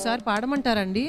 ఒకసారి పాడమంటారండి?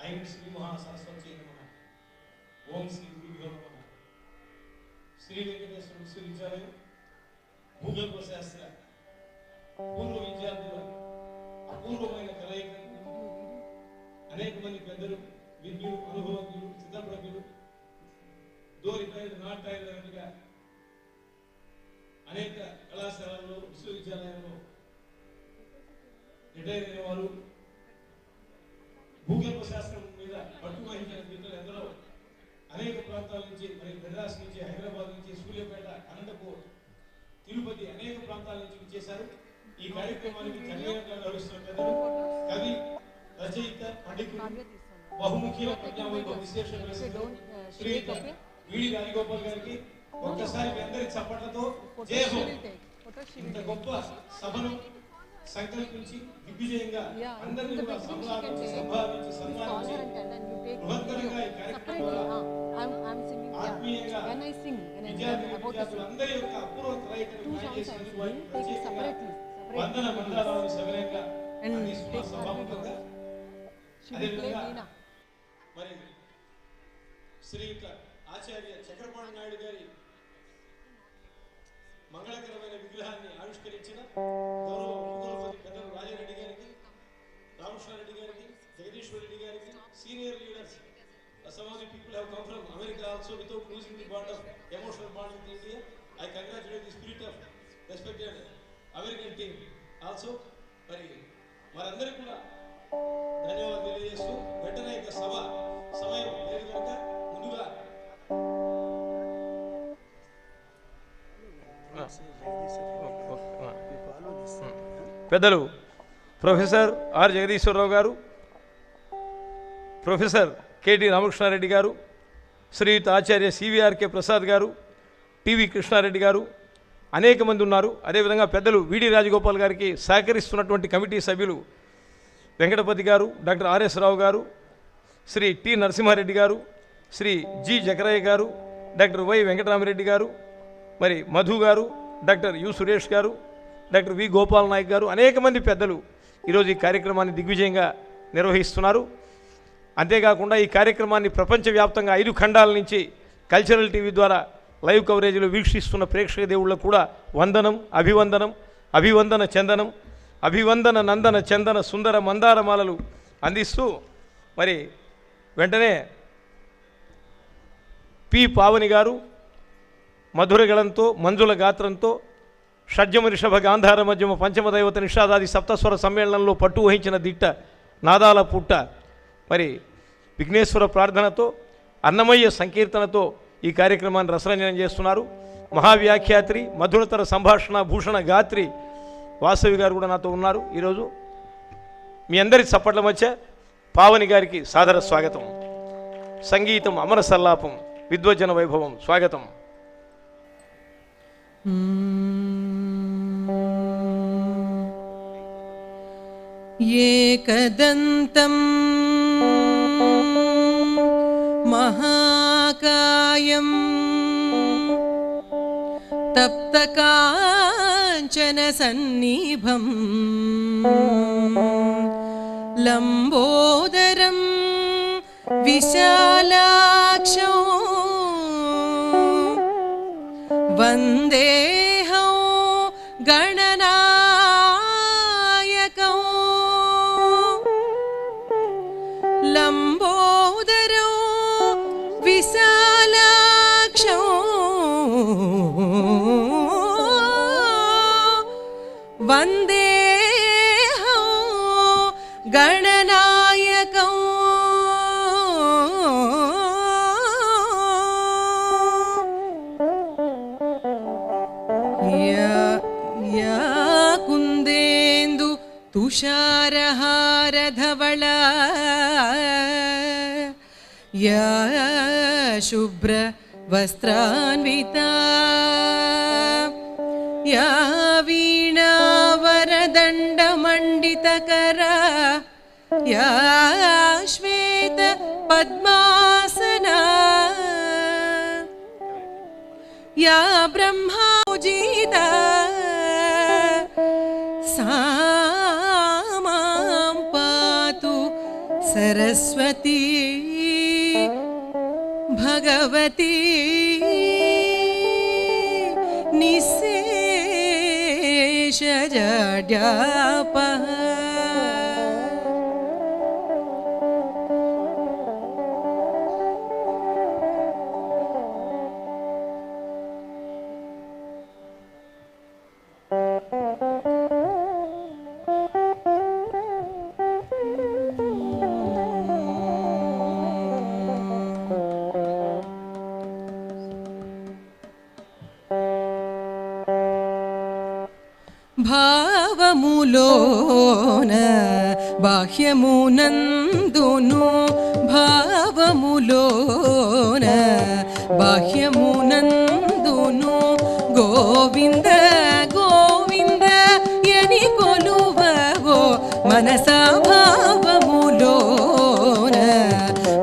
ఐం శ్రీ మహాసరస్వతి నమః. ఓం శ్రీ గురుభ్యో నమః. శ్రీ వెంకటేశ్వర విశ్వవిద్యాలయం భూగర్భ శాస్త్ర పూర్వ విద్యార్థుల అపూర్వమైన కలయికను అనేక మంది పెద్దలు, విజ్ఞులు, అనుభవజ్ఞులు, చిత్తప్రజ్ఞులు, దోరికాయలు నాటాయిలుగా అనేక కళాశాలల్లో, విశ్వవిద్యాలయాల్లో రిటైర్ అయిన వారు, భూగర్భ శాస్త్రం మీద పట్టు వహించిన మిత్రులు ఎందరో అనేక ప్రాంతాల నుంచి, మరి మెడ్రాస్ నుంచి, హైదరాబాద్ నుంచి, సూర్యాపేట, అనంతపూర్, తిరుపతి అనేక ప్రాంతాల నుంచి విచ్చేశారు. ఈ కార్యక్రమానికి కన్వీనర్గా వ్యవహరిస్తున్న పెద్దలు, కవి, రచయిత, పండితుడు, బహుముఖీల ప్రజ్ఞావంతుల విశేష శ్రీయుత వీడి రాజగోపాల్ గారికి ఒక్కసారి మీ అందరి చప్పట్లతో జై హో. ఇంత గొప్ప సభను సంకల్పించి దిగ్విజయంగా అందరినీ కూడా సంభావించి సన్మానించి బృహత్తరంగా ఈ కార్యక్రమంలో ఆత్మీయంగా విద్యార్థులందరి యొక్క అపూర్వ కలయికను చేసినందుకు వారికి ప్రత్యేకంగా వందన మండలాలను సవినయంగా అందిస్తున్న సభాముఖంగా. అదేవిధంగా మరి శ్రీయుత ఆచార్య చక్రపాణి నాయుడు గారి మంగళకరమైన విగ్రహాన్ని ఆవిష్కరించిన గౌరవ ఉపకులపతి పెద్దలు రాజారెడ్డి గారికి, రామకృష్ణారెడ్డి గారికి, జగదీశ్వర్ రెడ్డి గారికి, senior leaders, some of the people have come from America also without losing the bond of emotional bond with India. I congratulate the spirit of respected American team also. మరి వారందరికీ కూడా ధన్యవాదాలు తెలియజేస్తూ వెంటనే ఇక సభ సమయం లేదు కనుక ముందుగా పెద్దలు ప్రొఫెసర్ ఆర్ జగదీశ్వరరావు గారు, ప్రొఫెసర్ కెటి రామకృష్ణారెడ్డి గారు, శ్రీయుత ఆచార్య సివిఆర్కే ప్రసాద్ గారు, టివి కృష్ణారెడ్డి గారు, అనేక మంది ఉన్నారు. అదేవిధంగా పెద్దలు విడి రాజగోపాల్ గారికి సహకరిస్తున్నటువంటి కమిటీ సభ్యులు వెంకటపతి గారు, డాక్టర్ ఆర్ఎస్ రావు గారు, శ్రీ టి నరసింహారెడ్డి గారు, శ్రీ జి జకరయ్య గారు, డాక్టర్ వై వెంకటరామరెడ్డి గారు, మరి మధు గారు, డాక్టర్ యు సురేష్ గారు, డాక్టర్ వి గోపాల్ నాయక్ గారు, అనేక మంది పెద్దలు ఈరోజు ఈ కార్యక్రమాన్ని దిగ్విజయంగా నిర్వహిస్తున్నారు. అంతేకాకుండా ఈ కార్యక్రమాన్ని ప్రపంచవ్యాప్తంగా 5 ఖండాల నుంచి కల్చరల్ టీవీ ద్వారా లైవ్ కవరేజీలో వీక్షిస్తున్న ప్రేక్షక దేవుళ్ళకు కూడా వందనం, అభివందనం, అభివందన చందనం, అభివందన నందన చందన సుందర మందారమాలలు అందిస్తూ మరి వెంటనే పి పావని గారు మధురగళంతో మంజుల గాత్రంతో షడ్జమ రిషభ గాంధార మధ్యమ పంచమ దైవత నిషాదాది సప్తస్వర సమ్మేళనంలో పట్టు వహించిన దిట్ట నాదాల పుట్ట మరి విఘ్నేశ్వర ప్రార్థనతో అన్నమయ్య సంకీర్తనతో ఈ కార్యక్రమాన్ని రసరంజనం చేస్తున్నారు. మహావ్యాఖ్యాత్రి మధురతర సంభాషణ భూషణ గాత్రి వాసవి గారు కూడా నాతో ఉన్నారు. ఈరోజు మీ అందరి చప్పట్ల మధ్య పావని గారికి సాదర స్వాగతం. సంగీతం అమర సల్లాపం, విద్వజన వైభవం. స్వాగతం. ఏకదంతం మహాకాయం తప్తకాంచన సన్నిభం లంబోదరం విశాలాక్షం వందేహం గణనాయకం లంబోదరం విశాలాక్షం వందేహం గణనాయకం యా కుందేందు తుషారహారధవళ యా శుభ్ర వస్త్రాన్వితా యా వీణావరదండమండితకరా యా శ్వేత పద్మాసనా యా బ్రహ్మోజితా సా మాం పాతు సరస్వతీ భగవతి నిశేషజడ్యాపః భావములోన బాహ్యమునందును భావములోన బాహ్యమునందును గోవింద గోవింద యని కొలువవో మనసా భావములోన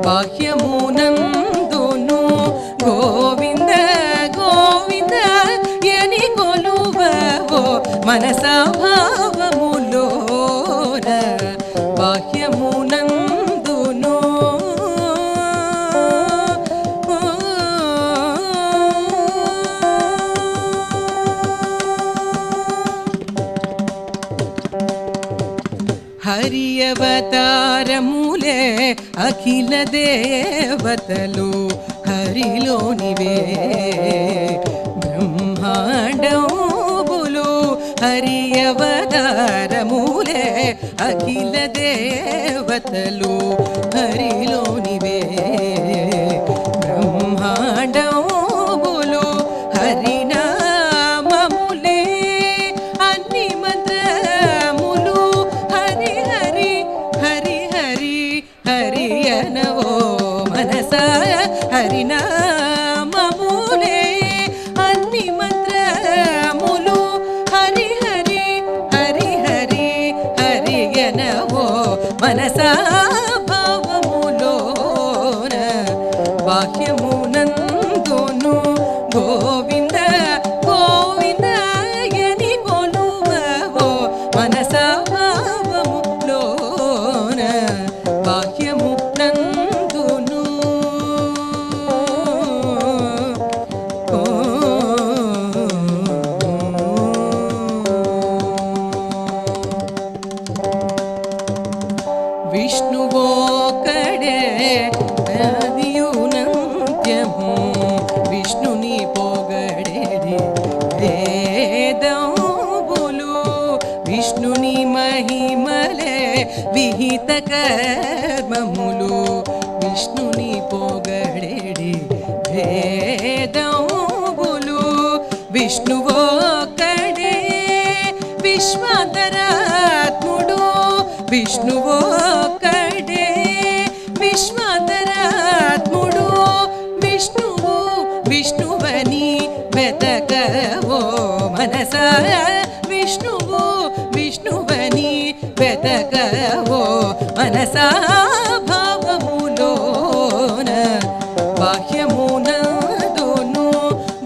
బాహ్యమునందును గోవింద గోవింద యని కొలువవో మనసా భావములోన బాహ్యమునందును హరి అవతారములే అఖిల దేవతలు హరిలోనివే బ్రహ్మాండములు హరి అవతారములే అఖిల దేవతలు హరిలోనివే బ్రహ్మాండములు హరినామములే మనసా భావములోన బాహ్యమునందును గోవింద గోవింద యని కొలువవో మనసా భావములోన బాహ్యమునందును విష్ణువోకడే ఆదియునంత్యము విష్ణుని పొగడేది వేదంబులు విష్ణుని మహిమలే విహిత కర్మములు విష్ణుని పొగడేది వేదంబులు విష్ణువోకడే విశ్వాంతరాత్ముడు విష్ణువోకడే విశ్వాంతరాత్ముడు విష్ణువు విష్ణువని వెతకవో మనసా విష్ణువు విష్ణువని వెతకవో మనసా భావములోన బాహ్యమునందును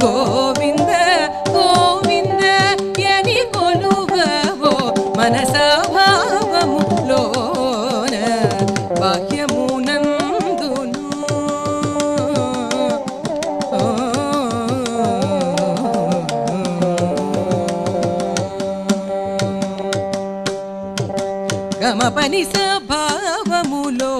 గోవింద గోవింద యని కొలువవో మనసా భావములోన బాహ్యమునందును గమపని స్వభావములోన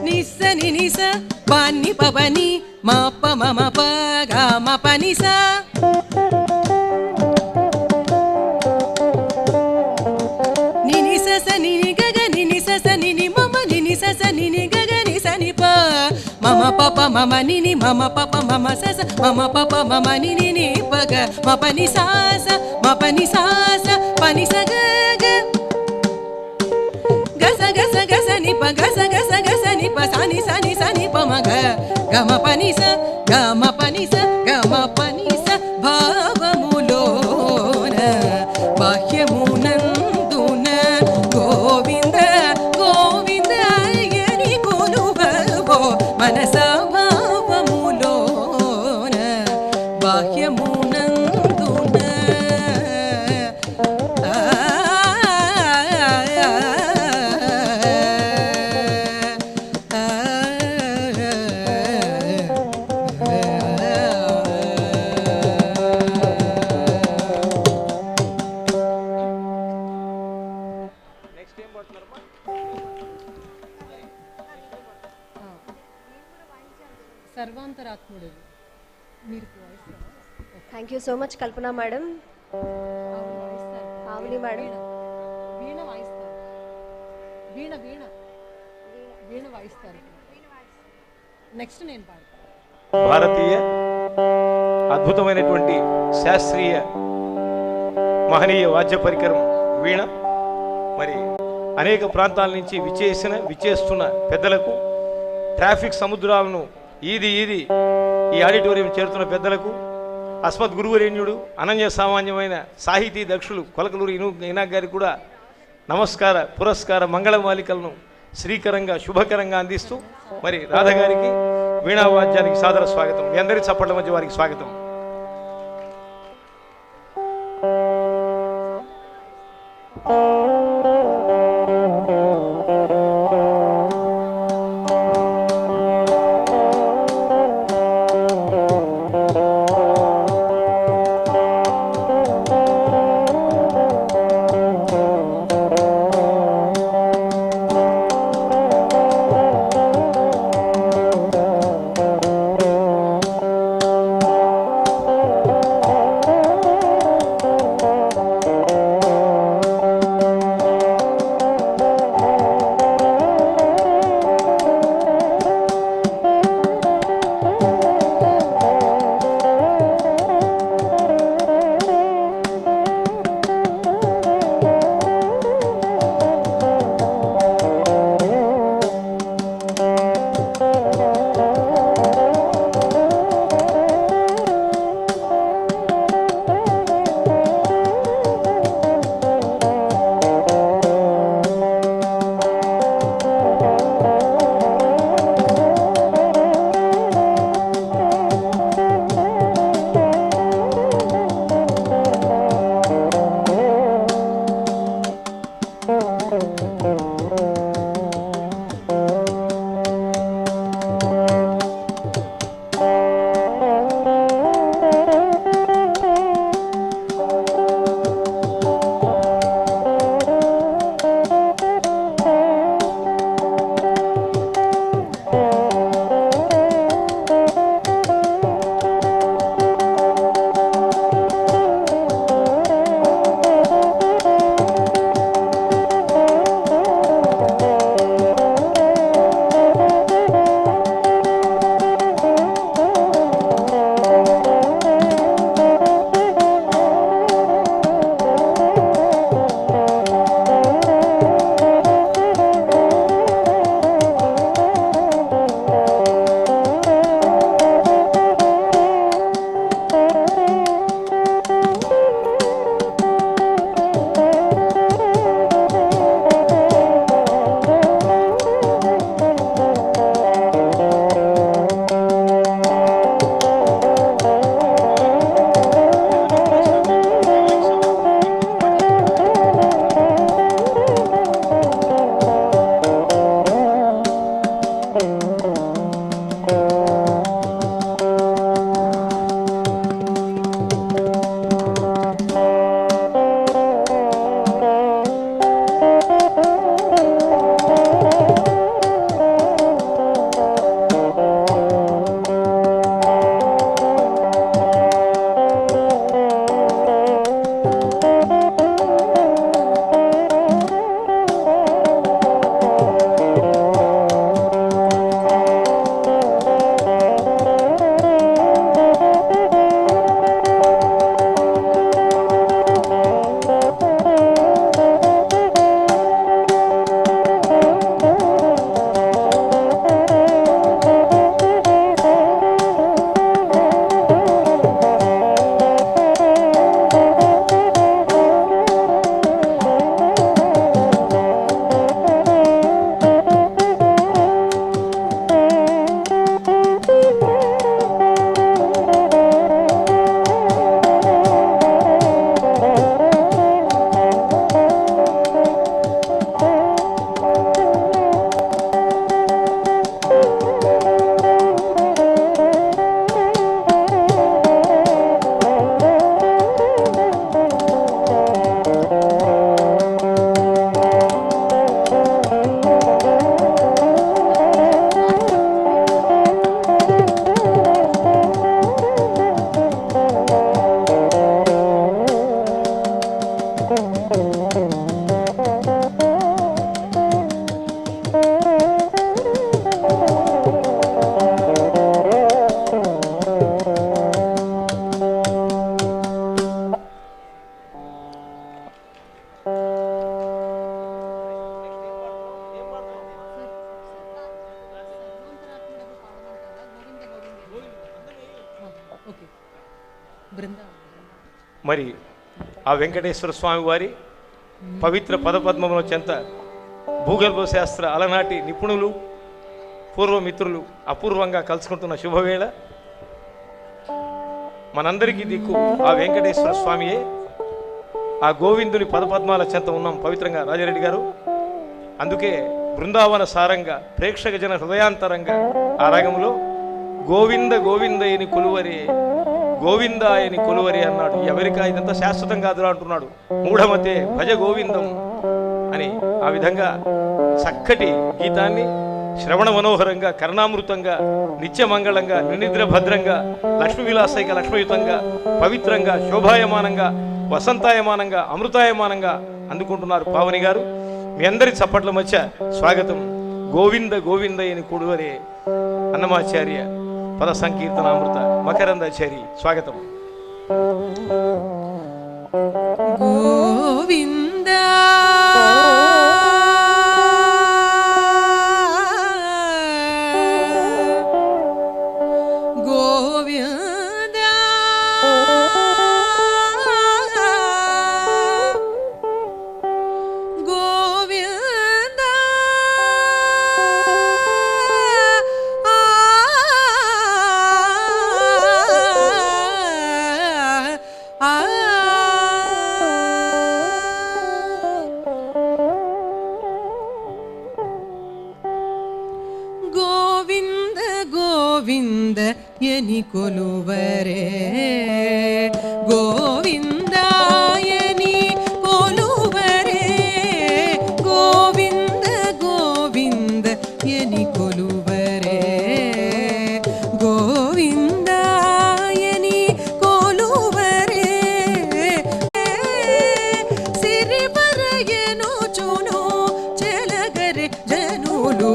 నిస్సని నిస పాన్ని పవని మాప మమ ప గమ పని స నిని స నిని గగ నిని స నిని మమ నిని స నిని గగ ని స ని ప మమ పప మమ నిని మమ పప మమ స మమ పప మమ నిని ని ప గ మ పని స మ పని స పని స గ గ గస గస గస ని ప గస గస గస ని ప సని సని సని ప మ గ గమ పని స గమ పని స గమ పని స భావములోన బాహ్యమునందున గోవింద గోవింద యని కొలువవో మనసా భావములోన బాహ్యమునందున సర్వాంతరాత్ముడు మీరు thank you so much Kalpana madam. ఆవుని మేడం వీణ వాయిస్తారు. వీణ వీణ వీణ వాయిస్తారు. నెక్స్ట్ నేను పాడతాను. భారతీయ అద్భుతమైనటువంటి శాస్త్రీయ మహనీయ వాద్య పరికరం వీణ. మరి అనేక ప్రాంతాల నుంచి విచ్చేస్తున్న పెద్దలకు, ట్రాఫిక్ సముద్రాలను ఈది ఈ ఆడిటోరియం చేరుతున్న పెద్దలకు, అస్మత్ గురువరేణ్యుడు అనన్య సామాన్యమైన సాహితీ దక్షులు కొలకలూరు ఇనాక్ గారికి కూడా నమస్కార పురస్కార మంగళమాలికలను శ్రీకరంగా శుభకరంగా అందిస్తూ మరి రాధగారికి వీణావాద్యానికి సాదర స్వాగతం. మీ అందరి చప్పట్ల మధ్య వారికి స్వాగతం. మరి ఆ వెంకటేశ్వర స్వామి వారి పవిత్ర పదపద్మముల చెంత భూగర్భ శాస్త్ర అలనాటి నిపుణులు పూర్వమిత్రులు అపూర్వంగా కలుసుకుంటున్న శుభవేళ. మనందరికీ దిక్కు ఆ వెంకటేశ్వర స్వామియే. ఆ గోవిందుని పదపద్మాల చెంత ఉన్నాం పవిత్రంగా రాజారెడ్డి గారు. అందుకే బృందావన సారంగా ప్రేక్షక జన హృదయాంతరంగా ఆ రాగంలో గోవింద గోవిందయని కొలువరే గోవిందాయని కొలువరే అన్నాడు. ఎవరికా ఇదంతా శాశ్వతం కాదురా అంటున్నాడు. మూఢమతే భజ గోవిందం అని ఆ విధంగా చక్కటి గీతాన్ని శ్రవణ మనోహరంగా కర్ణామృతంగా నిత్యమంగళంగా నిర్నిద్ర భద్రంగా లక్ష్మీ విలాసైక లక్ష్మయుతంగా పవిత్రంగా శోభాయమానంగా వసంతాయమానంగా అమృతాయమానంగా అందుకుంటున్నారు పావని గారు. మీ అందరి చప్పట్ల మధ్య స్వాగతం. గోవింద గోవిందయని కొడువరే అన్నమాచార్య పద సంకీర్తనామృత మకరందాచారి స్వాగతం. గోవింద గోవింద ఎని కొలువరే గోవిందాయని కొలువరే గోవింద గోవింద ఎని కొలువరే గోవిందాయని కొలువరే సిరివరయను చును చెలగరే జనులు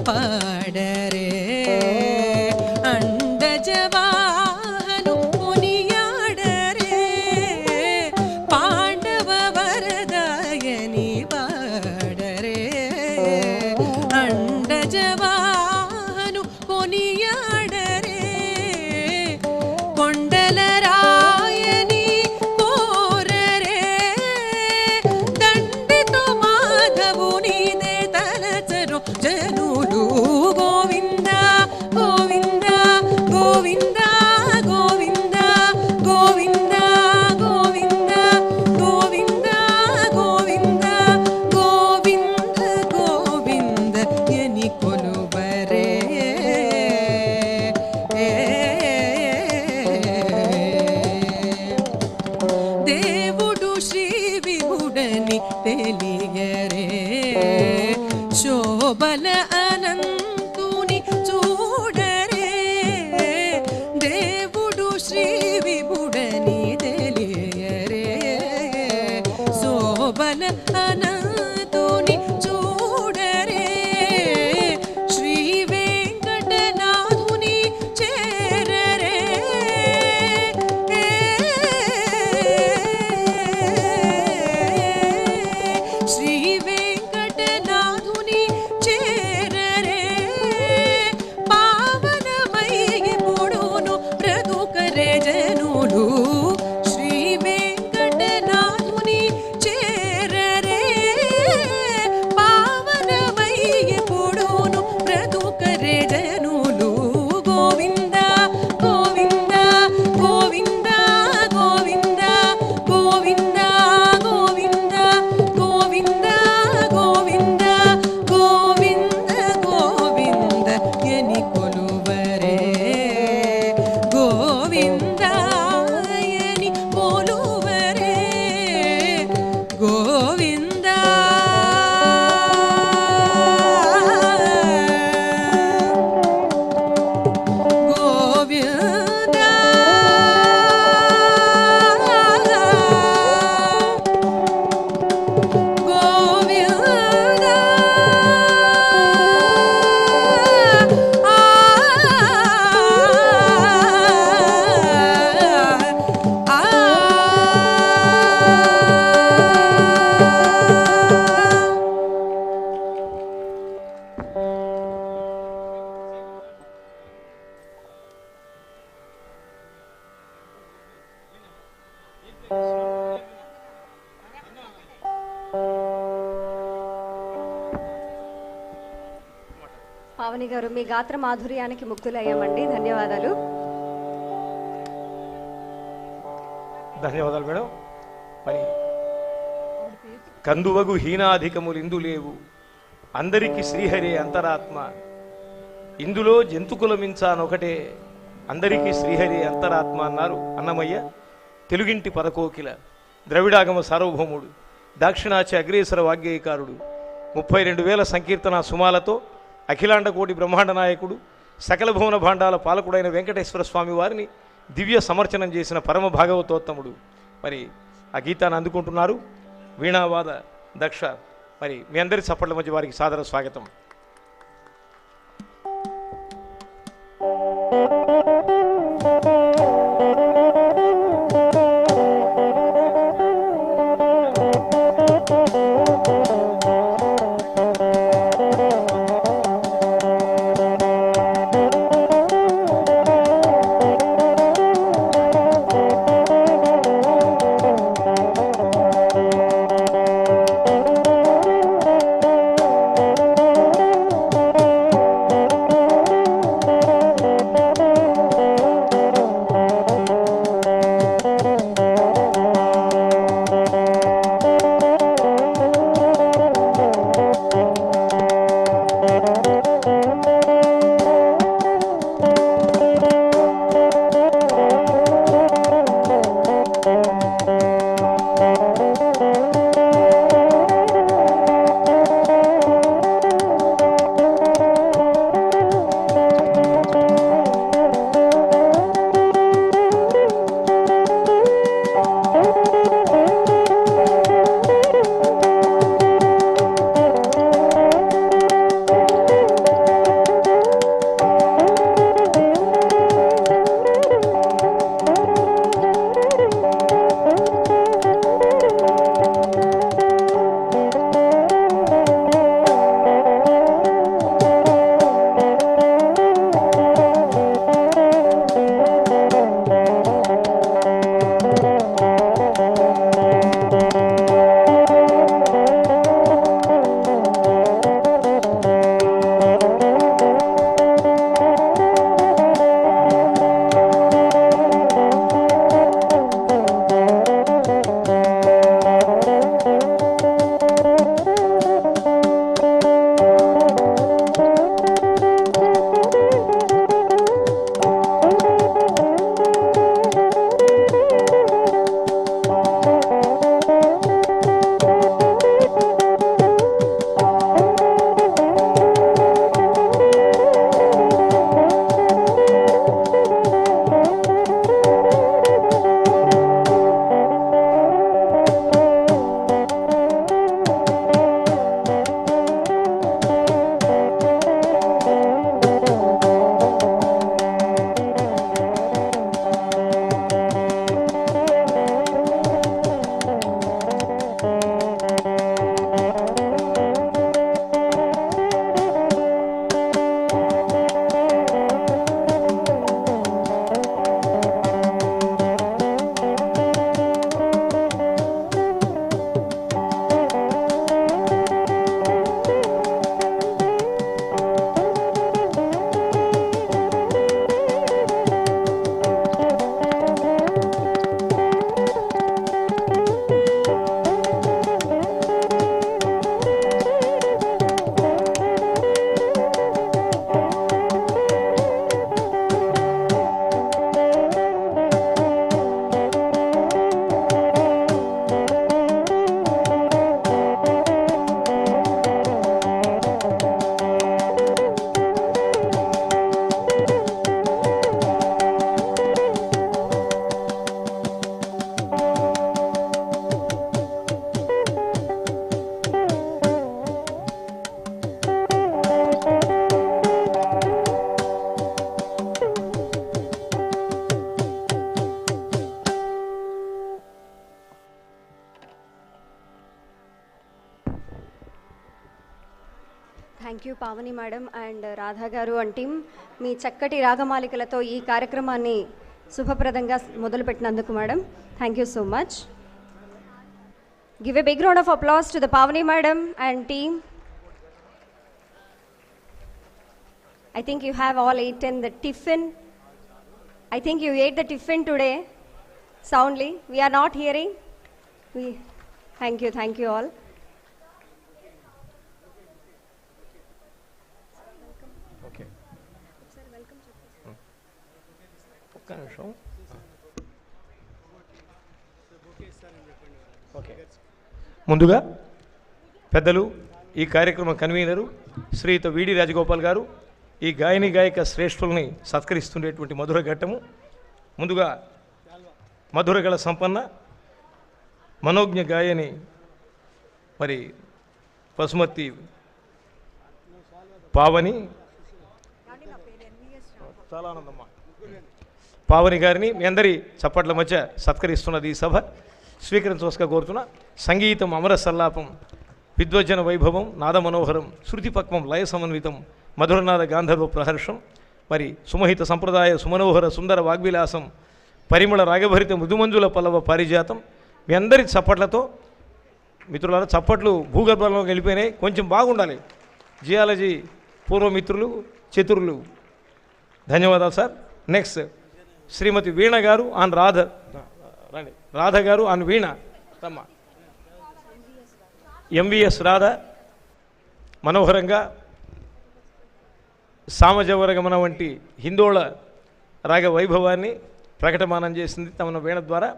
పాడరే అండజవాహను కొనియాడరే పాండవ వరదాయని పాడరే అండజవాహను కొనియాడరే కొండల రాయని కోరరే దండితో మాధవునిదే తలచరు జనులు గోవింద గోవింద గోవింద గోవింద గోవింద గోవింద గోవింద గోవింద గోవింద గోవింద ఎని కొలువరే దేవుడు శ్రీ విభుడని తెలియరే శోభల అనంతుని చూడరే దేవుడు శ్రీ విభుడని తెలియరే శోభల అనంతుని చూడరే శ్రీ వెంకటనాథుని చేరరే శ్రీ వెంకటనాథుని చేరరే పావనమై పొడును బ్రతుకరే జనులు శ్రీ వెంకటనాథుని చేరరే పావనమై పొడును బ్రతుకరే జనులు గోవింద గోవింద గోవింద గోవింద గోవింద గోవింద గోవింద పావని గారు, మీ గాత్ర మాధుర్యానికి ముక్తులయ్యామండి. ధన్యవాదాలు. ధన్యవాదాలు మేడం. మరి కందువగు హీనాధికములు ఇందు లేవు, అందరికి శ్రీహరి అంతరాత్మ, ఇందులో జంతుకులమించానొకటే, అందరికీ శ్రీహరి అంతరాత్మ అన్నారు అన్నమయ్య. తెలుగింటి పదకోకిల, ద్రవిడాగమ సార్వభౌముడు, దాక్షిణాచ్య అగ్రేసర వాగ్గేయకారుడు, 32,000 సంకీర్తన సుమాలతో అఖిలాండ కోటి బ్రహ్మాండ నాయకుడు, సకల భువన భాండాల పాలకుడైన వెంకటేశ్వర స్వామి వారిని దివ్య సమర్చనం చేసిన పరమ భాగవతోత్తముడు. మరి ఆ గీతాన్ని అందుకుంటున్నారు వీణావాద దక్ష. మరి మీ అందరి చప్పట్ల మధ్య వారికి సాదర స్వాగతం. Thank you Pavani madam and Radha garu and team. మీ చక్కటి రాగమాలికలతో ఈ కార్యక్రమాన్ని శుభప్రదంగా మొదలుపెట్టినందుకు madam thank you so much. Give a big round of applause to the Pavani madam and team. I think you have all eaten the tiffin. I think you ate the tiffin today soundly. We are not hearing. Thank you all. Okay ఒక్క నిమిషం. Okay, ముందుగా పెద్దలు, ఈ కార్యక్రమ convener Sriyuta విడి రాజగోపాల్ గారు ఈ గాయని గాయక శ్రేష్ఠుల్ని సత్కరిస్తుండేటువంటి మధుర ఘట్టము. ముందుగా మధురగల సంపన్న మనోజ్ఞ గాయని మరి పసుమతి పావని, చాలా ఆనందమ్మ పావని గారిని మీ అందరి చప్పట్ల మధ్య సత్కరిస్తున్నది ఈ సభ. స్వీకరించవలసిగా కోరుతున్న సంగీతం అమర సల్లాపం, విద్వజ్జన వైభవం, నాద మనోహరం, శృతిపక్వం, లయ సమన్వితం, మధురనాద గాంధర్వ ప్రహర్షం, మరి సుమహిత సంప్రదాయ సుమనోహర సుందర వాగ్విలాసం, పరిమళ రాగభరిత మృదుమంజుల పల్లవ పారిజాతం. మీ అందరి చప్పట్లతో, మిత్రులారా చప్పట్లు భూగర్భంలోకి వెళ్ళిపోయినాయి, కొంచెం బాగుండాలి. జియాలజీ పూర్వమిత్రులు, చతురులు, ధన్యవాదాలు సార్. నెక్స్ట్ శ్రీమతి వీణ గారు ఆన్ రాధ, రండి, రాధ గారు ఆన్ వీణ, తమ్మ ఎంవిఎస్ రాధ మనోహరంగా సామజవరగమన వంటి హిందోళ రాగ వైభవాన్ని ప్రకటమానం చేసింది తమ వీణ ద్వారా.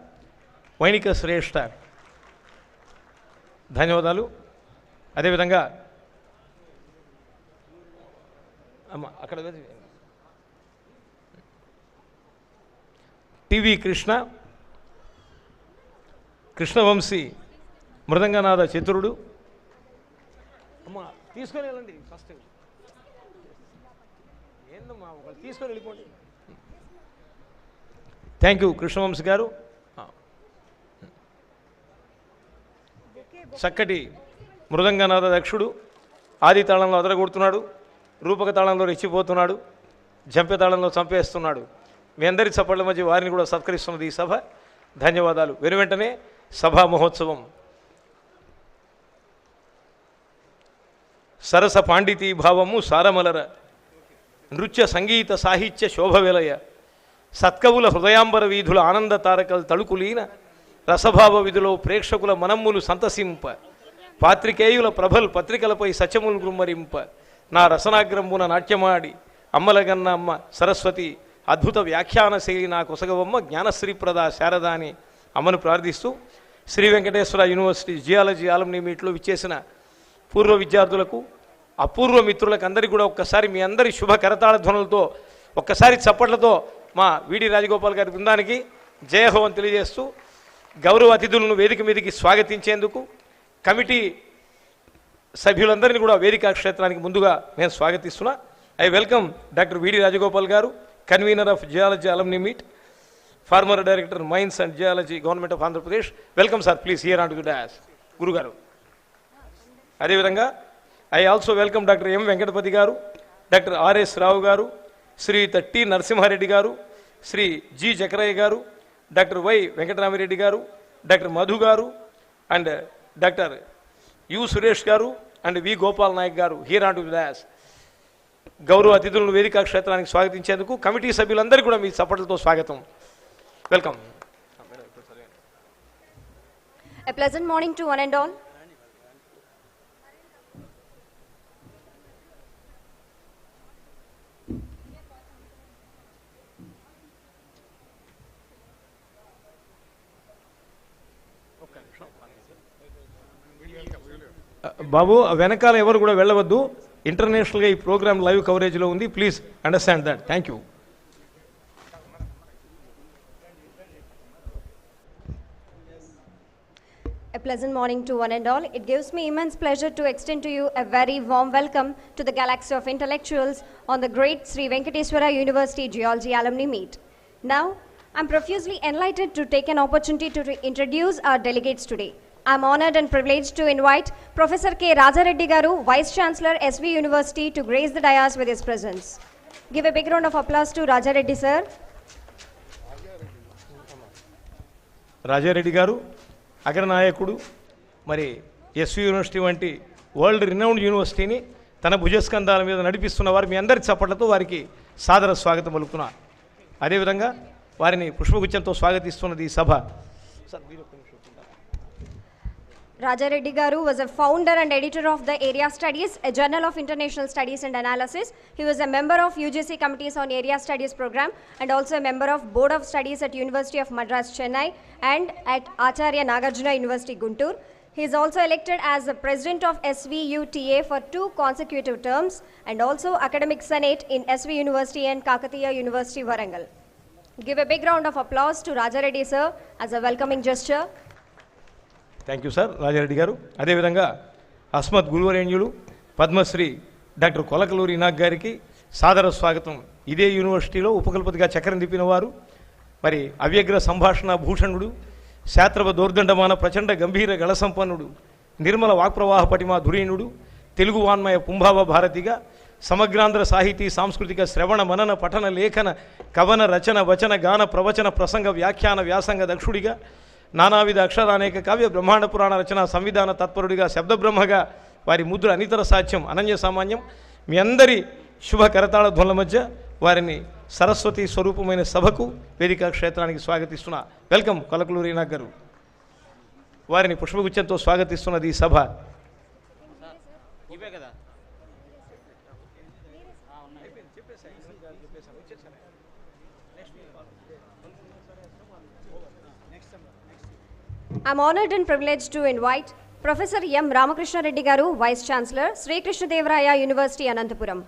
వైణిక శ్రేష్ఠ, ధన్యవాదాలు. అదేవిధంగా అమ్మ అక్కడ టీవీ కృష్ణవంశీ మృదంగనాథ చతురుడు. అమ్మ తీసుకొని వెళ్ళండి, ఫస్ట్ ఏందమ్మా ఒకళ్ళు తీసుకొని వెళ్ళిపోండి. థ్యాంక్ యూ కృష్ణవంశీ గారు. చక్కటి మృదంగనాథ దక్షుడు, ఆది తాళంలో అదరగొడుతున్నాడు, రూపక తాళంలో రెచ్చిపోతున్నాడు, జంపె తాళంలో చంపేస్తున్నాడు. మీ అందరి చప్పట్ల మధ్య వారిని కూడా సత్కరిస్తున్నది ఈ సభ. ధన్యవాదాలు. వెనువెంటనే సభా మహోత్సవం సరస పాండితీ భావము సారమలర, నృత్య సంగీత సాహిత్య శోభవిలయ, సత్కవుల హృదయాంబర వీధుల ఆనంద తారకలు తళుకులీన, రసభావ విధులో ప్రేక్షకుల మనమ్ములు సంతసింప, పాత్రికేయుల ప్రభల్ పత్రికలపై సత్యములు గుమ్మరింప, నా రసనాగ్రంబున నాట్యమాడి అమ్మలగన్న అమ్మ సరస్వతి అద్భుత వ్యాఖ్యాన శైలి నా కొసగవమ్మ జ్ఞానశ్రీప్రద శారదాని అమ్మను ప్రార్థిస్తూ, Sri Venkateswara university geology alumni మీట్లో విచ్చేసిన పూర్వ విద్యార్థులకు, అపూర్వ మిత్రులకు అందరికీ కూడా ఒక్కసారి మీ అందరి శుభ కరతాళ ధ్వనులతో ఒక్కసారి చప్పట్లతో మా విడి రాజగోపాల్ గారి బృందానికి జయహో అని తెలియజేస్తూ, గౌరవ అతిథులను వేదిక మీదకి స్వాగతించేందుకు కమిటీ సభ్యులందరినీ కూడా వేదికా క్షేత్రానికి ముందుగా నేను స్వాగతిస్తున్నా. ఐ వెల్కమ్ డాక్టర్ విడి రాజగోపాల్ గారు, convener of geology అలమ్ని meet, farmer director mines and geology government of Andhra Pradesh. Welcome sir, please here on to the dash గురుగారు. అదేవిధంగా I also welcome doctor M Venkatapati గారు, డాక్టర్ ఆర్ఎస్ రావు గారు, శ్రీయుత టి నరసింహారెడ్డి గారు, శ్రీ జి చక్రయ్య గారు, doctor why Venkataramireddy గారు, doctor Madhu గారు and doctor you Suresh గారు and we Gopal Naik గారు here on to the dash. గౌరవ అతిథులను వేదికా క్షేత్రానికి స్వాగతించేందుకు కమిటీ సభ్యులందరికీ కూడా మీ చప్పట్లతో స్వాగతం. Welcome. A pleasant morning to one and all. బాబు వెనకాల ఎవరు కూడా వెళ్ళవద్దు, ఇంటర్నేషనల్గా ఈ ప్రోగ్రామ్ లైవ్ కవరేజ్లో ఉంది, please understand that. Thank you. A pleasant morning to one and all. It gives me immense pleasure to extend to you a very warm welcome to the galaxy of intellectuals on the great Sri Venkateswara University Geology Alumni Meet. Now, I'm profusely enlightened to take an opportunity to introduce our delegates today. I'm honored and privileged to invite Professor K. Rajareddy Garu, Vice Chancellor, SV University, to grace the dais with his presence. Give a big round of applause to Rajareddy, sir. Rajareddy గారు అగ్రనాయకుడు, మరి SV university వంటి world renowned యూనివర్సిటీని తన భుజస్కంధాల మీద నడిపిస్తున్న వారు మీ అందరి చప్పట్లతో వారికి సాదర స్వాగతం పలుకుతున్నారు. అదేవిధంగా వారిని పుష్పగుచ్చంతో స్వాగతిస్తున్నది ఈ సభ. Rajareddy Garu was a founder and editor of the Area Studies, a journal of international studies and analysis. He was a member of UGC committees on Area Studies program and also a member of Board of Studies at University of Madras, Chennai and at Acharya Nagarjuna University, Guntur. He is also elected as the president of SVUTA for 2 consecutive terms and also academic senate in SV University and Kakatiya University, Warangal. Give a big round of applause to Rajareddy sir as a welcoming gesture. Thank you sir Rajareddy గారు. అదేవిధంగా అస్మత్ గురువరేణ్యులు Padmashri doctor Kolakaluri Enoch గారికి సాదర స్వాగతం. ఇదే యూనివర్సిటీలో ఉపకులపతిగా చక్రం తిప్పిన వారు, మరి అవ్యగ్ర సంభాషణ భూషణుడు, శాత్రవ దోర్దండమాన ప్రచండ గంభీర గళసంపన్నుడు, నిర్మల వాక్ప్రవాహ పటిమ ధురీణుడు, తెలుగు వాన్మయ పుంభావ భారతిగా సమగ్రాంధ్ర సాహితీ సాంస్కృతిక శ్రవణ మనన పఠన లేఖన కవన రచన వచన గాన ప్రవచన ప్రసంగ వ్యాఖ్యాన వ్యాసంగ దక్షుడిగా, నానావిధ అక్షరానేక కావ్య బ్రహ్మాండ పురాణ రచన సంవిధాన తత్పరుడిగా, శబ్దబ్రహ్మగా వారి ముద్ర అనితర సాధ్యం అనన్య సామాన్యం. మీ అందరి శుభ కరతాళ ధ్వనుల మధ్య వారిని సరస్వతి స్వరూపమైన సభకు వేదికా క్షేత్రానికి స్వాగతిస్తున్నా. వెల్కమ్ కొలకలూరి ఇనాక్ గారు. వారిని పుష్పగుచ్చంతో స్వాగతిస్తున్నది ఈ సభ. I'm honored and privileged to invite Professor M. Ramakrishna Reddy Garu, Vice Chancellor, Sri Krishna Devaraya University, Anantapuram.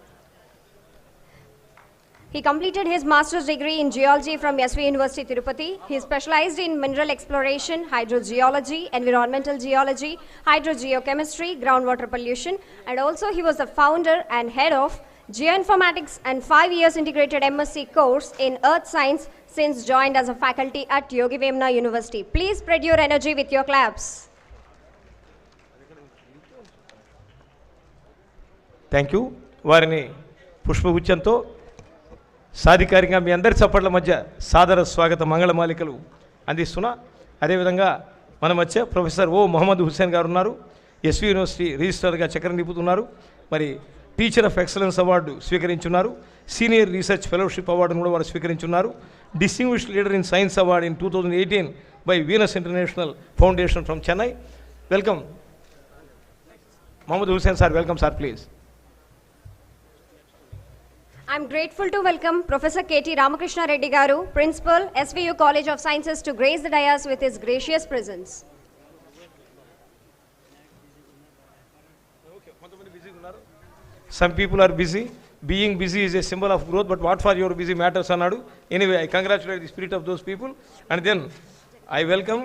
He completed his master's degree in geology from SV University, Tirupathi. He specialized in mineral exploration, hydrogeology, environmental geology, hydrogeochemistry, groundwater pollution, and also he was the founder and head of Geoinformatics and 5 years integrated MSc course in Earth Science since joined as a faculty at Yogi Vemna University. Please spread your energy with your claps. Thank you. వారిని పుష్పగుచ్చంతో సాధికారికంగా మీ అందరి చప్పట్ల మధ్య సాదర స్వాగత మంగళమాలికలు అందిస్తున్నా. అదేవిధంగా మన మధ్య professor ఓ మొహమ్మద్ హుస్సేన్ గారు ఉన్నారు. ఎస్వి యూనివర్సిటీ రిజిస్ట్రార్గా చక్రం నింపుతున్నారు. మరి టీచర్ ఆఫ్ ఎక్సలెన్స్ అవార్డు స్వీకరించున్నారు. సీనియర్ రీసెర్చ్ ఫెలోషిప్ అవార్డును కూడా వారు స్వీకరించున్నారు. Distinguished leader in science award in 2018 by Venus international foundation from Chennai. Welcome Mohammed Hussain sir. Welcome sir, please. I'm grateful to welcome Professor K.T. Ramakrishna Reddy Garu, Principal, SVU College of Sciences, to grace the dais with his gracious presence. Some people are busy. Being busy is a symbol of growth, but what for your busy matters anadu. Anyway, I congratulate the spirit of those people. And then I welcome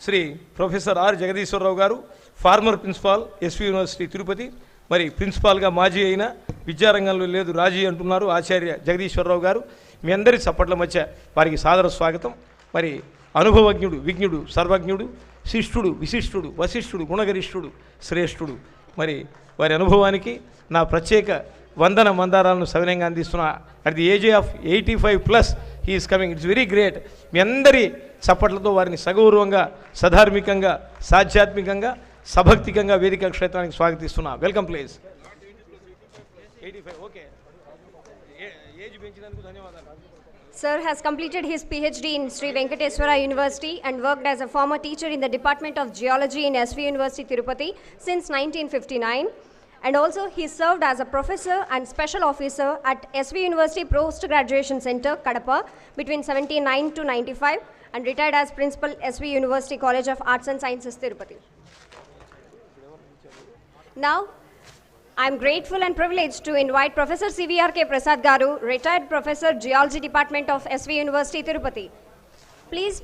Sri Professor R. Jagadishwara Rao Garu, former Principal, SV University, Tirupathi. మరి ప్రిన్సిపాల్గా మాజీ అయిన విద్యారంగంలో లేదు రాజీ అంటున్నారు ఆచార్య జగదీశ్వరరావు గారు. మీ అందరి చప్పట్ల మధ్య వారికి సాదర స్వాగతం. మరి అనుభవజ్ఞుడు, విజ్ఞుడు, సర్వజ్ఞుడు, శిష్టుడు, విశిష్టుడు, వశిష్ఠుడు, గుణగరిష్ఠుడు, శ్రేష్ఠుడు. మరి వారి అనుభవానికి నా ప్రత్యేక వందన మందారాలను సవినయంగా అందిస్తున్నా. At the age of 85+ he's coming. It's very great. మీ అందరి చప్పట్లతో వారిని సగౌరవంగా, సధార్మికంగా, సాధ్యాత్మికంగా, సభక్తికంగా వేదిక క్షేత్రానికి స్వాగతిస్తున్నా. Welcome please. 85. ఓకే, ఏజ్ పెంచినందుకు ధన్యవాదాలు. Sir has completed his PhD in Sri Venkateswara University and worked as a former teacher in the Department of Geology in SV University, Tirupathi since 1959. And also he served as a professor and special officer at SV University Post Graduation Center, Kadapa between 79 to 95 and retired as Principal, SV University College of Arts and Sciences, Tirupati. Now, I am grateful and privileged to invite Professor CVRK Prasad Garu, retired Professor, Geology Department of SV University, Tirupati. Please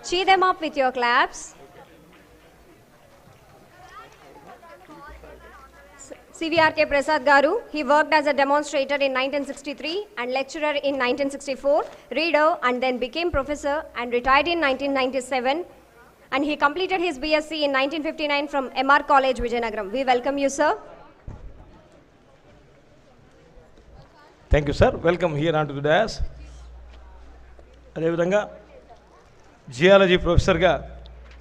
cheer them up with your claps. CVRK Prasad Garu, he worked as a demonstrator in 1963 and lecturer in 1964, reader, and then became professor and retired in 1997. And he completed his BSc in 1959 from MR College, Vijayanagaram. We welcome you, sir. Thank you sir. Welcome here on to the dais. అదేవిధంగా geology ప్రొఫెసర్గా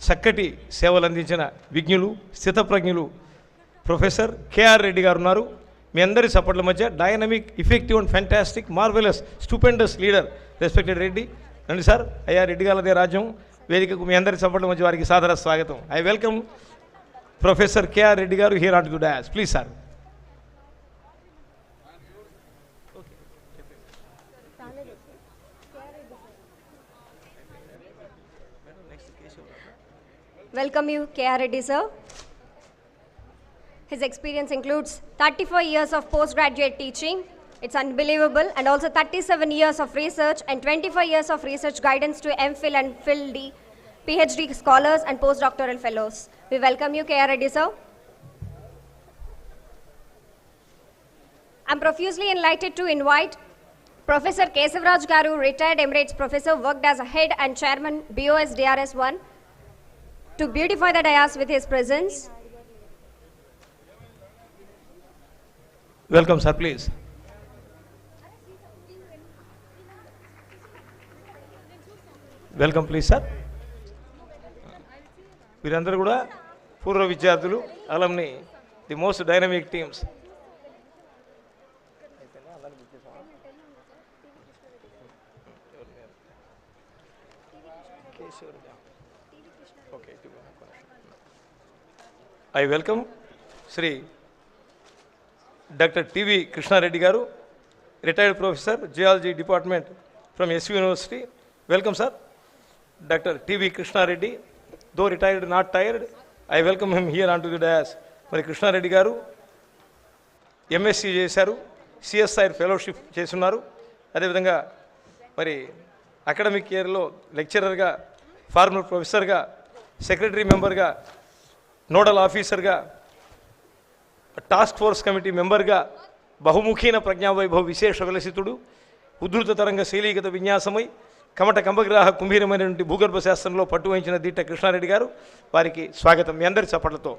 చక్కటి సేవలు అందించిన విజ్ఞులు, స్థితప్రజ్ఞులు professor KR Reddy గారు ఉన్నారు. మీ అందరి సపోర్ట్ల మధ్య dynamic, effective and fantastic, marvellous, stupendous leader respected Reddy. రండి సార్. అయ్యా రెడ్డి గాలదే రాజ్యం వేదికకు మీ అందరి సపోర్ట్ల మధ్య వారికి సాదర స్వాగతం. I welcome professor KR Reddy garu here on to dash. Please sir. Welcome you, K.R. Reddy sir. His experience includes 34 years of postgraduate teaching. It's unbelievable. And also 37 years of research and 25 years of research guidance to MPhil and PhilD, PhD scholars and postdoctoral fellows. We welcome you, K.R. Reddy sir. I'm profusely enlightened to invite Professor Kesavaraj Garu, retired Emeritus Professor, worked as a head and chairman BOS DRS 1, to beautify the dais with his presence. Welcome sir, please. Welcome please sir. వీరందరూ కూడా పూర్వ విద్యార్థులు, అలమ్ని, the most dynamic teams. I welcome Sri Dr. T.V. Krishnareddy Garu, retired professor, Geology Department from SU University. Welcome sir. Dr. T.V. Krishnareddy, though retired not tired, I welcome him here onto the dais. Mari Krishnareddy Garu MSc చేశారు, CSIR fellowship చేస్తున్నారు. అదేవిధంగా మరి academic ఇయర్లో లెక్చరర్గా, farmer ప్రొఫెసర్గా, secretary మెంబర్గా, nodal ఆఫీసర్గా, task force committee మెంబర్గా, బహుముఖీన ప్రజ్ఞావైభవ విశేష విలసితుడు, ఉద్ధృత తరంగ శైలీగత విన్యాసమై కమట కంబగ్రాహ కుంభీరమైనటువంటి భూగర్భ శాస్త్రంలో పట్టు వహించిన దిట్ట కృష్ణారెడ్డి గారు, వారికి స్వాగతం మీ అందరి చప్పట్లతో.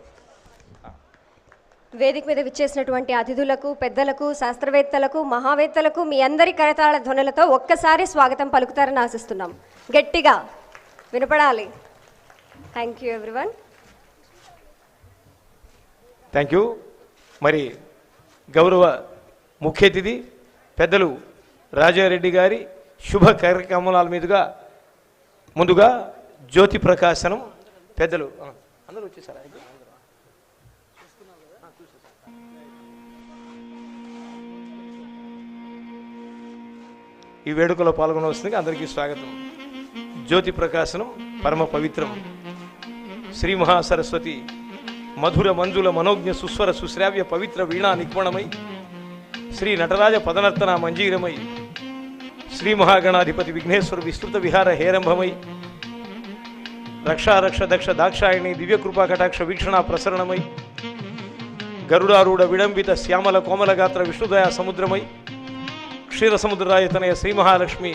వేదిక మీద విచ్చేసినటువంటి అతిథులకు, పెద్దలకు, శాస్త్రవేత్తలకు, మహావేత్తలకు మీ అందరి కరతాళ ధ్వనులతో ఒక్కసారి స్వాగతం పలుకుతారని ఆశిస్తున్నాం. గట్టిగా వినపడాలి. Thank you everyone. Thank you. మరి గౌరవ ముఖ్య అతిథి పెద్దలు రాజారెడ్డి గారి శుభ కార్యక్రమాల మీదుగా ముందుగా జ్యోతి ప్రకాశనం పెద్దలు అందరూ వచ్చేసారా? ఈ వేడుకలో పాల్గొనవలసిందిగా అందరికీ స్వాగతం. జ్యోతి ప్రకాశనం పరమ పవిత్రం. శ్రీ మహాసరస్వతి మధుర మంజుల మనోజ్ఞ సుస్వర సుశ్రావ్య పవిత్ర వీణా నిక్మణమై, శ్రీ నటరాజ పదనర్తన మంజీరమై, శ్రీ మహాగణాధిపతి విఘ్నేశ్వర విస్తృత విహార హేరంభమై, రక్షారక్ష దక్ష దాక్షాయణి దివ్యకృపా కటాక్ష వీక్షణ ప్రసరణమై, గరుడారూఢ విడంబిత శ్యామల కోమలగాత్ర విష్ణుదయ సముద్రమై, క్షీర సముద్రరాయతనయ శ్రీ మహాలక్ష్మి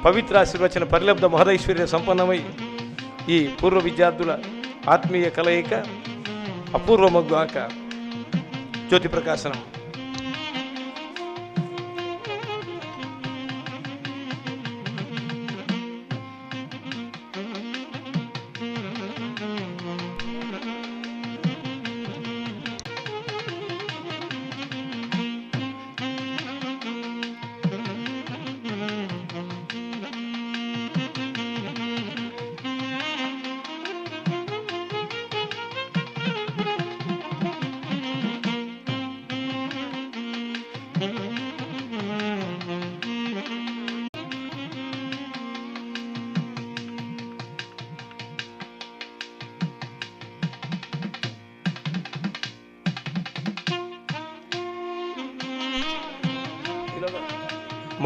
పవిత్రాశీర్వచన పరిలబ్ధ మహదైశ్వర్య సంపన్నమై, ఈ పూర్వ విద్యార్థుల ఆత్మీయ కలయిక అపూర్వమగ్గాక. జ్యోతి ప్రకాశనం.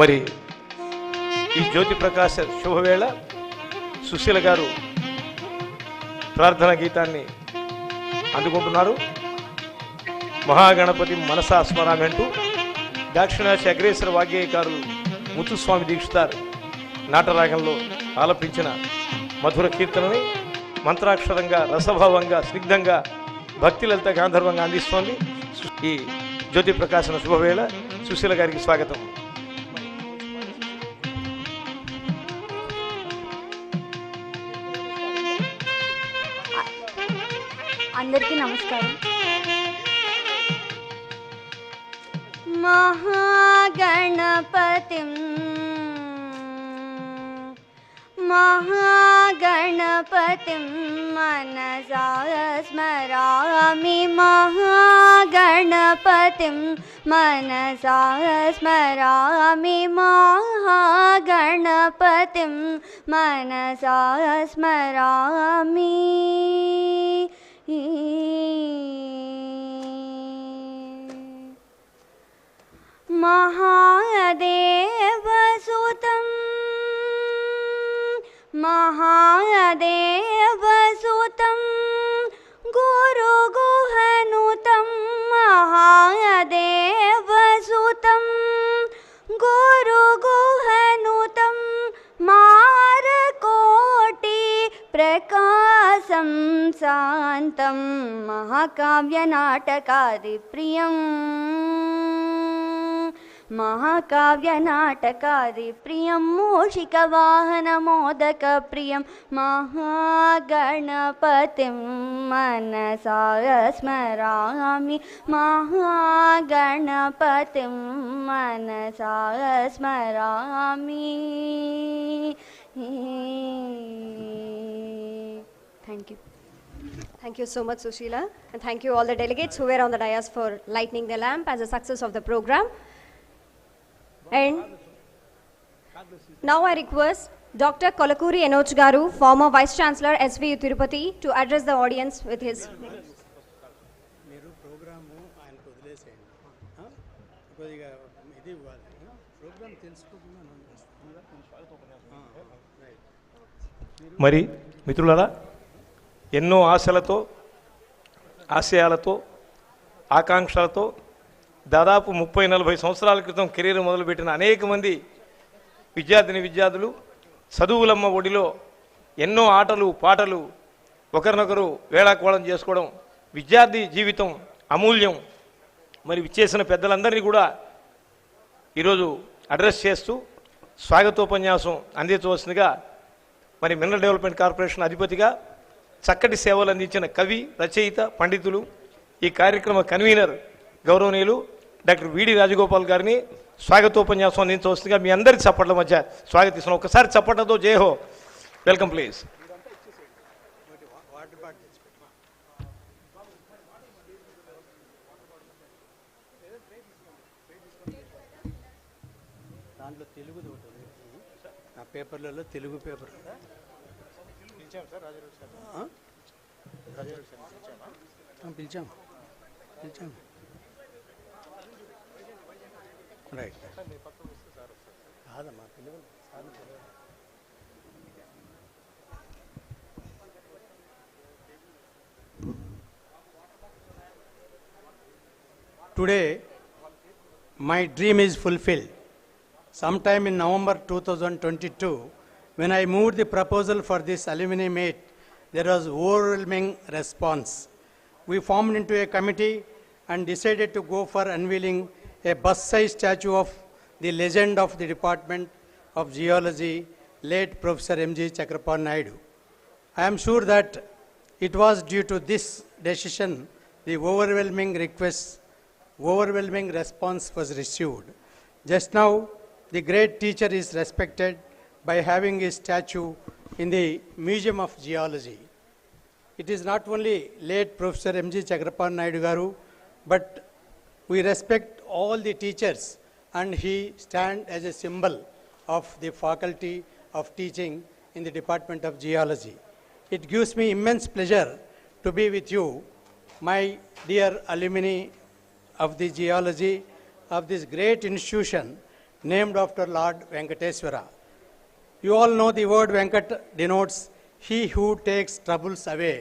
మరి ఈ జ్యోతి ప్రకాశ శుభవేళ సుశీల గారు ప్రార్థనా గీతాన్ని అందుకుంటున్నారు. మహాగణపతి మనసా స్మరామి అంటూ దాక్షిణాచి అగ్రేసర వాగ్గేయకారులు ముత్తుస్వామి దీక్షితార్ నాటరాగంలో ఆలపించిన మధుర కీర్తనని మంత్రాక్షరంగా, రసభావంగా, స్నిగ్ధంగా, భక్తి లలిత గాంధర్వంగా అందిస్తోంది. ఈ జ్యోతి ప్రకాశన శుభవేళ సుశీల గారికి స్వాగతం. అందరికీ నమస్కారం. महागणपतिं महागणपतिं मनसा स्मरामि महागणपतिं मनसा स्मरामि महागणपतिं मनसा स्मरामि महादेवसुतं महादेवसुतं गुरुगुहनुतं महादेवसुतं गुरुगुहनुतं मारकोटि प्रकाशं शान्तं महाकाव्यनाटकादिप्रियम् महाकाव्यनाटकादिप्रियं मूषिकवाहनमोदकप्रियं महागणपतिं मनसा स्मरामि महागणपतिं मनसा स्मरामि Thank you. Thank you so much, Sushila. And thank you all the delegates who were on the dais for lighting the lamp as a success of the program. And now I request Dr. Kolakuri Enoj Garu, former Vice Chancellor, SVU Tirupati, to address the audience with his... మీరు programme ఆయనకు వదిలేసేయండి కొద్దిగా ఇది ఇవ్వాలి programme తెలుసుకోకుండా మరి మిత్రులారా, ఎన్నో ఆశలతో, ఆశయాలతో, ఆకాంక్షలతో దాదాపు 30-40 సంవత్సరాల క్రితం కెరీర్ మొదలుపెట్టిన అనేక మంది విద్యార్థులు చదువులమ్మ ఒడిలో ఎన్నో ఆటలు పాటలు ఒకరినొకరు వేళాకోళం చేసుకోవడం, విద్యార్థి జీవితం అమూల్యం. మరి విచ్చేసిన పెద్దలందరినీ కూడా ఈరోజు అడ్రస్ చేస్తూ స్వాగతోపన్యాసం అందించవలసిందిగా మరి మినరల్ డెవలప్మెంట్ కార్పొరేషన్ అధిపతిగా చక్కటి సేవలు అందించిన కవి, రచయిత, పండితులు, ఈ కార్యక్రమ కన్వీనర్ గౌరవనీయులు డాక్టర్ విడి రాజగోపాల్ గారిని స్వాగతోపన్యాసం అందించవలసిందిగా మీ అందరి చప్పట్ల మధ్య స్వాగతిస్తున్నాం. ఒకసారి చప్పట్లతో జయహో. Welcome please. దాంట్లో తెలుగు నా పేపర్లలో తెలుగు పేపర్ పిలిచాము రైట్ కాదమ్మా పిల్లలు. Today, my dream is fulfilled. Sometime in November 2022, when I moved the proposal for this alumni meet, there was overwhelming response. We formed into a committee and decided to go for unveiling a bus-sized statue of the legend of the Department of Geology, late Professor M.G. Chakrapan Naidu. I am sure that it was due to this decision the overwhelming response was received. Just now, the great teacher is respected by having his statue in the Museum of Geology. It is not only late Professor M.G. Chakrapan Naidu Garu, but we respect all the teachers and he stands as a symbol of the faculty of teaching in the Department of Geology. It gives me immense pleasure to be with you, my dear alumni of the geology of this great institution named after Lord Venkateswara. You all know the word Venkat denotes he who takes troubles away.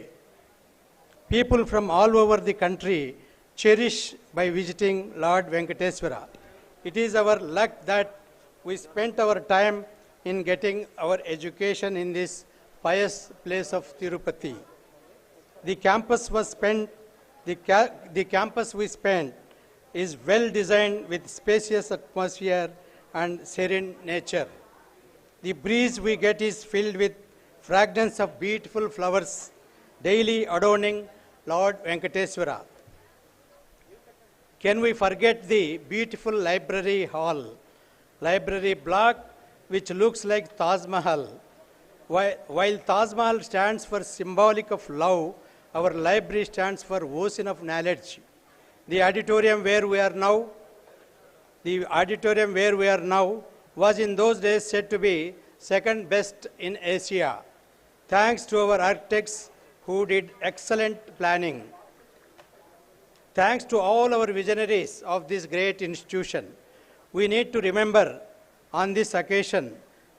People from all over the country cherish by visiting Lord Venkateswara. It is our luck that we spent our time in getting our education in this pious place of Tirupathi. The campus we spent is well designed with spacious atmosphere and serene nature. The breeze we get is filled with fragrance of beautiful flowers, daily adorning Lord Venkateswara. Can we forget the beautiful library hall, library block, which looks like Taj Mahal? While Taj Mahal stands for symbolic of love, our library stands for ocean of knowledge. The auditorium where we are now, was in those days said to be second best in Asia, thanks to our architects who did excellent planning. Thanks to all our visionaries of this great institution, we need to remember on this occasion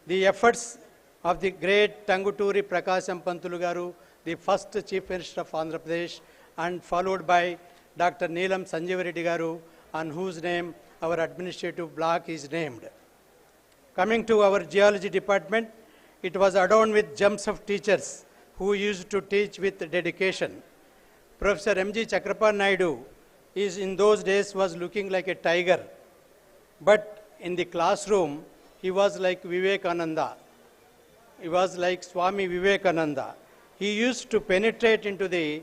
the efforts of the great Tanguturi Prakasham Pantulu Garu, the first Chief Minister of Andhra Pradesh, and followed by Dr. Neelam Sanjeev Reddy Garu, on whose name our administrative block is named. Coming to our geology department, it was adorned with gems of teachers who used to teach with dedication. Professor M.G. Chakrapan Naidu is in those days was looking like a tiger, but in the classroom he was like Vivekananda. He was like Swami Vivekananda. He used to penetrate into the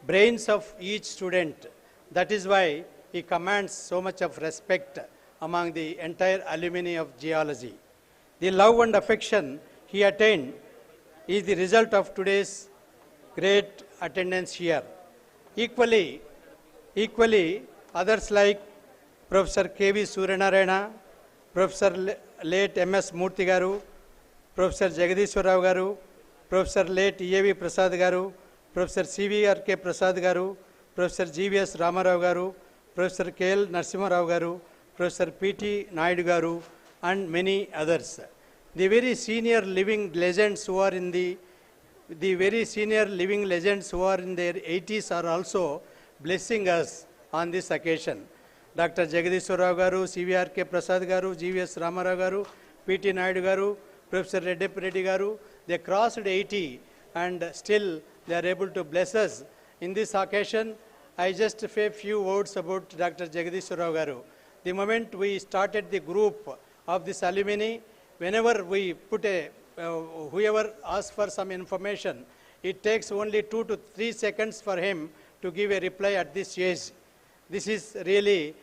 brains of each student. That is why he commands so much of respect among the entire alumni of geology. The love and affection he attained is the result of today's great attendance here. Equally, others like Professor K.V. Suryanarayana, Professor late M.S. Murthy Garu, Professor Jagadishwara Garu, Professor late E.A.V. Prasad Garu, Professor C.V.R.K. Prasad Garu, Professor G.V.S. Ramarao Garu, Professor K.L. Narasimharao Garu, Professor P.T. Naidu Garu, and many others. The very senior living legends who are in their 80s are also blessing us on this occasion. Dr. Jagadishwara Garu, C.V.R.K. Prasad Garu, G.V.S. Ramarao Garu, P.T. Naidu Garu, Professor Reddy Garu, they crossed 80 and still they are able to bless us. In this occasion, I just say a few words about Dr. Jagadishwara Garu. The moment we started the group of this alumni, whenever we put whoever asks for some information, it takes only 2 to 3 seconds for him to give a reply at this age. This is really,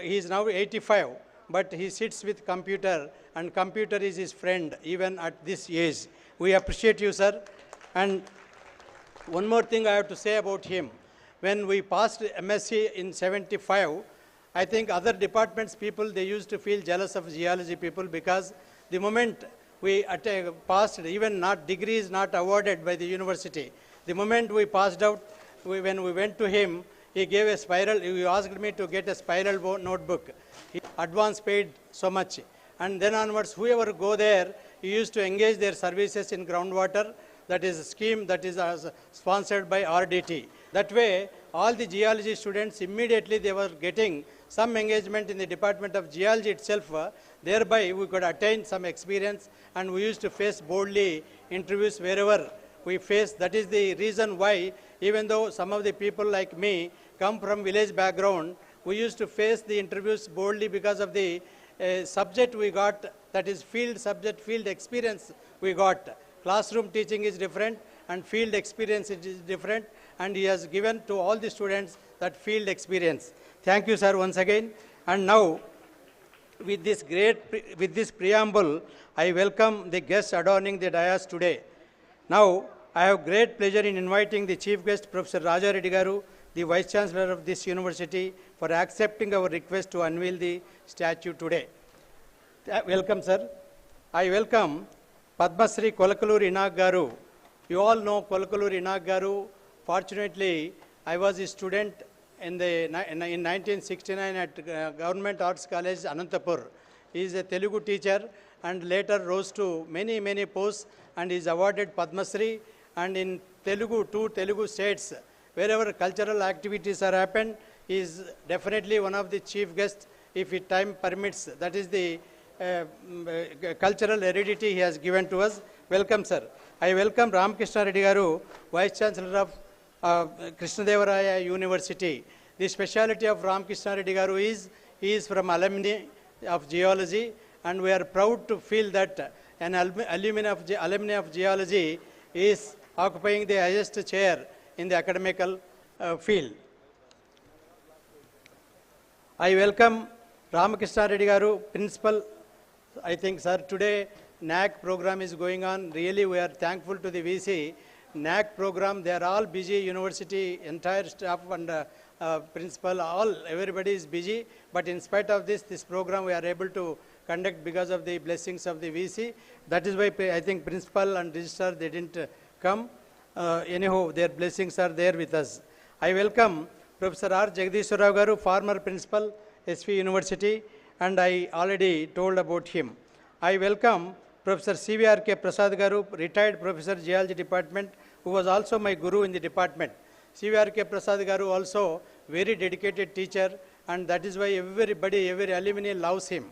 he is now 85, but he sits with computer, and computer is his friend even at this age. We appreciate you, sir. And one more thing I have to say about him. When we passed MSc in 75, I think other departments people, they used to feel jealous of geology people, because the moment we passed, even not degrees not awarded by the university, the moment we passed out, when we went to him, he gave a spiral, he asked me to get a spiral notebook. He advance paid so much. And then onwards, whoever go there, he used to engage their services in groundwater. That is a scheme that is sponsored by RDT. That way, all the geology students, immediately they were getting some engagement in the Department of Geology itself. Thereby, we could attain some experience, and we used to face boldly interviews wherever we face. That is the reason why, even though some of the people like me come from village background, we used to face the interviews boldly because of the subject we got, that is field subject, field experience we got. Classroom teaching is different and field experience is different, and he has given to all the students that field experience. Thank you, sir, once again. And now, with this preamble, I welcome the guests adorning the dais today. Now, I have great pleasure in inviting the chief guest, Professor Raja Reddy Garu, the Vice Chancellor of this university, for accepting our request to unveil the statue today. Welcome, sir. I welcome Padma Shri Kolakaluri Inag Garu. You all know Kolakaluri Inag Garu. Fortunately, I was a student in 1969 at Government Arts College, Anantapur. He is a Telugu teacher and later rose to many, many posts, and is awarded Padma Shri. And in Telugu, 2 Telugu states, wherever cultural activities are happened, he is definitely one of the chief guests if time permits. That is the cultural heredity he has given to us. Welcome, sir. I welcome Ramakrishna Reddy Garu, Vice Chancellor of Krishnadevaraya University. The speciality of Ramakrishna Reddy Garu is, he is from alumni of geology, and we are proud to feel that an alumni of geology is occupying the highest chair in the academical field. I welcome Ramakrishna Reddy Garu, Principal. I think, sir, today NAC program is going on. Really, we are thankful to the VC. NAC program, they are all busy, university, entire staff and principal, everybody is busy. But in spite of this program we are able to conduct because of the blessings of the VC. That is why I think principal and registrar, they didn't come. Anyhow, their blessings are there with us. I welcome Professor R. Jagdishwara Rao Garu, former principal, SV University, and I already told about him. I welcome Professor CVRK Prasad Garu, retired professor, Geology Department, who was also my guru in the department. CVRK Prasad Garu also very dedicated teacher, and that is why everybody, every alumni loves him.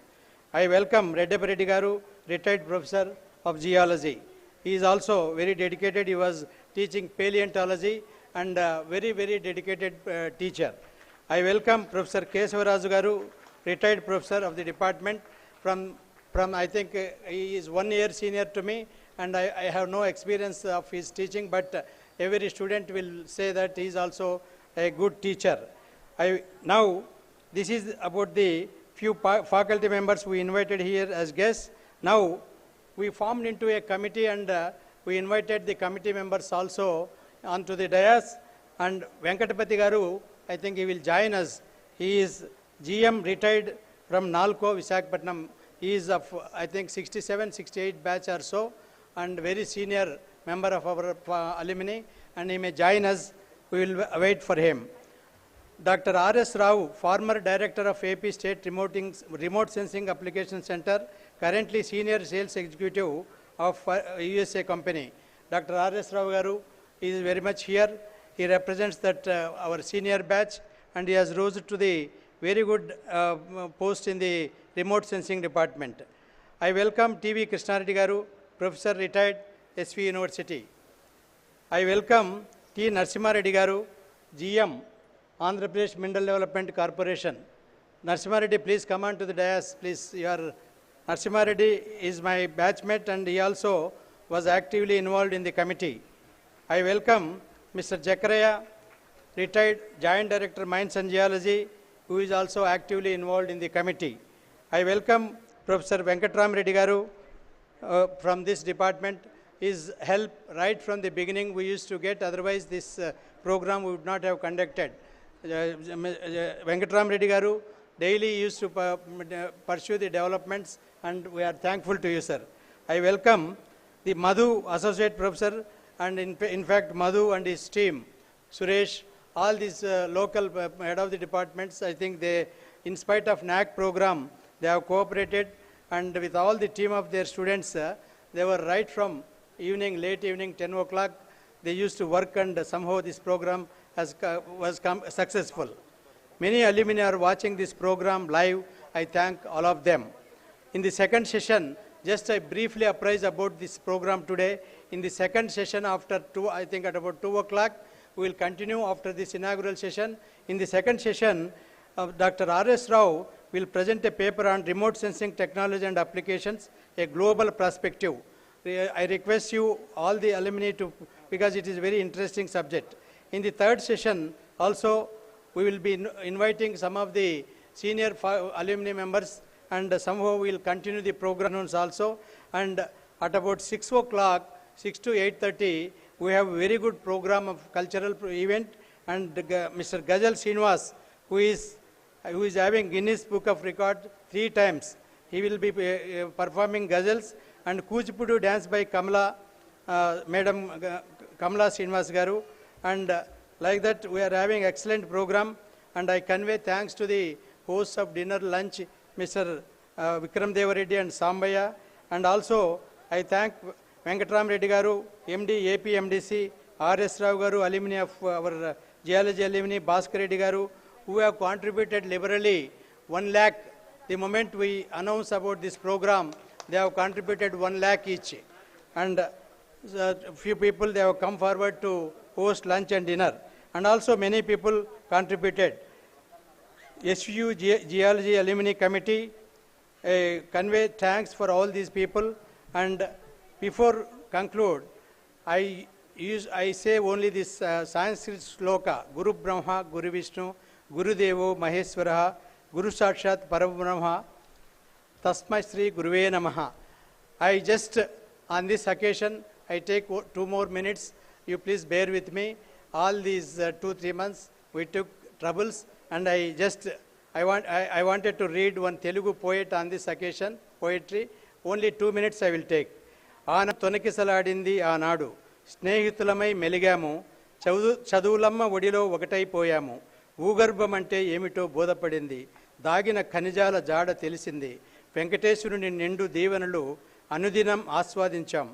I welcome Reddappa Reddy Garu, retired professor of geology. He is also very dedicated. He was teaching paleontology and very, very dedicated teacher. I welcome Professor Kesavarazu Garu, retired professor of the department. From I think he is 1 year senior to me, and I have no experience of his teaching, but every student will say that he is also a good teacher. Now, this is about the few faculty members we invited here as guests. Now, we formed into a committee, and we invited the committee members also onto the dais. And Venkateswara Garu, I think he will join us. He is GM retired from Nalco, Visakhapatnam. He is of, I think, 67, 68 batch or so, and very senior member of our alumni, and he may join us. We will wait for him. Dr. R.S. Rao, former director of AP State Remote Sensing Application Center, currently senior sales executive of USA company. Dr. R.S. Rao Garu is very much here. He represents that our senior batch, and he has rose to the very good post in the remote sensing department. I welcome T.V. Krishna Reddy Garu, professor retired, SV University. I welcome T. Narasimha Reddy Garu, GM, Andhra Pradesh Mineral Development Corporation. Narasimha Reddy, please come on to the dais. Please, Narasimha Reddy is my batchmate, and he also was actively involved in the committee. I welcome Mr. Jakaraya, retired Joint Director Mines and Geology, who is also actively involved in the committee. I welcome Professor Venkatram Reddy Garu from this department. His help right from the beginning we used to get, otherwise this program we would not have conducted. Venkatram Reddy Garu daily used to pursue the developments, and we are thankful to you, sir. I welcome the Madhu Associate Professor, and in fact Madhu and his team, Suresh, all these local head of the departments. I think they, in spite of NAC program, they have cooperated, and with all the team of their students, they were right from evening, late evening, 10 o'clock, they used to work, and somehow this program was successful. Many alumni are watching this program live. I thank all of them. In the second session, just I briefly apprise about this program today. In the second session after I think at about 2 o'clock, we will continue after this inaugural session. In the second session, Dr. R.S. Rao will present a paper on remote sensing technology and applications, a global perspective. I request you, all the alumni, to, because it is a very interesting subject. In the third session, also, we will be inviting some of the senior alumni members, and somehow we will continue the programs also. And at about 6 o'clock, 6 to 8:30, we have a very good program of cultural event, and Mr. Ghazal Srinivasa, who is having Guinness Book of Record 3 times. He will be performing ghazals, and Kuchipudu dance by Kamala, Madam Kamala Srinivasa Garu, and like that we are having excellent program, and I convey thanks to the hosts of dinner lunch, Mr. Vikram Deva Reddy and Sambaya, and also I thank Venkatram Reddy Garu, MD, AP MDC, R.S. Rao Garu, alumni of our Geology Alumini, Bhaskar Reddy Garu, who have contributed liberally 1 lakh. The moment we announce about this program, they have contributed 1 lakh each. And a few people, they have come forward to host lunch and dinner. And also many people contributed. SU Geology Alumni Committee convey thanks for all these people. And before conclude, I say only this Sanskrit sloka, Guru Brahma, Guru Vishnu, Guru Devo Maheswara, Guru Sakshat Parabrahma, Tasmai Sri Guruve Namaha. I just, on this occasion, I take 2 more minutes. You please bear with me. All these 2-3 months, we took troubles, and I wanted to read one Telugu poet on this occasion, poetry. Only 2 minutes I will take. ఆన తొనకిసలాడింది ఆనాడు స్నేహితులమై మెలిగాము చదువులమ్మ ఒడిలో ఒకటైపోయాము ఊగర్భమంటే ఏమిటో బోధపడింది దాగిన ఖనిజాల జాడ తెలిసింది వెంకటేశ్వరుని నిండు దీవెనలు అనుదినం ఆస్వాదించాం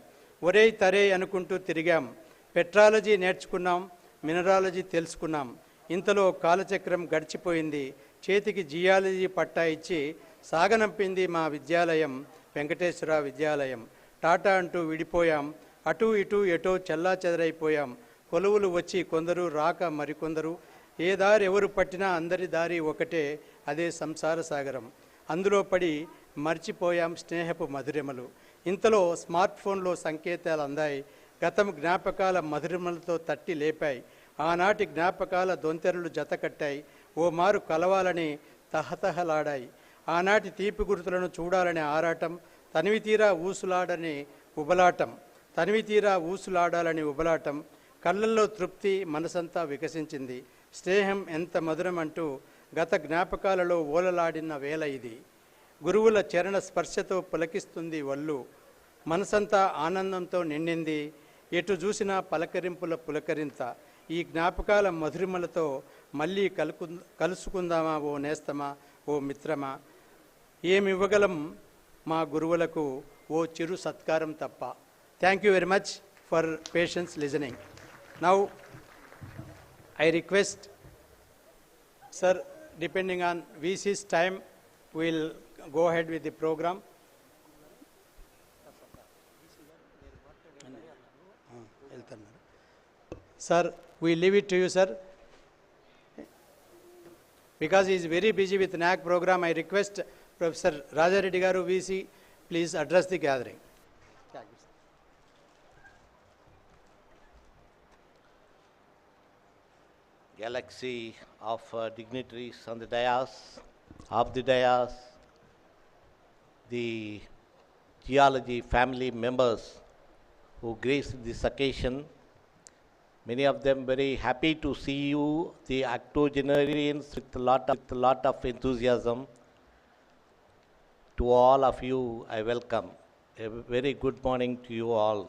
ఒరే తరే అనుకుంటూ తిరిగాం పెట్రాలజీ నేర్చుకున్నాం మినరాలజీ తెలుసుకున్నాం ఇంతలో కాలచక్రం గడిచిపోయింది చేతికి జియాలజీ పట్టా ఇచ్చి సాగనంపింది మా విద్యాలయం వెంకటేశ్వర విద్యాలయం టాటా అంటూ విడిపోయాం అటు ఇటు ఎటో చెల్లా చెదరైపోయాం కొలువులు వచ్చి కొందరు రాక మరికొందరు ఏ దారి ఎవరు పట్టినా అందరి దారి ఒకటే అదే సంసార సాగరం అందులో పడి మర్చిపోయాం స్నేహపు మధురిమలు ఇంతలో స్మార్ట్ ఫోన్లో సంకేతాలు అందాయి గతం జ్ఞాపకాల మధురిమలతో తట్టి లేపాయి ఆనాటి జ్ఞాపకాల దొంతెరలు జతకట్టాయి ఓ మారు కలవాలని తహతహలాడాయి ఆనాటి తీపి గుర్తులను చూడాలనే ఆరాటం తనివితీరా ఊసులాడాలని ఉబలాటం కళ్ళల్లో తృప్తి మనసంతా వికసించింది స్నేహం ఎంత మధురం అంటూ గత జ్ఞాపకాలలో ఓలలాడిన వేళ ఇది గురువుల చరణ స్పర్శతో పులకిస్తుంది వల్లు మనసంతా ఆనందంతో నిండింది ఎటు చూసినా పలకరింపుల పులకరింత ఈ జ్ఞాపకాల మధురిమలతో మళ్ళీ కలుసుకుందామా ఓ నేస్తమా ఓ మిత్రమా ఏమివ్వగలం మా గురువులకు ఓ చిరు సత్కారం తప్ప thank you very much for patience listening now I request sir depending on VC's time we'll go ahead with the program. Sir, we leave it to you, sir. Because he is very busy with NAC program, I request Professor Rajareddy Garu, VC, please address the gathering. Galaxy of dignitaries on the dais, of the dais, the geology family members who graced this occasion, many of them very happy to see you, the octogenarians with a lot of enthusiasm. To all of you, I welcome. A very good morning to you all.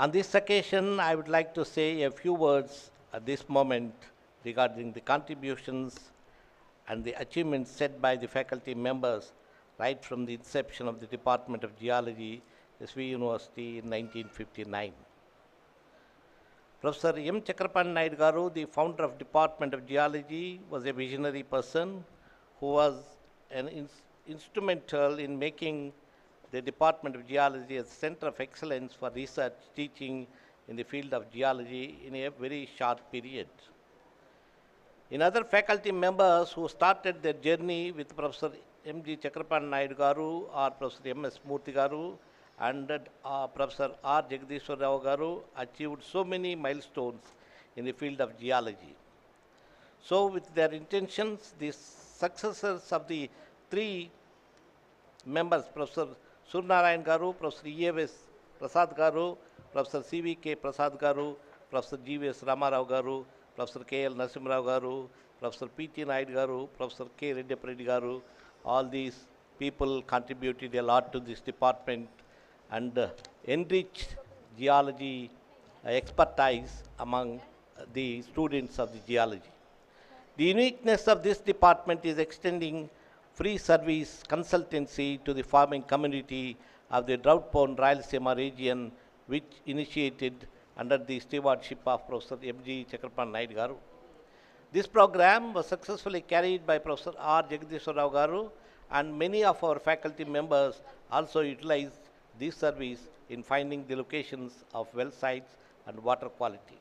On this occasion, I would like to say a few words at this moment regarding the contributions and the achievements set by the faculty members right from the inception of the Department of Geology, SV University in 1959. Professor M. Chakrapan Naidu Garu, the founder of Department of Geology, was a visionary person who was an instrumental in making the Department of Geology as a center of excellence for research teaching in the field of geology in a very short period. In other faculty members who started their journey with Professor M.G. Chakrapan Naidu Garu or Professor M.S. Murthy Garu and Professor R. Jagadishwar Rao Garu achieved so many milestones in the field of geology. So with their intentions, the successors of the 3 members, Professor Surnarayan Garu, Professor E.V.S. Prasad Garu, Professor C.V.K. Prasad Garu, Professor G.V.S. Ramarao Garu, Professor K.L. Narasimharao Garu, Professor P.T. Naidu Garu, Professor K. Reddy Garu, all these people contributed a lot to this department and enriched geology expertise among the students of the geology. The uniqueness of this department is extending free service consultancy to the farming community of the drought-prone Rayalaseema region, which initiated under the stewardship of Professor M.G. Chakrapan Naidu Garu. This program was successfully carried by Professor R. Jagadishwar Rao Garu, and many of our faculty members also utilized this service in finding the locations of well sites and water quality.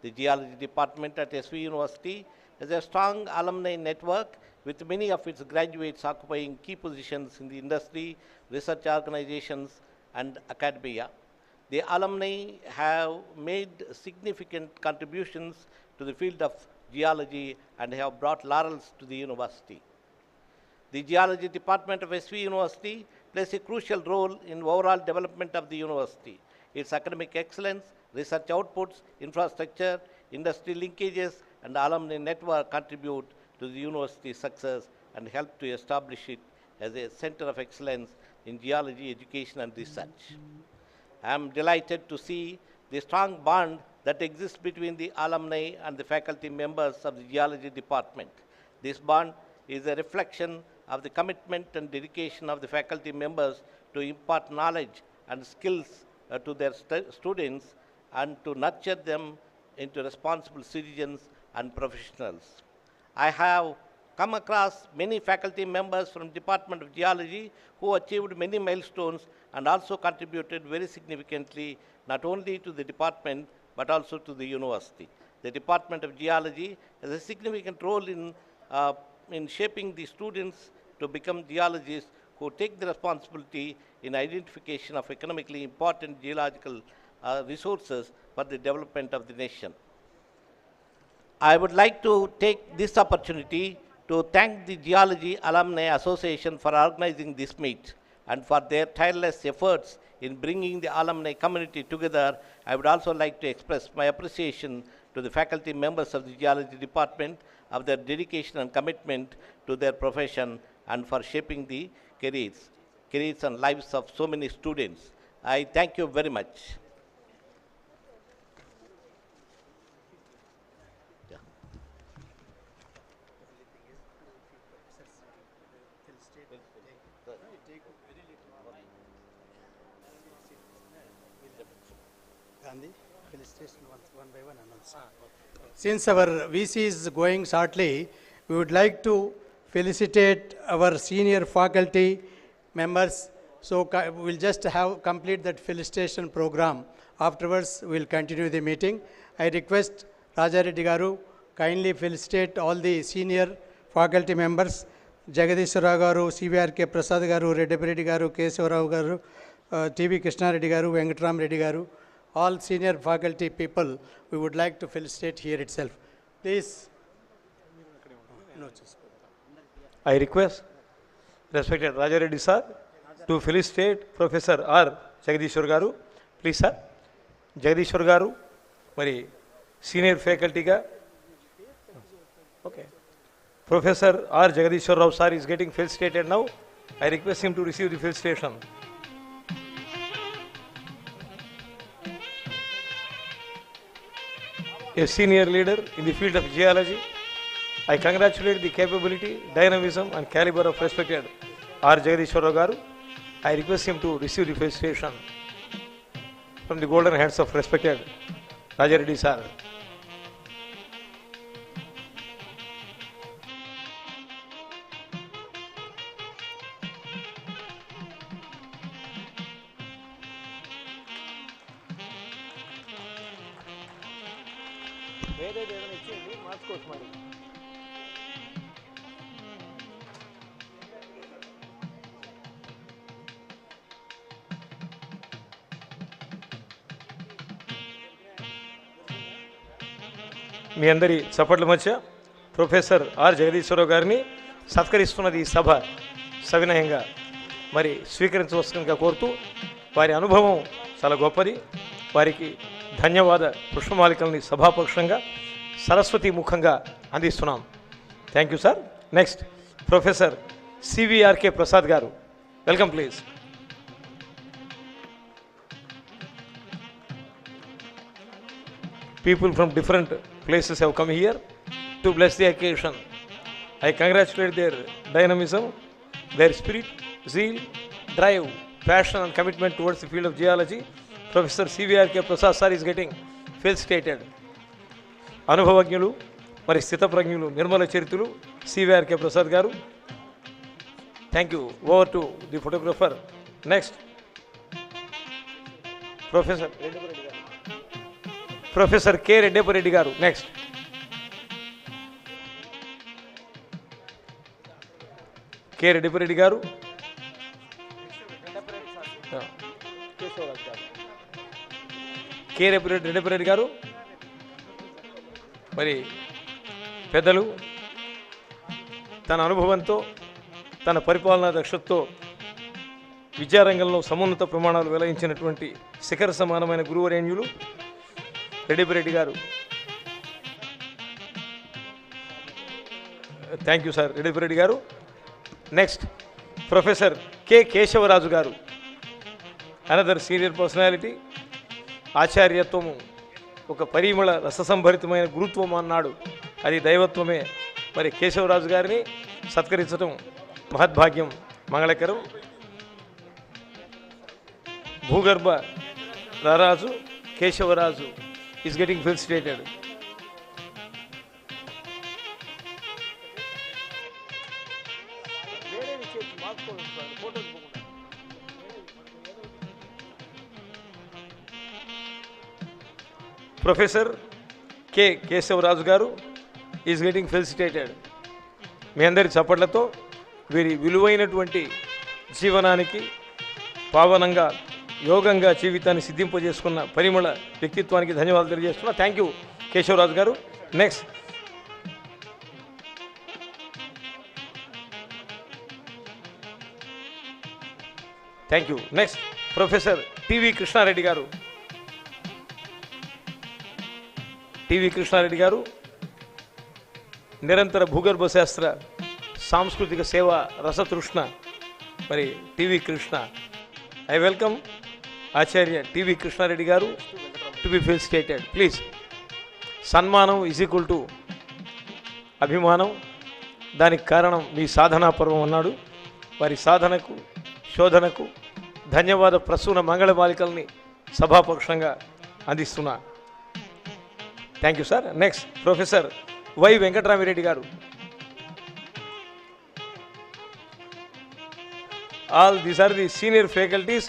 The geology department at SV University has a strong alumni network with many of its graduates occupying key positions in the industry, research organizations, and academia. The alumni have made significant contributions to the field of geology and have brought laurels to the university. The Geology Department of SV University plays a crucial role in overall development of the university. Its academic excellence, research outputs, infrastructure, industry linkages, and alumni network contribute to the university's success and help to establish it as a center of excellence in geology education and research. I am delighted to see the strong bond that exists between the alumni and the faculty members of the Geology Department. This bond is a reflection of the commitment and dedication of the faculty members to impart knowledge and skills to their students and to nurture them into responsible citizens and professionals. I have come across many faculty members from Department of Geology who achieved many milestones and also contributed very significantly not only to the department but also to the university. The Department of Geology has a significant role in shaping the students to become geologists who take the responsibility in identification of economically important geological resources for the development of the nation. I would like to take this opportunity to thank the Geology Alumni Association for organizing this meet and for their tireless efforts in bringing the alumni community together. I would also like to express my appreciation to the faculty members of the Geology Department of their dedication and commitment to their profession and for shaping the careers and lives of so many students. I thank you very much. Gandhi, felicitation one by one announce. Since our VC is going shortly, we would like to felicitate our senior faculty members. So we'll just complete that felicitation program. Afterwards, we'll continue the meeting. I request Raja Reddy Garu kindly felicitate all the senior faculty members. Jagadishwara Garu, CVRK Prasad Garu, Reddy Reddy Garu, Keshavarao Garu, TV Krishna Reddy Garu, Venkatram Reddy Garu, all senior faculty people, we would like to felicitate here itself. Please. I request respected Raja Reddy sir to felicitate Professor R. Jagadishwar Garu. Please sir. Jagadishwar Garu, Mari senior faculty ga. Okay. Professor R. Jagadishwar Rao sir is getting felicitated now. I request him to receive the felicitation. A senior leader in the field of geology, I congratulate the capability, dynamism and caliber of respected R. Jagadishwara Garu. I request him to receive the felicitation from the golden hands of respected Raja Reddy sir. మీ అందరి చప్పట్ల మధ్య professor R Jagadeeswara Rao గారిని సత్కరిస్తున్నది ఈ సభ సవినయంగా మరి స్వీకరించవలసిందిగా కోరుతూ వారి అనుభవం చాలా గొప్పది. వారికి ధన్యవాద పుష్పమాలికల్ని సభాపక్షంగా సరస్వతి ముఖంగా అందిస్తున్నాం. Thank you sir. Next professor CVRK Prasad garu, welcome please. People from different places have come here to bless the occasion. I congratulate their dynamism, their spirit, zeal, drive, passion and commitment towards the field of geology. Professor CVRK Prasad sir is getting felicitated. అనుభవజ్ఞులు మరి స్థితప్రజ్ఞులు నిర్మల చరితులు CVRK Prasad garu. Thank you. Over to the photographer. Next professor K Reddeppareddy garu. Next K Reddeppareddy గారు. K Reddeppareddy గారు మరి పెద్దలు తన అనుభవంతో తన పరిపాలనా దక్షతతో విద్యారంగంలో సమున్నత ప్రమాణాలు వెలయించినటువంటి శిఖర సమానమైన గురువరేణ్యులు రెడ్డిరెడ్డి గారు. థ్యాంక్ యూ సార్ రెడ్డిరెడ్డి గారు. నెక్స్ట్ ప్రొఫెసర్ కె కేశవరాజు గారు, అనదర్ సీనియర్ పర్సనాలిటీ. ఆచార్యత్వము ఒక పరిమళ రససంభరితమైన గురుత్వం అన్నాడు, అది దైవత్వమే. మరి కేశవరాజు గారిని సత్కరించడం మహద్భాగ్యం, మంగళకరం. భూగర్భ రారాజు Keshavaraju is getting felicitated. Professor K Keshavaraju గారు ఈజ్ గెటింగ్ ఫెలిసిటేటెడ్. మీ అందరి చప్పట్లతో వీరి విలువైనటువంటి జీవనానికి పావనంగా యోగంగా జీవితాన్ని సిద్ధింపజేసుకున్న పరిమళ వ్యక్తిత్వానికి ధన్యవాదాలు తెలియజేస్తున్నా. థ్యాంక్ యూ కేశవరాజు గారు. Next thank you. Next professor TV Krishnareddy గారు. టివి కృష్ణారెడ్డి గారు నిరంతర భూగర్భ శాస్త్ర సాంస్కృతిక సేవ రసతృష్ణ. మరి TV Krishna, I welcome Acharya TV Krishnareddy garu to be felicitated please. సన్మానం ఈజ్ ఈక్వల్ టు అభిమానం. దానికి కారణం మీ సాధనా పర్వం అన్నాడు. వారి సాధనకు శోధనకు ధన్యవాద ప్రసూన మంగళమాలికల్ని సభాపక్షంగా అందిస్తున్నా. Thank you sir. Next professor Y Venkataramireddy garu. All these are the senior faculties.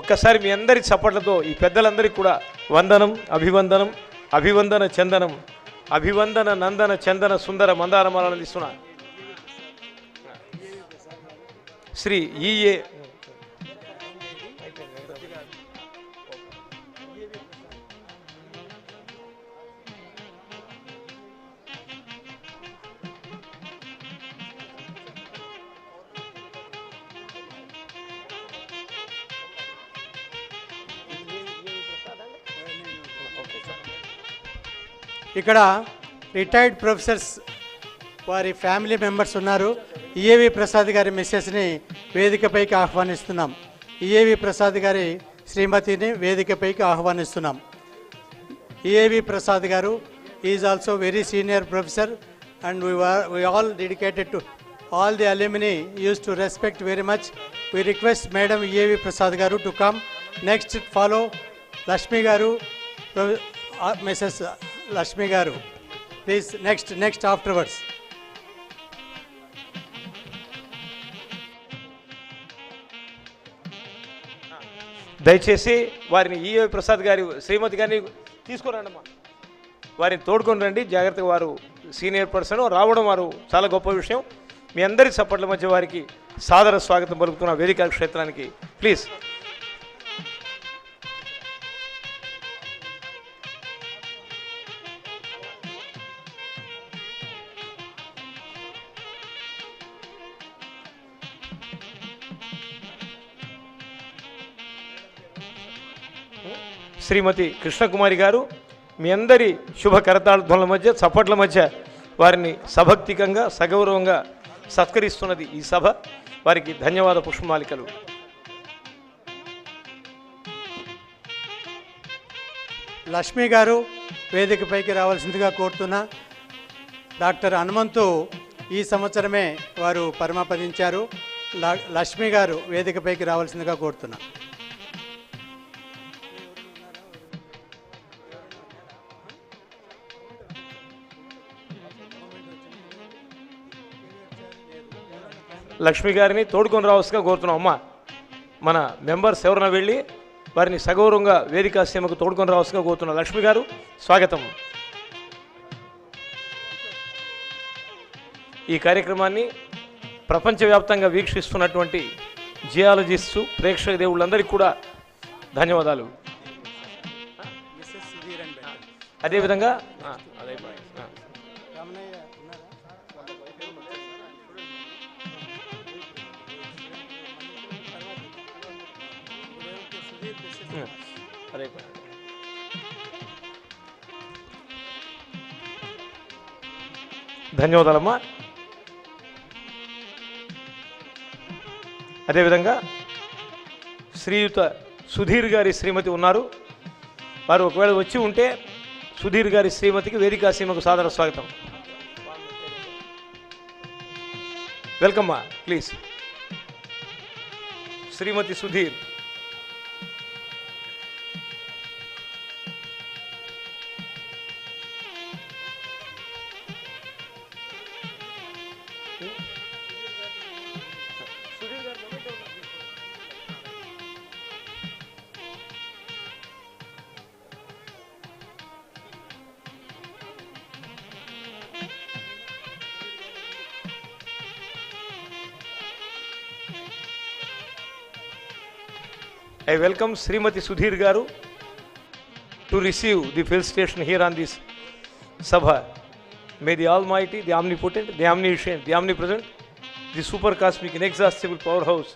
ఒక్కసారి మీ అందరి చప్పట్లతో ఈ పెద్దలందరికీ కూడా వందనం, అభివందనం, అభివందన చందనం, అభివందన నందన చందన సుందర మందారమాలను అందిస్తున్నా. శ్రీ ఈఏ ఇక్కడ రిటైర్డ్ ప్రొఫెసర్స్ వారి ఫ్యామిలీ మెంబర్స్ ఉన్నారు. ఈఏవి ప్రసాద్ గారి మిస్సెస్ని వేదికపైకి ఆహ్వానిస్తున్నాం. ఈఏవి ప్రసాద్ గారి శ్రీమతిని వేదికపైకి ఆహ్వానిస్తున్నాం. ఈఏవి ప్రసాద్ గారు is also very senior professor and we all dedicated to all the alumni used to respect very much. We request Madam EAV Prasad garu to come. Next follow Lashmi garu, Mrs. Lashmi garu. Please next afterwards. దయచేసి వారిని ఈఏవి ప్రసాద్ గారి శ్రీమతి గారిని తీసుకురండి అమ్మా. వారిని తోడుకొని రండి జాగ్రత్తగా. వారు సీనియర్ పర్సన్ రావడం వారు చాలా గొప్ప విషయం. మీ అందరి సపోర్ట్ల మధ్య వారికి సాదర స్వాగతం పలుకుతున్న వేదిక క్షేత్రానికి ప్లీజ్. శ్రీమతి కృష్ణకుమారి గారు మీ అందరి శుభ కరతాళధ్వనుల మధ్య చప్పట్ల మధ్య వారిని సభక్తికంగా సగౌరవంగా సత్కరిస్తున్నది ఈ సభ. వారికి ధన్యవాద పుష్పమాలికలు. లక్ష్మి గారు వేదికపైకి రావాల్సిందిగా కోరుతున్నా. డాక్టర్ హనుమంతు ఈ సంవత్సరమే వారు పరమపదించారు. లక్ష్మి గారు వేదికపైకి రావాల్సిందిగా కోరుతున్నా. లక్ష్మి గారిని తోడుకొని రావాల్సిగా కోరుతున్నాం. అమ్మ మన మెంబర్స్ ఎవరైనా వెళ్ళి వారిని సగౌరవంగా వేదికా సీమకు తోడుకొని రావాల్సిగా కోరుతున్నాం. లక్ష్మి గారు స్వాగతం. ఈ కార్యక్రమాన్ని ప్రపంచవ్యాప్తంగా వీక్షిస్తున్నటువంటి జియాలజిస్టు ప్రేక్షక దేవుళ్ళందరికీ కూడా ధన్యవాదాలు. అదేవిధంగా ధన్యవాదాలమ్మా. అదేవిధంగా శ్రీయుత సుధీర్ గారి శ్రీమతి ఉన్నారు. వారు ఒకవేళ వచ్చి ఉంటే సుధీర్ గారి శ్రీమతికి వేదికా సీమకు సాదర స్వాగతం. Welcome ma, please. Srimati Sudheer. I welcome Srimati Sudhir Garu to receive the felicitation here on this Sabha. May the Almighty, the Omnipotent, the Omniscient, the Omnipresent, the Super Cosmic, Inexhaustible Powerhouse,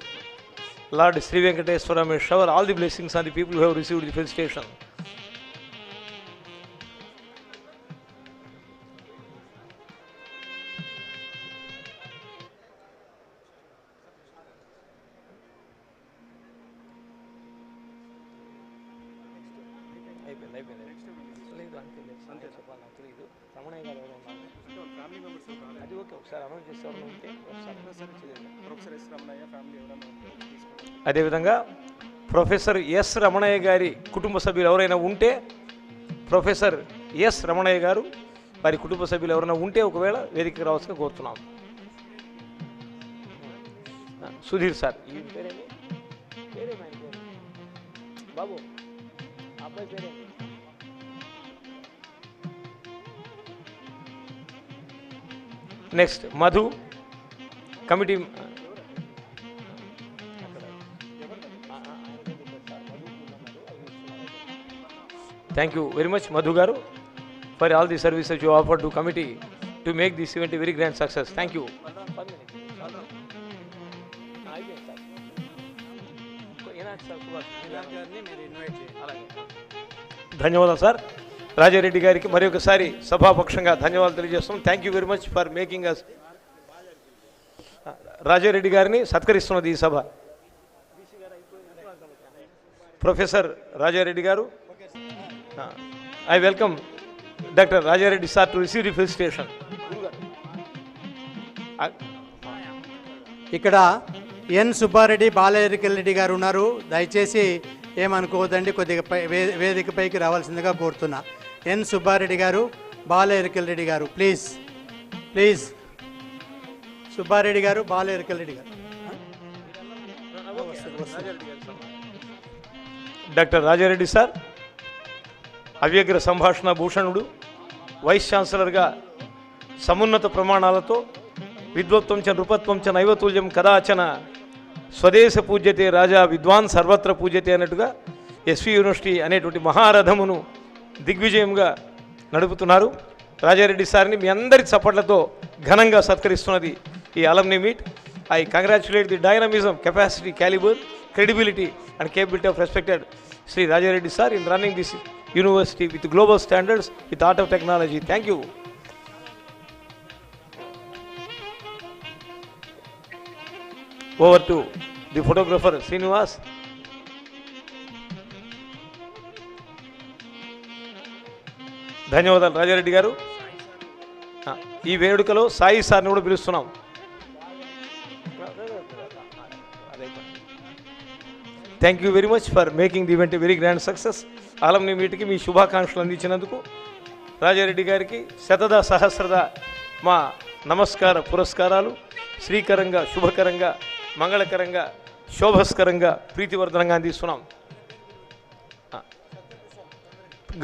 Lord Sri Venkateswara may shower all the blessings on the people who have received the felicitation. అదేవిధంగా professor S Ramanaiah గారి కుటుంబ సభ్యులు ఎవరైనా ఉంటే, professor S Ramanaiah గారు వారి కుటుంబ సభ్యులు ఎవరైనా ఉంటే ఒకవేళ వేదికకి రావాల్సిందిగా కోరుతున్నాం. సుధీర్ సార్, ఈ పేరేమి బాబు, అబ్బాయి పేరే next Madhu committee. Thank you very much Madhu garu for all the services you offer to committee to make this event very grand success. Thank you. ధన్యవాదాలు సార్. రాజారెడ్డి గారికి మరి ఒకసారి సభాపక్షంగా ధన్యవాదాలు తెలియజేస్తాం. థ్యాంక్ యూ వెరీ మచ్ ఫర్ మేకింగ్ అస్. రాజారెడ్డి గారిని సత్కరిస్తున్నది ఈ సభ. Professor Rajareddy garu, I welcome doctor Rajareddy sir to receive the felicitation. ఇక్కడ ఎన్ సుబ్బారెడ్డి బాలయ్యకల్ రెడ్డి గారు ఉన్నారు. దయచేసి ఏమనుకోవద్దండి, కొద్దిగా వేదికపైకి రావాల్సిందిగా కోరుతున్నా. ఎన్ సుబ్బారెడ్డి గారు, బాలయ్యకల్ రెడ్డి గారు, ప్లీజ్ ప్లీజ్. సుబ్బారెడ్డి గారు, బాలయ్యకల్ రెడ్డి గారు. డాక్టర్ రాజారెడ్డి సార్ అవ్యగ్ర సంభాషణ భూషణుడు, వైస్ ఛాన్సలర్గా సమున్నత ప్రమాణాలతో విద్వత్వం చ నృపత్వం చ నైవతుల్యం కదాచన స్వదేశ పూజ్యతే రాజా విద్వాన్ సర్వత్ర పూజ్యతే అన్నట్టుగా ఎస్వి యూనివర్సిటీ అనేటువంటి మహారథమును దిగ్విజయంగా నడుపుతున్నారు. రాజారెడ్డి సార్ని మీ అందరి చప్పట్లతో ఘనంగా సత్కరిస్తున్నది ఈ అలమ్ని meet. I congratulate the dynamism, capacity, calibre, credibility and capability of respected Sri Rajareddy sir in running this university with global standards, with art of technology. Thank you. Over to the photographer Srinivasa. ధన్యవాదాలు రాజారెడ్డి గారు. ఈ వేడుకలో సాయి సార్ని కూడా పిలుస్తున్నాం. Thank you very much for making the event very grand success. Alumni మీట్కి మీ శుభాకాంక్షలు అందించినందుకు రాజారెడ్డి గారికి శతద సహస్రద మా నమస్కార పురస్కారాలు. శ్రీకరంగా, శుభకరంగా, మంగళకరంగా, శోభస్కరంగా, ప్రీతివర్ధనంగా అందిస్తున్నాం.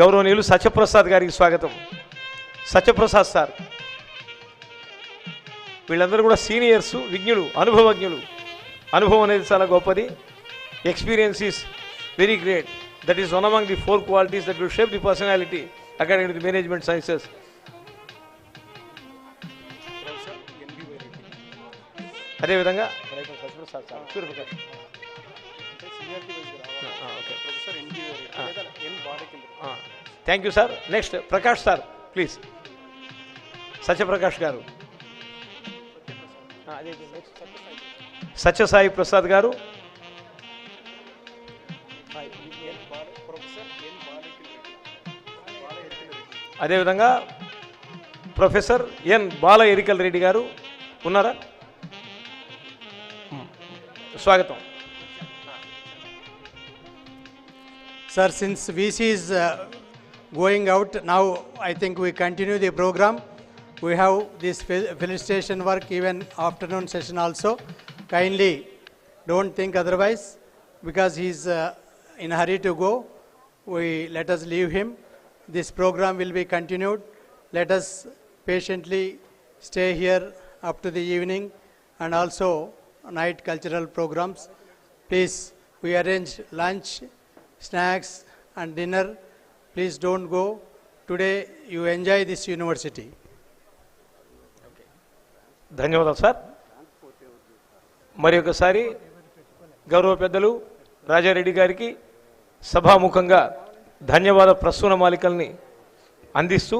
గౌరవనీయులు సత్యప్రసాద్ గారికి స్వాగతం. సత్యప్రసాద్ సార్, వీళ్ళందరూ కూడా సీనియర్సు, విజ్ఞులు, అనుభవజ్ఞులు. అనుభవం అనేది చాలా గొప్పది. Experience is very great. That is one among the 4 qualities that will shape the personality according to the management sciences. అదేవిధంగా thank you sir. Next Prakash sir please. Satya Prakash గారు, సత్యసాయి ప్రసాద్ గారు, అదేవిధంగా ప్రొఫెసర్ ఎన్ బాల ఎరికల్ రెడ్డి గారు ఉన్నారా? స్వాగతం. Sir, since VC is going out, now I think we continue the program. We have this felicitation work even afternoon session also. Kindly don't think otherwise, because he is in a hurry to go. Let us leave him. This program will be continued. Let us patiently stay here up to the evening, and also night cultural programs. Please, we arrange lunch, snacks and dinner. Please don't go. Today you enjoy this university. ధన్యవాదాలు sir. మరి ఒకసారి గౌరవ పెద్దలు రాజారెడ్డి గారికి సభాముఖంగా ధన్యవాద ప్రసూన మాలికల్ని అందిస్తూ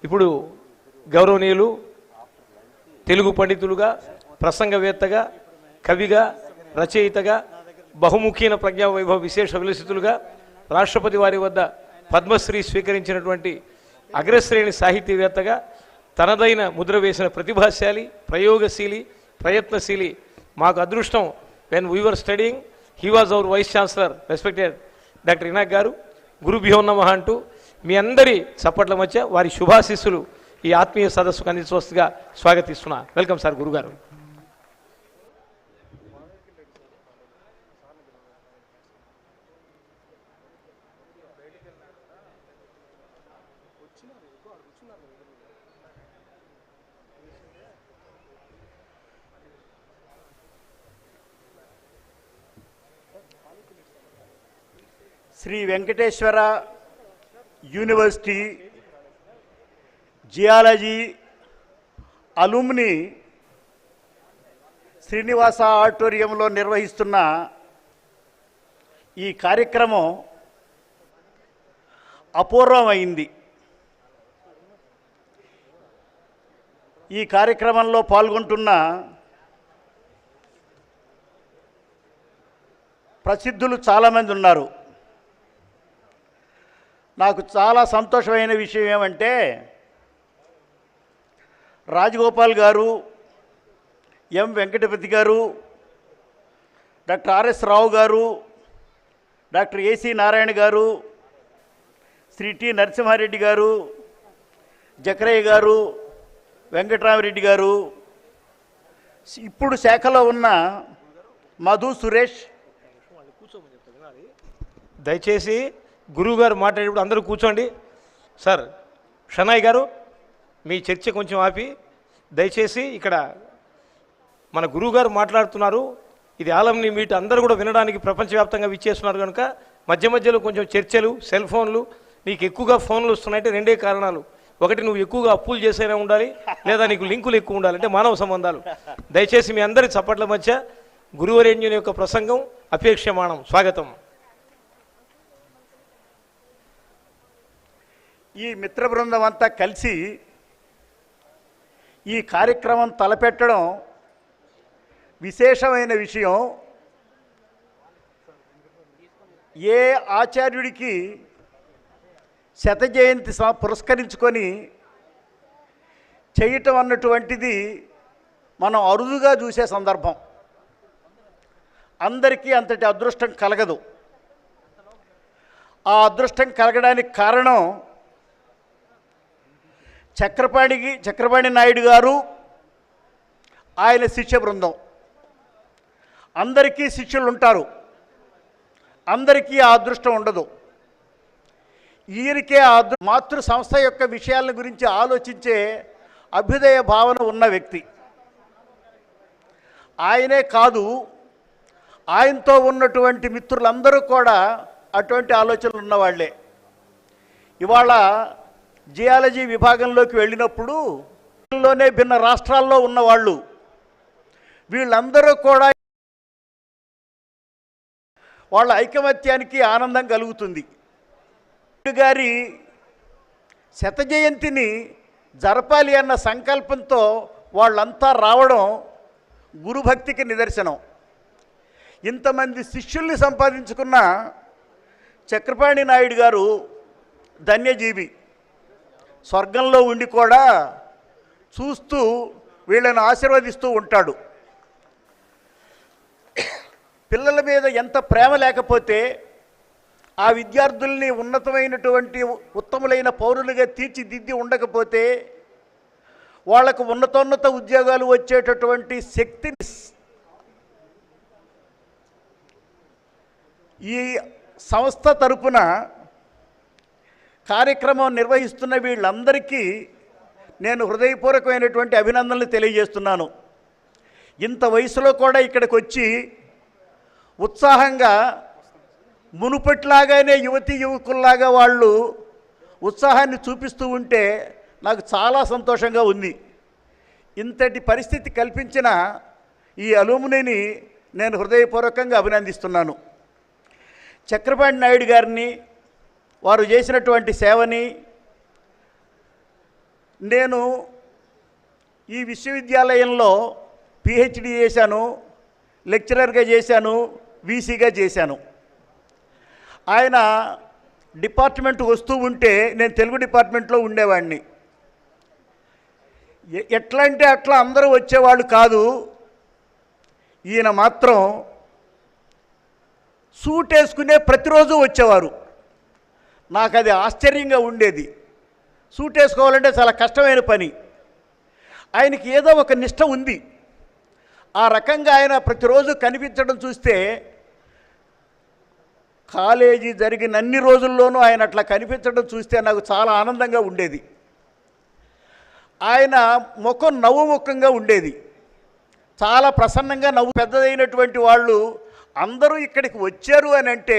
ఇప్పుడు గౌరవనీయులు తెలుగు పండితులుగా, ప్రసంగవేత్తగా, కవిగా, రచయితగా, బహుముఖీన ప్రజ్ఞా వైభవ విశేష విలసితులుగా, రాష్ట్రపతి వారి వద్ద పద్మశ్రీ స్వీకరించినటువంటి అగ్రశ్రేణి సాహితీవేత్తగా, తనదైన ముద్ర వేసిన ప్రతిభాశాలి, ప్రయోగశీలి, ప్రయత్నశీలి, మాకు అదృష్టం. When we were studying he was our vice chancellor respected doctor Enoch గారు. గురుభ్యో నమః అంటూ మీ అందరి చప్పట్ల మధ్య వారి శుభాశీస్సులు ఈ ఆత్మీయ సదస్సుకు అందించవస్తుగా స్వాగతిస్తున్నా. వెల్కమ్ సార్ గురుగారు. Sri Venkateswara university geology alumni Srinivasa ఆడిటోరియంలో నిర్వహిస్తున్న ఈ కార్యక్రమం అపూర్వమైంది. ఈ కార్యక్రమంలో పాల్గొంటున్న ప్రసిద్ధులు చాలామంది ఉన్నారు. నాకు చాలా సంతోషమైన విషయం ఏమంటే, రాజగోపాల్ గారు, ఎం వెంకటపతి గారు, డాక్టర్ ఆర్ఎస్ రావు గారు, డాక్టర్ ఏసీ నారాయణ గారు, శ్రీ టి నరసింహారెడ్డి గారు, జకరయ్య గారు, వెంకటరామరెడ్డి గారు, ఇప్పుడు శాఖలో ఉన్న మధు సురేష్. దయచేసి గురువుగారు మాట్లాడేటప్పుడు అందరూ కూర్చోండి. సార్ షనాయ్ గారు, మీ చర్చ కొంచెం ఆపి దయచేసి ఇక్కడ మన గురువుగారు మాట్లాడుతున్నారు. ఇది ఆలంని మీట్ అందరూ కూడా వినడానికి ప్రపంచవ్యాప్తంగా విచ్చేస్తున్నారు కనుక మధ్య మధ్యలో కొంచెం చర్చలు, సెల్ ఫోన్లు. నీకు ఎక్కువగా ఫోన్లు వస్తున్నాయంటే రెండే కారణాలు. ఒకటి, నువ్వు ఎక్కువగా అప్పులు చేసైనా ఉండాలి, లేదా నీకు లింకులు ఎక్కువ ఉండాలి, అంటే మానవ సంబంధాలు. దయచేసి మీ అందరి చప్పట్ల మధ్య గురువరేణ్యుని యొక్క ప్రసంగం అపేక్షమాణం. స్వాగతం. ఈ మిత్ర బృందం అంతా కలిసి ఈ కార్యక్రమం తలపెట్టడం విశేషమైన విషయం. ఏ ఆచార్యుడికి శత జయంతి పురస్కరించుకొని చేయటం అన్నటువంటిది మనం అరుదుగా చూసే సందర్భం. అందరికీ అంతటి అదృష్టం కలగదు. ఆ అదృష్టం కలగడానికి కారణం చక్రపాణి నాయుడు గారు, ఆయన శిష్య బృందం. అందరికీ శిష్యులు ఉంటారు, అందరికీ ఆ అదృష్టం ఉండదు. ఈయనకే ఆ మాతృ సంస్థ యొక్క విషయాల గురించి ఆలోచించే అభ్యుదయ భావన ఉన్న వ్యక్తి. ఆయనే కాదు, ఆయనతో ఉన్నటువంటి మిత్రులందరూ కూడా అటువంటి ఆలోచనలు ఉన్నవాళ్లే. ఇవాళ జియాలజీ విభాగంలోకి వెళ్ళినప్పుడు లోనే భిన్న రాష్ట్రాల్లో ఉన్నవాళ్ళు వీళ్ళందరూ కూడా వాళ్ళ ఐకమత్యానికి ఆనందం కలుగుతుంది. గారి శత జయంతిని జరపాలి అన్న సంకల్పంతో వాళ్ళంతా రావడం గురుభక్తికి నిదర్శనం. ఇంతమంది శిష్యుల్ని సంపాదించుకున్న చక్రపాణి నాయుడు గారు ధన్యజీవి. స్వర్గంలో ఉండి కూడా చూస్తూ వీళ్ళని ఆశీర్వదిస్తూ ఉంటాడు. పిల్లల మీద ఎంత ప్రేమ లేకపోతే ఆ విద్యార్థుల్ని ఉన్నతమైనటువంటి ఉత్తములైన పౌరులుగా తీర్చిదిద్ది ఉండకపోతే వాళ్లకు ఉన్నతోన్నత ఉద్యోగాలు వచ్చేటటువంటి శక్తిని ఈ సంస్థ తరపున కార్యక్రమం నిర్వహిస్తున్న వీళ్ళందరికీ నేను హృదయపూర్వకమైనటువంటి అభినందనలు తెలియజేస్తున్నాను. ఇంత వయసులో కూడా ఇక్కడికి వచ్చి ఉత్సాహంగా మునుపట్లాగానే యువతీ యువకుల్లాగా వాళ్ళు ఉత్సాహాన్ని చూపిస్తూ ఉంటే నాకు చాలా సంతోషంగా ఉంది. ఇంతటి పరిస్థితి కల్పించిన ఈ అలుమినీని నేను హృదయపూర్వకంగా అభినందిస్తున్నాను. చక్రపాణి నాయుడు గారిని, వారు చేసినటువంటి సేవని నేను ఈ విశ్వవిద్యాలయంలో పిహెచ్డి చేశాను, లెక్చరర్గా చేశాను, వీసీగా చేశాను. ఆయన డిపార్ట్మెంట్ వస్తూ ఉంటే నేను తెలుగు డిపార్ట్మెంట్లో ఉండేవాడిని. ఎట్లా అంటే అట్లా అందరూ వచ్చేవాళ్ళు కాదు. ఈయన మాత్రం సూట్ వేసుకునే ప్రతిరోజు వచ్చేవారు. నాకు అది ఆశ్చర్యంగా ఉండేది. సూట్ వేసుకోవాలంటే చాలా కష్టమైన పని. ఆయనకి ఏదో ఒక నిష్ట ఉంది. ఆ రకంగా ఆయన ప్రతిరోజు కనిపించడం చూస్తే కాలేజీ జరిగిన అన్ని రోజుల్లోనూ ఆయన అట్లా కనిపించడం చూస్తే నాకు చాలా ఆనందంగా ఉండేది. ఆయన ముఖం నవ్వు ముఖంగా ఉండేది. చాలా ప్రసన్నంగా నవ్వు. పెద్దదైనటువంటి వాళ్ళు అందరూ ఇక్కడికి వచ్చారు అని అంటే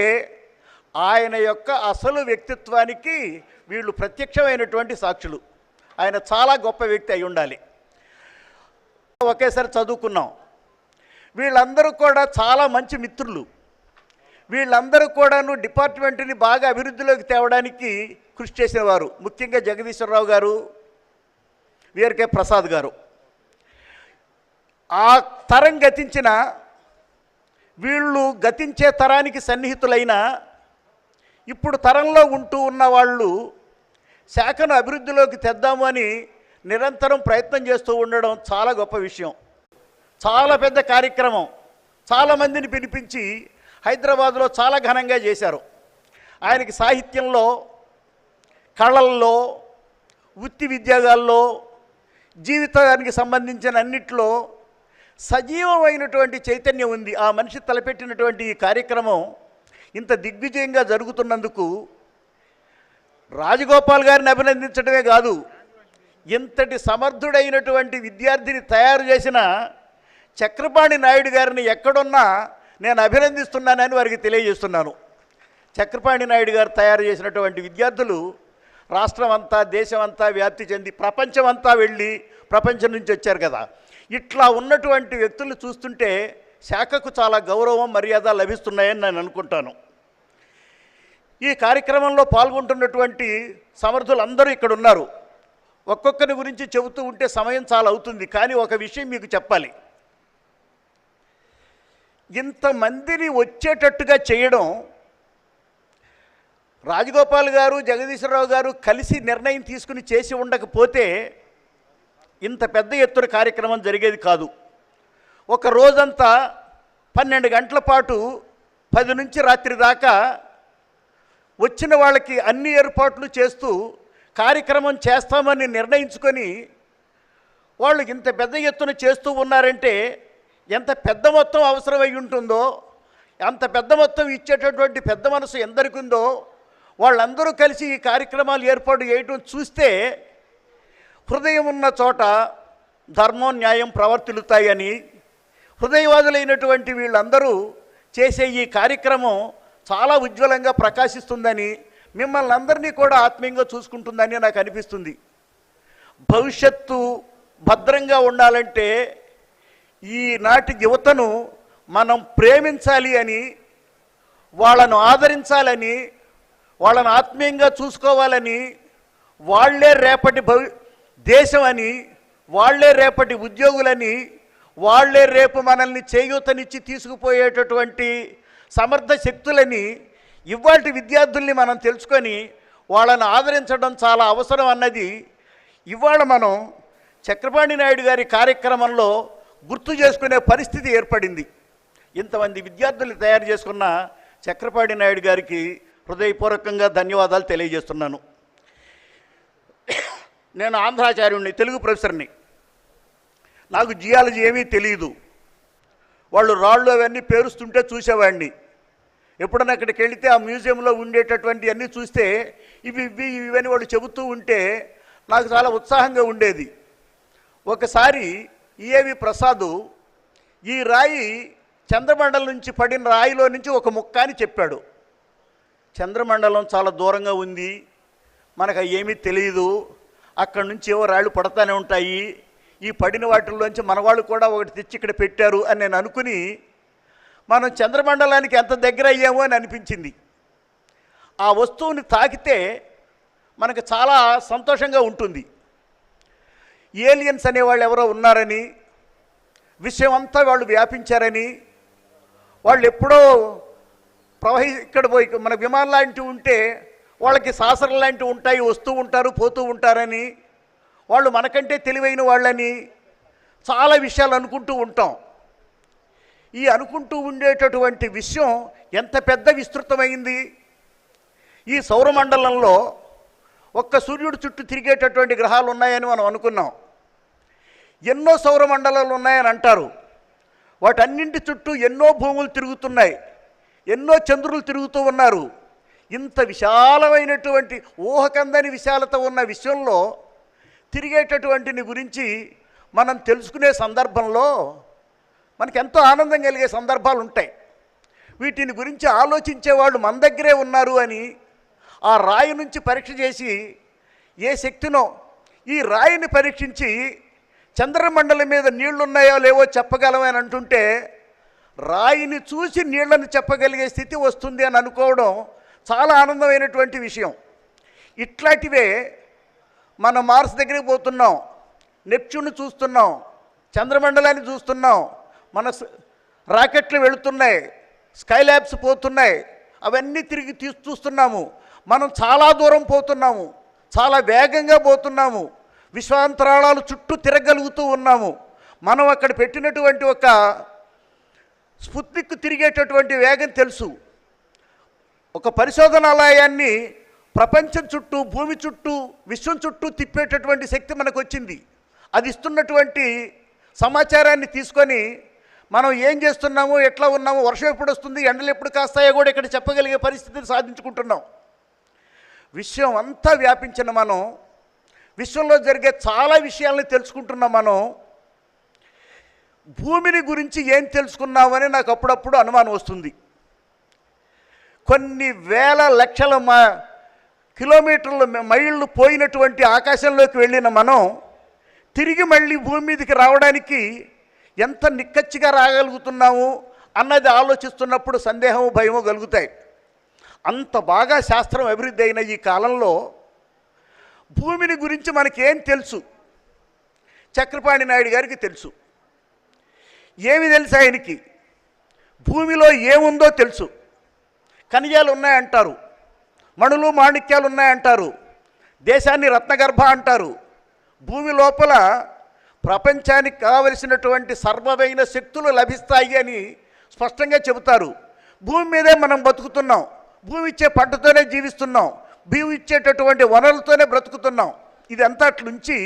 ఆయన యొక్క అసలు వ్యక్తిత్వానికి వీళ్ళు ప్రత్యక్షమైనటువంటి సాక్షులు. ఆయన చాలా గొప్ప వ్యక్తి అయి ఉండాలి. ఒకేసారి చదువుకున్నాం. వీళ్ళందరూ కూడా చాలా మంచి మిత్రులు. వీళ్ళందరూ కూడాను డిపార్ట్మెంట్ని బాగా అభివృద్ధిలోకి తేవడానికి కృషి చేసేవారు. ముఖ్యంగా జగదీశ్వరరావు గారు, వీఆర్కే ప్రసాద్ గారు. ఆ తరం గతించిన వీళ్ళు గతించే తరానికి సన్నిహితులైన ఇప్పుడు తరంలో ఉంటూ ఉన్న వాళ్ళు శాఖను అభివృద్ధిలోకి తెద్దాము అని నిరంతరం ప్రయత్నం చేస్తూ ఉండడం చాలా గొప్ప విషయం. చాలా పెద్ద కార్యక్రమం. చాలామందిని పిలిపించి హైదరాబాదులో చాలా ఘనంగా చేశారు. ఆయనకి సాహిత్యంలో, కళల్లో, వృత్తి విద్యాగాల్లో, జీవితానికి సంబంధించిన అన్నిట్లో సజీవమైనటువంటి చైతన్యం ఉంది. ఆ మనిషి తలపెట్టినటువంటి ఈ కార్యక్రమం ఇంత దిగ్విజయంగా జరుగుతున్నందుకు రాజగోపాల్ గారిని అభినందించడమే కాదు, ఇంతటి సమర్థుడైనటువంటి విద్యార్థిని తయారు చేసిన చక్రపాణి నాయుడు గారిని ఎక్కడున్నా నేను అభినందిస్తున్నానని వారికి తెలియజేస్తున్నాను. చక్రపాణి నాయుడు గారు తయారు చేసినటువంటి విద్యార్థులు రాష్ట్రం అంతా, దేశం అంతా వ్యాప్తి చెంది ప్రపంచం అంతా వెళ్ళి ప్రపంచం నుంచి వచ్చారు కదా. ఇట్లా ఉన్నటువంటి వ్యక్తులు చూస్తుంటే శాఖకు చాలా గౌరవం, మర్యాద లభిస్తున్నాయని నేను అనుకుంటాను. ఈ కార్యక్రమంలో పాల్గొంటున్నటువంటి సమర్థులందరూ ఇక్కడ ఉన్నారు. ఒక్కొక్కరి గురించి చెబుతూ ఉంటే సమయం చాలా అవుతుంది. కానీ ఒక విషయం మీకు చెప్పాలి. ఇంతమందిని వచ్చేటట్టుగా చేయడం రాజగోపాల్ గారు, జగదీశ్వరరావు గారు కలిసి నిర్ణయం తీసుకుని చేసి ఉండకపోతే ఇంత పెద్ద ఎత్తున కార్యక్రమం జరిగేది కాదు. ఒక రోజంతా 12 గంటల పాటు 10 నుంచి రాత్రి దాకా వచ్చిన వాళ్ళకి అన్ని ఏర్పాట్లు చేస్తూ కార్యక్రమం చేస్తామని నిర్ణయించుకొని వాళ్ళు ఇంత పెద్ద ఎత్తున చేస్తూ ఉన్నారంటే ఎంత పెద్ద మొత్తం అవసరమై ఉంటుందో, అంత పెద్ద మొత్తం ఇచ్చేటటువంటి పెద్ద మనసు ఎందరికి ఉందో వాళ్ళందరూ కలిసి ఈ కార్యక్రమాలు ఏర్పాటు చేయడం చూస్తే హృదయం ఉన్న చోట ధర్మం, న్యాయం ప్రవర్తిల్లుతాయని, హృదయవాదులైనటువంటి వీళ్ళందరూ చేసే ఈ కార్యక్రమం చాలా ఉజ్వలంగా ప్రకాశిస్తుందని, మిమ్మల్ని అందరినీ కూడా ఆత్మీయంగా చూసుకుంటుందని నాకు అనిపిస్తుంది. భవిష్యత్తు భద్రంగా ఉండాలంటే ఈనాటి యువతను మనం ప్రేమించాలి అని, వాళ్ళను ఆదరించాలని, వాళ్ళను ఆత్మీయంగా చూసుకోవాలని, వాళ్లే రేపటి దేశం అని, వాళ్లే రేపటి ఉద్యోగులని, వాళ్లే రేపు మనల్ని చేయూతనిచ్చి తీసుకుపోయేటటువంటి సమర్థ శక్తులని ఇవాల్టి విద్యార్థుల్ని మనం తెలుసుకొని వాళ్ళని ఆదరించడం చాలా అవసరం అన్నది ఇవాళ మనం చక్రపాణి నాయుడు గారి కార్యక్రమంలో గుర్తు చేసుకునే పరిస్థితి ఏర్పడింది. ఇంతమంది విద్యార్థులు తయారు చేసుకున్న చక్రపాణి నాయుడు గారికి హృదయపూర్వకంగా ధన్యవాదాలు తెలియజేస్తున్నాను. నేను ఆంధ్రాచార్యుడిని, తెలుగు ప్రొఫెసర్ని. నాకు జియాలజీ ఏమీ తెలియదు. వాళ్ళు రాళ్ళు అవన్నీ పేరుస్తుంటే చూసేవాడిని. ఎప్పుడన్నా అక్కడికి వెళితే ఆ మ్యూజియంలో ఉండేటటువంటి అన్నీ చూస్తే ఇవన్నీ వాళ్ళు చెబుతూ ఉంటే నాకు చాలా ఉత్సాహంగా ఉండేది. ఒకసారి ఈఏవి ప్రసాద్ ఈ రాయి చంద్రమండలం నుంచి పడిన రాయిలో నుంచి ఒక ముక్క అని చెప్పాడు. చంద్రమండలం చాలా దూరంగా ఉంది, మనకు ఏమీ తెలియదు, అక్కడి నుంచి ఏవో రాళ్ళు పడతానే ఉంటాయి, ఈ పడిన వాటిల్లోంచి మన వాళ్ళు కూడా ఒకటి తెచ్చి ఇక్కడ పెట్టారు అని నేను అనుకుని మనం చంద్రమండలానికి ఎంత దగ్గర అయ్యామో అని అనిపించింది. ఆ వస్తువుని తాకితే మనకు చాలా సంతోషంగా ఉంటుంది. ఏలియన్స్ అనేవాళ్ళు ఎవరో ఉన్నారని, విషయం అంతా వాళ్ళు వ్యాపించారని, వాళ్ళు ఎప్పుడో ఇక్కడ పోయి మన విమానం లాంటివి ఉంటే వాళ్ళకి సాసరం లాంటివి ఉంటాయి, వస్తూ ఉంటారు పోతూ ఉంటారని, వాళ్ళు మనకంటే తెలివైన వాళ్ళని చాలా విషయాలు అనుకుంటూ ఉంటాం. ఈ అనుకుంటూ ఉండేటటువంటి విషయం ఎంత పెద్ద విస్తృతమైంది. ఈ సౌరమండలంలో ఒక్క సూర్యుడు చుట్టూ తిరిగేటటువంటి గ్రహాలు ఉన్నాయని మనం అనుకున్నాం. ఎన్నో సౌరమండలాలు ఉన్నాయని అంటారు. వాటన్నింటి చుట్టూ ఎన్నో భూములు తిరుగుతున్నాయి, ఎన్నో చంద్రులు తిరుగుతూ ఉన్నారు. ఇంత విశాలమైనటువంటి ఊహకందని విశాలత ఉన్న విషయంలో తిరిగేటటువంటిని గురించి మనం తెలుసుకునే సందర్భంలో మనకి ఎంతో ఆనందం కలిగే సందర్భాలు ఉంటాయి. వీటిని గురించి ఆలోచించేవాళ్ళు మన దగ్గరే ఉన్నారు అని ఆ రాయి నుంచి పరీక్ష చేసి ఏ శక్తినో ఈ రాయిని పరీక్షించి చంద్రమండలం మీద నీళ్లున్నాయో లేవో చెప్పగలమని అంటుంటే రాయిని చూసి నీళ్లను చెప్పగలిగే స్థితి వస్తుంది అని అనుకోవడం చాలా ఆనందమైనటువంటి విషయం. ఇట్లాంటివే మనం మార్స్ దగ్గరికి పోతున్నాం, నెప్ట్యూన్ చూస్తున్నాం, చంద్రమండలాన్ని చూస్తున్నాం, మన రాకెట్లు వెళుతున్నాయి, స్కై ల్యాబ్స్ పోతున్నాయి, అవన్నీ తిరిగి చూస్తున్నాము. మనం చాలా దూరం పోతున్నాము, చాలా వేగంగా పోతున్నాము, విశ్వాంతరాళాలు చుట్టూ తిరగలుగుతూ ఉన్నాము. మనం అక్కడ పెట్టినటువంటి ఒక స్పుత్నిక్ తిరిగేటటువంటి వేగం తెలుసు. ఒక పరిశోధనాలయాన్ని ప్రపంచం చుట్టూ, భూమి చుట్టూ, విశ్వం చుట్టూ తిప్పేటటువంటి శక్తి మనకు వచ్చింది. అది ఇస్తున్నటువంటి సమాచారాన్ని తీసుకొని మనం ఏం చేస్తున్నాము, ఎట్లా ఉన్నాము, వర్షం ఎప్పుడు వస్తుంది, ఎండలు ఎప్పుడు కాస్తాయో కూడా ఇక్కడ చెప్పగలిగే పరిస్థితిని సాధించుకుంటున్నాం. విశ్వం అంతా వ్యాపించిన మనం విశ్వంలో జరిగే చాలా విషయాల్ని తెలుసుకుంటున్నాం. మనం భూమిని గురించి ఏం తెలుసుకున్నామని నాకు అప్పుడప్పుడు అనుమానం వస్తుంది. కొన్ని వేల లక్షల కిలోమీటర్ల మైళ్ళు పోయినటువంటి ఆకాశంలోకి వెళ్ళిన మనం తిరిగి మళ్ళీ భూమి మీదకి రావడానికి ఎంత నిక్కచ్చిగా రాగలుగుతున్నాము అన్నది ఆలోచిస్తున్నప్పుడు సందేహము, భయము కలుగుతాయి. అంత బాగా శాస్త్రం అభివృద్ధి అయిన ఈ కాలంలో భూమిని గురించి మనకేం తెలుసు? చక్రపాణి నాయుడు గారికి తెలుసు. ఏమి తెలుసు ఆయనకి? భూమిలో ఏముందో తెలుసు. ఖనిజాలు ఉన్నాయంటారు, మణులు మాణిక్యాలు ఉన్నాయంటారు, దేశాన్ని రత్నగర్భ అంటారు. భూమి లోపల ప్రపంచానికి కావలసినటువంటి సర్వమైన శక్తులు లభిస్తాయి అని స్పష్టంగా చెబుతారు. భూమి మీదే మనం బతుకుతున్నాం, భూమి ఇచ్చే పంటతోనే జీవిస్తున్నాం, భూమి ఇచ్చేటటువంటి వనరులతోనే బ్రతుకుతున్నాం. ఇదంతా అట్లుంచి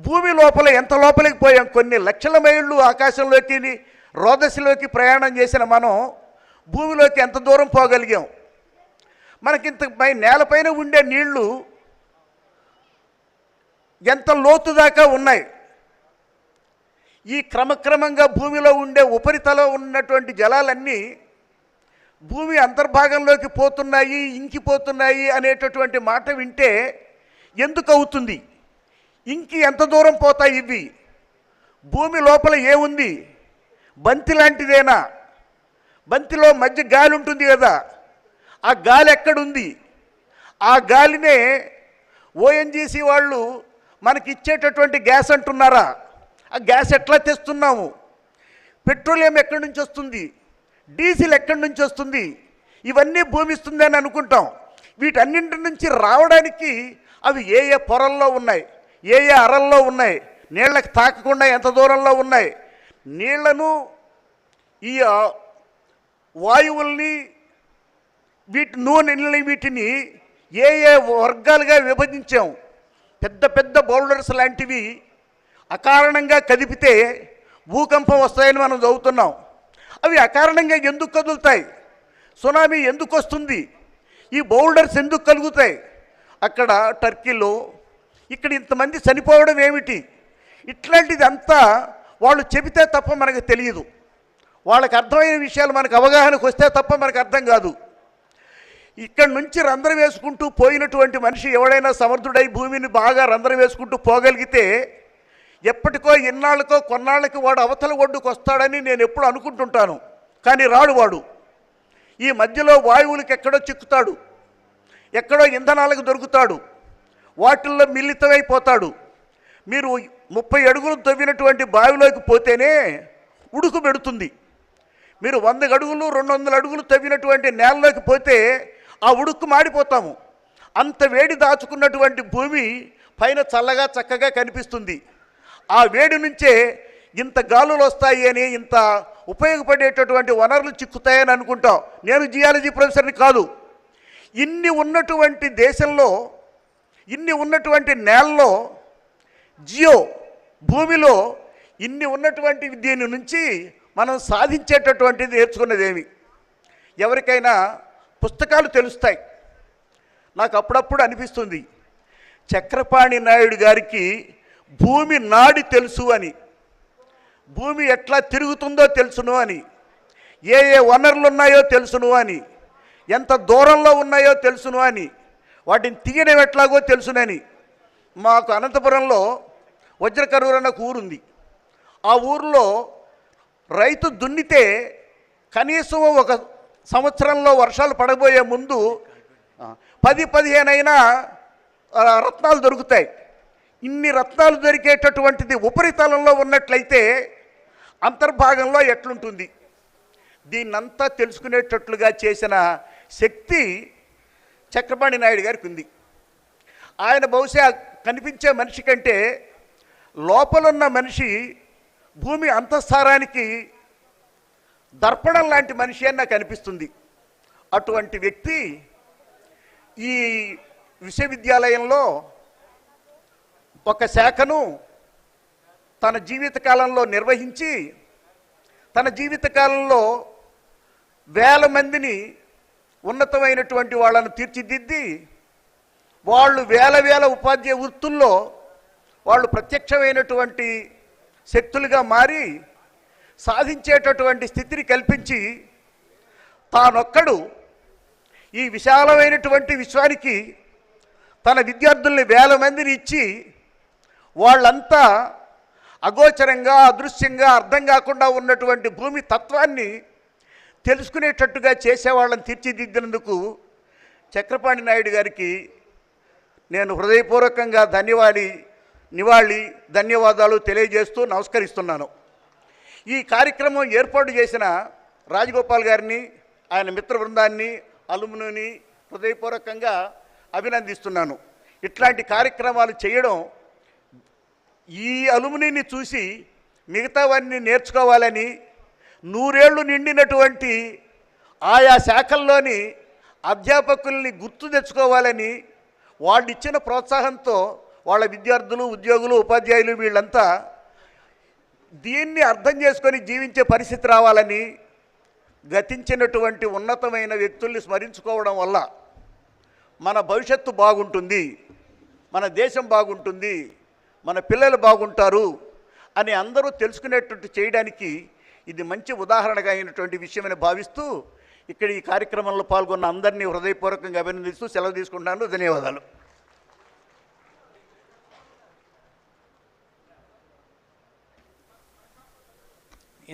భూమి లోపల ఎంత లోపలికి పోయాం. కొన్ని లక్షల మైళ్ళు ఆకాశంలోకి, రోదసిలోకి ప్రయాణం చేసిన మనం భూమిలోకి ఎంత దూరం పోగలిగాం? మనకింత నేలపైన ఉండే నీళ్లు ఎంత లోతు దాకా ఉన్నాయి. ఈ క్రమక్రమంగా భూమిలో ఉండే ఉపరితలం ఉన్నటువంటి జలాలన్నీ భూమి అంతర్భాగంలోకి పోతున్నాయి, ఇంకిపోతున్నాయి అనేటటువంటి మాట వింటే ఎందుకు అవుతుంది? ఇంకి ఎంత దూరం పోతాయి ఇవి? భూమి లోపల ఏముంది? బంతి లాంటిదేనా? బంతిలో మధ్య గాలి ఉంటుంది కదా, ఆ గాలి ఎక్కడుంది? ఆ గాలినే ఓఎన్జీసీ వాళ్ళు మనకి ఇచ్చేటటువంటి గ్యాస్ అంటున్నారా? ఆ గ్యాస్ ఎట్లా తెస్తున్నాము? పెట్రోలియం ఎక్కడి నుంచి వస్తుంది? డీజిల్ ఎక్కడి నుంచి వస్తుంది? ఇవన్నీ భూమి ఇస్తుంది అని అనుకుంటాం. వీటన్నింటి నుంచి రావడానికి అవి ఏ ఏ పొరల్లో ఉన్నాయి, ఏ ఏ అరల్లో ఉన్నాయి, నీళ్ళకి తాకకుండా ఎంత దూరంలో ఉన్నాయి? నీళ్లను, ఈ వాయువుల్ని, నూనెల్ని, వీటిని ఏ ఏ వర్గాలుగా విభజించాం. పెద్ద పెద్ద బౌల్డర్స్ లాంటివి అకారణంగా కదిపితే భూకంపం వస్తాయని మనం చదువుతున్నాం. అవి అకారణంగా ఎందుకు కదులుతాయి? సునామీ ఎందుకు వస్తుంది? ఈ బౌల్డర్స్ ఎందుకు కలుగుతాయి? అక్కడ టర్కీలో ఇక్కడ ఇంతమంది చనిపోవడం ఏమిటి? ఇట్లాంటిది అంతా వాళ్ళు చెబితే తప్ప మనకు తెలియదు. వాళ్ళకి అర్థమైన విషయాలు మనకు అవగాహనకు వస్తే తప్ప మనకు అర్థం కాదు. ఇక్కడి నుంచి రంధ్రం వేసుకుంటూ పోయినటువంటి మనిషి ఎవడైనా సమర్థుడై భూమిని బాగా రంధ్రం వేసుకుంటూ పోగలిగితే ఎప్పటికో ఎన్నాళ్ళకో కొన్నాళ్ళకి వాడు అవతల ఒడ్డుకు వస్తాడని నేను ఎప్పుడు అనుకుంటుంటాను. కానీ రాడు వాడు. ఈ మధ్యలో వాయువులకు ఎక్కడో చిక్కుతాడు, ఎక్కడో ఇంధనాలకు దొరుకుతాడు, వాటిల్లో మిళితమైపోతాడు. మీరు 30 అడుగులు తవ్వినటువంటి బావిలోకి పోతేనే ఉడుకు పెడుతుంది. మీరు 100 అడుగులు 200 అడుగులు తవ్వినటువంటి నేలలోకి పోతే ఆ ఉడుకు మాడిపోతాము. అంత వేడి దాచుకున్నటువంటి భూమి పైన చల్లగా చక్కగా కనిపిస్తుంది. ఆ వేడి నుంచే ఇంత గాలులు వస్తాయి అని, ఇంత ఉపయోగపడేటటువంటి వనరులు చిక్కుతాయని అనుకుంటాం. నేను జియాలజీ ప్రొఫెసర్ని కాదు. ఇన్ని ఉన్నటువంటి దేశంలో, ఇన్ని ఉన్నటువంటి నేలలో, భూమిలో ఇన్ని ఉన్నటువంటి దీని నుంచి మనం సాధించేటటువంటిది నేర్చుకున్నదేమి? ఎవరికైనా పుస్తకాలు తెలుస్తాయి. నాకు అప్పుడప్పుడు అనిపిస్తుంది చక్రపాణి నాయుడు గారికి భూమి నాడి తెలుసు అని, భూమి ఎట్లా తిరుగుతుందో తెలుసును అని, ఏ ఏ వనరులు ఉన్నాయో తెలుసును అని, ఎంత దూరంలో ఉన్నాయో తెలుసును అని, వాటిని తీయడం ఎట్లాగో తెలుసునని. మాకు అనంతపురంలో వజ్రకరూరు అన్న ఒక ఊరుంది. ఆ ఊరిలో రైతు దున్నితే కనీసం ఒక సంవత్సరంలో వర్షాలు పడబోయే ముందు 10-15 అయినా రత్నాలు దొరుకుతాయి. ఇన్ని రత్నాలు దొరికేటటువంటిది ఉపరితలంలో ఉన్నట్లయితే అంతర్భాగంలో ఎట్లుంటుంది? దీన్నంతా తెలుసుకునేటట్లుగా చేసిన శక్తి చక్రపాణి నాయుడు గారికి ఉంది. ఆయన బహుశా కనిపించే మనిషి కంటే లోపలున్న మనిషి భూమి అంతఃసారానికి దర్పణం లాంటి మనిషి అని నాకు అనిపిస్తుంది. అటువంటి వ్యక్తి ఈ విశ్వవిద్యాలయంలో ఒక శాఖను తన జీవితకాలంలో నిర్వహించి, తన జీవితకాలంలో 1000 మందిని ఉన్నతమైనటువంటి వాళ్ళను తీర్చిదిద్ది, వాళ్ళు వేల ఉపాధ్యాయ వృత్తుల్లో వాళ్ళు ప్రత్యక్షమైనటువంటి శక్తులుగా మారి సాధించేటటువంటి స్థితిని కల్పించి, తానొక్కడు ఈ విశాలమైనటువంటి విశ్వానికి తన విద్యార్థుల్ని 1000 మందిని ఇచ్చి, వాళ్ళంతా అగోచరంగా, అదృశ్యంగా, అర్థం కాకుండా ఉన్నటువంటి భూమి తత్వాన్ని తెలుసుకునేటట్టుగా చేసేవాళ్ళని తీర్చిదిద్దినందుకు చక్రపాణి నాయుడు గారికి నేను హృదయపూర్వకంగా ధన్యవాదాలు తెలియజేస్తూ నమస్కరిస్తున్నాను. ఈ కార్యక్రమం ఏర్పాటు చేసిన రాజగోపాల్ గారిని, ఆయన మిత్ర బృందాన్ని, అలుముని హృదయపూర్వకంగా అభినందిస్తున్నాను. ఇట్లాంటి కార్యక్రమాలు చేయడం, ఈ అలుమునిని చూసి మిగతావన్నీ నేర్చుకోవాలని, 100 ఏళ్ళు నిండినటువంటి ఆయా శాఖల్లోని అధ్యాపకుల్ని గుర్తు తెచ్చుకోవాలని, వాళ్ళు ఇచ్చిన ప్రోత్సాహంతో వాళ్ళ విద్యార్థులు, ఉద్యోగులు, ఉపాధ్యాయులు వీళ్ళంతా దీన్ని అర్థం చేసుకొని జీవించే పరిస్థితి రావాలని, గతించినటువంటి ఉన్నతమైన వ్యక్తుల్ని స్మరించుకోవడం వల్ల మన భవిష్యత్తు బాగుంటుంది, మన దేశం బాగుంటుంది, మన పిల్లలు బాగుంటారు అని అందరూ తెలుసుకునేటట్టు చేయడానికి ఇది మంచి ఉదాహరణగా అయినటువంటి విషయమని భావిస్తూ ఇక్కడ ఈ కార్యక్రమంలో పాల్గొన్న అందరినీ హృదయపూర్వకంగా అభినందిస్తూ సెలవు తీసుకుంటున్నాను. ధన్యవాదాలు.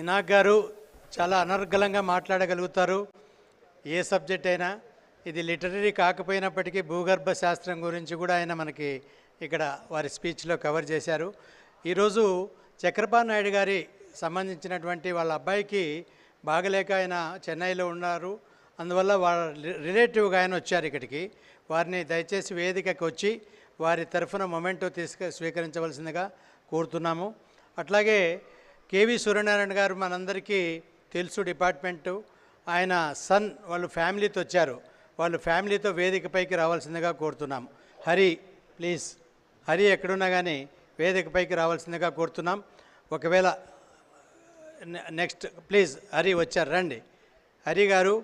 ఇనాక్ గారు చాలా అనర్గళంగా మాట్లాడగలుగుతారు. ఏ సబ్జెక్ట్ అయినా. ఇది లిటరరీ కాకపోయినప్పటికీ భూగర్భ శాస్త్రం గురించి కూడా ఆయన మనకి ఇక్కడ వారి స్పీచ్లో కవర్ చేశారు. ఈరోజు చక్రపాణి నాయుడు గారి సంబంధించినటువంటి వాళ్ళ అబ్బాయికి బాగలేక ఆయన చెన్నైలో ఉన్నారు. అందువల్ల వాళ్ళ రిలేటివ్గా ఆయన వచ్చారు ఇక్కడికి. వారిని దయచేసి వేదికకి వచ్చి వారి తరఫున మొమెంటో స్వీకరించవలసిందిగా కోరుతున్నాము. అట్లాగే కేవి సూర్యనారాయణ గారు మనందరికీ తెలుసు, డిపార్ట్మెంటు. ఆయన సన్ వాళ్ళు ఫ్యామిలీతో వచ్చారు. వాళ్ళు ఫ్యామిలీతో వేదికపైకి రావాల్సిందిగా కోరుతున్నాం. హరి ప్లీజ్, హరి ఎక్కడున్నా కానీ వేదికపైకి రావాల్సిందిగా కోరుతున్నాం. ఒకవేళ నెక్స్ట్ ప్లీజ్ హరి వచ్చారు, రండి. హరి గారు,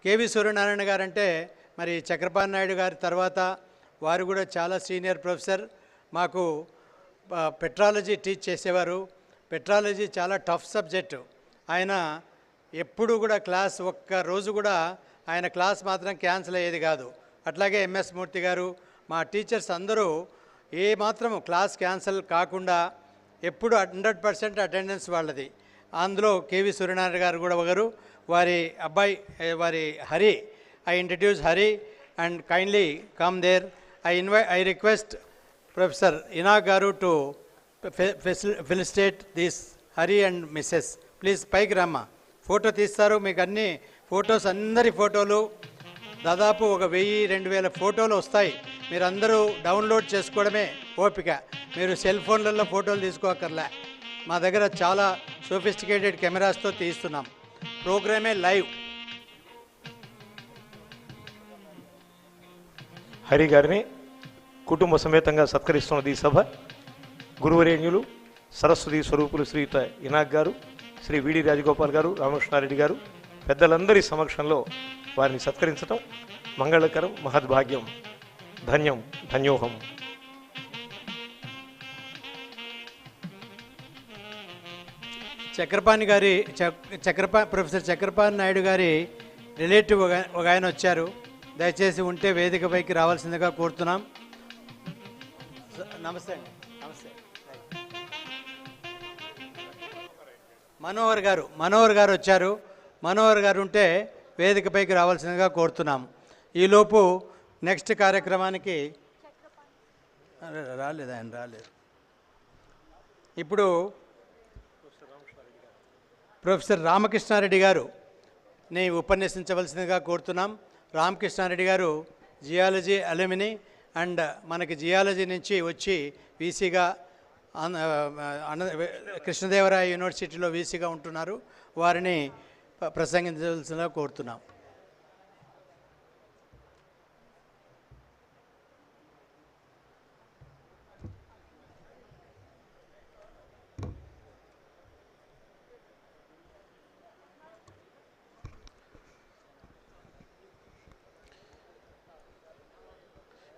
కేవి సూర్యనారాయణ గారు అంటే మరి చక్రపాణి నాయుడు గారి తర్వాత వారు కూడా చాలా సీనియర్ ప్రొఫెసర్. మాకు పెట్రాలజీ టీచ్ చేసేవారు. పెట్రాలజీ చాలా టఫ్ సబ్జెక్టు. ఆయన ఎప్పుడు కూడా క్లాస్, ఒక్క రోజు కూడా ఆయన క్లాస్ మాత్రం క్యాన్సిల్ అయ్యేది కాదు. అట్లాగే ఎంఎస్ మూర్తి గారు, మా టీచర్స్ అందరూ ఏ మాత్రం క్లాస్ క్యాన్సిల్ కాకుండా ఎప్పుడు 100% అటెండెన్స్ వాళ్ళది. అందులో కేవి సూర్యనారాయణ గారు కూడా ఒకరు. వారి అబ్బాయి వారి Hari, I introduce Hari and kindly come there. I request Professor Enoch garu to felicitate this Hari and Mrs. Please పైకి రమ్మ, ఫోటో తీస్తారు. మీకు అన్ని ఫొటోస్, అందరి ఫోటోలు దాదాపు 1000-2000 ఫోటోలు వస్తాయి. మీరందరూ డౌన్లోడ్ చేసుకోవడమే ఓపిక. మీరు సెల్ ఫోన్లలో ఫోటోలు తీసుకోకర్లే. మా దగ్గర చాలా సోఫిస్టికేటెడ్ కెమెరాస్తో తీస్తున్నాం. ప్రోగ్రామే లైవ్. హరి గారిని కుటుంబ సమేతంగా సత్కరిస్తున్నది ఈ సభ. గురువరేణ్యులు సరస్వతి స్వరూపులు శ్రీయుత ఇనాక్ గారు, శ్రీ విడి రాజగోపాల్ గారు, రామకృష్ణారెడ్డి గారు పెద్దలందరి సమక్షంలో వారిని సత్కరించటం మంగళకరం, మహద్భాగ్యం, ధన్యం, ధన్యోహం. చక్రపాణి గారి ప్రొఫెసర్ చక్రపాణి నాయుడు గారి రిలేటివ్ ఒక ఆయన వచ్చారు. దయచేసి ఉంటే వేదికపైకి రావాల్సిందిగా కోరుతున్నాం. నమస్తే అండి. నమస్తే. మనోహర్ గారు వచ్చారు. మనోహర్ గారు ఉంటే వేదికపైకి రావాల్సిందిగా కోరుతున్నాము. ఈలోపు నెక్స్ట్ కార్యక్రమానికి రాలేదు, ఆయన రాలేదు. ఇప్పుడు ప్రొఫెసర్ రామకృష్ణారెడ్డి గారు ఉపన్యసించవలసిందిగా కోరుతున్నాం. రామకృష్ణారెడ్డి గారు జియాలజీ అలుమిని అండ్ మనకి జియాలజీ నుంచి వచ్చి వీసీగా కృష్ణదేవరాయ యూనివర్సిటీలో వీసీగా ఉంటున్నారు. వారిని ప్రసంగించవలసిందిగా కోరుతున్నాం.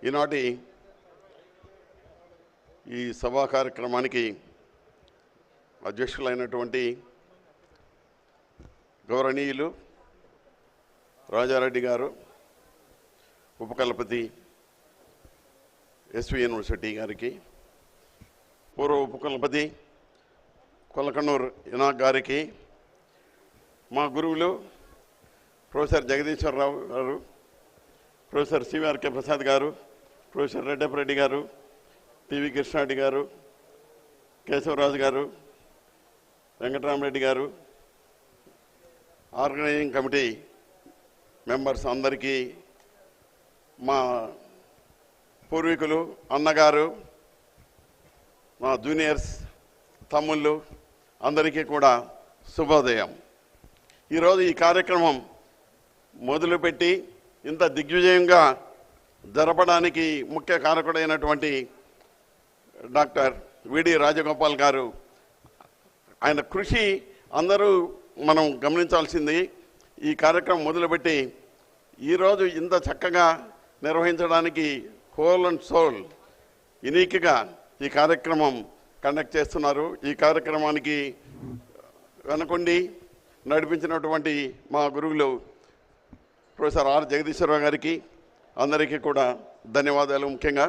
ఈనాటి ఈ సభా కార్యక్రమానికి అధ్యక్షులైనటువంటి గౌరవనీయులు రాజారెడ్డి గారు, ఉపకులపతి ఎస్వి యూనివర్సిటీ గారికి, పూర్వ ఉపకులపతి కొలకన్నూరు ఇనాక్ గారికి, మా గురువులు ప్రొఫెసర్ జగదీశ్వరరావు గారు, ప్రొఫెసర్ సివిఆర్కే ప్రసాద్ గారు, ప్రొఫెసర్ రెడ్డప్పరెడ్డి గారు, టివి కృష్ణారెడ్డి గారు, కేశవరాజు గారు, వెంకటరామరెడ్డి గారు, ఆర్గనైజింగ్ కమిటీ మెంబర్స్ అందరికీ, మా పూర్వీకులు, అన్నగారు, మా జూనియర్స్, తమ్ముళ్ళు అందరికీ కూడా శుభోదయం. ఈరోజు ఈ కార్యక్రమం మొదలుపెట్టి ఇంత దిగ్విజయంగా జరపడానికి ముఖ్య కారకుడైనటువంటి డాక్టర్ విడి రాజగోపాల్ గారు, ఆయన కృషి అందరూ మనం గమనించాల్సింది. ఈ కార్యక్రమం మొదలుపెట్టి ఈరోజు ఇంత చక్కగా నిర్వహించడానికి హోల్ అండ్ సోల్ యునీక్గా ఈ కార్యక్రమం కండక్ట్ చేస్తున్నారు. ఈ కార్యక్రమానికి వెనకుండి నడిపించినటువంటి మా గురువులు ప్రొఫెసర్ ఆర్ జగదీశ్వరరావు గారికి అందరికీ కూడా ధన్యవాదాలు. ముఖ్యంగా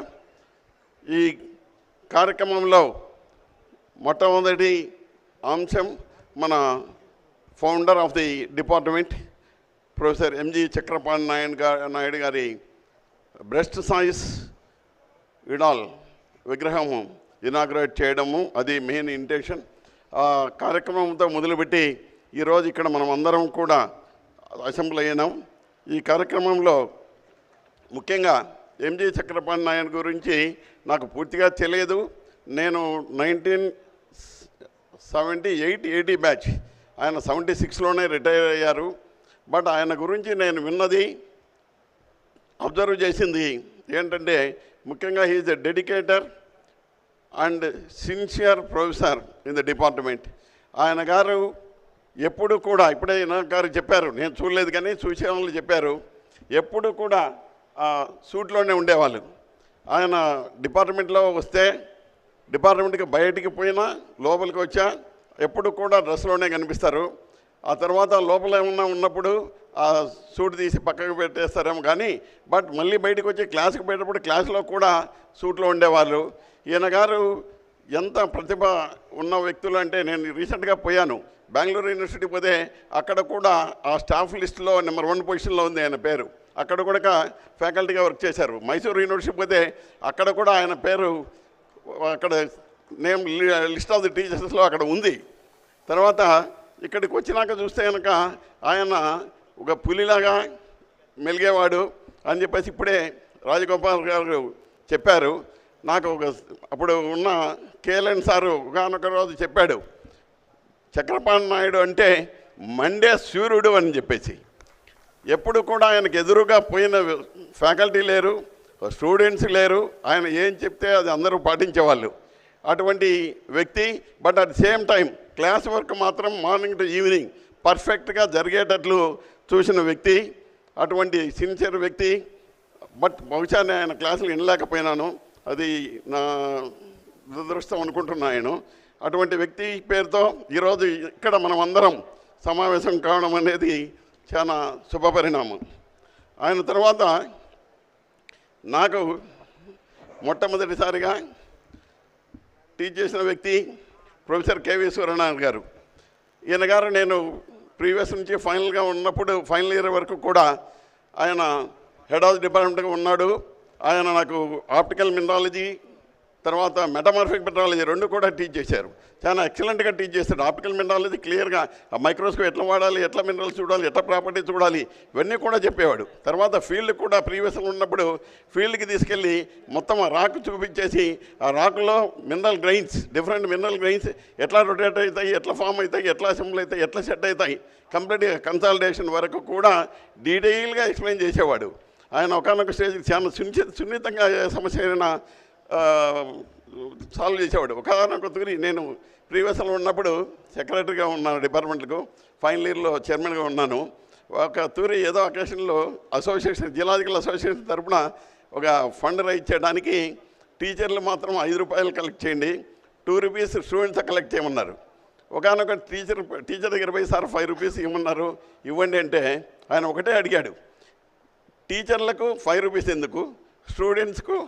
ఈ కార్యక్రమంలో మొట్టమొదటి అంశం మన founder of the department professor M G Chakrapani Naidu గారి బ్రెస్ట్ సైజ్ ఇడాల్ విగ్రహం ఇనాగ్రేట్ చేయడము, అది మెయిన్ ఇంటెన్షన్. ఆ కార్యక్రమంతో మొదలుపెట్టి ఈరోజు ఇక్కడ మనం అందరం కూడా అసెంబ్లీ అయినాం. ఈ కార్యక్రమంలో ముఖ్యంగా ఎంజి చక్రపాణి నాయుడు గురించి నాకు పూర్తిగా తెలియదు. నేను 1978-80 బ్యాచ్, ఆయన 76లోనే రిటైర్ అయ్యారు. బట్ ఆయన గురించి నేను విన్నది, అబ్జర్వ్ చేసింది ఏంటంటే ముఖ్యంగా he's a dedicator and sincere professor in the department. ఆయన గారు ఎప్పుడు కూడా, ఇప్పుడే గారు చెప్పారు, నేను చూడలేదు కానీ చూసే వాళ్ళు చెప్పారు, ఎప్పుడు కూడా సూట్లోనే ఉండేవాళ్ళు. ఆయన డిపార్ట్మెంట్లో వస్తే, డిపార్ట్మెంట్కి బయటికి పోయినా లోపలికి వచ్చా ఎప్పుడు కూడా డ్రెస్లోనే కనిపిస్తారు. ఆ తర్వాత లోపల ఏమన్నా ఉన్నప్పుడు ఆ సూట్ తీసి పక్కకు పెట్టేస్తారేమో కానీ, బట్ మళ్ళీ బయటకు వచ్చి క్లాస్కి పోయేటప్పుడు క్లాస్లో కూడా సూట్లో ఉండేవాళ్ళు. ఈయన గారు ఎంత ప్రతిభ ఉన్న వ్యక్తులు అంటే, నేను రీసెంట్గా పోయాను బెంగళూరు యూనివర్సిటీ పోతే, అక్కడ కూడా ఆ స్టాఫ్ లిస్టులో నెంబర్ 1 పొజిషన్లో ఉంది ఆయన పేరు. అక్కడ కూడా ఫ్యాకల్టీగా వర్క్ చేశారు. మైసూరు యూనివర్సిటీ పోతే అక్కడ కూడా ఆయన పేరు అక్కడ నేమ్ లిస్ట్ ఆఫ్ ది టీచర్స్లో అక్కడ ఉంది. తర్వాత ఇక్కడికి వచ్చినాక చూస్తే కనుక ఆయన ఒక పులిలాగా మెలిగేవాడు అని చెప్పేసి ఇప్పుడే రాజగోపాల్ గారు చెప్పారు. నాకు అప్పుడు ఉన్న కేఎల్ఎన్ సారు ఒకనొక రోజు చెప్పాడు, చక్రపాణి నాయుడు అంటే మండే సూర్యుడు అని చెప్పేసి. ఎప్పుడు కూడా ఆయనకు ఎదురుగా పోయిన ఫ్యాకల్టీ లేరు, స్టూడెంట్స్ లేరు. ఆయన ఏం చెప్తే అది అందరూ పాటించేవాళ్ళు, అటువంటి వ్యక్తి. But at same time class work మాత్రం మార్నింగ్ టు ఈవినింగ్ పర్ఫెక్ట్గా జరిగేటట్లు చూసిన వ్యక్తి, అటువంటి సిన్సియర్ వ్యక్తి. బట్ బహుశా ఆయన క్లాసులు వినలేకపోయినాను, అది నా దురదృష్టం అనుకుంటున్నాను. అటువంటి వ్యక్తి పేరుతో ఈరోజు ఇక్కడ మనం అందరం సమావేశం కావడం అనేది చాలా శుభపరిణామం. ఆయన తర్వాత నాకు మొట్టమొదటిసారిగా టీచ్ చేసిన వ్యక్తి ప్రొఫెసర్ కేవీ సూర్యనారాయణ గారు. ఈయన గారు నేను ప్రీవియస్ నుంచి ఫైనల్గా ఉన్నప్పుడు, ఫైనల్ ఇయర్ వరకు కూడా ఆయన హెడ్ ఆఫ్ ది డిపార్ట్మెంట్గా ఉన్నాడు. ఆయన నాకు ఆప్టికల్ మినరాలజీ తర్వాత మెటమార్ఫిక్ మెట్రాలజీ 2 కూడా టీచ్ చేశారు. చాలా ఎక్సలెంట్గా టీచ్ చేశాడు. ఆప్టికల్ మినరాలజీ క్లియర్గా ఆ మైక్రోస్కోప్ ఎట్లా వాడాలి, ఎట్లా మినరల్స్ చూడాలి, ఎట్లా ప్రాపర్టీ చూడాలి, ఇవన్నీ కూడా చెప్పేవాడు. తర్వాత ఫీల్డ్ కూడా ప్రీవియస్లో ఉన్నప్పుడు ఫీల్డ్కి తీసుకెళ్ళి మొత్తం ఆ రాక్ చూపించేసి, ఆ రాకులో mineral grains, different mineral grains ఎట్లా రొటేట్ అవుతాయి, ఎట్లా ఫామ్ అవుతాయి, ఎట్లా అసెంబ్లీ అవుతాయి, ఎట్లా సెట్ అవుతాయి, కంప్లీట్గా కన్సాలిడేషన్ వరకు కూడా డీటెయిల్గా ఎక్స్ప్లెయిన్ చేసేవాడు. ఆయన ఒకనొక స్టేజ్ చాలా సున్నితంగా సమస్య అయినా సాల్వ్ చేసేవాడు. ఒకనొక తూరి నేను ప్రీవియస్లో ఉన్నప్పుడు సెక్రటరీగా ఉన్నాను డిపార్ట్మెంట్కు, ఫైనల్ ఇయర్లో చైర్మన్గా ఉన్నాను. ఒక తూరి ఏదో అకేషన్లో అసోసియేషన్, జియోలాజికల్ అసోసియేషన్ తరఫున ఒక ఫండ్ రైజ్ చేయడానికి టీచర్లు మాత్రం 5 రూపాయలు కలెక్ట్ చేయండి, 2 రూపీస్ స్టూడెంట్స్ కలెక్ట్ చేయమన్నారు. ఒకనొక టీచర్ దగ్గర పోయి సార్ 5 రూపీస్ ఇవ్వమన్నారు, ఇవ్వండి అంటే ఆయన ఒకటే అడిగాడు, టీచర్లకు 5 రూపీస్ ఎందుకు, స్టూడెంట్స్కు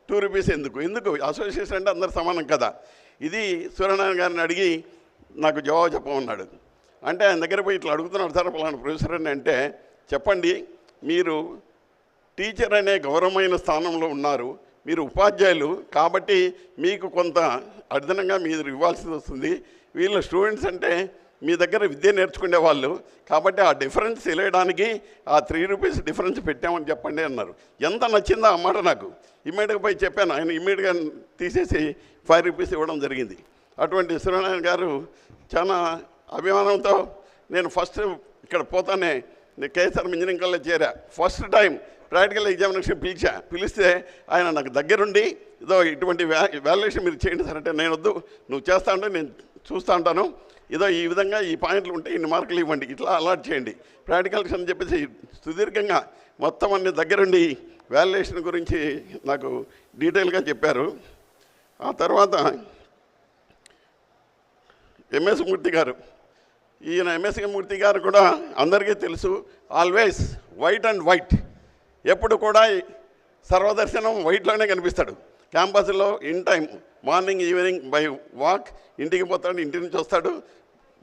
2 రూపీస్ ఎందుకు, అసోసియేషన్ అంటే అందరు సమానం కదా. ఇది సూర్యనారాయణ గారిని అడిగి నాకు జవాబు చెప్పమన్నాడు. అంటే ఆయన దగ్గర పోయి ఇట్లా అడుగుతున్నాడు, సార్ పలానా ప్రొఫెసర్ అని అంటే, చెప్పండి మీరు టీచర్ అనే గౌరవమైన స్థానంలో ఉన్నారు, మీరు ఉపాధ్యాయులు కాబట్టి మీకు కొంత అదనంగా మీరు ఇవ్వాల్సి వస్తుంది, వీళ్ళ స్టూడెంట్స్ అంటే మీ దగ్గర విద్య నేర్చుకునే వాళ్ళు కాబట్టి ఆ డిఫరెన్స్ తెలియడానికి ఆ 3 రూపీస్ డిఫరెన్స్ పెట్టామని చెప్పండి అన్నారు. ఎంత నచ్చిందో ఆ మాట నాకు. ఇమ్మీడియట్గా పోయి చెప్పాను, ఆయన ఇమ్మీడియట్గా తీసేసి 5 రూపీస్ ఇవ్వడం జరిగింది. అటువంటి సూర్యనారాయణ గారు చాలా అభిమానంతో, నేను ఫస్ట్ ఇక్కడ పోతానే కేఎస్ఆర్ ఇంజనీరింగ్ కాలేజ్ చేరా, ఫస్ట్ టైం ప్రాక్టికల్ ఎగ్జామినేషన్ పిలిస్తే ఆయన నాకు దగ్గరుండి ఇదో ఇటువంటి వాల్యుయేషన్ మీరు చేయండి సార్ అంటే, నేను వద్దు నువ్వు చేస్తా అంటే నేను చూస్తూ ఉంటాను, ఏదో ఈ విధంగా ఈ పాయింట్లు ఉంటే ఇన్ని మార్కులు ఇవ్వండి, ఇట్లా అలాట్ చేయండి ప్రాక్టికల్స్ అని చెప్పేసి సుదీర్ఘంగా మొత్తం అన్ని దగ్గరుండి వాల్యుయేషన్ గురించి నాకు డీటెయిల్గా చెప్పారు. ఆ తర్వాత ఎంఎస్ మూర్తి గారు, ఈయన ఎంఎస్ మూర్తి గారు కూడా అందరికీ తెలుసు, ఆల్వేస్ వైట్ అండ్ వైట్, ఎప్పుడు కూడా సర్వదర్శనం వైట్లోనే కనిపిస్తాడు. క్యాంపస్లో in time morning evening by walk ఇంటికి పోతాడు, ఇంటి నుంచి వస్తాడు,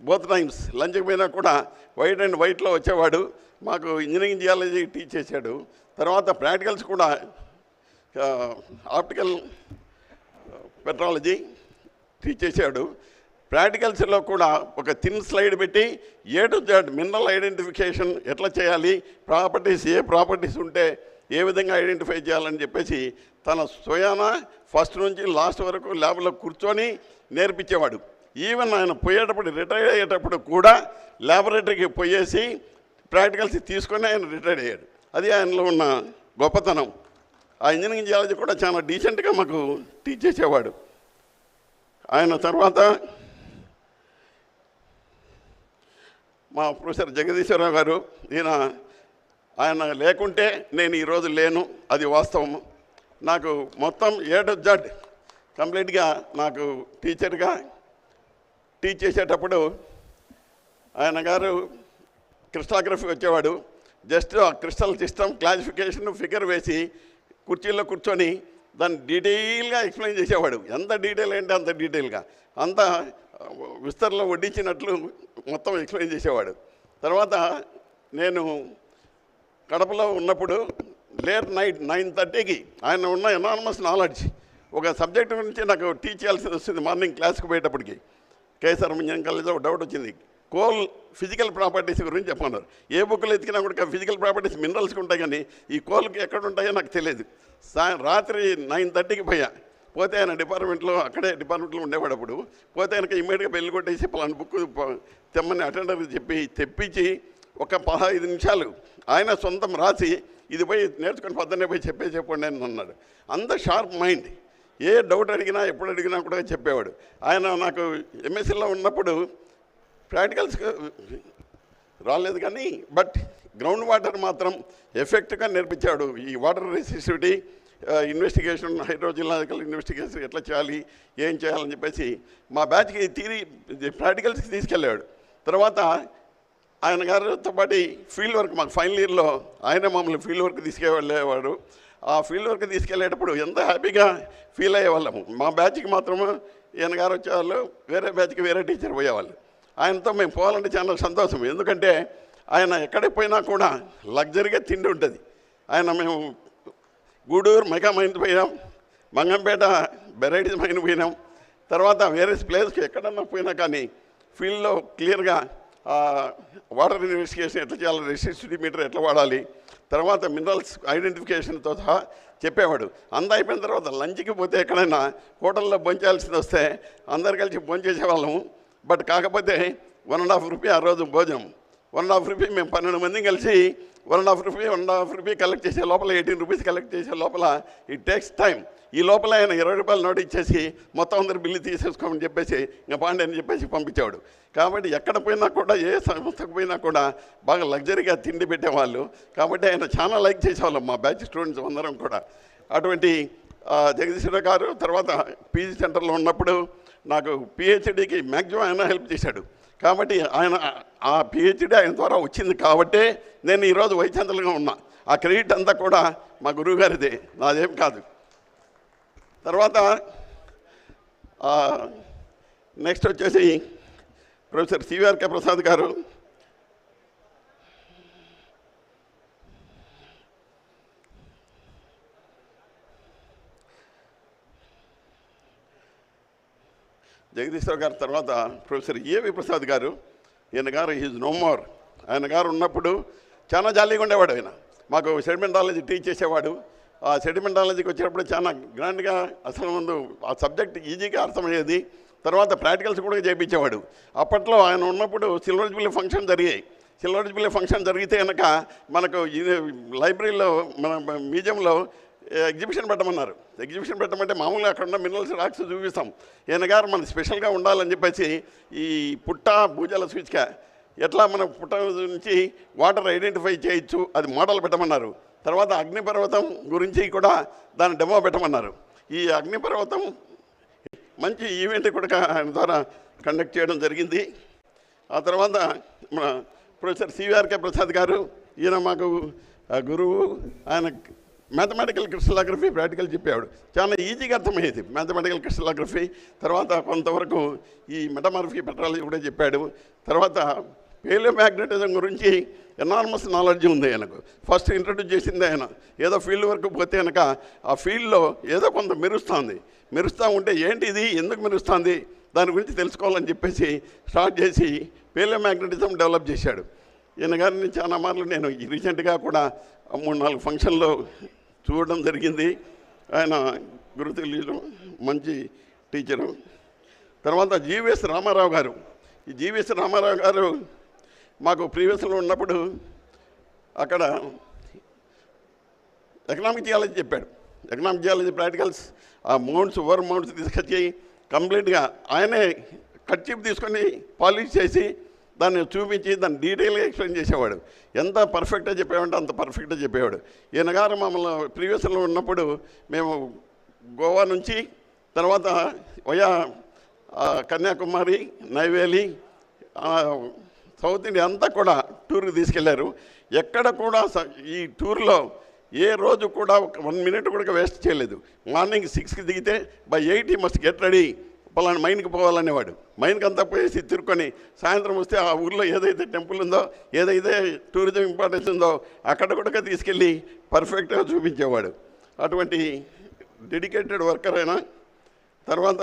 బోత్ టైమ్స్ లంచ్కి పోయినా కూడా వైట్ అండ్ వైట్లో వచ్చేవాడు. మాకు ఇంజనీరింగ్ జియాలజీ టీచ్ చేశాడు. తర్వాత ప్రాక్టికల్స్ కూడా ఆప్టికల్ పెట్రాలజీ టీచ్ చేశాడు. ప్రాక్టికల్స్లో కూడా ఒక థిన్ స్లైడ్ పెట్టి A to Z mineral identification ఎట్లా చేయాలి, ప్రాపర్టీస్ ఏ ప్రాపర్టీస్ ఉంటే ఏ విధంగా ఐడెంటిఫై చేయాలని చెప్పేసి తన స్వయాన ఫస్ట్ నుంచి లాస్ట్ వరకు ల్యాబ్లో కూర్చొని నేర్పించేవాడు. ఈవెన్ ఆయన పోయేటప్పుడు రిటైర్ అయ్యేటప్పుడు కూడా ల్యాబొరేటరీకి పోయేసి ప్రాక్టికల్స్ తీసుకొని ఆయన రిటైర్ అయ్యాడు. అది ఆయనలో ఉన్న గొప్పతనం. ఆ ఇంజనీరింగ్ జియాలజీ కూడా చాలా డీసెంట్గా మాకు టీచ్ చేసేవాడు. ఆయన తర్వాత మా ప్రొఫెసర్ జగదీశ్వరరావు గారు, ఆయన లేకుంటే నేను ఈరోజు లేను, అది వాస్తవం. నాకు మొత్తం A to Z కంప్లీట్గా నాకు టీచర్గా టీచ్ చేసేటప్పుడు ఆయన గారు క్రిస్టాగ్రఫీ వచ్చేవాడు. జస్ట్ ఆ క్రిస్టల్ సిస్టమ్ క్లాసిఫికేషన్ ఫిగర్ వేసి కుర్చీల్లో కూర్చొని దాన్ని డీటెయిల్గా ఎక్స్ప్లెయిన్ చేసేవాడు. ఎంత డీటెయిల్ అంటే అంత డీటెయిల్గా, అంత విస్తరణలో వడ్డించినట్లు మొత్తం ఎక్స్ప్లెయిన్ చేసేవాడు. తర్వాత నేను కడపలో ఉన్నప్పుడు లేట్ నైట్ 9:30కి ఆయన ఉన్న ఎనానమస్ నాలెడ్జ్ ఒక సబ్జెక్ట్ గురించి నాకు టీచ్ చేయాల్సి వస్తుంది. మార్నింగ్ క్లాస్కి పోయేటప్పటికి కేఎస్ఆర్ ఇంజనీరింగ్ కాలేజ్లో ఒక డౌట్ వచ్చింది. కోల్ ఫిజికల్ ప్రాపర్టీస్ గురించి చెప్పన్నారు. ఏ బుక్లో ఎత్తికినా కూడా ఫిజికల్ ప్రాపర్టీస్ మినరల్స్కి ఉంటాయి, కానీ ఈ కోల్కి ఎక్కడ ఉంటాయో నాకు తెలియదు. రాత్రి 9:30కి పోతే ఆయన డిపార్ట్మెంట్లో డిపార్ట్మెంట్లో ఉండేవాడు. అప్పుడు పోతే ఆయనకి ఇమ్మీడియట్గా బెల్ కొట్టేసి పలానా బుక్ తెమ్మని అటెండర్కి తెప్పించి ఒక 15 నిమిషాలు ఆయన సొంతం రాసి ఇది పోయి నేర్చుకుని పొద్దున్నే పోయి చెప్పండి అని అన్నాడు. అంత షార్ప్ మైండ్. ఏ డౌట్ అడిగినా ఎప్పుడు అడిగినా కూడా చెప్పేవాడు. ఆయన నాకు ఎంఎస్సీలో ఉన్నప్పుడు ప్రాక్టికల్స్ రాలేదు కానీ బట్ గ్రౌండ్ వాటర్ మాత్రం ఎఫెక్ట్గా నేర్పించాడు. ఈ వాటర్ రెసిస్టివిటీ ఇన్వెస్టిగేషన్, హైడ్రోజియలాజికల్ ఇన్వెస్టిగేషన్ ఎట్లా చేయాలి, ఏం చేయాలని చెప్పేసి మా బ్యాచ్కి ప్రాక్టికల్స్కి తీసుకెళ్ళాడు. తర్వాత ఆయన గారితో పాటు ఫీల్డ్ వర్క్ మాకు ఫైనల్ ఇయర్లో ఆయన మమ్మల్ని ఫీల్డ్ వర్క్ తీసుకెళ్ళేవాడు. ఆ ఫీల్డ్ వర్క్ తీసుకెళ్ళేటప్పుడు ఎంత హ్యాపీగా ఫీల్ అయ్యేవాళ్ళము. మా బ్యాచ్కి మాత్రము ఈయన గారు వచ్చేవాళ్ళు, వేరే బ్యాచ్కి వేరే టీచర్ పోయేవాళ్ళు. ఆయనతో మేము పోవాలంటే చాలా సంతోషం. ఎందుకంటే ఆయన ఎక్కడికి పోయినా కూడా లగ్జరీగా తిండి ఉంటుంది. మేము గూడూరు మెగా మైన్ పోయినాం, మంగంపేట వెరైటీస్ మైన్ పోయినాం. తర్వాత వేరే ప్లేస్కి ఎక్కడన్నా పోయినా కానీ ఫీల్డ్లో క్లియర్గా వాటర్ ఇన్వెస్టిగేషన్ ఎట్లా చేయాలి, రెసిస్టివిటీ మీటర్ ఎట్లా వాడాలి, తర్వాత మినరల్స్ ఐడెంటిఫికేషన్తో సహా చెప్పేవాడు. అంతా అయిపోయిన తర్వాత లంచ్కి పోతే ఎక్కడైనా హోటల్లో భోంచేయాల్సింది వస్తే అందరు కలిసి భోంచేసేవాళ్ళము. బట్ కాకపోతే 1.5 రూపీ ఆ రోజు భోజనం. 1.5 రూపీ మేము 12 మందిని కలిసి 1.5 రూపీ కలెక్ట్ చేసే లోపల 18 రూపీస్ కలెక్ట్ చేసే లోపల ఇట్ టేక్స్ టైం. ఈ లోపల ఆయన 20 రూపాయలు నోట్ ఇచ్చేసి మొత్తం అందరు బిల్లు తీసేసుకోమని చెప్పేసి ఇంకా పాండే అని చెప్పేసి పంపించేవాడు. కాబట్టి ఎక్కడ పోయినా కూడా ఏ సంస్థకు పోయినా కూడా బాగా లగ్జరీగా తిండి పెట్టేవాళ్ళు. కాబట్టి ఆయన చాలా లైక్ చేసేవాళ్ళం మా బ్యాచ్ స్టూడెంట్స్ అందరం కూడా. అటువంటి జగదీశ్వర గారు తర్వాత పీజీ సెంటర్లో ఉన్నప్పుడు నాకు పిహెచ్డీకి మ్యాక్సిమం ఆయన హెల్ప్ చేశాడు. కాబట్టి ఆయన ఆ పిహెచ్డీ ఆయన ద్వారా వచ్చింది కాబట్టే నేను ఈరోజు వైస్ ఛాన్సలర్గా ఉన్నా. ఆ క్రెడిట్ అంతా కూడా మా గురువు గారిదే, నాదేం కాదు. తర్వాత నెక్స్ట్ వచ్చేసి ప్రొఫెసర్ సివిఆర్కే ప్రసాద్ గారు. జగదీశ్వర్ గారు తర్వాత ప్రొఫెసర్ ఏవి ప్రసాద్ గారు. ఈయన గారు ఈజ్ నో మోర్. ఆయన గారు ఉన్నప్పుడు చాలా జాలీగా ఉండేవాడు. ఆయన మాకు సెడిమెంటాలజీ టీచ్ చేసేవాడు. ఆ సెడిమెంటాలజీకి వచ్చేటప్పుడు చాలా గ్రాండ్గా అసలు ముందు ఆ సబ్జెక్ట్ ఈజీగా అర్థమయ్యేది. తర్వాత ప్రాక్టికల్స్ కూడా చేయించేవాడు. అప్పట్లో ఆయన ఉన్నప్పుడు సిల్వర్ జూబ్లీ ఫంక్షన్ జరిగాయి. సిల్వర్ జూబ్లీ ఫంక్షన్ జరిగితే కనుక మనకు లైబ్రరీలో మన మ్యూజియంలో ఎగ్జిబిషన్ పెట్టమన్నారు. ఎగ్జిబిషన్ పెట్టమంటే మామూలుగా అక్కడ ఉన్న మినరల్స్ రాక్స్ చూపిస్తాం. ఈయన గారు మనకు స్పెషల్గా ఉండాలని చెప్పేసి ఈ పుట్ట భూజల సూచిక ఎట్లా మన పుట్ట నుంచి వాటర్ ఐడెంటిఫై చేయొచ్చు అది మోడల్ పెట్టమన్నారు. తర్వాత అగ్నిపర్వతం గురించి కూడా దాని డెమో పెట్టమన్నారు. ఈ అగ్నిపర్వతం మంచి ఈవెంట్ కూడా ఆయన ద్వారా కండక్ట్ చేయడం జరిగింది. ఆ తర్వాత మన ప్రొఫెసర్ సివిఆర్కే ప్రసాద్ గారు, ఈయన మాకు గురువు. ఆయన మ్యాథమెటికల్ క్రిస్టలోగ్రఫీ ప్రాక్టికల్ చెప్పేవాడు. చాలా ఈజీగా అర్థమయ్యేది మ్యాథమెటికల్ క్రిస్టలోగ్రఫీ. తర్వాత కొంతవరకు ఈ మెటమార్ఫిక్ పెట్రాలజీ కూడా చెప్పాడు. తర్వాత పేలియోమ్యాగ్నెటిజం గురించి ఎనార్మస్ నాలెడ్జ్ ఉంది ఆయనకు. ఫస్ట్ ఇంట్రడ్యూస్ చేసింది ఆయన. ఏదో ఫీల్డ్ వరకు పోతే కనుక ఆ ఫీల్డ్లో ఏదో కొంత మెరుస్తూ ఉంటే ఏంటి ఇది, ఎందుకు మెరుస్తుంది, దాని గురించి తెలుసుకోవాలని చెప్పేసి స్టార్ట్ చేసి పేలియోమ్యాగ్నెటిజం డెవలప్ చేశాడు. ఈయన గారిని చాలా మార్లు నేను రీసెంట్గా కూడా 3-4 ఫంక్షన్లో చూడడం జరిగింది. ఆయన గురుతుల్యులు, మంచి టీచరు. తర్వాత జీవీఎస్ రామారావు గారు. ఈ జీవీఎస్ రామారావు గారు మాకు ప్రీవియస్లో ఉన్నప్పుడు అక్కడ ఎకనామిక్ జియాలజీ చెప్పాడు. ఎకనామిక్ జియాలజీ ప్రాక్టికల్స్ ఆ మౌంట్స్ ఓవర్ మౌంట్స్ తీసుకొచ్చి కంప్లీట్గా ఆయనే కట్చిప్ తీసుకొని పాలిష్ చేసి దాన్ని చూపించి దాన్ని డీటెయిల్గా ఎక్స్ప్లెయిన్ చేసేవాడు. ఎంత పర్ఫెక్ట్గా చెప్పేవాడంటే అంత పర్ఫెక్ట్గా చెప్పేవాడు. ఈయన గారు మమ్మల్ని ప్రీవియస్లో ఉన్నప్పుడు మేము గోవా నుంచి తర్వాత via Kanyakumari, Neyveli, south India అంతా కూడా టూర్కి తీసుకెళ్లారు. ఎక్కడ కూడా ఈ టూర్లో ఏ రోజు కూడా 1 మినిట్ కూడా వేస్ట్ చేయలేదు. మార్నింగ్ 6కి దిగితే బై 8 మస్ట్ గెట్ రెడీ, పలానా మైన్కి పోవాలనేవాడు. మైన్కి అంతా పోయేసి తిరుక్కొని సాయంత్రం వస్తే ఆ ఊర్లో ఏదైతే టెంపుల్ ఉందో, ఏదైతే టూరిజం ఇంపార్టెన్స్ ఉందో అక్కడ కూడా తీసుకెళ్ళి పర్ఫెక్ట్గా చూపించేవాడు. అటువంటి డెడికేటెడ్ వర్కర్ అయినా. తర్వాత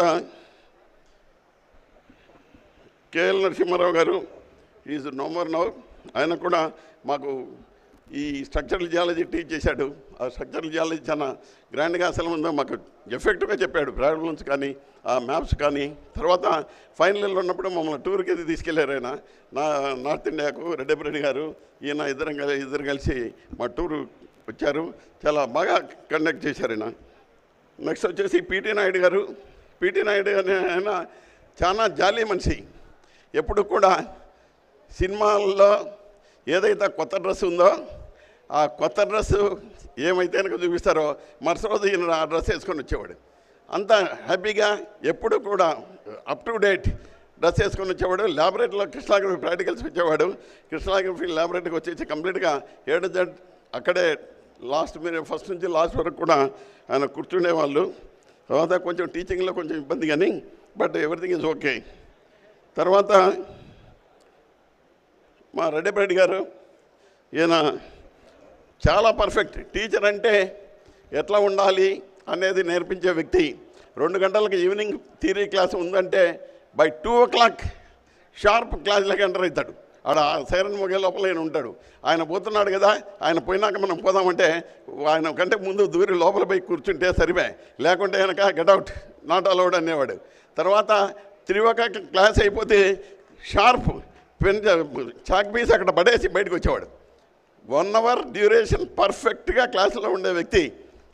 కేఎల్ నరసింహారావు గారు ఈజ్ నో మోర్ నౌ. ఆయన కూడా మాకు ఈ స్ట్రక్చరల్ జియాలజీ టీచ్ చేశాడు. ఆ స్ట్రక్చరల్ జియాలజీ చాలా గ్రాండ్గా అసలు ఉందో మాకు ఎఫెక్టివ్గా చెప్పాడు. ప్రాబ్లమ్స్ కానీ ఆ మ్యాప్స్ కానీ. తర్వాత ఫైనల్ ఇయర్లో ఉన్నప్పుడు మమ్మల్ని టూర్కి అది తీసుకెళ్లారు ఆయన. నార్త్ ఇండియాకు రెడ్డి గారు, ఈయన ఇద్దరు కలిసి మా టూరు వచ్చారు. చాలా బాగా కండక్ట్ చేశారు ఆయన. నెక్స్ట్ వచ్చేసి పీటీ నాయుడు గారు. పీటీ నాయుడు అనే ఆయన చాలా జాలీ మనిషి. ఎప్పుడు కూడా సినిమాల్లో ఏదైతే కొత్త డ్రెస్ ఉందో ఆ కొత్త డ్రెస్సు ఏమైతే కనుక చూపిస్తారో మరుసటి రోజు ఈయన ఆ డ్రెస్ వేసుకొని వచ్చేవాడు. అంత హ్యాపీగా ఎప్పుడు కూడా అప్ టు డేట్ డ్రెస్ వేసుకొని వచ్చేవాడు. ల్యాబొరేటరీలో క్రిస్టలోగ్రఫీ ప్రాక్టికల్స్ వచ్చేవాడు. క్రిస్టలోగ్రఫీ ల్యాబొరేటరీకి వచ్చేసి కంప్లీట్గా A-Z అక్కడే ఫస్ట్ నుంచి లాస్ట్ వరకు కూడా ఆయన కూర్చుండేవాళ్ళు. తర్వాత కొంచెం టీచింగ్లో కొంచెం ఇబ్బంది కానీ బట్ ఎవ్రీథింగ్ ఈజ్ ఓకే. తర్వాత మా రెడ్డి గారు, ఈయన చాలా పర్ఫెక్ట్ టీచర్. అంటే ఎట్లా ఉండాలి అనేది నేర్పించే వ్యక్తి. 2 గంటలకు ఈవినింగ్ థియరీ క్లాస్ ఉందంటే బై 2 o'clock షార్ప్ క్లాస్లోకి ఎంటర్ అవుతాడు. ఆడ సైరన్ మోగే లోపల ఆయన ఉంటాడు. ఆయన పోతున్నాడు కదా, ఆయన పోయినాక మనం పోదామంటే ఆయన కంటే ముందు దూరి లోపల పోయి కూర్చుంటే సరిపోయి, లేకుంటే కనుక గెట్అవుట్, నాట్ అలౌడ్ అనేవాడు. తర్వాత 3 o'clock క్లాస్ అయిపోతే షార్ప్ పెన్ చాక్ పీస్ అక్కడ పడేసి బయటకు వచ్చేవాడు. 1 hour డ్యూరేషన్ పర్ఫెక్ట్గా క్లాసులో ఉండే వ్యక్తి.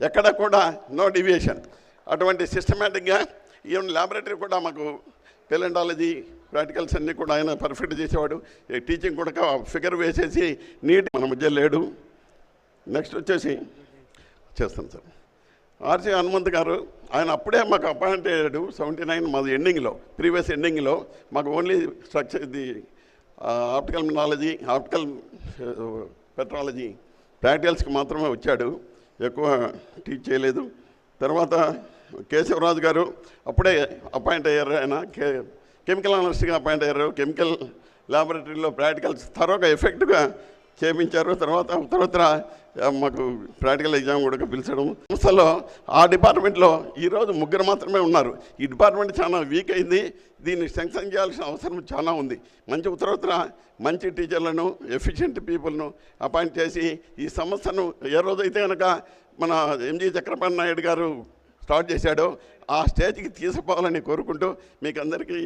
ఎక్కడ కూడా నో డివియేషన్. అటువంటి సిస్టమేటిక్గా ఈవెన్ ల్యాబొరేటరీ కూడా మాకు పెలెంటాలజీ ప్రాక్టికల్స్ అన్నీ కూడా ఆయన పర్ఫెక్ట్ చేసేవాడు. టీచింగ్ కూడా ఫిగర్ వేసేసి నీట్ మన మధ్య లేడు. నెక్స్ట్ వచ్చేసి చేస్తాను సార్ ఆర్సి హనుమంత్ గారు. ఆయన అప్పుడే మాకు అపాయింట్ అయ్యాడు 79 మాది ఎండింగ్లో, ప్రీవియస్ ఎండింగ్లో. మాకు ఓన్లీ స్ట్రక్చర్ ఇది ఆప్టికల్ మినాలజీ, ఆప్టికల్ పెట్రాలజీ ప్రాక్టికల్స్కి మాత్రమే వచ్చాడు, ఎక్కువ టీచ్ చేయలేదు. తర్వాత కేశవరాజు గారు అప్పుడే అపాయింట్ అయ్యారు. ఆయన కెమికల్ అనలిస్ట్గా అపాయింట్ అయ్యారు. కెమికల్ ల్యాబొరేటరీలో ప్రాక్టికల్స్ త్వరగా ఎఫెక్ట్గా చేయించారు. తర్వాత ఉత్తరోత్తర మాకు ప్రాక్టికల్ ఎగ్జామ్ కూడా పిలిచడం. సంస్థలో ఆ డిపార్ట్మెంట్లో ఈరోజు 3 మాత్రమే ఉన్నారు. ఈ డిపార్ట్మెంట్ చాలా వీక్ అయింది. దీన్ని స్ట్రెంగ్తన్ చేయాల్సిన అవసరం చాలా ఉంది. మంచి ఉత్తరోత్తర మంచి టీచర్లను, ఎఫిషియెంట్ పీపుల్ను అపాయింట్ చేసి ఈ సంస్థను ఏ రోజైతే కనుక మన ఎంజి చక్రపాణి నాయుడు గారు స్టార్ట్ చేశాడో ఆ స్టేజ్కి తీసుకుపోవాలని కోరుకుంటూ మీకు అందరికీ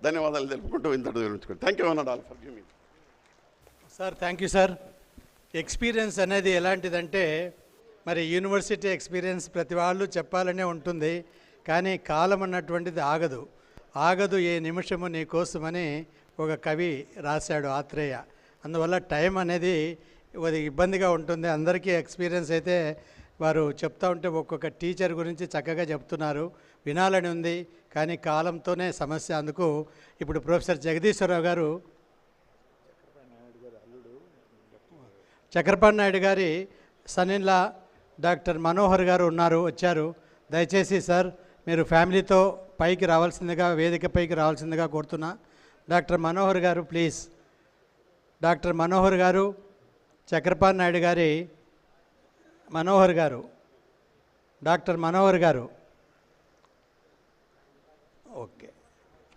ధన్యవాదాలు తెలుపుకుంటూ ఇంతటి గురించుకుంటాను. థ్యాంక్ యూ అన్నాడు for giving. Sir thank you sir. Experience అనేది ఎలాంటిదంటే మరి యూనివర్సిటీ ఎక్స్పీరియన్స్ ప్రతి వాళ్ళు చెప్పాలనే ఉంటుంది, కానీ కాలం అన్నటువంటిది ఆగదు ఏ నిమిషము నీ కోసమని ఒక కవి రాశాడు ఆత్రేయ. అందువల్ల టైం అనేది ఇబ్బందిగా ఉంటుంది. అందరికీ ఎక్స్పీరియన్స్ అయితే వారు చెప్తూ ఉంటే ఒక్కొక్క టీచర్ గురించి చక్కగా చెప్తున్నారు, వినాలని ఉంది, కానీ కాలంతోనే సమస్య. అందుకు ఇప్పుడు ప్రొఫెసర్ జగదీశ్వరరావు గారు, చక్రపాణి నాయుడు గారి son in law doctor Manohar గారు ఉన్నారు, వచ్చారు. దయచేసి సార్ మీరు ఫ్యామిలీతో పైకి రావాల్సిందిగా, వేదిక పైకి రావాల్సిందిగా కోరుతున్నా. డాక్టర్ మనోహర్ గారు ప్లీజ్. డాక్టర్ మనోహర్ గారు, చక్రపాణి నాయుడు గారి మనోహర్ గారు, డాక్టర్ మనోహర్ గారు. ఓకే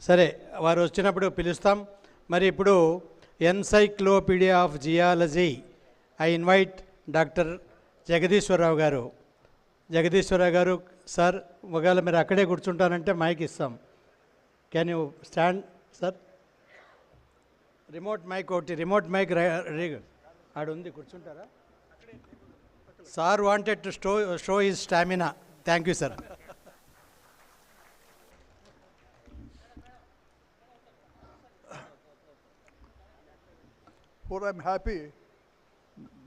సరే, వారు వచ్చినప్పుడు పిలుస్తాం. మరి ఇప్పుడు encyclopedia of geology I invite doctor Jagadeeswararao garu. Jagadeeswararao garu sir, ఒకవేళ మీరు అక్కడే కూర్చుంటానంటే మైక్ ఇస్తాం. Can you stand sir? Remote mike ఒకటి, రిమోట్ మైక్ ఆడుంది, కూర్చుంటారా? Sir wanted to show his stamina. Thank you sir. For I'm happy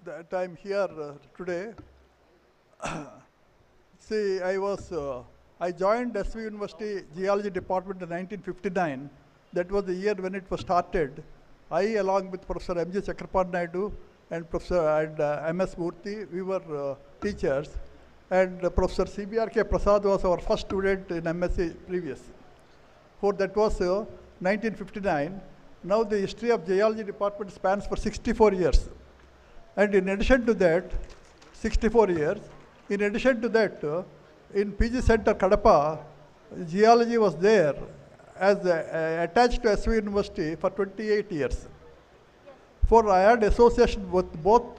that I'm here today. See, I joined SV University Geology Department in 1959. That was the year when it was started. I, along with Professor M.J. Chakraparty Naidu and Professor M.S. Murthy, we were teachers. And Professor C.B.R.K. Prasad was our first student in MSc previous. For that was 1959. Now the history of Geology Department spans for 64 years. And in addition to that, 64 years, in addition to that, in PG Center Kadapa, geology was there as attached to SV University for 28 years. For I had association with both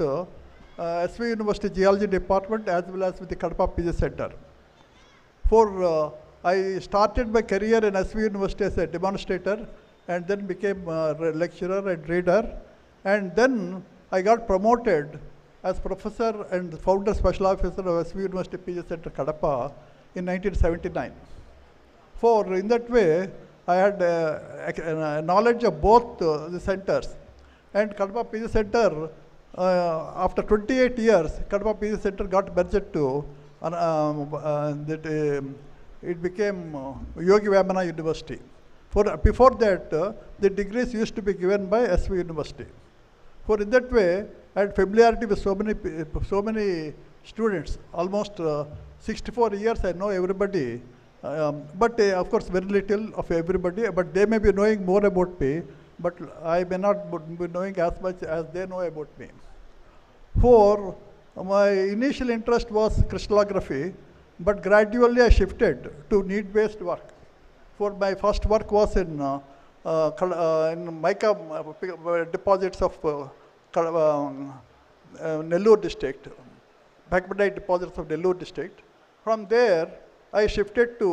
SV University Geology Department as well as with the Kadapa PG Center. For I started my career in SV University as a demonstrator and then became a lecturer and reader. And then I got promoted as professor and founder special officer of SV University PG Center Kadapa in 1979. For in that way, I had knowledge of both the centers. And Kadapa PG Center, after 28 years, Kadapa PG Center got merged to, it became Yogi Vamana University. Before that, the degrees used to be given by SV University. For in that way, I had familiarity with so many students. Almost 64 years I know everybody, but of course very little of everybody. But they may be knowing more about me, but I may not be knowing as much as they know about me. For my initial interest was crystallography, but gradually I shifted to need-based work. For my first work was in mica deposits of Nellore district, pegmatite deposits of Nellore district. From there, I shifted to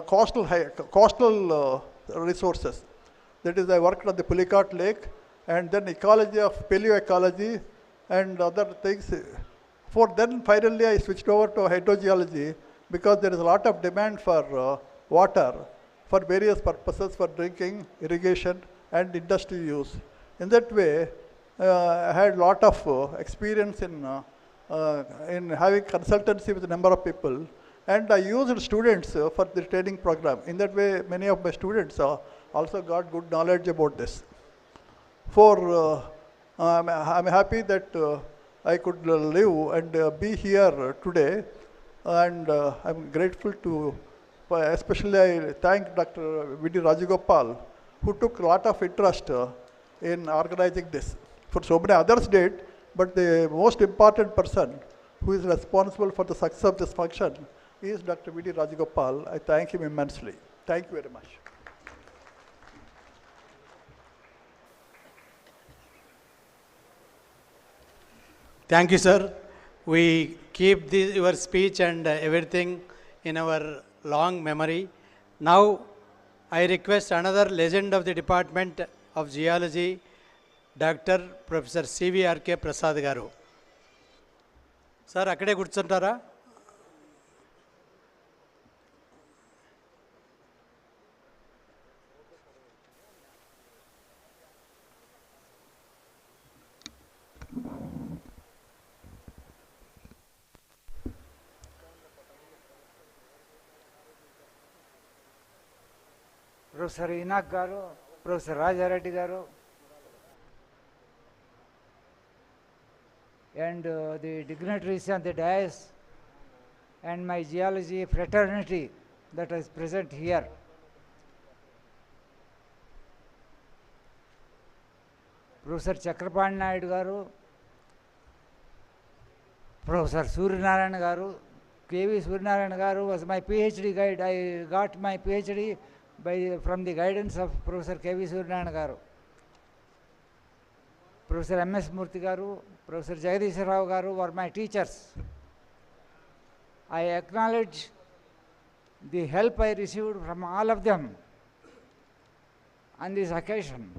coastal resources. That is, I worked on the Pulicat Lake and then ecology of paleoecology and other things. For then, finally, I switched over to hydrogeology because there is a lot of demand for water for various purposes, for drinking, irrigation, and industry use. In that way, I had a lot of experience in having consultancy with a number of people, and I used students for the training program. In that way, many of my students also got good knowledge about this. For I'm happy that I could live and be here today, and I'm grateful to. Especially I thank Dr. V.D. Rajagopal, who took a lot of interest in organizing this. For so many others did, but the most important person who is responsible for the success of this function is Dr. V.D. Rajagopal. I thank him immensely. Thank you very much. Thank you, sir. We keep your speech and everything in our long memory. Now, I request another legend of the Department of Geology, Dr. Professor C.V.R.K. Prasad garu. Sir, akkade kurchuntara? Professor Enoch గారు, professor Rajareddy గారు, and the dignitaries on the dais, and my geology fraternity that is present here. Professor Chakrapan Naidu Garu, Professor Suryanarayan Garu, K.V. Suryanarayan Garu was my PhD guide. I got my PhD from the guidance of Professor K.V. Suryanarayan Garu. Professor M.S. Murthy Garu, Professor Jagadisha Rao Garu were my teachers. I acknowledge the help I received from all of them on this occasion.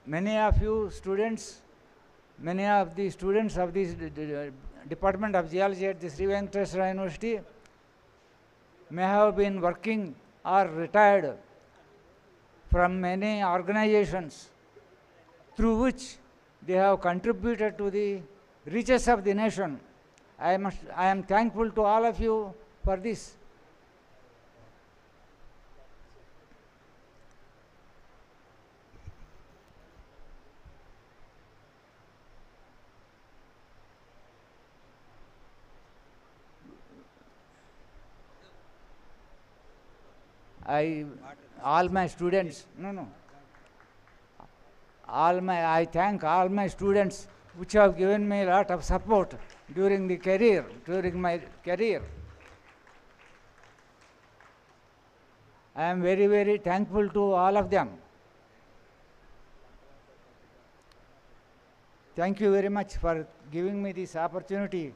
Many of you students, many of the students of this Department of Geology at the Sri Venkateswara University may have been working or retired from many organizations through which they have contributed to the riches of the nation. I am thankful to all of you for this. All my students, I thank all my students which have given me a lot of support during my career. I am very, very thankful to all of them. Thank you very much for giving me this opportunity,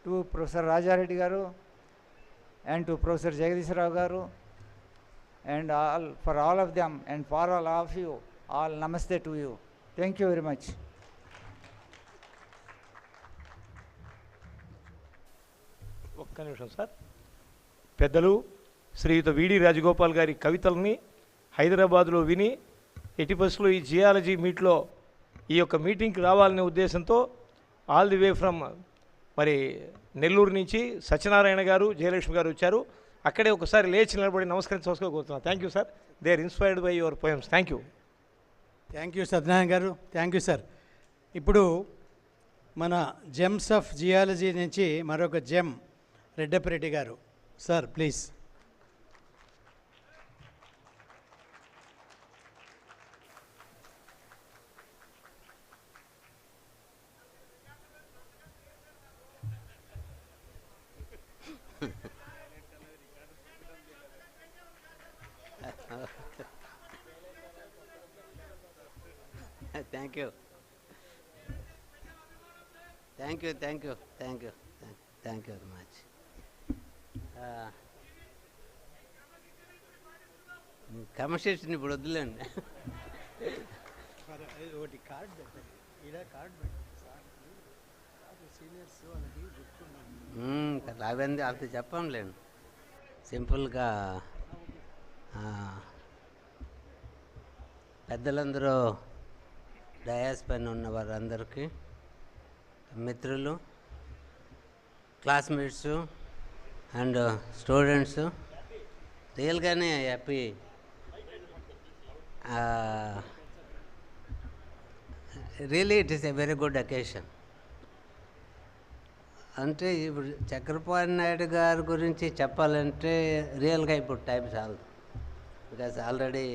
to Professor Raja Reddy Garu and to Professor Jagadisha Rao Garu, and for all of them and for all of you, all namaste to you. Thank you very much. ఒక్క నిమిషం sir. పెద్దలు శ్రీయుత విడి రాజగోపాల్ గారి కవితల్ని హైదరాబాద్లో విని ఎట్టి పరిస్థితుల్లో ఈ జియాలజీ మీట్లో ఈ యొక్క మీటింగ్కి రావాలనే ఉద్దేశంతో ఆల్ ది వే ఫ్రమ్ మరి నెల్లూరు నుంచి సత్యనారాయణ గారు, జయలక్ష్మి గారు వచ్చారు. అక్కడే ఒకసారి లేచి నిలబడి నమస్కరించవలసిగా కోరుతున్నాను. Thank you sir. They are inspired by your poems. Thank you. Thank you Satyanarayana garu. Thank you sir. ఇప్పుడు మన జెమ్స్ ఆఫ్ జియాలజీ నుంచి మరొక జెమ్ రెడ్డపరెడ్డి గారు. Sir please. Thank you. Thank you, thank you, thank you, thank you very much. Conversation ఇప్పుడు వద్దులేండి. అవన్నీ అంత చెప్పంలేండి. సింపుల్గా పెద్దలందరూ డయాస్ పైన ఉన్న వారందరికీ, మిత్రులు, క్లాస్మేట్స్ అండ్ స్టూడెంట్స్, రియల్గానే happy. Really it is a very good occasion. అంటే ఇప్పుడు చక్రపాణి నాయుడు గారి గురించి చెప్పాలంటే రియల్గా ఇప్పుడు టైం చాలదు. బికాస్ ఆల్రెడీ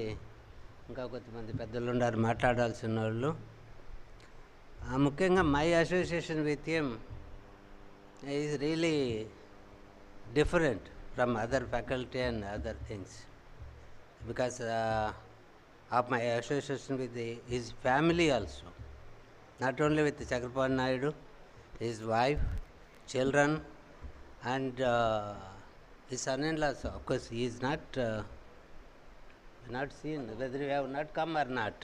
ఇంకా కొంతమంది పెద్దలు ఉన్నారు మాట్లాడాల్సిన వాళ్ళు. ముఖ్యంగా my association with him is really different from other faculty and other things, because of my association with his family also, not only with Chakrapani Naidu, his wife, children, and his son-in-law. Of course, he is not seen, whether we have not come or not.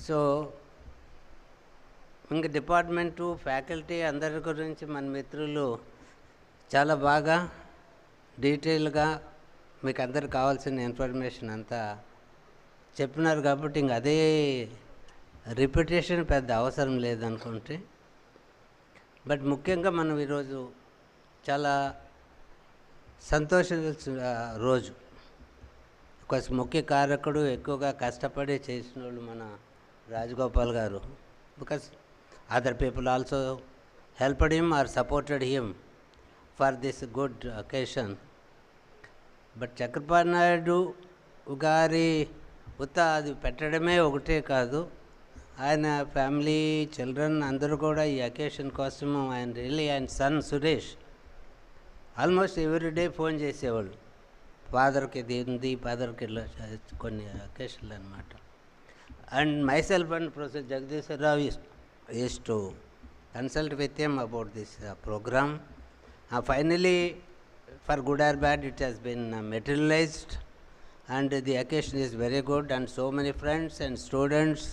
So, ఇంక department, faculty అందరి గురించి మన మిత్రులు చాలా బాగా డీటెయిల్గా మీకు అందరికి కావాల్సిన ఇన్ఫర్మేషన్ అంతా చెప్పినారు. కాబట్టి ఇంక అదే రిపిటేషన్ పెద్ద అవసరం లేదనుకుంటే. బట్ ముఖ్యంగా మనం ఈరోజు చాలా సంతోషించిన రోజు. ఒక ముఖ్య కారకుడు, ఎక్కువగా కష్టపడి చేసిన వాళ్ళు మన రాజగోపాల్ గారు. Because other people also helped him or supported him for this good occasion. But Chakrapani Naidu గారి అది పెట్టడమే ఒకటే కాదు, ఆయన ఫ్యామిలీ, చిల్డ్రన్ అందరూ కూడా ఈ అకేషన్ కోసము ఆయన son Suresh almost everyday phone చేసేవాళ్ళు. ఫాదర్కి ఇది ఉంది, ఫాదర్కి కొన్ని అకేషన్లు అనమాట. And myself and Professor Jagadishwara used to consult with him about this program. Finally, for good or bad, it has been materialized, and the occasion is very good, and so many friends and students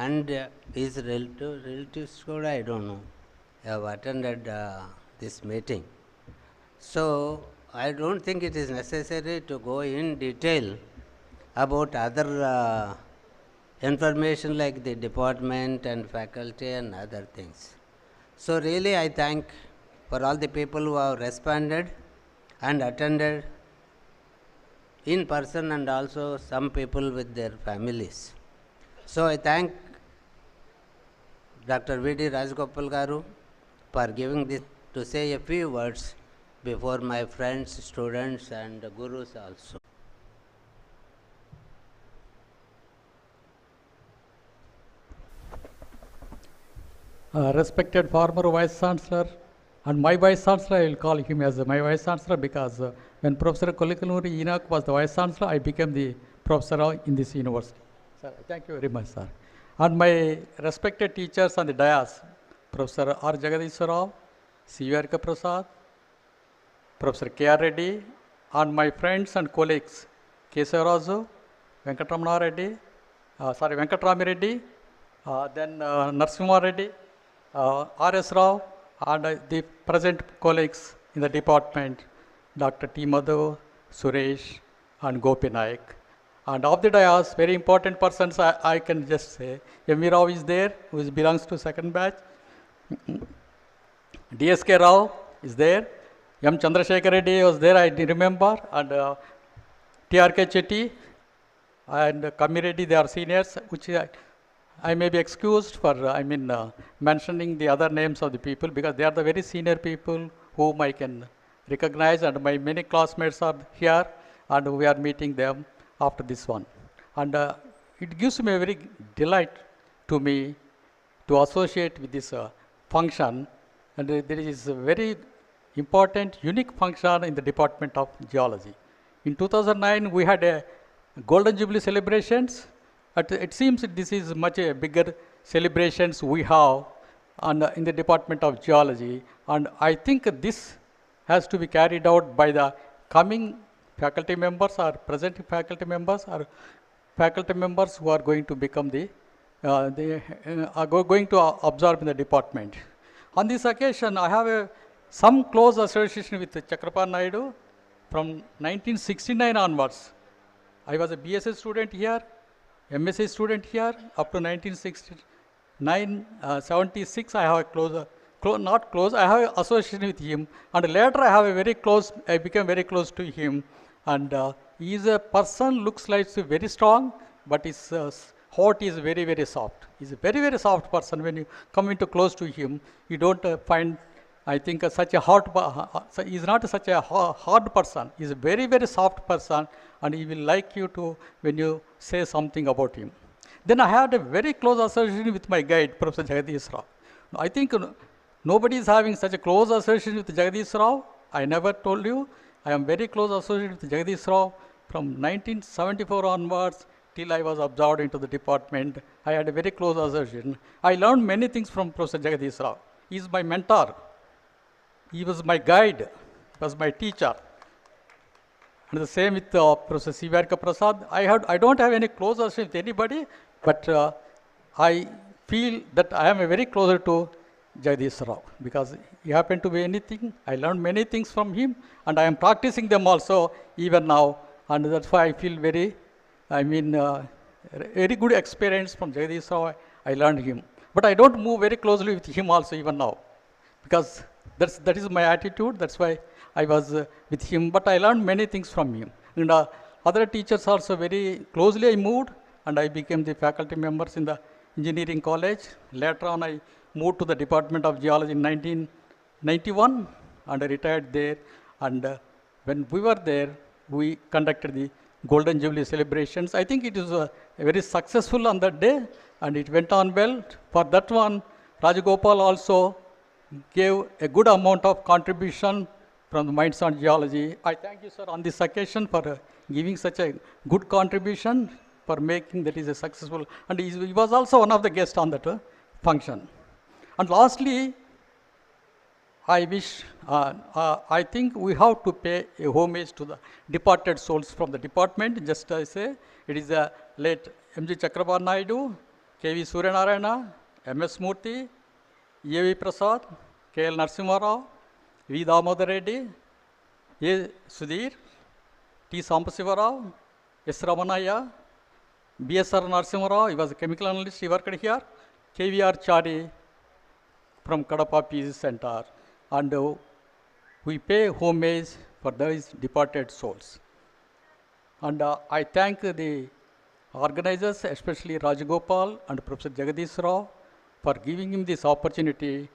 and his relatives kuda, I don't know, have attended this meeting. So I don't think it is necessary to go in detail about other information like the department and faculty and other things. So really I thank for all the people who have responded and attended in person, and also some people with their families. So I thank Dr. V.D. Rajagopal Garu for giving this to say a few words before my friends, students and gurus also. Respected former Vice Chancellor and my Vice Chancellor, I will call him as my Vice Chancellor because when Professor Kolikaluri Enoch was the Vice Chancellor, I became the professor in this university. Sir, thank you very much, sir. And my respected teachers on the dais, Professor R. Jagadishwara, C.V.R. Prasad, Professor K.R. Reddy, and my friends and colleagues, Kesavarazu, Venkatramana Reddy, Venkatrami Reddy, then Narasimha Reddy, R.S. Rao, and the present colleagues in the department, Dr. T. Madhu, Suresh, and Gopi Naik. And of the dais, very important persons, I can just say, M.V. Rao is there, who belongs to second batch. D.S.K. Rao is there. M. Chandrasekhar Reddy was there, I remember. And T.R.K. Chetty and Kami Reddy, they are seniors, which I may be excused for mentioning the other names of the people because they are the very senior people whom I can recognize, and my many classmates are here and we are meeting them after this one. And it gives me a very delight to me to associate with this function, and there is a very important, unique function in the Department of Geology. In 2009, we had a Golden Jubilee celebrations. It seems this is much a bigger celebrations we have in the Department of Geology, and I think this has to be carried out by the coming faculty members or present faculty members or faculty members who are going to become going to observe in the department. On this occasion, I have some close association with Chakrapani Naidu from 1969 onwards. I was a BSc student here, MSc student here up to 1969, 76. I have a not close. I have association with him, and later I have a very close. I became very close to him, and he is a person looks like very strong, but his heart is very very soft. He is a very very soft person. When you come into close to him, you don't find. I think such a hard. He is not such a hard person. He is a very very soft person, and he will like you to when you say something about him. Then I had a very close association with my guide, Professor Jagadish Rao. I think nobody is having such a close association with Jagadish Rao. I never told you. I am very close associated with Jagadish Rao from 1974 onwards till I was absorbed into the department. I had a very close association. I learned many things from Professor Jagadish Rao. He is my mentor. He was my guide. He was my teacher. And the same with Professor C.V.R. Prasad. I don't have any close association with anybody, but I feel that I am very closer to Jagadish Rao because he happened to be anything. I learned many things from him, and I am practicing them also even now, and that's why I feel very good experience from Jagadish Rao. I learned him. But I don't move very closely with him also even now, because that is my attitude. That's why I was with him. But I learned many things from him. And other teachers also very closely I moved, and I became the faculty members in the engineering college. Later on, I moved to the Department of Geology in 1991, and I retired there. And when we were there, we conducted the Golden Jubilee celebrations. I think it was very successful on that day, and it went on well. For that one, Rajagopal also gave a good amount of contribution from the minds on geology. I thank you, sir, on this occasion for giving such a good contribution for making that is a successful. And he was also one of the guests on that function. And lastly, I think we have to pay a homage to the departed souls from the department. Just as I say, it is the late M.G. Chakrabarti Naidu, K.V. Suryanarayana, M.S. Murthy, A.V. Prasad, K.L. Narasimha, V. Damodar Reddy, A. Sudhir, T. Sampasivarao, S. Ramanaya, B.S.R. Narasimha, he was a chemical analyst, he worked here, K.V.R. Chari from Kadapa Peace Center. And we pay homage for those departed souls. And I thank the organizers, especially Rajagopal and Professor Jagadish Rao, for giving him this opportunity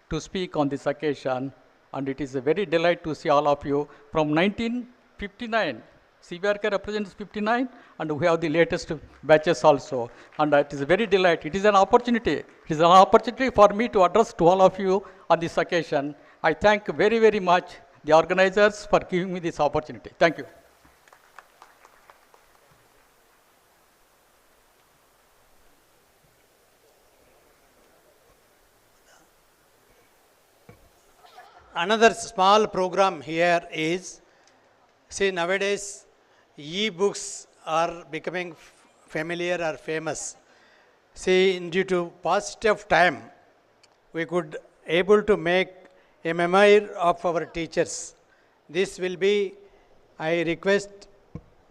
to speak on this occasion. And it is a very delight to see all of you from 1959. CBRK represents 59, and we have the latest batches also. And it is a very delight. It is an opportunity. It is an opportunity for me to address to all of you on this occasion. I thank very, very much the organizers for giving me this opportunity. Thank you. Another small program here is, see, nowadays e-books are becoming familiar or famous. See, due to passage of time, we could able to make a memoir of our teachers. This will be, I request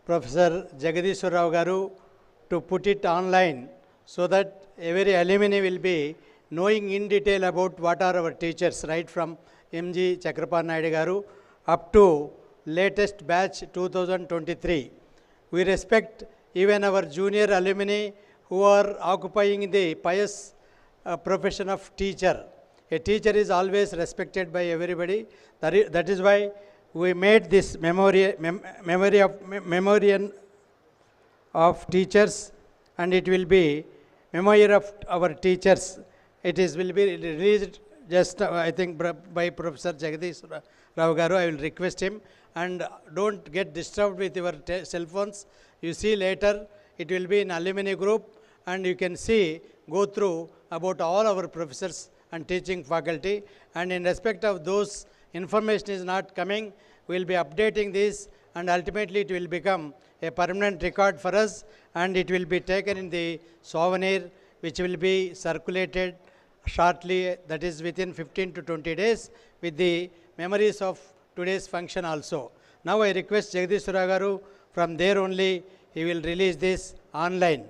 Professor Jagadishwar Rao Garu to put it online so that every alumni will be knowing in detail about what are our teachers, right from M.G. Chakrabarti Naidu Garu up to latest batch 2023. We respect even our junior alumni who are occupying the pious profession of teacher. A teacher is always respected by everybody. That is why we made this memoriam of teachers, and it will be memoir of our teachers. Will be released just I think by Professor Jagadish Rao Garu. I will request him, and don't get disturbed with your cell phones. You see later it will be in alumni group, and you can see, go through about all our professors and teaching faculty, and in respect of those information is not coming, we will be updating this, and ultimately it will become a permanent record for us, and it will be taken in the souvenir which will be circulated shortly, that is within 15 to 20 days, with the memories of today's function also. Now I request Jagadishwar Rao Garu, from there only he will release this online.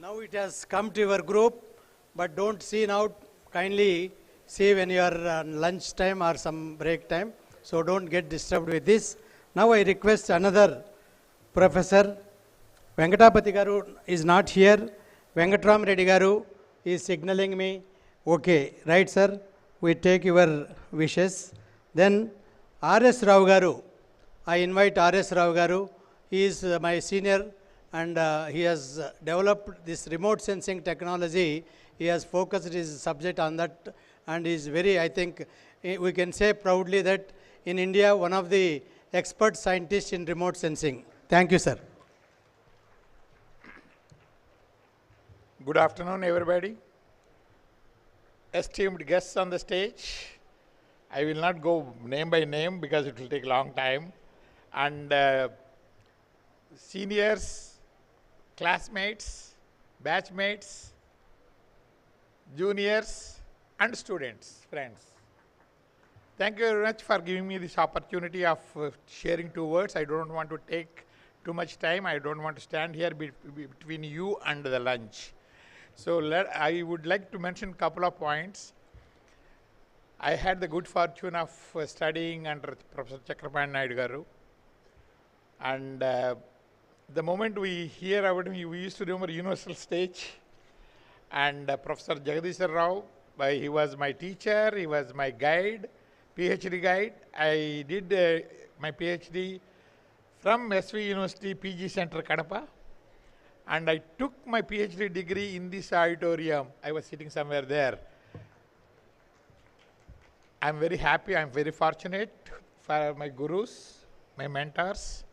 Now it has come to your group, but don't see now, kindly see when you are on lunch time or some break time, so don't get disturbed with this. Now I request another professor. Venkatapati Garu is not here. Venkatram Reddy Garu is signaling me. Okay, right sir, we take your wishes. Then R.S. Rao Garu, I invite R.S. Rao Garu. He is my senior and he has developed this remote sensing technology. He has focused his subject on that, and is very, I think, we can say proudly that in India, one of the expert scientists in remote sensing. Thank you, sir. Good afternoon, everybody. Esteemed guests on the stage. I will not go name by name because it will take a long time. And seniors, classmates, batchmates, juniors, and students, friends. Thank you very much for giving me this opportunity of sharing 2 words. I don't want to take too much time. I don't want to stand here between you and the lunch. So I would like to mention a couple of points. I had the good fortune of studying under Professor Chakrapan Naidu Garu. And the moment we hear about him, we used to remember Universal Stage. And Professor Jagadishwar Rao, he was my teacher, he was my guide, PhD guide. I did my PhD from SV University PG Center, Kadapa. And I took my PhD degree in this auditorium. I was sitting somewhere there. I'm very happy, I'm very fortunate for my gurus, my mentors.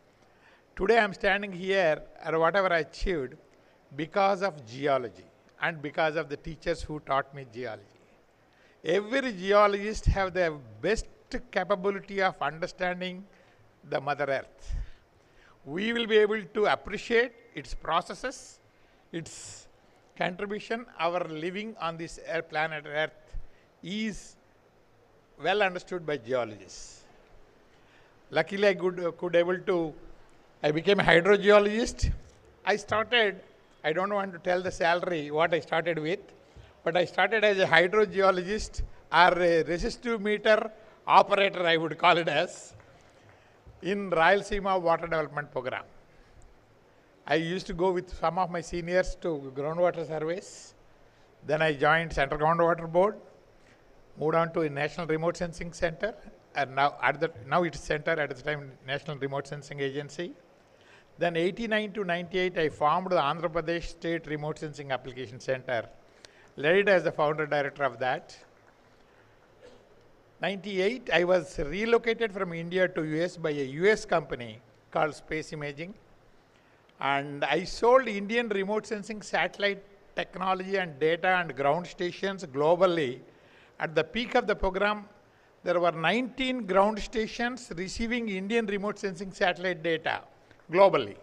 Today I'm standing here, or whatever I achieved, because of geology and because of the teachers who taught me geology. Every geologist have the best capability of understanding the Mother Earth. We will be able to appreciate its processes, its contribution. Our living on this planet Earth is well understood by geologists. Luckily, I became a hydrogeologist. I don't want to tell the salary what I started with, but I started as a hydrogeologist or a resistive meter operator, I would call it as, in Rayalaseema Water Development Program. I used to go with some of my seniors to groundwater surveys. Then I joined Central Groundwater Board, moved on to a National Remote Sensing Center, and now it's Center, at the time National Remote Sensing Agency. Then 89 to 98, I formed the Andhra Pradesh State Remote Sensing Application Center, led as the founder director of that. 98, I was relocated from India to US by a US company called Space Imaging. And I sold Indian remote sensing satellite technology and data and ground stations globally. At the peak of the program, there were 19 ground stations receiving Indian remote sensing satellite data globally.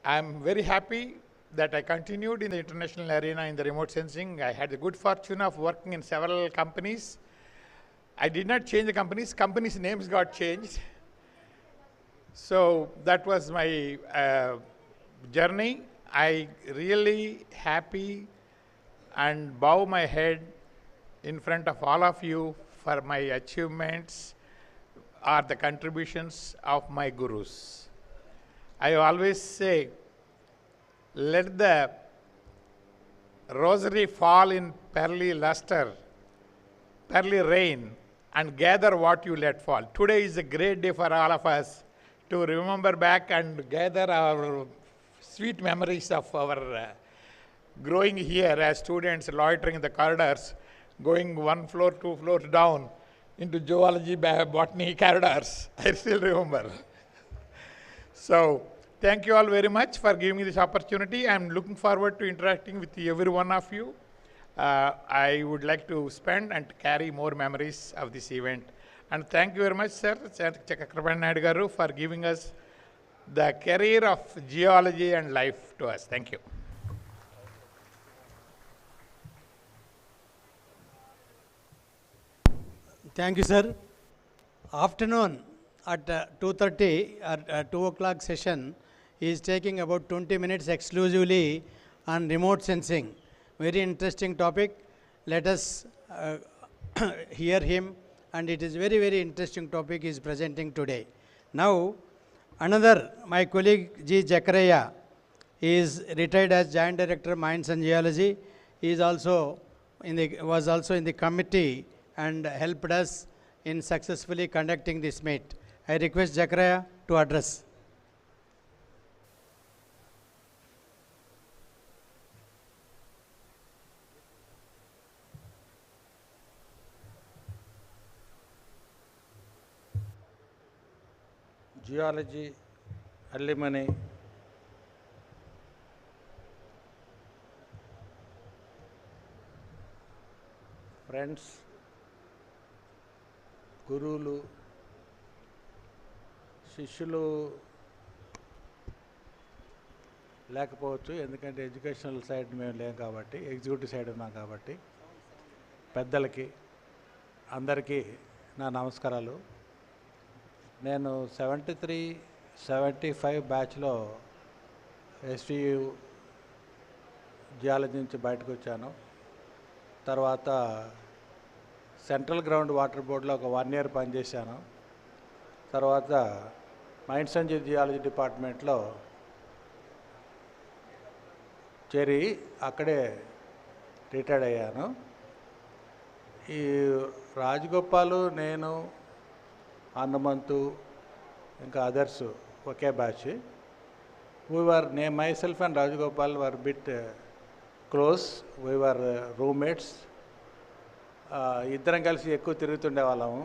I'm very happy that I continued in the international arena in the remote sensing. I had the good fortune of working in several companies. I did not change the companies' names got changed. So that was my journey. I really happy and bow my head in front of all of you for my achievements or the contributions of my gurus. I always say, let the rosary fall in pearly luster, pearly rain, and gather what you let fall. Today is a great day for all of us to remember back and gather our sweet memories of our growing here as students, loitering in the corridors, going 1 floor, 2 floors down into geology, botany corridors. I still remember. So, thank you all very much for giving me this opportunity. I'm looking forward to interacting with every one of you. I would like to spend and carry more memories of this event. And thank you very much, sir, Chakrapan Naidu Garu, for giving us the career of geology and life to us. Thank you. Thank you, sir. Afternoon at 2:30 or 2 o'clock session, he is taking about 20 minutes exclusively on remote sensing. Very interesting topic. Let us hear him, and it is very, very interesting topic he is presenting today. Now, another, my colleague G. Jakaraya, he is retired as Joint Director Mines and Geology. He is also was also in the committee and helped us in successfully conducting this meet. I request Jakaraya to address. Geology Alumini, friends, గురువులు, శిష్యులు లేకపోవచ్చు, ఎందుకంటే educational side మేము లేం కాబట్టి, executive side ఉన్నాం కాబట్టి. పెద్దలకి అందరికీ నా నమస్కారాలు. నేను 73-75 బ్యాచ్లో ఎస్టీయు జియాలజీ నుంచి బయటకు వచ్చాను. తర్వాత సెంట్రల్ గ్రౌండ్ వాటర్ బోర్డులో ఒక 1 year పనిచేశాను. తర్వాత మైండ్స్ అండ్ జియాలజీ డిపార్ట్మెంట్లో చేరి అక్కడే రిటైర్డ్ అయ్యాను. ఈ రాజగోపాలు, నేను, హనుమంతు, ఇంకా others okay batch. myself and Rajagopal were bit close. We were roommates. ఇద్దరం కలిసి ఎక్కువ తిరుగుతుండే వాళ్ళము.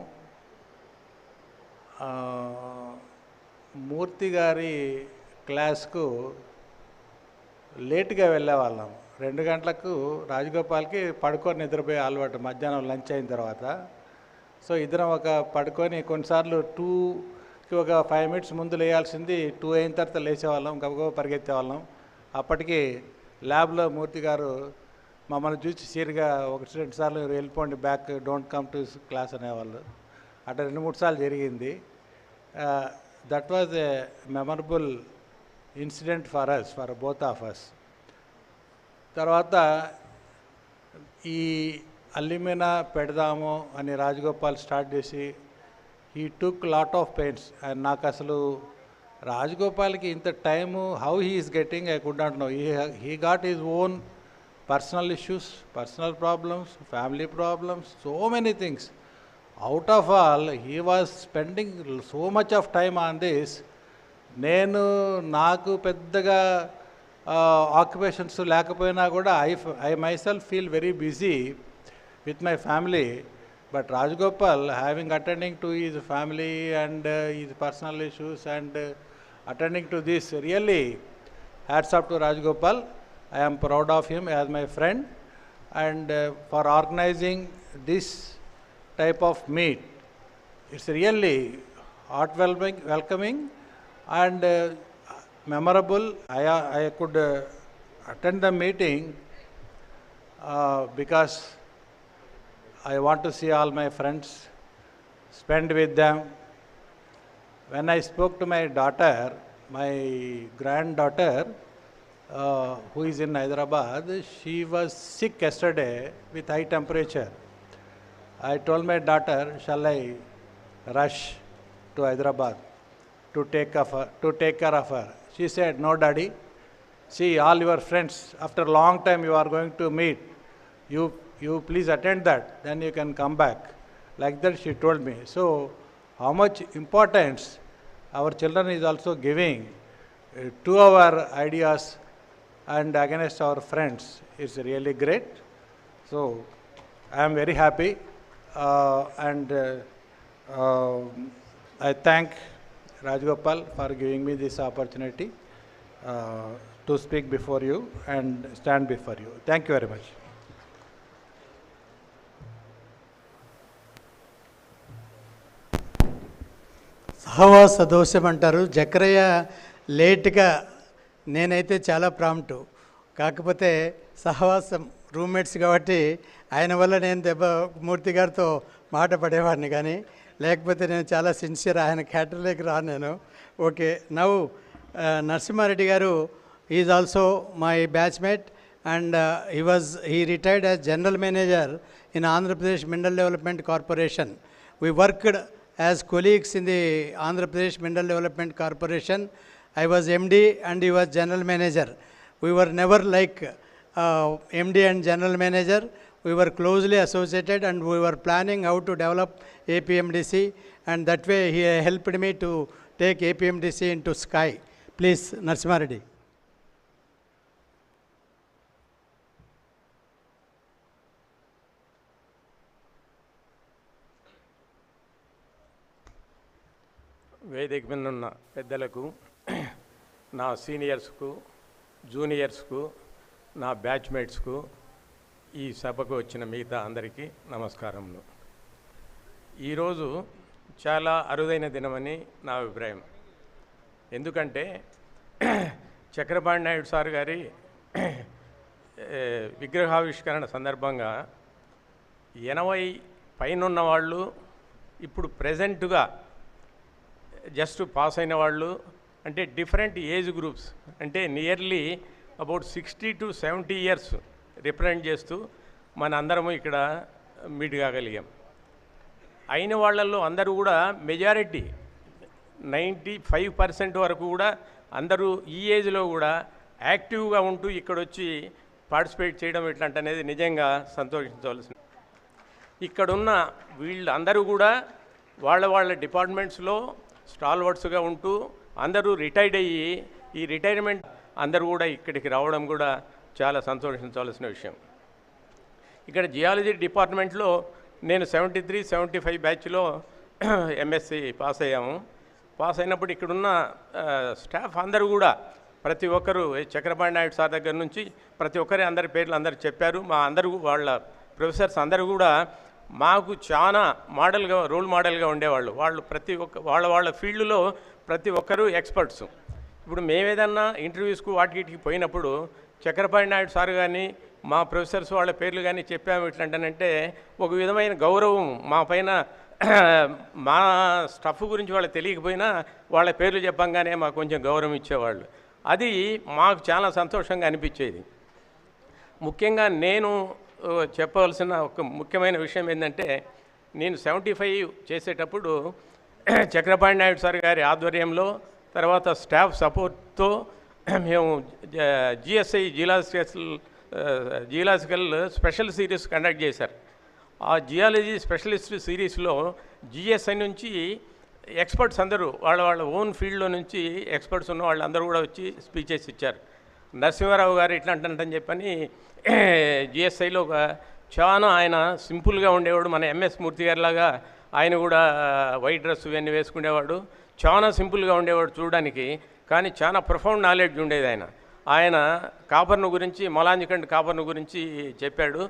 మూర్తి గారి క్లాస్కు లేట్గా వెళ్ళేవాళ్ళం. 2 గంటలకు రాజగోపాల్కి పడుకొని నిద్రపోయే అలవాటు మధ్యాహ్నం లంచ్ అయిన తర్వాత. సో ఇద్దరం ఒక పడుకొని కొన్నిసార్లు 2కి ఒక 5 minutes ముందు లేయాల్సింది 2 అయిన తర్వాత లేచేవాళ్ళం, గబగబా పరిగెత్తేవాళ్ళం. అప్పటికి ల్యాబ్లో మూర్తి గారు మమ్మల్ని చూసి సీరియస్గా 1-2 సార్లు వెళ్ళిపోండి, back, don't come to class అనేవాళ్ళు. అట్లా 2-3 సార్లు జరిగింది. That was a memorable incident for us, for both of us. తర్వాత ఈ అల్యూమినా పెడదాము అని రాజగోపాల్ స్టార్ట్ చేసి he took lot of pains. And నాకు అసలు రాజగోపాల్కి ఇంత time, how he is getting, I could not know. He got his own personal issues, personal problems, family problems, so many things. Out of all, he was spending so much of time on this. నాకు పెద్దగా occupations లేకపోయినా కూడా I myself feel very busy with my family. But Rajagopal, having attending to his family and his personal issues and attending to this, really hats off to Rajagopal. I am proud of him as my friend, and for organizing this type of meet. It's really heartwarming, welcoming, and memorable. I could attend the meeting because I want to see all my friends, spend with them. When I spoke to my daughter, my granddaughter, who is in Hyderabad, she was sick yesterday with high temperature. I told my daughter, shall I rush to Hyderabad to take care of her? She said, no daddy, see all your friends, after a long time you are going to meet, you please attend that, then you can come back. Like that she told me. So how much importance our children is also giving to our ideas and against our friends is really great. So I am very happy, and I thank Rajagopal for giving me this opportunity to speak before you and stand before you. Thank you very much. సహవాస దోషం అంటారు. జకరయ్య లేట్గా, నేనైతే చాలా prompt. కాకపోతే సహవాసం roommates కాబట్టి ఆయన వల్ల నేను మూర్తి గారితో మాట పడేవాడిని, కానీ లేకపోతే నేను చాలా సిన్సియర్, ఆయన క్యాటర్లోకి రాను నేను. ఓకే, నౌ నరసింహారెడ్డి గారు is also my batchmate, and he retired as general manager in Andhra Pradesh Mineral Development Corporation. We worked as colleagues in the Andhra Pradesh Mineral Development Corporation. I was MD and he was general manager. We were never like MD and general manager. We were closely associated and we were planning how to develop APMDC, and that way he helped me to take APMDC into sky. Please, Narasimha. వేదిక మీద ఉన్న పెద్దలకు, నా సీనియర్స్కు, జూనియర్స్కు, నా బ్యాచ్మేట్స్కు, ఈ సభకు వచ్చిన మిగతా అందరికీ నమస్కారములు. ఈరోజు చాలా అరుదైన దినమని నా అభిప్రాయం. ఎందుకంటే చక్రపాణి నాయుడు సార్ గారి విగ్రహావిష్కరణ సందర్భంగా 80 పైనున్న వాళ్ళు, ఇప్పుడు ప్రజెంటుగా జస్ట్ పాస్ అయిన వాళ్ళు, అంటే డిఫరెంట్ ఏజ్ గ్రూప్స్, అంటే nearly about 60 to 70 years represent చేస్తూ మన అందరము ఇక్కడ మీట్ కాగలిగాం. అయిన వాళ్ళల్లో అందరూ కూడా మెజారిటీ 95% వరకు కూడా అందరూ ఈ ఏజ్లో కూడా యాక్టివ్గా ఉంటూ ఇక్కడ వచ్చి పార్టిసిపేట్ చేయడం ఇట్లాంటి అనేది నిజంగా సంతోషించవలసింది. ఇక్కడున్న వీళ్ళు అందరూ కూడా వాళ్ళ డిపార్ట్మెంట్స్లో స్టాల్వర్డ్స్గా ఉంటూ అందరూ రిటైర్డ్ అయ్యి ఈ రిటైర్మెంట్ అందరూ కూడా ఇక్కడికి రావడం కూడా చాలా సంతోషించవలసిన విషయం. ఇక్కడ జియాలజీ డిపార్ట్మెంట్లో నేను 73, 75 బ్యాచ్లో ఎంఎస్సి పాస్ అయ్యాము. పాస్ అయినప్పుడు ఇక్కడున్న స్టాఫ్ అందరూ కూడా ప్రతి ఒక్కరు చక్రపాణి నాయుడు సార్ దగ్గర నుంచి ప్రతి ఒక్కరి అందరి పేర్లు అందరు చెప్పారు. మా అందరూ వాళ్ళ ప్రొఫెసర్స్ అందరూ కూడా మాకు చాలా మోడల్గా, రోల్ మోడల్గా ఉండేవాళ్ళు. వాళ్ళు ప్రతి ఒక్క వాళ్ళ ఫీల్డ్లో ప్రతి ఒక్కరూ ఎక్స్పర్ట్స్. ఇప్పుడు మేమేదన్నా ఇంటర్వ్యూస్కు వాటికి పోయినప్పుడు చక్రపాణి నాయుడు సార్ కానీ మా ప్రొఫెసర్స్ వాళ్ళ పేర్లు కానీ చెప్పాము ఇట్లాంటనంటే ఒక విధమైన గౌరవం మా పైన. మా స్టఫ్ గురించి వాళ్ళకి తెలియకపోయినా వాళ్ళ పేర్లు చెప్పంగానే మాకు కొంచెం గౌరవం ఇచ్చేవాళ్ళు. అది మాకు చాలా సంతోషంగా అనిపించేది. ముఖ్యంగా నేను చెప్పవలసిన ఒక ముఖ్యమైన విషయం ఏంటంటే, నేను 75 చేసేటప్పుడు చక్రపాణి నాయుడు సార్ గారి ఆధ్వర్యంలో, తర్వాత స్టాఫ్ సపోర్ట్తో మేము GSI geological special series conduct చేశారు. ఆ జియాలజీ స్పెషలిస్ట్ సిరీస్లో జిఎస్ఐ నుంచి ఎక్స్పర్ట్స్ అందరూ వాళ్ళ ఓన్ ఫీల్డ్లో నుంచి ఎక్స్పర్ట్స్ ఉన్న వాళ్ళందరూ కూడా వచ్చి స్పీచెస్ ఇచ్చారు. నరసింహారావు గారు ఇట్లా అంటారని చెప్పని జిఎస్ఐలో ఒక చాలా ఆయన సింపుల్గా ఉండేవాడు. మన ఎంఎస్ మూర్తి గారిలాగా ఆయన కూడా వైట్ డ్రెస్ ఇవన్నీ వేసుకునేవాడు. చాలా సింపుల్గా ఉండేవాడు చూడడానికి, కానీ చాలా ప్రొఫౌండ్ నాలెడ్జ్ ఉండేది. ఆయన కాపర్ను గురించి, మొలాంజికండ్ కాపర్ను గురించి చెప్పాడు.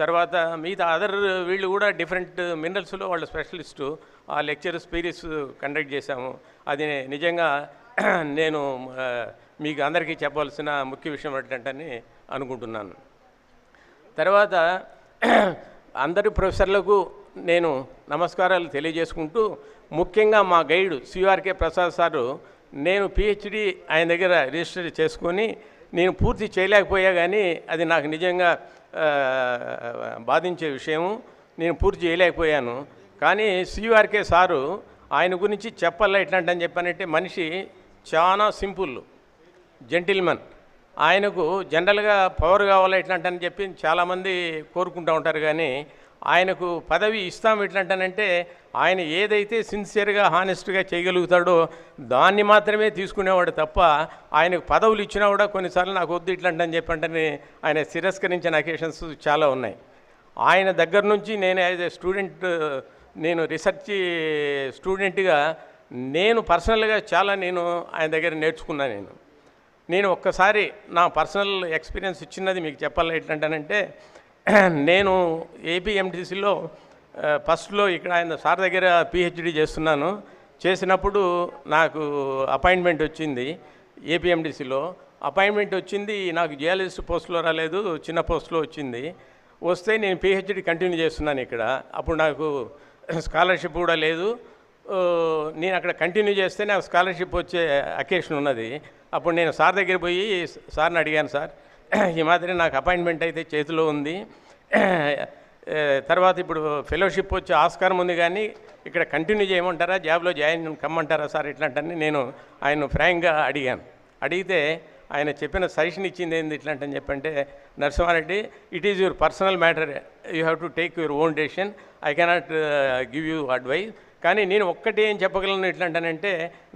తర్వాత మిగతా అదర్ వీళ్ళు కూడా డిఫరెంట్ మినరల్స్లో వాళ్ళ స్పెషలిస్టు ఆ లెక్చర్ సిరీస్ కండక్ట్ చేశాము. అది నిజంగా నేను మీకు అందరికీ చెప్పవలసిన ముఖ్య విషయం ఏంటంటే అనుకుంటున్నాను. తర్వాత అందరి ప్రొఫెసర్లకు నేను నమస్కారాలు తెలియజేసుకుంటూ, ముఖ్యంగా మా గైడ్ సిఆర్కే ప్రసాద్ సారు, నేను పిహెచ్డి ఆయన దగ్గర రిజిస్టర్ చేసుకొని నేను పూర్తి చేయలేకపోయా, కానీ అది నాకు నిజంగా బాధించే విషయము. నేను పూర్తి చేయలేకపోయాను. కానీ సిఆర్కే సారు ఆయన గురించి చెప్పాలా ఎట్లాంటని చెప్పానంటే, మనిషి చాలా సింపుల్, జెంటిల్మెన్. ఆయనకు జనరల్గా పవర్ కావాలా ఎట్లాంటని చెప్పి చాలామంది కోరుకుంటూ ఉంటారు, కానీ ఆయనకు పదవి ఇస్తాం ఎట్లాంటనంటే ఆయన ఏదైతే సిన్సియర్గా హానెస్ట్గా చేయగలుగుతాడో దాన్ని మాత్రమే తీసుకునేవాడు తప్ప, ఆయనకు పదవులు ఇచ్చినా కూడా కొన్నిసార్లు నాకు వద్దు ఇట్లాంటని చెప్పంటే ఆయన తిరస్కరించిన అకేషన్స్ చాలా ఉన్నాయి. ఆయన దగ్గర నుంచి నేను యాజ్ ఏ స్టూడెంట్, నేను రీసెర్చ్ స్టూడెంట్గా నేను పర్సనల్గా చాలా ఆయన దగ్గర నేర్చుకున్నాను. నేను ఒక్కసారి నా పర్సనల్ ఎక్స్పీరియన్స్ ఇచ్చినది మీకు చెప్పాలి ఎట్లాంటానంటే, నేను ఏపీఎంటీసీలో ఫస్ట్లో ఇక్కడ ఆయన సార్ దగ్గర పిహెచ్డి చేస్తున్నాను. చేసినప్పుడు నాకు అపాయింట్మెంట్ వచ్చింది ఏపీఎంటీసీలో. అపాయింట్మెంట్ వచ్చింది, నాకు జియాలజిస్ట్ పోస్టులో రాలేదు, చిన్న పోస్టులో వచ్చింది. వస్తే నేను పిహెచ్డి కంటిన్యూ చేస్తున్నాను ఇక్కడ. అప్పుడు నాకు స్కాలర్షిప్ కూడా లేదు. నేను అక్కడ కంటిన్యూ చేస్తే నాకు స్కాలర్షిప్ వచ్చే అకేషన్ ఉన్నది. అప్పుడు నేను సార్ దగ్గర పోయి సార్ని అడిగాను, సార్ ఈ మాదిరి నాకు అపాయింట్మెంట్ అయితే చేతిలో ఉంది, తర్వాత ఇప్పుడు ఫెలోషిప్ వచ్చే ఆస్కారం ఉంది, కానీ ఇక్కడ కంటిన్యూ చేయమంటారా, జాబ్లో జాయిన్ కమ్మంటారా సార్ ఇట్లాంటని నేను ఆయన ఫ్రాంక్గా అడిగాను. అడిగితే ఆయన చెప్పిన సజెషన్ ఇచ్చింది ఏంది ఇట్లాంటని చెప్పంటే, Narasimha Reddy, it is your personal matter, you have to take your own decision, I cannot give you advice. కానీ నేను ఒక్కటి ఏం చెప్పగలను ఎట్లా అంటానంటే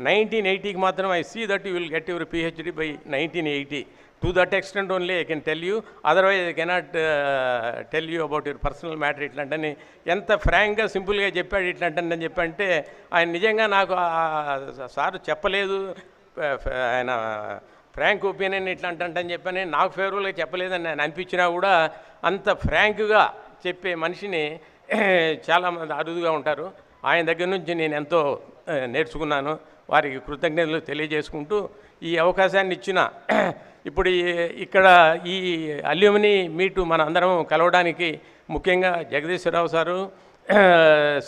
1980కి మాత్రం I see that you will get your PhD by 1980. To that extent only I can tell you. Otherwise I cannot tell you about your personal matter ఇట్లాంటని ఎంత ఫ్రాంక్గా సింపుల్గా చెప్పాడు ఇట్లాంటని చెప్పంటే ఆయన నిజంగా నాకు సార్ చెప్పలేదు ఆయన ఫ్రాంక్ ఒపీనియన్ ఇట్లా అంటని చెప్పని నాకు ఫేవరబుల్గా చెప్పలేదని నేను అనిపించినా కూడా అంత ఫ్రాంక్గా చెప్పే మనిషిని చాలామంది అరుదుగా ఉంటారు. ఆయన దగ్గర నుంచి నేను ఎంతో నేర్చుకున్నాను. వారికి కృతజ్ఞతలు తెలియజేసుకుంటూ ఈ అవకాశాన్ని ఇచ్చిన ఇప్పుడు ఇక్కడ ఈ అల్యూమిని మీటు మన అందరం కలవడానికి ముఖ్యంగా జగదీశ్వరరావు సారు,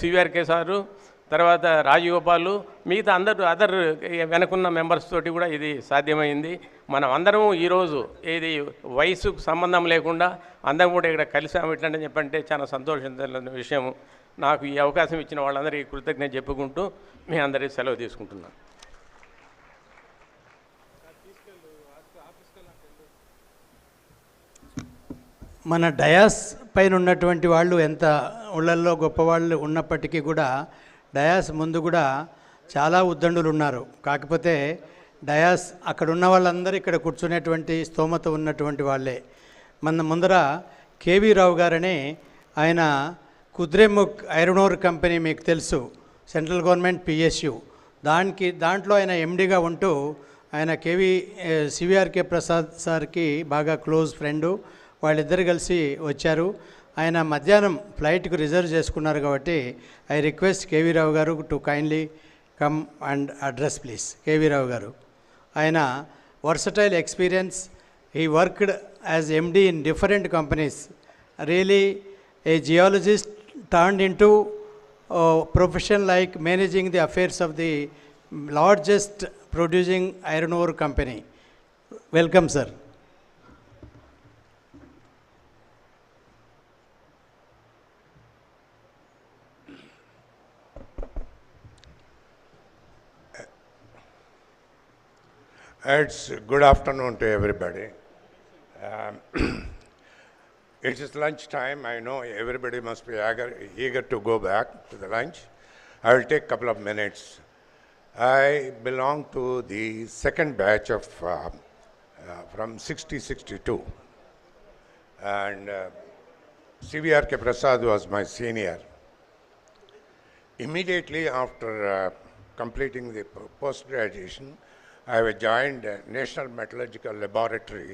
సివిఆర్కే సారు, తర్వాత రాజగోపాలు, మిగతా అదర్ వెనకున్న మెంబర్స్ తోటి కూడా ఇది సాధ్యమైంది. మనం అందరం ఈరోజు ఇది వయసుకు సంబంధం లేకుండా అందరం కూడా ఇక్కడ కలిసాము ఇట్లాంటి చెప్పంటే చాలా సంతోషించిన విషయం. నాకు ఈ అవకాశం ఇచ్చిన వాళ్ళందరికీ కృతజ్ఞత చెప్పుకుంటూ మీ అందరికీ సెలవు తీసుకుంటున్నాను. మన డయాస్ పైన ఉన్నటువంటి వాళ్ళు ఎంత ఊళ్ళల్లో గొప్పవాళ్ళు ఉన్నప్పటికీ కూడా డయాస్ ముందు కూడా చాలా ఉద్దండులు ఉన్నారు. కాకపోతే డయాస్ అక్కడ ఉన్న వాళ్ళందరూ ఇక్కడ కూర్చునేటువంటి స్తోమత ఉన్నటువంటి వాళ్ళే. మన ముందర కేవీ రావు గారని ఆయన కుద్రేముఖ్ ఐరన్ ఓర్ కంపెనీ మీకు తెలుసు, సెంట్రల్ గవర్నమెంట్ పిఎస్యు, దాంట్లో ఆయన ఎండీగా ఉంటూ ఆయన సివిఆర్కే ప్రసాద్ సార్కి బాగా క్లోజ్ ఫ్రెండు. వాళ్ళిద్దరు కలిసి వచ్చారు. ఆయన మధ్యాహ్నం ఫ్లైట్కు రిజర్వ్ చేసుకున్నారు కాబట్టి I request KV Rao garu to kindly come and address please. KV Rao garu ఆయన versatile experience. He worked as MD in different companies. Really a geologist turned into a profession like managing the affairs of the largest producing iron ore company. Welcome, sir. It's good afternoon to everybody. It is lunch time. I know everybody must be eager to go back to the lunch. I will take a couple of minutes. I belong to the second batch of from 60-62. And CVRK Prasad was my senior. Immediately after completing the post-graduation, I joined National Metallurgical Laboratory,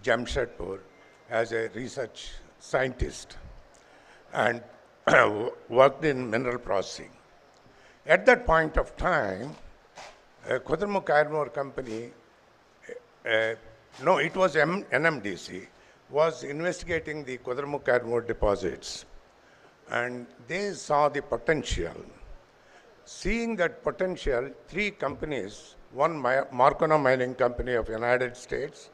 Jamshedpur, as a research scientist and worked in mineral processing. At that point of time, Kudramuch Iron Ore Company, no, it was NMDC, was investigating the Kudramuch Iron Ore deposits, and they saw the potential. Seeing that potential, 3 companies, one Marcona Mining Company of United States,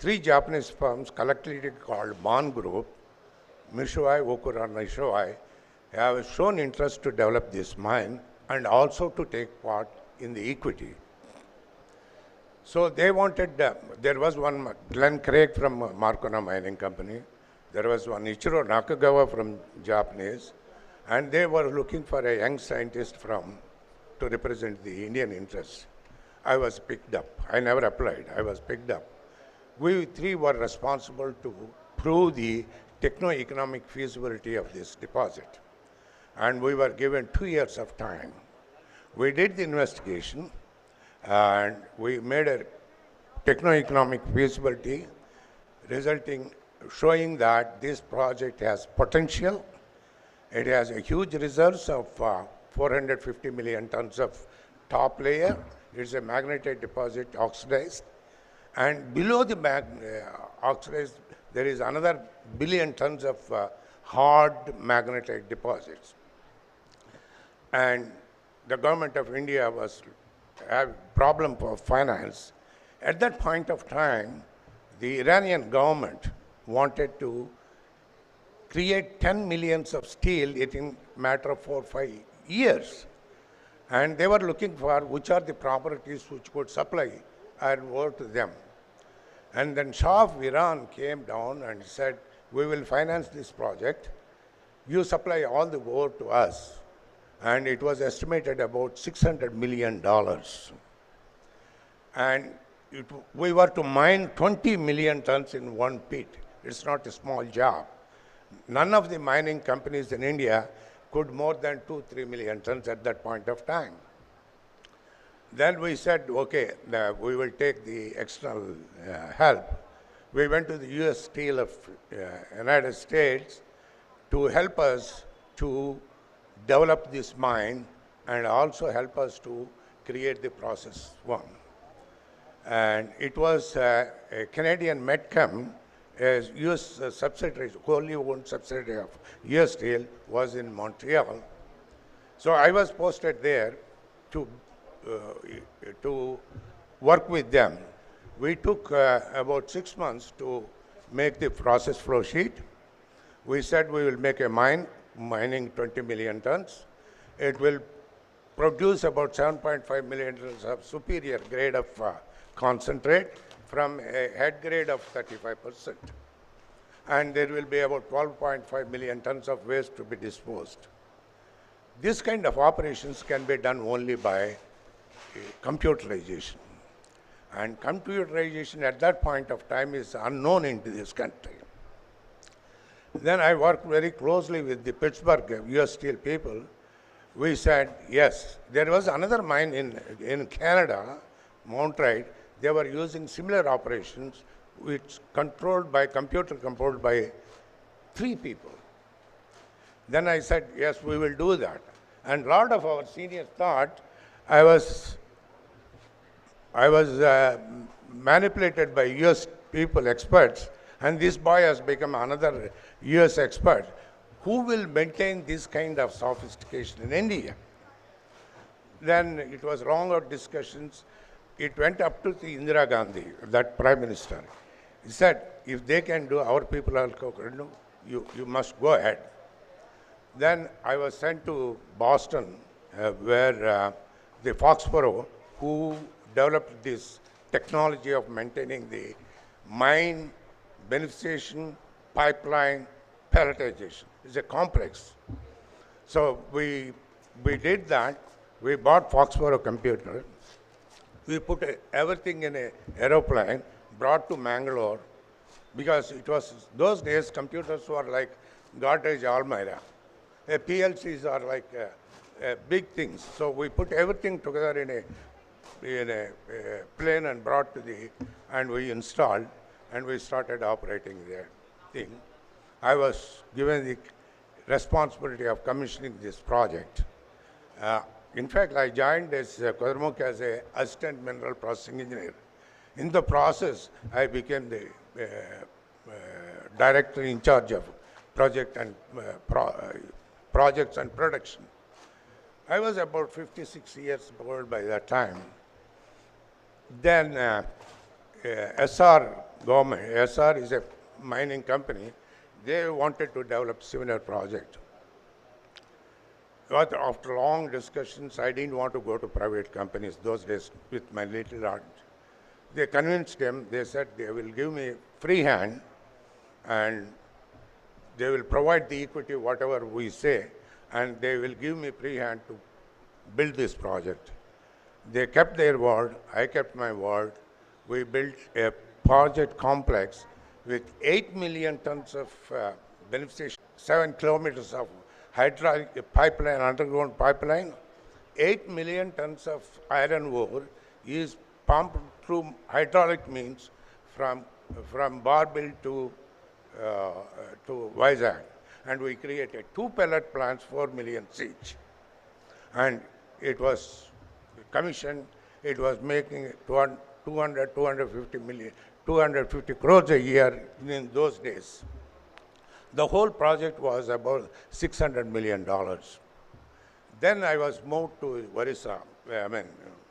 3 Japanese firms collectively called Bond Group, Mishuai, Okura, Nishuai, have shown interest to develop this mine and also to take part in the equity. So they wanted, there was one Glenn Craig from Marcona Mining Company, there was one Ichiro Nakagawa from Japanese, and they were looking for a young scientist to represent the Indian interests. I was picked up. I never applied. I was picked up. We 3 were responsible to prove the techno-economic feasibility of this deposit. And we were given 2 years of time. We did the investigation and we made a techno-economic feasibility showing that this project has potential. It has a huge reserves of 450 million tons of top layer. It's a magnetite deposit, oxidized. And below the oxidized, there is another billion tons of hard magnetite deposits. And the government of India was having problem for finance. At that point of time, the Iranian government wanted to create 10 millions of steel in a matter of 4 or 5 years. And they were looking for which are the properties which could supply iron ore to them. And then Shah of Iran came down and said, we will finance this project. You supply all the ore to us. And it was estimated about $600 million. And we were to mine 20 million tons in one pit. It's not a small job. None of the mining companies in India could more than 2-3 million tons at that point of time. Then we said, okay, we will take the external help. We went to the US Steel of United States to help us to develop this mine and also help us to create the process one. And it was a Canadian Metchem, a US subsidiary, wholly owned subsidiary of US Steel, was in Montreal. So I was posted there to work with them. We took about 6 months to make the process flow sheet. We said we will make a mine, mining 20 million tons. It will produce about 7.5 million tons of superior grade of concentrate from a head grade of 35%. And there will be about 12.5 million tons of waste to be disposed. This kind of operations can be done only by computerization. And computerization at that point of time is unknown in this country. Then I worked very closely with the Pittsburgh US Steel people. We said, yes, there was another mine in Canada, Montreal. They were using similar operations, which controlled by 3 people. Then I said, yes, we will do that. And a lot of our seniors thought I was manipulated by US people, experts, and this boy has become another US expert. Who will maintain this kind of sophistication in India? Then it was longer discussions. It went up to the Indira Gandhi, that prime minister. He said, if they can do, our people are no, you must go ahead. Then I was sent to Boston, where the Foxborough, who developed this technology of maintaining the mine, beneficiation, pipeline, pelletization. It's a complex. So we did that. We bought Foxborough computer. We put everything in an aeroplane, brought to Mangalore, because it was, those days computers were like Geology Alumini. PLCs are like big things. So we put everything together in a plane and brought to and we installed, and we started operating the thing. I was given the responsibility of commissioning this project. In fact, I joined as Kodramukh as an assistant mineral processing engineer. In the process, I became the director in charge of project and projects and production. I was about 56 years old by that time. Then SR government, SR is a mining company, they wanted to develop similar project. But after long discussions, I didn't want to go to private companies those days with my little art. They convinced them, they said they will give me free hand and they will provide the equity, whatever we say, and they will give me free hand to build this project. They kept their word, I kept my word. We built a project complex with 8 million tons of beneficiation, 7 kilometers of hydraulic pipeline, underground pipeline. 8 million tons of iron ore is pumped through hydraulic means from Barbil to Vizag. And we created 2 pellet plants, 4 million each. And it was commissioned, it was making 250 crores a year in those days. The whole project was about $600 million. Then I was moved to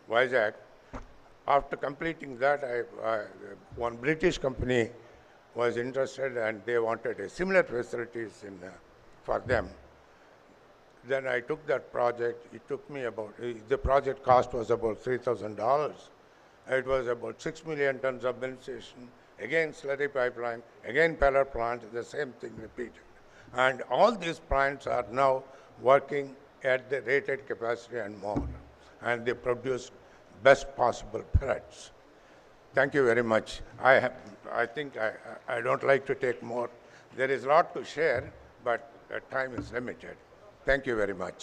Vizag. After completing that, one British company was interested and they wanted a similar facilities for them. Then I took that project. It took me about, the project cost was about $3,000. It was about 6 million tons of beneficiation, again slurry pipeline, again pellet plant, the same thing repeated. And all these plants are now working at the rated capacity and more. And they produce best possible pellets. Thank you very much. I think I don't like to take more. There is a lot to share, but time is limited. Thank you very much.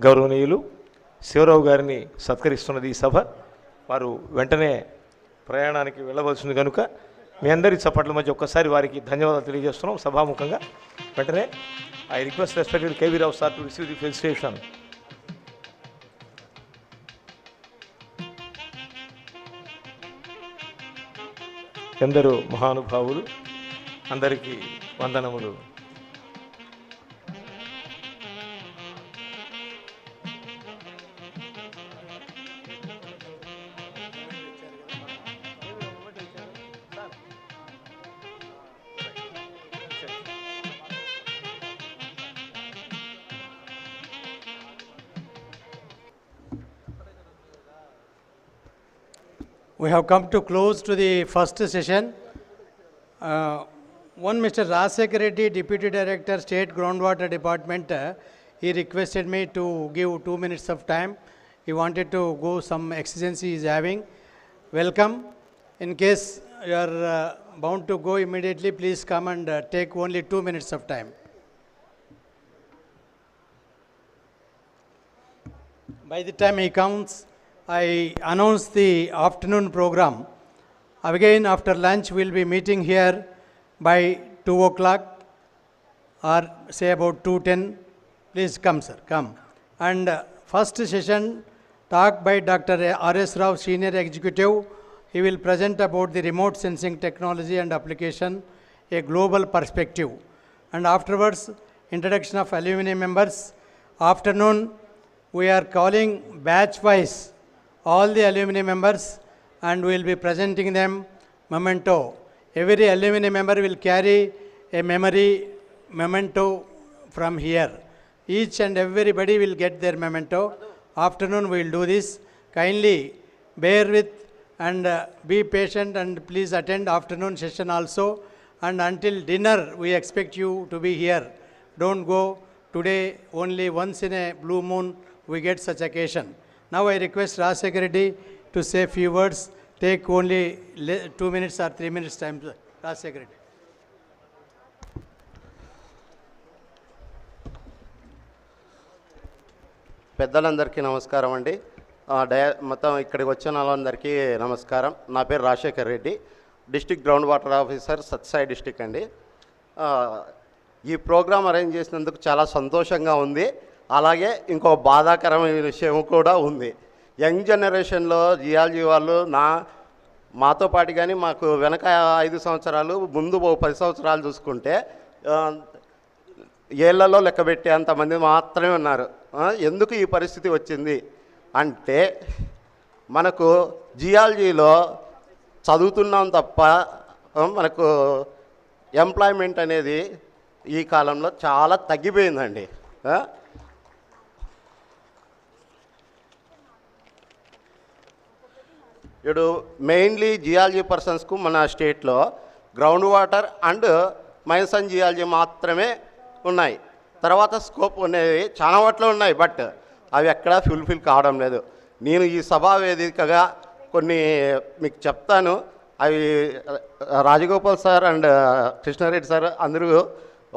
గౌరవనీయులు శివరావు గారిని సత్కరిస్తున్నది ఈ సభ. వారు వెంటనే ప్రయాణానికి వెళ్ళవలసింది కనుక మీ అందరి చప్పట్ల మధ్య ఒక్కసారి వారికి ధన్యవాదాలు తెలియజేస్తున్నాం సభాముఖంగా. వెంటనే I request respected KV Rao sir to receive the felicitation. ఎందరో మహానుభావులు, అందరికీ వందనములు. We have come to close to the first session. One Mr. Rajsekhar Reddy, Deputy Director, State Groundwater Department, he requested me to give 2 minutes of time. He wanted to go some exigency he is having. Welcome. In case you are bound to go immediately, please come and take only 2 minutes of time. By the time he comes, I announce the afternoon program. Again, after lunch, we'll be meeting here by 2 o'clock or say about 2:10. Please come, sir, come. And first session, talk by Dr. R.S. Rao, Senior Executive. He will present about the remote sensing technology and application, a global perspective. And afterwards, introduction of alumni members. Afternoon, we are calling batch-wise all the alumni members and we will be presenting them memento. Every alumni member will carry a memento from here. Each and everybody will get their memento. Afternoon we will do this. Kindly bear with and be patient and please attend afternoon session also. And until dinner we expect you to be here. Don't go today, only once in a blue moon we get such occasion. Now I request Rajsekhar Reddy to say few words. Take only 2 minutes or 3 minutes time. Rajsekhar Reddy. పెద్దలందరికీ నమస్కారం అండి. మొత్తం ఇక్కడికి వచ్చిన వాళ్ళందరికీ నమస్కారం. నా పేరు Rajasekhar Reddy, district ground water officer, Satsai district అండి. ఈ ప్రోగ్రాం అరేంజ్ చేసినందుకు చాలా సంతోషంగా ఉంది. అలాగే ఇంకో బాధాకరమైన విషయం కూడా ఉంది. యంగ్ జనరేషన్లో జియాలజీ వాళ్ళు మాతో పాటు కానీ మాకు వెనక 5 సంవత్సరాలు ముందు 10 సంవత్సరాలు చూసుకుంటే ఏళ్లలో లెక్కబెట్టే అంతమంది మాత్రమే ఉన్నారు. ఎందుకు ఈ పరిస్థితి వచ్చింది అంటే మనకు జియాలజీలో చదువుతున్నాం తప్ప మనకు ఎంప్లాయ్మెంట్ అనేది ఈ కాలంలో చాలా తగ్గిపోయిందండి. ఇప్పుడు మెయిన్లీ జియాలజీ పర్సన్స్కు మన స్టేట్లో ground water and mines and geology మాత్రమే ఉన్నాయి. తర్వాత స్కోప్ అనేది చాలా వాటిలో ఉన్నాయి, బట్ అవి ఎక్కడా ఫుల్ఫిల్ కావడం లేదు. నేను ఈ సభా వేదికగా కొన్ని మీకు చెప్తాను. అవి Rajagopal sir and Krishna Reddy sir అందరూ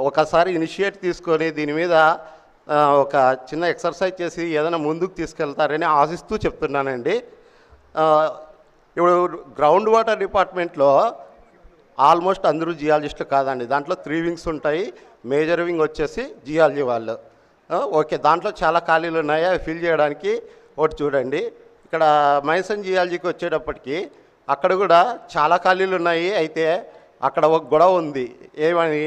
ఒకసారి ఇనిషియేట్ తీసుకొని దీని మీద ఒక చిన్న ఎక్సర్సైజ్ చేసి ఏదైనా ముందుకు తీసుకెళ్తారని ఆశిస్తూ చెప్తున్నానండి. ఇప్పుడు గ్రౌండ్ వాటర్ డిపార్ట్మెంట్లో ఆల్మోస్ట్ అందరూ జియాలజిస్టులు కాదండి. దాంట్లో 3 వింగ్స్ ఉంటాయి. మేజర్ వింగ్ వచ్చేసి జియాలజీ వాళ్ళు. ఓకే, దాంట్లో చాలా ఖాళీలు ఉన్నాయి, అవి ఫిల్ చేయడానికి ఒకటి చూడండి. ఇక్కడ మైన్స్ అండ్ జియాలజీకి వచ్చేటప్పటికి అక్కడ కూడా చాలా ఖాళీలు ఉన్నాయి. అయితే అక్కడ ఒక గొడవ ఉంది. ఏమని,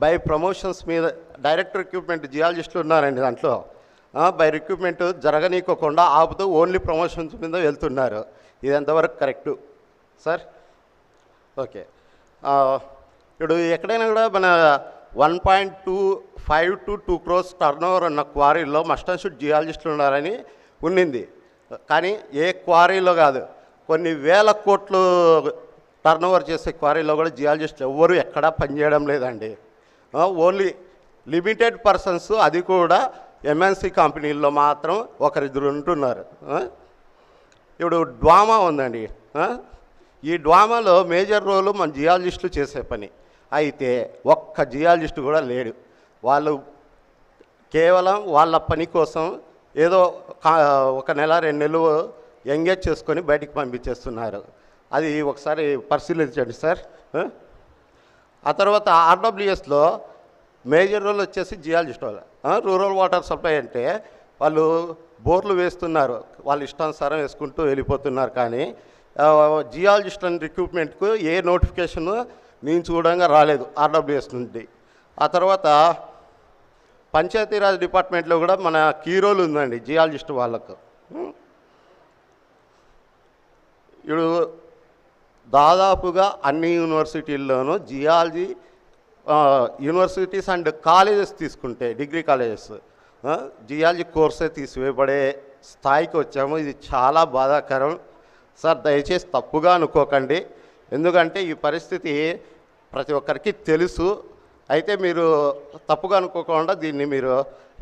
బై ప్రమోషన్స్ మీద డైరెక్ట్ రిక్రూట్మెంట్ జియాలజిస్టులు ఉన్నారండి. దాంట్లో బై రిక్రూట్మెంట్ జరగనీయకుండా ఆపుతూ ఓన్లీ ప్రమోషన్స్ మీద వెళ్తున్నారు. ఇది ఎంతవరకు కరెక్టు సార్? ఓకే, ఇప్పుడు ఎక్కడైనా కూడా మన 1.25 to 2 crores టర్నోవర్ ఉన్న క్వారీల్లో మస్ట్ అండ్ షుడ్ జియాలజిస్టులు ఉన్నారని ఉన్నింది. కానీ ఏ క్వారీలో కాదు, కొన్ని వేల కోట్లు టర్న్ ఓవర్ చేసే క్వారీలో కూడా జియాలజిస్టులు ఎవ్వరూ ఎక్కడా పనిచేయడం లేదండి. ఓన్లీ లిమిటెడ్ పర్సన్స్, అది కూడా ఎంఎన్సి కంపెనీల్లో మాత్రం ఒకరిద్దరు ఉంటున్నారు. ఇప్పుడు డ్వామా ఉందండి. ఈ డ్వామాలో మేజర్ రోలు మన జియాలజిస్టులు చేసే పని. అయితే ఒక్క జియాలజిస్టు కూడా లేడు. వాళ్ళు కేవలం వాళ్ళ పని కోసం ఏదో ఒక నెల 2 నెలలు ఎంగేజ్ చేసుకొని బయటికి పంపించేస్తున్నారు. అది ఒకసారి పరిశీలించండి సార్. ఆ తర్వాత ఆర్డబ్ల్యూఎస్లో మేజర్ రోల్ వచ్చేసి జియాలజిస్ట్ వాళ్ళు. రూరల్ వాటర్ సప్లై అంటే వాళ్ళు బోర్లు వేస్తున్నారు, వాళ్ళు ఇష్టానుసారం వేసుకుంటూ వెళ్ళిపోతున్నారు. కానీ జియాలజిస్ట్ అండ్ రిక్రూట్మెంట్కు ఏ నోటిఫికేషన్ నేను చూడంగా రాలేదు ఆర్డబ్ల్యూఎస్ నుండి. ఆ తర్వాత పంచాయతీరాజ్ డిపార్ట్మెంట్లో కూడా మన కీ రోల్ ఉందండి జియాలజిస్ట్ వాళ్ళకు. ఇప్పుడు దాదాపుగా అన్ని యూనివర్సిటీల్లోనూ జియాలజీ యూనివర్సిటీస్ అండ్ కాలేజెస్ తీసుకుంటే, డిగ్రీ కాలేజెస్ జియాలజీ కోర్సే తీసివేయబడే స్థాయికి వచ్చాము. ఇది చాలా బాధాకరం సార్. దయచేసి తప్పుగా అనుకోకండి, ఎందుకంటే ఈ పరిస్థితి ప్రతి ఒక్కరికి తెలుసు. అయితే మీరు తప్పుగా అనుకోకుండా దీన్ని మీరు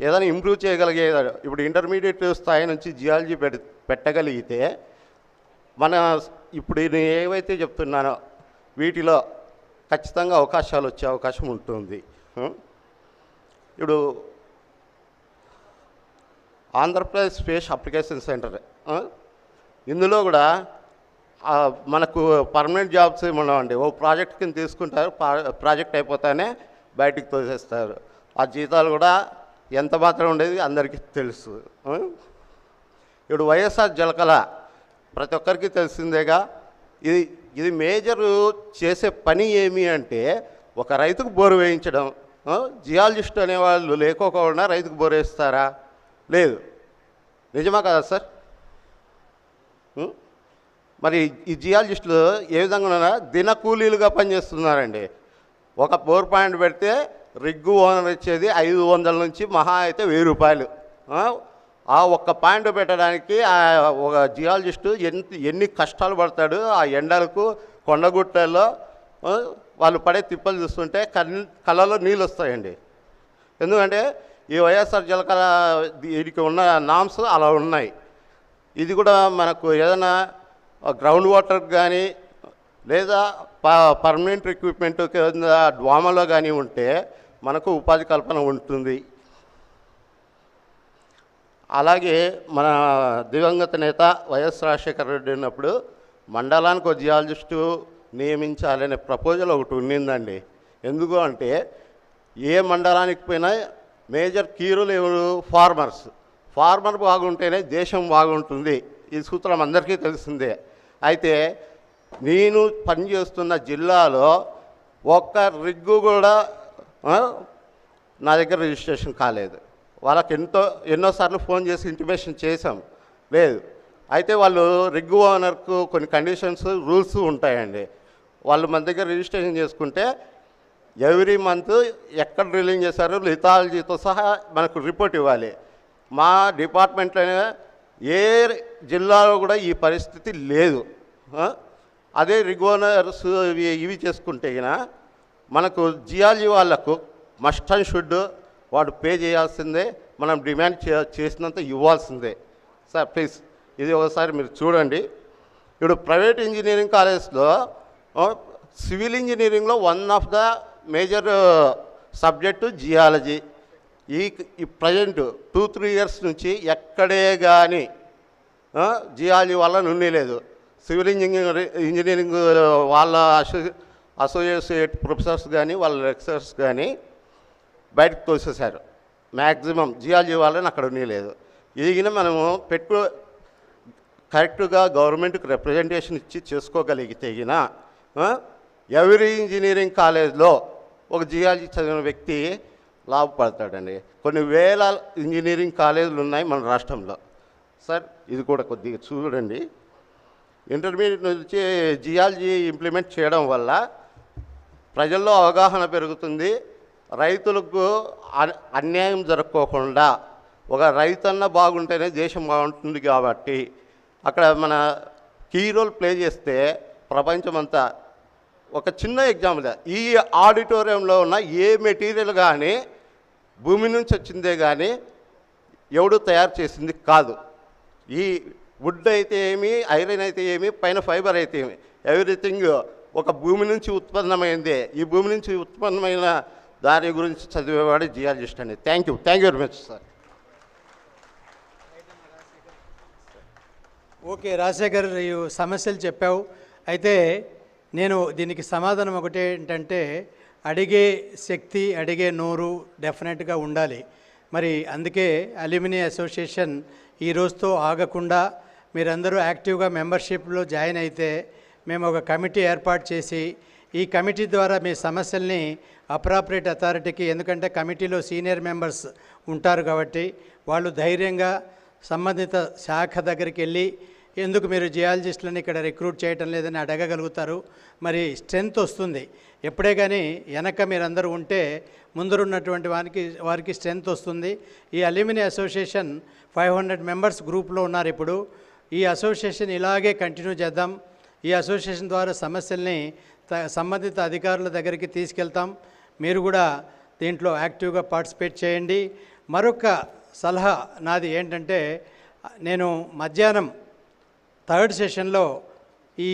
ఏదైనా ఇంప్రూవ్ చేయగలిగే, ఇప్పుడు ఇంటర్మీడియట్ స్థాయి నుంచి జియాలజీ పెట్టగలిగితే మన ఇప్పుడు నేను ఏవైతే చెప్తున్నానో వీటిలో ఖచ్చితంగా అవకాశాలు వచ్చే అవకాశం ఉంటుంది. ఇప్పుడు ఆంధ్రప్రదేశ్ స్పేస్ అప్లికేషన్ సెంటర్, ఇందులో కూడా మనకు పర్మనెంట్ జాబ్స్ ఏమన్నామండి. ఓ ప్రాజెక్ట్ కింద తీసుకుంటారు, ప్రాజెక్ట్ అయిపోతానే బయటికి తోసేస్తారు. ఆ జీతాలు కూడా ఎంత మాత్రం ఉండేది అందరికీ తెలుసు. ఇప్పుడు వైఎస్ఆర్ జలకళ ప్రతి ఒక్కరికి తెలిసిందేగా. ఇది మేజర్ చేసే పని ఏమి అంటే ఒక రైతుకు బోరు వేయించడం. జియాలజిస్ట్ అనేవాళ్ళు లేకోకుండా రైతుకు బోరు వేస్తారా? లేదు. నిజమా కదా సార్? మరి ఈ జియాలజిస్టులు ఏ విధంగా దినకూలీలుగా పనిచేస్తున్నారండి. ఒక బోర్ పాయింట్ పెడితే రిగ్గు ఓనర్ ఇచ్చేది 500 నుంచి మహా అయితే 1000 రూపాయలు. ఆ ఒక్క పాయింట్ పెట్టడానికి ఒక జియాలజిస్టు ఎన్ని కష్టాలు పడతాడు. ఆ ఎండలకు కొండగుట్టల్లో వాళ్ళు పడే తిప్పలు చూస్తుంటే కళ్ళలో నీళ్ళు వస్తాయండి. ఎందుకంటే ఈ వైఎస్ఆర్ జలకళ వీటికి ఉన్న నామ్స్ అలా ఉన్నాయి. ఇది కూడా మనకు ఏదైనా గ్రౌండ్ వాటర్ కానీ లేదా పర్మనెంట్ ఎక్విప్మెంట్ కింద డ్వామాలో కానీ ఉంటే మనకు ఉపాధి కల్పన ఉంటుంది. అలాగే మన దివంగత నేత వైఎస్ రాజశేఖర రెడ్డి ఉన్నప్పుడు మండలానికి ఒక జియాలజిస్టు నియమించాలనే ప్రపోజల్ ఒకటి ఉండిందండి. ఎందుకు అంటే ఏ మండలానికి పోయినా మేజర్ కీరులు ఎవరు? ఫార్మర్ బాగుంటేనే దేశం బాగుంటుంది. ఈ సూత్రం అందరికీ తెలిసిందే. అయితే నేను పనిచేస్తున్న జిల్లాలో ఒక్క రిగ్గు కూడా నా దగ్గర రిజిస్ట్రేషన్ కాలేదు. వాళ్ళకి ఎన్నోసార్లు ఫోన్ చేసి ఇంటిమేషన్ చేసాం, లేదు. అయితే వాళ్ళు రిగ్గు ఓనర్కు కొన్ని కండిషన్స్, రూల్స్ ఉంటాయండి. వాళ్ళు మన దగ్గర రిజిస్ట్రేషన్ చేసుకుంటే ఎవ్రీ మంత్ ఎక్కడ డ్రిల్లింగ్ చేశారో లిథాలజీతో సహా మనకు రిపోర్ట్ ఇవ్వాలి. మా డిపార్ట్మెంట్లోనే ఏ జిల్లాలో కూడా ఈ పరిస్థితి లేదు. అదే రిగ్ ఓనర్స్ ఇవి చేసుకుంటే మనకు జియాలజీ వాళ్ళకు మస్ట్ అండ్ షుడ్ వాడు పే చేయాల్సిందే, మనం డిమాండ్ చేసినంత ఇవ్వాల్సిందే. సార్ ప్లీజ్ ఇది ఒకసారి మీరు చూడండి. ఇప్పుడు ప్రైవేట్ ఇంజనీరింగ్ కాలేజ్లో సివిల్ ఇంజనీరింగ్లో one of the major subject geology. ఈ ప్రజెంట్ 2-3 ఇయర్స్ నుంచి ఎక్కడే కానీ జియాలజీ వల్ల నుండి సివిల్ ఇంజనీరింగ్ వాళ్ళ అసోసియేట్ ప్రొఫెసర్స్ కానీ వాళ్ళ లెక్చరర్స్ కానీ బయటకు తోసేశారు. మ్యాక్సిమం జియాలజీ వాళ్ళని అక్కడ ఉండలేదు. ఇది మనము కరెక్ట్గా గవర్నమెంట్కి రిప్రజెంటేషన్ ఇచ్చి చేసుకోగలిగితే ఎవరీ ఇంజనీరింగ్ కాలేజ్లో ఒక జియాలజీ చదివిన వ్యక్తి లాభపడతాడండి. కొన్ని వేల ఇంజనీరింగ్ కాలేజీలు ఉన్నాయి మన రాష్ట్రంలో. సార్ ఇది కూడా కొద్దిగా చూడండి. ఇంటర్మీడియట్ నుంచి జియాలజీ ఇంప్లిమెంట్ చేయడం వల్ల ప్రజల్లో అవగాహన పెరుగుతుంది. రైతులకు అన్యాయం జరగకోకుండా ఒక రైతన్న బాగుంటేనే దేశం బాగుంటుంది. కాబట్టి అక్కడ మన కీ రోల్ ప్లే చేస్తే ప్రపంచమంతా ఒక చిన్న ఎగ్జాంపుల్, ఈ ఆడిటోరియంలో ఉన్న ఏ మెటీరియల్ కానీ భూమి నుంచి వచ్చిందే కానీ ఎవడు తయారు చేసింది కాదు. ఈ వుడ్ అయితే ఏమి, ఐరన్ అయితే ఏమి, పైన ఫైబర్ అయితే ఏమి, ఎవ్రీథింగ్ ఒక భూమి నుంచి ఉత్పన్నమైందే. ఈ భూమి నుంచి ఉత్పన్నమైన దాని గురించి చదివేవాడు జియాలజిస్ట్ అండి. Thank you very much sir. Okay Rajasekhar, ఈ సమస్యలు చెప్పావు. అయితే నేను దీనికి సమాధానం ఒకటే ఏంటంటే, అడిగే శక్తి, అడిగే నోరు డెఫినెట్గా ఉండాలి. మరి అందుకే అల్యూమిని అసోసియేషన్ ఈ రోజుతో ఆగకుండా మీరందరూ యాక్టివ్గా మెంబర్షిప్లో జాయిన్ అయితే మేము ఒక కమిటీ ఏర్పాటు చేసి, ఈ కమిటీ ద్వారా మీ సమస్యల్ని అప్రాపరేట్ అథారిటీకి, ఎందుకంటే కమిటీలో సీనియర్ మెంబర్స్ ఉంటారు కాబట్టి వాళ్ళు ధైర్యంగా సంబంధిత శాఖ దగ్గరికి వెళ్ళి ఎందుకు మీరు జియాలజిస్టులను ఇక్కడ రిక్రూట్ చేయటం లేదని అడగగలుగుతారు. మరి స్ట్రెంత్ వస్తుంది. ఎప్పుడే కానీ వెనక మీరందరూ ఉంటే ముందరున్నటువంటి వారికి స్ట్రెంత్ వస్తుంది. ఈ అల్యూమిని అసోసియేషన్ 500 మెంబర్స్ గ్రూప్లో ఉన్నారు ఇప్పుడు. ఈ అసోసియేషన్ ఇలాగే కంటిన్యూ చేద్దాం. ఈ అసోసియేషన్ ద్వారా సమస్యల్ని సంబంధిత అధికారుల దగ్గరికి తీసుకెళ్తాం. మీరు కూడా దీంట్లో యాక్టివ్గా పార్టిసిపేట్ చేయండి. మరొక సలహా నాది ఏంటంటే, నేను మధ్యాహ్నం 3rd సెషన్లో ఈ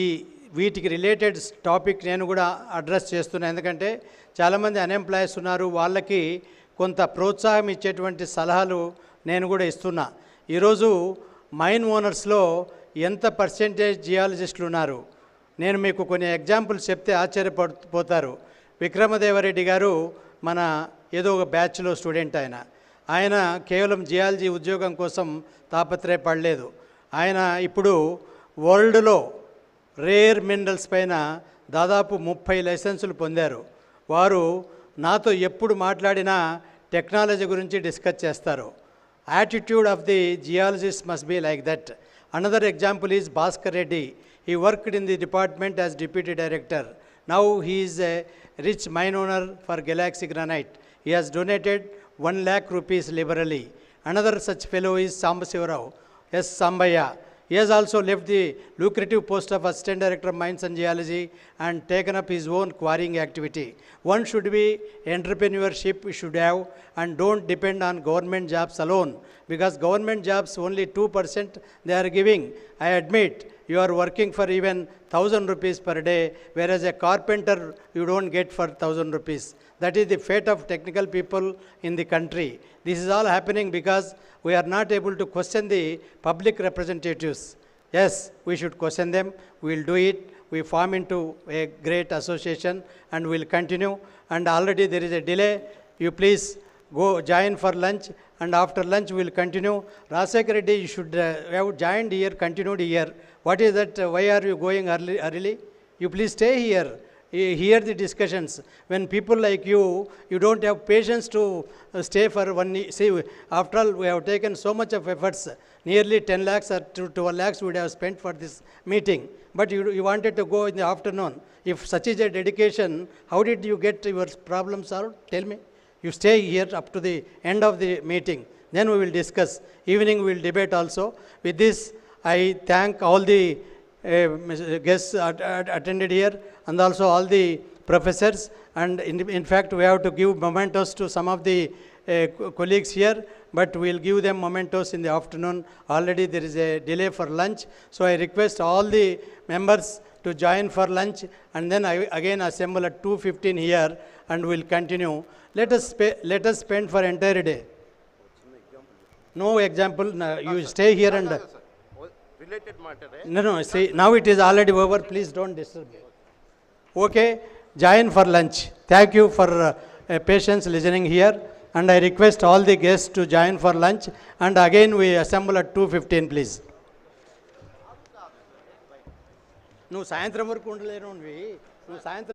వీటికి రిలేటెడ్ టాపిక్ నేను కూడా అడ్రస్ చేస్తున్నాను. ఎందుకంటే చాలామంది అన్ఎంప్లాయీస్ ఉన్నారు, వాళ్ళకి కొంత ప్రోత్సాహం ఇచ్చేటువంటి సలహాలు నేను కూడా ఇస్తున్నా. ఈరోజు మైన్ ఓనర్స్లో ఎంత పర్సెంటేజ్ జియాలజిస్టులు ఉన్నారు, నేను మీకు కొన్ని ఎగ్జాంపుల్స్ చెప్తే ఆశ్చర్యపోతారు. విక్రమదేవరెడ్డి గారు మన ఏదో ఒక బ్యాచ్లో స్టూడెంట్. ఆయన కేవలం జియాలజీ ఉద్యోగం కోసం తాపత్రయపడలేదు. ఆయన ఇప్పుడు వరల్డ్లో రేర్ మినరల్స్ పైన దాదాపు 30 లైసెన్సులు పొందారు. వారు నాతో ఎప్పుడు మాట్లాడినా టెక్నాలజీ గురించి డిస్కస్ చేస్తారు. Attitude of the geologist must be like that. Another example is Bhaskar Reddy. He worked in the department as deputy director. Now he is a rich mine owner for Galaxy Granite. He has donated 1 lakh rupees liberally. Another such fellow is Sambasivarao, S. Sambaya. He has also left the lucrative post of assistant director of mines and geology and taken up his own quarrying activity. One should be entrepreneurship we should have, and don't depend on government jobs alone, because government jobs only 2% they are giving. I admit you are working for even 1,000 rupees per day, whereas a carpenter you don't get for 1,000 rupees. That is the fate of technical people in the country. This is all happening because we are not able to question the public representatives. Yes, we should question them. We will do it. We form into a great association and we will continue. And already there is a delay. You please go join for lunch, and after lunch we will continue. Rajశేఖర్ Reddy, you should have joined here, continued here. What is that? Why are you going early? You please stay here. Hear the discussions. When people like you don't have patience to stay for 1 year. See, after all, we have taken so much of efforts. Nearly 10 lakhs or 12 lakhs we would have spent for this meeting. But you wanted to go in the afternoon. If such is a dedication, how did you get your problem solved? Tell me. You stay here up to the end of the meeting. Then we will discuss. Evening we will debate also. With this, I thank all the guests attended here, and also all the professors. And in fact, we have to give mementos to some of the colleagues here, but we will give them mementos in the afternoon. Already there is a delay for lunch, so I request all the members to join for lunch, and then I again assemble at 2:15 here, and we will continue. Let us spend for entire day. No example. No, you stay here and. Related matter. No. See, now it is already over. Please don't disturb me. Okay, join for lunch. Thank you for patience listening here, and I request all the guests to join for lunch, and again we assemble at 2:15, please. నువ్వు సాయంత్రం వరకు ఉండలేను. నువ్వు సాయంత్రం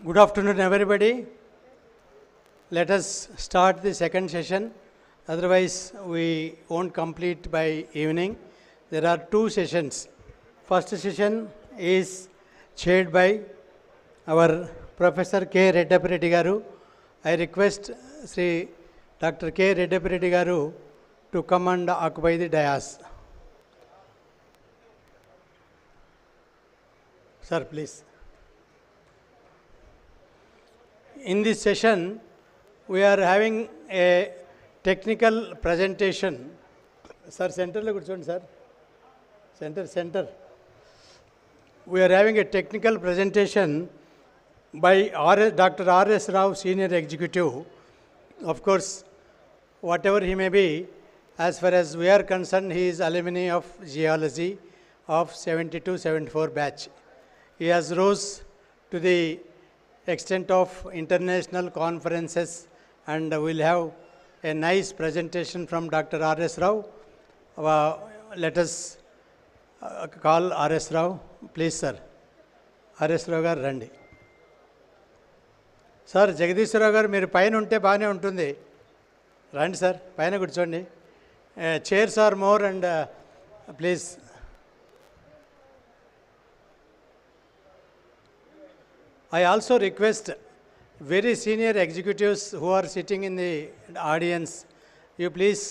Good afternoon, everybody. Let us start the second session. Otherwise, we won't complete by evening. There are two sessions. First session is chaired by our Professor K. Reddapireddy Garu. I request Sri Dr. K. Reddapireddy Garu to come and occupy the dais. Sir, please. In this session, we are having a technical presentation. Sir, center lo kuchonడి, sir. Center. We are having a technical presentation by Dr. R.S. Rao, Senior Executive. Of course, whatever he may be, as far as we are concerned, he is alumni of geology of 72-74 batch. He has rose to the extent of international conferences, and we'll have a nice presentation from Dr. R.S. Rao. Let us call R.S. Rao. Please, sir. R.S. Rao garu randi. Sir, Jagadishwara garu మీరు పైన ఉంటే బాగానే ఉంటుంది. రండి sir, పైన కూర్చోండి. Chairs are more, and please. I also request very senior executives who are sitting in the audience, you please,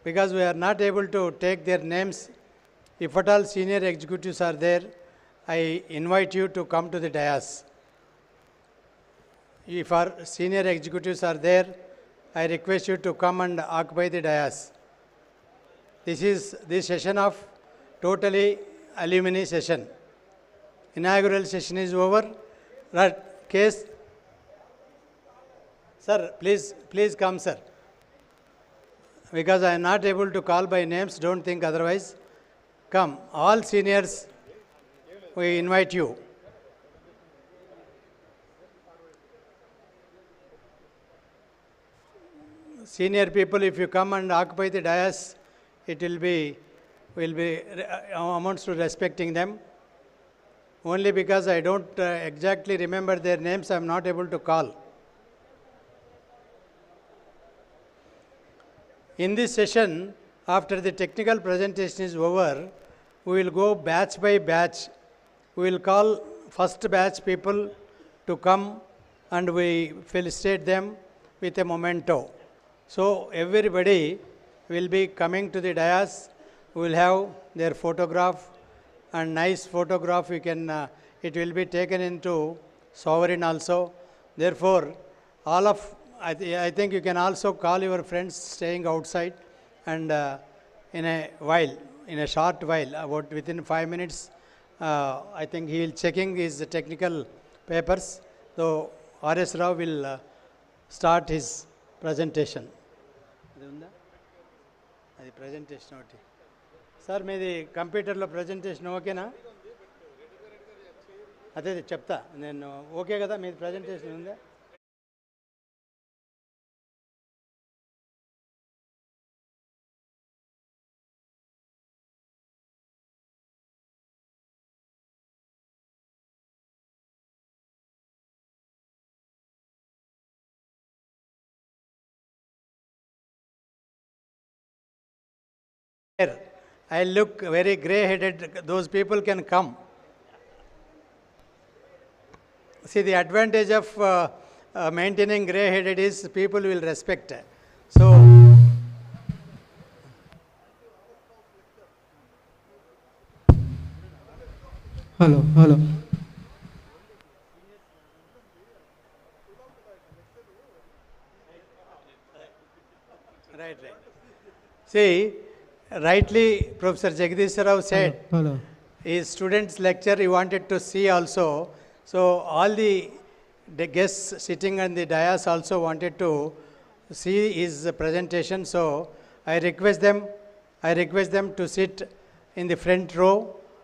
because we are not able to take their names. If at all senior executives are there, I invite you to come to the dais. If our senior executives are there, I request you to come and occupy the dais. This is the session of totally alumni session. Inaugural session is over. Right, case. Sir, please come, sir. Because I am not able to call by names, don't think otherwise. Come, all seniors, we invite you. Senior people, if you come and occupy the dais, it will be amounts to respecting them. Only because I don't exactly remember their names, I am not able to call. In this session, after the technical presentation is over, we will go batch by batch. We will call first batch people to come, and we felicitate them with a memento. So everybody will be coming to the dais. We will have their photograph, and nice photograph you can, it will be taken into sovereign also. Therefore, I think you can also call your friends staying outside, and in a short while, about within 5 minutes, I think he will checking his technical papers. So R.S. Rao will start his presentation. అది presentation ఒకటి. Sir మీది కంప్యూటర్లో presentation ఓకేనా? అదే చెప్తా నేను, okay కదా మీది ప్రజెంటేషన్ ఉందా? I look very grey-headed, those people can come. See, the advantage of maintaining grey-headed is people will respect. So, hello. Right. See, rightly, Professor Jagadishwara Rao said, Hello. His students' lecture he wanted to see also. So all the guests sitting on the dais also wanted to see his presentation. So I request them to sit in the front row,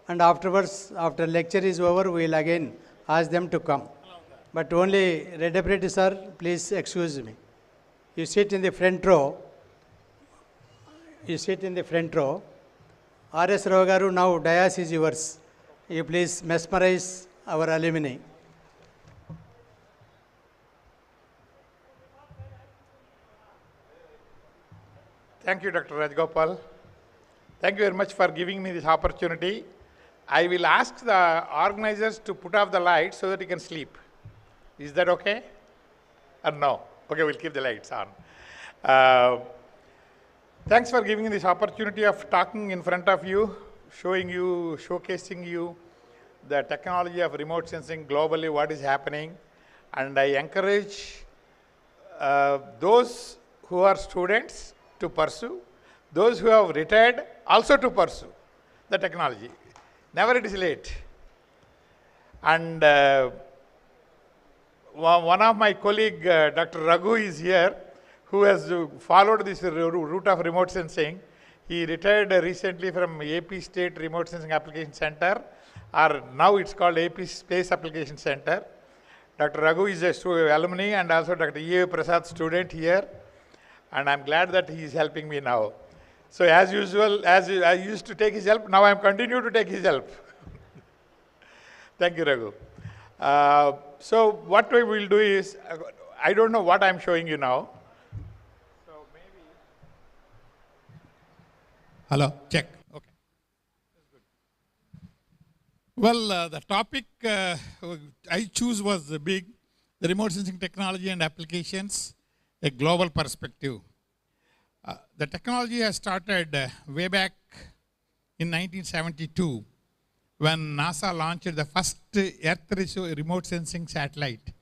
and afterwards, after lecture is over, we will again ask them to come. But only Reddapireddy sir, please excuse me. You sit in the front row. R.S. Rao garu, now dais is yours. You please mesmerize our alumni. Thank you, Dr. Rajgopal. Thank you very much for giving me this opportunity. I will ask the organizers to put off the lights so that you can sleep. Is that okay? Or no? Okay, we'll keep the lights on. Thanks for giving me this opportunity of talking in front of you, showing you, showcasing you the technology of remote sensing globally, what is happening. And I encourage those who are students to pursue, those who have retired also to pursue the technology. Never it is late. And one of my colleague, Dr. Raghu, is here, who has followed this route of remote sensing. He retired recently from AP State Remote Sensing Application Center, or now it's called AP Space Application Center. Dr. Raghu is a alumni and also Dr. E.A. Prasad student here, and I'm glad that he is helping me now. So as usual, as I used to take his help, now I'm continue to take his help. Thank you, Raghu. So what we will do is, I don't know what I'm showing you now. So maybe. Hello, check. Okay. That's good. Well, the topic I choose was big, the remote sensing technology and applications, a global perspective. The technology has started way back in 1972 when NASA launched the first Earth remote sensing satellite,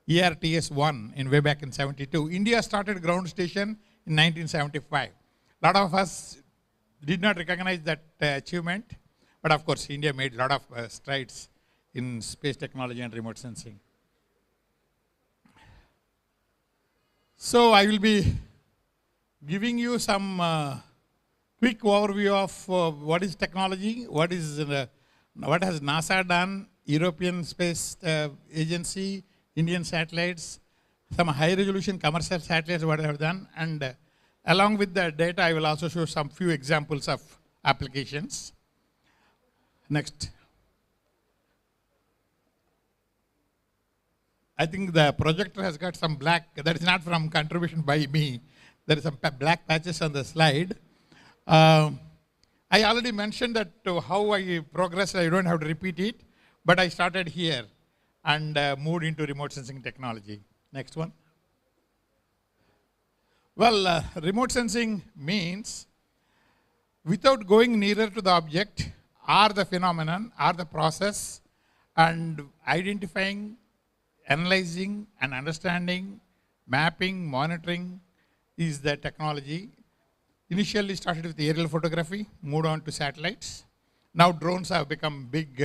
ERTS-1, in way back in 72. India started ground station in 1975. A lot of us did not recognize that achievement, but of course India made a lot of strides in space technology and remote sensing. So I will be giving you some quick overview of what is technology, what has NASA done, European Space Agency, Indian satellites, some high resolution commercial satellites, what they have done, and along with the data, I will also show some few examples of applications. Next. I think the projector has got some black, that is not from contribution by me. There is some black patches on the slide. I already mentioned that how I progressed, I don't have to repeat it, but I started here and moved into remote sensing technology. Next one. Well, remote sensing means without going nearer to the object or the phenomenon or the process and identifying, analyzing and understanding, mapping, monitoring is the technology. Initially started with aerial photography, moved on to satellites. Now drones have become big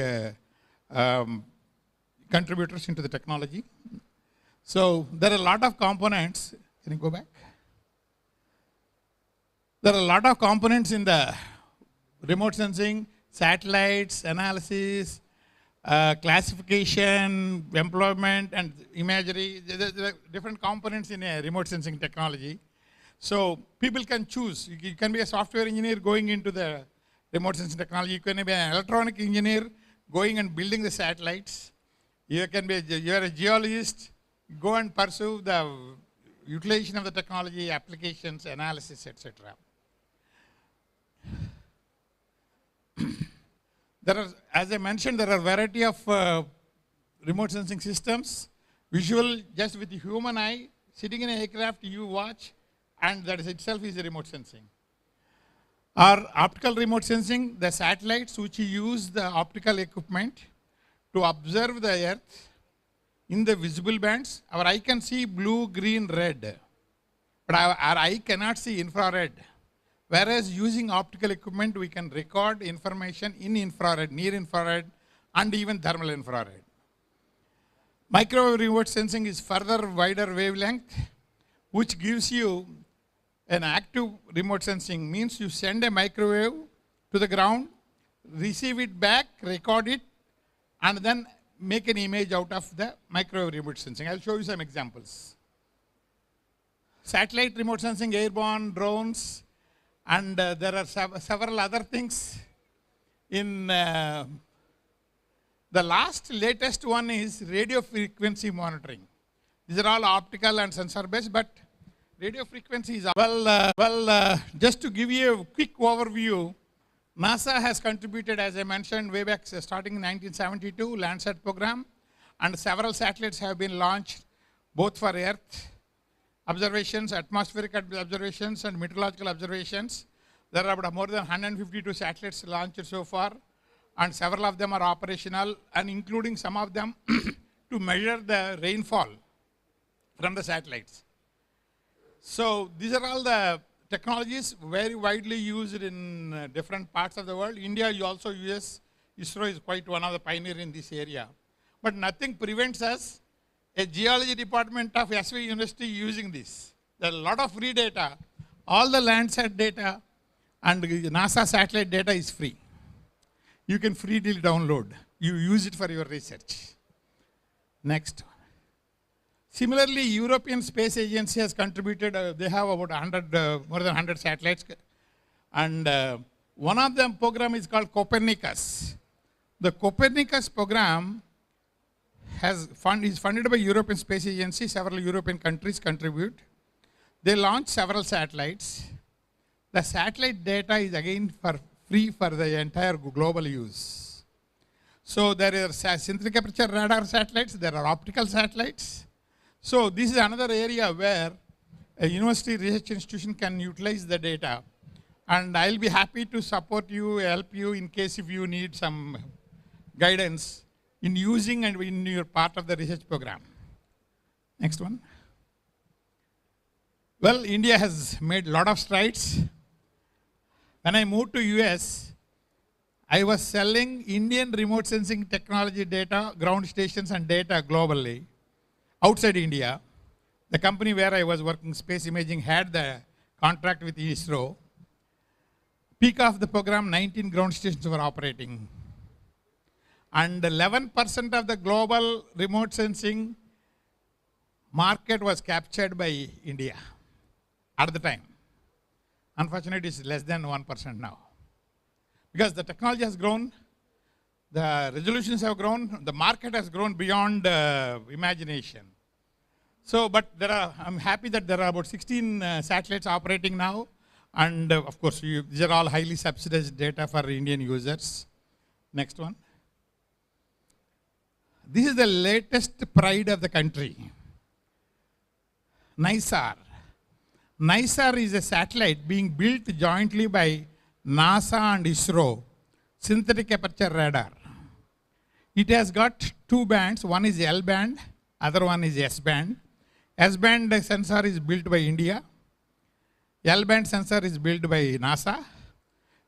contributors into the technology. So there are a lot of components. Can you go back? There are a lot of components in the remote sensing, satellites, analysis, classification, employment, and imagery. There are different components in a remote sensing technology. So people can choose. You can be a software engineer going into the remote sensing technology. You can be an electronic engineer going and building the satellites. You can be you are a geologist. Go and pursue the utilization of the technology, applications, analysis, etc. There are, as I mentioned, there are a variety of remote sensing systems. Visual, just with the human eye, sitting in an aircraft, you watch, and that is itself is a remote sensing. Or optical remote sensing, the satellites which use the optical equipment to observe the Earth in the visible bands. Our eye can see blue, green, red, but our eye cannot see infrared. Whereas using optical equipment, we can record information in infrared, near infrared, and even thermal infrared. Microwave remote sensing is further wider wavelength, which gives you an active remote sensing. Means you send a microwave to the ground, receive it back, record it, and then make an image out of the microwave remote sensing. I'll show you some examples. Satellite remote sensing, airborne, drones, and there are several other things. In the latest one is radio frequency monitoring. These are all optical and sensor based, but radio frequencies are, just to give you a quick overview, NASA has contributed, as I mentioned, way back starting in 1972, Landsat program, and several satellites have been launched both for Earth observations, atmospheric observations, and meteorological observations. There are about more than 152 satellites launched so far, and several of them are operational, and including some of them to measure the rainfall from the satellites. So these are all the technologies very widely used in different parts of the world. India also uses, ISRO is quite one of the pioneers in this area. But nothing prevents us, a geology department of SV University, using this. There are a lot of free data. All the Landsat data and NASA satellite data is free. You can freely download. You use it for your research. Next. Similarly, European Space Agency has contributed, they have about 100, more than 100 satellites. And one of them program is called Copernicus. The Copernicus program is funded by European Space Agency. Several European countries contribute. They launch several satellites. The satellite data is again free for the entire global use. So there are synthetic aperture radar satellites, there are optical satellites. So this is another area where a university research institution can utilize the data. And I'll be happy to support you, help you in case if you need some guidance in using and in your part of the research program. Next one. Well, India has made a lot of strides. When I moved to US, I was selling Indian remote sensing technology data, ground stations and data globally. Outside India, the company where I was working, Space Imaging, had the contract with ISRO. Peak of the program, 19 ground stations were operating. And 11% of the global remote sensing market was captured by India at the time. Unfortunately, it's less than 1% now. Because the technology has grown, the resolutions have grown, the market has grown beyond imagination. So, but I'm happy that there are about 16 satellites operating now. And of course, these are all highly subsidized data for Indian users. Next one. This is the latest pride of the country. NISAR. NISAR is a satellite being built jointly by NASA and ISRO, synthetic aperture radar. It has got two bands, one is L band, other one is S band. S band sensor is built by India. L band sensor is built by NASA.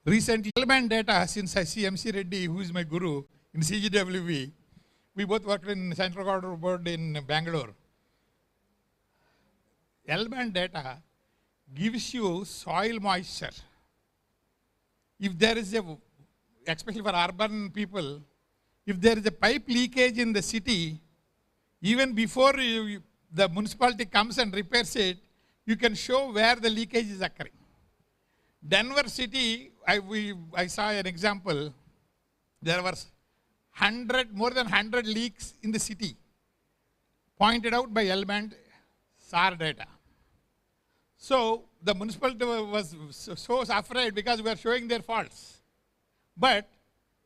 Recently, L band data, since I see MC Reddy, who is my guru in CGWV, we both worked in Central Government Board in Bangalore. L band data gives you soil moisture. If there is especially for urban people, if there is a pipe leakage in the city, even before the municipality comes and repairs it, you can show where the leakage is occurring. Denver city, I saw an example. There was more than 100 leaks in the city, pointed out by L-band SAR data. So the municipality was so afraid because we are showing their faults. But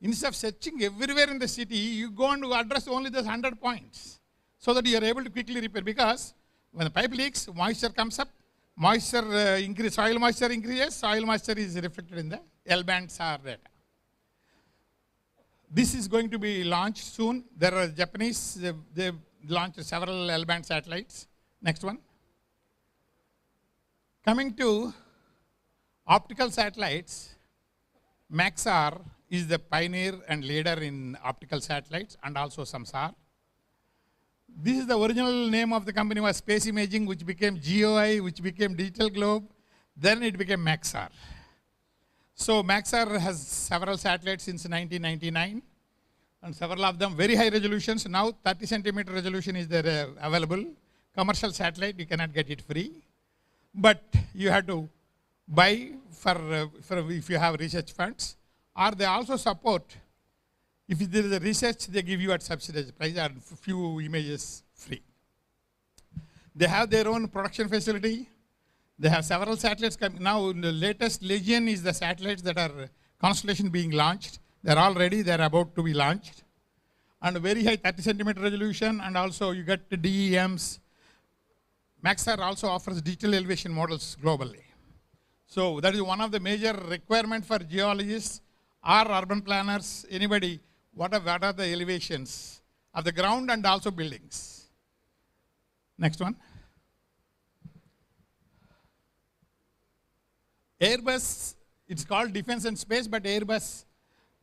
instead of searching everywhere in the city, you go and address only those 100 points so that you are able to quickly repair. Because when the pipe leaks, moisture comes up, soil moisture increases, soil moisture is reflected in the L-band SAR data. This is going to be launched soon. There are Japanese, they've launched several L-band satellites. Next one. Coming to optical satellites, Maxar is the pioneer and leader in optical satellites and also some SAR. This is the original name of the company was Space Imaging, which became GOI, which became Digital Globe. Then it became Maxar. So Maxar has several satellites since 1999, and several of them very high resolutions. Now 30 centimeter resolution is there available. Commercial satellite, you cannot get it free. But you have to buy for if you have research funds, or they also support, if there is a research, they give you at subsidized price and few images free. They have their own production facility. They have several satellites coming. Now, the latest Legion is the satellites that are constellation being launched. They're all ready. They're about to be launched. And very high 30 centimeter resolution, and also you get the DEMs. Maxar also offers digital elevation models globally. So that is one of the major requirements for geologists or urban planners, anybody, what are the elevations of the ground and also buildings. Next one. Airbus, it's called Defense and Space, but Airbus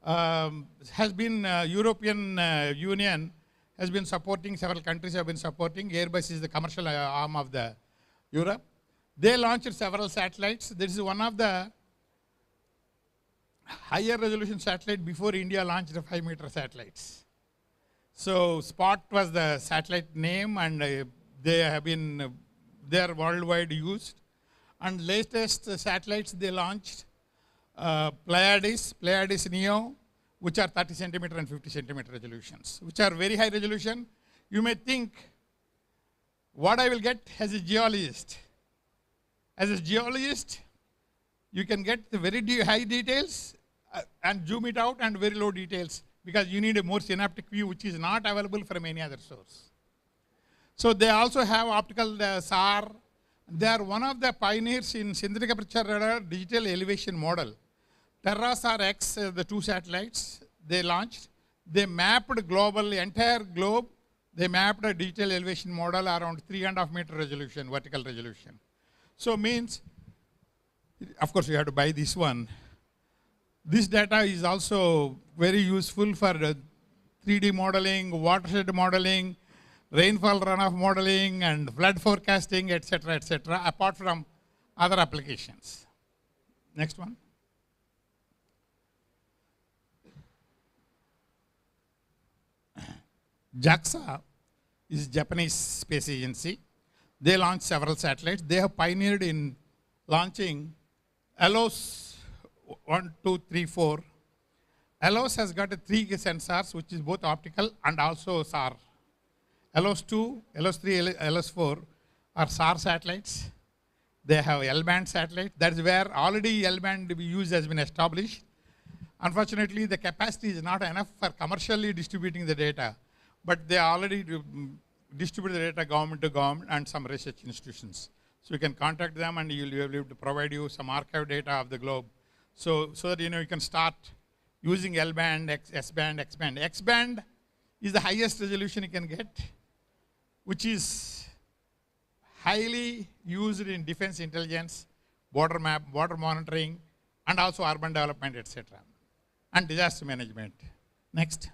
has been, European Union has been supporting, several countries have been supporting. Airbus is the commercial arm of the Europe. They launched several satellites. This is one of the higher resolution satellite before India launched the 5-meter satellites. So Spot was the satellite name, and they are worldwide used. And latest satellites they launched, Pleiades Neo, which are 30 centimeter and 50 centimeter resolutions, which are very high resolution. You may think, what I will get as a geologist? As a geologist, you can get the very high details and zoom it out, and very low details, because you need a more synaptic view, which is not available from any other source. So they also have optical SAR. They are one of the pioneers in synthetic aperture radar digital elevation model. TerraSAR-X, the 2 satellites they launched, they mapped globally, entire globe, they mapped a digital elevation model around 3.5 meter resolution, vertical resolution. So means, of course you have to buy this one. This data is also very useful for 3D modeling, watershed modeling, rainfall runoff modeling, and flood forecasting, etc., apart from other applications. Next one. JAXA is Japanese space agency. They launched several satellites. They have pioneered in launching ALOS 1, 2, 3, 4. ALOS has got 3 sensors, which is both optical and also SAR. ALOS 2, ALOS 3, ALOS 4 are SAR satellites. They have L-band satellite. That is where already L-band use has been established. Unfortunately, the capacity is not enough for commercially distributing the data, but they already distribute the data government to government and some research institutions. So you can contact them, and you'll be able to provide you some archive data of the globe. So that you can start using L-band, S-band, X-band. X-band is the highest resolution you can get, which is highly used in defense intelligence, border map, border monitoring, and also urban development, etc., and disaster management. Next.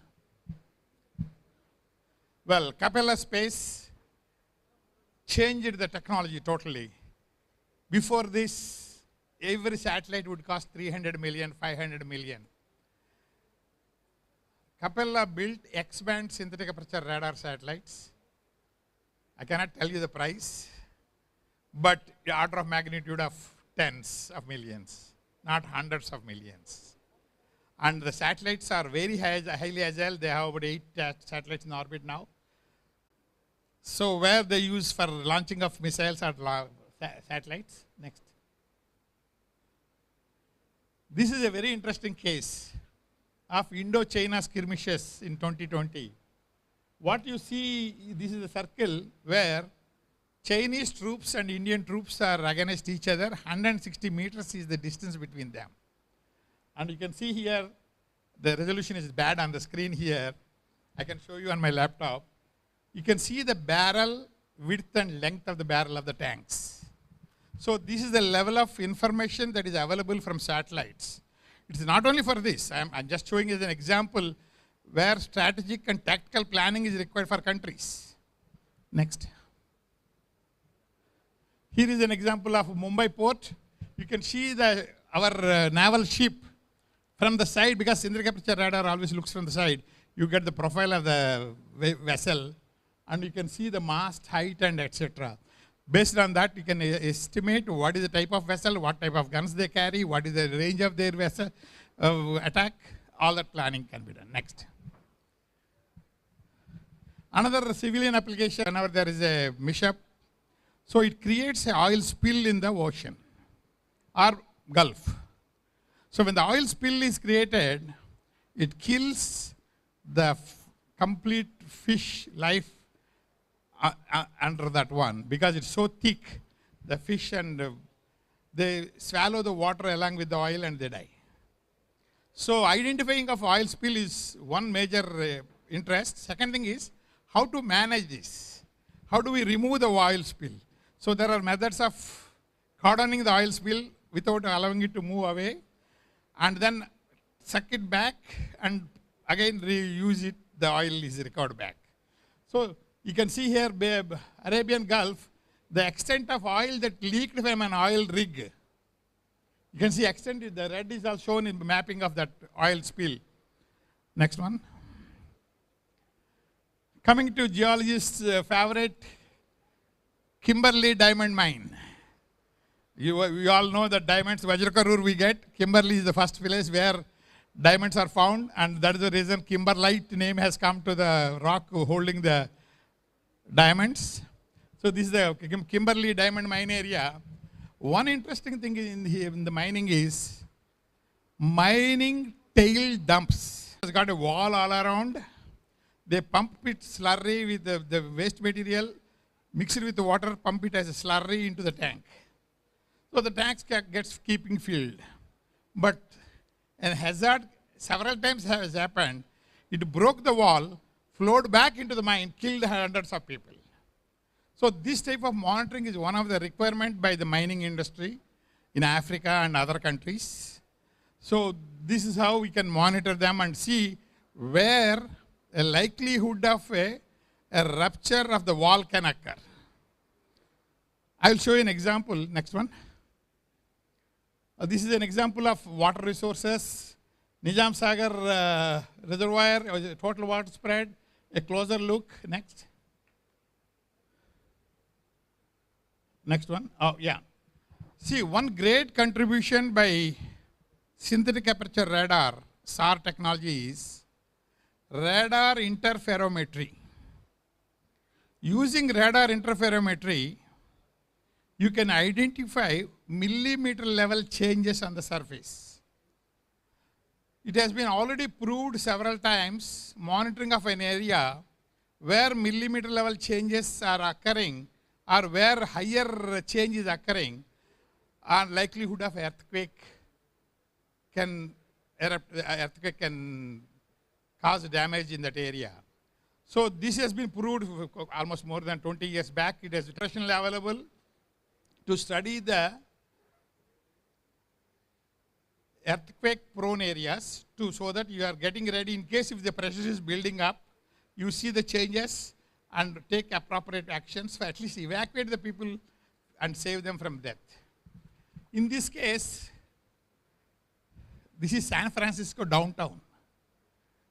Well, Capella Space changed the technology totally. Before this, every satellite would cost 300 million, 500 million. Capella built X-band synthetic aperture radar satellites. I cannot tell you the price, but the order of magnitude of tens of millions, not hundreds of millions. And the satellites are very highly agile. They have about 8 satellites in orbit now. So where they use for launching of missiles are satellites. Next. This is a very interesting case of Indo-China skirmishes in 2020. What you see, this is a circle where Chinese troops and Indian troops are against each other. 160 meters is the distance between them. And you can see here, the resolution is bad on the screen here. I can show you on my laptop. You can see the barrel width and length of the barrel of the tanks. So this is the level of information that is available from satellites. It is not only for this. I'm just showing as an example where strategic and tactical planning is required for countries. Next. Here is an example of Mumbai port. You can see our naval ship from the side, because synthetic aperture radar always looks from the side. You get the profile of the vessel, and you can see the mast height and etc. Based on that, you can estimate what is the type of vessel, what type of guns they carry, what is the range of their vessel attack. All that planning can be done. Next. Another civilian application, whenever there is a mishap, So it creates an oil spill in the ocean or Gulf. So when the oil spill is created, it kills the complete fish life under that one, because it's so thick, the fish, and they swallow the water along with the oil and they die. So identifying of oil spill is one major interest. Second thing is how to manage this. How do we remove the oil spill? So there are methods of cordoning the oil spill without allowing it to move away, and then suck it back and again reuse it, the oil is recovered back. So you can see here, Arabian Gulf, the extent of oil that leaked from an oil rig. You can see extent, the red is all shown in the mapping of that oil spill. Next one. Coming to geologists' favorite, Kimberley diamond mine. We all know that diamonds, Vajrakarur we get. Kimberley is the first place where diamonds are found, and that is the reason Kimberlite name has come to the rock holding the diamonds. So this is the Kimberley diamond mine area. One interesting thing in the mining is mining tail dumps. It's got a wall all around. They pump it slurry with the waste material, mix it with the water, pump it as a slurry into the tank. So the tanks gets keeping filled. But a hazard several times has happened. It broke the wall, flowed back into the mine, killed hundreds of people. So this type of monitoring is one of the requirements by the mining industry in Africa and other countries. So this is how we can monitor them and see where a likelihood of a rupture of the wall can occur. I will show you an example. Next one. This is an example of water resources. Nizam Sagar reservoir, total water spread. A closer look. Next. Next one. Oh, yeah. See, one great contribution by synthetic aperture radar, SAR technology, is radar interferometry. Using radar interferometry, you can identify millimeter level changes on the surface. It has been already proved several times, monitoring of an area where millimeter level changes are occurring or where higher change is occurring, and likelihood of earthquake can cause damage in that area. So this has been proved almost more than 20 years back. It is internationally available to study the earthquake-prone areas, so that you are getting ready in case if the pressure is building up, you see the changes and take appropriate actions to at least evacuate the people and save them from death. In this case, this is San Francisco downtown.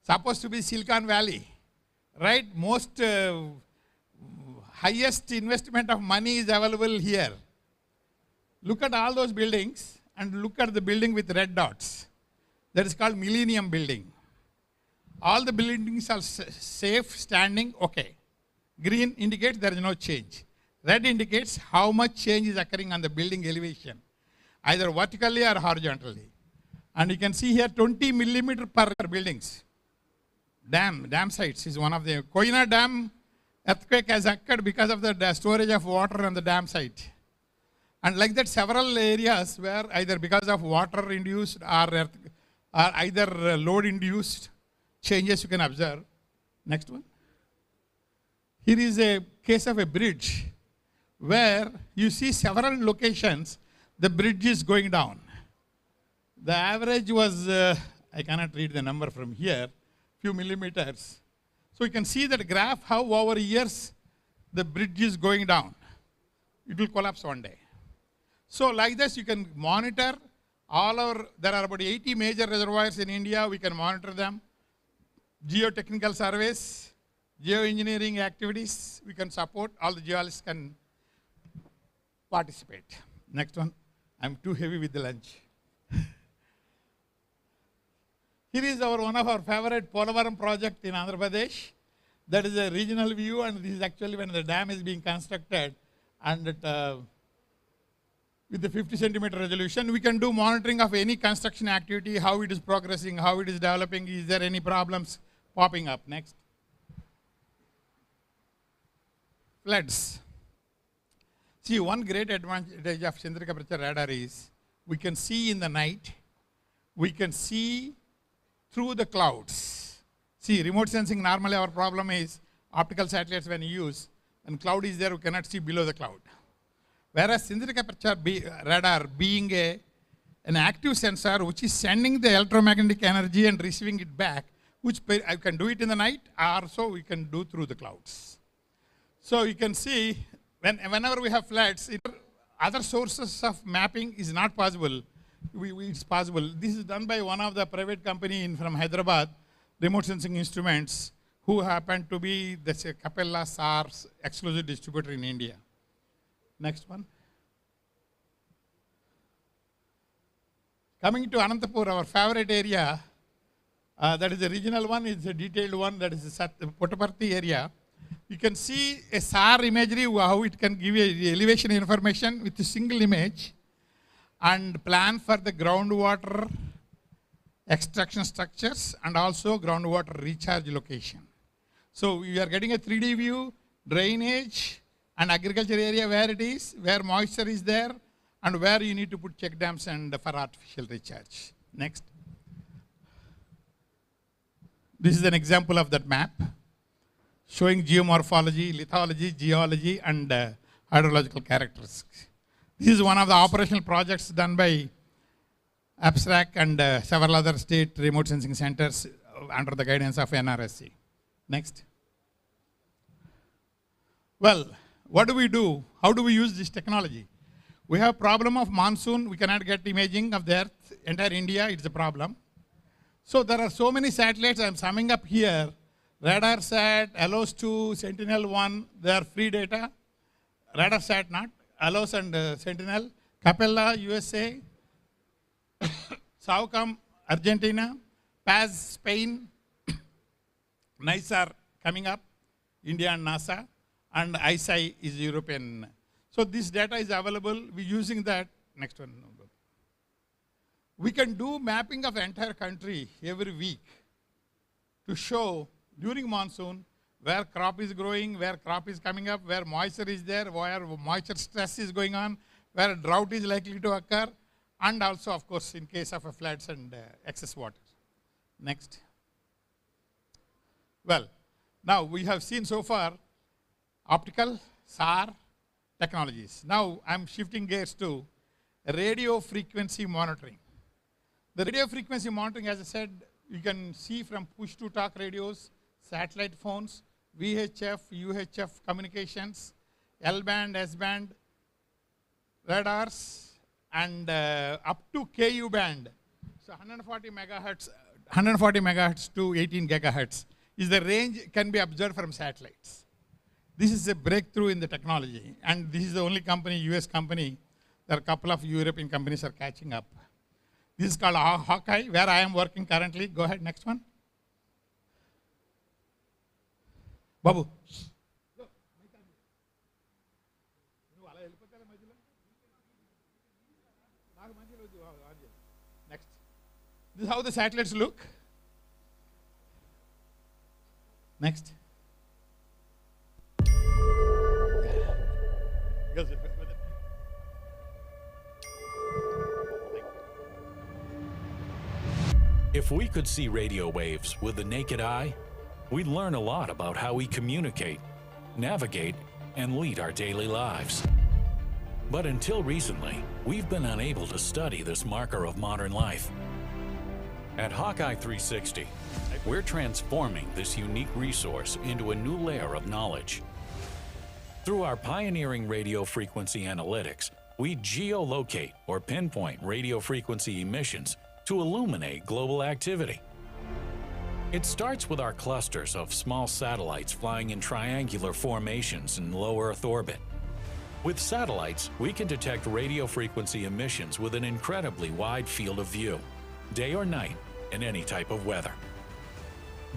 Supposed to be Silicon Valley, right? Most highest investment of money is available here. Look at all those buildings and look at the building with red dots. That is called Millennium Building. All the buildings are safe, standing, okay. Green indicates there is no change. Red indicates how much change is occurring on the building elevation, either vertically or horizontally. And you can see here 20 millimeter per buildings. Dam sites is one of the. Koina Dam earthquake has occurred because of the storage of water on the dam site. And like that, several areas where either because of water induced or either load induced changes you can observe. Next one. Here is a case of a bridge where you see several locations the bridge is going down. The average was, I cannot read the number from here, few millimeters. So you can see that graph how over years the bridge is going down. It will collapse one day. So like this you can monitor there are about 80 major reservoirs in India, we can monitor them. Geotechnical surveys, geoengineering activities, we can support, all the geologists can participate. Next one, I'm too heavy with the lunch. Here is one of our favorite Polavaram project in Andhra Pradesh. That is a regional view, and this is actually when the dam is being constructed. and with the 50 centimeter resolution, we can do monitoring of any construction activity, how it is progressing, how it is developing, is there any problems popping up. Next. Floods. See, one great advantage of Chandrika Pressure Radar is we can see in the night, we can see through the clouds. See, remote sensing, normally our problem is optical satellites when you use, when cloud is there, we cannot see below the cloud. Whereas Chandrika Pressure Radar being an active sensor which is sending the electromagnetic energy and receiving it back, which I can do it in the night, or so we can do through the clouds. So you can see, whenever we have floods, other sources of mapping is not possible. It's possible. This is done by one of the private company from Hyderabad, remote sensing instruments, who happen to be the Capella SAR's exclusive distributor in India. Next one. Coming to Anantapur, our favorite area, that is the regional one, is the detailed one, that is the Puttaparthi area. You can see a SAR imagery, how it can give you elevation information with a single image, and plan for the groundwater extraction structures and also groundwater recharge location. So you are getting a 3D view, drainage and agriculture area where it is, where moisture is there, and where you need to put check dams and for artificial recharge. Next. This is an example of that map, showing geomorphology, lithology, geology, and hydrological characteristics. This is one of the operational projects done by APSRAC and several other state remote sensing centers under the guidance of NRSC. Next. Well, what do we do? How do we use this technology? We have problem of monsoon. We cannot get imaging of the earth. Entire India, it's a problem. So there are so many satellites. I'm summing up here. RadarSat, ALOS-2, Sentinel-1, they are free data. RadarSat not, ALOS and Sentinel. Capella, USA. SAOCOM, Argentina. PAZ, Spain. NICE are coming up, India and NASA. And ISI is European. So this data is available. We're using that. Next one. We can do mapping of entire country every week to show during monsoon where crop is growing, where crop is coming up, where moisture is there, where moisture stress is going on, where drought is likely to occur, and also, of course, in case of a floods and excess water. Next. Well, now we have seen so far optical, SAR technologies. Now I'm shifting gears to radio frequency monitoring. The radio frequency monitoring, as I said, you can see from push-to-talk radios, satellite phones, VHF, UHF communications, L-band, S-band, radars, and up to KU band. So 140 megahertz to 18 gigahertz is the range can be observed from satellites. This is a breakthrough in the technology, and this is the only company, US company. There are a couple of European companies are catching up. This is called Hawkeye, where I am working currently. Go ahead, next one. Babu. Next. This is how the satellites look. Next. If we could see radio waves with the naked eye, we'd learn a lot about how we communicate, navigate, and lead our daily lives. But until recently, we've been unable to study this marker of modern life. At Hawkeye 360, we're transforming this unique resource into a new layer of knowledge. Through our pioneering radio frequency analytics, we geolocate or pinpoint radio frequency emissions to illuminate global activity. It starts with our clusters of small satellites flying in triangular formations in low Earth orbit. With satellites, we can detect radio frequency emissions with an incredibly wide field of view, day or night, in any type of weather.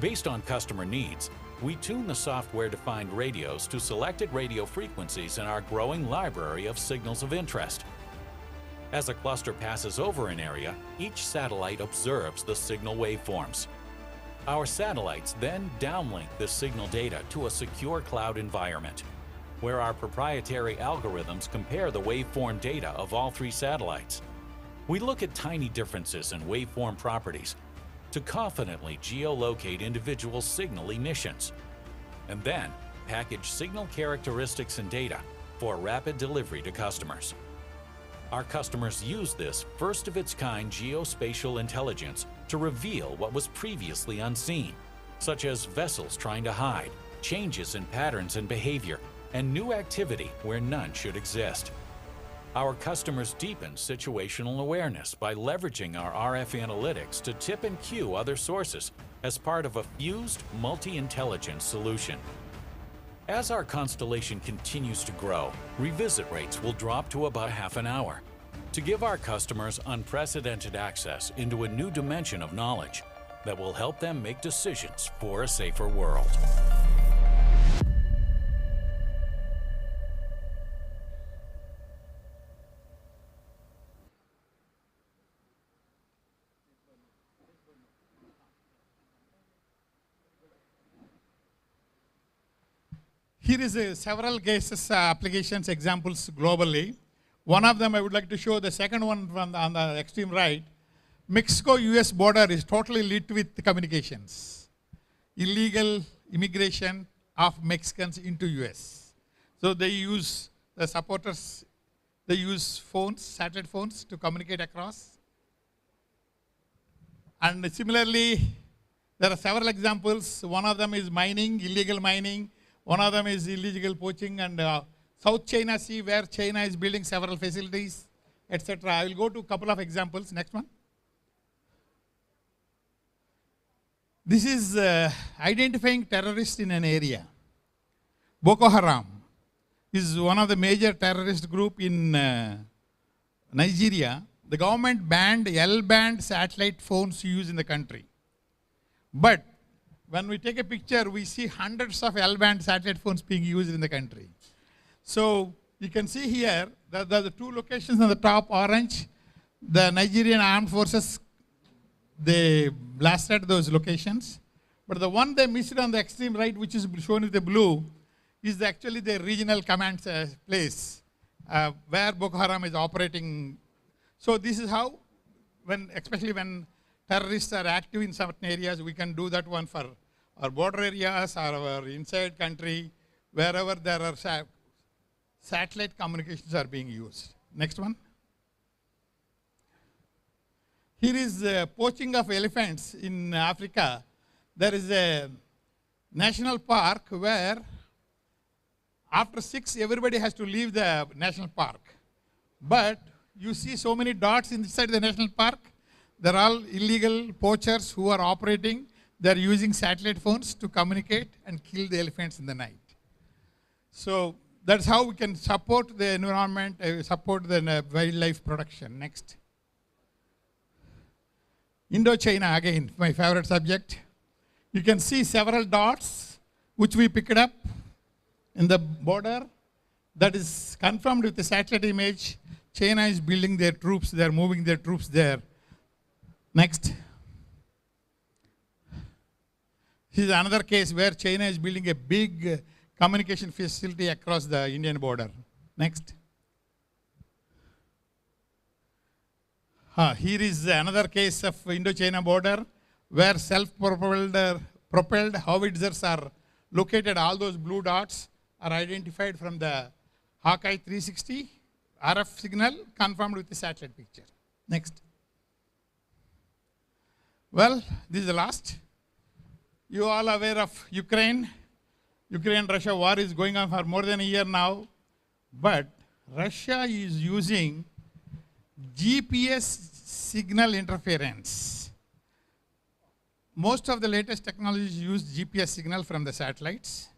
Based on customer needs, We tune the software-defined radios to selected radio frequencies in our growing library of signals of interest. As a cluster passes over an area, each satellite observes the signal waveforms. Our satellites then downlink the signal data to a secure cloud environment, where our proprietary algorithms compare the waveform data of all three satellites. We look at tiny differences in waveform properties to confidently geolocate individual signal emissions, and then package signal characteristics and data for rapid delivery to customers. Our customers use this first-of-its-kind geospatial intelligence to reveal what was previously unseen, such as vessels trying to hide, changes in patterns and behavior, and new activity where none should exist. Our customers deepen situational awareness by leveraging our RF analytics to tip and cue other sources as part of a fused multi-intelligence solution. As our constellation continues to grow, revisit rates will drop to about half an hour to give our customers unprecedented access into a new dimension of knowledge that will help them make decisions for a safer world. Here is several cases, applications, examples globally. One of them I would like to show, the second one on the extreme right. Mexico-US border is totally lit with communications. Illegal immigration of Mexicans into US. So they use, the supporters, they use phones, satellite phones to communicate across. And similarly, there are several examples. One of them is mining, illegal mining. One of them is illegal poaching, and South China Sea, where China is building several facilities, etc. I will go to a couple of examples. Next one. This is identifying terrorists in an area. Boko Haram is one of the major terrorist group in Nigeria. The government banned L-band satellite phones used in the country. But when we take a picture, we see hundreds of L-band satellite phones being used in the country. So you can see here that the two locations on the top, orange, the Nigerian armed forces, they blasted those locations. But the one they missed on the extreme right, which is shown with the blue, is actually the regional command place where Boko Haram is operating. So this is how, especially when terrorists are active in certain areas, we can do that one for our border areas or our inside country, wherever there are satellite communications are being used. Next one. Here is poaching of elephants in Africa. There is a national park where after 6 everybody has to leave the national park. But you see so many dots inside the national park. They're all illegal poachers who are operating. They're using satellite phones to communicate and kill the elephants in the night. So that's how we can support the environment, support the wildlife production. Next. Indochina, again, my favorite subject. You can see several dots which we picked up in the border. That is confirmed with the satellite image. China is building their troops, they're moving their troops there. Next. This is another case where China is building a big communication facility across the Indian border. Next. Here is another case of Indo-China border where self-propelled howitzers are located. All those blue dots are identified from the Hawkeye 360 RF signal confirmed with the satellite picture. Next. Well, this is the last. You all aware of Ukraine. Ukraine-Russia war is going on for more than a year now. But Russia is using GPS signal interference. Most of the latest technologies use GPS signal from the satellites.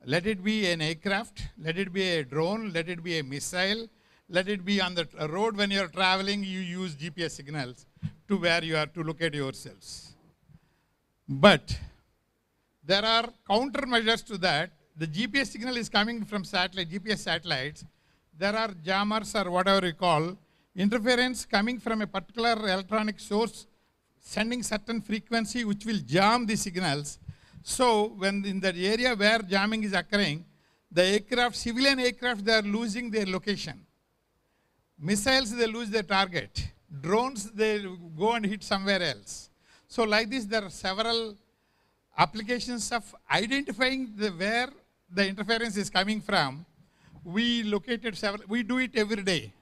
Let it be an aircraft, let it be a drone, let it be a missile, let it be on the road when you're traveling, you use GPS signals to where you are to locate yourselves. But there are countermeasures to that. The GPS signal is coming from satellite, GPS satellites. There are jammers or whatever you call, interference coming from a particular electronic source, sending certain frequency which will jam the signals. So when in that area where jamming is occurring, the aircraft, civilian aircraft, they are losing their location. Missiles, they lose their target. Drones, they go and hit somewhere else. So like this, there are several applications of identifying where the interference is coming from. We located several, we do it every day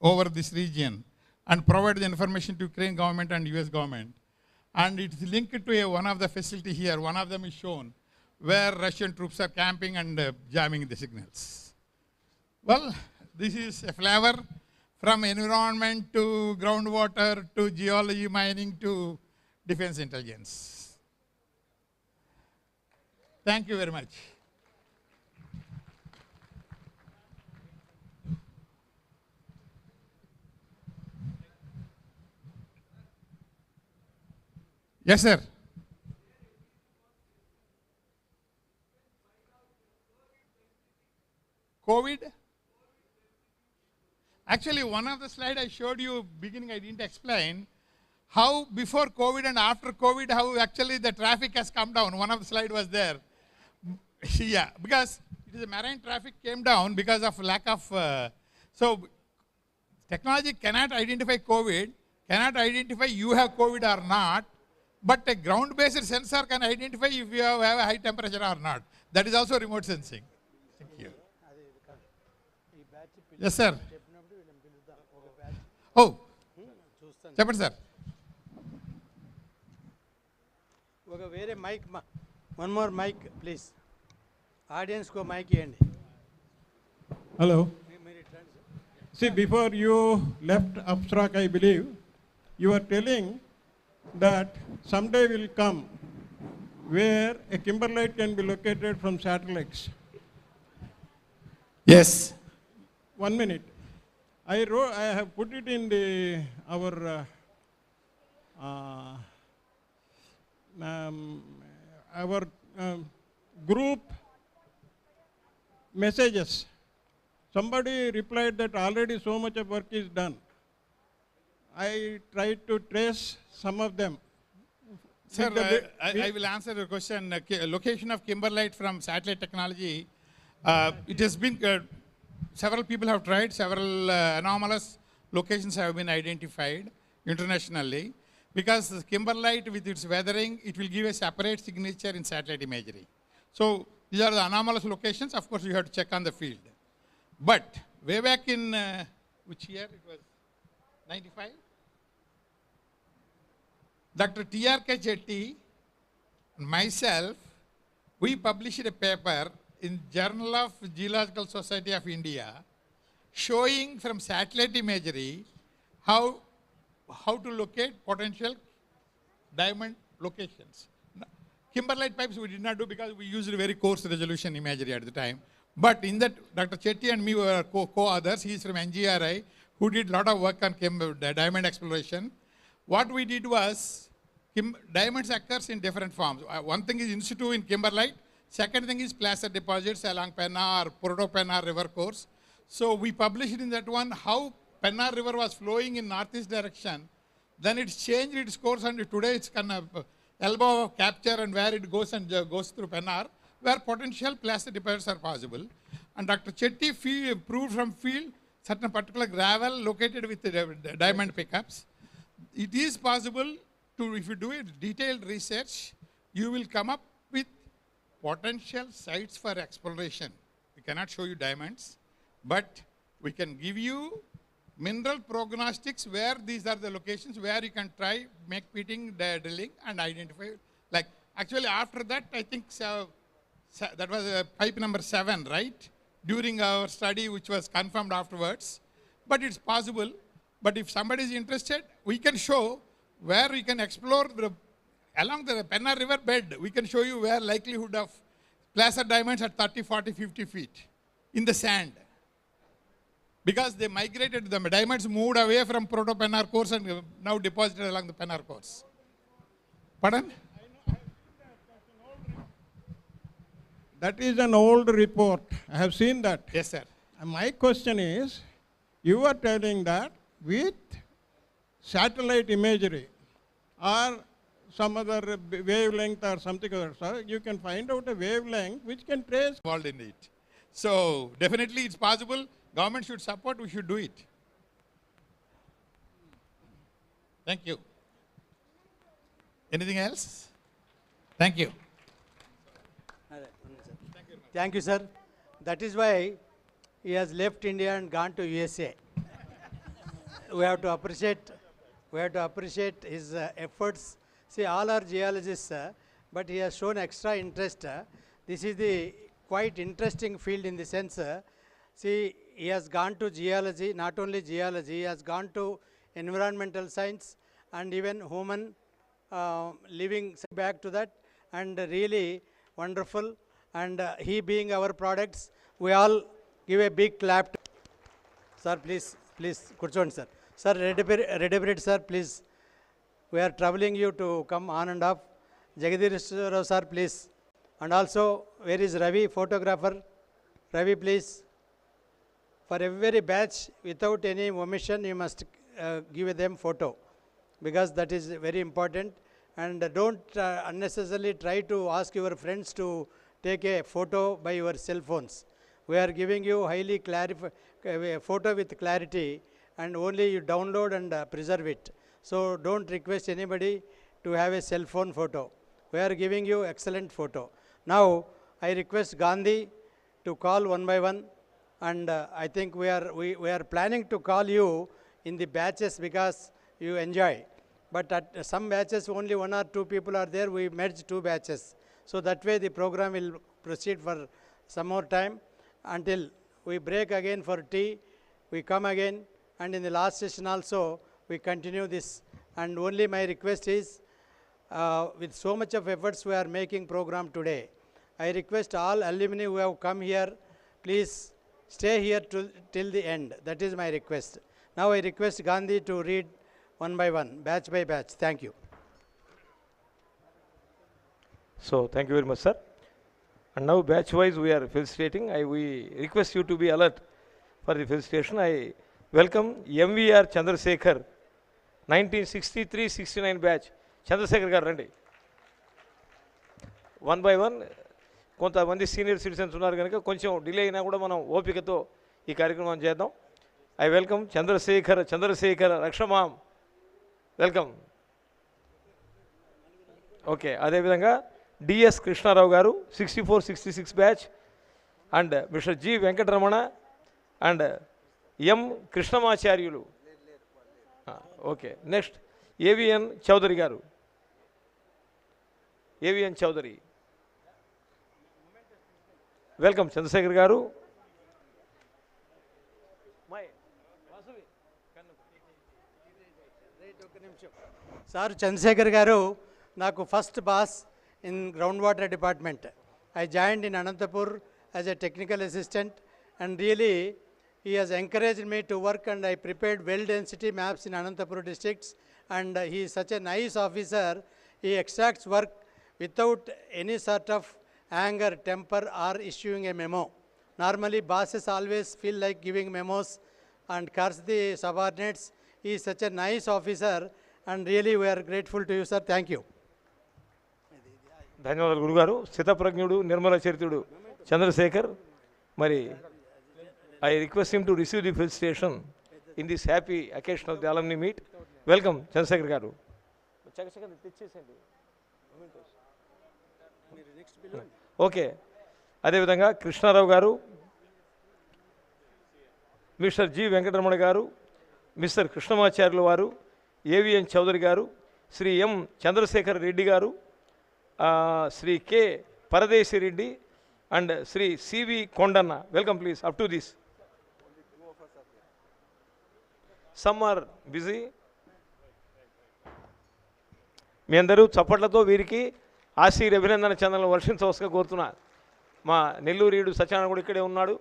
over this region and provide the information to Ukraine government and US government. And it's linked to one of the facility here. One of them is shown where Russian troops are camping and jamming the signals. Well, this is a flavor from environment to groundwater to geology, mining to defense intelligence. Thank you very much. Yes, sir. COVID? Actually, one of the slides I showed you beginning, I didn't explain how before COVID and after COVID, how actually the traffic has come down. One of the slides was there. Yeah, because it is a marine traffic came down because of lack of, so technology cannot identify COVID, cannot identify you have COVID or not, but a ground-based sensor can identify if you have a high temperature or not. That is also remote sensing. Thank you. Yes, sir. Oh, చెప్పండి sir. ఒక వేరే mic, one more mic, please. Audience ko mic ఇవ్వండి. Hello. See, before you left abstract, I believe, you are telling that someday will come where a kimberlite can be located from satellites. Yes. 1 minute. I have put it in our group messages. Somebody replied that already so much of work is done. I tried to trace some of them. Sir, I will answer the question. Location of kimberlite from satellite technology, it has been, several people have tried, several anomalous locations have been identified internationally. Because kimberlite with its weathering, it will give a separate signature in satellite imagery. So these are the anomalous locations. Of course, you have to check on the field. But way back in, which year? It was 95? Dr. T.R.K. Chetty and myself, we published a paper in Journal of Geological Society of India showing from satellite imagery how to locate potential diamond locations. Kimberlite pipes we did not do because we used very coarse resolution imagery at the time. But in that, Dr. Chetty and me were co-authors. He is from NGRI, who did a lot of work on diamond exploration. What we did was, diamonds occurs in different forms. One thing is in situ in kimberlite. Second thing is placer deposits along Penna or Proto-Penna river course. So we published in that one how Penna river was flowing in northeast direction. Then it's changed its course and today it's kind of elbow of capture and where it goes and goes through Penna, where potential placer deposits are possible. And Dr. Chetty proved from field certain particular gravel located with the diamond pickups. It is possible to, if you do a detailed research, you will come up with potential sites for exploration. We cannot show you diamonds, but we can give you mineral prognostics where these are the locations where you can try, make pitting, drilling and identify. Like actually after that, I think that was pipe number 7, right? During our study, which was confirmed afterwards. But it's possible. But if somebody is interested, we can show where we can explore along the Penna river bed. We can show you where likelihood of placer diamonds at 30, 40, 50 feet in the sand. Because they migrated, the diamonds moved away from Proto-Pennar course and now deposited along the Pennar course. Pardon? That is an old report. I have seen that. Yes, sir. And my question is, you are telling that with satellite imagery or some other wavelength or something other, so you can find out a wavelength which can trace. Involved in it. So definitely it's possible. Government should support, we should do it. Thank you. Anything else? Thank you. Thank you, sir. That is why he has left India and gone to USA. We have to appreciate his efforts. See, all are geologists, but he has shown extra interest. This is the quite interesting field in the sense, see, he has gone to geology, not only geology, he has gone to environmental science and even human living back to that, and really wonderful. And he being our products, we all give a big clap. Sir, please, Kurchon, sir. Sir, Redibrid, sir, please. We are troubling you to come on and off. Jagadishwara, sir, please. And also, where is Ravi, photographer? Ravi, please. For every batch, without any omission, you must give them photo, because that is very important. And don't unnecessarily try to ask your friends to take a photo by your cell phones. We are giving you highly photo with clarity, and only you download and preserve it. So don't request anybody to have a cell phone photo. We are giving you excellent photo. Now I request Gandhi to call one by one, and I think we are planning to call you in the batches because you enjoy. But at some batches only 1 or 2 people are there, we merge 2 batches. So that way the program will proceed for some more time until we break again for tea, we come again, and in the last session also we continue this. And only my request is, with so much of efforts we are making program today, I request all alumni who have come here, please stay here till the end. That is my request. Now I request Gandhi to read one by one, batch by batch. Thank you. So thank you very much, sir. And now batch wise we are felicitating. We request you to be alert for the felicitation. I welcome MVR Chandrasekhar, 1963-69 batch. Chandrasekhar garu randi. One by one, కొంతమంది senior citizens ఉన్నారు కనుక కొంచెం delay అయినా కూడా మనం ఓపికతో ఈ కార్యక్రమం చేద్దాం. ఐ వెల్కమ్ చంద్రశేఖర్ రక్షమాం, వెల్కమ్. ఓకే, అదేవిధంగా DS Krishnarao garu 64-66 batch, and mister G Venkataramana and M Krishnamacharyulu. Okay, next AVN Chowdary garu. AVN Chowdary, welcome Chandrasekhar గారు. సార్ చంద్రశేఖర్ గారు నాకు first boss in ground water department. I joined in Anantapur as a technical assistant, and really he has encouraged me to work, and I prepared well density maps in Anantapur districts, and he is such a nice officer. He extracts work without any sort of anger, temper or issuing a memo. Normally bosses always feel like giving memos and curse the subordinates. He is such a nice officer, and really we are grateful to you, sir. Thank you. ధన్యవాదాలు గురుగారు. స్థితప్రజ్ఞుడు, నిర్మల చరిత్రుడు చంద్రశేఖర్. మరి I request him to receive the felicitation in this happy occasion of the alumni meet. Welcome Chandrasekhar గారు. Okay, అదేవిధంగా కృష్ణారావు గారు, mister G Venkataramana గారు, mister కృష్ణమాచార్యుల వారు, AVN Chowdary గారు, Shri M Chandrasekhar Reddy garu, Shri K Paradesi Reddy and Shri CV Kondanna. Welcome please up to this. Some are busy. మీ అందరూ చప్పట్లతో వీరికి ఆశీర్ అభినందన చందనలు వర్షించవలసిగా కోరుతున్నా. మా నెల్లూరీడు సత్యనారాయణ కూడా ఇక్కడే ఉన్నాడు.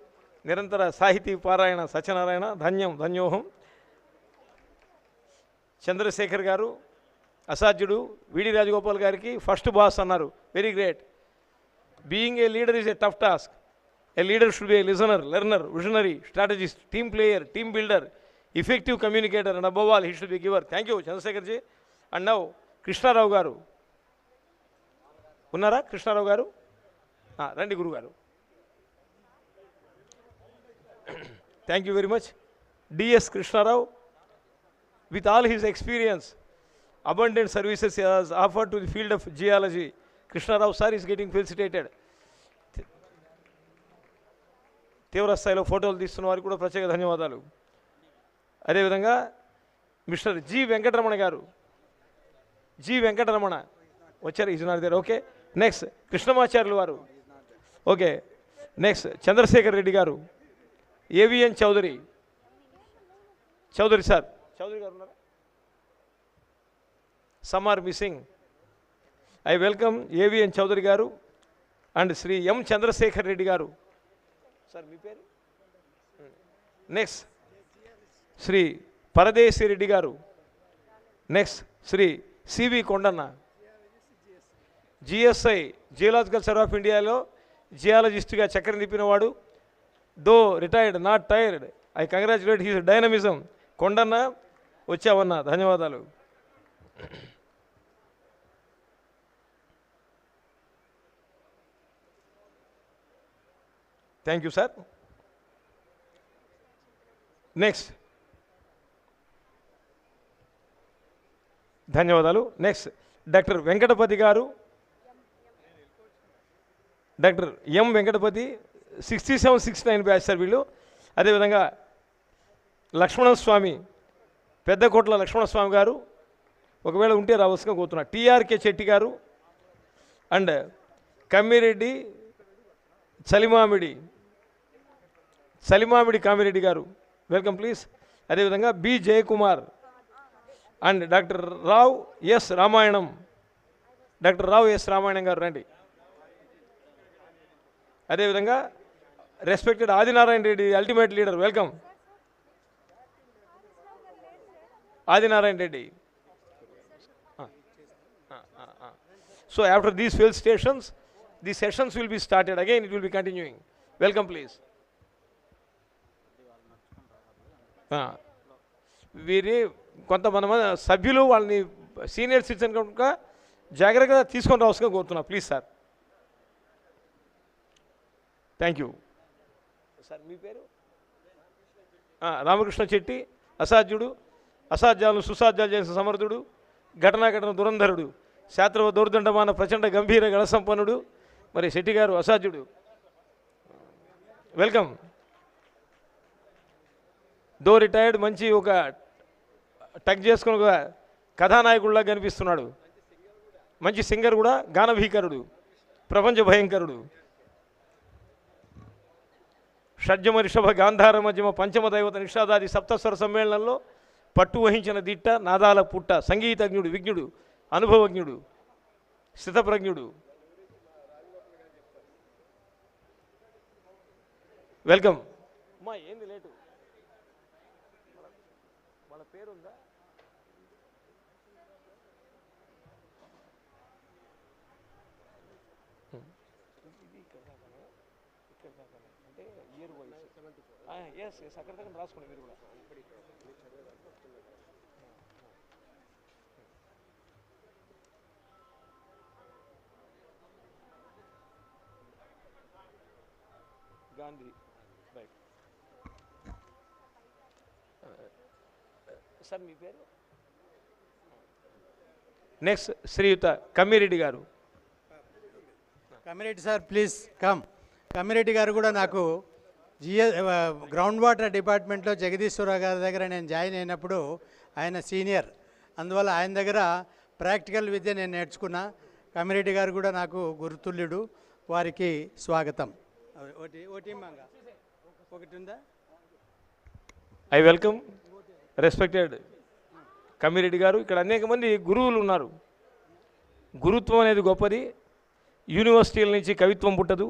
నిరంతర సాహితీ పారాయణ సత్యనారాయణ, ధన్యం ధన్యోహం. చంద్రశేఖర్ గారు అసాధ్యుడు. విడి రాజగోపాల్ గారికి ఫస్ట్ బాస్ అన్నారు. Very great. Being a leader is a tough task. A leader should be a listener, learner, visionary, strategist, team player, team builder, effective communicator, and above all, he should be a giver. Thank you, Chandrasekhar ji. And now, Krishna Rao garu. Unnara, Krishna Rao garu? Randi Guru garu. Thank you very much. D.S. Krishna Rao, with all his experience, abundant services he has offered to the field of geology. Krishna Rao sir is getting felicitated. తీవ్ర స్థాయిలో ఫోటోలు తీస్తున్న వారికి కూడా ప్రత్యేక ధన్యవాదాలు. అదేవిధంగా mister G Venkataramana గారు, జి వెంకటరమణ వచ్చారు, is not there. Okay, next Krishnamacharyulu వారు. Okay, next Chandrasekhar Reddy garu, AVN Chowdary, Chowdary sir, Chowdary garu ఉన్నారా? Some are missing. I welcome AVN Chowdary garu and Shri M Chandrasekhar Reddy garu. Sir మీ పేరు? Next Shri Paradesi Reddy garu. Next Shri CV Kondanna, GSI geological survey of ఇండియాలో జియాలజిస్ట్గా చక్రం తిప్పినవాడు. Though retired not tired. I congratulate his dynamism. Kondanna వచ్చావన్నా, ధన్యవాదాలు. Thank you sir. నెక్స్ట్ ధన్యవాదాలు. నెక్స్ట్ డాక్టర్ వెంకటపతి గారు, doctor M Venkatapathi 6769 batch sir వీళ్ళు. అదేవిధంగా లక్ష్మణస్వామి, పెద్దకోట్ల లక్ష్మణస్వామి గారు, ఒకవేళ ఉంటే రావాల్సిగా కోరుతున్నా. టిఆర్కే చెట్టి గారు అండ్ కమ్మిరెడ్డి సలిమామిడి కామిరెడ్డి గారు, వెల్కమ్ ప్లీజ్. అదేవిధంగా B Jayakumar and doctor Rao S Ramayanam, doctor Rao S Ramayanam గారు రండి. అదేవిధంగా respected Adinarayana Reddy, ultimate leader, welcome Adinarayana Reddy. So after these felicitations, the sessions will be started again, it will be continuing. Welcome please. వీరి కొంతమంది సభ్యులు వాళ్ళని సీనియర్ సిటిజన్ కనుక జాగ్రత్తగా తీసుకొని రావాల్సిందిగా కోరుతున్నా please sir. Thank you sir. మీ పేరు? రామకృష్ణ చెట్టి, అసాధ్యుడు, అసాధ్యాలను సుసాధ్యాలు చేసిన సమర్థుడు, ఘటన దురంధరుడు, శాస్త్రవ దౌర్దండమాన ప్రచండ గంభీర గణసంపన్నుడు. మరి శెట్టి గారు అసాధ్యుడు, వెల్కమ్. దో రిటైర్డ్, మంచి ఒక టక్ చేసుకుని ఒక కథానాయకుడిలా కనిపిస్తున్నాడు. మంచి సింగర్ కూడా, గానభీకరుడు, ప్రపంచ భయంకరుడు. షడ్జమ రిషభ గాంధార మధ్యమ పంచమ దైవత నిషాదాది సప్తస్వర సమ్మేళనంలో పట్టు వహించిన దిట్ట, నాదాల పుట్ట, సంగీతజ్ఞుడు, విజ్ఞుడు, అనుభవజ్ఞుడు, స్థితప్రజ్ఞుడు. వెల్కమ్. అమ్మా ఏంది లేటు? వాళ్ళ పేరు ఉందా? అంటే ఇయర్ వైస్ ఎస్ అక్కడ దగ్గర రాసుకోండి మీరు కూడా. Gandhi right sir. మీ పేరు? నెక్స్ట్ శ్రీయుత కమ్మిరెడ్డి గారు. కమ్మిరెడ్డి సార్ ప్లీజ్ కమ్. కమ్మిరెడ్డి గారు కూడా నాకు గ్రౌండ్ వాటర్ డిపార్ట్మెంట్లో జగదీశ్వరరావు గారి దగ్గర నేను జాయిన్ అయినప్పుడు ఆయన సీనియర్, అందువల్ల ఆయన దగ్గర ప్రాక్టికల్ విద్య నేను నేర్చుకున్నా. కమ్మిరెడ్డి గారు కూడా నాకు గురుతుల్యుడు, వారికి స్వాగతం. ఒకటి ఉందా? ఐ వెల్కమ్ రెస్పెక్టెడ్ కమ్మిరెడ్డి గారు. ఇక్కడ అనేక మంది గురువులు ఉన్నారు. గురుత్వం అనేది గొప్పది. యూనివర్సిటీల నుంచి కవిత్వం పుట్టదు,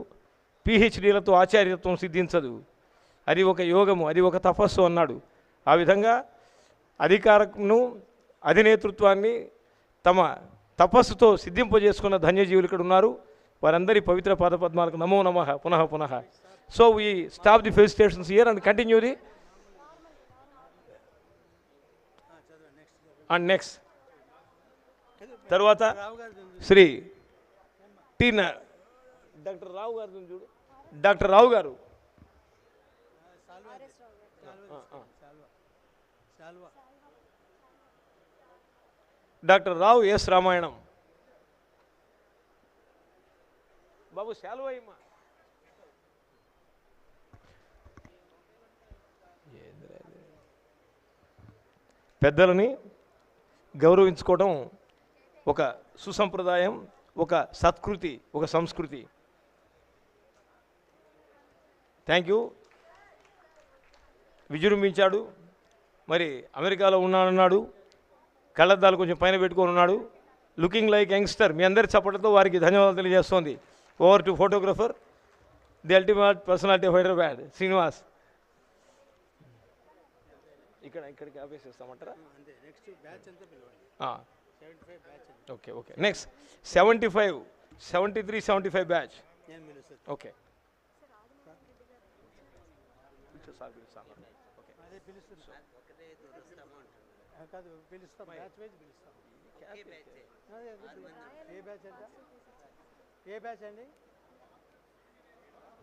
పిహెచ్డీలతో ఆచార్యత్వం సిద్ధించదు. అది ఒక యోగము, అది ఒక తపస్సు అన్నాడు. ఆ విధంగా అధికారమును అధినేతృత్వాన్ని తమ తపస్సుతో సిద్ధింపజేసుకున్న ధన్యజీవులు ఇక్కడ ఉన్నారు. వారందరి పవిత్ర పాదపద్మాలకు నమో నమః పునః పునః. So we stop the felicitations here and continue the and next. తర్వాత శ్రీ టి డాక్టర్ రావు గారు చూడు, డాక్టర్ రావు గారు, డాక్టర్ రావు ఎస్ రామాయణం. బాబు శాలువయ్యమ్మ. పెద్దలని గౌరవించుకోవడం ఒక సుసంప్రదాయం, ఒక సత్కృతి, ఒక సంస్కృతి. Thank you. విజృంభించాడు, మరి అమెరికాలో ఉన్నాడన్నాడు, కళ్ళద్దాలు కొంచెం పైన పెట్టుకొని ఉన్నాడు, లుకింగ్ లైక్ యంగ్స్టర్. మీ అందరి చప్పట్లతో వారికి ధన్యవాదాలు తెలియజేస్తోంది. Over to photographer, the ultimate personality of Hyderabad, Srinivas. ఇక్కడికి ఆపేసేస్తామంటారా? Okay okay. Next 75, 73, 75 batch. Okay. ఏ బ్యాచ్ అండి?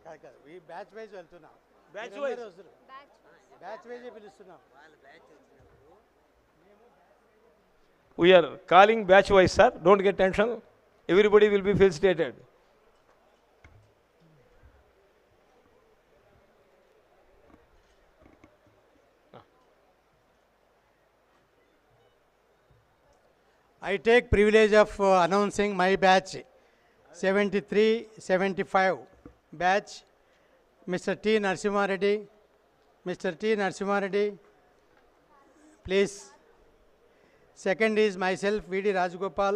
కాదు, ఈ బ్యాచ్ వైజ్ వెళ్తున్నాం. బ్యాచ్ వైజ్ పిలుస్తున్నాం. We are calling batch wise, sir. Don't get tension. Everybody will be felicitated. I take privilege of announcing my batch 73-75 batch. Mr. T. Narasimha Reddy. Mr. T. Narasimha Reddy, please. Second is myself, V.D. Rajagopal,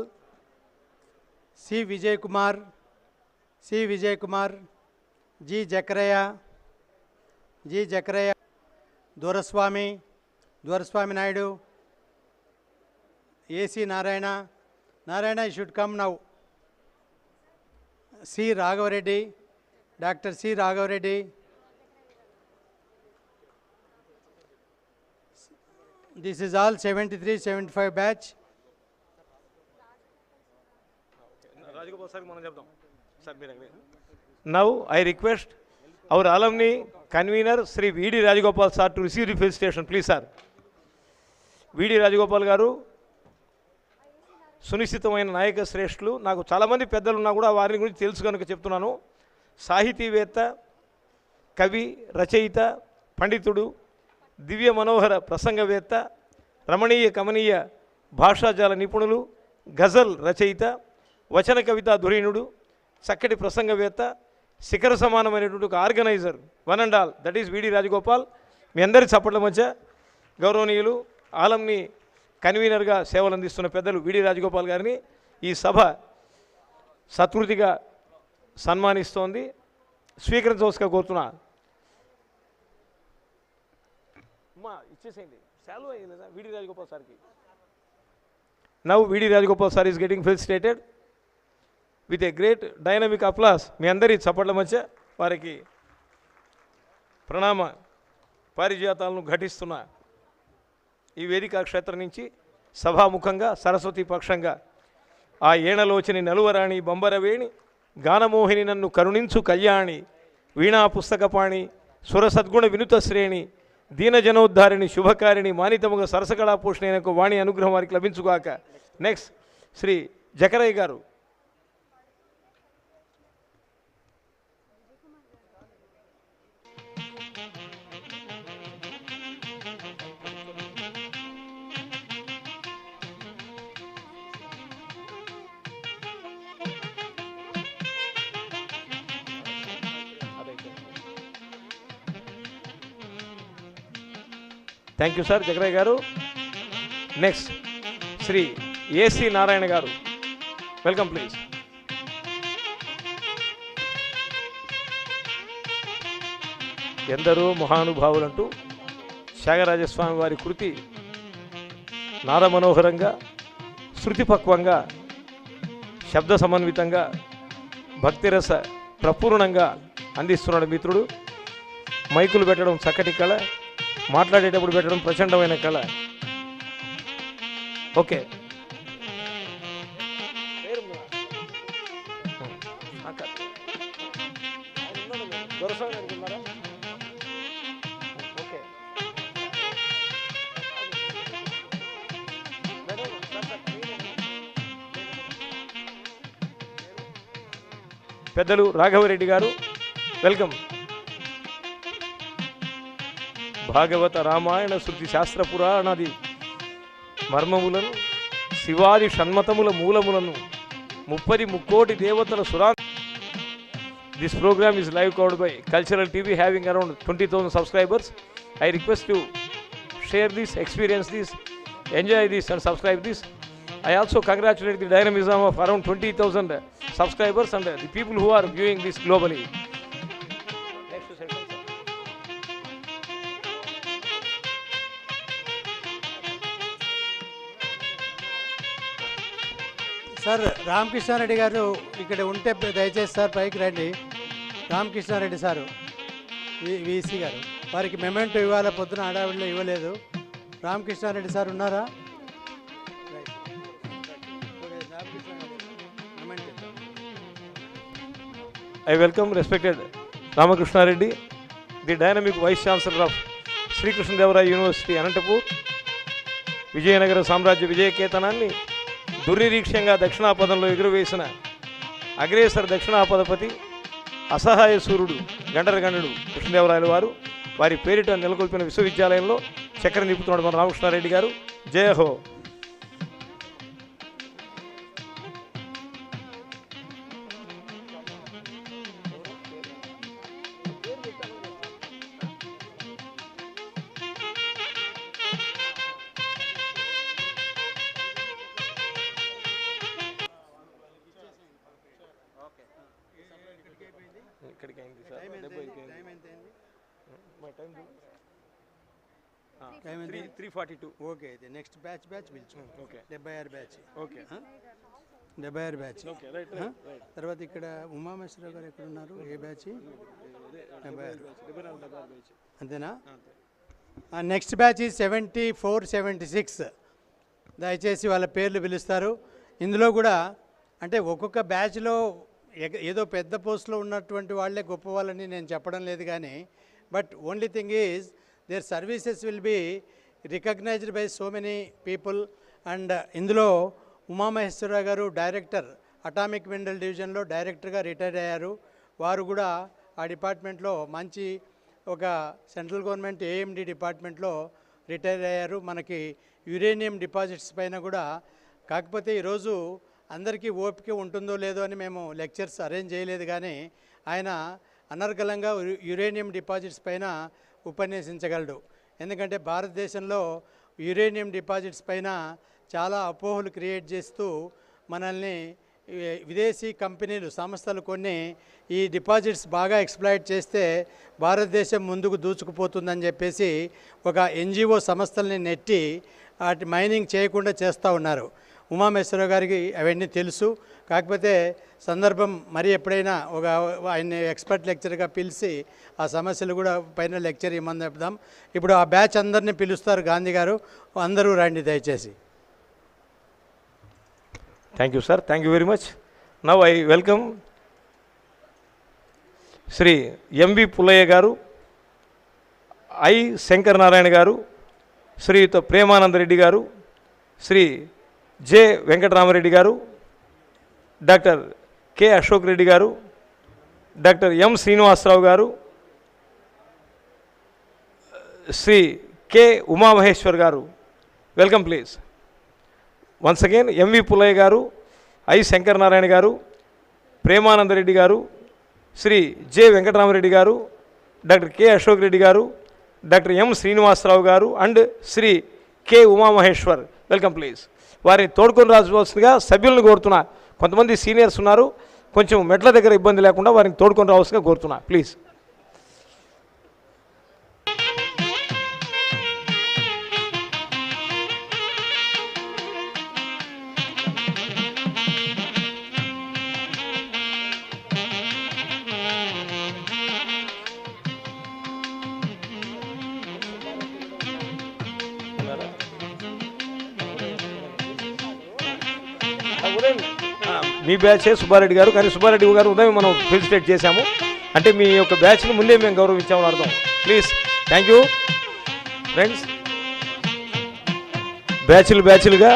C. Vijay Kumar, G. Jakaraya, Doraswamy Naidu, A.C. Narayana, you should come now. C. Raghav Dr. C. Raghav Reddy. This is all 73-75 batch. Now I request our alumni convener Sri V.D. Rajagopal sir to receive the felicitation, please sir. V.D. Rajagopal garu సునిశ్చితమైన నాయక శ్రేష్ఠులు. నాకు చాలామంది పెద్దలు ఉన్నా కూడా వారిని గురించి తెలుసు కనుక చెప్తున్నాను. సాహితీవేత్త, కవి, రచయిత, పండితుడు, దివ్య మనోహర ప్రసంగవేత్త, రమణీయ కమనీయ భాషాజాల నిపుణులు, గజల్ రచయిత, వచన కవితా ధురీణుడు, చక్కటి ప్రసంగవేత్త, శిఖర సమానమైనటువంటి ఒక organiser, one and all, that is V.D. Rajagopal. మీ అందరి చప్పట్ల మధ్య గౌరవనీయులు ఆలంని కన్వీనర్గా సేవలు అందిస్తున్న పెద్దలు V.D. రాజగోపాల్ గారిని ఈ సభ సత్కృతిగా సన్మానిస్తోంది. స్వీకరించవలసిగా కోరుతున్నా. ఇచ్చేసేయండి, శాలువా అయ్యలేదా V.D. రాజగోపాల్ సార్కి. Now V.D. Rajagopal sir is getting felicitated with a great dynamic applause. మీ అందరి చప్పట్ల మధ్య వారికి ప్రణామ పారిజాతాలను ఘటిస్తున్న ఈ వేదికా క్షేత్రం నుంచి సభాముఖంగా సరస్వతి పక్షంగా ఆ ఏణలోచని నలువరాణి బంబరవేణి గానమోహిని నన్ను కరుణించు కళ్యాణి వీణా పుస్తకపాణి సురసద్గుణ వినుత శ్రేణి దీనజనోద్ధారిణి శుభకారిణి మానితముగా సరసకళా పోషణకు వాణి అనుగ్రహం వారికి లభించుగాక. నెక్స్ట్ శ్రీ జకరయ్య గారు. థ్యాంక్ యూ సార్ జగరయ్య గారు. Next Shri A.C. నారాయణ గారు, వెల్కమ్ ప్లీజ్. ఎందరో మహానుభావులంటూ త్యాగరాజస్వామి వారి కృతి నాదమనోహరంగా, శృతిపక్వంగా, శబ్ద సమన్వితంగా, భక్తిరస ప్రపూర్ణంగా అందిస్తున్నాడు మిత్రుడు. మైకులు పెట్టడం చక్కటి కళ, మాట్లాడేటప్పుడు పెట్టడం ప్రచండమైన కళ. ఓకే, పెద్దలు రాఘవరెడ్డి గారు, వెల్కమ్. భాగవత రామాయణ శృతి శాస్త్ర పురాణాది మర్మములను, శివాది షణ్మతముల మూలములను, 30 దేవతల సురా. This program is live covered by Cultural TV having around 20,000 subscribers. I request you share this, experience this, enjoy this and subscribe this. I also congratulate the dynamism of around 20,000 subscribers and the people who are viewing this globally. Sir Ramakrishna Reddy గారు ఇక్కడ ఉంటే దయచేసి sir పైకి రండి. Ramakrishna Reddy sir VC గారు, వారికి memento ఇవ్వాలి, పొద్దున హడావిడిలో ఇవ్వలేదు. రామకృష్ణారెడ్డి సార్ ఉన్నారా? I welcome respected Ramakrishna Reddy, the dynamic Vice Chancellor of Sri Krishnadevara University, Anantapur. Vijayanagara సామ్రాజ్య విజయకేతనాన్ని దుర్నిరీక్ష్యంగా దక్షిణాపదంలో ఎగురవేసిన అగ్రేసర దక్షిణాపదపతి, అసహాయ సూర్యుడు, గండరగండుడు కృష్ణదేవరాయల వారు వారి పేరిట నెలకొల్పిన విశ్వవిద్యాలయంలో చక్రం నింపుతున్నాడు మన రామకృష్ణారెడ్డి గారు. జయ హో. ఇక్కడికి అయింది సార్, 3:42. ఓకే, అయితే నెక్స్ట్ బ్యాచ్ పిలుచు. Okay, 76 batch. Okay, 76 batch. Okay, right. తర్వాత ఇక్కడ ఉమామేశ్వరరావు గారు ఎక్కడ ఉన్నారు? ఏ బ్యాచ్? 76 అంతేనా? Next batch 74, 76. దయచేసి వాళ్ళ పేర్లు పిలుస్తారు. ఇందులో కూడా అంటే ఒక్కొక్క బ్యాచ్లో ఏదో పెద్ద పోస్ట్లో ఉన్నటువంటి వాళ్ళే గొప్ప వాళ్ళని నేను చెప్పడం లేదు, కానీ but only thing is their services will be recognised by so many people. And ఇందులో ఉమామహేశ్వరరావు గారు డైరెక్టర్, అటామిక్ మినరల్ డివిజన్లో డైరెక్టర్గా రిటైర్ అయ్యారు. వారు కూడా ఆ డిపార్ట్మెంట్లో మంచి ఒక సెంట్రల్ గవర్నమెంట్ ఏఎండి డిపార్ట్మెంట్లో రిటైర్ అయ్యారు. మనకి యురేనియం డిపాజిట్స్ పైన కూడా, కాకపోతే ఈరోజు అందరికీ ఓపిక ఉంటుందో లేదో అని మేము లెక్చర్స్ అరేంజ్ చేయలేదు, కానీ ఆయన అనర్గళంగా యురేనియం డిపాజిట్స్ పైన ఉపన్యసించగలడు. ఎందుకంటే భారతదేశంలో యురేనియం డిపాజిట్స్ పైన చాలా అపోహలు క్రియేట్ చేస్తూ మనల్ని విదేశీ కంపెనీలు, సంస్థలు కొన్ని ఈ డిపాజిట్స్ బాగా ఎక్స్ప్లాయిట్ చేస్తే భారతదేశం ముందుకు దూచుకుపోతుందని చెప్పేసి ఒక ఎన్జిఓ సంస్థల్ని నెట్టి వాటి మైనింగ్ చేయకుండా చేస్తూ ఉన్నారు. ఉమామేశ్వరరావు గారికి అవన్నీ తెలుసు, కాకపోతే సందర్భం మరి ఎప్పుడైనా ఒక ఆయన్ని ఎక్స్పర్ట్ లెక్చర్గా పిలిచి ఆ సమస్యలు కూడా పైన లెక్చర్ ఇవ్వమని చెప్దాం. ఇప్పుడు ఆ బ్యాచ్ అందరినీ పిలుస్తారు గాంధీ గారు, అందరూ రండి దయచేసి. Thank you sir, thank you very much. Now I welcome Sri M V Pullaiah గారు, ఐ శంకర్ నారాయణ గారు, శ్రీయుత ప్రేమానందరెడ్డి గారు, శ్రీ జె వెంకటరామరెడ్డి గారు, డాక్టర్ కె అశోక్ రెడ్డి గారు, డాక్టర్ ఎం శ్రీనివాసరావు గారు, శ్రీ కె ఉమామహేశ్వర్ గారు. Welcome please. Once again M V Pullaiah గారు, ఐ శంకర్ నారాయణ గారు, ప్రేమానందరెడ్డి గారు, శ్రీ జె వెంకటరామరెడ్డి గారు, డాక్టర్ కె అశోక్ రెడ్డి గారు, డాక్టర్ ఎం శ్రీనివాసరావు గారు and Shri K Umamaheshwar. Welcome please. వారిని తోడుకొని రావాల్సిందిగా సభ్యులను కోరుతున్నా. కొంతమంది సీనియర్స్ ఉన్నారు, కొంచెం మెట్ల దగ్గర ఇబ్బంది లేకుండా వారిని తోడుకొని రావాల్సిందిగా కోరుతున్నా ప్లీజ్. ఉదయం మీ బ్యాచే సుబ్బారెడ్డి గారు, కానీ సుబ్బారెడ్డి గారు ఉదయం మనం ఫెలిసిటేట్ చేశాము, అంటే మీ యొక్క బ్యాచ్ని ముందే మేము గౌరవించామని అర్థం. Please, thank you friends. బ్యాచ్లుగా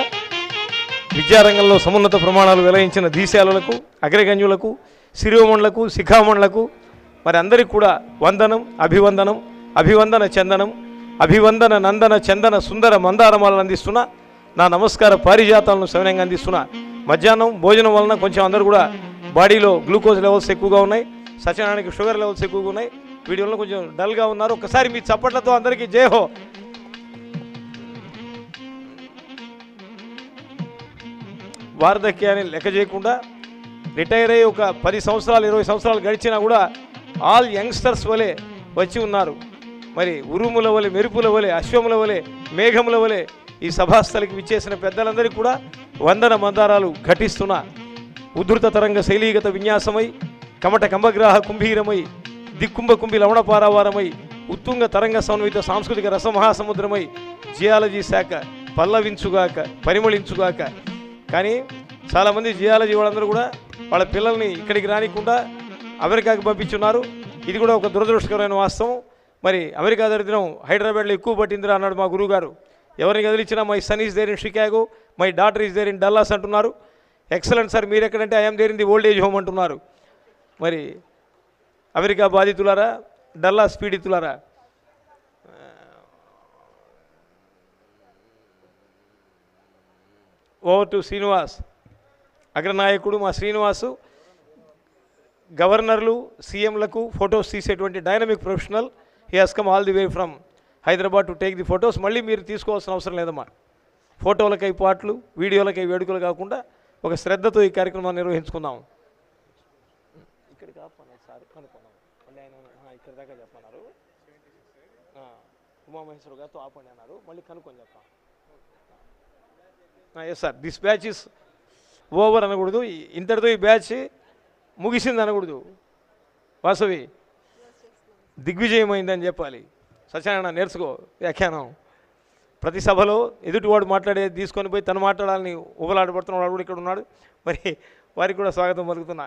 విద్యారంగంలో సమున్నత ప్రమాణాలు వెలయించిన దీశాలులకు, అగ్రగణ్యులకు, శిరోమణులకు, శిఖామణులకు మరి అందరికీ కూడా వందనం, అభివందనం, అభివందన చందనం, అభివందన నందన చందన సుందర మందారమాలను అందిస్తున్న నా నమస్కార పారిజాతాలను సవినంగా అందిస్తున్న. మధ్యాహ్నం భోజనం వలన కొంచెం అందరూ కూడా బాడీలో గ్లూకోజ్ లెవెల్స్ ఎక్కువగా ఉన్నాయి, సత్యనారాయణకి షుగర్ లెవెల్స్ ఎక్కువగా ఉన్నాయి, వీడి వల్ల కొంచెం డల్గా ఉన్నారు. ఒక్కసారి మీ చప్పట్లతో అందరికీ జయహో. వార్ధక్యాన్ని లెక్క చేయకుండా రిటైర్ అయ్యి ఒక 10 సంవత్సరాలు 20 సంవత్సరాలు గడిచినా కూడా ఆల్ యంగ్స్టర్స్ వలె వచ్చి ఉన్నారు. మరి ఉరుముల వలె, మెరుపుల వలె, అశ్వముల వలె, మేఘముల వలె ఈ సభాస్థలికి విచ్చేసిన పెద్దలందరికీ కూడా వందన మందారాలు ఘటిస్తున్న. ఉద్ధృత తరంగ శైలీగత విన్యాసమై, కమట కంబగ్రాహ కుంభీరమై, దిక్కుంభ కుంభి లవణపారావారమై, ఉత్తుంగ తరంగ సమన్విత సాంస్కృతిక రసమహాసముద్రమై జియాలజీ శాఖ పల్లవించుగాక, పరిమళించుగాక. కానీ చాలామంది జియాలజీ వాళ్ళందరూ కూడా వాళ్ళ పిల్లల్ని ఇక్కడికి రానికుండా అమెరికాకి పంపించున్నారు. ఇది కూడా ఒక దురదృష్టకరమైన వాస్తవం. మరి అమెరికా దరిద్రం హైదరాబాద్లో ఎక్కువ పట్టిందిరా అన్నాడు మా గురువుగారు. ఎవరిని కదిలించినా my son is there in Chicago, my daughter is there in Dallas అంటున్నారు. ఎక్సలెంట్ సార్, మీరు ఎక్కడంటే I'm there in the old age home అంటున్నారు. మరి అమెరికా బాధితులారా, డల్లాస్ పీడితులారా, ఓవర్ టు శ్రీనివాస్. అగ్రనాయకుడు మా శ్రీనివాసు గవర్నర్లు, సీఎంలకు ఫొటోస్ తీసేటువంటి dynamic professional. He has come all the way from Hyderabad to take the photos. మళ్ళీ మీరు తీసుకోవాల్సిన అవసరం లేదమ్మా. ఫోటోలకై పాటలు, వీడియోలకై వేడుకలు కాకుండా ఒక శ్రద్ధతో ఈ కార్యక్రమాన్ని నిర్వహించుకుందాం. ఇక్కడికి ఆపన్నారు సార్, కనుక్కున్నాం. మళ్ళీ ఆయన ఇక్కడ దాకా చెప్పన్నారు, ఉమామహేశ్వర గారితో ఆపండి అన్నారు, మళ్ళీ కనుక్కొని చెప్తాం. Yes sir, this batch is over అనకూడదు, ఇంతటితో ఈ బ్యాచ్ ముగిసింది అనకూడదు. వాసవి దిగ్విజయమైందని చెప్పాలి. సత్యనారాయణ నేర్చుకో వ్యాఖ్యానం. ప్రతి సభలో ఎదుటివాడు మాట్లాడేది తీసుకొని పోయి తను మాట్లాడాలని ఊబలాడబడుతున్న వాడు కూడా ఇక్కడ ఉన్నాడు. మరి వారికి కూడా స్వాగతం పలుకుతున్నా.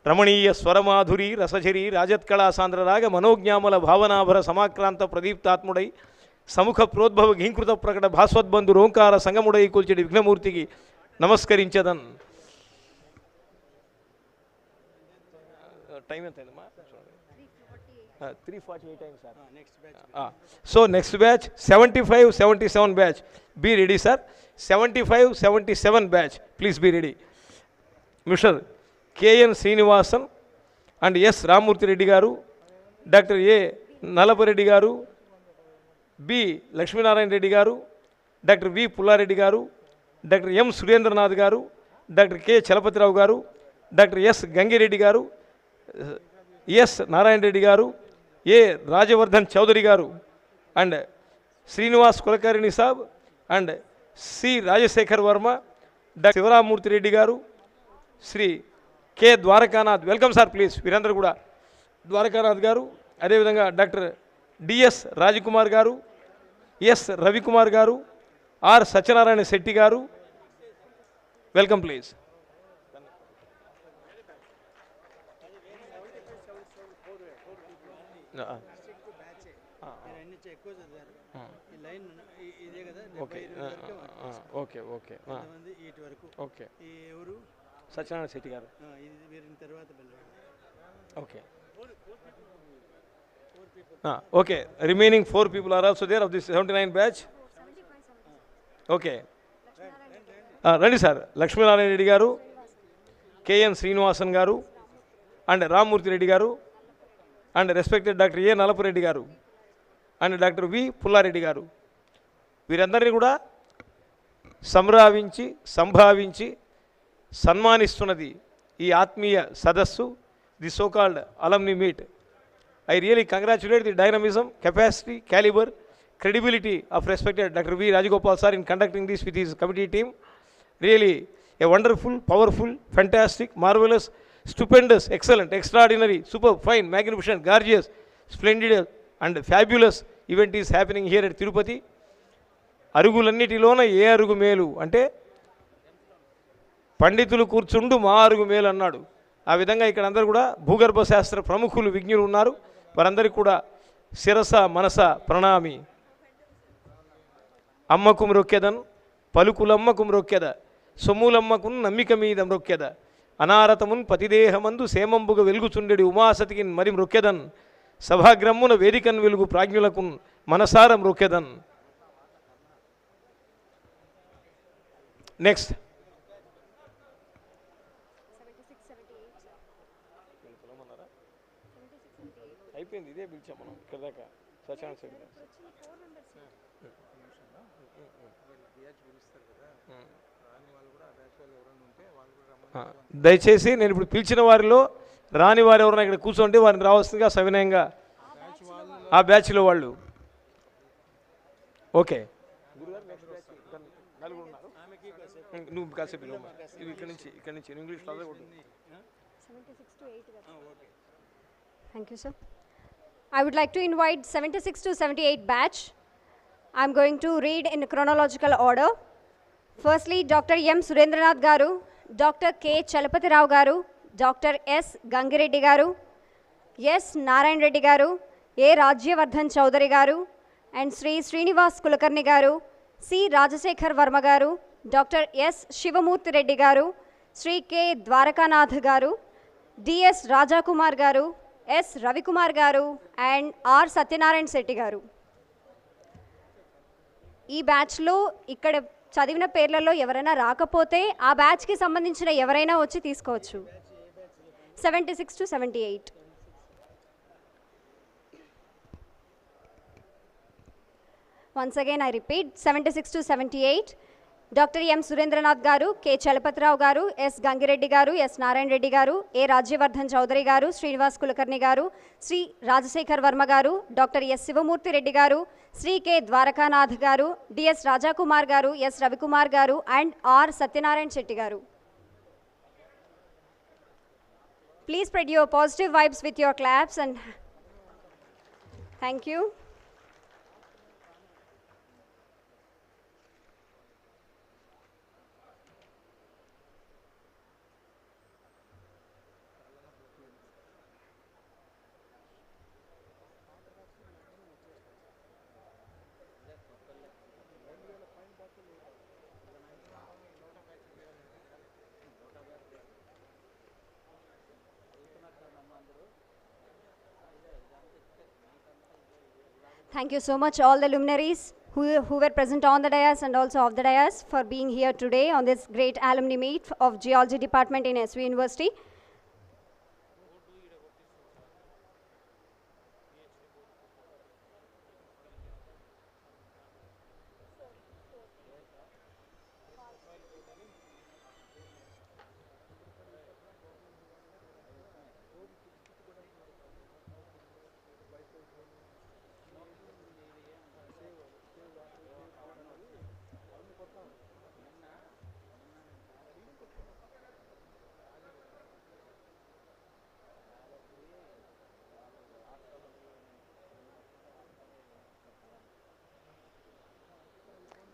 రమణీయ స్వరమాధురి రసఝరి రాజత్కళా సాంద్రరాగ మనోజ్ఞామల భావనాభర సమాక్రాంత ప్రదీప్తాత్ముడై సముఖ ప్రోద్భవ ఘీంకృత ప్రకట భాస్వద్బంధు రోంకార సంగముడై కూల్చెడి విఘ్నమూర్తికి నమస్కరించదన్. టైం ఎంత అయిందమ్మా? 3:48 అయింది sir. So next batch 75-77 batch be ready sir. 75-77 batch please be ready. Mister K N Srinivasan and S Rammurthy Reddy గారు, డాక్టర్ ఏ నలపరెడ్డి గారు, బి లక్ష్మీనారాయణ రెడ్డి గారు, డాక్టర్ వి పుల్లారెడ్డి గారు, డాక్టర్ ఎం సురేంద్రనాథ్ గారు, డాక్టర్ కె చలపతిరావు గారు, డాక్టర్ ఎస్ గంగిరెడ్డి గారు, ఎస్ నారాయణ రెడ్డి గారు, ఏ Rajavardhan Chowdary garu, and Srinivas Kulkarni saab, and C Rajasekhar Varma, doctor Sivaramurthy Reddy garu, Shri K Dwarakanath. Welcome sir please. వీరందరూ కూడా ద్వారకానాథ్ గారు, అదేవిధంగా డాక్టర్ డిఎస్ రాజకుమార్ గారు, ఎస్ రవికుమార్ గారు, are Satyanarayana Shetty garu. Welcome please. Okay okay okay okay. Satyanarayana Shetty garu. Okay okay. Remaining 4 people are also there of this 79 batch. Okay రండి sir. Lakshminarayana Reddy garu, KN Srinivasan garu, and Rammurthy Reddy garu, and respected doctor A Nalapareddy garu, and doctor V Pulla Reddy గారు. వీరందరినీ కూడా సంభావించి సన్మానిస్తున్నది ఈ ఆత్మీయ సదస్సు, the so called అలమ్ని meet. I really congratulate the dynamism, capacity, caliber, credibility of respected Dr. V. Rajagopal sir in conducting this with his committee team. Really a wonderful, powerful, fantastic, marvelous, stupendous, excellent, extraordinary, superb, fine, magnificent, gorgeous, splendid and fabulous event is happening here at Tirupati. అరుగులన్నిటిలోన ఏ అరుగు మేలు అంటే పండితులు కూర్చుండు మారుగు మేలు అన్నాడు. ఆ విధంగా ఇక్కడ అందరూ కూడా భూగర్భ శాస్త్ర ప్రముఖులు విజ్ఞులు ఉన్నారు. వారందరికీ కూడా శిరస మనస ప్రణామి. అమ్మకు మ్రొక్కెదన్ పలుకులమ్మకు మ్రొక్కెద సొమ్ములమ్మకున్ నమ్మిక మీద మ్రొక్కెద అనారతమున్ పతిదేహమందు సేమంబుగ వెలుగుచుండెడి ఉమాసతికి మరి మ్రొక్కెదన్ సభాగ్రమ్మున వేదికన్ వెలుగు ప్రాజ్ఞులకున్ మనసార మ్రొక్కెదన్. నెక్స్ట్ అయిపోయింది. ఇదే పిలిచాం మనం ఇక్కడ దాకా సచాన్ సైడ్. దయచేసి నేను ఇప్పుడు పిలిచిన వారిలో రాని వారు ఎవరైనా ఇక్కడ కూర్చోండి, వారిని రావాల్సిందిగా సవినయంగా ఆ బ్యాచ్లో వాళ్ళు. ఓకే నువ్వు కాసేపు ఇక్కడ నుంచి English Thank you, sir. I would like to invite 76 to 78 batch. I'm going to read in chronological order. Firstly, Dr. M. Surendranath Garu, Dr. K. Chalapathi Rao Garu, Dr. S. Gangireddy Garu, S. Narayan Reddy Garu, A. Rajyavardhan Chaudhary Garu, and Sri Srinivasa Kulakarni Garu, C. Rajasekhar Varma Garu, Dr. S. Shivamurthy Reddy Garu, Sri K. Dwarakanath Garu, D.S. Rajakumar Garu, S. Ravikumar Garu, and R. Satyanarayan Setti Garu. ఈ బ్యాచ్లో ఇక్కడ చదివిన పేర్లలో ఎవరైనా రాకపోతే ఆ బ్యాచ్కి సంబంధించిన ఎవరైనా వచ్చి తీసుకోవచ్చు. 76 to 78. Once again I repeat, 76 to 78. Dr. M. Surendranath Garu, K. Chalapathi Rao Garu, S. Gangireddy Garu, S. Narayan Reddy Garu, A. Rajyavardhan Chaudhary Garu, Srinivasa Kulakarni Garu, Sri Rajasekhar Varma Garu, Dr. S. Shivamurthy Reddy Garu, Sri K. Dwarakanath Garu, D.S. Rajakumar Garu, S. Ravikumar Garu, and R. Satyanarayan Setti Garu. Please spread your positive vibes with your claps and thank you. Thank you so much all the luminaries who were present on the dais and also off the dais for being here today on this great alumni meet of Geology Department in SV University.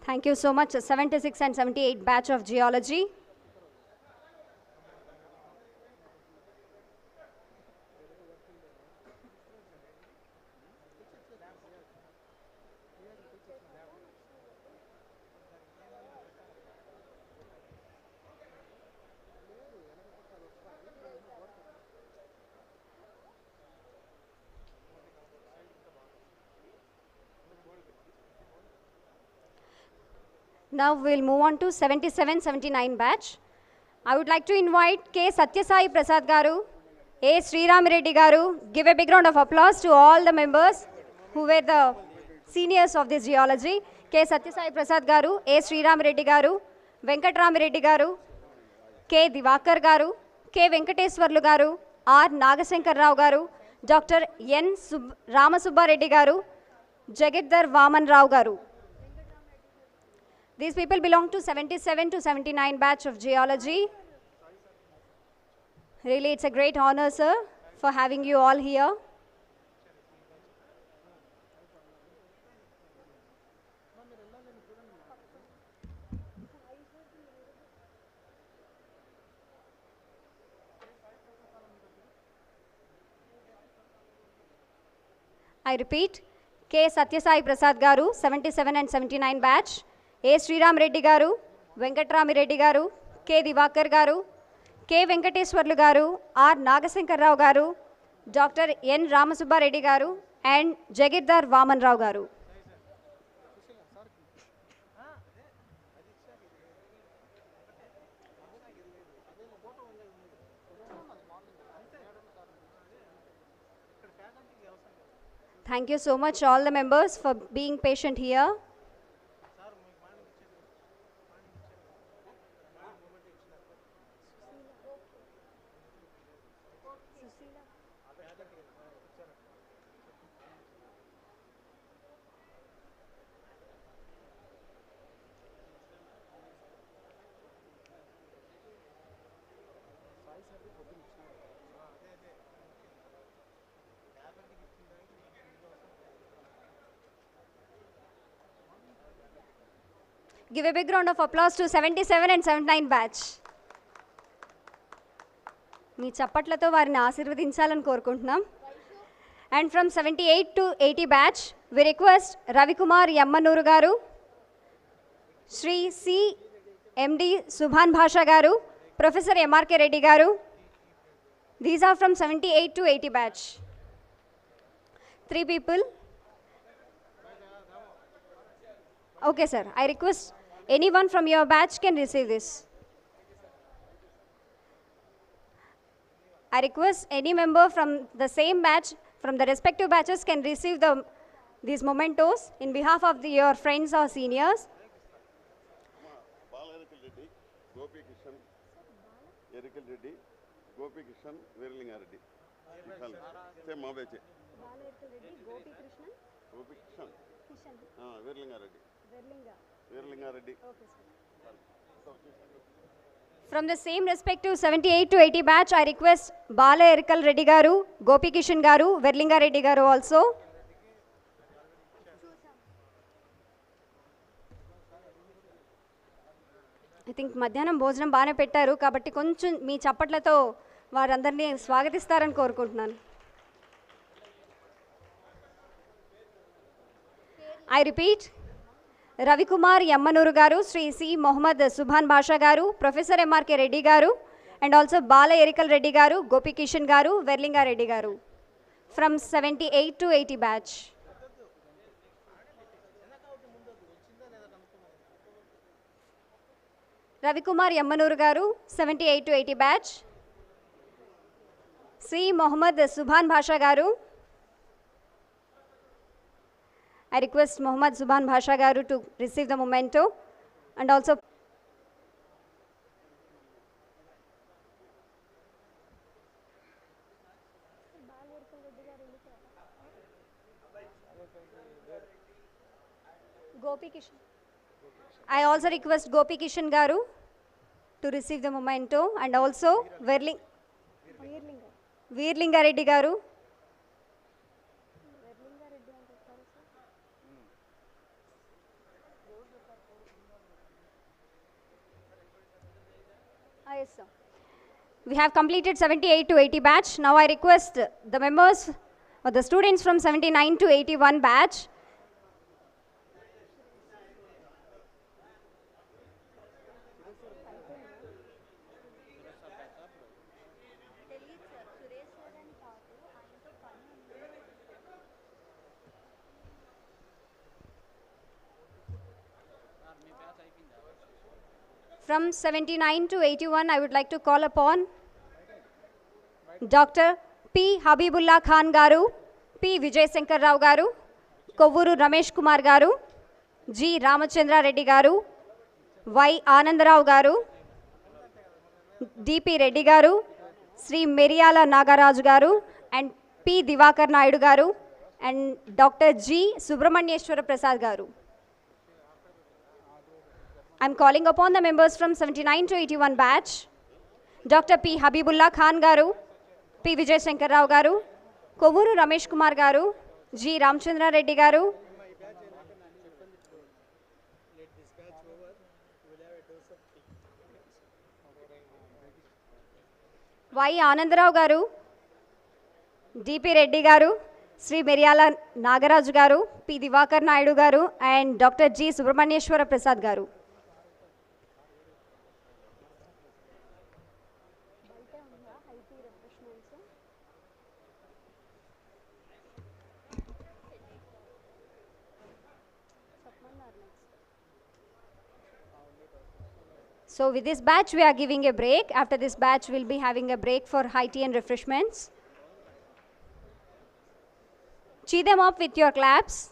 Thank you so much, 76 and 78 batch of geology. Now we'll move on to 77-79 batch. I would like to invite K. Satyasai Prasad Garu, A. Sriram Reddy Garu. Give a big round of applause to all the members who were the seniors of this geology. K. Satyasai Prasad Garu, A. Sriram Reddy Garu, Venkatram Reddy Garu, K. Divakar Garu, K. Venkateswara Garu, R. Nagasankar Rao Garu, Dr. N. Ramasubba Reddy Garu, Jagiddar Vaman Rao Garu. These people belong to 77 to 79 batch of geology. Really, it's a great honor, sir, for having you all here. I repeat, K. Satyasai Prasad Garu, 77 and 79 batch, A. Sriram Reddy Garu, Venkatrami Reddy Garu, K. Divakar Garu, K. Venkateswarlu Garu, R. Nagasankar Rao Garu, Dr. N. Ramasubba Reddy Garu, and Jagirdar Vaman Rao Garu. Thank you so much, all the members, for being patient here. Give a big round of applause to 77 and 79 batch. మీ చప్పట్లతో వారిని ఆశీర్వదించాలని కోరుకుంటున్నాం. And from 78 to 80 batch, we request Ravikumar Yammanuru Garu, Shri C. MD Subhan Bhasha Garu, Professor MRK Reddy Garu. These are from 78 to 80 batch. 3 people. Okay, sir. I request anyone from your batch can receive this. I request any member from the same batch, from the respective batches, can receive these mementos in behalf of your friends or seniors. From the same respective 78 to 80 batch, I request Bala Erikal Reddy Garu, Gopi Kishan Garu, Verlinga Reddy Garu also. I think మధ్యాహ్నం భోజనం బాగానే పెట్టారు కాబట్టి కొంచెం మీ చప్పట్లతో వారందరినీ స్వాగతిస్తారని కోరుకుంటున్నాను. I repeat, Ravikumar Yammanuru Garu, Sri C. Mohammad Subhan Bhasha Garu, Professor MRK Reddy Garu, and also Bala Erikal Reddy Garu, Gopi Kishan Garu, Verlinga Reddy Garu, from 78 to 80 batch. Ravikumar Yammanuru Garu, 78 to 80 batch. C. Mohammad Subhan Bhasha Garu. I request Mohammad Subhan Bhasha Garu to receive the memento and also Gopi Kishan. I also request Gopi Kishan Garu to receive the memento and also Veerlinga Reddy Garu. Yes, sir. We have completed 78 to 80 batch. Now I request the members or the students from 79 to 81 batch from 79 to 81, I would like to call upon Dr. P. Habibullah Khan Garu, P. Vijay Shankar Rao Garu, Kovuru Ramesh Kumar Garu, G. Ramachandra Reddy Garu, Y. Anandarao Garu, D.P. Reddy Garu, Sri Meriyala Nagaraj Garu, and P. Divakar Naidu Garu, and Dr. G. Subramanyeshwara Prasad Garu. I am calling upon the members from 79 to 81 batch, Dr. P. Habibullah Khan Garu, P. Vijay Shankar Rao Garu, Kovuru Ramesh Kumar Garu, G. Ramchandra Reddy Garu, Y. Anandarao Garu, D.P. Reddy Garu, Sri Meriyala Nagaraju garu, P. Divakar Naidu garu, and Dr. G. Subramanyeshwara Prasad garu. So with this batch, we are giving a break. After this batch, we'll be having a break for high tea and refreshments. Cheer them up with your claps.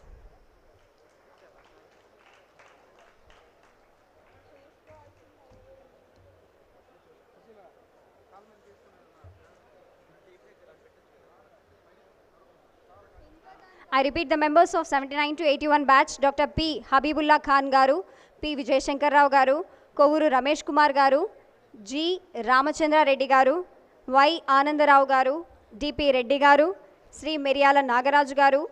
I repeat the members of 79 to 81 batch, Dr. P. Habibullah Khan garu, P. Vijay Shankar Rao garu, Kovuru Ramesh Kumar garu, G. Ramachandra Reddy garu, Y. Anandarao garu, D.P. Reddy garu, Sri Meriyala Nagaraju garu,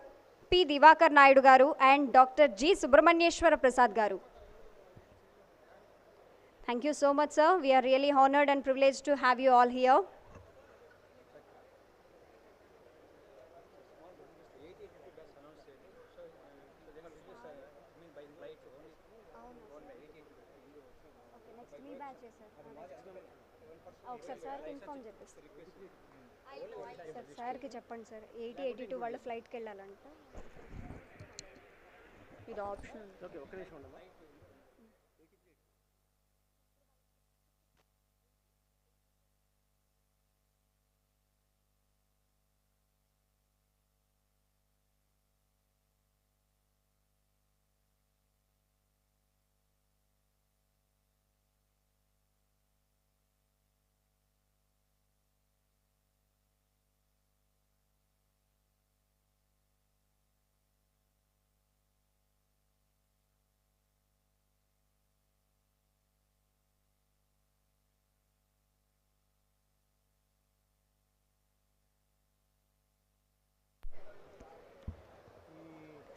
P. Divakar Naidu garu, and Dr. G. Subramanyeshwara Prasad garu. Thank you so much, sir. We are really honored and privileged to have you all here. ఒకసారి సార్కి inform చెప్పేసి sir సార్కి చెప్పండి sir 80-82 వాళ్ళు ఫ్లైట్కి వెళ్ళాలంట ఇది option okay ఒక నిమిషం ఉండమ్మా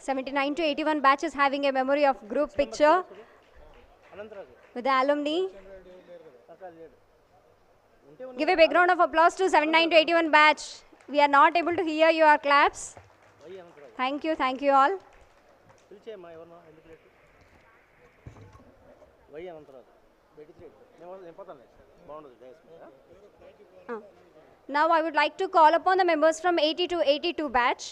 '79 to '81 batch is having a memory of group picture with the alumni. Give a big round of applause to '79 to '81 batch. We are not able to hear your claps. Thank you all. Now I would like to call upon the members from 80 to 82 batch.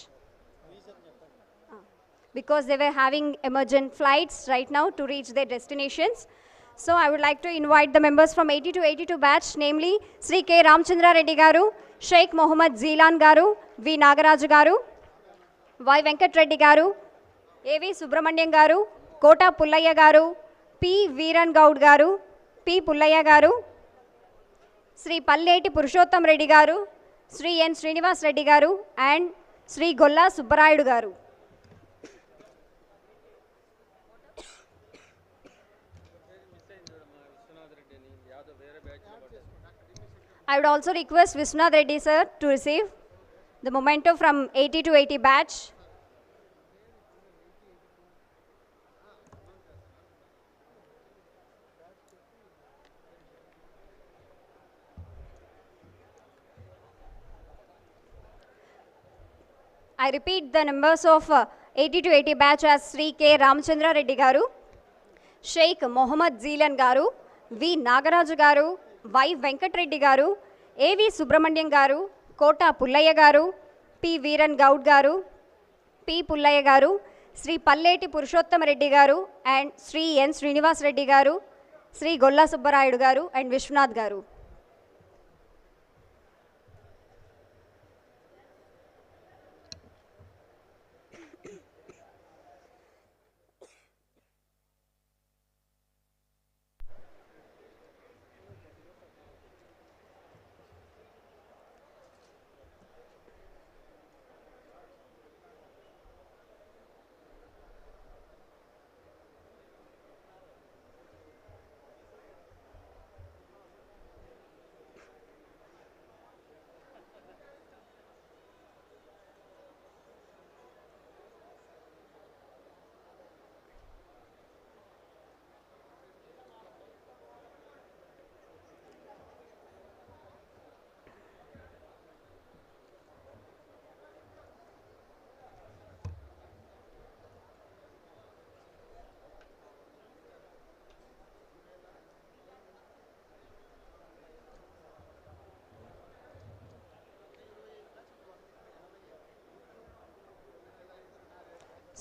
Because they were having emergent flights right now to reach their destinations. So I would like to invite the members from 80 to 82 batch, namely Sri K. Ramchandra Reddy garu, Sheikh Mohammed Zeelan garu, V. Nagaraju garu, Y. Venkat Reddy garu, A.V. Subramanyam garu, Kota Pullaya garu, P. Veeran Gaud garu, P. Pullaya garu, Sri Palleti Purushottam Reddy garu, Sri N. Srinivasa Reddy garu, and Sri Golla Subbarayudu garu. I would also request Vishwanath Reddy sir to receive the memento from 80 to 80 batch. I repeat the numbers of 80 to 80 batch as Sri K. Ramchandra Reddy garu, Sheikh Mohammed Zeelan garu, V. Nagaraju garu, Y. Venkat Reddy garu, A.V. Subramanyam garu, Kota Pullaya garu, P. Veeran Gaud garu, P. Pullaya garu, Sri Palleti Purushottam Reddy garu, and Sri N. Srinivasa Reddy garu, Sri Golla Subbarayudu garu, and Vishwanath garu.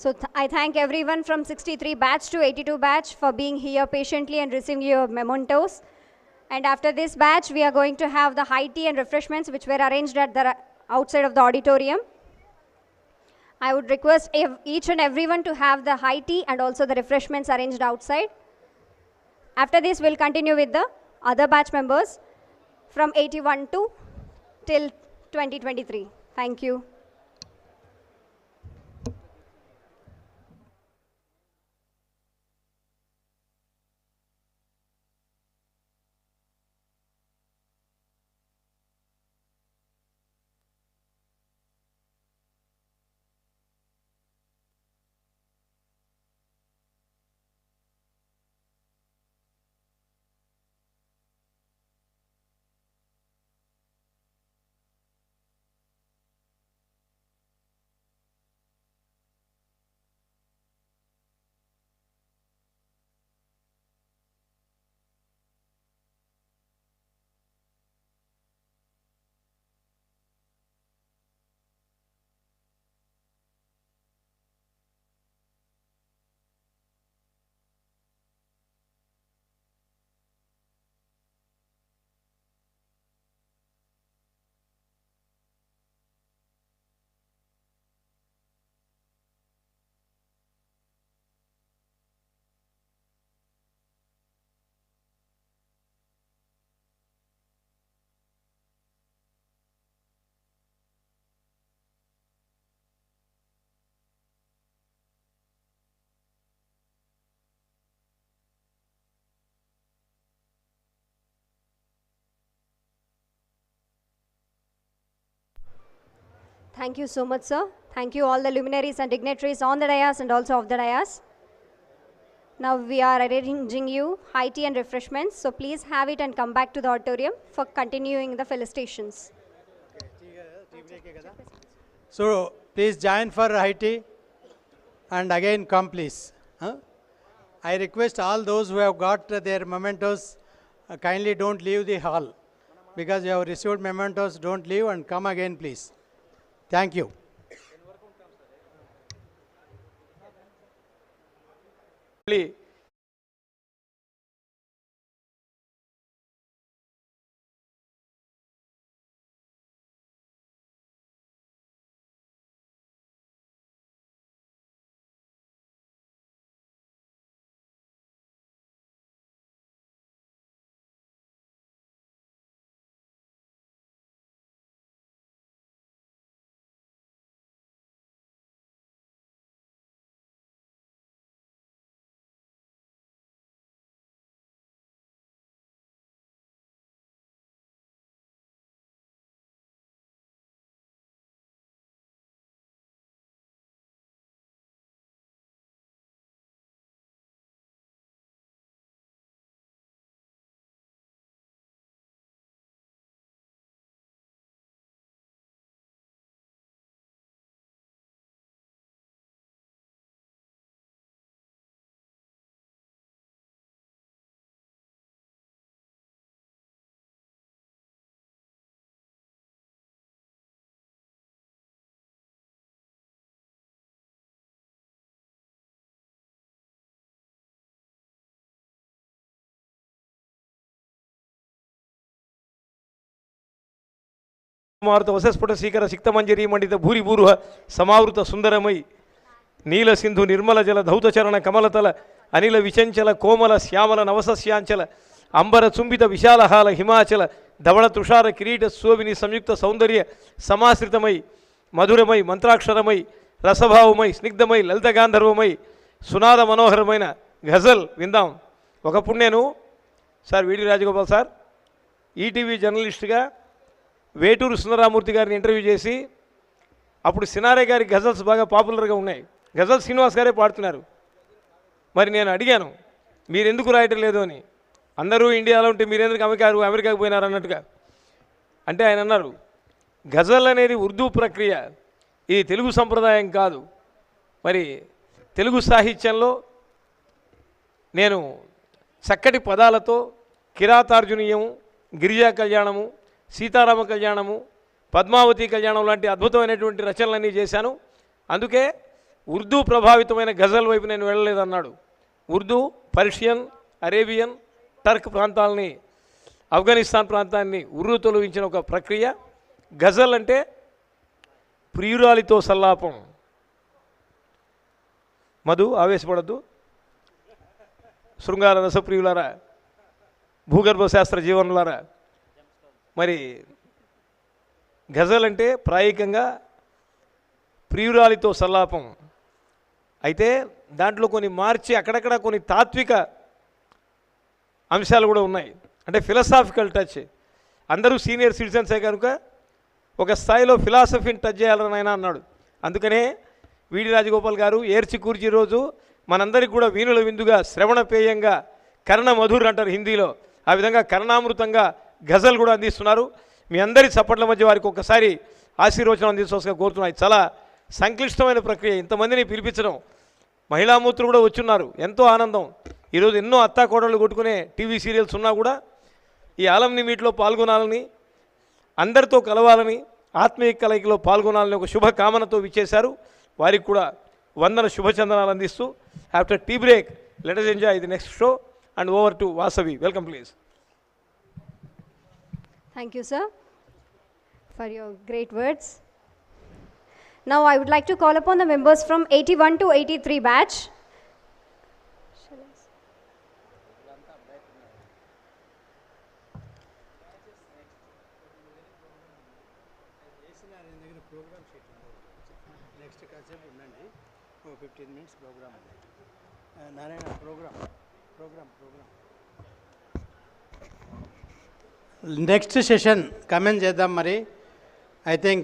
So I thank everyone from 63 batch to 82 batch for being here patiently and receiving your mementos. And after this batch, we are going to have the high tea and refreshments which were arranged at the outside of the auditorium. I would request each and everyone to have the high tea and also the refreshments arranged outside. After this, we'll continue with the other batch members from 81 to till 2023. Thank you. Thank you so much, sir. Thank you all the luminaries and dignitaries on the dais and also off the dais. Now we are arranging you high tea and refreshments. So please have it and come back to the auditorium for continuing the felicitations. So please join for high tea and again come please. I request all those who have got their mementos, kindly don't leave the hall, because you have received mementos. Don't leave and come again please. Thank you. మారుత వసస్ఫుట శీకర సిక్తమంజరీ మండిత భూరిభూరుహ సమావృత సుందరమై నీల సింధు నిర్మల జల ధౌతచరణ కమలతల అనిల విచంచల కోమల శ్యామల నవసస్యాంచల అంబర చుంబిత విశాలహాల హిమాచల ధవళ తుషార కిరీట శోభిని సంయుక్త సౌందర్య సమాశ్రితమై మధురమై మంత్రాక్షరమై రసభావమై స్నిగ్ధమై లలిత గాంధర్వమై సునాద మనోహరమైన గజల్ విందాం. ఒకప్పుడు నేను sir వీడి Rajagopal sir ETV జర్నలిస్ట్గా వేటూరు సుందరామూర్తి గారిని ఇంటర్వ్యూ చేసి, అప్పుడు సినారే గారి గజల్స్ బాగా పాపులర్గా ఉన్నాయి. గజల్ శ్రీనివాస్ గారే పాడుతున్నారు. మరి నేను అడిగాను, మీరు ఎందుకు రాయటం లేదు అని. అందరూ ఇండియాలో ఉంటే మీరు ఎందుకు అమెరికాకు పోయినారు అన్నట్టుగా. అంటే ఆయన అన్నారు, గజల్ అనేది ఉర్దూ ప్రక్రియ, ఇది తెలుగు సంప్రదాయం కాదు. మరి తెలుగు సాహిత్యంలో నేను చక్కటి పదాలతో కిరాతార్జునీయము, గిరిజా కళ్యాణము, సీతారామ కళ్యాణము, పద్మావతి కళ్యాణం లాంటి అద్భుతమైనటువంటి రచనలన్నీ చేశాను. అందుకే ఉర్దూ ప్రభావితమైన గజల్ వైపు నేను వెళ్ళలేదన్నాడు. ఉర్దూ, పర్షియన్, అరేబియన్, టర్క్ ప్రాంతాలని, ఆఫ్ఘనిస్తాన్ ప్రాంతాన్ని ఉర్దూ తొలగించిన ఒక ప్రక్రియ. గజల్ అంటే ప్రియురాలితో సల్లాపం. మధు ఆవేశపడద్దు. శృంగార రసప్రియులారా, భూగర్భ శాస్త్ర జీవనులారా, మరి గజల్ అంటే ప్రాయికంగా ప్రియురాలితో సల్లాపం. అయితే దాంట్లో కొన్ని మార్చి అక్కడక్కడ కొన్ని తాత్విక అంశాలు కూడా ఉన్నాయి. అంటే ఫిలసాఫికల్ టచ్. అందరూ సీనియర్ సిటిజన్సే కనుక ఒక స్థాయిలో ఫిలాసఫీని టచ్ చేయాలని ఆయన అన్నాడు. అందుకనే వీడి రాజగోపాల్ గారు ఏర్చి కూర్చి రోజు మనందరికి కూడా వీణుల విందుగా, శ్రవణపేయంగా, కర్ణ మధుర్ అంటారు హిందీలో, ఆ విధంగా కర్ణామృతంగా గజల్ కూడా అందిస్తున్నారు. మీ అందరి చప్పట్ల మధ్య వారికి ఒకసారి ఆశీర్వచనం అందించవలసిగా కోరుతున్నాయి. చాలా సంక్లిష్టమైన ప్రక్రియ, ఇంతమందిని పిలిపించడం. మహిళామూర్తులు కూడా వచ్చున్నారు, ఎంతో ఆనందం. ఈరోజు ఎన్నో అత్తాకోడళ్ళు కొట్టుకునే టీవీ సీరియల్స్ ఉన్నా కూడా ఈ ఆలంని మీట్లో పాల్గొనాలని, అందరితో కలవాలని, ఆత్మీయ కలయికలో పాల్గొనాలని ఒక శుభకామనతో విచ్చేశారు. వారికి కూడా వందన శుభచందనాలు అందిస్తూ after tea break let us enjoy the next show and over to Vasavi. Welcome please. Thank you, sir, for your great words. Now I would like to call upon the members from 81 to 83 batch. Next session comment చేద్దాం మరి. I think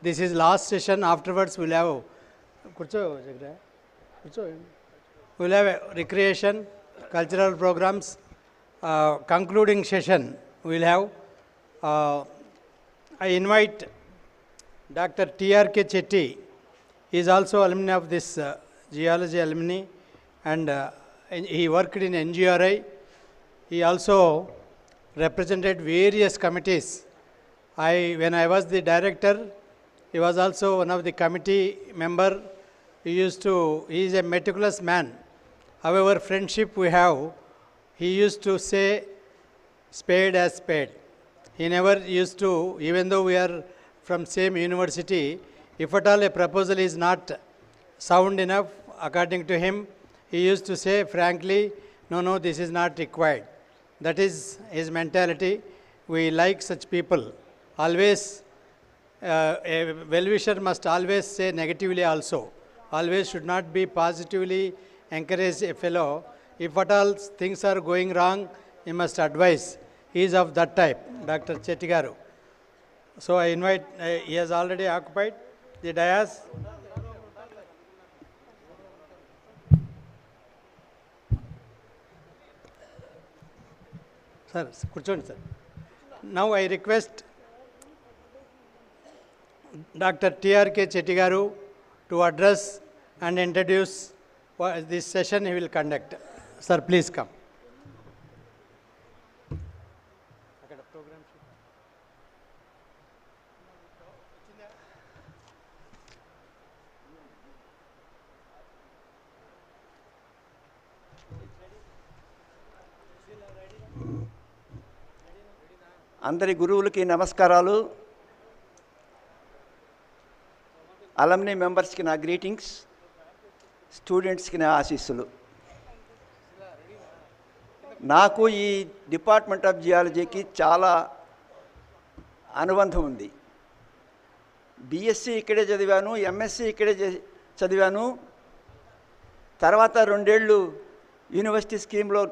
this is last session. Afterwards we'll have we'll have a recreation, cultural programs. Concluding session we'll have. I invite Dr. T.R.K. Chetty. He is also alumni of this Geology Alumini, and he worked in NGRI. He also represented various committees. When I was the director, he was also one of the committee member. He is a meticulous man. However, friendship we have, he used to say spade as spade. He never used to, even though we are from same university, if at all a proposal is not sound enough, according to him, he used to say frankly, no, this is not required. That is his mentality. We like such people. Always, a well-wisher must always say negatively also. Always should not be positively encourage a fellow. If at all things are going wrong, he must advise. He is of that type, Dr. Chetty garu. So I invite, he has already occupied the dais. Sir, కూర్చోండి sir. Now I request Dr. T.R.K. Chetty garu to address and introduce this session he will conduct. Sir, please come. అందరి గురువులకి నమస్కారాలు. అలమ్ని మెంబర్స్కి నా greetings, స్టూడెంట్స్కి నా ఆశీస్సులు. నాకు ఈ డిపార్ట్మెంట్ ఆఫ్ జియాలజీకి చాలా అనుబంధం ఉంది. బీఎస్సీ ఇక్కడే చదివాను, ఎంఎస్సీ ఇక్కడే చదివాను. తర్వాత 2 ఏళ్ళు యూనివర్సిటీ స్కీమ్లో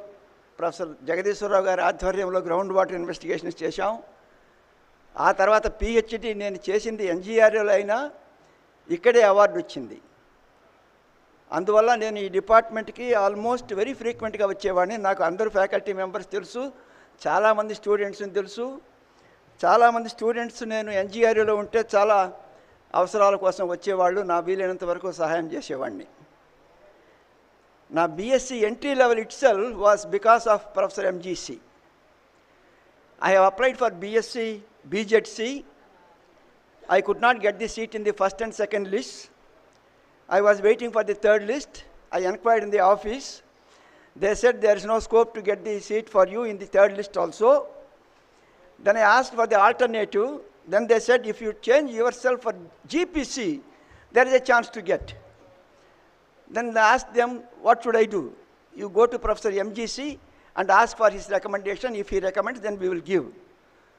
ప్రొఫెసర్ జగదీశ్వరరావు గారి ఆధ్వర్యంలో గ్రౌండ్ వాటర్ ఇన్వెస్టిగేషన్స్ చేశాం. ఆ తర్వాత పిహెచ్డి నేను చేసింది ఎన్జిఆర్ఏలో అయినా ఇక్కడే అవార్డు వచ్చింది. అందువల్ల నేను ఈ డిపార్ట్మెంట్కి ఆల్మోస్ట్ వెరీ ఫ్రీక్వెంట్గా వచ్చేవాడిని. నాకు అందరూ ఫ్యాకల్టీ మెంబర్స్ తెలుసు, చాలామంది స్టూడెంట్స్ని తెలుసు. చాలామంది స్టూడెంట్స్ నేను ఎన్జిఆర్ఏలో ఉంటే చాలా అవసరాల కోసం వచ్చేవాళ్ళు, నా వీలైనంత వరకు సహాయం చేసేవాడిని. నా BSc entry level itself was because of Professor MGC. I have applied for BSc BZC. I could not get the seat in the first and second list. I was waiting for the third list. I inquired in the office. They said there is no scope to get the seat for you in the third list also. Then I asked for the alternative. Then they said if you change yourself for GPC, there is a chance to get. Then I asked them, what should I do? You go to Professor MGC and ask for his recommendation. If he recommends, then we will give.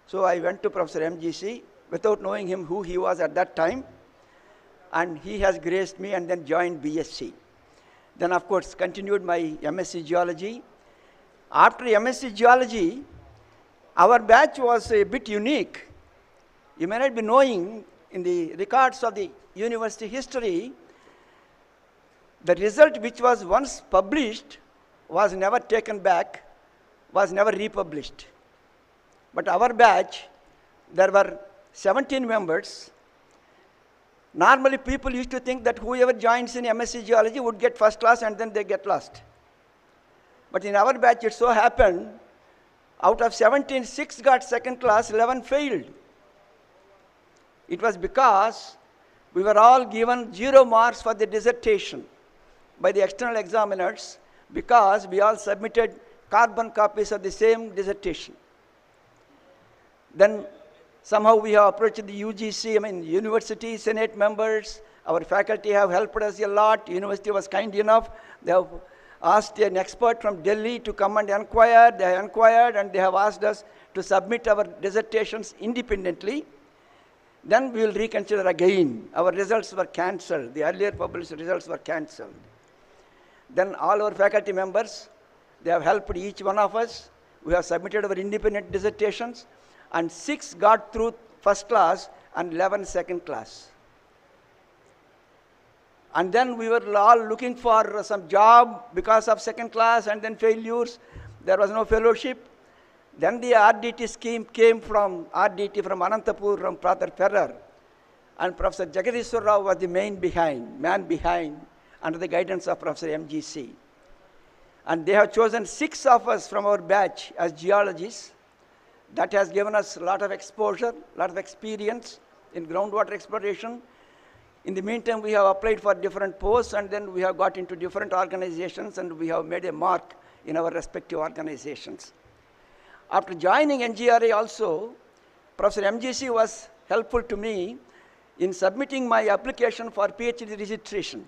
So I went to Professor MGC without knowing him who he was at that time. And he has graced me and then joined BSc. Then, of course, continued my MSc Geology. After MSc Geology, our batch was a bit unique. You may not be knowing, in the records of the university history, the result which was once published was never taken back, was never republished. But our batch, there were 17 members. Normally, people used to think that whoever joins in MSc Geology would get first class and then they get lost. But in our batch, it so happened, out of 17, 6 got second class, 11 failed. It was because we were all given 0 marks for the dissertation by the external examiners because we all submitted carbon copies of the same dissertation. Then somehow we have approached the UGC, university, senate members. Our faculty have helped us a lot. University was kind enough. They have asked an expert from Delhi to come and inquire. They have inquired and they have asked us to submit our dissertations independently. Then we will reconsider again. Our results were cancelled. The earlier published results were cancelled. Then all our faculty members, they have helped each one of us. We have submitted our independent dissertations. And 6 got through first class and 11 second class. And then we were all looking for some job because of second class and then failures. There was no fellowship. Then the RDT scheme came from RDT from Anantapur, from Brother Ferrer. And Professor Jagadishwara Rao was the man behind, under the guidance of Professor MGC. And they have chosen 6 of us from our batch as geologists. That has given us a lot of exposure, a lot of experience in groundwater exploration. In the meantime, we have applied for different posts and then we have got into different organizations and we have made a mark in our respective organizations. After joining NGRA also, Professor MGC was helpful to me in submitting my application for PhD registration.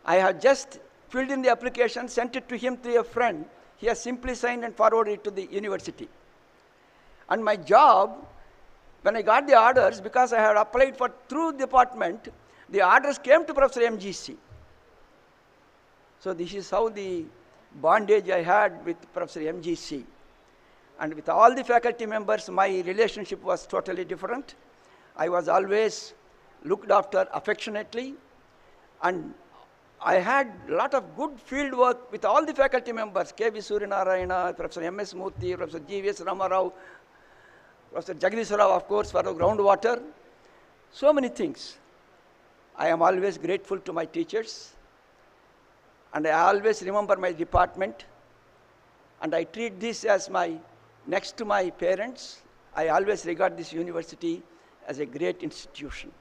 I have just filled in the application, sent it to him through a friend. He has simply signed and forwarded it to the university. And my job, when I got the orders, because I had applied for through department, the orders came to Professor MGC. So this is how the bondage I had with Professor MGC. And with all the faculty members, my relationship was totally different. I was always looked after affectionately. And I had a lot of good field work with all the faculty members, K.V. Suryanarayana, Professor M.S. Murthy, Professor G.V.S. Ramarao, Professor Jagadishwara Rao, of course, for the groundwater. So many things. I am always grateful to my teachers. And I always remember my department. And I treat this as my, next to my parents. I always regard this university as a great institution.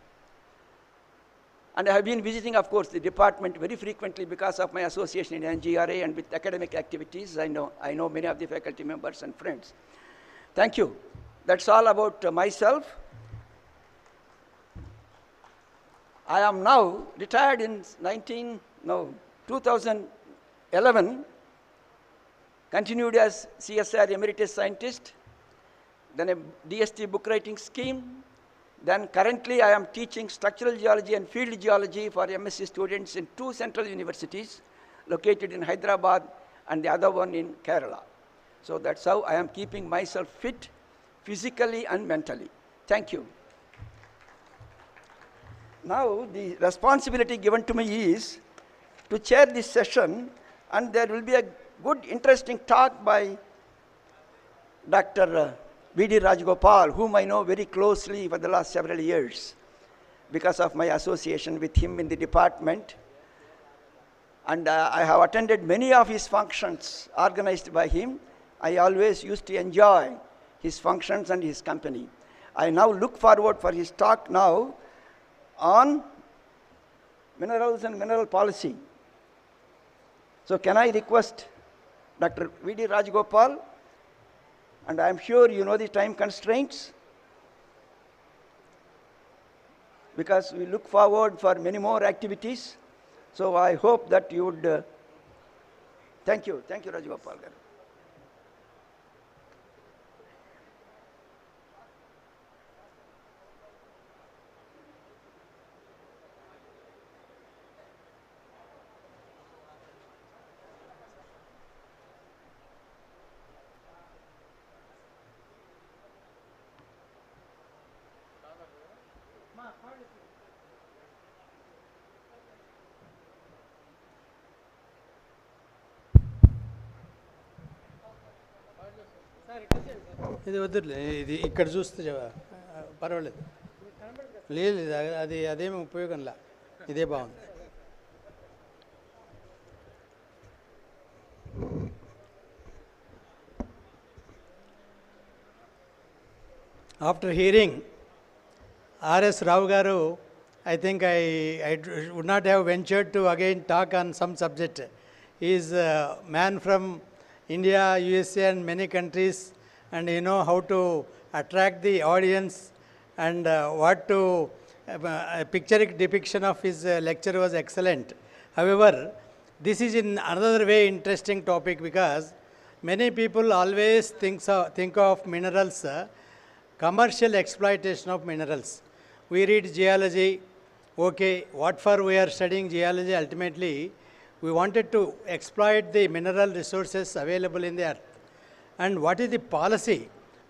And I have been visiting, of course, the department very frequently because of my association in NGRA and with academic activities. I know many of the faculty members and friends. Thank you. That's all about myself. I am now retired in 2011, continued as CSR Emeritus Scientist, then a DST book writing scheme. Then currently I am teaching structural geology and field geology for MSc students in 2 central universities located in Hyderabad and the other one in Kerala. So that's how I am keeping myself fit physically and mentally. Thank you. Now the responsibility given to me is to chair this session, and there will be a good interesting talk by Dr. V.D. Rajagopal, whom I know very closely for the last several years because of my association with him in the department. And I have attended many of his functions organized by him. I always used to enjoy his functions and his company. I now look forward for his talk now on minerals and mineral policy. So can I request Dr. V.D. Rajagopal, and I am sure you know the time constraints, because we look forward for many more activities. So I hope that you would, thank you Rajagopal garu. ఇది వద్దులే, ఇది ఇక్కడ చూస్తే పర్వాలేదు. లేదు అది అదేమి ఉపయోగంలా, ఇదే బాగుంది. After hearing R.S. Rao garu, I think I would not have ventured to again talk on some subject. He is a man from India, USA and many countries, and you know how to attract the audience, and what to a pictorial depiction of his lecture was excellent. However, this is in another way interesting topic, because many people always think of minerals, commercial exploitation of minerals. We read geology, okay, what for we are studying geology? Ultimately, we wanted to exploit the mineral resources available in the earth. And what is the policy?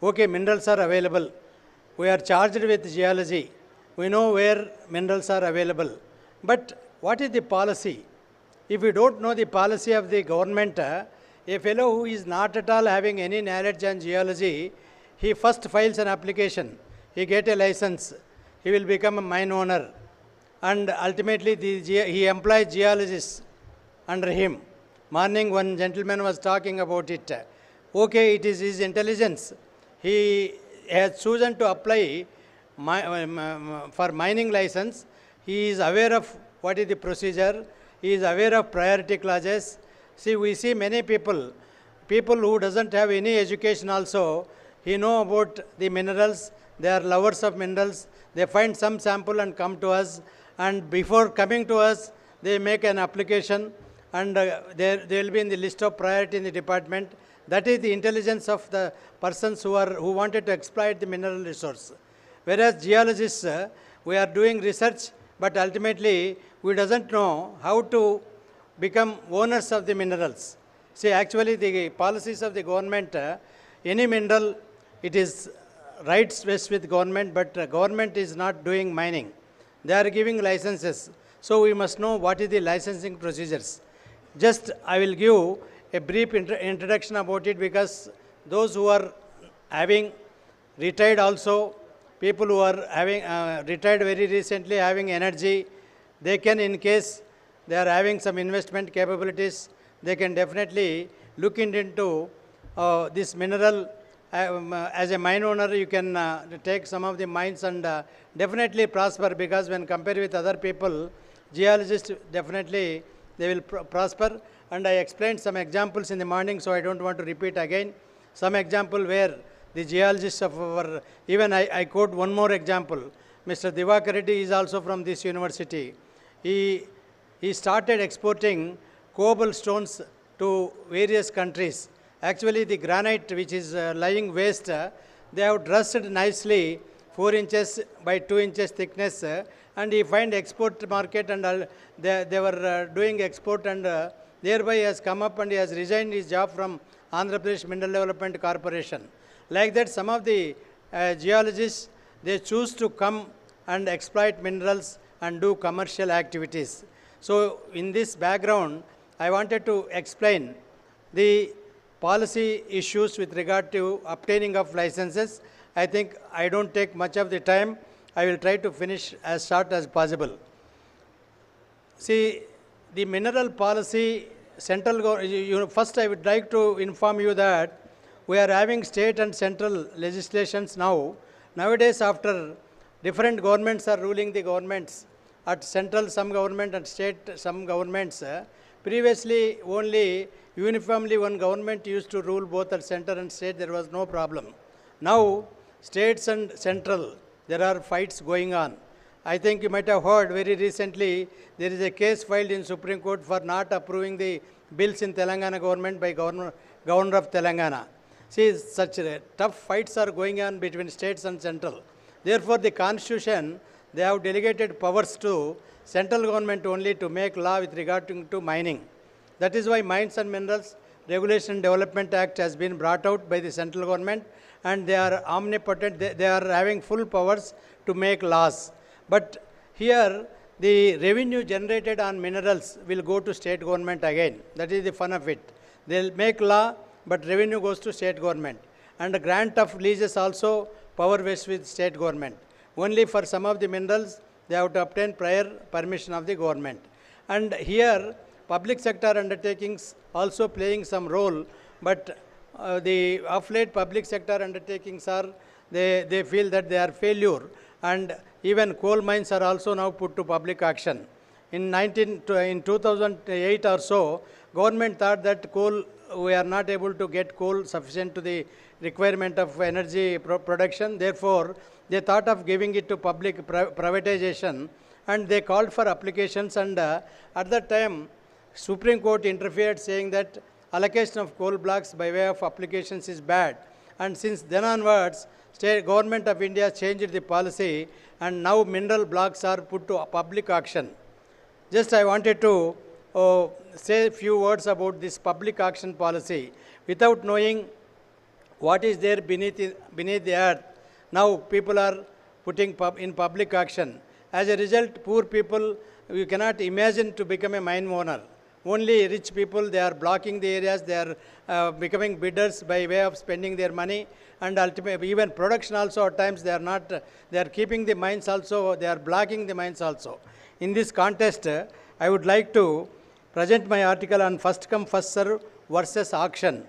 Okay, minerals are available. We are charged with geology. We know where minerals are available. But what is the policy? If we don't know the policy of the government, a fellow who is not at all having any knowledge on geology, he first files an application. He gets a license. He will become a mine owner. And ultimately, he employs geologists under him. Morning, one gentleman was talking about it. Okay, it is his intelligence. He has chosen to apply for mining license. He is aware of what is the procedure. He is aware of priority clauses. See, we see many people who doesn't have any education also, he know about the minerals. They are lovers of minerals. They find some sample and come to us. And before coming to us, they make an application, and they will be in the list of priority in the department. That is the intelligence of the persons who wanted to exploit the mineral resource. Whereas geologists, we are doing research, but ultimately we doesn't know how to become owners of the minerals. See, actually the policies of the government, any mineral, it is rights based with government, but government is not doing mining. They are giving licenses. So we must know what is the licensing procedures. Just I will give a brief introduction about it, because those who are having retired also, people who are having retired very recently, having energy, they can, in case they are having some investment capabilities, they can definitely look into this mineral. As a mine owner, you can take some of the mines and definitely prosper, because when compared with other people, geologists definitely they will prosper. And I explained some examples in the morning, so I don't want to repeat again. Some example where the geologists of our, even I quote one more example. Mr. Divakar Reddy is also from this university. He started exporting cobalt stones to various countries. Actually, the granite which is lying waste, they have dressed nicely, 4 inches by 2 inches thickness, and he find export market, and they were doing export, and thereby he has come up and he has resigned his job from Andhra Pradesh Mineral Development Corporation. Like that, some of the geologists, they choose to come and exploit minerals and do commercial activities. So in this background, I wanted to explain the policy issues with regard to obtaining of licenses. I think I don't take much of the time. I will try to finish as short as possible. See, the mineral policy, central first I would like to inform you that we are having state and central legislations now. Nowadays, after different governments are ruling the governments, at central some government and state some governments. Previously, only uniformly one government used to rule both at center and state, there was no problem. Now, states and central, there are fights going on. I think you might have heard very recently, there is a case filed in Supreme Court for not approving the bills in Telangana government by Governor of Telangana. See, such tough fights are going on between states and central. Therefore, the Constitution, they have delegated powers to central government only to make law with regard to mining. That is why Mines and Minerals Regulation and Development Act has been brought out by the central government, and they are omnipotent, they are having full powers to make laws. But here, the revenue generated on minerals will go to state government again. That is the fun of it. They'll make law, but revenue goes to state government. And the grant of leases also, power vests with state government. Only for some of the minerals, they have to obtain prior permission of the government. And here, public sector undertakings also playing some role, but the of late public sector undertakings are, they feel that they are failure, and even coal mines are also now put to public auction. In 2008 or so, government thought that coal, we are not able to get coal sufficient to the requirement of energy production. Therefore, they thought of giving it to public privatization, and they called for applications, and at that time, Supreme Court interfered, saying that allocation of coal blocks by way of applications is bad. And since then onwards, State Government of India changed the policy, and now mineral blocks are put to a public auction. Just I wanted to say a few words about this public auction policy. Without knowing what is there beneath the earth, now people are putting in public auction. As a result, poor people, you cannot imagine to become a mine owner. Only rich people, they are blocking the areas, they are becoming bidders by way of spending their money, and ultimately even production also at times they are not, they are keeping the mines also, they are blocking the mines also. In this context, I would like to present my article on first come first serve versus auction.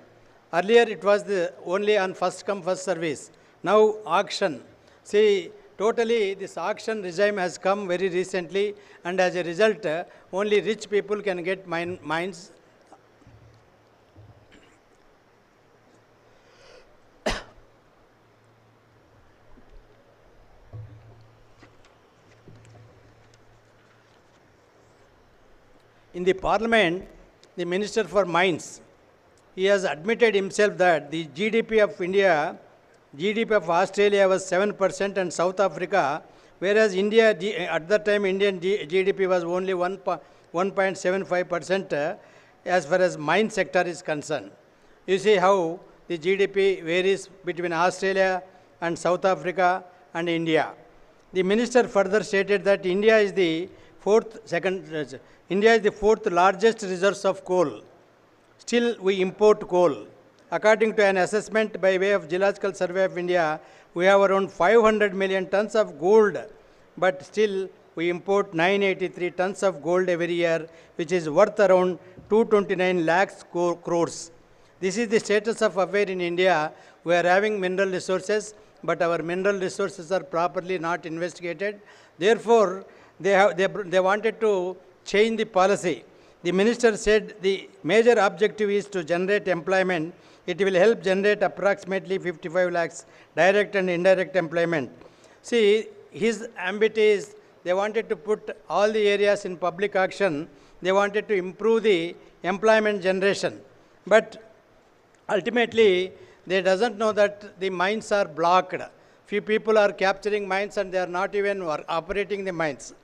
Earlier it was only on first come first service. Now auction. See, totally this auction regime has come very recently, and as a result, only rich people can get mines. In the parliament, the Minister for Mines, he has admitted himself that the GDP of India, GDP of Australia was 7% and South Africa, whereas India, at that time Indian GDP was only 1.75% as far as mine sector is concerned. You see how the GDP varies between Australia and South Africa and India. The minister further stated that India is the fourth largest resource of coal. Still, we import coal. According to an assessment by way of Geological Survey of India, we have around 500 million tons of gold, but still we import 983 tons of gold every year, which is worth around 229 lakhs crores. This is the status of affair in India. We are having mineral resources, but our mineral resources are properly not investigated. Therefore, they wanted to change the policy. The minister said the major objective is to generate employment. It will help generate approximately 55 lakhs direct and indirect employment. See, his ambit is they wanted to put all the areas in public auction. They wanted to improve the employment generation. But ultimately, they doesn't know that the mines are blocked. Few people are capturing mines and they are not even operating the mines.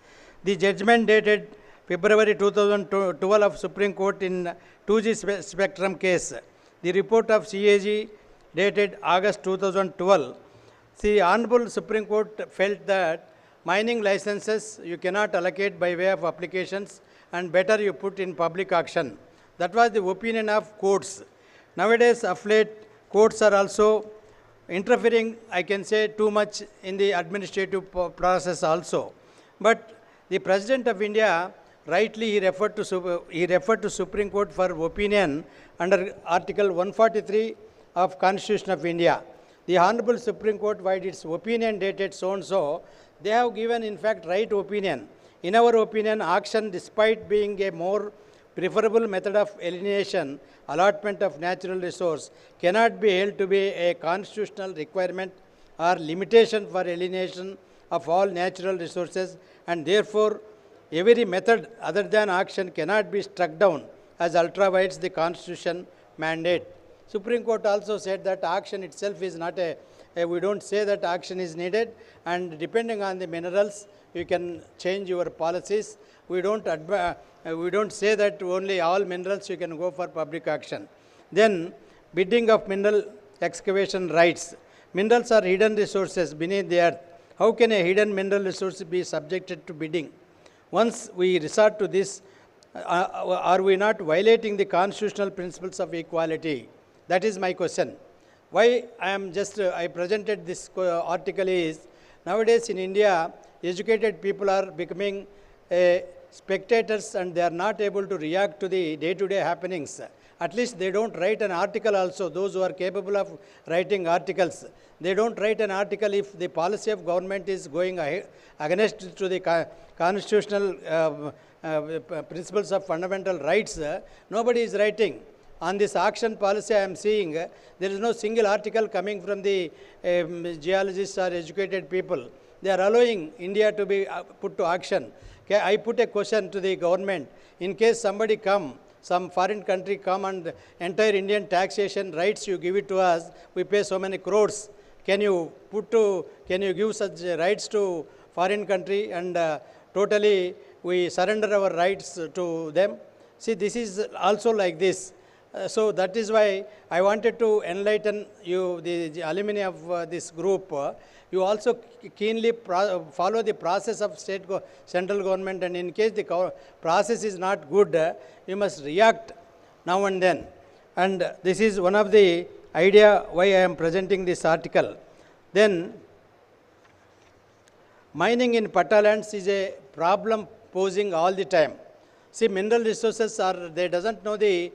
The judgment dated February 2012 of Supreme Court in 2G Spectrum case. The report of CAG dated August 2012. The Honorable Supreme Court felt that mining licenses you cannot allocate by way of applications, and better you put in public auction. That was the opinion of courts. Nowadays, of late, courts are also interfering, I can say, too much in the administrative process also. But the President of India, rightly he referred to Supreme Court for opinion under Article 143 of Constitution of India. The Honorable Supreme Court, by its opinion dated so and so, they have given in fact right opinion. In our opinion, auction, despite being a more preferable method of alienation, allotment of natural resource, cannot be held to be a constitutional requirement or limitation for alienation of all natural resources, and therefore every method other than auction cannot be struck down as ultraviolates the Constitution mandate. Supreme Court also said that auction itself is not we don't say that auction is needed, and depending on the minerals, you can change your policies. We don't say that only all minerals you can go for public auction. Then bidding of mineral excavation rights. Minerals are hidden resources beneath the earth. How can a hidden mineral resource be subjected to bidding? Once we resort to this, are we not violating the constitutional principles of equality? That is my question. Why I presented this article is, nowadays in India, educated people are becoming spectators and they are not able to react to the day-to-day happenings. At least they don't write an article also, those who are capable of writing articles. They don't write an article if the policy of government is going against to the constitutional principles of fundamental rights. Nobody is writing. On this auction policy I am seeing, there is no single article coming from the geologists or educated people. They are allowing India to be put to auction. Okay, I put a question to the government. In case somebody some foreign country come and entire Indian taxation rights you give it to us, we pay so many crores. Can you give such rights to foreign country and totally we surrender our rights to them? See, this is also like this. So that is why I wanted to enlighten you, the alumni of this group. You also keenly follow the process of central government, and in case the process is not good, you must react now and then. And this is one of the idea why I am presenting this article. Then, mining in patta lands is a problem posing all the time. See, mineral resources they doesn't know the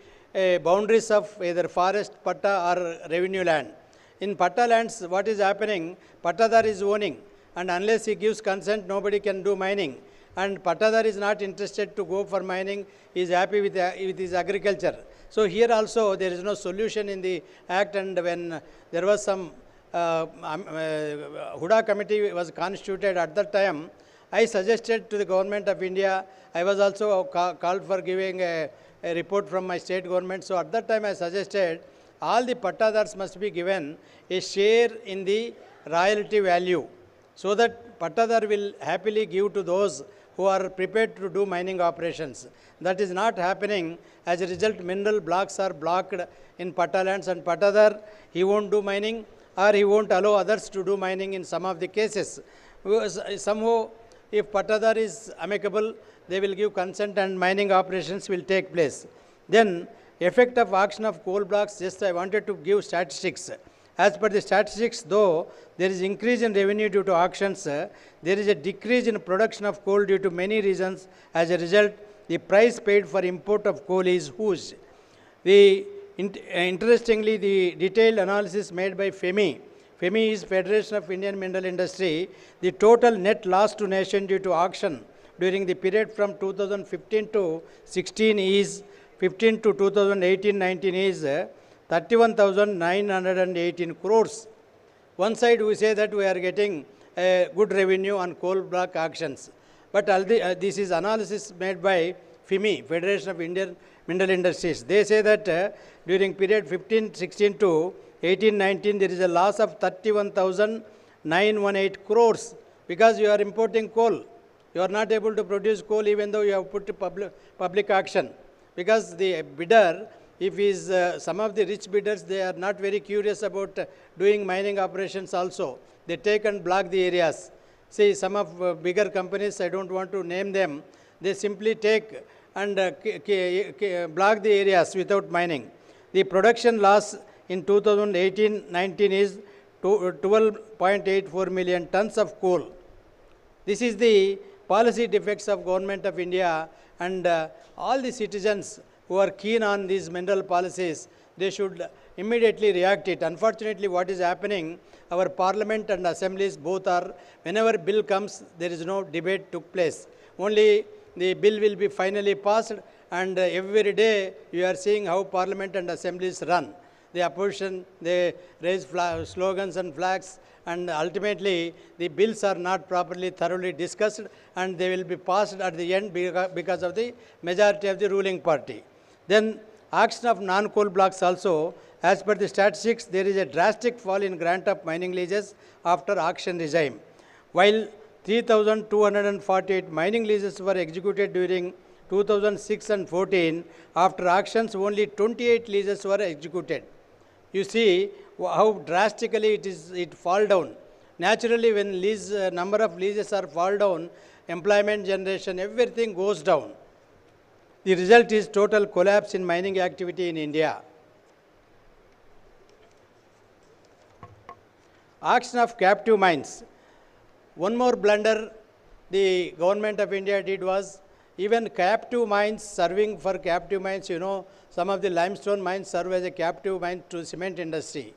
boundaries of either forest, patta or revenue land. In patta lands, what is happening, pattadar is owning, and unless he gives consent, nobody can do mining. And pattadar is not interested to go for mining, he is happy with his agriculture. So here also there is no solution in the act, and when there was some Huda committee was constituted at that time, I suggested to the government of India, I was also called for giving a report from my state government. So at that time I suggested all the pattadars must be given a share in the royalty value, so that pattadar will happily give to those who are prepared to do mining operations. That is not happening. As a result, mineral blocks are blocked in patta lands, and pattadar, he won't do mining or he won't allow others to do mining in some of the cases. Somehow, if pattadar is amicable, they will give consent and mining operations will take place. Then, effect of auction of coal blocks, just I wanted to give statistics. As per the statistics, though there is increase in revenue due to auctions, there is a decrease in production of coal due to many reasons. As a result, the price paid for import of coal is huge. Interestingly, the detailed analysis made by FEMI is Federation of Indian Mineral Industry, the total net loss to nation due to auction during the period from 2015 to 16 is 15 to 2018-19 is 31,918 crores. One side we say that we are getting a good revenue on coal block auctions. But this is analysis made by FEMI, Federation of Indian Mineral Industries. They say that during period 15-16 to 18-19 there is a loss of 31,918 crores because you are importing coal. You are not able to produce coal even though you have put to public auction. Because the bidder, if is some of the rich bidders, they are not very curious about doing mining operations also. They take and block the areas. See, some of bigger companies, I don't want to name them, they simply take and block the areas without mining. The production loss in 2018-19 is 12.84 million tons of coal. This is the policy defects of Government of India, and all the citizens who are keen on these mineral policies, they should immediately react it. Unfortunately, what is happening, our parliament and assemblies both are, whenever bill comes, there is no debate took place. only the bill will be finally passed, and every day you are seeing how parliament and assemblies run. The opposition, they raise slogans and flags, and ultimately the bills are not properly thoroughly discussed, and they will be passed at the end because of the majority of the ruling party. Then auction of non-coal blocks also, as per the statistics, there is a drastic fall in grant of mining leases after auction regime. While 3,248 mining leases were executed during 2006 and 14, after auctions only 28 leases were executed. You see how drastically it fall down. Naturally, when number of leases are fall down, employment generation, everything goes down. The result is total collapse in mining activity in India. Auction of captive mines. One more blunder the government of India did was, even captive mines, serving for captive mines, you know, some of the limestone mines serve as a captive mine to cement industry.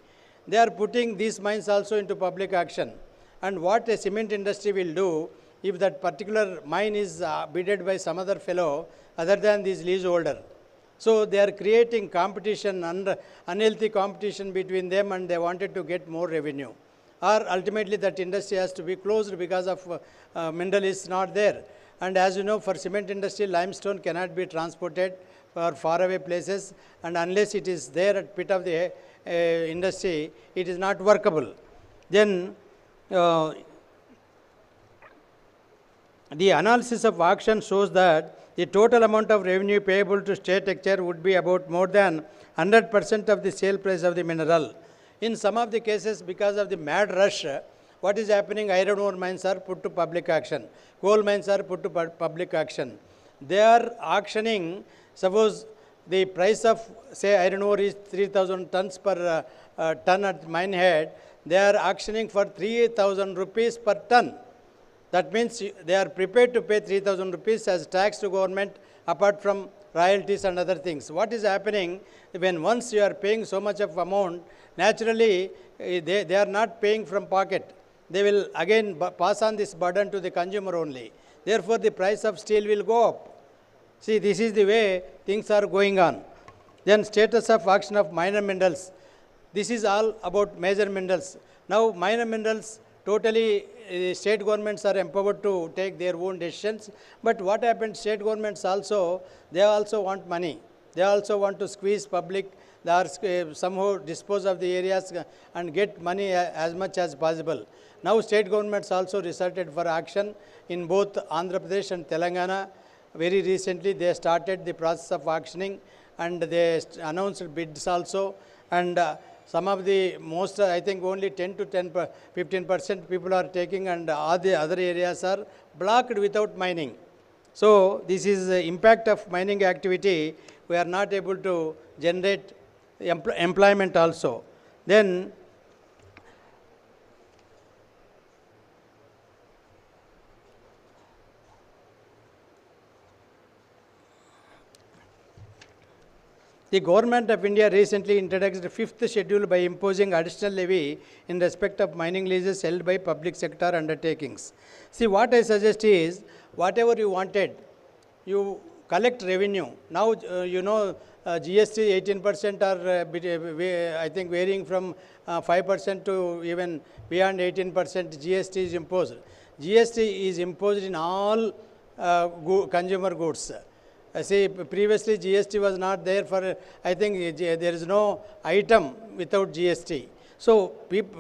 They are putting these mines also into public auction. And what a cement industry will do, if that particular mine is bidded by some other fellow other than this leaseholder. So they are creating competition, unhealthy competition between them, and they wanted to get more revenue. Or ultimately that industry has to be closed because of mineral is not there. And as you know, for cement industry, limestone cannot be transported for faraway places, and unless it is there at pit of the industry, it is not workable. Then the analysis of auction shows that the total amount of revenue payable to state sector would be about more than 100% of the sale price of the mineral. In some of the cases, because of the mad rush, what is happening, iron ore mines are put to public auction, coal mines are put to public auction. They are auctioning, suppose the price of, say, iron ore is 3,000 tons per ton at mine head, they are auctioning for 3,000 rupees per ton. That means they are prepared to pay 3,000 rupees as tax to government, apart from royalties and other things. What is happening, when once you are paying so much of amount, naturally they are not paying from pocket. They will again pass on this burden to the consumer only. Therefore, the price of steel will go up. See, this is the way things are going on. Then status of auction of minor minerals. This is all about major minerals. Now, minor minerals, totally state governments are empowered to take their own decisions. But what happens, state governments also, they also want money. They also want to squeeze public, they are somehow dispose of the areas and get money as much as possible. Now state governments also resorted for action in both Andhra Pradesh and Telangana. Very recently they started the process of auctioning, and they announced bids also. And some of the most, I think only 10 to 15% people are taking, and all the other areas are blocked without mining. So this is the impact of mining activity. We are not able to generate employment also. Then the Government of India recently introduced the 5th schedule by imposing additional levy in respect of mining leases held by public sector undertakings. See, what I suggest is, whatever you wanted, you collect revenue. Now, you know, GST 18% are, I think, varying from 5% to even beyond 18% GST is imposed. GST is imposed in all consumer goods. See, previously GST was not there for, I think there is no item without GST. So,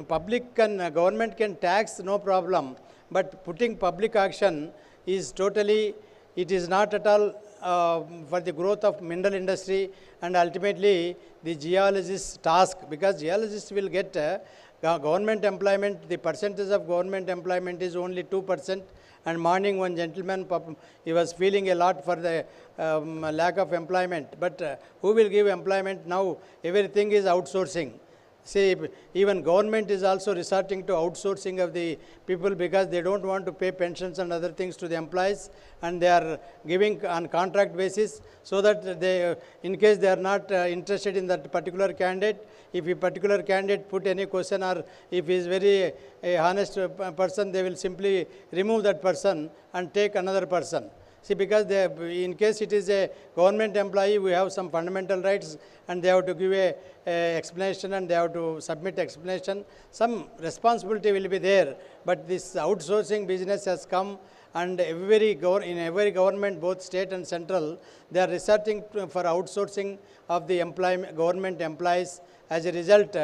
public government can tax, no problem, but putting public auction is totally, it is not at all for the growth of mineral industry, and ultimately the geologist's task, because geologists will get government employment. The percentage of government employment is only 2%. And morning one gentleman, he was feeling a lot for the lack of employment. But who will give employment now? Everything is outsourcing. See, even government is also resorting to outsourcing of the people because they don't want to pay pensions and other things to the employees, and they are giving on contract basis, so that they, in case they are not interested in that particular candidate, if a particular candidate put any question, or if he is very honest person, they will simply remove that person and take another person. See, because they, in case it is a government employee, we have some fundamental rights, and they have to give a explanation, and they have to submit explanation. Some responsibility will be there, but this outsourcing business has come, and in every government, both state and central, they are resorting for outsourcing of the government employees. As a result,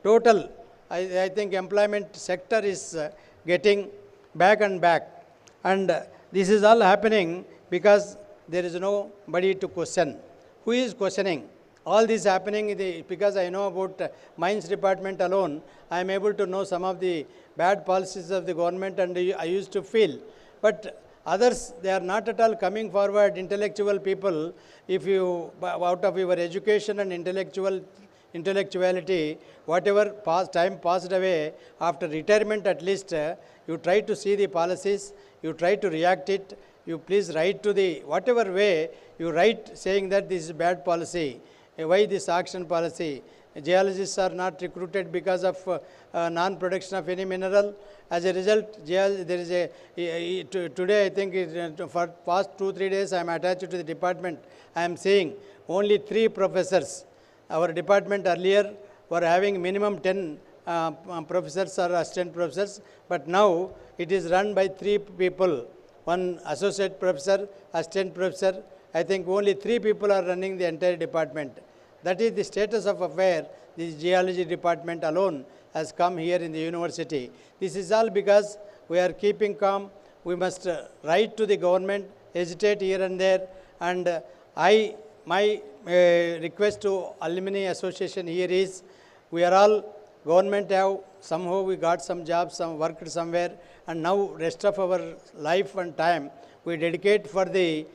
total, I think employment sector is getting back and back, and this is all happening because there is nobody to question. Who is questioning? All this happening because I know about mines department alone. I am able to know some of the bad policies of the government, and I used to feel. But others, they are not at all coming forward, intellectual people. If you, out of your education and intellectuality, whatever time passed away, after retirement at least, you try to see the policies, you try to react it, you please write to the, whatever way, you write saying that this is bad policy, why this auction policy. Geologists are not recruited because of non-production of any mineral. As a result, there is today I think for past 2-3 days I am attached to the department. I am seeing only 3 professors. Our department earlier were having minimum 10 professors or assistant professors, but now it is run by 3 people. 1 associate professor, assistant professor. I think only 3 people are running the entire department. That is the status of affair. This geology department alone has come here in the university. This is all because we are keeping calm. We must write to the government, hesitate here and there. And my request to Alumni Association here is, we are all, government have, somehow we got some jobs, some worked somewhere, and now rest of our life and time we dedicate for the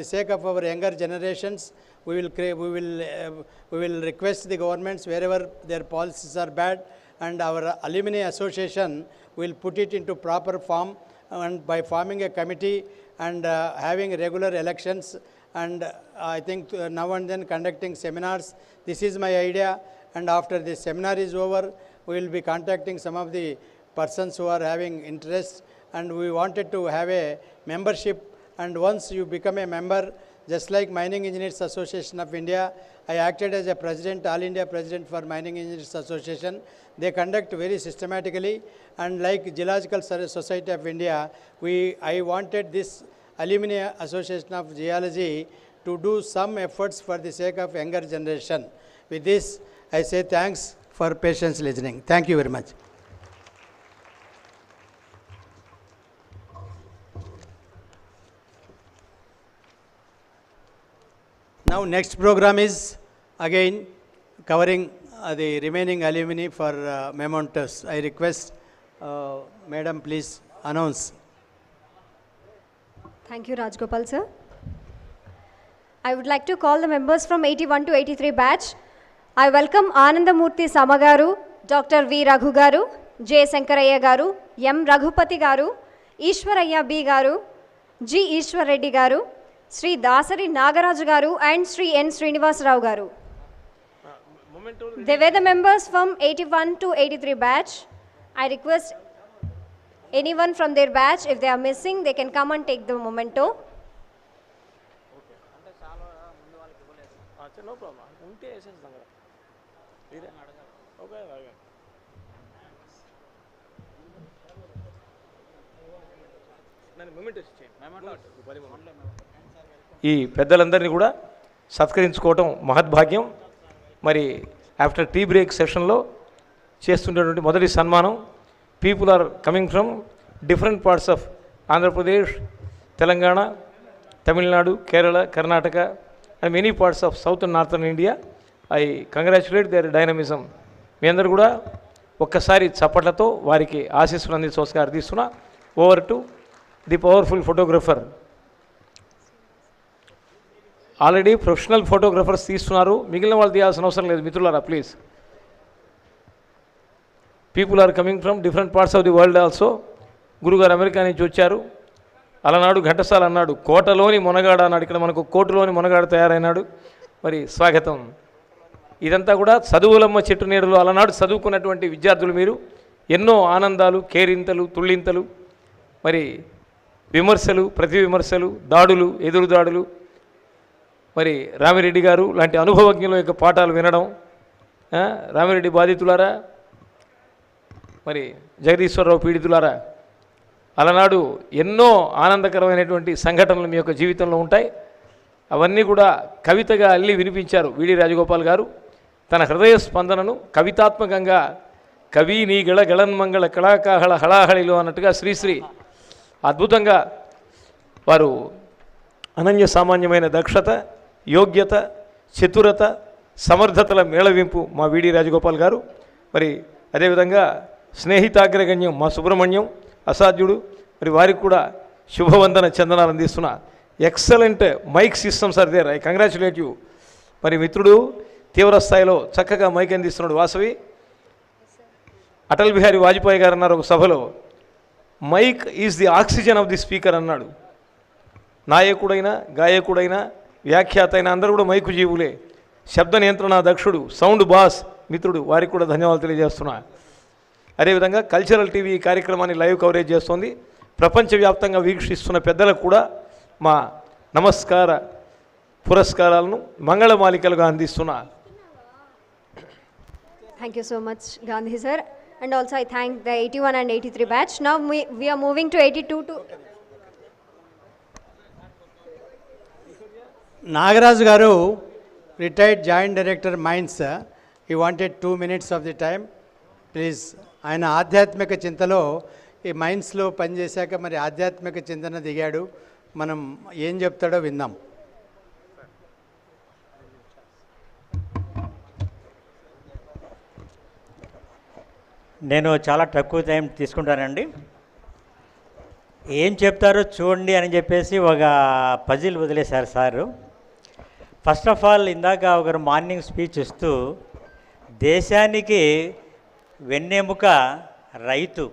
sake of our younger generations. We will request the governments wherever their policies are bad, and our Alumni Association will put it into proper form, and by forming a committee and having regular elections, and I think now and then conducting seminars. This is my idea, and after this seminar is over, we will be contacting some of the persons who are having interest, and we wanted to have a membership. And once you become a member, just like Mining Engineers Association of India, I acted as a president, All India President for Mining Engineers Association. They conduct very systematically, and like Geological Society of India, I wanted this Alumni Association of Geology to do some efforts for the sake of younger generation. With this, I say thanks for patience listening. Thank you very much. Now next program is again covering the remaining alumni for mementos. I request Madam, please announce. Thank you, Rajgopal sir. I would like to call the members from 81 to 83 batch. I welcome Anandamurthy Samagaru, Dr. V. Raghu Garu, J. Sankaraya Garu, M. Raghupati Garu, Ishwaraya B. Garu, G. Ishwar Reddy Garu, Sri Dasari Nagaraju Garu, and Sri N. Srinivasa Rao Garu. They were the members from 81 to 83 batch. I request anyone from their batch, if they are missing, they can come and take the memento. No problem. ఈ పెద్దలందరినీ కూడా సత్కరించుకోవటం మహద్భాగ్యం. మరి after tea break సెషన్లో చేస్తున్నటువంటి మొదటి సన్మానం, people are coming from different parts of Andhra Pradesh, Telangana, Tamil Nadu, Kerala, Karnataka and many parts of south and northern India. I congratulate their dynamism. మీ అందరూ కూడా ఒక్కసారి చప్పట్లతో వారికి ఆశీస్సులు అందించవలసిగా అర్థిస్తున్నా. Over to the powerful photographer. Already professional photographers తీస్తున్నారు, మిగిలిన వాళ్ళు తీయాల్సిన అవసరం లేదు మిత్రులారా. Please people are coming from different parts of the world also. గురుగారు అమెరికా నుంచి వచ్చారు. అలనాడు ఘంటసాల అన్నాడు, కోటలోని మునగాడ అన్నాడు. ఇక్కడ మనకు కోటలోని మునగాడ తయారైనాడు. మరి స్వాగతం. ఇదంతా కూడా చదువులమ్మ చెట్టు నీడలో అలనాడు చదువుకున్నటువంటి విద్యార్థులు మీరు. ఎన్నో ఆనందాలు, కేరింతలు, తుళ్ళింతలు, మరి విమర్శలు, ప్రతి విమర్శలు, దాడులు, ఎదురు దాడులు, మరి రామిరెడ్డి గారు లాంటి అనుభవజ్ఞుల యొక్క పాఠాలు వినడం. రామిరెడ్డి బాధితులారా, మరి జగదీశ్వరరావు పీడితులారా, అలనాడు ఎన్నో ఆనందకరమైనటువంటి సంఘటనలు మీ యొక్క జీవితంలో ఉంటాయి. అవన్నీ కూడా కవితగా అల్లి వినిపించారు విడి రాజగోపాల్ గారు. తన హృదయ స్పందనను కవితాత్మకంగా కవి నీ గళ గళన్మంగళ కళాకాహళ హళాహళిలో అన్నట్టుగా శ్రీశ్రీ అద్భుతంగా వారు అనన్య సామాన్యమైన దక్షత, యోగ్యత, చతురత, సమర్థతల మేళవింపు మా విడి రాజగోపాల్ గారు. మరి అదేవిధంగా స్నేహితాగ్రగణ్యం మా సుబ్రహ్మణ్యం అసాధ్యుడు. మరి వారికి కూడా శుభవందన చందనాలు అందిస్తున్న excellent mic systems are there. I congratulate you. మరి మిత్రుడు తీవ్ర స్థాయిలో చక్కగా మైక్ అందిస్తున్నాడు వాసవి. అటల్ బిహారీ వాజ్పేయి గారు అన్నారు ఒక సభలో, mic is the oxygen of the speaker అన్నాడు. నాయకుడైనా, గాయకుడైనా, వ్యాఖ్యాత అయినా అందరూ కూడా మైకు జీవులే. శబ్ద నియంత్రణ దక్షుడు, సౌండ్ బాస్ మిత్రుడు, వారికి కూడా ధన్యవాదాలు తెలియజేస్తున్నా. అదేవిధంగా కల్చరల్ టీవీ ఈ కార్యక్రమాన్ని లైవ్ కవరేజ్ చేస్తోంది. ప్రపంచవ్యాప్తంగా వీక్షిస్తున్న పెద్దలకు కూడా మా నమస్కార పురస్కారాలను మంగళమాలికలుగా అందిస్తున్నా. Thank you so much, Gandhi sir. And also I thank the 81 and 83 batch. Now we are moving to 82 to... Nagaraj garu, retired joint director Mines, he wanted 2 minutes of the time. Please, ఆయన ఆధ్యాత్మిక చింతలో ఈ మైన్స్లో పనిచేశాక మరి ఆధ్యాత్మిక చింతన దిగాడు. మనం ఏం చెప్తాడో విందాం. నేను చాలా తక్కువ టైం తీసుకుంటానండి. ఏం చెప్తారో చూడండి అని చెప్పేసి ఒక పజిల్ వదిలేశారు సారు. ఫస్ట్ ఆఫ్ ఆల్ ఇందాక ఒకరు మార్నింగ్ స్పీచ్ ఇస్తూ దేశానికి వెన్నెముక రైతు.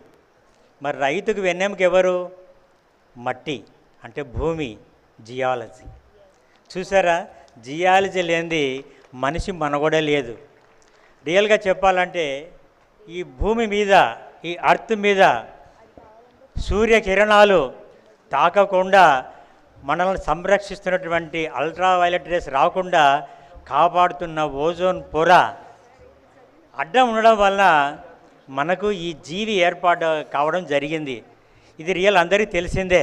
మరి రైతుకు వెన్నెముక ఎవరు? మట్టి అంటే భూమి, జియాలజీ. చూసారా, జియాలజీ లేనిది మనిషి మనుగడ లేదు. రియల్గా చెప్పాలంటే ఈ భూమి మీద, ఈ అర్త్ మీద సూర్యకిరణాలు తాకకుండా మనల్ని సంరక్షిస్తున్నటువంటి అల్ట్రావైలెట్ రేస్ రాకుండా కాపాడుతున్న ఓజోన్ పొర అడ్డం ఉండడం వల్ల మనకు ఈ జీవి ఏర్పాటు కావడం జరిగింది. ఇది రియల్ అందరికీ తెలిసిందే.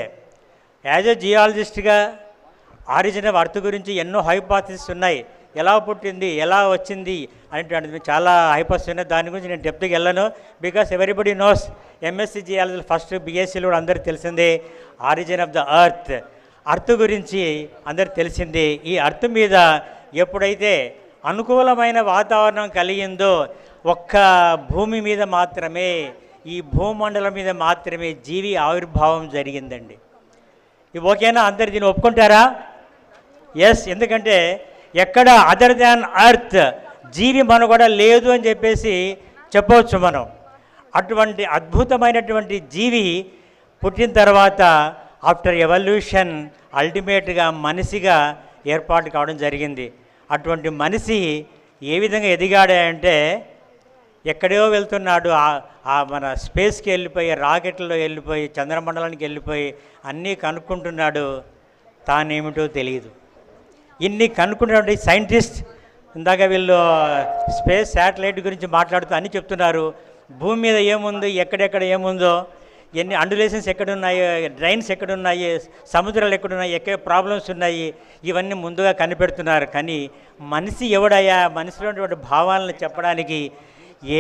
యాజ్ ఎ జియాలజిస్ట్గా ఆరిజిన్ ఆఫ్ అర్త్ గురించి ఎన్నో హైపోథసిస్ ఉన్నాయి. ఎలా పుట్టింది, ఎలా వచ్చింది అనేటువంటిది చాలా హైపోథసిస్ ఉన్నాయి. దాని గురించి నేను డెప్త్కి వెళ్ళను. Because everybody knows MSc geology first, బిఎస్సీలో కూడా అందరికీ తెలిసిందే. Origin of the earth, earth గురించి అందరికి తెలిసింది. ఈ అర్త్ మీద ఎప్పుడైతే అనుకూలమైన వాతావరణం కలిగిందో ఒక్క భూమి మీద మాత్రమే, ఈ భూమండలం మీద మాత్రమే జీవి ఆవిర్భావం జరిగిందండి. ఇది ఓకేనా? అందరు దీన్ని ఒప్పుకుంటారా? ఎస్. ఎందుకంటే ఎక్కడ అదర్ దాన్ అర్త్ జీవి మనుగడ లేదు అని చెప్పేసి చెప్పవచ్చు మనం. అటువంటి అద్భుతమైనటువంటి జీవి పుట్టిన తర్వాత ఆఫ్టర్ ఎవల్యూషన్ అల్టిమేట్గా మనిషిగా ఏర్పాటు కావడం జరిగింది. అటువంటి మనిషి ఏ విధంగా ఎదిగాడంటే ఎక్కడో వెళ్తున్నాడు, మన స్పేస్కి వెళ్ళిపోయి, రాకెట్లో వెళ్ళిపోయి, చంద్రమండలానికి వెళ్ళిపోయి అన్నీ కనుక్కుంటున్నాడు. తానేమిటో తెలియదు. ఇన్ని కనుక్కున్నటువంటి సైంటిస్ట్ ఇందాక వీళ్ళు స్పేస్ శాటిలైట్ గురించి మాట్లాడుతూ అన్నీ చెప్తున్నారు. భూమి మీద ఏముంది, ఎక్కడెక్కడ ఏముందో, ఎన్ని అండులేషన్స్ ఎక్కడున్నాయి, డ్రైన్స్ ఎక్కడున్నాయి, సముద్రాలు ఎక్కడున్నాయి, ఎక్కడ ప్రాబ్లమ్స్ ఉన్నాయి, ఇవన్నీ ముందుగా కనిపెడుతున్నారు. కానీ మనిషి ఎవడయ్యా, మనిషిలో ఉన్నటువంటి భావాలను చెప్పడానికి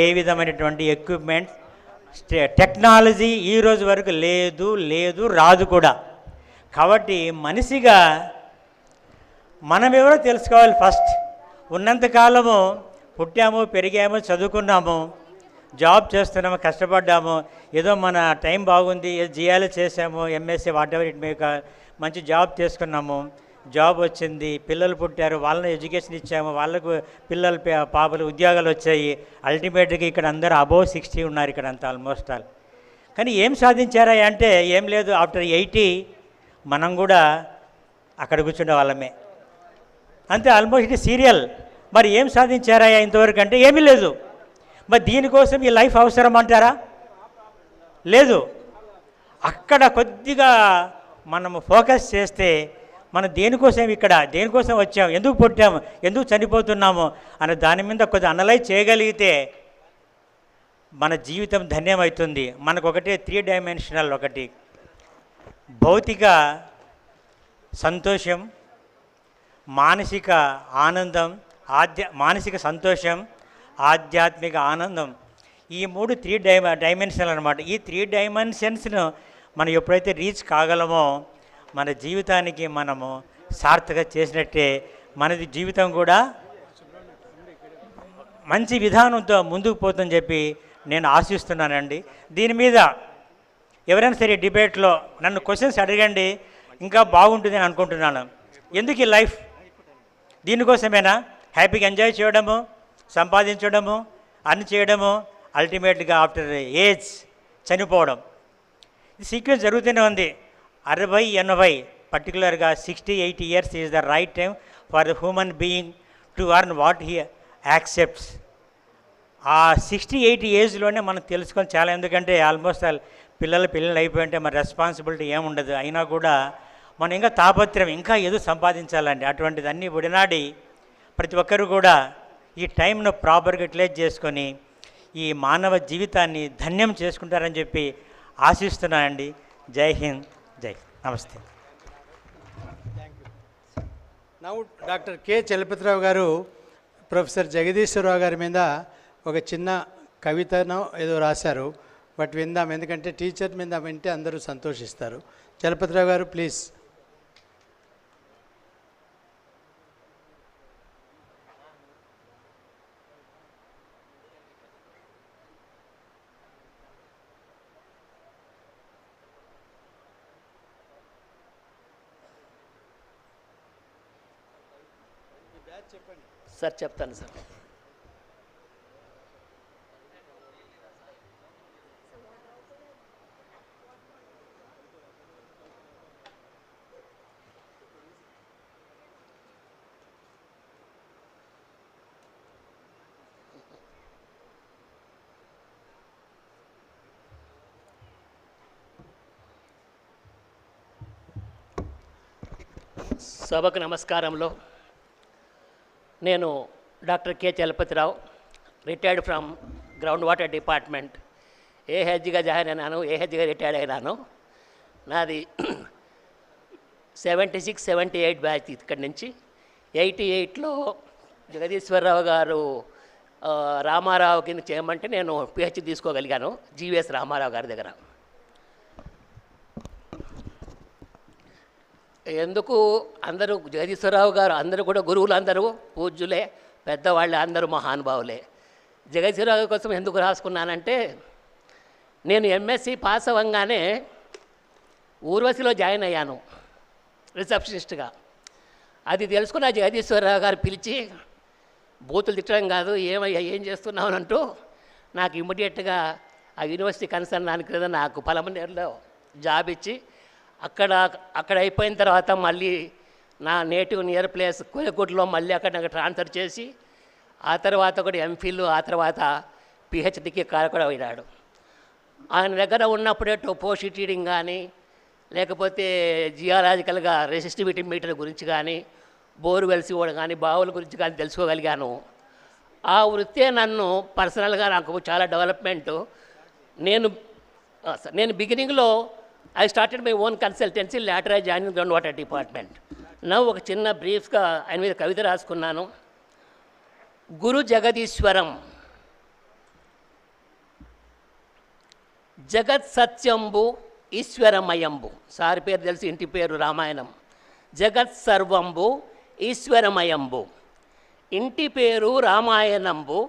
ఏ విధమైనటువంటి ఎక్విప్మెంట్, టెక్నాలజీ ఈరోజు వరకు లేదు, రాదు కూడా. కాబట్టి మనిషిగా మనం ఎవరో తెలుసుకోవాలి ఫస్ట్. ఉన్నంతకాలము పుట్టాము, పెరిగాము, చదువుకున్నాము, జాబ్ చేస్తున్నాము, కష్టపడ్డాము, ఏదో మన టైం బాగుంది, జియాలజీ చేసాము, ఎంఎస్సీ వాట్ ఎవర్ ఇట్ మేక, మంచి జాబ్ చేసుకున్నాము. జాబ్ వచ్చింది, పిల్లలు పుట్టారు, వాళ్ళని ఎడ్యుకేషన్ ఇచ్చాము, వాళ్ళకు పిల్లలు పాపలు ఉద్యోగాలు వచ్చాయి. అల్టిమేట్గా ఇక్కడ అందరూ అబోవ్ 60 ఉన్నారు ఇక్కడ అంతా ఆల్మోస్ట్ ఆల్. కానీ ఏం సాధించారా అంటే ఏం లేదు. ఆఫ్టర్ 80 మనం కూడా అక్కడ కూర్చునే వాళ్ళమే అంతే. ఆల్మోస్ట్ ఇది సీరియల్. మరి ఏం సాధించారా ఇంతవరకు అంటే ఏమీ లేదు. మరి దీనికోసం ఈ లైఫ్ అవసరం అంటారా? లేదు. అక్కడ కొద్దిగా మనము ఫోకస్ చేస్తే మనం దేనికోసం ఇక్కడ, దేనికోసం వచ్చాము, ఎందుకు పుట్టాము, ఎందుకు చనిపోతున్నాము అనే దాని మీద కొద్దిగా అనలైజ్ చేయగలిగితే మన జీవితం ధన్యమవుతుంది. మనకు ఒకటే 3 డైమెన్షనల్, ఒకటి భౌతిక సంతోషం, మానసిక ఆనందం, మానసిక సంతోషం, ఆధ్యాత్మిక ఆనందం. ఈ 3 డైమెన్షనల్ అనమాట. ఈ 3 డైమెన్షన్స్ను మనం ఎప్పుడైతే రీచ్ కాగలమో మన జీవితానికి మనము సార్థక చేసినట్టే. మనది జీవితం కూడా మంచి విధానంతో ముందుకు పోతుందని చెప్పి నేను ఆశిస్తున్నానండి. దీని మీద ఎవరైనా సరే డిబేట్లో నన్ను క్వశ్చన్స్ అడగండి, ఇంకా బాగుంటుంది అని అనుకుంటున్నాను. ఎందుకు ఈ లైఫ్? దీనికోసమేనా? హ్యాపీగా ఎంజాయ్ చేయడము, సంపాదించడము, అన్ని చేయడము, అల్టిమేట్గా ఆఫ్టర్ ఏజ్ చనిపోవడం. ఈ సీక్వెన్స్ జరుగుతూనే ఉంది. 60-80 పర్టికులర్గా 60-80 years is the right time for the human being to earn what he accepts. ఆ 60-80 ఏజ్లోనే మనం తెలుసుకొని చాలా. ఎందుకంటే ఆల్మోస్ట్ పిల్లలు అయిపోయింటే మన రెస్పాన్సిబిలిటీ ఏముండదు. అయినా కూడా మనం ఇంకా తాపత్రయం, ఇంకా ఏదో సంపాదించాలండి. అటువంటిది అన్నీ విడనాడి ప్రతి ఒక్కరు కూడా ఈ టైంను ప్రాపర్గా యూటిలైజ్ చేసుకొని ఈ మానవ జీవితాన్ని ధన్యం చేసుకుంటారని చెప్పి ఆశిస్తున్నానండి. జై హింద్, జై నమస్తే. నౌ డాక్టర్ కె చలపతిరావు గారు ప్రొఫెసర్ జగదీశ్వరరావు గారి మీద ఒక చిన్న కవితను ఏదో రాశారు. బట్ విందాం, ఎందుకంటే టీచర్ మీద వింటే అందరూ సంతోషిస్తారు. చలపతిరావు గారు ప్లీజ్. సార్ చెప్తాను సార్. సభకు నమస్కారంలో నేను doctor K Chalapathirao, retired from ground water department. ఏహెచ్గా జాయిన్ అయినాను, ఏహెచ్గా రిటైర్డ్ అయినాను. నాది 76-78 బ్యాచ్. ఇక్కడి నుంచి 88లో జగదీశ్వరరావు గారు రామారావు కింద చేయమంటే నేను పిహెచ్డి తీసుకోగలిగాను జీవీఎస్ రామారావు గారి దగ్గర. ఎందుకు అందరూ జగదీశ్వరరావు గారు అందరూ కూడా గురువులు, అందరూ పూజ్యులే, పెద్దవాళ్ళే, అందరూ మహానుభావులే. జగదీశ్వరరావు కోసం ఎందుకు రాసుకున్నానంటే నేను ఎంఎస్సి పాస్ అవ్వగానే ఊర్వశిలో జాయిన్ అయ్యాను రిసెప్షనిస్ట్గా. అది తెలుసుకున్న జగదీశ్వరరావు గారు పిలిచి బూతులు తిట్టడం కాదు, ఏమయ్యా ఏం చేస్తున్నావు అంటూ నాకు ఇమ్మీడియట్గా ఆ యూనివర్సిటీ కన్సర్న్ దాని క్రింద నాకు పలమనేరులో జాబ్ ఇచ్చి అక్కడ అయిపోయిన తర్వాత మళ్ళీ నా నేటివ్ నియర్ ప్లేస్ కోయగూడలో మళ్ళీ అక్కడ నాకు ట్రాన్స్ఫర్ చేసి ఆ తర్వాత కూడా ఎంఫిల్, ఆ తర్వాత పిహెచ్డికి కారకుడు అయినాడు. ఆయన దగ్గర ఉన్నప్పుడే టోపోషి రీడింగ్ కానీ, లేకపోతే జియాలజికల్గా రెసిస్టివిటీ మీటర్ గురించి కానీ, బోర్వెల్స్ కూడా కానీ, బావుల గురించి కానీ తెలుసుకోగలిగాను. ఆ వృత్తే నన్ను పర్సనల్గా నాకు చాలా డెవలప్మెంట్. నేను బిగినింగ్లో I started my own consultancy, later I joined the groundwater department. Now ఒక చిన్న బ్రీఫ్గా ఆయన మీద కవిత రాసుకున్నాను. గురు జగదీశ్వరం జగత్ సత్యంబు ఈశ్వరమయంబు. సారి పేరు తెలిసి, ఇంటి పేరు రామాయణం. జగత్ సర్వంబు ఈశ్వరమయంబు, ఇంటి పేరు రామాయణంబు,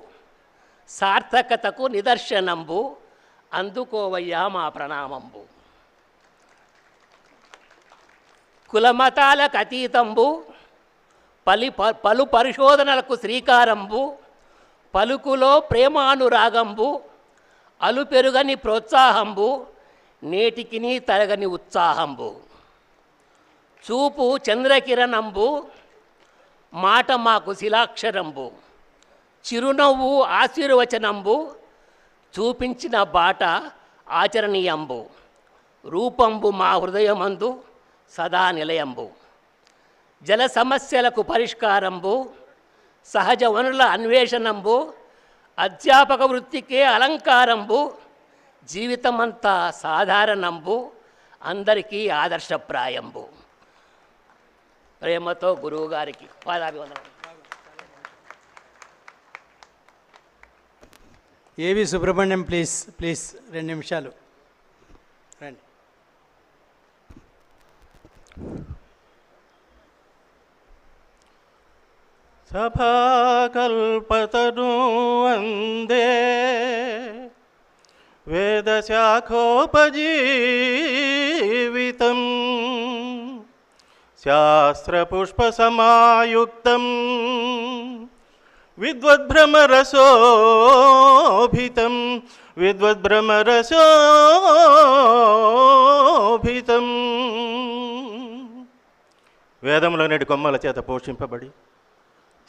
సార్థకతకు నిదర్శనంబు, అందుకోవయ్యా మా ప్రణామంబు. కులమతాలకు అతీతంబు, పలు పరిశోధనలకు శ్రీకారంబు, పలుకులో ప్రేమానురాగంబు, అలుపెరుగని ప్రోత్సాహంబు, నేటికిని తరగని ఉత్సాహంబు. చూపు చంద్రకిరణంబు, మాట మాకు శిలాక్షరంబు, చిరునవ్వు ఆశీర్వచనంబు, చూపించిన బాట ఆచరణీయంబు, రూపంబు మా హృదయమందు సదా నిలయంబు. జల సమస్యలకు పరిష్కారంబు, సహజ వనరుల అన్వేషణంబు, అధ్యాపక వృత్తికే అలంకారంబు, జీవితమంతా సాధారణంబు, అందరికీ ఆదర్శప్రాయంబు. ప్రేమతో గురువు గారికి పాదాభివందనం. ఏవి సుబ్రహ్మణ్యం ప్లీజ్ 2 నిమిషాలు రండి. సభాకల్పతను వందే వేదశాఖోపజీవితం శాస్త్రపుష్పసమాయుక్తం విద్వద్భ్రమరసోభితం వేదములనేటి కొమ్మల చేత పోషింపబడి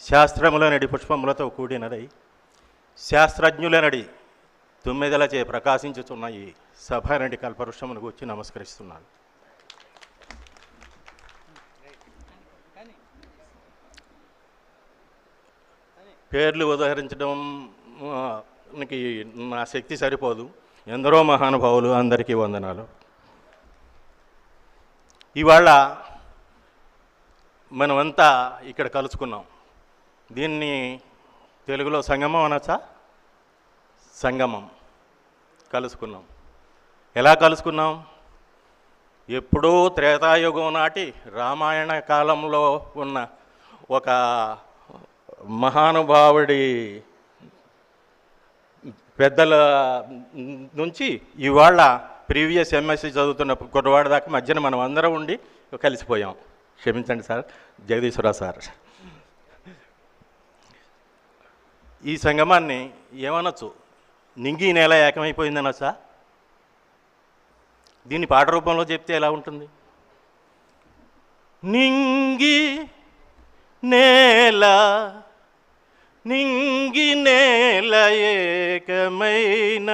శాస్త్రములనడి పుష్పములతో కూడినదై శాస్త్రజ్ఞులనడి తుమ్మెదలచే ప్రకాశించుతున్న ఈ సభానడి కల్పవృక్షమును గూర్చి నమస్కరిస్తున్నాను. పేర్లు ఉదహరించడానికి నా శక్తి సరిపోదు. ఎందరో మహానుభావులు, అందరికీ వందనాలు. ఇవాళ మనమంతా ఇక్కడ కలుసుకున్నాం. దీన్ని తెలుగులో సంగమం అనొచ్చా? సంగమం. కలుసుకున్నాం. ఎలా కలుసుకున్నాం? ఎప్పుడూ త్రేతాయుగం నాటి రామాయణ కాలంలో ఉన్న ఒక మహానుభావుడి పెద్దల నుంచి ఇవాళ ప్రీవియస్ ఎంఎస్సీ చదువుతున్న కుర్రవాడి దాకా మధ్యన మనం అందరం ఉండి కలిసిపోయాం. క్షమించండి సార్, జగదీశ్వరరావు సార్. ఈ సంగమాన్ని ఏమనొచ్చు? నింగి నేల ఏకమైపోయిందనొచ్చా? దీన్ని పాట రూపంలో చెప్తే ఎలా ఉంటుంది? నింగి నేల నింగి నేల ఏకమైన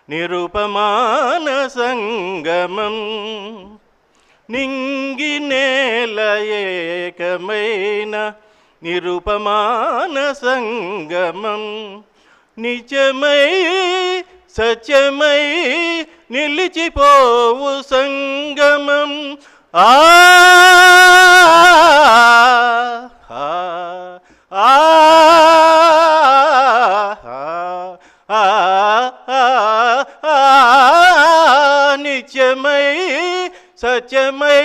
నిరుపమాన సంగమం, నింగి నేల ఏకమైన నిరుపమాన సంగమం, నిజమై సత్యమై నిలిచిపోవు సంగమం. ఆ నిత్యమై సత్యమై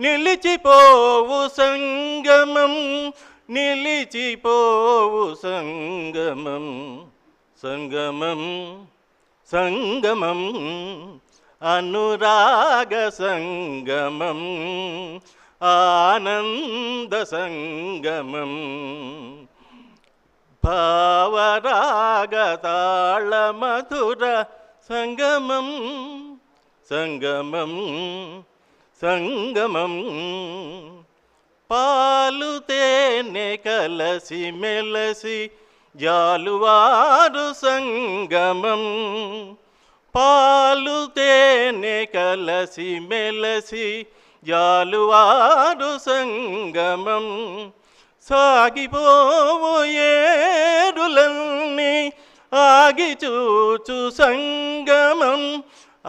నిలిచిపోవు సంగమం, నిలిచిపోవు సంగమం. సంగమం సంగమం అనురాగ సంగమం, ఆనంద సంగమం, భావరాగ తాళ మధుర సంగమం. సంగమం సంగమం పాలు తేనె కలసి మెలసి జాలువారు సంగమం, పాలు తేనె కలసి మెలసి జాలువారు సంగమం. సాగిపోవు ఏరులన్నీ ఆగి చూచు సంగమం. ఆ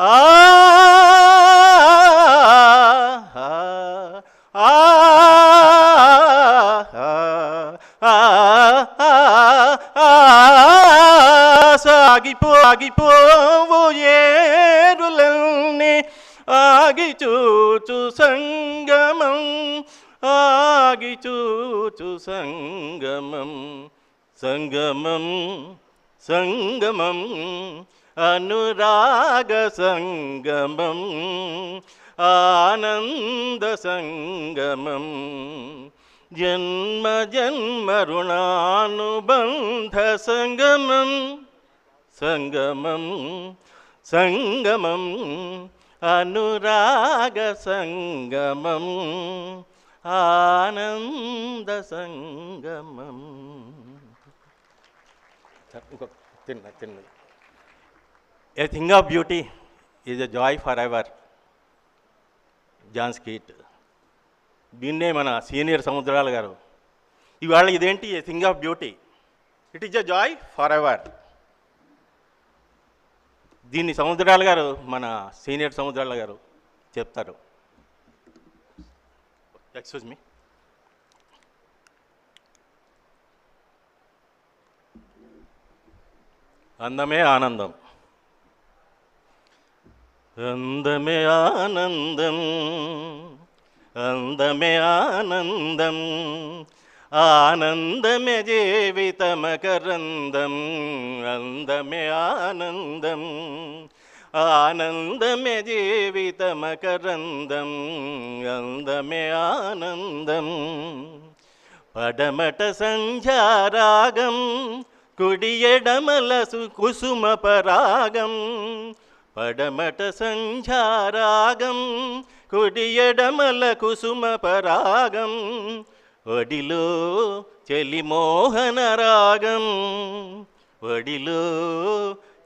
సాగిపోవు ఏరులన్నీ ఆగి చూచు సంగమం, ఆగి చూచు సంగమం. సంగమం సంగమం అనురాగ సంగమం, ఆనంద సంగమం జన్మ జన్మ రుణానుబంధ సంగమం సంగమం సంగమం అనురాగ సంగమం ఆనంద సంగమం. తిన్నది. A thing of beauty is a joy for ever. John స్కీట్. దీన్నే మన సీనియర్ సముద్రాల గారు ఇవాళ ఇదేంటి a thing of beauty, it is a joy for ever. దీన్ని సముద్రాల గారు మన సీనియర్ సముద్రాల గారు చెప్తారు. Excuse me. అందమే ఆనందం. అందమే ఆనందం అందమే ఆనందం ఆనందమే జీవితమకరందం అందమే ఆనందం ఆనందమే జీవితమకరందం అందమే ఆనందం. పడమట సంధ్యారాగం కుడి ఎడమల కుసుమ పరాగం పడమట సంధ్యారాగం కుడి ఎడమల కుసుమ పరాగం ఒడిలో చెలిమోహన రాగం ఒడిలో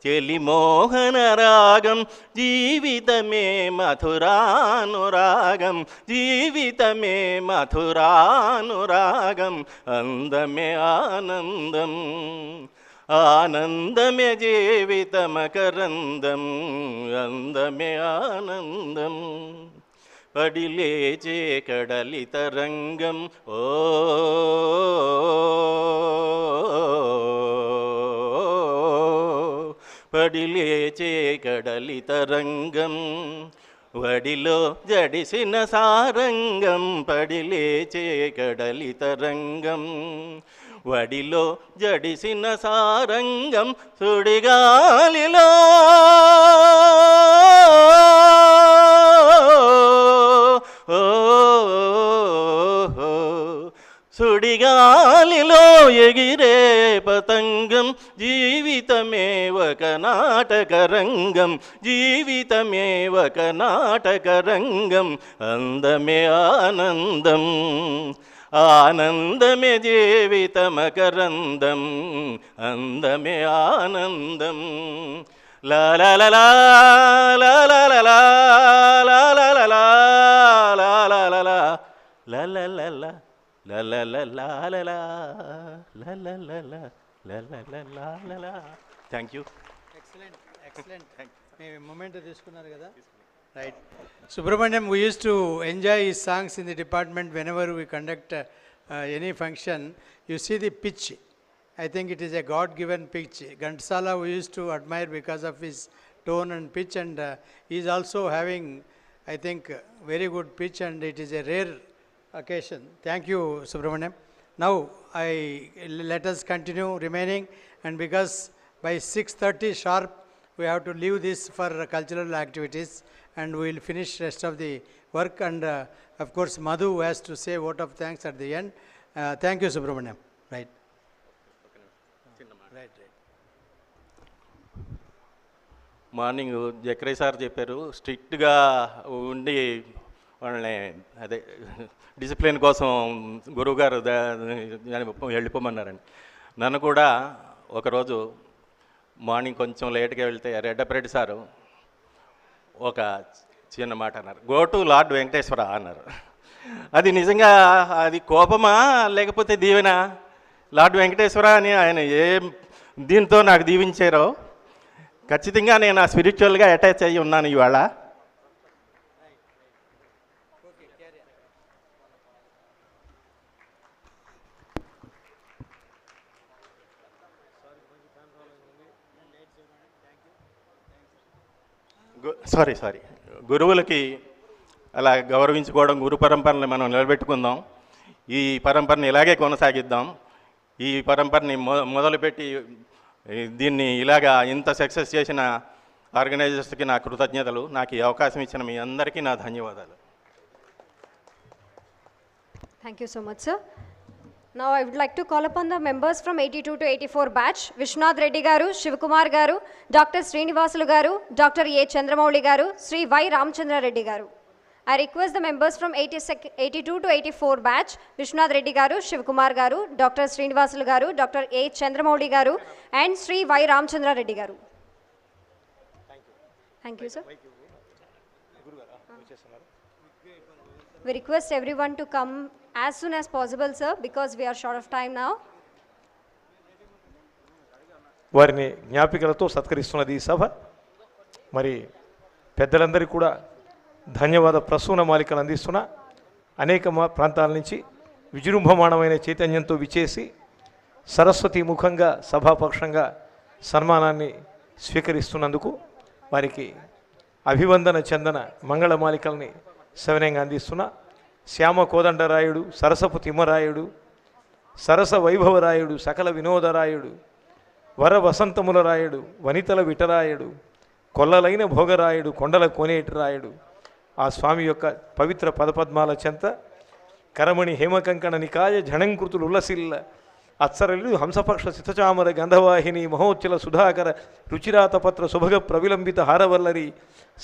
చెలిమోహన రాగం జీవితమే మధురానురాగం జీవితమే మధురానురాగం అందమే ఆనందం ఆనందమే జీవితమకరందం అందమే ఆనందం. పడిలేచే కడలి తరంగం ఓ పడిలేచే కడలి తరంగం వడిలో జడిసిన సారంగం పడిలేచే కడలి తరంగం వడిలో జడిసిన సారంగం సుడిగాలిలో సుడిగాలిలో ఎగిరే పతంగం జీవితమే ఒక నాటకరంగం జీవితమే ఒక నాటకరంగం అందమే ఆనందం ఆనందమే జీవితమకరందం అందమే ఆనందం. లా లా లా లా లా లా లా లా లా లా లా లా లా లా లా లా లా లా లా La la la la la la la la la la la la la la la la. Thank you. Excellent, excellent. Maybe moment తీసుకున్నారు కదా. Right. Subramaniam, we used to enjoy his songs in the department whenever we conduct any function. You see the pitch. I think it is a God-given pitch. Ghantasala we used to admire because of his tone and pitch, and he is also having, I think, very good pitch, and it is a rare occasion. Thank you, Subramaniam. Now, let us continue remaining, and because by 6:30 sharp, we have to leave this for cultural activities, and we will finish rest of the work, and of course, Madhu has to say vote of thanks at the end. Thank you, Subramaniam. Right. Right. Morning జక్రయ్ sir చెప్పారు స్ట్రిక్ట్గా ఉండి వాళ్ళని అదే discipline కోసం గురువుగారు వెళ్ళిపోమన్నారండి. నన్ను కూడా ఒకరోజు మార్నింగ్ కొంచెం లేట్గా వెళ్తే రెడ్డపరెడ్డి సారు ఒక చిన్న మాట అన్నారు, గో టు లార్డ్ వెంకటేశ్వర అన్నారు. అది నిజంగా అది కోపమా లేకపోతే దీవెనా? లార్డ్ వెంకటేశ్వర అని ఆయన ఏ దీంతో నాకు దీవించారో ఖచ్చితంగా నేను ఆ స్పిరిచువల్గా అటాచ్ అయ్యి ఉన్నాను ఇవాళ. సారీ గురువులకి అలా గౌరవించుకోవడం, గురు పరంపరని మనం నిలబెట్టుకుందాం. ఈ పరంపరని ఇలాగే కొనసాగిద్దాం. ఈ పరంపరని మొదలుపెట్టి దీన్ని ఇలాగా ఇంత సక్సెస్ చేసిన ఆర్గనైజర్స్కి నా కృతజ్ఞతలు. నాకు ఈ అవకాశం ఇచ్చిన మీ అందరికీ నా ధన్యవాదాలు. Thank you so much, sir. Now I would like to call upon the members from 82 to 84 batch, Vishwanath Reddy garu, Shivakumar garu, Dr. Srinivasa garu, Dr. A. Chandramouli garu, Sri Y. Ramchandra Reddy garu. I request the members from 82 to 84 batch, Vishwanath Reddy garu, Shivakumar garu, Dr. Srinivasa garu, Dr. A. Chandramouli garu, and Sri Y. Ramchandra Reddy garu. Thank you, sir. We request everyone to come as soon as possible, sir, because we are short of time now. వారిని జ్ఞాపికలతో సత్కరిస్తున్నది ఈ సభ. మరి పెద్దలందరికీ కూడా ధన్యవాద ప్రసూన మాలికలు అందిస్తున్న అనేక ప్రాంతాల నుంచి విజృంభమాణమైన చైతన్యంతో విచేసి సరస్వతి ముఖంగా సభాపక్షంగా సన్మానాన్ని స్వీకరిస్తున్నందుకు వారికి అభివందన చందన మంగళమాలికల్ని సవినయంగా అందిస్తున్న శ్యామ కోదండరాయుడు, సరసపు తిమ్మరాయుడు, సరస వైభవరాయుడు, సకల వినోదరాయుడు, వర వసంతముల రాయుడు, వనితల విటరాయుడు, కొల్లలైన భోగరాయుడు, కొండల కోనేటి రాయుడు, ఆ స్వామి యొక్క పవిత్ర పదపద్మాల చెంత కరమణి హేమకంకణ నికాయ జణంకృతులు ఉల్లసిల్ల అత్సరలు హంసపక్ష సితచామర గంధవాహిని మహోచ్చల సుధాకర రుచిరాతపత్ర సుభగ ప్రవిలంబిత హారవల్లరి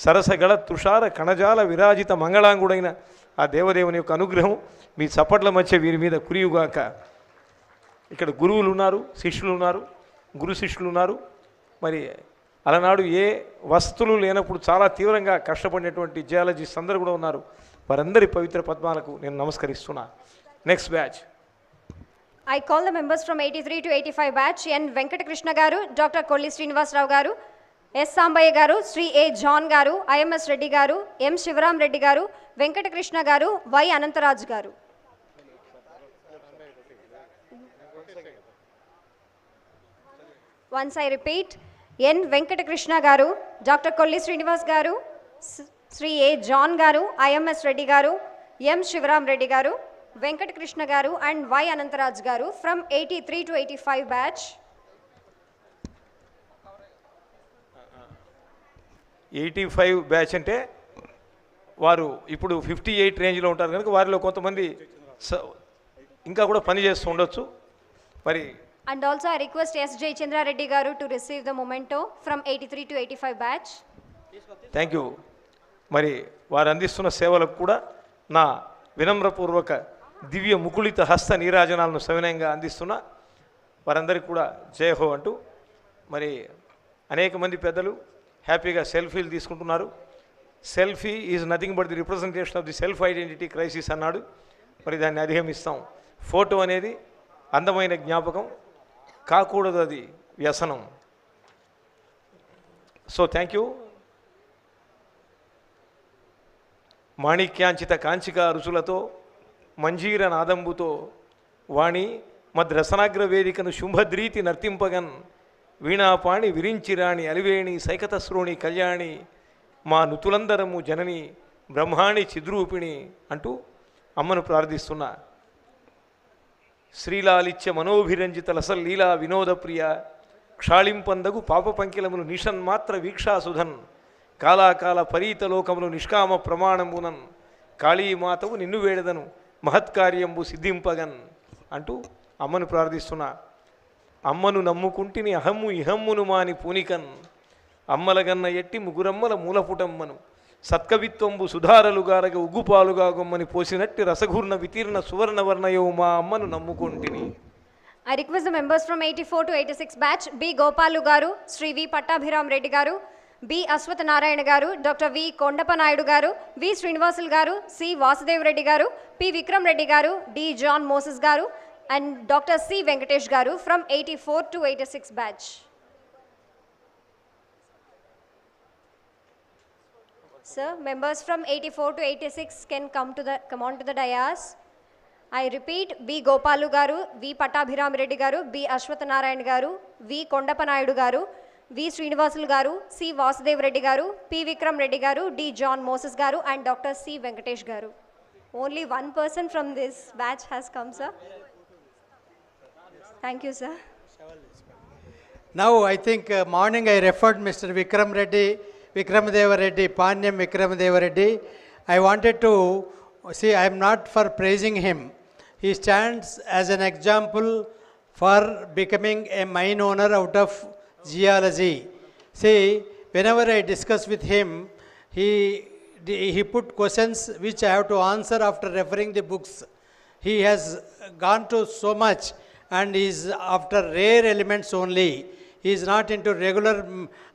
సరసగళ తుషార కణజాల విరాజిత మంగళాంగుడైన ఆ దేవదేవుని యొక్క అనుగ్రహం మీ చప్పట్ల మధ్య వీరి మీద కురియుగాక. ఇక్కడ గురువులు ఉన్నారు, శిష్యులు ఉన్నారు, గురు శిష్యులు ఉన్నారు. మరి అలనాడు ఏ వస్తువులు లేనప్పుడు చాలా తీవ్రంగా కష్టపడినటువంటి జియాలజిస్ట్ అందరూ కూడా ఉన్నారు. వారందరి పవిత్ర పద్మాలకు నేను నమస్కరిస్తున్నా. Next batch. I call the members from 83 to 85 batch, N. Venkateswara garu, Dr. Kolli Srinivasa garu, S. Sambaya garu, Sri A. John garu, IMS Reddy garu, M. Shivaram Reddy garu, Venkateswara garu, Y. Anantaraj garu. Once I repeat, N. Venkateswara garu, Dr. Kolli Srinivasa garu, Sri A. John garu, IMS Reddy garu, M. Shivaram Reddy garu, Venkateswara garu and Y. Anantaraj garu from 83 to 85 batch. 85 batch అంటే వారు ఇప్పుడు 58 రేంజ్లో ఉంటారు కనుక వారిలో కొంతమంది ఇంకా కూడా పని చేస్తూ ఉండొచ్చు. మరి And also I request S. J. Chandra Reddy garu to receive the memento from 83 to 85 batch. Thank you. మరి వారు అందిస్తున్న సేవలకు కూడా నా వినమ్రపూర్వక దివ్య ముకుళిత హస్త నీరాజనాలను సవినయంగా అందిస్తున్న వారందరికీ కూడా జయహో అంటూ మరి అనేక మంది పెద్దలు హ్యాపీగా సెల్ఫీలు తీసుకుంటున్నారు. Selfie is nothing but the representation of the self identity crisis అన్నాడు. మరి దాన్ని అధిగమిస్తాం. ఫోటో అనేది అందమైన జ్ఞాపకం కాకూడదు, అది వ్యసనం. So thank you. మాణిక్యాంచిత కాంచిక రుచులతో మంజీర నాదంబుతో వాణి మద్రసనాగ్ర వేదికను శుంభద్రీతి నర్తింపగన్ వీణాపాణి విరించిరాణి అలివేణి సైకతశ్రోణి కళ్యాణి మా నుతులందరము జనని బ్రహ్మాణి చిద్రూపిణి అంటూ అమ్మను ప్రార్థిస్తున్నా. శ్రీలాలిత్య మనోభిరంజిత లసల్లీలా వినోదప్రియ క్షాళింపందగు పాప పంకిలములు నిషన్మాత్ర వీక్షాసుధన్ కాలాకాల పరీతలోకములు నిష్కామ ప్రమాణమునన్ కాళీమాతవు నిన్ను వేడదను మహత్కార్యంబు సిద్ధింపగన్ అంటూ అమ్మను ప్రార్థిస్తున్నా. అమ్మను నమ్ముకుంటిని అహమ్ము ఇహమ్మును మాని పూనికన్ అమ్మలగన్న ఎట్టి ముగురమ్మల మూలపుటమ్మను సత్కవిత్వంబు సుధారలుగారగ ఉగ్గుపాలుగా గొమ్మని పోసినట్టి రసఘూర్ణ వితీర్ణ సువర్ణవర్ణయవు మా అమ్మను నమ్ముకుంటిని. I request the members from 84 to 86 batch, B. Gopalu garu, Sri V. Pattabhiram Reddy garu, B. Aswath Narayana garu, Dr. V. Kondappa Naidu garu, V. Srinivasa garu, C. Vasudev Reddy garu, P. Vikram Reddy garu, D. John Moses garu, and Dr. C. Venkatesh garu from 84 to 86 batch. Sir, members from 84 to 86 can come on to the dais. I repeat, B. Gopalu garu, V. Pattabhiram Reddy garu, B. Aswath Narayana garu, V. Kondappa Naidu garu, V. Srinivasa garu, C. Vasudev Reddy garu, P. Vikram Reddy garu, D. John Moses garu, and Dr. C. Venkatesh garu. Only one person from this batch has come, sir. Thank you, sir. Now, I think morning I referred Mr. Vikramdeva Reddy, Panyam Vikramdeva Reddy. I wanted to see, I am not for praising him. He stands as an example for becoming a mine owner out of geology. See, whenever I discuss with him, he put questions which I have to answer after referring the books. He has gone to so much and is after rare elements only. He is not into regular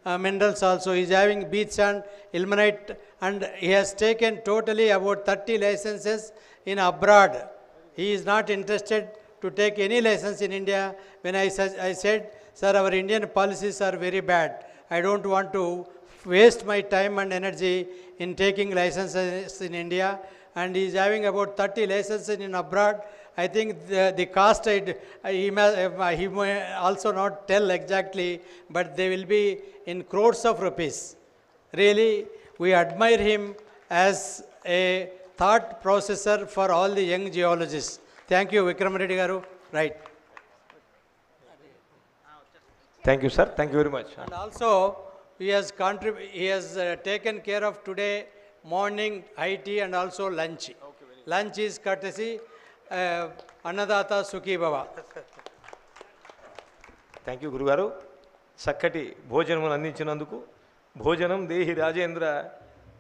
minerals also. He is having beach sand, ilmenite, and he has taken totally about 30 licenses in abroad. He is not interested to take any license in India. When I said, sir, our Indian policies are very bad. I don't want to waste my time and energy in taking licenses in India. And he is having about 30 licenses in abroad. I think the cost, he may also not tell exactly, but they will be in crores of rupees. Really, we admire him as a thought processor for all the young geologists. Thank you, Vikram Reddy Garu. Right. Thank you, sir. Thank you very much. And also, he has taken care of today morning high tea and also lunch. Lunch is courtesy Annadata Sukhi Baba. Thank you గురుగారు. చక్కటి భోజనమును అందించినందుకు. భోజనం దేహి రాజేంద్ర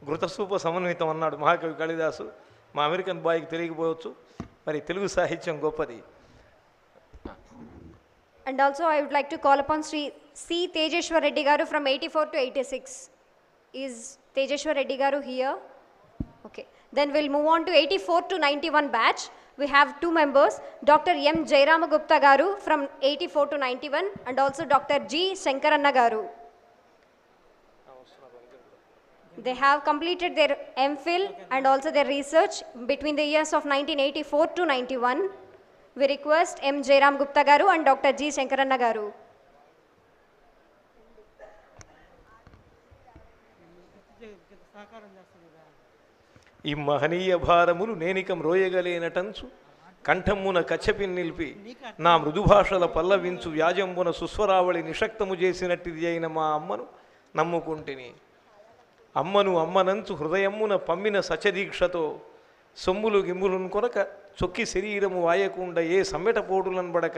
ఘృతసూప సమన్వితం అన్నాడు మహాకవి కాళిదాసు. మా American బాయ్కి తెలియకపోవచ్చు, మరి తెలుగు సాహిత్యం గొప్పది. And also I would like to call upon Sri C. Tejeshwar Reddy Garu from 84 to 86. Is Tejeshwar Reddy Garu here? Okay. Then we'll move on to 84 to 91 batch. We have two members, Dr. M. Jairama Gupta Garu from 84 to 91 and also Dr. G. Shankaranna Garu. They have completed their MPhil and also their research between the years of 1984 to 91. We request M. Jairam Gupta Garu and Dr. G. Shankaranna Garu. ఈ మహనీయ భారములు నేనికం రోయగలేనటంచు కంఠమ్మున కచ్చపిన్ నిలిపి నా మృదుభాషల పల్లవించు వ్యాజంబున సుస్వరావళి నిషక్తము చేసినట్టిది అయిన మా అమ్మను నమ్ముకుంటిని. అమ్మను అమ్మనంచు హృదయమ్మున పమ్మిన సచదీక్షతో సొమ్ములు గిమ్ములున్ కొనక చొక్కి శరీరము వాయకుండ ఏ సమ్మెట పోటులను బడక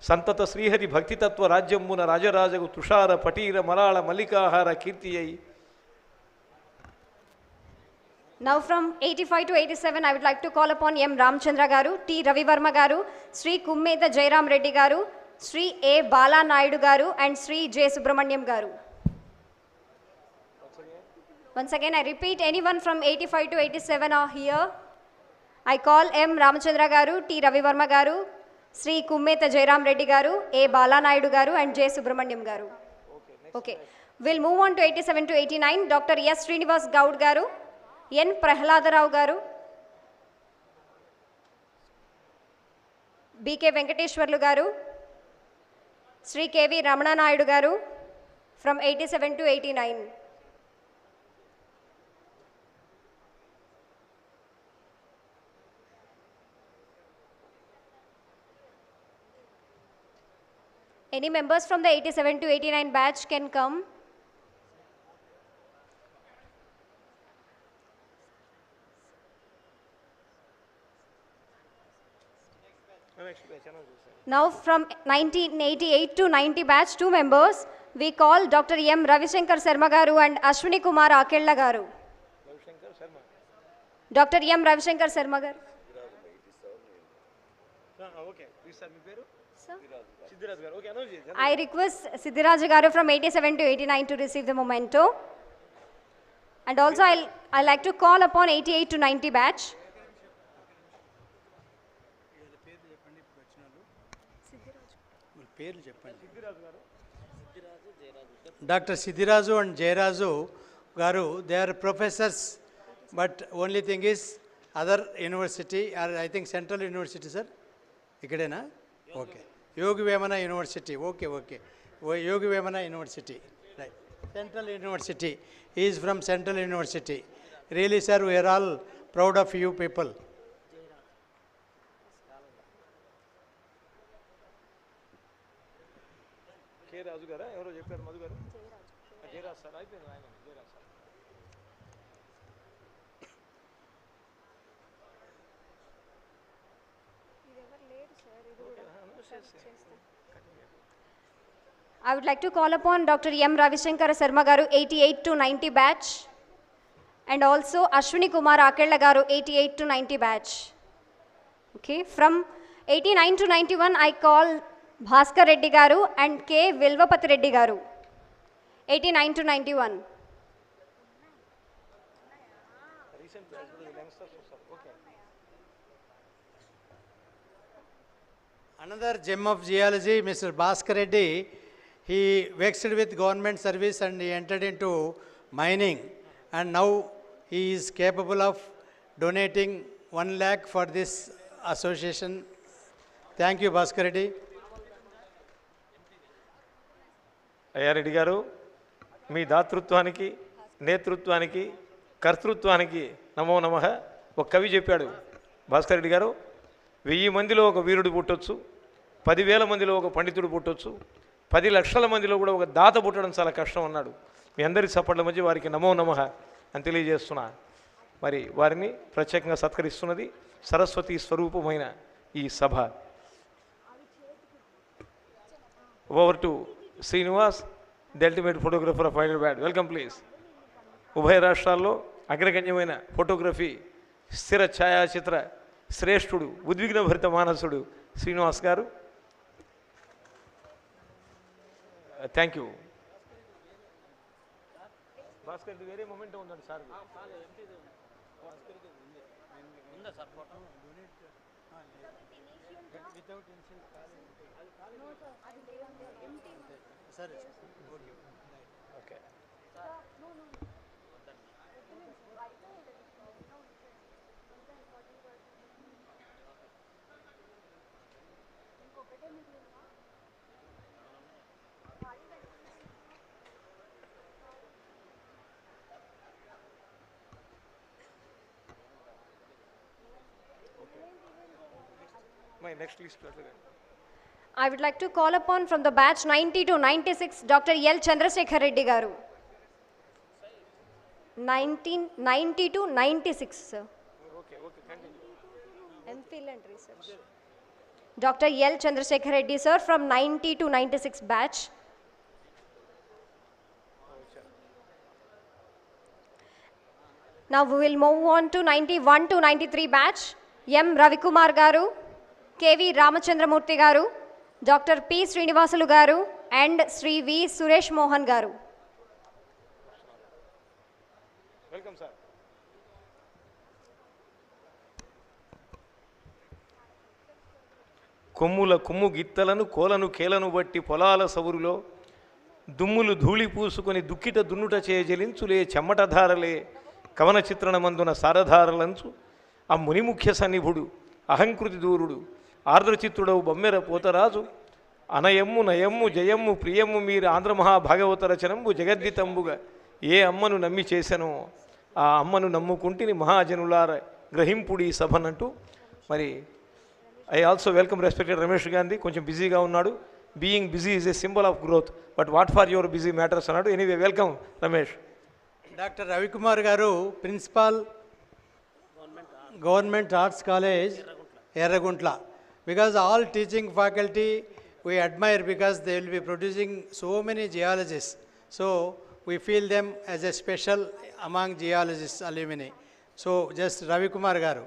సంతత శ్రీహరి భక్తితత్వ రాజ్యమ్మున రాజరాజగు తుషార పటీర మరాళ మల్లికాహార కీర్తి అయి. Now from 85 to 87, I would like to call upon M. Ramchandra Garu, T. Ravi Varma Garu, Sri Kummeta Jairam Reddy Garu, Sri A. Bala Naidu Garu and Sri J. Subramanyam Garu. Once again, I repeat, anyone from 85 to 87 are here. I call M. Ramchandra Garu, T. Ravi Varma Garu, Sri Kummeta Jairam Reddy Garu, A. Bala Naidu Garu and J. Subramanyam Garu. Okay. We'll move on to 87 to 89, Dr. S. Srinivasa Gaud Garu, N. Prahladarao Garu, B.K. Venkateswara Garu, Sri K.V. Ramana Naidu Garu from 87 to 89. Any members from the 87 to 89 batch can come. Now from 1988 to 90 batch, two members, we call Dr. M. Ravishankar Sharma Garu and Ashwini Kumar Akella Garu. Dr. M. Ravishankar Sharma Garu. I request Siddhiraj Garu from 87 to 89 to receive the memento. And also I'd like to call upon 88 to 90 batch. Dr. Siddhiraju and Jairaju Garu, they are professors, but only thing is other university, or I think Central University, sir? Ikkadena? Okay. Yogi Vemana University, okay. Yogi Vemana University, right. Central University, he is from Central University. Really, sir, we are all proud of you people. కే రాజు గారా ఎవరో చెప్పారు, మధు గారు, Jayaraj sir అయిపోయింది, ఆయన Jayaraj sir. I would like to call upon Dr. M. Ravishankara Sarma garu 88 to 90 batch, and also Ashwini Kumar Akella garu 88 to 90 batch. Okay, from 89 to 91 I call Bhaskar Reddy garu and K. Vilvapathi Reddy garu 89 to 91. Another gem of geology, Mr. Bhaskar Reddy, he vexed with government service and he entered into mining, and now he is capable of donating 1 lakh for this association. Thank you, Bhaskar Reddy. అయ్యారెడ్డి గారు, మీ దాతృత్వానికి, నేతృత్వానికి, కర్తృత్వానికి నమో నమః. ఒక కవి చెప్పాడు, భాస్కర్ రెడ్డి గారు, 1000 మందిలో ఒక వీరుడు పుట్టొచ్చు, 10,000 మందిలో ఒక పండితుడు పుట్టొచ్చు, 10 లక్షల మందిలో కూడా ఒక దాత పుట్టడం చాలా కష్టం అన్నాడు. మీ అందరి సపోర్ట్ల మధ్య వారికి నమో నమః అని తెలియజేస్తున్నా. మరి వారిని ప్రత్యేకంగా సత్కరిస్తున్నది సరస్వతి స్వరూపమైన ఈ సభ. Over to Srinivas, the ultimate photographer of Hyderabad. Welcome please. ఉభయ రాష్ట్రాల్లో అగ్రగణ్యమైన ఫోటోగ్రఫీ స్థిర ఛాయాచిత్ర శ్రేష్ఠుడు, ఉద్విగ్న భరిత మానసుడు శ్రీనివాస్ గారు. Thank you. భాస్కర్ వేరే మొమెంట్ ఉందండి sir. Okay. My next list. I would like to call upon from the batch 90 to 96 Dr. L. Chandrasekhar Reddy garu. 1990 to 96, sir. Okay, continue. MPhil and research. Dr. L. Chandrasekhar Reddy, sir, from 90 to 96 batch. Now we will move on to 91 to 93 batch. M. Ravikumar garu, KV Ramachandramurthy garu, Dr. P. Srinivasalu garu, and Sri V. Suresh Mohan garu. Welcome, sir. కొమ్ముల కొమ్ము గిత్తలను కోలను కేలను బట్టి పొలాల సవురులో దుమ్ములు ధూళి పూసుకొని దుక్కిట దున్నుట చేయజలించులే చెమ్మటధారలే కవన చిత్రణమందున సారధారలంచు ఆ మునిముఖ్య సన్నిభుడు అహంకృతి దూరుడు ఆర్ద్రచిత్తుడవు బొమ్మెర పోతరాజు అనయమ్ము నయమ్ము జయమ్ము ప్రియమ్ము మీరు ఆంధ్రమహాభాగవత రచనంబు జగద్దితంబుగా ఏ అమ్మను నమ్మి చేశానో ఆ అమ్మను నమ్ముకుంటిని మహాజనులార గ్రహింపుడి సభనంటూ. మరి I also welcome respected Ramesh Gandhi, కొంచెం బిజీగా ఉన్నాడు. Being busy is a symbol of growth, but what for your busy matters అన్నాడు. Anyway welcome Ramesh. Doctor Ravikumar garu, principal government arts college Yerraguntla. Because all teaching faculty we admire because they will be producing so many geologists. So we feel them as a special among geologists alumni. So just Ravi Kumar garu.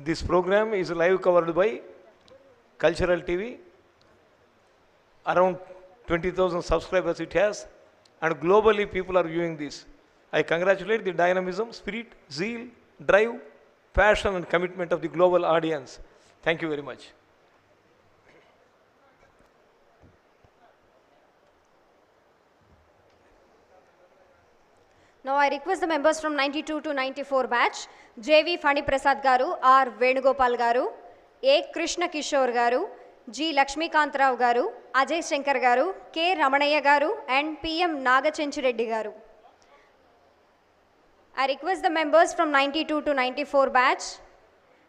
This program is live covered by Cultural TV. Around 20,000 subscribers it has, and globally people are viewing this. I congratulate the dynamism, spirit, zeal, drive, passion and commitment of the global audience. Thank you very much. Now I request the members from 92 to 94 batch, JV Fani Prasad garu, R. Venugopal garu, ఏ కృష్ణ కిషోర్ గారు, G Lakshmikantha Rao గారు, అజయ్ శంకర్ గారు, K Ramanaiah గారు and PM నాగచెంచిరెడ్డి గారు. I request the members from 92 to 94 batch.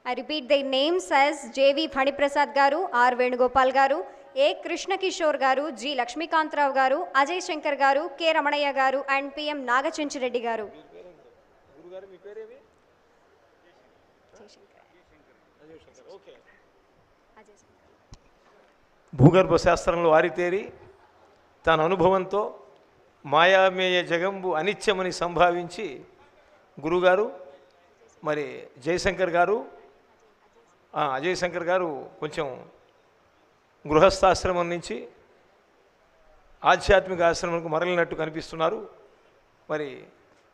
I repeat their names as JV Phaniprasad garu, R Venugopal garu, A Krishna Kishore garu, G Lakshmikantrao garu, Ajay Shankar garu, K Ramanaya garu and PM Nagachenchireddy garu. భూగర్భ శాస్త్రంలో ఆరితేరి తన అనుభవంతో మాయామేయ జగంబు అనిత్యమని సంభావించి గురుగారు మరి జయశంకర్ గారు, అజయ్ శంకర్ గారు కొంచెం గృహస్థాశ్రమం నుంచి ఆధ్యాత్మిక ఆశ్రమంకు మరలినట్టు కనిపిస్తున్నారు. మరి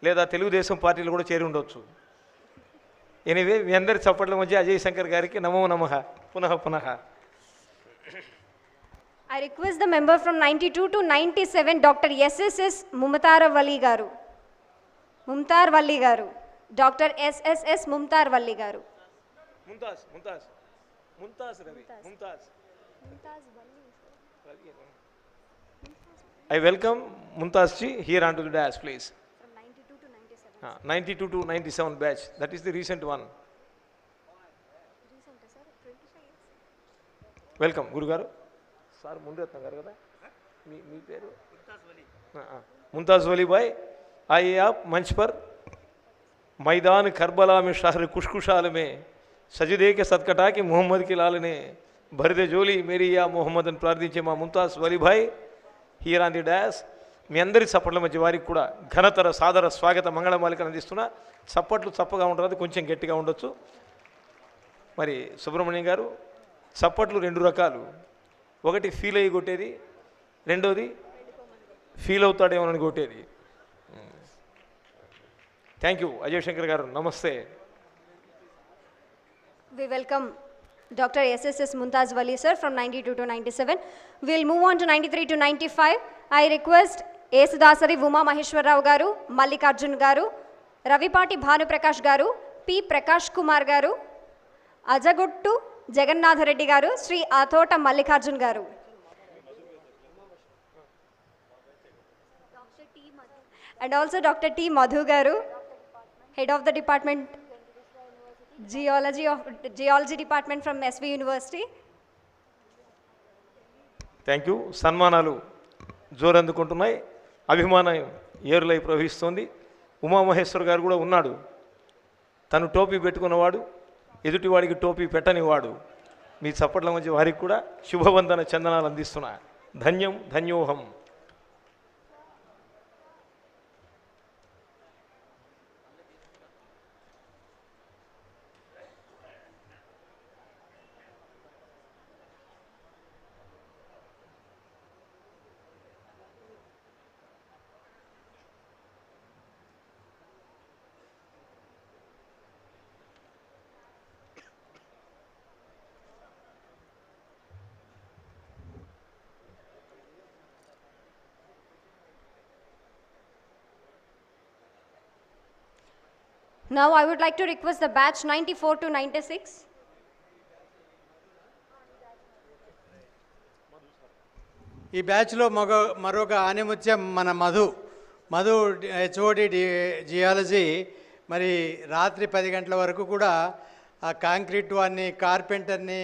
లేదా తెలుగుదేశం పార్టీలు కూడా చేరి ఉండొచ్చు. ఎనివే మీ అందరి చప్పట్ల మధ్య అజయ్ శంకర్ గారికి నమో నమః పునః పునః. I request the member from 92 to 97 Dr. SSS Mumtarawalli garu. Mumtar Valli garu, Dr. SSS Mumtar Valli garu. Mumtaz Ravi. I welcome Mumtaz ji here onto the dais, please. From 92 to 97. 92 to 97 batch. That is the recent one. Recent, sir. 25 years. Welcome, Guru garu. Sir, mundu etna garu kada. మీ పేరు मुमताज़ वली भाई. आइए आप मंच पर. मैदान Karbala में शहर कुशकुशाल में सजदे के सदकटा कि मोहम्मद के लाल ने भर दे जोली मेरी या मोहम्मद అని ప్రార్థించే మా मुमताज़ वली भाई హియర్ ఆన్ ది డాస్. మీ అందరి చప్పట్ల మధ్య వారికి కూడా ఘనతర సాదర స్వాగత మంగళమాలికలు అందిస్తున్నా. చప్పట్లు చప్పగా ఉండదు, కొంచెం గట్టిగా ఉండొచ్చు. మరి సుబ్రహ్మణ్యం గారు చప్పట్లు రెండు రకాలు. ఒకటి ఫీల్ అయ్యి కొట్టేది, రెండోది ఫీల్ అవుతాడేమోనని కొట్టేది. థ్యాంక్ యూ అజయ్ శంకర్ గారు, నమస్తే. We welcome Dr. SSS Mumtaz Valli sir from 92 to 97. We'll move on to 93 to 95. I request A. Sudasari Uma Maheshwarrao garu, Mallikarjun garu, Ravipati Bhanu Prakash garu, P. Prakash Kumar garu, Ajaguttu Jagannatha Reddy garu, Sri Athota Mallikarjun garu. And also Dr. T. Madhu garu, head of the department Geology department from SV University. Thank you. సన్మానాలు జోరందుకుంటున్నాయి, అభిమానం ఏరులై ప్రవహిస్తోంది. ఉమామహేశ్వర్ గారు కూడా ఉన్నాడు. తను టోపీ పెట్టుకున్నవాడు, ఎదుటివాడికి టోపీ పెట్టనివాడు. మీ చప్పట్ల మధ్య వారికి కూడా శుభవందన చందనాలు అందిస్తున్నా. ధన్యం ధన్యోహం. Now I would like to request the batch 94 to 96. ఈ బ్యాచ్లో మరొక ఆనిముత్యం మన మధు హెచ్ఓడి జియాలజీ. మరి రాత్రి 10 గంటల వరకు కూడా ఆ కాంక్రీట్ వాడిని, కార్పెంటర్ని,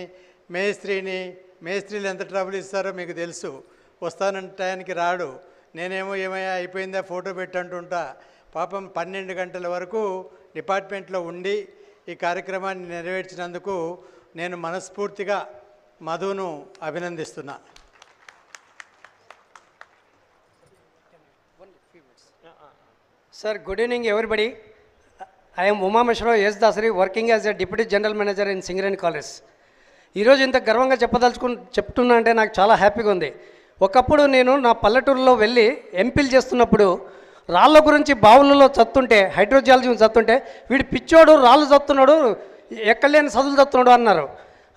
మేస్త్రీలు ఎంత ట్రబుల్ ఇస్తారో మీకు తెలుసు. వస్తానంటే టయానికి రాడు. నేనేమో ఏమయ్యా అయిపోయిందా ఫోటో పెట్టంటుంటా. పాపం 12 గంటల వరకు డిపార్ట్మెంట్లో ఉండి ఈ కార్యక్రమాన్ని నెరవేర్చినందుకు నేను మనస్ఫూర్తిగా మధును అభినందిస్తున్నా. Sir, good evening everybody. I am Uma Mishra S. Dasari, working as a Deputy General Manager in Singareni College. ఈరోజు ఇంత గర్వంగా చెప్తున్నా అంటే నాకు చాలా హ్యాపీగా ఉంది. ఒకప్పుడు నేను నా పల్లెటూరులో వెళ్ళి ఎంపీలు చేస్తున్నప్పుడు రాళ్ళ గురించి బావులలో చదువుతుంటే, హైడ్రోజియాలజీ చదువుతుంటే వీడు పిచ్చోడు రాళ్ళు చదువుతున్నాడు, ఎక్కడలేని చదువులు చదువుతున్నాడు అన్నారు.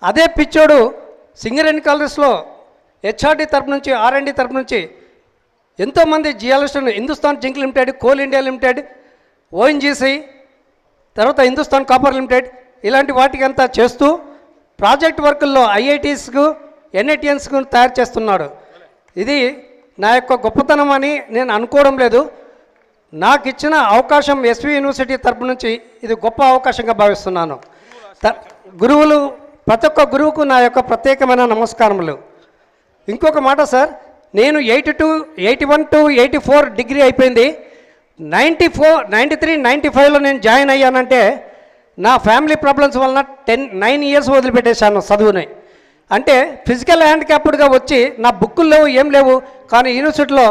అదే పిచ్చోడు సింగరేణి కాలేజ్లో హెచ్ఆర్డి తరపు నుంచి, ఆర్ఎండి తరపు నుంచి ఎంతోమంది జియాలజిస్టులు, Hindustan zinc limited, coal India limited, ONGC, తర్వాత హిందుస్థాన్ కాపర్ లిమిటెడ్, ఇలాంటి వాటికి అంతా చేస్తూ ప్రాజెక్ట్ వర్కుల్లో ఐఐటీస్కు ఎన్ఐటిఎన్స్కు తయారు చేస్తున్నాడు. ఇది నా యొక్క గొప్పతనం అని నేను అనుకోవడం లేదు. నాకు ఇచ్చిన అవకాశం ఎస్వి యూనివర్సిటీ తరపు నుంచి ఇది గొప్ప అవకాశంగా భావిస్తున్నాను. గురువులు, ప్రతి ఒక్క గురువుకు నా యొక్క ప్రత్యేకమైన నమస్కారములు. ఇంకొక మాట సార్, నేను 81 to 84 డిగ్రీ అయిపోయింది. 93, 95లో నేను జాయిన్ అయ్యానంటే నా ఫ్యామిలీ ప్రాబ్లమ్స్ వలన 9 years వదిలిపెట్టేశాను చదువుని. అంటే ఫిజికల్ హ్యాండిక్యాప్డ్గా వచ్చి నా బుక్కులు లేవు, ఏం లేవు, కానీ యూనివర్సిటీలో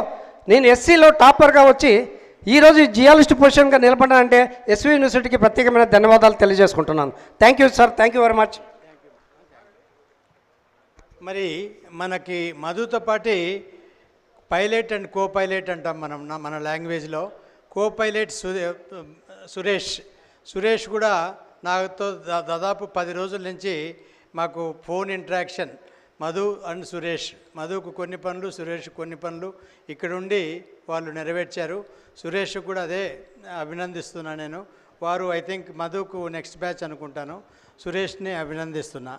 నేను ఎస్సీలో టాపర్గా వచ్చి ఈరోజు జియాలజిస్ట్ పొజిషన్గా నిలబడ్డానంటే ఎస్వి యూనివర్సిటీకి ప్రత్యేకమైన ధన్యవాదాలు తెలియజేసుకుంటున్నాను. Thank you sir, thank you very much. మరి మనకి మధుతో పాటి పైలట్ అండ్ కో పైలట్ అంటాం మనం మన లాంగ్వేజ్లో. కో పైలట్ సురేష్ కూడా నాతో దాదాపు 10 రోజుల నుంచి మాకు phone interaction. Madhu and Suresh, మధుకు కొన్ని పనులు, సురేష్ కొన్ని పనులు ఇక్కడుండి వాళ్ళు నెరవేర్చారు. సురేష్ కూడా అదే అభినందిస్తున్నా నేను. వారు ఐ థింక్ మధుకు నెక్స్ట్ బ్యాచ్ అనుకుంటాను. సురేష్ని అభినందిస్తున్నా.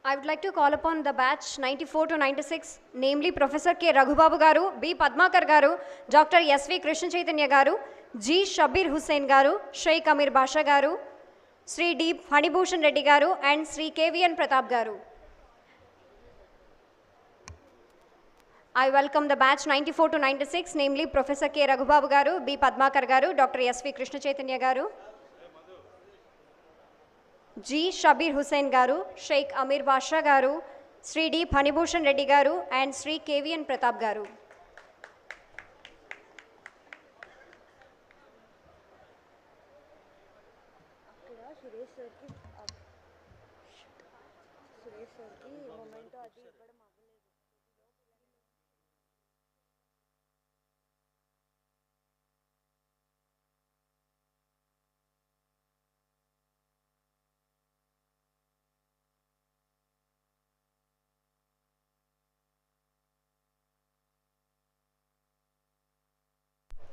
I would like to call upon the batch 94 to 96, namely Professor K. Raghubabu Garu, B. Padmakar Garu, Dr. S.V. Krishna Chaitanya Garu, G. Shabir Hussain Garu, Sheikh Amir Basha Garu, Sri D. Hanibhushan Reddy Garu, and Sri K.V.N. Pratap Garu. I welcome the batch 94 to 96, namely Professor K. Raghubabu Garu, B. Padmakar Garu, Dr. S.V. Krishna Chaitanya Garu, G. Shabir Hussain Garu, Sheikh Amir Basha Garu, Sri D. Hanibhushan Reddy Garu, and Sri K.V.N. Pratap Garu.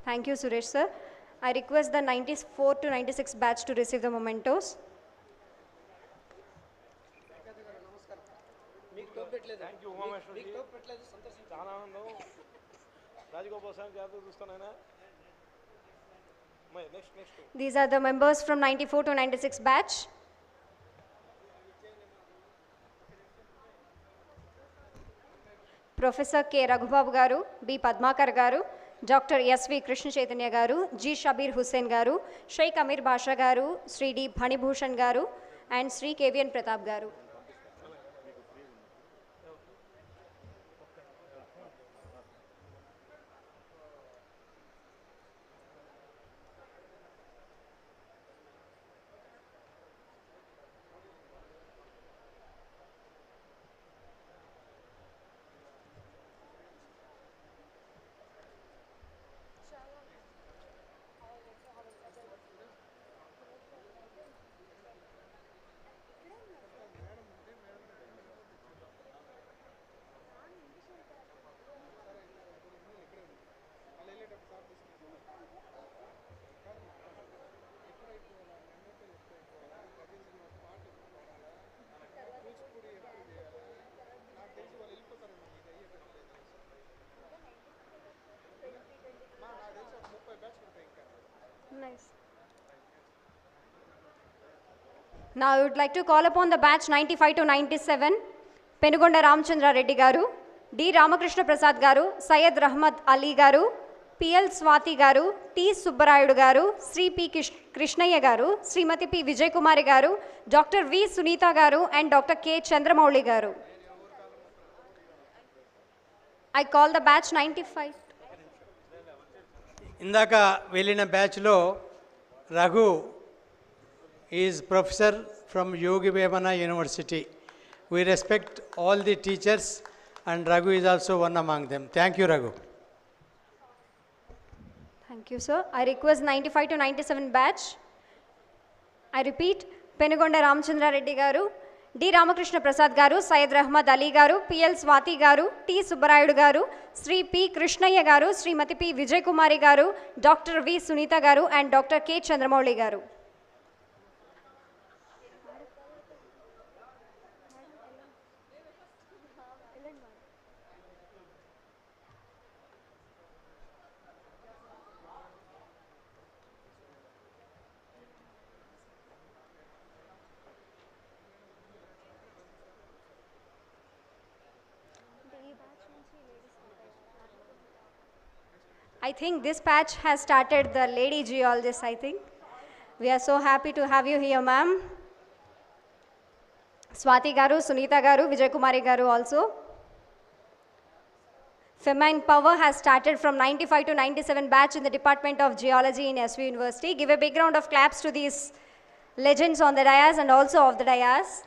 Thank you, Suresh sir. I request the 94 to 96 batch to receive the mementos. Thank you Umameswari, చాలా ఆనందం. Rajagopal sir జాతర చూస్తానైనా. Next These are the members from 94 to 96 batch. Professor K. Raghubabu Garu, B. Padmakar Garu, Dr. S.V. Krishna Chaitanya Garu, G. Shabir Hussain Garu, Sheikh Amir Basha Garu, Sri D. Hanibhushan Garu, and Sri K.V.N. Pratap Garu. Nice. Now I would like to call upon the batch 95 to 97, Penugonda Ramchandra Reddy Garu, D. Ramakrishna Prasad Garu, Syed Rahmat Ali Garu, P.L. Swati Garu, T. Subbarayudu Garu, Sri P. Krishnaya Garu, Srimati P. Vijay Kumari Garu, Dr. V. Sunita Garu, and Dr. K. Chandramouli Garu. I call the batch 95. ఇందాక వెళ్ళిన బ్యాచ్లో Raghu is professor from Yogi Vemana university. We respect all the teachers, and Raghu is also one among them. Thank you, Raghu. Thank you, sir. I request 95 to 97 batch. I repeat, Penugonda Ramchandra Reddy garu, D. Ramakrishna Prasad garu, Syed Rahmad Ali garu, P.L. Swati garu, T. Subbarayudu garu, Sri P. Krishnaya garu, Srimati P. Vijay Kumari garu, Dr. V. Sunita garu, and Dr. K. Chandramouli garu. I think this batch has started the lady geologists, I think. We are so happy to have you here, ma'am. Swati garu, Sunita garu, Vijay Kumari garu also. Feminine power has started from 95 to 97 batch in the Department of Geology in SV University. Give a big round of claps to these legends on the dais and also off the dais.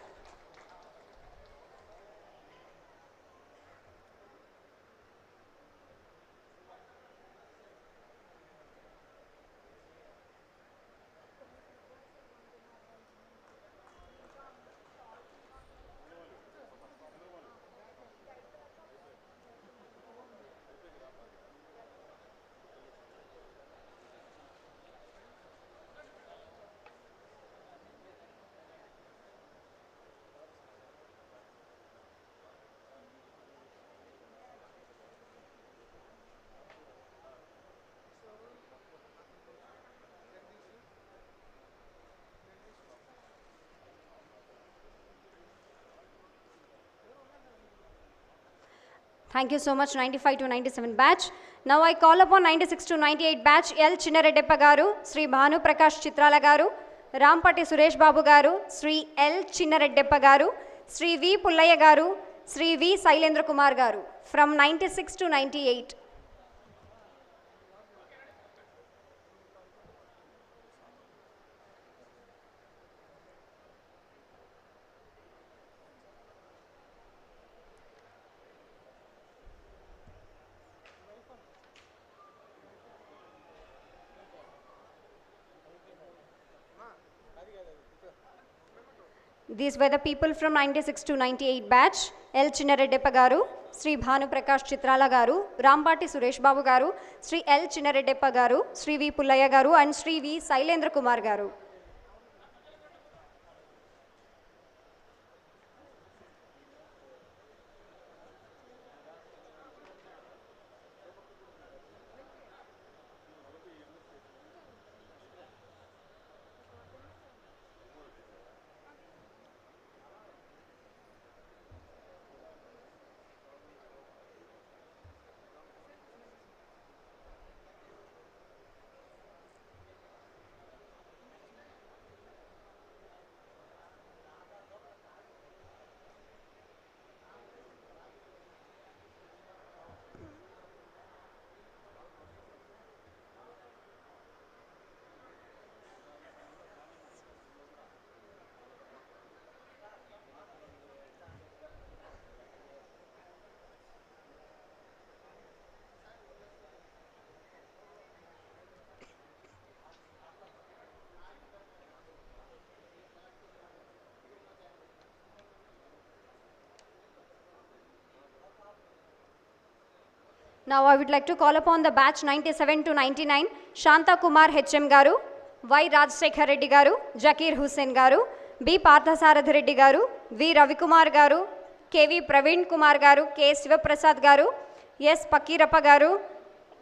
Thank you so much, 95 to 97 batch. Now I call upon 96 to 98 batch, L. Chinnareddeppa garu, Sri Bhanu Prakash Chitrala garu, Rampati Suresh Babu garu, Sri L. Chinnareddeppa garu, Sri V. Pullaya garu, Sri V. Sailendra Kumar garu, from 96 to 98. These were the people from 96 to 98 batch, L. Chinnareddeppa garu, Sri Bhanu Prakash Chitrala garu, Rampati Suresh Babu garu, Sri L. Chinnareddeppa garu, Sri V. Pullaya garu, and Sri V. Sailendra Kumar garu. Now I would like to call upon the batch 97 to 99, Shanta Kumar HM garu, Y. Rajsekhar Reddy garu, Zakir Hussain garu, B. Parthasarathi Reddy garu, V. Ravikumar garu, KV Praveen Kumar garu, K. Sivaprasad garu, S. Pakirappa garu,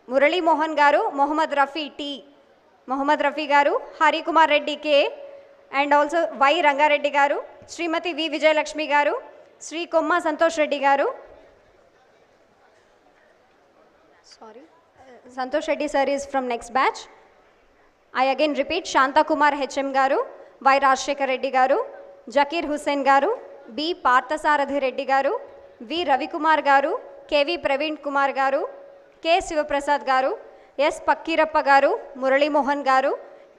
Murali Mohan garu, Mohammad Rafi T. Mohammad Rafi garu, Hari Kumar Reddy K. and also Y. Ranga Reddy garu, Srimati V. Vijay Lakshmi garu, Sri Komma Santosh Reddy garu. Sorry. Santosh Reddy sir is from next batch. I again repeat, Shanta Kumar HM garu, Y. Rajsekhar Reddy garu, Zakir Hussain garu, B. Parthasarathi Reddy garu, V. Ravikumar garu, KV Praveen Kumar garu, K. Sivaprasad garu, S. Pakirappa garu, Murali Mohan garu,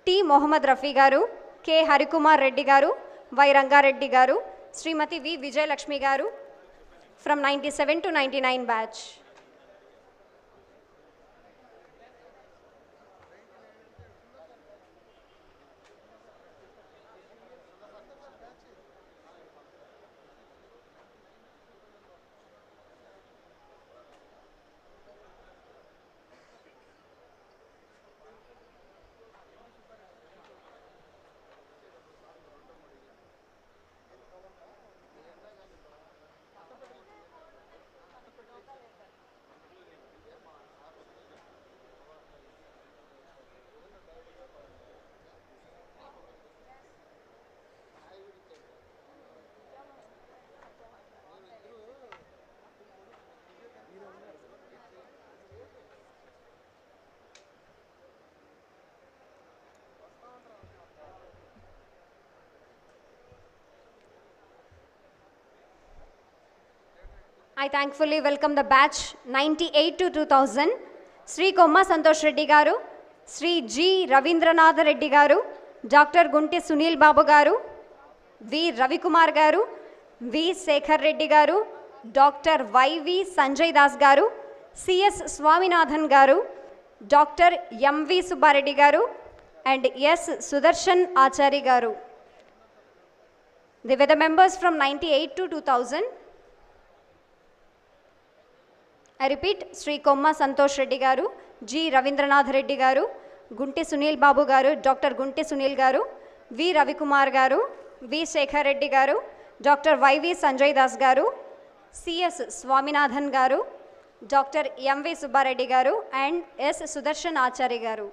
T. Mohammad Rafi garu, K. Harikumar Reddy garu, Y. Ranga Reddy garu, శ్రీమతి వి విజయలక్ష్మి గారు from 97 to 99 batch. I thankfully welcome the batch 98 to 2000, Sri Komma Santosh Reddy garu, Sri G. Ravindranath Reddy garu, Dr. Gunti Sunil Babu garu, V. Ravikumar garu, V. Sekhar Reddy garu, Dr. Y.V. Sanjay Das garu, C.S. Swaminathan garu, Dr. M.V. Subbareddy garu, and S. Sudarshan Achari garu. They were the members from 98 to 2000. I repeat, Sri Komma Santosh Reddy garu, G. Ravindranath Reddy garu, Gunti Sunil Babu garu, Dr. Gunti Sunil garu, V. Ravikumar garu, V. Sekhar Reddy garu, Dr. Y.V. Sanjay Das garu, C.S. Swaminathan garu, Dr. M.V. Subbareddy garu, and S. Sudarshan Achari garu.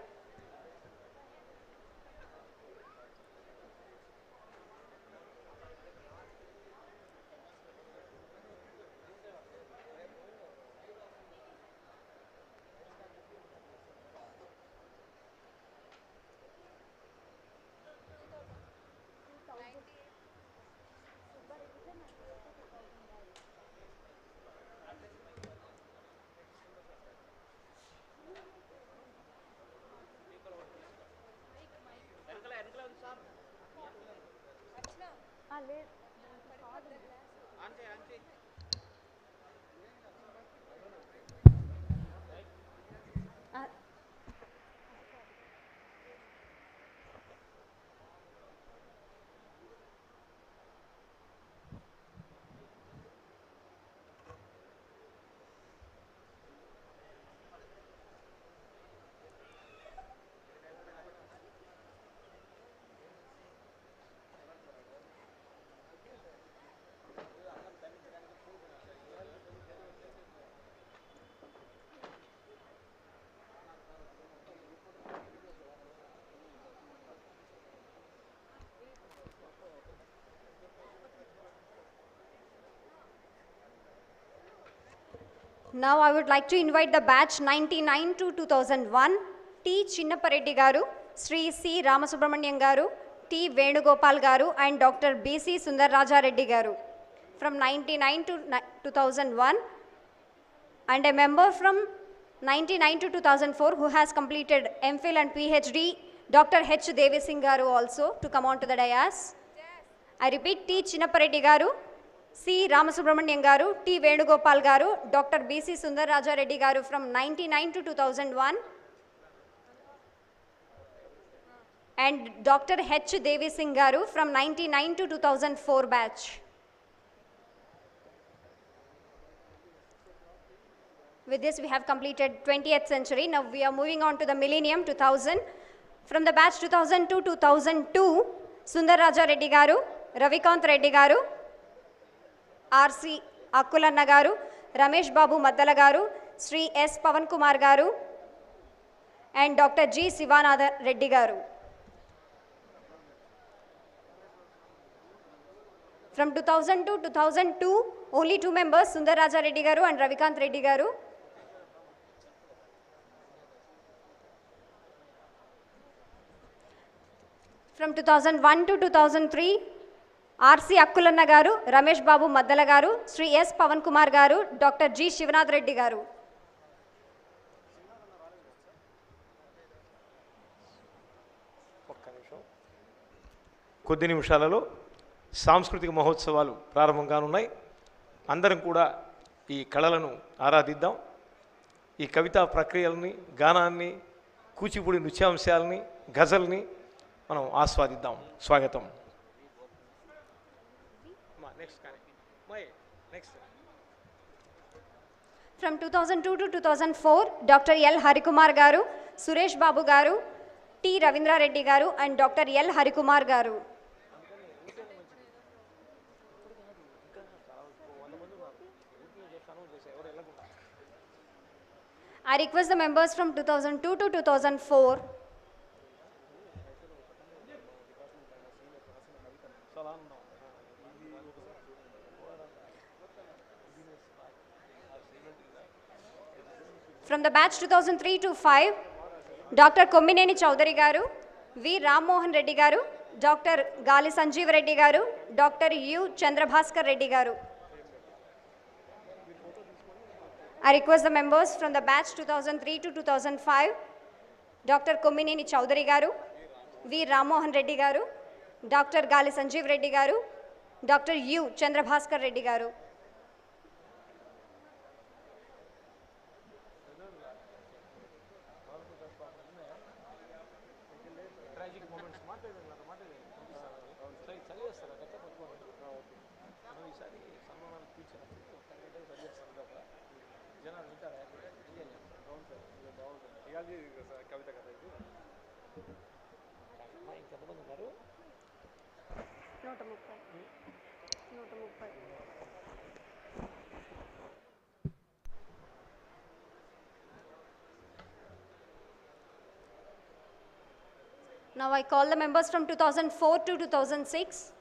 Now I would like to invite the batch 99 to 2001, T. Chinnapareddy garu, Sri C. Ramasubramanian garu, T. Venugopal garu, and Dr. B.C. Sundarraja Reddy garu. From 99 to 2001, and a member from 99 to 2004 who has completed MPhil and PhD, Dr. H. Devi Singh garu also to come on to the dais. I repeat, T. Chinnapareddy garu, C. Ramasubramanian garu, T. Venugopal garu, Dr. B.C. Sundarraja Reddy garu from 99 to 2001, and Dr. H. Devi Singh garu from 99 to 2004 batch. With this we have completed 20th century. Now we are moving on to the millennium 2000. From the batch 2000 to 2002, Sundarraja Reddy garu, Ravikant Reddy garu, R.C. Akkulanna garu, Ramesh Babu Maddala garu, Sri S. Pavan Kumar garu, and Dr. G. Sivanatha Reddy garu. From 2000 to 2002, only two members, Sundarraja Reddy garu and Ravikant Reddy garu. From 2001 to 2003, R.C. Akkulanna garu, Ramesh Babu Maddala garu, Sri S. Pavan Kumar garu, Dr. G. Shivanath Reddy garu. కొద్ది నిమిషాలలో సాంస్కృతిక మహోత్సవాలు ప్రారంభం కానున్నాయి. అందరం కూడా ఈ కళలను ఆరాధిద్దాం. ఈ కవితా ప్రక్రియలని, గానాన్ని, కూచిపూడి నృత్యాంశాలని, గజల్ని మనం ఆస్వాదిద్దాం. స్వాగతం. From 2002 to 2004, Dr. L. Harikumar garu, Suresh Babu garu, T. Ravindra Reddy garu, and Dr. L. Harikumar garu. I request the members from 2002 to 2004. From the batch 2003 to 5, Dr. Kommineni Chaudhary garu, V. Ram Mohan Reddy garu, Dr. Gali Sanjeev Reddy garu, Dr. U. Chandrabhaskar Reddy garu. I request the members from the batch 2003 to 2005, Dr. Kommineni Chaudhary garu, V. Ram Mohan Reddy garu, Dr. Gali Sanjeev Reddy garu, Dr. U. Chandrabhaskar Reddy garu. Now I call the members from 2004 to 2006.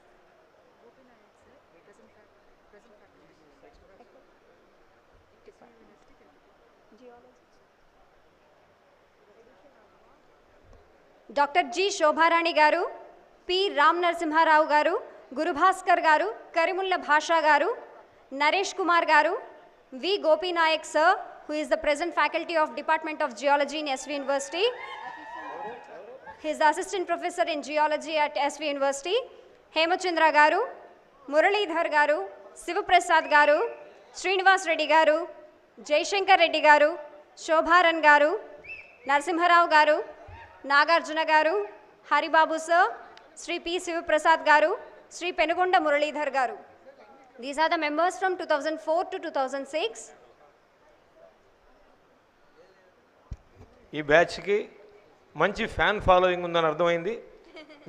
Dr. G. Shobharani garu, P. Ram Narsimha Rao garu, Guru Bhaskar garu, Karimulla Bhasha garu, Naresh Kumar garu, V. Gopi Nayak sir, who is the present faculty of Department of Geology in SV University. He is the assistant professor in geology at SV University. Hemachandra garu, Muralidhar garu, Sivaprasad garu, Srinivasa Reddy garu, Jaishankar Reddy garu, Shobharan garu, Narsimha Rao garu, Nagarjuna garu, Haribabu sir, Sri P. Sivaprasad garu, Sri Penugonda Muralidhar garu. These are the members from 2004 to 2006. ఈ బ్యాచ్కి మంచి fan following ఉందని అర్థమైంది.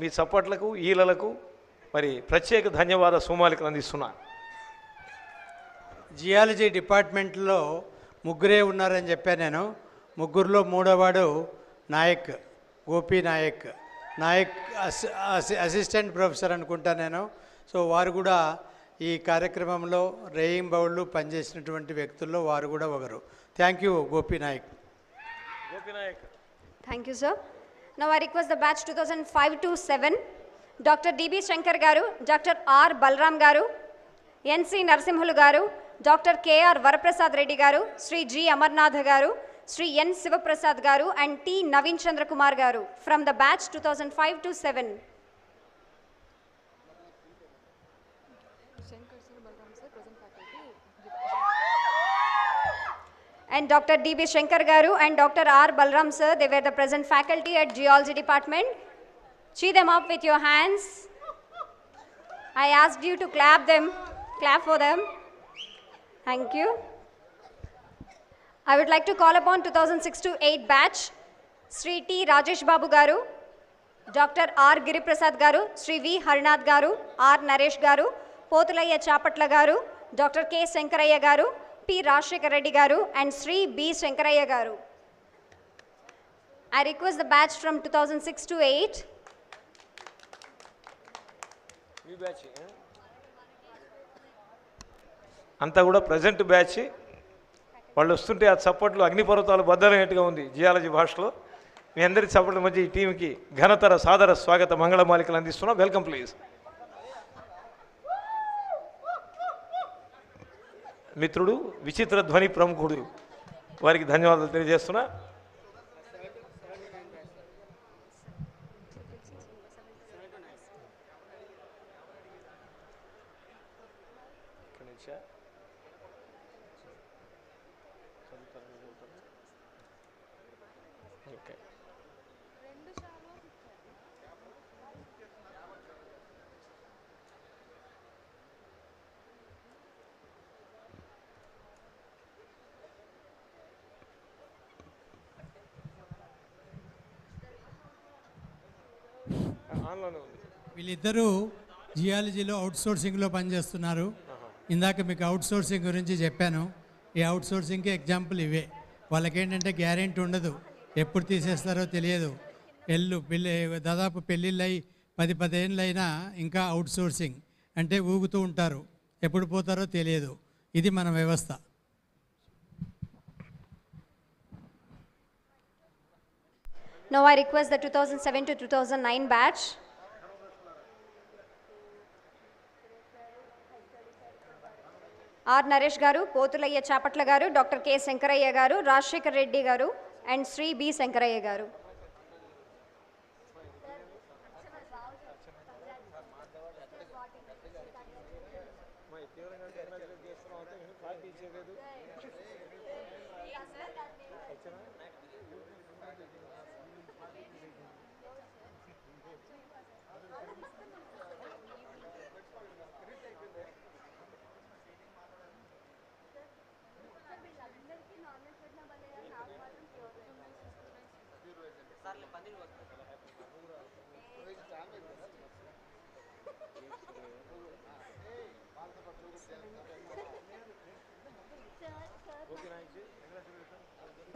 మీ సపోర్ట్లకు, ఈలలకు మరి ప్రత్యేక ధన్యవాద సుమాలికలు అందిస్తున్నా. Geology డిపార్ట్మెంట్లో ముగ్గురే ఉన్నారని చెప్పాను నేను. ముగ్గురులో మూడోవాడు నాయక్, గోపి నాయక్. నాయక్ అసిస్టెంట్ ప్రొఫెసర్ అనుకుంటా నేను. సో వారు కూడా ఈ కార్యక్రమంలో రేయింబౌళ్ళు పనిచేసినటువంటి వ్యక్తుల్లో వారు కూడా ఒకరు. Thank you Gopi Nayak. Thank you, sir. Now I request the batch 2005 to 7, Dr. D.B. Shankar garu, Dr. R. Balram garu, N.C. Narsimhulu garu, Dr. K.R. Varaprasad Reddy garu, Sri G. Amarnath garu, Sri N. Sivaprasad garu, and T. Naveen Chandra Kumar garu from the batch 2005 to 7. And Dr. D.B. Shankar garu and Dr. R. Balram sir, they were the present faculty at Geology Department. Cheer them up with your hands. I asked you to clap for them. Thank you. I would like to call upon 2006 to 8 batch, Sri T. Rajesh Babu garu, Dr. R. Giriprasad garu, Sri V. Harinath garu, R. Naresh garu, Potulaya Chapatla garu, Dr. K. Sankaraya garu, P. Rashekar Reddy garu, and Sri B. Shankaraya garu. I request the batch from 2006 to 8. అంతా కూడా present batch. వాళ్ళు వస్తుంటే ఆ చప్పట్లు అగ్నిపర్వతాలు బద్దలైనట్టుగా ఉంది geology భాషలో. మీ అందరి చప్పట్ల మధ్య ఈ టీంకి ఘనతర సాదర స్వాగత మంగళమాలికలు అందిస్తున్నాం. Welcome please. మిత్రుడు, విచిత్ర ధ్వని ప్రముఖుడు, వారికి ధన్యవాదాలు తెలియజేస్తున్నా. ఓకే. ఆన్లోనే ఉంది. వీళ్ళిద్దరూ జియాలజీలో అవుట్సోర్సింగ్లో పనిచేస్తున్నారు. ఇందాక మీకు అవుట్సోర్సింగ్ గురించి చెప్పాను. ఈ అవుట్సోర్సింగ్కి ఎగ్జాంపుల్ ఇవే. వాళ్ళకేంటంటే గ్యారెంటీ ఉండదు, ఎప్పుడు తీసేస్తారో తెలియదు. దాదాపు పెళ్ళిళ్ళు అయి 10 ఏళ్ళు అయినా ఇంకా అవుట్సోర్సింగ్ అంటే ఊగుతూ ఉంటారు, ఎప్పుడు పోతారో తెలియదు. ఇది మన వ్యవస్థ. Now I request the 2007 to 2009 batch. R. Naresh garu, Potulayya Chapatla garu, Dr. K. Sankarayya garu, Rajshekhar Reddy garu, and Sri B. Sankarayya garu.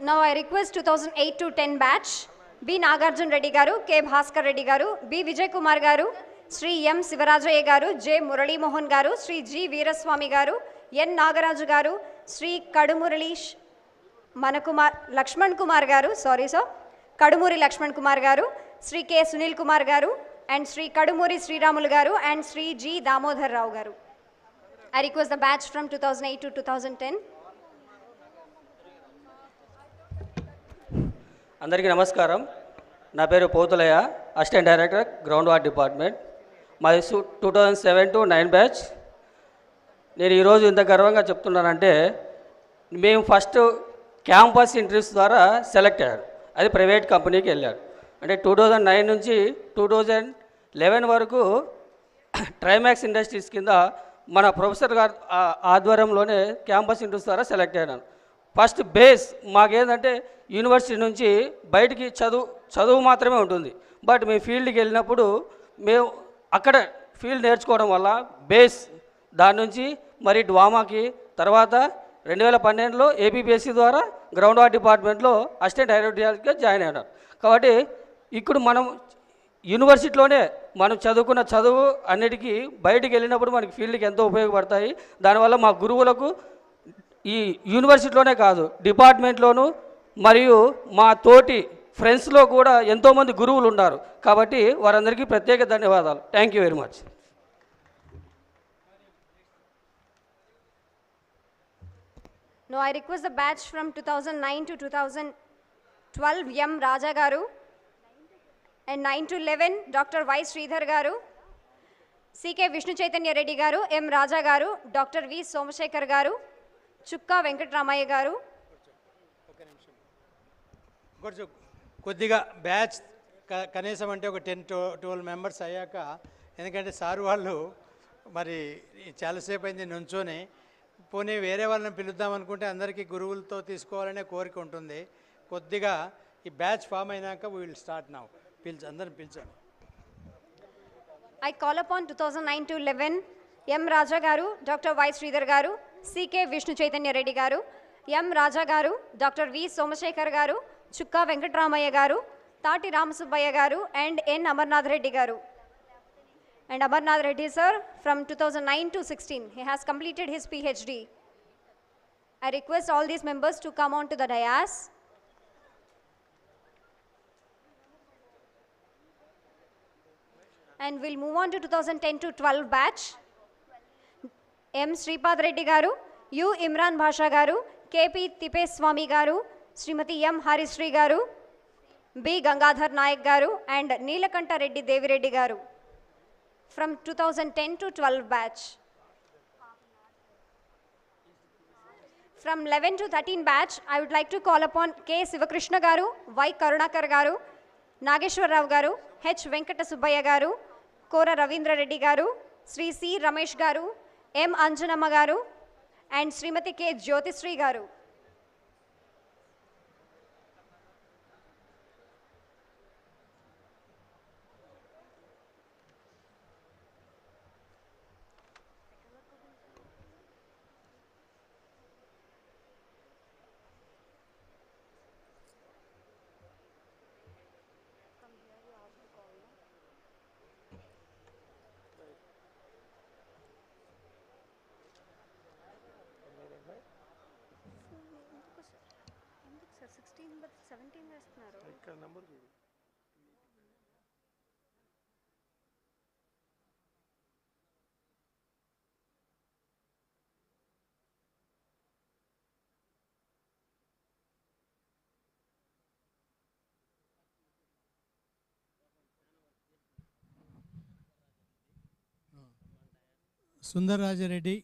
Now I request 2008 to 10 batch, B. Nagarjun Reddy garu, K. Bhaskar Reddy garu, B. Vijay Kumar garu, Sri M. Sivarajaya garu, J. Murali Mohan garu, Sri G. Veeraswamy garu, N. Nagaraju garu, Sri Kadumurali Lakshman Kumar garu, sorry sir, Kadumuri Lakshman Kumar garu, Sri K. Sunil Kumar garu, and Sri Kadumuri Sri Ramul garu, and Sri G. Damodhar Rao garu. I request the batch from 2008 to 2010. అందరికీ నమస్కారం. నా పేరు Pothulaiah, assistant director ground water department. మాది 2007 to 9 batch. నేను ఈరోజు ఇంత గర్వంగా చెప్తున్నానంటే, మేము ఫస్ట్ క్యాంపస్ ఇంటర్వ్యూస్ ద్వారా సెలెక్ట్ అయ్యారు. అది ప్రైవేట్ కంపెనీకి వెళ్ళారు. అంటే 2009 నుంచి 2011 వరకు ట్రైమాక్స్ ఇండస్ట్రీస్ కింద మన ప్రొఫెసర్ గారు ఆధ్వర్యంలోనే క్యాంపస్ ఇంటర్వ్యూస్ ద్వారా సెలెక్ట్ అయ్యాను. ఫస్ట్ బేస్ మాకేంటంటే యూనివర్సిటీ నుంచి బయటికి చదువు మాత్రమే ఉంటుంది. బట్ మేము ఫీల్డ్కి వెళ్ళినప్పుడు మేము అక్కడ ఫీల్డ్ నేర్చుకోవడం వల్ల బేస్ దాని నుంచి మరి డ్వామాకి తర్వాత 2012లో ఏపీపీఎస్సీ ద్వారా గ్రౌండ్ వాటర్ డిపార్ట్మెంట్లో అసిస్టెంట్ డైరెక్టర్గా జాయిన్ అయినారు. కాబట్టి ఇప్పుడు మనం యూనివర్సిటీలోనే మనం చదువుకున్న చదువు అన్నిటికీ బయటికి వెళ్ళినప్పుడు మనకి ఫీల్డ్కి ఎంతో ఉపయోగపడతాయి. దానివల్ల మా గురువులకు ఈ యూనివర్సిటీలోనే కాదు డిపార్ట్మెంట్లోనూ మరియు మా తోటి ఫ్రెండ్స్లో కూడా ఎంతోమంది గురువులు ఉన్నారు. కాబట్టి వారందరికీ ప్రత్యేక ధన్యవాదాలు. Thank you very much. Now I request the batch from 2009 to 2012, M. Raja garu, and 9 to 11, Dr. Y. Sridhar garu, C. K. Vishnu Chaitanya Reddy garu, M. Raja garu, Dr. V. Somashekar garu, Chukka Venkatramaya garu. కొంచెం కొద్దిగా batch కనీసం అంటే ఒక 10-12 members అయ్యాక, ఎందుకంటే sir వాళ్ళు మరి చాలాసేపు అయింది నుంచొని, పోనీ వేరే వాళ్ళని పిలుద్దాం అనుకుంటే అందరికీ గురువులతో తీసుకోవాలనే కోరిక ఉంటుంది. కొద్దిగా ఈ బ్యాచ్ ఫామ్ అయినాక వీ విల్ స్టార్ట్ నౌ. అందరిని పిలిచాను. I call upon 2009 to 11, M. Raja garu, Dr. Y. Sridhar garu, C. K. Vishnu Chaitanya Reddy garu, M. Raja garu, Dr. V. Somashekar garu, Chukka Venkatramaya garu, Tati Ramasubbayya garu, and N. Amarnath Reddy garu. And Amarnath Reddy sir, from 2009 to 16, he has completed his PhD. I request all these members to come on to the dais. And we'll move on to 2010 to 12 batch. M. Sripad Reddy garu, U. Imran Bhasha garu, K.P. Tipeswamy garu, Srimati M. Harishree garu, B. Gangadhar Nayak garu, and Neelakanta Reddy Devireddy garu. From 2010 to 12 batch. From 11 to 13 batch, I would like to call upon K. Sivakrishna garu, Y. Karunakar garu, Nageshwar Rao garu, H. Venkateswara garu, Kora Ravindra Reddy garu, Sri C. Ramesh garu, M. Anjanamma garu, and Srimati K. Jyotishree garu. ఎందుకు sir 16 but 17 వేస్తున్నారు? ఇక్కడ number చూడు. సుందర్రాజరెడ్డి,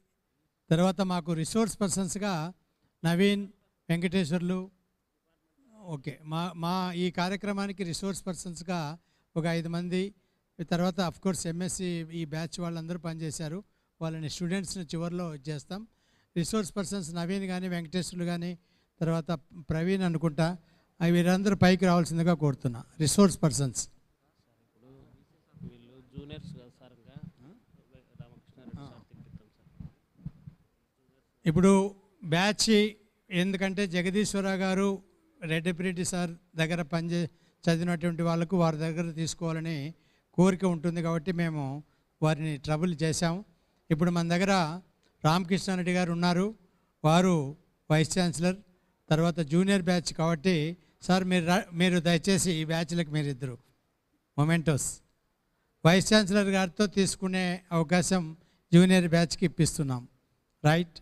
తర్వాత మాకు resource పర్సన్స్గా Naveen, Venkateswarlu. Okay, మా ఈ కార్యక్రమానికి resource పర్సన్స్గా ఒక 5 మంది, తర్వాత అఫ్కోర్స్ ఎంఎస్సి ఈ బ్యాచ్ వాళ్ళందరూ పనిచేశారు. వాళ్ళని స్టూడెంట్స్ని చివరిలో చేస్తాం. రిసోర్స్ పర్సన్స్ నవీన్ కానీ, వెంకటేశ్వర్లు కానీ, తర్వాత ప్రవీణ్ అనుకుంటా, వీరందరూ పైకి రావాల్సిందిగా కోరుతున్నా. రిసోర్స్ పర్సన్స్ ఇప్పుడు బ్యాచ్, ఎందుకంటే జగదీశ్వరరావు గారు, రెడ్డిపిరెడ్డి సార్ దగ్గర చదివినటువంటి వాళ్ళకు వారి దగ్గర తీసుకోవాలని కోరిక ఉంటుంది కాబట్టి మేము వారిని ట్రబుల్ చేశాము. ఇప్పుడు మన దగ్గర రామకృష్ణారెడ్డి గారు ఉన్నారు, వారు వైస్ ఛాన్సలర్. తర్వాత జూనియర్ బ్యాచ్ కాబట్టి సార్ మీరు దయచేసి ఈ బ్యాచ్లకు మీరిద్దరు మొమెంటోస్ వైస్ ఛాన్సలర్ గారితో తీసుకునే అవకాశం జూనియర్ బ్యాచ్కి ఇప్పిస్తున్నాం. Right.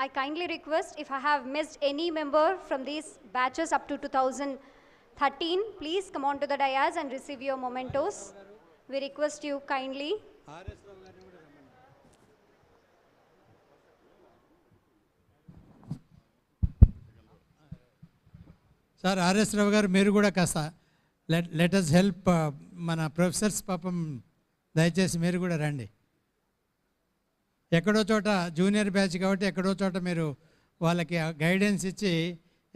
I kindly request, if I have missed any member from these batches up to 2013, please come on to the dais and receive your mementos. We request you kindly. Sir R S Rao garu, మీరు కూడా కాస్త let us help మన professors, పాపం దయచేసి మీరు కూడా రండి. ఎక్కడో చోట జూనియర్ బ్యాచ్ కాబట్టి ఎక్కడో చోట మీరు వాళ్ళకి గైడెన్స్ ఇచ్చి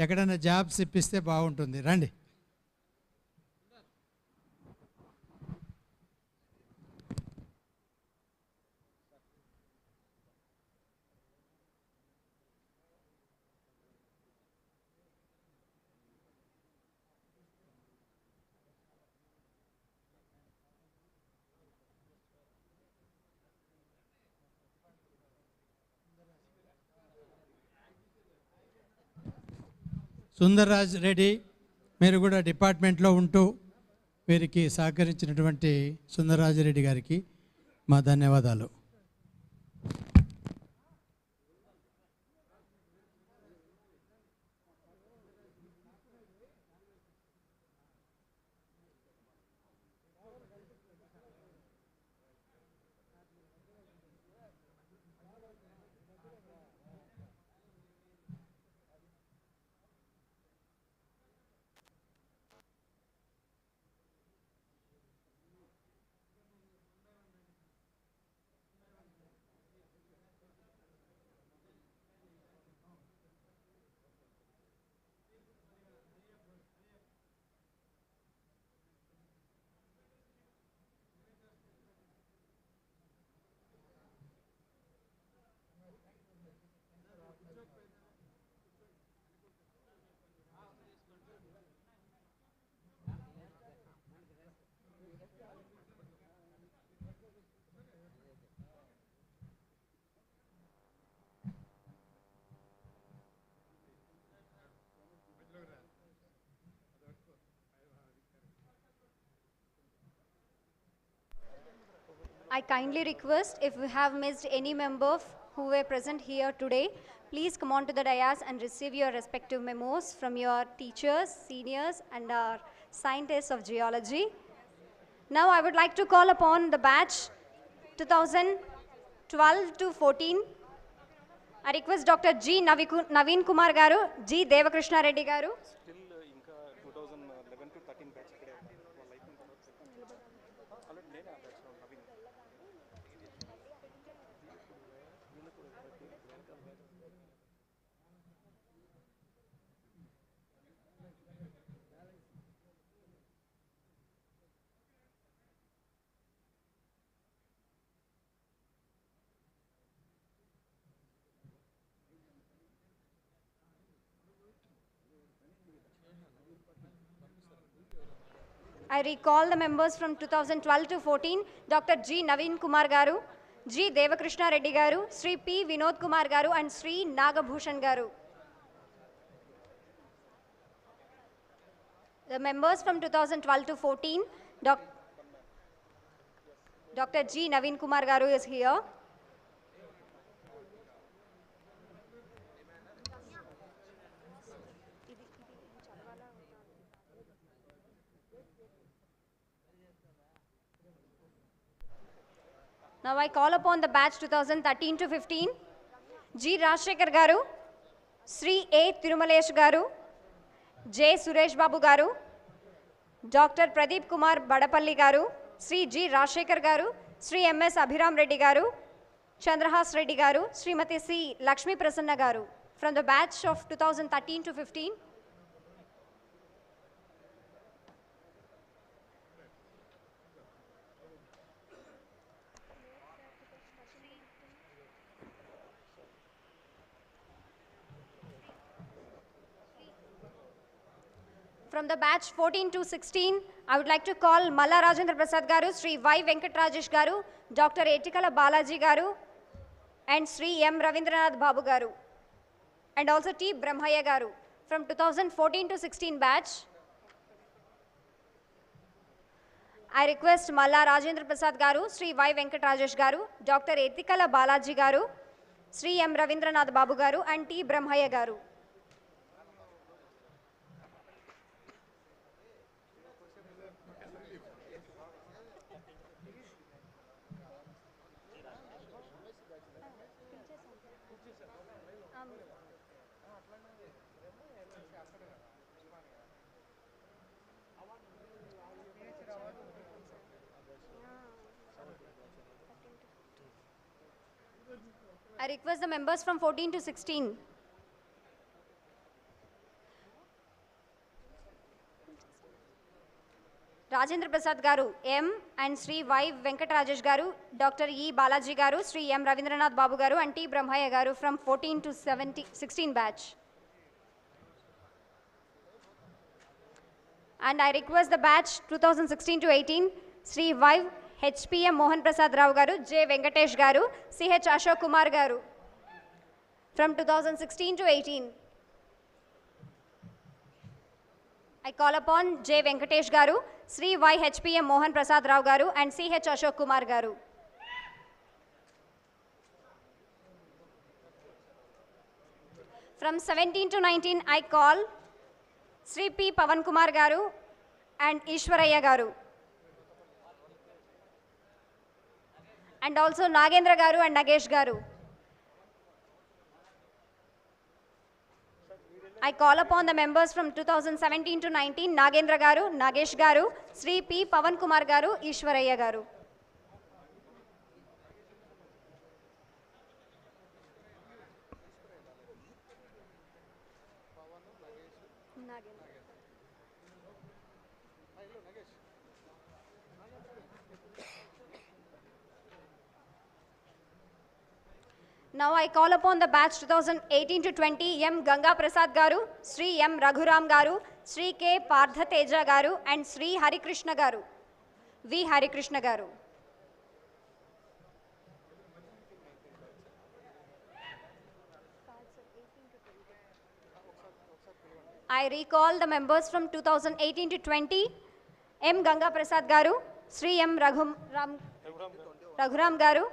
ఎక్కడైనా జాబ్స్ ఇప్పిస్తే బాగుంటుంది. రండి. సుందర్రాజ్ రెడ్డి, మీరు కూడా డిపార్ట్మెంట్లో ఉంటూ వీరికి సహకరించినటువంటి సుందర్రాజరెడ్డి గారికి మా ధన్యవాదాలు. I kindly request, if we have missed any member who were present here today, please come on to the dais and receive your respective memos from your teachers, seniors, and our scientists of geology. Now I would like to call upon the batch 2012 to 14. I request Dr. G. Naveen Kumar Garu, G. Devakrishna Reddy Garu. I recall the members from 2012 to 14, Dr. G. Naveen Kumar Garu, G. Devakrishna Reddy Garu, Sri P. Vinod Kumar Garu, and Sri Nagabhushan Garu. The members from 2012 to 14, Dr. G. Naveen Kumar Garu is here. Now I call upon the batch 2013 to 15, G. Rajshekhar Garu, Sri A. Tirumalesh Garu, J. Suresh Babu Garu, Dr. Pradeep Kumar Badapalli Garu, Sri G. Rajshekhar Garu, Sri M.S. Abhiram Reddy Garu, Chandrahas Reddy Garu, Srimati C. Lakshmi Prasanna Garu. From the batch of 2013 to 15, from the batch 14 to 16, I would like to call Malla Rajendra Prasad Garu, Sri Y. Venkatrajesh Garu, Dr. Etikala Balaji Garu, and Sri M. Ravindranath Babu Garu, and also T. Brahmaya Garu. From 2014 to 16 batch, I request Malla Rajendra Prasad Garu, Sri Y. Venkatrajesh Garu, Dr. Etikala Balaji Garu, Sri M. Ravindranath Babu Garu, and T. Brahmaya Garu. I request the members from 14 to 16. Rajendra Prasad Garu, M, and Sri Y. Venkatrajesh Garu, Dr. E. Balaji Garu, Sri M. Ravindranath Babu Garu, and T. Brahmaya Garu from 14 to 16 batch. And I request the batch 2016 to 18, Sri Y. HPM Mohan Prasad Rao Garu, J. Venkatesh Garu, CH Ashok Kumar Garu. From 2016 to 18. I call upon J. Venkatesh Garu, Sri Y. HPM Mohan Prasad Rao Garu, and CH Ashok Kumar Garu. From 17 to 19, I call Sri P. Pavan Kumar Garu and Ishwaraya Garu. And also Nagendra Garu and Nagesh Garu. I call upon the members from 2017 to 19, Nagendra Garu, Nagesh Garu, Sri P. Pavan Kumar Garu, Ishwaraya Garu. Now I call upon the batch 2018 to 20, M. Ganga Prasad Garu, Sri M. Raghuram Garu, Sri K. Partha Teja Garu, and Sri Hari Krishna Garu, V. Hari Krishna Garu. I recall the members from 2018 to 20, M. Ganga Prasad Garu, Sri M. Raghuram Garu,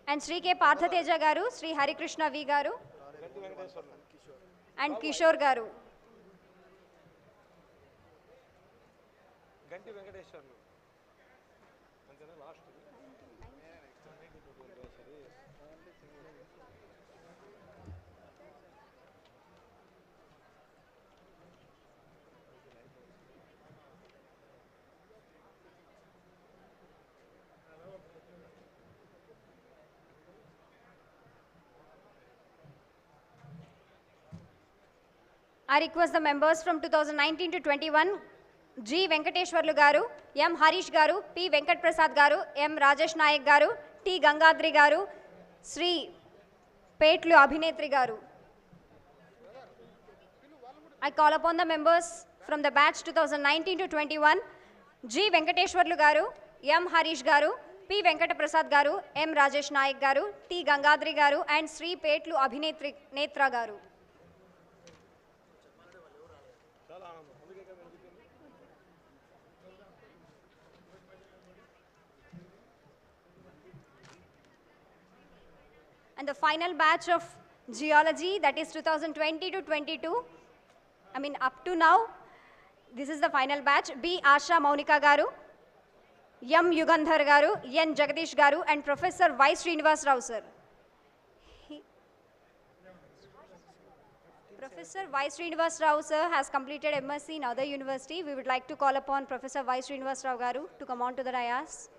And Sri K. Parthateja garu, Sri Harikrishna V garu, and Kishore garu. గంటి వెంకటేశ్వర్లు అంతేనా last I request the members from 2019 to 21, G. Venkateswarlu garu, M. Harish garu, P. Venkat Prasad garu, M. Rajesh Nayak garu, T. Gangadri garu, Sri Petlu Abhinetri garu. I call upon the members from the batch 2019 to 21, G. Venkateswarlu garu, M. Harish garu, P. Venkat Prasad garu, M. Rajesh Nayak garu, T. Gangadri garu, and Sri Petlu Abhinetri Netra garu. And the final batch of geology, that is 2020 to 22, I mean up to now, this is the final batch. B. Asha Maunika garu, M. Yugandhar garu, N. Jagadish garu, and Professor Y. Srinivasa Rao sir. Professor Y. Srinivasa Rao sir has completed MSc in other university. We would like to call upon Professor Y. Srinivasa Rao garu to come on to the dais.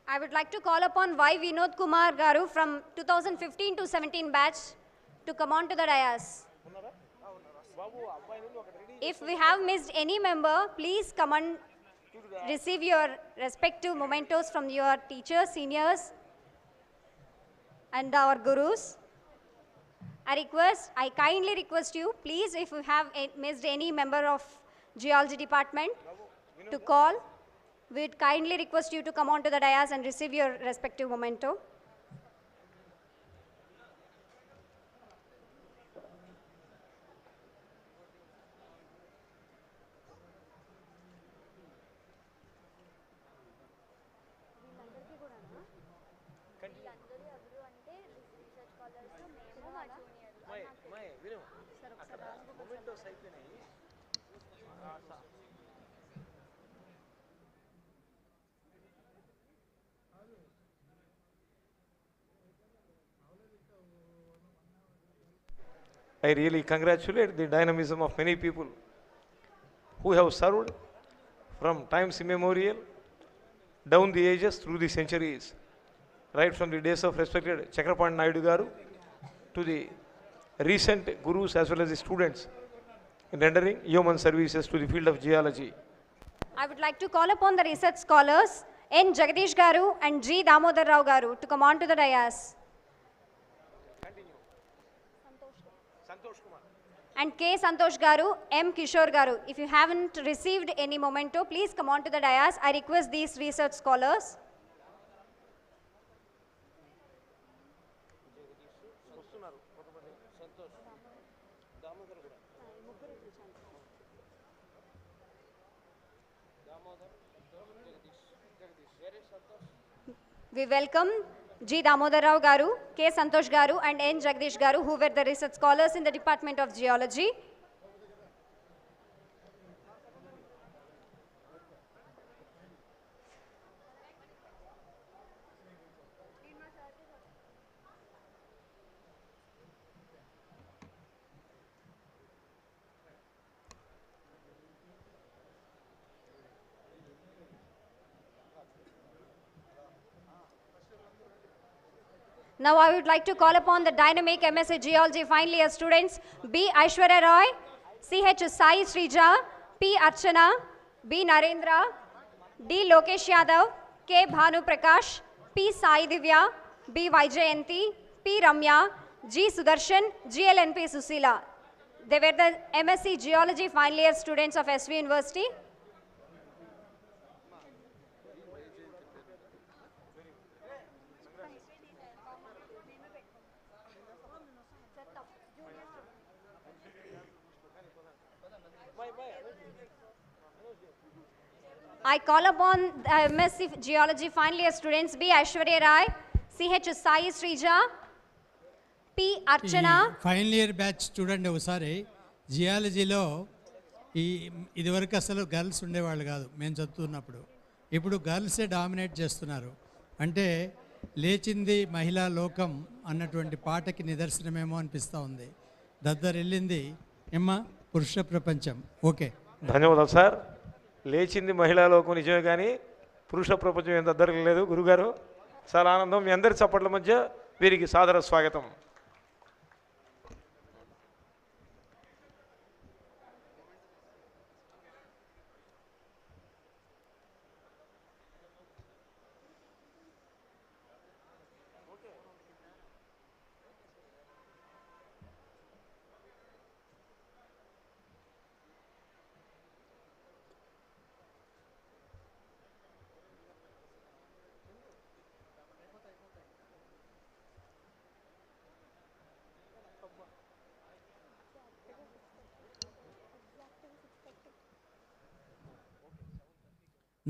I would like to call upon Y. Vinod Kumar garu from 2015 to 17 batch to come on to the dais. If we have missed any member, please come and receive your respective mementos from your teachers, seniors, and our gurus. I kindly request you, please, if you have missed any member of Geology Department, to call. We'd kindly request you to come on to the dais and receive your respective memento. I really congratulate the dynamism of many people who have served from times immemorial, down the ages, through the centuries, right from the days of respected Chakrapan Naidu Garu to the recent gurus as well as the students in rendering human services to the field of geology. I would like to call upon the research scholars N. Jagadish Garu and G. Damodar Rao Garu to come on to the dais. And K. Santosh Garu, M. Kishore Garu. If you haven't received any memento, please come on to the dais. I request these research scholars. We welcome G. Damodar Rao Garu, K. Santosh Garu, and N. Jagdish Garu, who were the research scholars in the Department of Geology. Now I would like to call upon the dynamic MSc Geology final year students B. Aishwarya Roy, C.H. Sai Srija, P. Archana, B. Narendra, D. Lokesh Yadav, K. Bhanu Prakash, P. Sai Divya, B. Vaijayanti, P. Ramya, G. Sudarshan, GLNP Susila. They were the MSc Geology final year students of SV University. I call upon the MSc Geology final year students B. Aishwarya Rai, CH Sai Srija, P. Archana. Final year batch చూడండి ఒకసారి. జియాలజీలో ఇదివరకు అసలు girls ఉండేవాళ్ళు కాదు మేము చదువుతున్నప్పుడు. ఇప్పుడు గర్ల్సే dominate చేస్తున్నారు. అంటే లేచింది మహిళా లోకం అన్నటువంటి పాటకి నిదర్శనమేమో అనిపిస్తూ ఉంది. దద్దరెళ్ళింది ఎమ్మ పురుష ప్రపంచం. ఓకే, ధన్యవాదాలు సార్. లేచింది మహిళా లోకం నిజమే, కానీ పురుష ప్రపంచం ఏం దద్దరలేదు గురుగారు. చాలా ఆనందం. మీ అందరి చప్పట్ల మధ్య వీరికి సాదర స్వాగతం.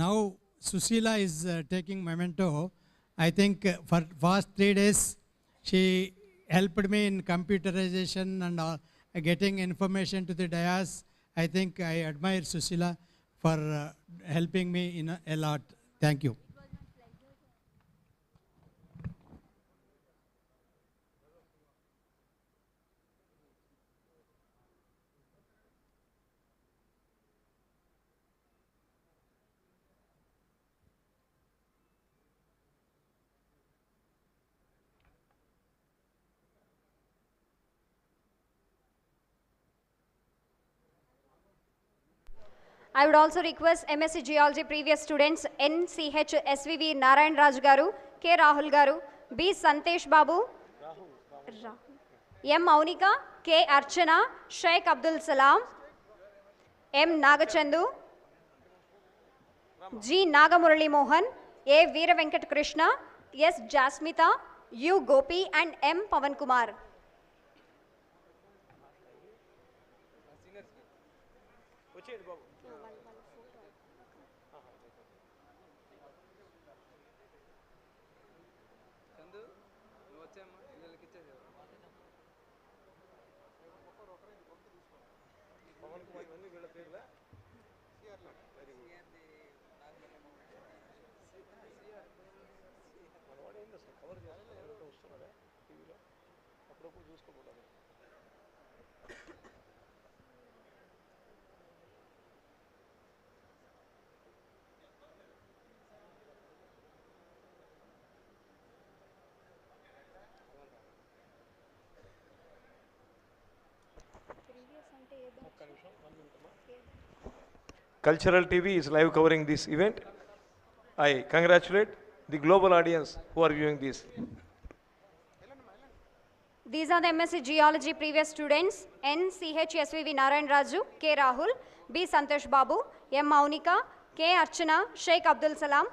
Now Susila is taking memento. I think for past 3 days she helped me in computerization and getting information to the dais. I think I admire Susila for helping me in a lot. Thank you. I would also request MSc Geology previous students NCH SVV Narayan Raj Garu, K Rahul Garu, B Santesh Babu, M Maunika, K Archana, Sheikh Abdul Salam, M Nagachandu, G Nagamurali Mohan, A Veera Venkat Krishna, S Jasmita, U Gopi and M Pavan Kumar. Cultural TV is live covering this event. I congratulate the global audience who are viewing this. These are the MSc Geology previous students NCH SVV Narayan Raju, K Rahul, B Santosh Babu, M Maunika, K Archana, Sheikh Abdul Salam,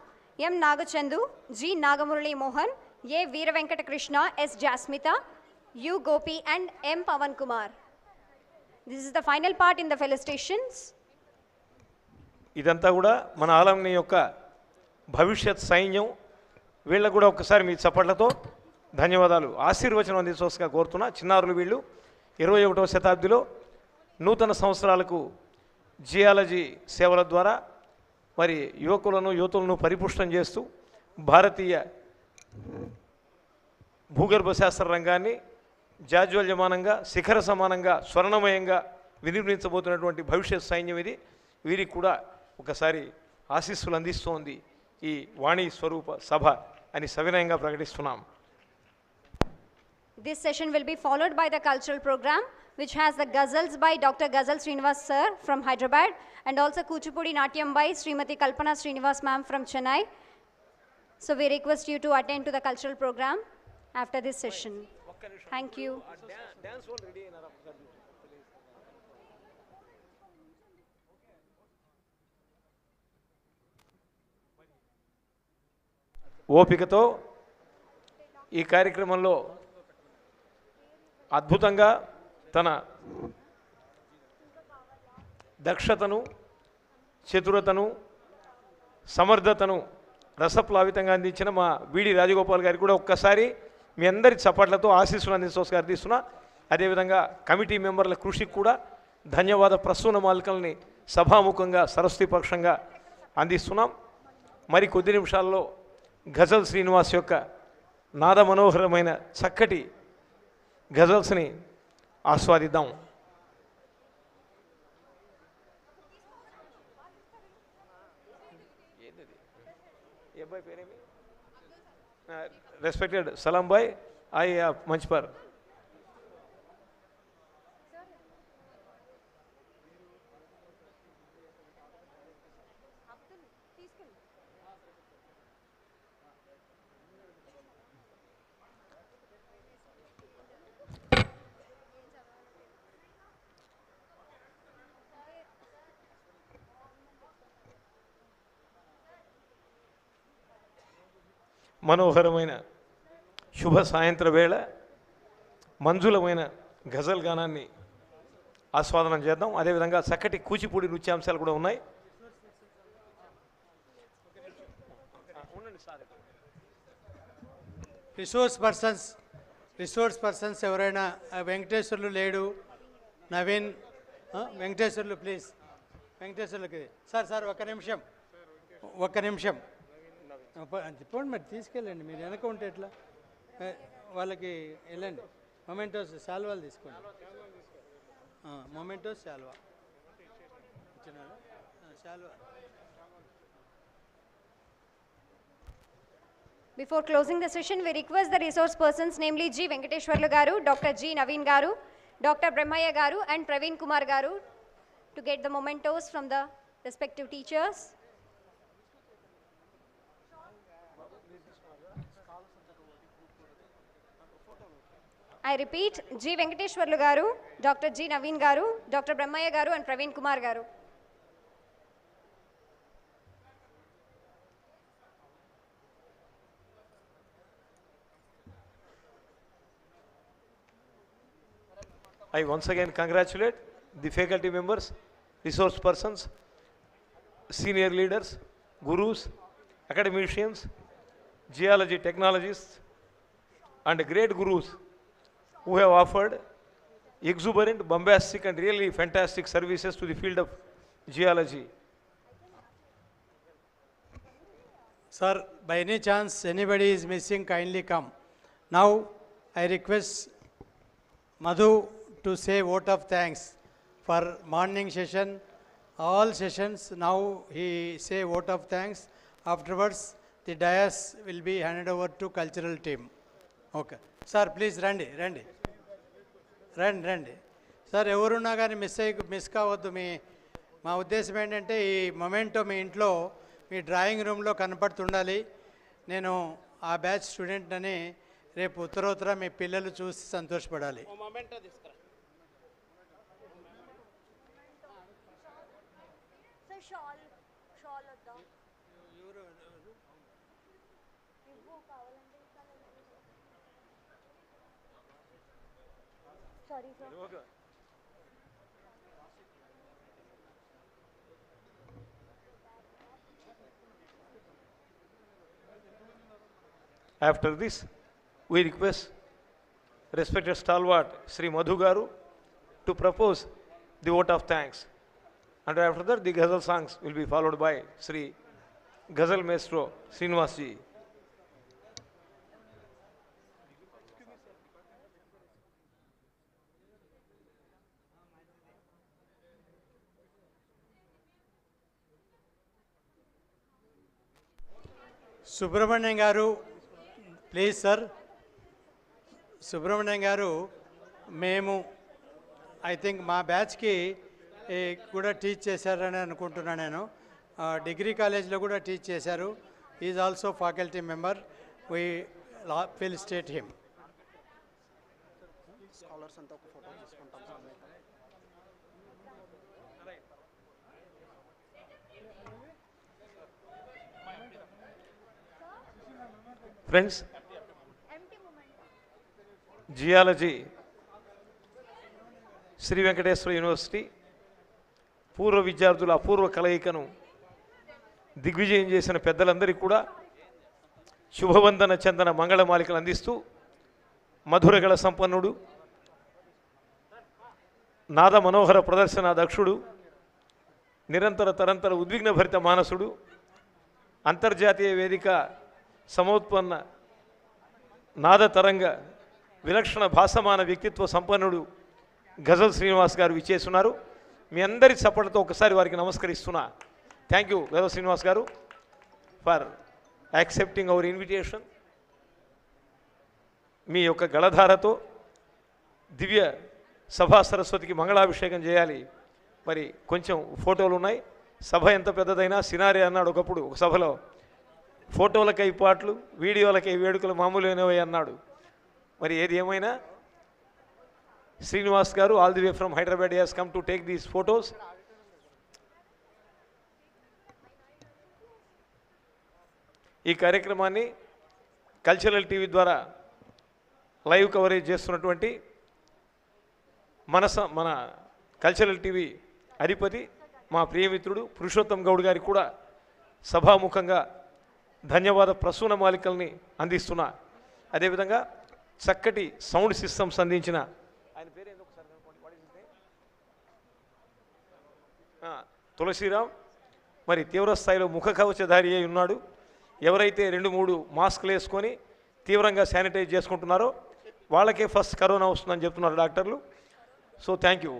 M Nagachandu, G Nagamurali Mohan, A Veera Venkat Krishna, S Jasmita, U Gopi and M Pavan Kumar. This is the final part in the felicitations. ఇదంతా కూడా మన ఆలంని యొక్క భవిష్యత్ సైన్యం. వీళ్ళకు కూడా ఒక్కసారి మీ చప్పట్లతో ధన్యవాదాలు ఆశీర్వచనం అందించవలసిగా కోరుతున్నా. చిన్నారులు వీళ్ళు 21వ శతాబ్దిలో నూతన సంవత్సరాలకు జియాలజీ సేవల ద్వారా మరి యువతులను పరిపుష్టం చేస్తూ భారతీయ భూగర్భ శాస్త్ర రంగాన్ని జాజ్వల్యమానంగా శిఖర సమానంగా స్వర్ణమయంగా వినిర్మించబోతున్నటువంటి భవిష్యత్ సైన్యం ఇది. వీరికి కూడా ఒకసారి ఆశీస్సులు అందిస్తోంది ఈ వాణి స్వరూప సభ అని సవినయంగా ప్రకటిస్తున్నాం. This session will be followed by the cultural program which has the ghazals by Dr. Ghazal Srinivasa sir from Hyderabad and also Kuchipudi Natyam by Srimati Kalpana Srinivas ma'am from Chennai. So we request you to attend to the cultural program after this session. Thank you. ఓపికతో ఈ కార్యక్రమంలో అద్భుతంగా తన దక్షతను చతురతను సమర్థతను రసప్లావితంగా అందించిన మా వీడి రాజగోపాల్ గారికి కూడా ఒక్కసారి మీ అందరి చప్పట్లతో ఆశీస్సులు అందించవలసి అర్థిస్తున్నా. అదేవిధంగా కమిటీ మెంబర్ల కృషికి కూడా ధన్యవాద ప్రసూన మాలికల్ని సభాముఖంగా సరస్వతిపక్షంగా అందిస్తున్నాం. మరి కొద్ది నిమిషాల్లో గజల్ శ్రీనివాస్ యొక్క నాద మనోహరమైన చక్కటి గజల్స్ని ఆస్వాదిద్దాం. రెస్పెక్టెడ్ సలాం బాయ్ ఐ మంచిపర్. మనోహరమైన శుభ సాయంత్ర వేళ మంజులమైన గజల్ గానాన్ని ఆస్వాదనం చేద్దాం. అదేవిధంగా చక్కటి కూచిపూడి నృత్యాంశాలు కూడా ఉన్నాయి. రిసోర్స్ పర్సన్స్ ఎవరైనా వెంకటేశ్వర్లు లేడు, నవీన్ వెంకటేశ్వర్లు ప్లీజ్, వెంకటేశ్వర్లకి సార్ ఒక్క నిమిషం చెప్పండి. మరి తీసుకెళ్ళండి, మీరు వెనక ఉంటే ఎట్లా, వాళ్ళకి వెళ్ళండి. మొమెంటోస్ శాల్వాలు తీసుకోండి, mementos శాల్వా శాల్వా. Before closing the session, we request the resource persons, namely G. Venkateswara garu, Dr. G. Naveen garu, Dr. Brahmaya garu and Praveen Kumar garu to get the mementos from the respective teachers. I repeat, G. Venkateswara garu, Dr. G. Naveen garu, Dr. Brahmaya garu and Praveen Kumar garu. I once again congratulate the faculty members, resource persons, senior leaders, gurus, academicians, geology technologists, and great gurus who have offered exuberant, bombastic, and really fantastic services to the field of geology. Sir, by any chance anybody is missing, kindly come. Now I request Madhu to say vote of thanks for morning session, all sessions. Now he say vote of thanks. Afterwards, the dais will be handed over to cultural team. Okay. Sir, please రండి. Sir ఎవరున్నా కానీ miss కావద్దు. మా ఉద్దేశం ఏంటంటే ఈ memento మీ ఇంట్లో మీ drawing రూమ్లో కనపడుతుండాలి. నేను ఆ బ్యాచ్ స్టూడెంట్ అని రేపు ఉత్తరోత్తర మీ పిల్లలు చూసి సంతోషపడాలి. After this, we request respected stalwart Sri Madhu garu to propose the vote of thanks. And after that, the ghazal songs will be followed by Sri Ghazal Maestro Srinivasa ji. Subrahmanyam గారు please sir. Subrahmanyam గారు మేము I think మా బ్యాచ్కి కూడా teach చేశారని అనుకుంటున్నాను నేను. Degree కాలేజ్లో కూడా టీచ్ చేశారు. Is also faculty member. We will state him. Friends, Geology, Sri Venkateswara University, పూర్వ విద్యార్థుల అపూర్వ కలయికను దిగ్విజయం చేసిన పెద్దలందరికీ కూడా శుభవందన చందన మంగళమాలికలు అందిస్తూ మధురగళ సంపన్నుడు, నాద మనోహర ప్రదర్శన దక్షుడు, నిరంతర తరంతర ఉద్విగ్నభరిత మానసుడు, అంతర్జాతీయ వేదిక సమోత్పన్న నాద తరంగ విలక్షణ భాసమాన వ్యక్తిత్వ సంపన్నుడు గజల్ శ్రీనివాస్ గారు విచ్చేస్తున్నారు. మీ అందరి చప్పట్లతో ఒకసారి వారికి నమస్కరిస్తున్నా. థ్యాంక్ యూ గజల్ శ్రీనివాస్ గారు ఫర్ యాక్సెప్టింగ్ అవర్ ఇన్విటేషన్. మీ యొక్క గళధారతో దివ్య సభా సరస్వతికి మంగళాభిషేకం చేయాలి. మరి కొంచెం ఫోటోలు ఉన్నాయి. సభ ఎంత పెద్దదైనా సినారి అన్నాడు ఒకప్పుడు ఒక సభలో, ఫోటోలకై పాటలు వీడియోలకై వేడుకలు మామూలుగానే అన్నాడు. మరి ఏది ఏమైనా శ్రీనివాస్ గారు all the way from Hyderabad has come to take these photos. ఈ కార్యక్రమాన్ని కల్చరల్ టీవీ ద్వారా లైవ్ కవరేజ్ చేస్తున్నటువంటి మన కల్చరల్ టీవీ అధిపతి మా ప్రియమిత్రుడు పురుషోత్తం గౌడ్ గారికి కూడా సభాముఖంగా ధన్యవాద ప్రసూన మాలికల్ని అందిస్తున్నా. అదేవిధంగా చక్కటి సౌండ్ సిస్టమ్స్ అందించిన ఆయన పేరు తులసిరామ్ మరి తీవ్ర స్థాయిలో ముఖ కవచధారి అయి ఉన్నాడు. ఎవరైతే 2-3 మాస్కులు వేసుకొని తీవ్రంగా శానిటైజ్ చేసుకుంటున్నారో వాళ్ళకే ఫస్ట్ కరోనా వస్తుందని చెప్తున్నారు డాక్టర్లు. So thank you.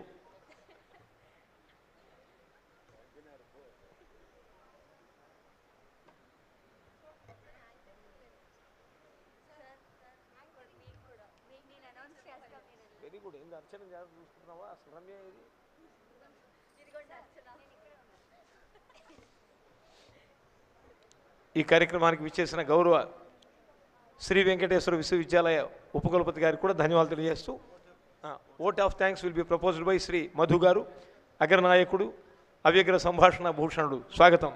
Very good. ఏంది అర్చన చూసుకుంటున్నావా అసలు రమ్య ఇది? ఈ కార్యక్రమానికి విచ్చేసిన గౌరవ శ్రీ వెంకటేశ్వర విశ్వవిద్యాలయ ఉపకులపతి గారికి కూడా ధన్యవాదాలు తెలియజేస్తూ vote of thanks will be proposed by Sri Madhu గారు, అగ్రనాయకుడు, అవ్యగ్ర సంభాషణ భూషణుడు. స్వాగతం.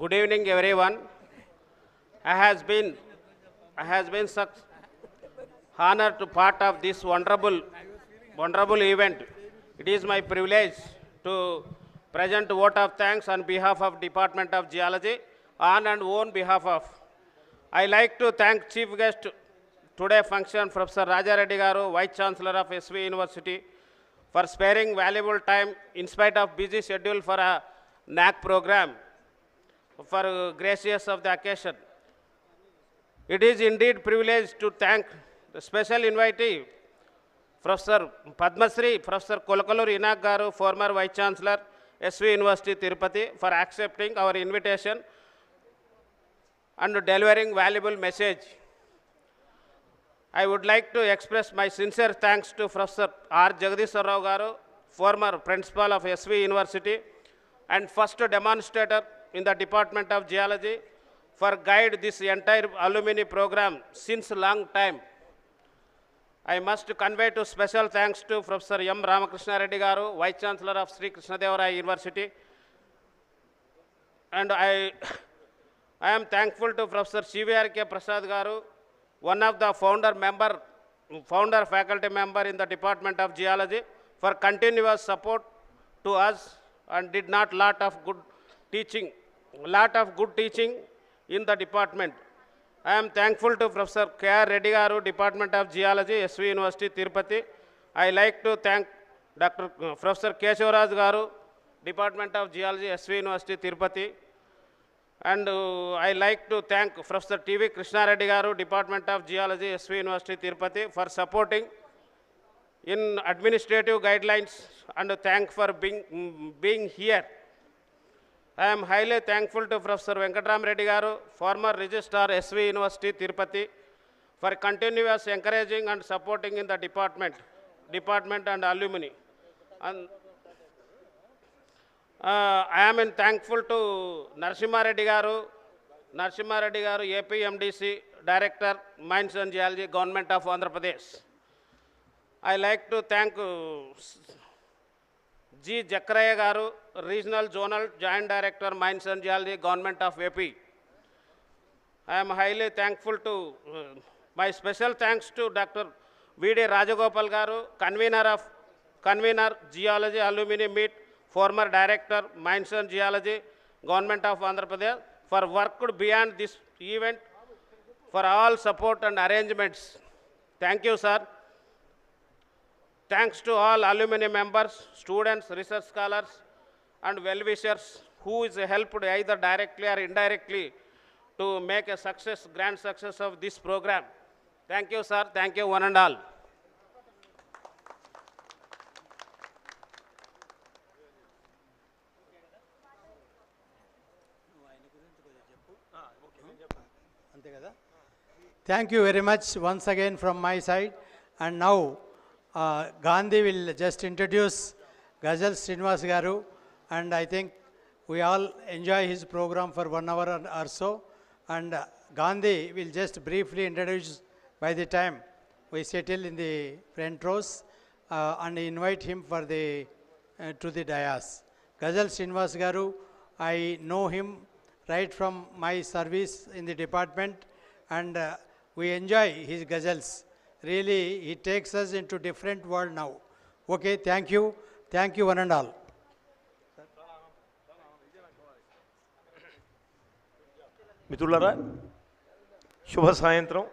Good evening, everyone. I has been such honored to part of this wonderful event. It is my privilege to present vote of thanks on behalf of Department of Geology on and own behalf of. I like to thank Chief Guest today function Professor Raja Reddy Garu, Vice Chancellor of SV University, for sparing valuable time in spite of busy schedule for a NAC program, for gracious of the occasion. It is indeed privilege to thank the special invitee, Professor Padmasri, Professor Kolakalur Inak Garu, former Vice Chancellor, SV University Tirupathi, for accepting our invitation and delivering valuable message. I would like to express my sincere thanks to Professor R. Jagadishwara Garu, former Principal of SV University and first demonstrator in the Department of Geology, for guide this entire alumni program since long time. I must convey to special thanks to Professor M. Ramakrishna Reddy Garu, Vice Chancellor of Sri Krishnadevaraya University. And I am thankful to Professor C.V.R.K. Prasad Garu, one of the founder faculty member in the Department of Geology, for continuous support to us and did not lot of good teaching in the department. I am thankful to Professor K.R. Reddy Garu, Department of Geology, SV University, Tirupathi. I like to thank Professor Keshavaraj Garu, Department of Geology, SV University, Tirupathi. And I like to thank Professor T.V. Krishna Reddy Garu, Department of Geology, SV University, Tirupathi, for supporting in administrative guidelines, and thank for being here. I am highly thankful to Professor Venkatram Reddy Garu, former Registrar, SV University, Tirupathi, for continuous encouraging and supporting in the department and alumni. And I am thankful to Narasimha Reddy Garu, APMDC, Director, Mines and Geology, Government of Andhra Pradesh. I like to thank G. Jakraya Garu, Regional Zonal Joint Director, Mines and Geology, Government of AP. I am highly thankful to, my special thanks to Dr. V.D. Rajagopal Garu, convener Geology Alumini Meet, former Director, Mines and Geology, Government of Andhra Pradesh, for worked beyond this event, for all support and arrangements. Thank you, sir. Thanks to all alumni members, students, research scholars, and well-wishers who is helped either directly or indirectly to make a success, grand success of this program. Thank you, sir. Thank you, one and all. Thank you very much once again from my side. And now Gandhi will just introduce Ghazal Srinivasa Garu, and I think we all enjoy his program for 1 hour or so. And Gandhi will just briefly introduce by the time we settle in the front rows and invite him for the to the dais. Ghazal Srinivasa Garu, I know him right from my service in the department, and we enjoy his ghazals. Really, he takes us into different world now. Okay, thank you. Thank you, one and all. మిత్రులారా, శుభ సాయంత్రం.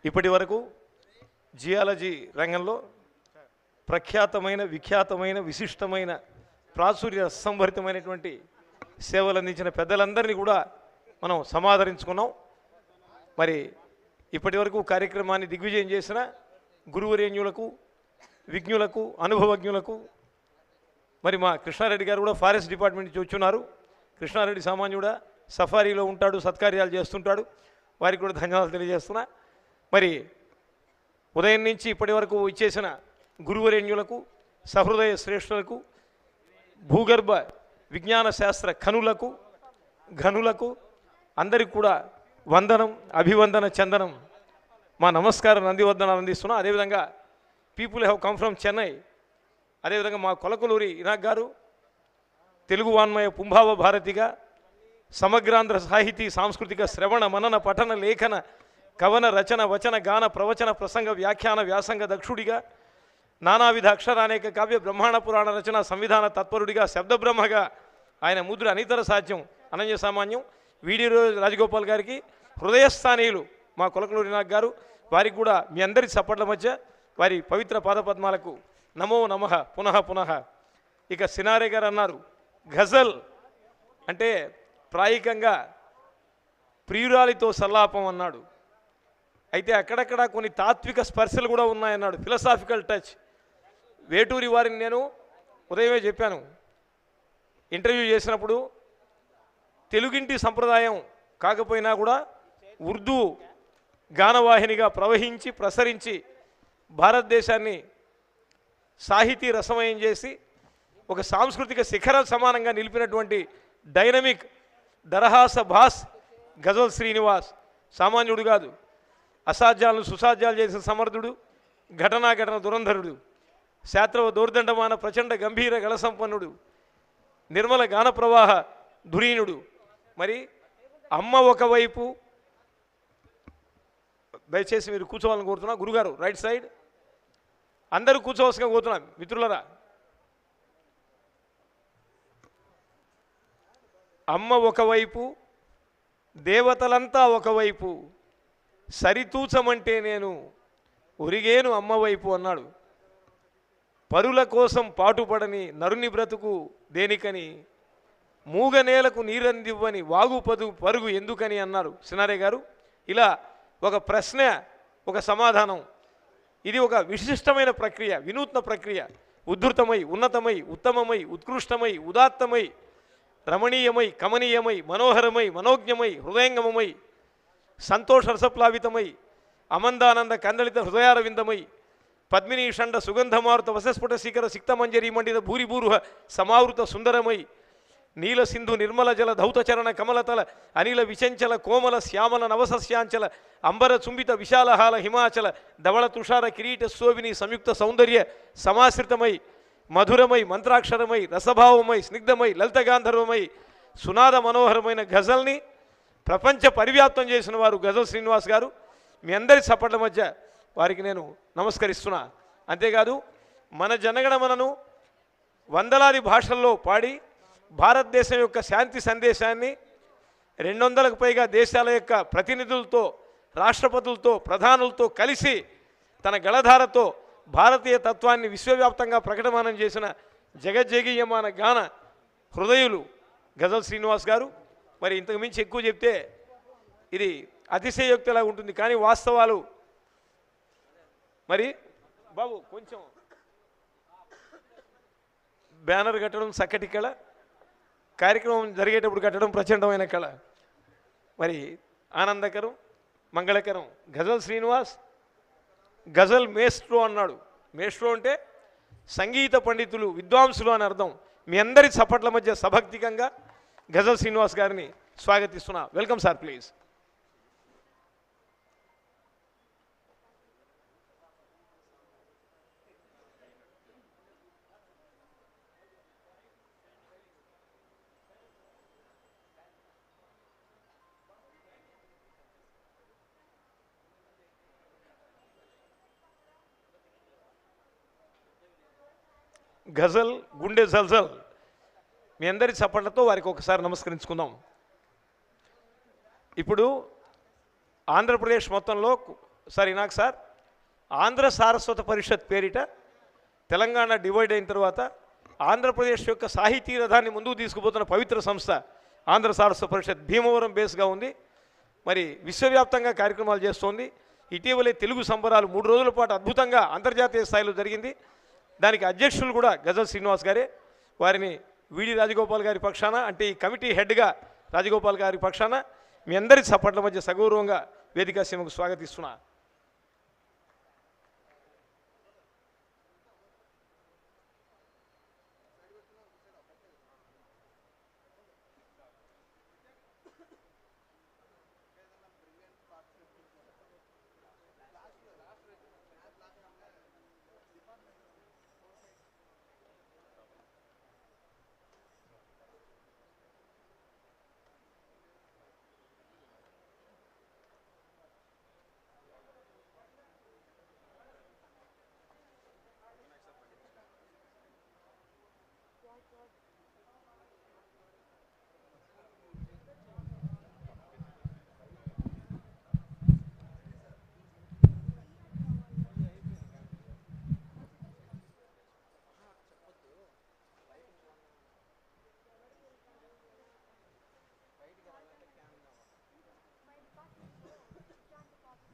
ఇప్పటి వరకు geology రంగంలో ప్రఖ్యాతమైన, విఖ్యాతమైన, విశిష్టమైన, ప్రాచుర్య సంభరితమైనటువంటి సేవలు అందించిన పెద్దలందరినీ కూడా మనం సమాదరించుకున్నాం. మరి ఇప్పటి వరకు కార్యక్రమాన్ని దిగ్విజయం చేసిన గురువరేణ్యులకు, విజ్ఞులకు, అనుభవజ్ఞులకు, మరి మా కృష్ణారెడ్డి గారు కూడా ఫారెస్ట్ డిపార్ట్మెంట్ నుంచి వచ్చున్నారు. కృష్ణారెడ్డి సామాన్యుడా, సఫారీలో ఉంటాడు, సత్కార్యాలు చేస్తుంటాడు, వారికి కూడా ధన్యవాదాలు తెలియజేస్తున్నా. మరి ఉదయం నుంచి ఇప్పటి వరకు ఇచ్చేసిన గురువరేణ్యులకు, సహృదయ శ్రేష్ఠులకు, భూగర్భ విజ్ఞాన శాస్త్ర ఘనులకు అందరికి కూడా వందనం, అభివందన, చందనం, మా నమస్కారం, నందివందనాలు అందిస్తున్నాం. అదేవిధంగా people have come from Chennai. అదేవిధంగా మా కొలకలూరి ఇనాక్ గారు తెలుగు వాన్మయ పుంభావ భారతిగా, సమగ్రాంధ్ర సాహితీ సాంస్కృతిక శ్రవణ మనన పఠన లేఖన కవన రచన వచన గాన ప్రవచన ప్రసంగ వ్యాఖ్యాన వ్యాసంగ దక్షుడిగా, నానావిధ అక్షరానేక కావ్య బ్రహ్మాండ పురాణ రచన సంవిధాన తత్పరుడిగా, శబ్దబ్రహ్మగా ఆయన ముద్ర అనితర సాధ్యం, అనన్య సామాన్యం. వీడియో రాజగోపాల్ గారికి హృదయస్థానీయులు మా కొలకలూరి నాగ్ గారు, వారికి కూడా మీ అందరి చప్పట్ల మధ్య వారి పవిత్ర పాదపద్మాలకు నమో నమః పునః పునః. ఇక సినారే గారు అన్నారు, ఘజల్ అంటే ప్రాయికంగా ప్రియురాలితో సల్లాపం అన్నాడు. అయితే అక్కడక్కడ కొన్ని తాత్విక స్పర్శలు కూడా ఉన్నాయన్నాడు, ఫిలసాఫికల్ టచ్. వేటూరి వారిని నేను ఉదయమే చెప్పాను, ఇంటర్వ్యూ చేసినప్పుడు తెలుగింటి సంప్రదాయం కాకపోయినా కూడా ఉర్దూ గానవాహినిగా ప్రవహించి ప్రసరించి భారతదేశాన్ని సాహితీ రసమయం చేసి ఒక సాంస్కృతిక శిఖర సమానంగా నిలిపినటువంటి డైనమిక్ దరహాస భాస్ గజల్ శ్రీనివాస్ సామాన్యుడు కాదు. అసాధ్యాలను సుసాధ్యాలు చేసిన సమర్థుడు, ఘటన దురంధరుడు, శాస్త్రవ దౌర్దండమాన ప్రచండ గంభీర గళసంపన్నుడు, నిర్మల గాన ప్రవాహ ధురీనుడు. మరి అమ్మ ఒకవైపు, దయచేసి మీరు కూర్చోవాలని కోరుతున్నా. గురుగారు రైట్ సైడ్, అందరూ కూర్చోవలసిగా కోరుతున్నా. మిత్రులరా, అమ్మ ఒకవైపు, దేవతలంతా ఒకవైపు, సరితూచమంటే నేను ఒరిగేను అమ్మవైపు అన్నాడు. పరుల కోసం పాటుపడని నరుని బ్రతుకు దేనికని, మూగనేలకు నీరందివ్వని వాగు పరుగు ఎందుకని అన్నారు సినారే గారు. ఇలా ఒక ప్రశ్న, ఒక సమాధానం, ఇది ఒక విశిష్టమైన ప్రక్రియ, వినూత్న ప్రక్రియ. ఉద్ధృతమై, ఉన్నతమై, ఉత్తమమై, ఉత్కృష్టమై, ఉదాత్తమై, రమణీయమై, కమనీయమై, మనోహరమై, మనోజ్ఞమై, హృదయంగమమై, సంతోష రసప్లావితమై, అమందానంద కందళిత హృదయారవిందమై, పద్మినీ షండ సుగంధమారుత వసస్ఫుట శిఖర సిక్తమంజరీ మండిత భూరిభూరుహ సమావృత సుందరమై, నీల సింధు నిర్మల జల ధౌతచరణ కమలతల అనిల విచంచల కోమల శ్యామల నవసస్యాంచల అంబర చుంబిత విశాలహాల హిమాచల ధవళ తుషార కిరీట శోభిని సంయుక్త సౌందర్య సమాశ్రితమై, మధురమై, మంత్రాక్షరమై, రసభావమై, స్నిగ్ధమై, లలితగాంధర్వమై, సునాద మనోహరమైన ఘజల్ని ప్రపంచ పరివ్యాప్తం చేసిన వారు గజల్ శ్రీనివాస్ గారు. మీ అందరి చప్పట్ల మధ్య వారికి నేను నమస్కరిస్తున్నా. అంతేకాదు మన జనగణమనను వందలాది భాషల్లో పాడి భారతదేశం యొక్క శాంతి సందేశాన్ని 200కు పైగా దేశాల యొక్క ప్రతినిధులతో, రాష్ట్రపతులతో, ప్రధానులతో కలిసి తన గళధారతో భారతీయ తత్వాన్ని విశ్వవ్యాప్తంగా ప్రకటమానం చేసిన జగజ్జగీయమాన గాన హృదయులు గజల్ శ్రీనివాస్ గారు. మరి ఇంతకు మించి ఎక్కువ చెప్తే ఇది అతిశయోక్తిలా ఉంటుంది, కానీ వాస్తవాలు. మరి బాబు కొంచెం బ్యానర్ కట్టడం చక్కటి కళ, కార్యక్రమం జరిగేటప్పుడు కట్టడం ప్రచండమైన కళ. మరి ఆనందకరం, మంగళకరం. గజల్ శ్రీనివాస్ గజల్ మేస్ట్రో అన్నాడు. మేస్ట్రో అంటే సంగీత పండితులు, విద్వాంసులు అని అర్థం. మీ అందరి చప్పట్ల మధ్య సభక్తికంగా గజల్ శ్రీనివాస్ గారిని స్వాగతిస్తున్నా. Welcome sir, please. గజల్ గుండె జల్జల్. మీ అందరి చప్పట్లతో వారికి ఒకసారి నమస్కరించుకుందాం. ఇప్పుడు ఆంధ్రప్రదేశ్ మొత్తంలో నాకు సార్ ఆంధ్ర సారస్వత పరిషత్ పేరిట తెలంగాణ డివైడ్ అయిన తర్వాత ఆంధ్రప్రదేశ్ యొక్క సాహితీ రథాన్ని ముందుకు తీసుకుపోతున్న పవిత్ర సంస్థ ఆంధ్ర సారస్వత పరిషత్ భీమవరం బేస్గా ఉంది. మరి విశ్వవ్యాప్తంగా కార్యక్రమాలు చేస్తోంది. ఇటీవలే తెలుగు సంబరాలు 3 రోజుల పాటు అద్భుతంగా అంతర్జాతీయ స్థాయిలో జరిగింది. దానికి అధ్యక్షులు కూడా గజల్ శ్రీనివాస్ గారే. వారిని విడి రాజగోపాల్ గారి పక్షాన, అంటే ఈ కమిటీ హెడ్గా రాజగోపాల్ గారి పక్షాన మీ అందరి చప్పట్ల మధ్య సగౌరవంగా వేదికా సీమకు స్వాగతిస్తున్నా.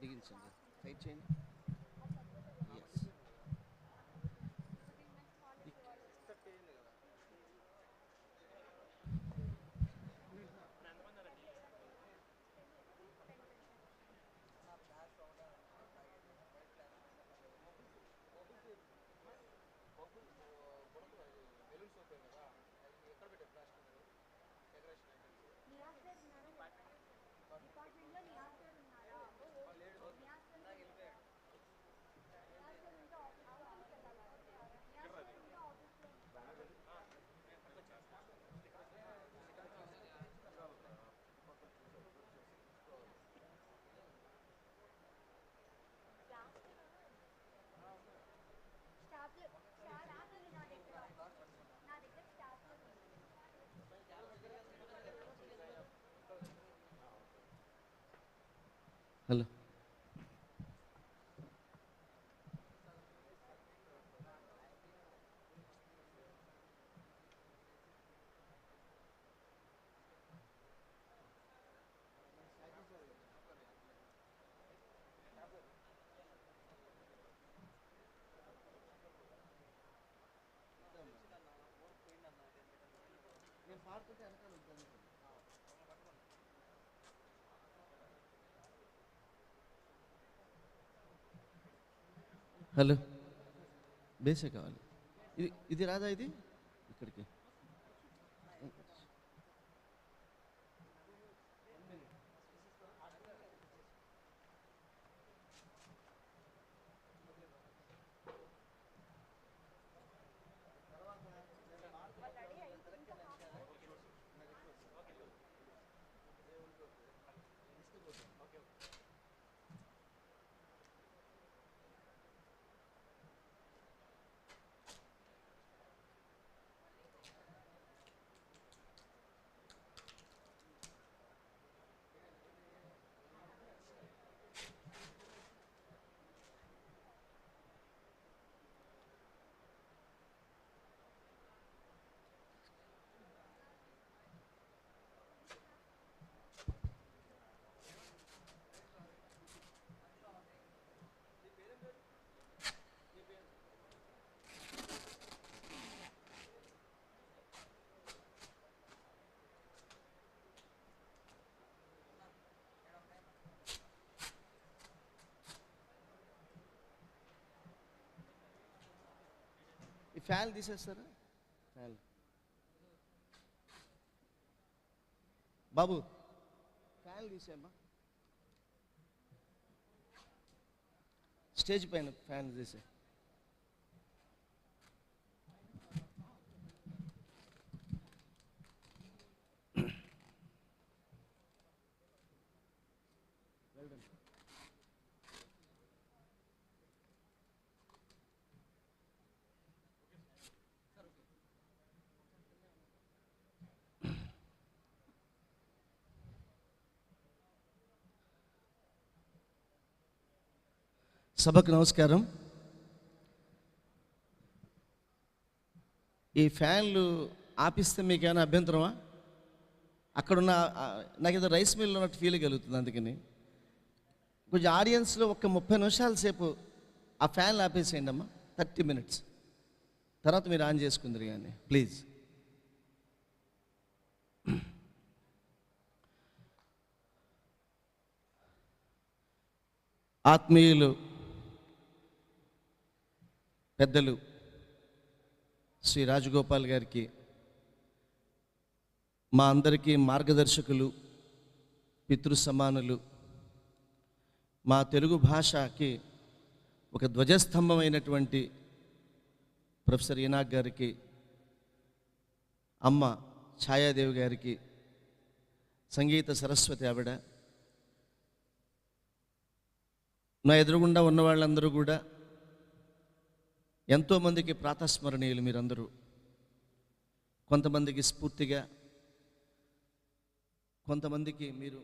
బిగించండి, ఫైట్ చేయండి. హలో, హలో, బేసే కావాలి. ఇది రాదా? ఇది ఇక్కడికి ఈ ఫ్యాన్ తీసేస్తారా? ఫ్యాన్ బాబు ఫ్యాన్ తీసేయమ్మా. స్టేజ్ పైన ఫ్యాన్ తీసే. సభకు నమస్కారం. ఈ ఫ్యాన్లు ఆపిస్తే మీకు ఏమైనా అభ్యంతరమా? అక్కడున్న నాకు ఏదో రైస్ మిల్ ఉన్నట్టు ఫీల్ కలుగుతుంది. అందుకని కొంచెం ఆడియన్స్లో ఒక 30 నిమిషాల సేపు ఆ ఫ్యాన్లు ఆపేసేయండి అమ్మా. 30 minutes తర్వాత మీరు ఆన్ చేసుకుందరు కానీ ప్లీజ్. ఆత్మీయులు పెద్దలు శ్రీ రాజగోపాల్ గారికి, మా అందరికీ మార్గదర్శకులు, పితృ సమానులు, మా తెలుగు భాషకి ఒక ధ్వజస్తంభమైనటువంటి ప్రొఫెసర్ ఈనాగ్ గారికి, అమ్మ ఛాయాదేవి గారికి, సంగీత సరస్వతి ఆవిడ, నా ఎదురుగుండా ఉన్న వాళ్ళందరూ కూడా ఎంతోమందికి ప్రాతస్మరణీయులు. మీరందరూ కొంతమందికి స్ఫూర్తిగా, కొంతమందికి మీరు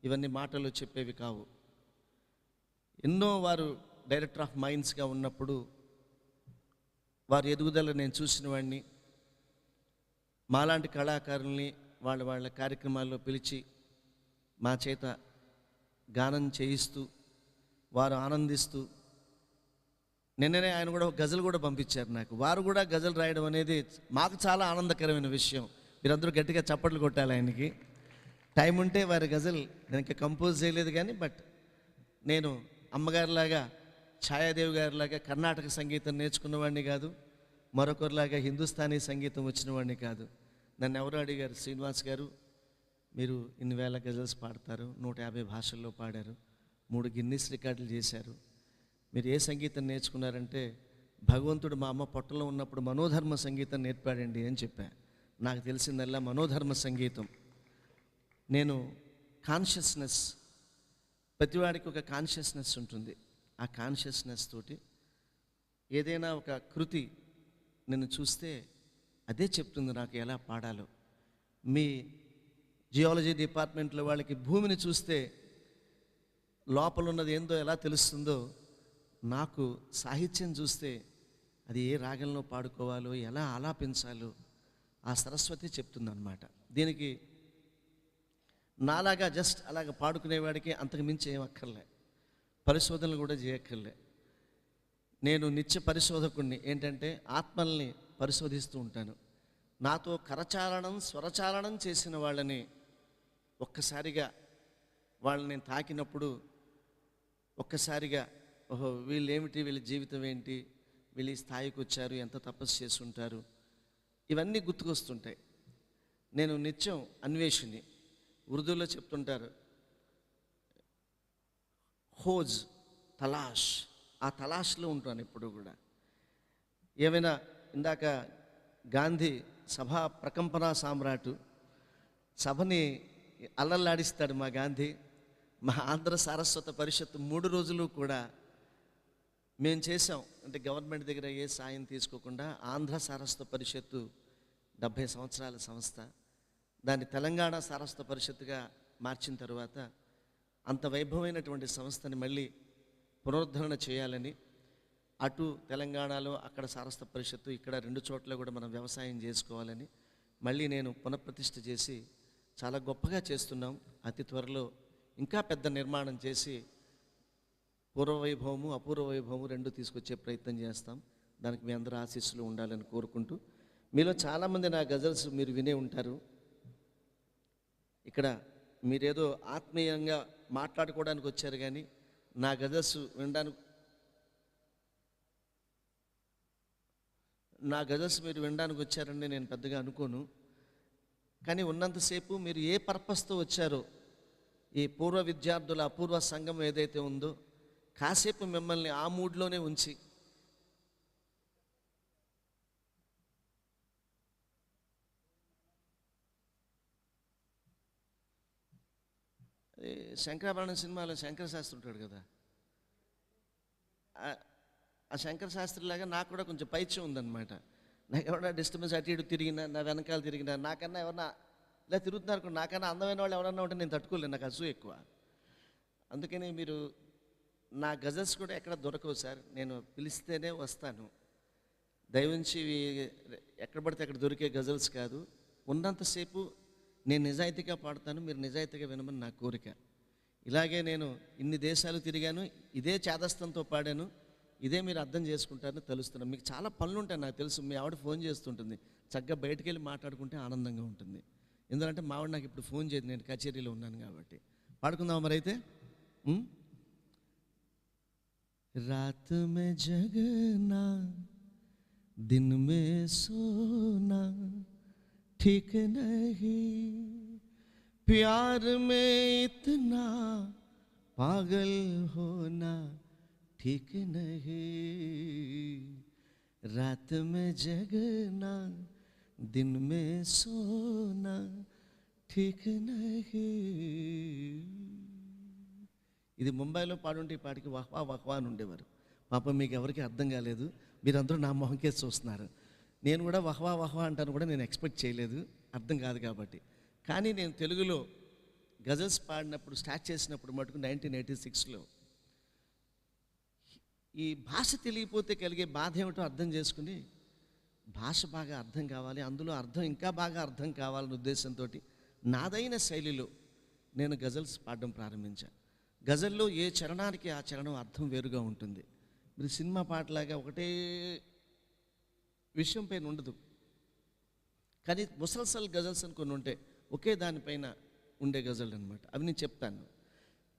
ఇవన్నీ మాటలు చెప్పేవి కావు. ఎన్నో వారు డైరెక్టర్ ఆఫ్ మైన్స్గా ఉన్నప్పుడు వారి ఎదుగుదల నేను చూసిన వాడిని. మాలాంటి కళాకారుల్ని వాళ్ళ కార్యక్రమాల్లో పిలిచి మా చేత గానం చేయిస్తూ వారు ఆనందిస్తూ, నిన్ననే ఆయన కూడా ఒక గజల్ కూడా పంపించారు నాకు. వారు కూడా గజల్ రాయడం అనేది మాకు చాలా ఆనందకరమైన విషయం. మీరందరూ గట్టిగా చప్పట్లు కొట్టాలి ఆయనకి. టైం ఉంటే వారి గజల్ నేను ఇంకా కంపోజ్ చేయలేదు కానీ, బట్ నేను అమ్మగారిలాగా ఛాయాదేవి గారిలాగా కర్ణాటక సంగీతం నేర్చుకున్నవాడిని కాదు, మరొకరిలాగా హిందుస్థానీ సంగీతం వచ్చినవాడిని కాదు. నన్ను ఎవరు అడిగారు, శ్రీనివాస్ గారు మీరు ఇన్ని వేల గజల్స్ పాడతారు, 150 భాషల్లో పాడారు, 3 గిన్నిస్ రికార్డులు చేశారు, మీరు ఏ సంగీతం నేర్చుకున్నారంటే భగవంతుడు మా అమ్మ పొట్టలో ఉన్నప్పుడు మనోధర్మ సంగీతం నేర్పాడండి అని చెప్పా. నాకు తెలిసిందల్లా మనోధర్మ సంగీతం. నేను కాన్షియస్నెస్, ప్రతివాడికి ఒక కాన్షియస్నెస్ ఉంటుంది. ఆ కాన్షియస్నెస్ తోటి ఏదైనా ఒక కృతి నేను చూస్తే అదే చెప్తుంది నాకు ఎలా పాడాలో. మీ జియాలజీ డిపార్ట్మెంట్లో వాళ్ళకి భూమిని చూస్తే లోపల ఉన్నది ఏందో ఎలా తెలుస్తుందో, నాకు సాహిత్యం చూస్తే అది ఏ రాగంలో పాడుకోవాలో, ఎలా ఆలాపించాలో ఆ సరస్వతి చెప్తుందన్నమాట. దీనికి నాలాగా జస్ట్ అలాగ పాడుకునేవాడికి అంతకు మించి ఏం అక్కర్లే, పరిశోధనలు కూడా చేయక్కర్లే. నేను నిత్య పరిశోధకుడిని. ఏంటంటే ఆత్మల్ని పరిశోధిస్తూ ఉంటాను. నాతో కరచాలనం స్వరచాలనం చేసిన వాళ్ళని ఒక్కసారిగా వాళ్ళని నేను తాకినప్పుడు ఒక్కసారిగా ఓహో వీళ్ళేమిటి, వీళ్ళ జీవితం ఏంటి, వీళ్ళు ఈ స్థాయికి వచ్చారు, ఎంత తపస్సు చేసి ఉంటారు, ఇవన్నీ గుర్తుకొస్తుంటాయి. నేను నిత్యం అన్వేషిని. ఉర్దూలో చెప్తుంటారు హోజ్ తలాష్, ఆ తలాష్లో ఉంటాను ఇప్పుడు కూడా. ఏమైనా ఇందాక గాంధీ సభా ప్రకంపన సామ్రాటు, సభని అల్లల్లాడిస్తాడు మా గాంధీ. మా ఆంధ్ర సారస్వత పరిషత్తు 3 రోజులు కూడా మేము చేసాం. అంటే గవర్నమెంట్ దగ్గర ఏ సాయం తీసుకోకుండా ఆంధ్ర సారస్వత పరిషత్తు 70 సంవత్సరాల సంస్థ. దాన్ని తెలంగాణ సారస్వత పరిషత్తుగా మార్చిన తర్వాత అంత వైభవమైనటువంటి సంస్థని మళ్ళీ పునరుద్ధరణ చేయాలని, అటు తెలంగాణలో అక్కడ సారస్వత పరిషత్తు, ఇక్కడ 2 చోట్ల కూడా మనం వ్యవసాయం చేసుకోవాలని మళ్ళీ నేను పునఃప్రతిష్ఠ చేసి చాలా గొప్పగా చేస్తున్నాం. అతి త్వరలో ఇంకా పెద్ద నిర్మాణం చేసి పూర్వ వైభవము అపూర్వ వైభవము 2 తీసుకొచ్చే ప్రయత్నం చేస్తాం. దానికి మీ అందరూ ఆశీస్సులు ఉండాలని కోరుకుంటూ, మీలో చాలామంది నా గజల్స్ మీరు వినే ఉంటారు. ఇక్కడ మీరేదో ఆత్మీయంగా మాట్లాడుకోవడానికి వచ్చారు, కానీ నా గజల్స్ మీరు వినడానికి వచ్చారని నేను పెద్దగా అనుకోను. కానీ ఉన్నంతసేపు మీరు ఏ పర్పస్తో వచ్చారో, ఈ పూర్వ విద్యార్థుల అపూర్వ సంఘం ఏదైతే ఉందో, కాసేపు మిమ్మల్ని ఆ మూడ్లోనే ఉంచి శంకరాభరణం సినిమాలో శంకర శాస్త్రి ఉంటాడు కదా, ఆ శంకర శాస్త్రిలాగా నాకు కూడా కొంచెం పైత్యం ఉందన్నమాట. నాకు ఎవరైనా డిస్టర్బెన్స్ అటు ఇటు తిరిగినా, నా వెనకాల తిరిగినా, నాకన్నా ఎవరన్నా ఇలా తిరుగుతున్నారు, నాకన్నా అందమైన వాళ్ళు ఎవరన్నా ఉంటే నేను తట్టుకోలేను, నాకు అసూ ఎక్కువ. అందుకని మీరు నా గజల్స్ కూడా ఎక్కడ దొరకవు సార్, నేను పిలిస్తేనే వస్తాను. దయవుంచి ఎక్కడ పడితే అక్కడ దొరికే గజల్స్ కాదు. ఉన్నంతసేపు నేను నిజాయితీగా పాడతాను, మీరు నిజాయితీగా వినమని నా కోరిక. ఇలాగే నేను ఇన్ని దేశాలు తిరిగాను, ఇదే చేదస్తంతో పాడాను, ఇదే మీరు అర్థం చేసుకుంటారని తెలుస్తున్నాను. మీకు చాలా పనులు ఉంటాయి నాకు తెలుసు. మీ ఆవిడ ఫోన్ చేస్తుంటుంది, చక్కగా బయటికి వెళ్ళి మాట్లాడుకుంటే ఆనందంగా ఉంటుంది. ఎందుకంటే మా ఆవిడ నాకు ఇప్పుడు ఫోన్ చేయదు, నేను కచేరీలో ఉన్నాను కాబట్టి. పాడుకుందాం మరి అయితే. రాత్ మే జగనా दिन में सोना ठीक नहीं, प्यार में इतना पागल होना ठीक नहीं, रात में जगना दिन में सोना ठीक नहीं. ఇది ముంబైలో పాడుంటే ఈ పాటికి వహ్వా వహ్వా అని ఉండేవారు. పాపం మీకు ఎవరికి అర్థం కాలేదు, మీరందరూ నా మొహంకే చూస్తున్నారు. నేను కూడా వహ్వా వహ్వా అంటాను కూడా నేను ఎక్స్పెక్ట్ చేయలేదు, అర్థం కాదు కాబట్టి. కానీ నేను తెలుగులో గజల్స్ పాడినప్పుడు స్టార్ట్ చేసినప్పుడు మటుకు 1986లో ఈ భాష తెలియకపోతే కలిగే బాధ ఏమిటో అర్థం చేసుకుని, భాష బాగా అర్థం కావాలి, అందులో అర్థం ఇంకా బాగా అర్థం కావాలనే ఉద్దేశంతో నాదైన శైలిలో నేను గజల్స్ పాడడం ప్రారంభించాను. గజల్లో ఏ చరణానికి ఆ చరణం అర్థం వేరుగా ఉంటుంది. మీరు సినిమా పాటలాగా ఒకటే విషయం పైన ఉండదు, కానీ ముసల్సల్ గజల్స్ అని కొన్ని ఉంటాయి, ఒకే దానిపైన ఉండే గజల్ అనమాట. అవి నేను చెప్తాను.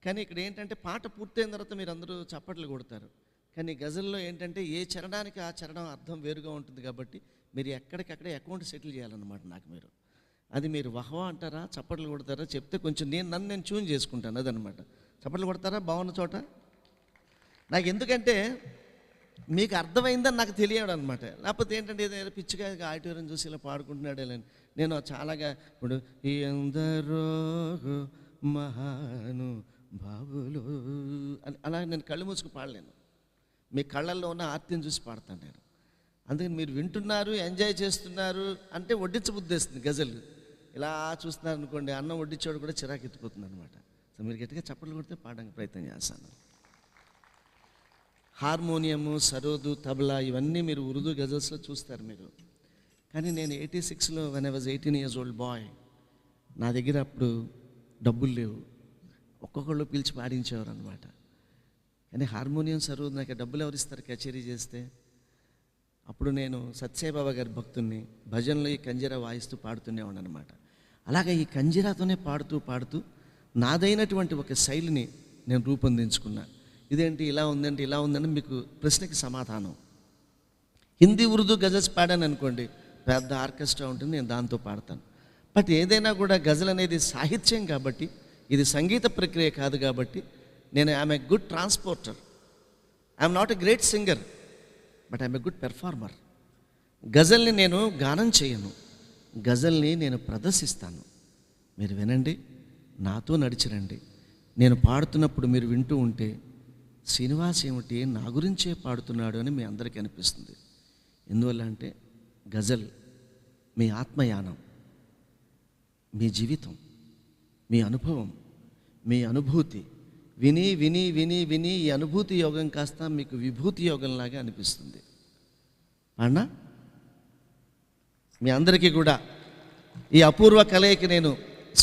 కానీ ఇక్కడ ఏంటంటే పాట పూర్తయిన తర్వాత మీరు అందరూ చప్పట్లు కొడతారు, కానీ గజల్లో ఏంటంటే ఏ చరణానికి ఆ చరణం అర్థం వేరుగా ఉంటుంది కాబట్టి మీరు ఎక్కడికక్కడే అకౌంట్ సెటిల్ చేయాలన్నమాట. నాకు మీరు అది మీరు వహవా అంటారా చప్పట్లు కొడతారా చెప్తే కొంచెం నన్ను నేను ట్యూన్ చేసుకుంటాను. అదనమాట. చప్పట్లు కొడతారా బాగున్న చోట నాకు, ఎందుకంటే మీకు అర్థమైందని నాకు తెలియదు అనమాట. లేకపోతే ఏంటంటే ఏదైనా పిచ్చిగా ఆడిటోరియం చూసి ఇలా పాడుకుంటున్నాడే అని నేను చాలాగా ఇప్పుడు ఎందరో మహాను బాబులు అని అలా నేను కళ్ళు మూసుకు పాడలేను. మీ కళ్ళల్లో ఉన్న ఆర్తిని చూసి పాడతాను నేను. అందుకని మీరు వింటున్నారు, ఎంజాయ్ చేస్తున్నారు అంటే వడ్డించబుద్దేస్తుంది గజల్. ఇలా చూస్తున్నారు అనుకోండి, అన్నం వడ్డించేవాడు కూడా చిరాకు ఎత్తిపోతుంది అనమాట. సో మీరు గట్టిగా చప్పట్లు కొడితే పాడడానికి ప్రయత్నం చేస్తాను. హార్మోనియము, సరోదు, తబలా ఇవన్నీ మీరు ఉర్దూ గజల్స్లో చూస్తారు మీరు. కానీ నేను 86లో when I was 18 years old boy, నా దగ్గర అప్పుడు డబ్బులు లేవు, ఒక్కొక్కళ్ళు పిలిచి పాడించేవారు అనమాట. కానీ హార్మోనియం, సరోదు నాకు డబ్బులు ఎవరు ఇస్తారు కచేరీ చేస్తే? అప్పుడు నేను సత్యసాయిబాబా గారి భక్తుల్ని, భజనలో ఈ కంజీరా వాయిస్తూ పాడుతూనేవాడు అనమాట. అలాగే ఈ కంజీరాతోనే పాడుతూ పాడుతూ నాదైనటువంటి ఒక శైలిని నేను రూపొందించుకున్నా. ఇదేంటి ఇలా ఉందంటే ఇలా ఉందని మీకు ప్రశ్నకి సమాధానం. హిందీ, ఉర్దూ గజల్స్ పాడాను అనుకోండి, పెద్ద ఆర్కెస్ట్రా ఉంటుంది, నేను దాంతో పాడతాను. బట్ ఏదైనా కూడా గజల్ అనేది సాహిత్యం కాబట్టి, ఇది సంగీత ప్రక్రియ కాదు కాబట్టి నేను I'm a good transporter. I'm not a great singer, but I'm a good performer. గజల్ని నేను గానం చేయను, గజల్ని నేను ప్రదర్శిస్తాను. మీరు వినండి, నాతో నడిచిరండి. నేను పాడుతున్నప్పుడు మీరు వింటూ ఉంటే శ్రీనివాస్ ఏమిటి నా గురించే పాడుతున్నాడు అని మీ అందరికీ అనిపిస్తుంది. ఎందువల్ల అంటే గజల్ మీ ఆత్మయానం, మీ జీవితం, మీ అనుభవం, మీ అనుభూతి విని విని విని విని ఈ అనుభూతి యోగం కాస్త మీకు విభూతి యోగంలాగా అనిపిస్తుంది. అన్నా మీ అందరికీ కూడా ఈ అపూర్వ కలయికి నేను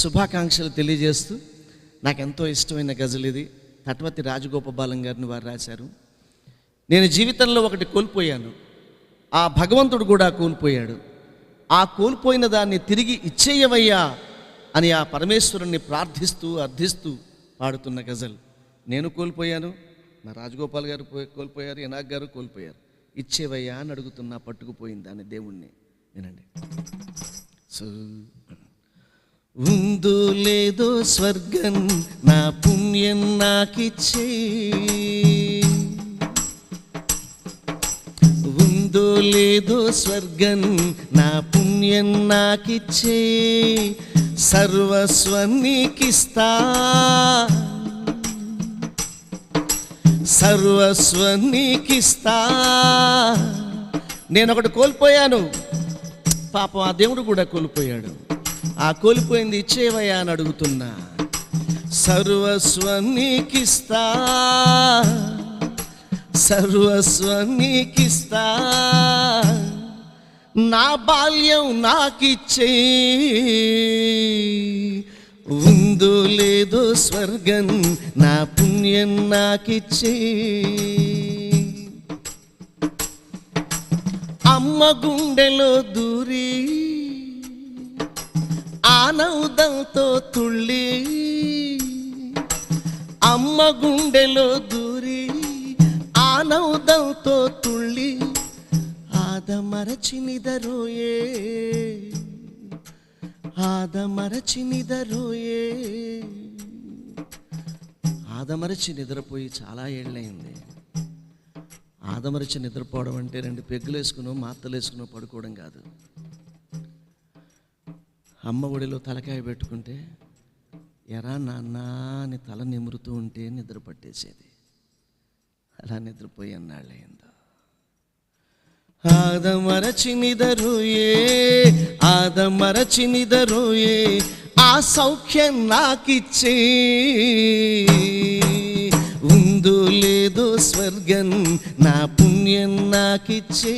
శుభాకాంక్షలు తెలియజేస్తూ, నాకెంతో ఇష్టమైన గజల్ ఇది. తట్వతి రాజగోపాలం గారిని వారు రాశారు. నేను జీవితంలో ఒకటి కోల్పోయాను, ఆ భగవంతుడు కూడా కోల్పోయాడు. ఆ కోల్పోయిన దాన్ని తిరిగి ఇచ్చేయవయ్యా అని ఆ పరమేశ్వరుణ్ణి ప్రార్థిస్తూ అర్థిస్తూ పాడుతున్న గజల్. నేను కోల్పోయాను, నా రాజగోపాల్ గారు కోల్పోయారు, ఎనాగ్ గారు కోల్పోయారు. ఇచ్చేవయ్యా అని అడుగుతున్నా, పట్టుకుపోయింది దాన్ని దేవుణ్ణి. వినండి. సో ఉందో లేదో స్వర్గం నా పుణ్యం నాకిచ్చే, ఉందో లేదో స్వర్గం నా పుణ్యం నాకిచ్చే, సర్వస్వం నీకిస్తా, సర్వస్వం నీకిస్తా. నేను ఒకటి కోల్పోయాను, పాపం ఆ దేవుడు కూడా కోల్పోయాడు. ఆ కోల్పోయింది ఇచ్చేవయ్యా అని అడుగుతున్నా. సర్వస్వం నీకిస్తా, సర్వస్వం నీకిస్తా, నా బాల్యం నాకిచ్చే, ఉందో లేదో స్వర్గం నా పుణ్యం నాకిచ్చే. అమ్మ గుండెలో దూరి ఆనందంతో తుళ్ళి, అమ్మ గుండెలో దూరి ఆనందంతో తుళ్ళి, ఆదమరచి నిదరోయే, ఆదమరచి నిదరోయే. ఆదమరచి నిద్రపోయి చాలా ఏళ్ళయింది. ఆదమరచి నిద్రపోవడం అంటే 2 పెగ్గులు వేసుకునో మాత్తలు వేసుకునో పడుకోవడం కాదు. అమ్మ ఒడిలో తలకాయ పెట్టుకుంటే ఎరా నాన్న అని తల నిమురుతూ ఉంటే నిద్ర పట్టేసేది. అలా నిద్రపోయి అన్నాళ్ళయిందో. ఆదమరచి నిదరోయే, ఆదమరచి నిదరోయే, ఆ సౌఖ్యం నాకిచ్చే, ఉందో లేదో స్వర్గం నా పుణ్యం నాకిచ్చే.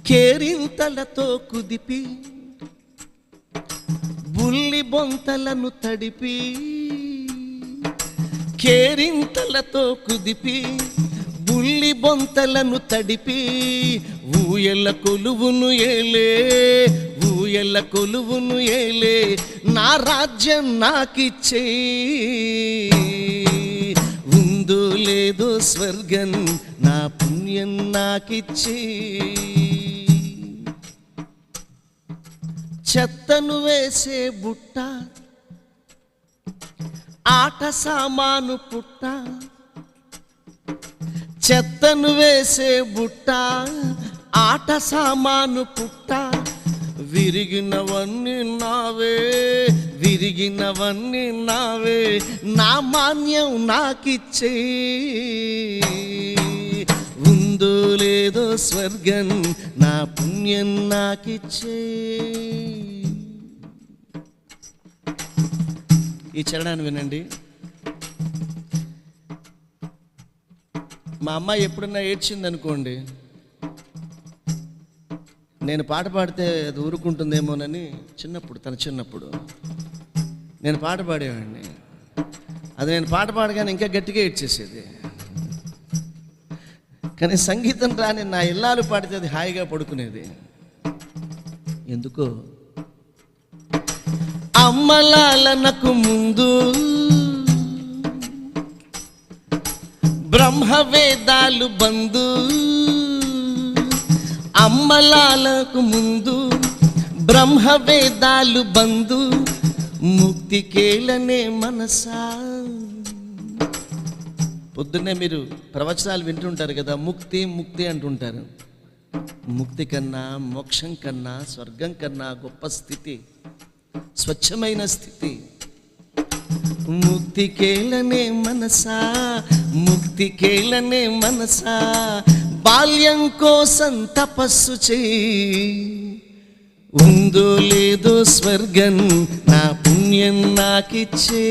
కేరింతలతో కుదిపి బుల్లి బొంతలను తడిపి, కేరింతలతో కుదిపి బుల్లి బొంతలను తడిపి, ఊయల కొలువును ఏలే, ఊయల కొలువును ఏలే, నా రాజ్యం నాకిచ్చే, ఉందో లేదో స్వర్గం నా పుణ్యం నాకిచ్చే. చెత్తను వేసే బుట్ట, ఆట సామాను పుట్ట, చెత్తను వేసే బుట్ట, ఆట సామాను పుట్ట, విరిగినవన్నీ నావే, విరిగినవన్నీ నావే, నా మాన్యం నాకిచ్చే, ఉందో లేదో స్వర్గం నా పుణ్యం నాకిచ్చే. ఈ చరణాన్ని వినండి. మా అమ్మాయి ఎప్పుడన్నా ఏడ్చిందనుకోండి, నేను పాట పాడితే అది ఊరుకుంటుందేమోనని చిన్నప్పుడు, తన చిన్నప్పుడు నేను పాట పాడేవాడిని. అది నేను పాట పాడగానే ఇంకా గట్టిగా ఏడ్చేసేది. కానీ సంగీతం రాని నా ఇల్లాలు పాడితే అది హాయిగా పడుకునేది. ఎందుకో అమ్మలాలనకు ముందు బ్రహ్మ వేదాలు బంధు, అమ్మలాలకు ముందు బ్రహ్మ వేదాలు బంధు, ముక్తికేలనే మనసా. పొద్దున్నే మీరు ప్రవచనాలు వింటుంటారు కదా, ముక్తి ముక్తి అంటుంటారు. ముక్తి కన్నా, మోక్షం కన్నా, స్వర్గం కన్నా గొప్ప స్థితి స్వచ్ఛమైన స్థితి. ముక్తికేలనే మనసా, ముక్తికేలనే మనసా, బాల్యం కోసం తపస్సు చేయి, ఉందో లేదో స్వర్గం నా పుణ్యం నాకిచ్చే,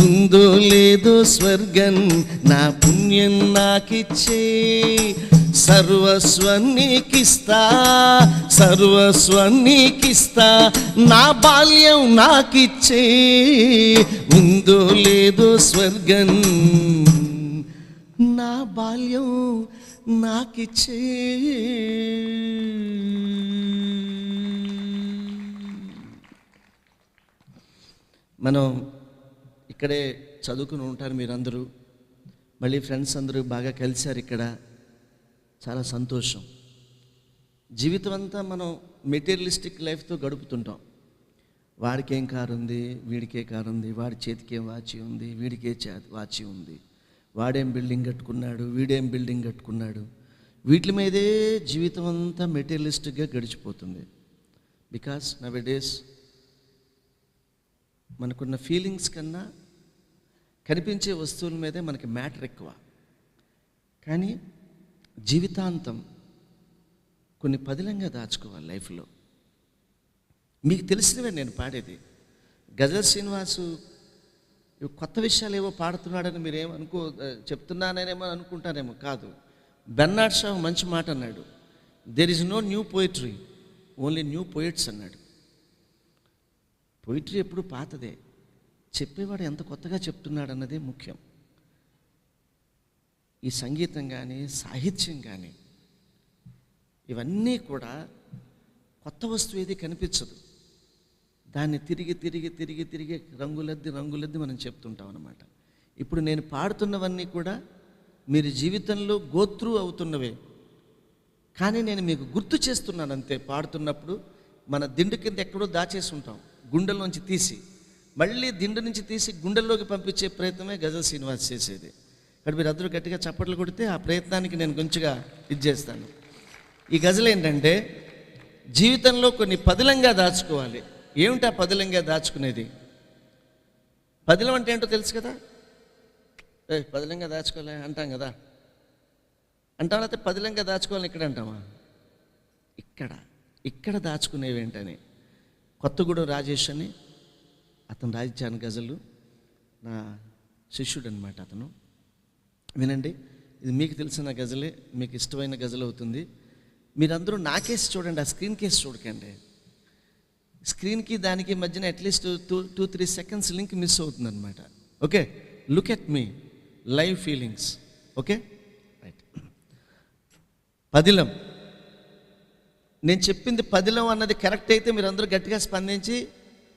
ఉందో లేదో స్వర్గం నా పుణ్యం నాకిచ్చే, సర్వస్వం నీకిస్తా, సర్వస్వం నీకిస్తా, నా బాల్యం నాకిచ్చే, ఉందో లేదో స్వర్గం నా బాల్యం నాకిచ్చే. మనం ఇక్కడే చదువుకుని ఉంటారు మీరందరూ, మళ్ళీ ఫ్రెండ్స్ అందరూ బాగా కలిశారు ఇక్కడ, చాలా సంతోషం. జీవితం అంతా మనం మెటీరియలిస్టిక్ లైఫ్తో గడుపుతుంటాం. వాడికేం కారు ఉంది, వీడికే కారు ఉంది, వాడి చేతికేం వాచి ఉంది, వీడికే వాచి ఉంది, వాడేం బిల్డింగ్ కట్టుకున్నాడు, వీడేం బిల్డింగ్ కట్టుకున్నాడు, వీటి మీదే జీవితం అంతా మెటీరియలిస్టిక్గా గడిచిపోతుంది. బికాస్ నవ్ డేస్ మనకున్న ఫీలింగ్స్ కన్నా కనిపించే వస్తువుల మీదే మనకి మ్యాటర్ ఎక్కువ. కానీ జీవితాంతం కొన్ని పదిలంగా దాచుకోవాలి లైఫ్లో. మీకు తెలిసినవే నేను పాడేది. గజల్ శ్రీనివాసు కొత్త విషయాలు ఏవో పాడుతున్నాడని మీరేమనుకో చెప్తున్నానేమో అనుకుంటారేమో, కాదు. బెర్నాడ్ షా మంచి మాట అన్నాడు, there is no new poetry, only new poets అన్నాడు. పోయిట్రీ ఎప్పుడు పాతదే, చెప్పేవాడు ఎంత కొత్తగా చెప్తున్నాడు అన్నదే ముఖ్యం. ఈ సంగీతం కానీ సాహిత్యం కానీ ఇవన్నీ కూడా కొత్త వస్తువు ఏది కనిపించదు, దాన్ని తిరిగి తిరిగి తిరిగి తిరిగి రంగులద్ది మనం చెప్తుంటాం అన్నమాట. ఇప్పుడు నేను పాడుతున్నవన్నీ కూడా మీరు జీవితంలో గోత్రూ అవుతున్నవే, కానీ నేను మీకు గుర్తు చేస్తున్నాను అంతే. పాడుతున్నప్పుడు మన దిండు కింద ఎక్కడో దాచేసి ఉంటాం, గుండెల్లోంచి తీసి మళ్ళీ దిండు నుంచి తీసి గుండెల్లోకి పంపించే ప్రయత్నమే గజల్ శ్రీనివాస్ చేసేది. ఇక్కడ మీరు అందరూ గట్టిగా చప్పట్లు కొడితే ఆ ప్రయత్నానికి నేను కొంచెంగా ఇది చేస్తాను. ఈ గజల్ ఏంటంటే జీవితంలో కొన్ని పదిలంగా దాచుకోవాలి. ఏమిటా పదిలంగా దాచుకునేది? పదిలం అంటే ఏంటో తెలుసు కదా, పదిలంగా దాచుకోలే అంటాం కదా, అంటాం. అయితే పదిలంగా దాచుకోవాలని ఇక్కడ అంటామా? ఇక్కడ దాచుకునేవి ఏంటని కొత్తగూడెం రాజేష్ అని అతను రాయించాను గజలు, నా శిష్యుడు అనమాట అతను. వినండి, ఇది మీకు తెలిసిన గజలే, మీకు ఇష్టమైన గజలు అవుతుంది. మీరందరూ నా కేసు చూడండి, ఆ స్క్రీన్ కేసు చూడకండి. స్క్రీన్కి దానికి మధ్యన అట్లీస్ట్ 2-3 సెకండ్స్ లింక్ మిస్ అవుతుంది అనమాట. Okay, look at me live feelings. Okay right. పదిలం, నేను చెప్పింది పదిలం అన్నది కరెక్ట్ అయితే మీరు అందరూ గట్టిగా స్పందించి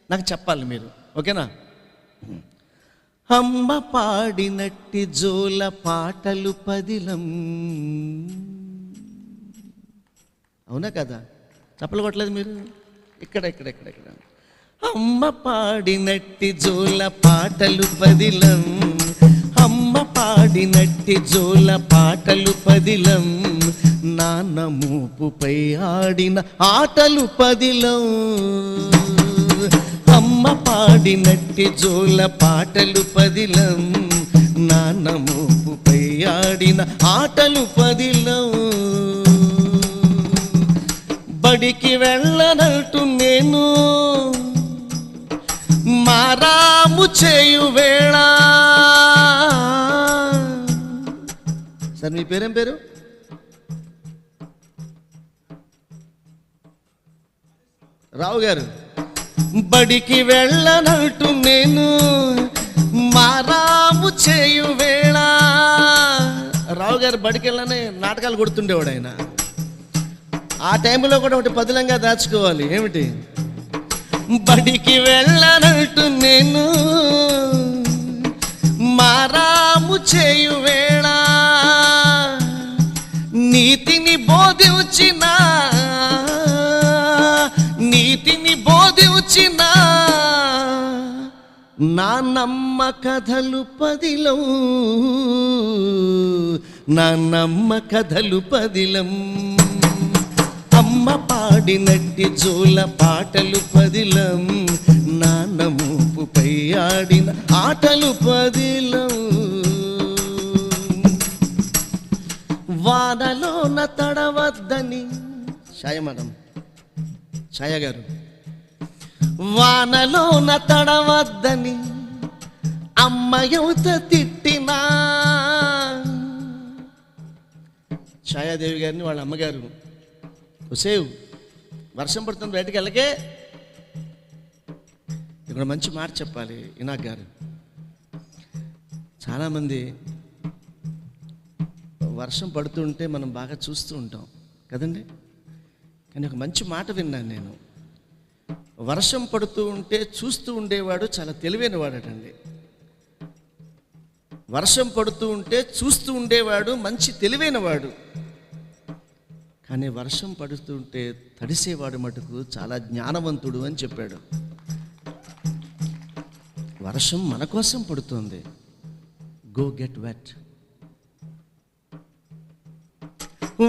నాకు చెప్పాలి మీరు, ఓకేనా? అమ్మ పాడినట్టి జోల పాటలు పదిలం, అవునా కదా? చప్పలు కొట్టలేదు మీరు? ఇక్కడ అమ్మ పాడినట్టి జోల పాటలు పదిలం, అమ్మ పాడినట్టి జోల పాటలు పదిలం, నాన్న మూపుపై ఆడిన ఆటలు పదిలం, అమ్మ పాడినట్టి జోల పాటలు పదిలం, నాన్న మూపుపై ఆడిన ఆటలు పదిలం, బడికి వెళ్ళనట్టు నేను మారాము చేయు వేళ. సార్ మీ పేరేం పేరు? రావు గారు. బడికి వెళ్ళనట్టు నేను మారాము చేయు వేళ. రావు గారు బడికి వెళ్ళనే నాటకాలు కొడుతుండేవాడు ఆయన. ఆ టైంలో కూడా ఒకటి పదిలంగా దాచుకోవాలి. ఏమిటి? బడికి వెళ్ళనట్టు నేను మారాము చేయు వేళ, నీతిని బోధించిన నా నమ్మ కథలు పదిలం, నా నమ్మ కథలు పదిలం, అమ్మ పాడినట్టి జోల పాటలు పదిలం, నాన్న మూపుపై ఆడిన ఆటలు పదిలం. తడవద్దని ఛాయ మేడం, ఛాయ గారు, వానలోన తడవద్దని అమ్మయవత తిట్టినా. ఛాయాదేవి గారిని వాళ్ళ అమ్మగారు, సేవ్ వర్షం పడుతుంది బయటికి వెళ్ళకే. ఇక్కడ మంచి మాట చెప్పాలి ఇనాక్ గారు. చాలామంది వర్షం పడుతుంటే మనం బాగా చూస్తూ ఉంటాం కదండి, కానీ ఒక మంచి మాట విన్నాను నేను. వర్షం పడుతూ ఉంటే చూస్తూ ఉండేవాడు చాలా తెలివైన వాడటండి. వర్షం పడుతూ ఉంటే చూస్తూ ఉండేవాడు మంచి తెలివైన వాడు. కానీ వర్షం పడుతుంటే తడిసేవాడు మటుకు చాలా జ్ఞానవంతుడు అని చెప్పాడు. వర్షం మన కోసం పడుతుంది. Go get wet.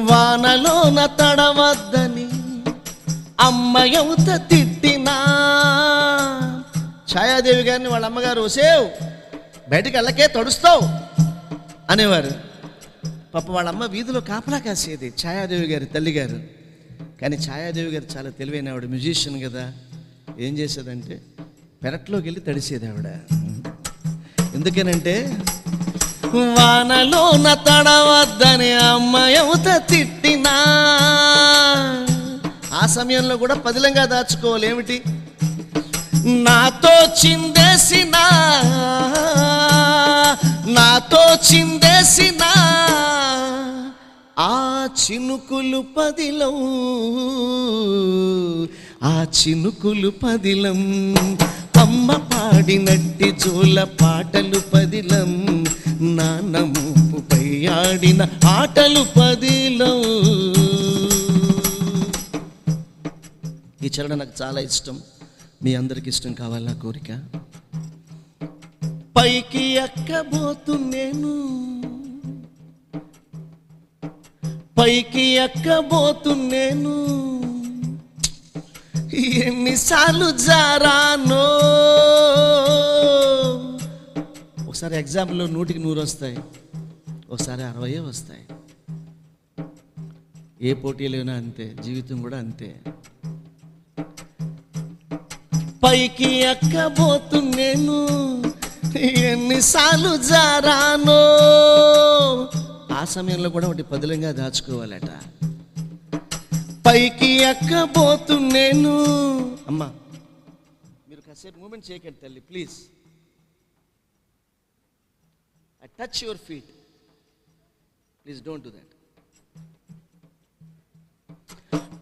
వానలోన తడవద్దని అమ్మయవత తిట్టినా. ఛాయాదేవి గారిని వాళ్ళ అమ్మగారు, సేవ్ బయటికి వెళ్ళకే తడుస్తావు అనేవారు. పాప వాళ్ళ అమ్మ వీధిలో కాపలా కాసేది ఛాయాదేవి గారి తల్లిగారు. కానీ ఛాయాదేవి గారు చాలా తెలివైన ఆవిడ, మ్యూజిషియన్ కదా. ఏం చేసేదంటే పెరట్లోకి వెళ్ళి తడిసేది ఆవిడ. ఎందుకనంటే వానలోన తడవద్దని అమ్మయవత తిట్టినా. ఆ సమయంలో కూడా పదిలంగా దాచుకోవాలి. ఏమిటి? నాతో చిందేసిన ఆ చినుకులు పదిలం, ఆ చినుకులు పదిలం, అమ్మ పాడినట్టి జోల పాటలు పదిలం, నాన్న మూపుపై ఆడిన ఆటలు పదిలం. ఈ చరణ నాకు చాలా ఇష్టం, మీ అందరికి ఇష్టం కావాలా కోరిక. పైకి ఎక్కబోతున్నాను, పైకి ఎక్కబోతున్నాను, ఎన్నిసార్లు జారానో. ఒకసారి ఎగ్జామ్లో 100కి 100 వస్తాయి, ఒకసారి 60 వస్తాయి. ఏ పోటీలోనా అంతే, జీవితం కూడా అంతే. పైకి ఎక్కబోతున్నాను, ఎన్నిసార్లు జారానో. ఆ సమయంలో కూడా ఒకటి పదిలంగా దాచుకోవాలట. పైకి ఎక్కబోతున్నాను. అమ్మా మీరు కాసేపు మూమెంట్ చేయకండి తల్లి please. I touch your feet, please don't do that.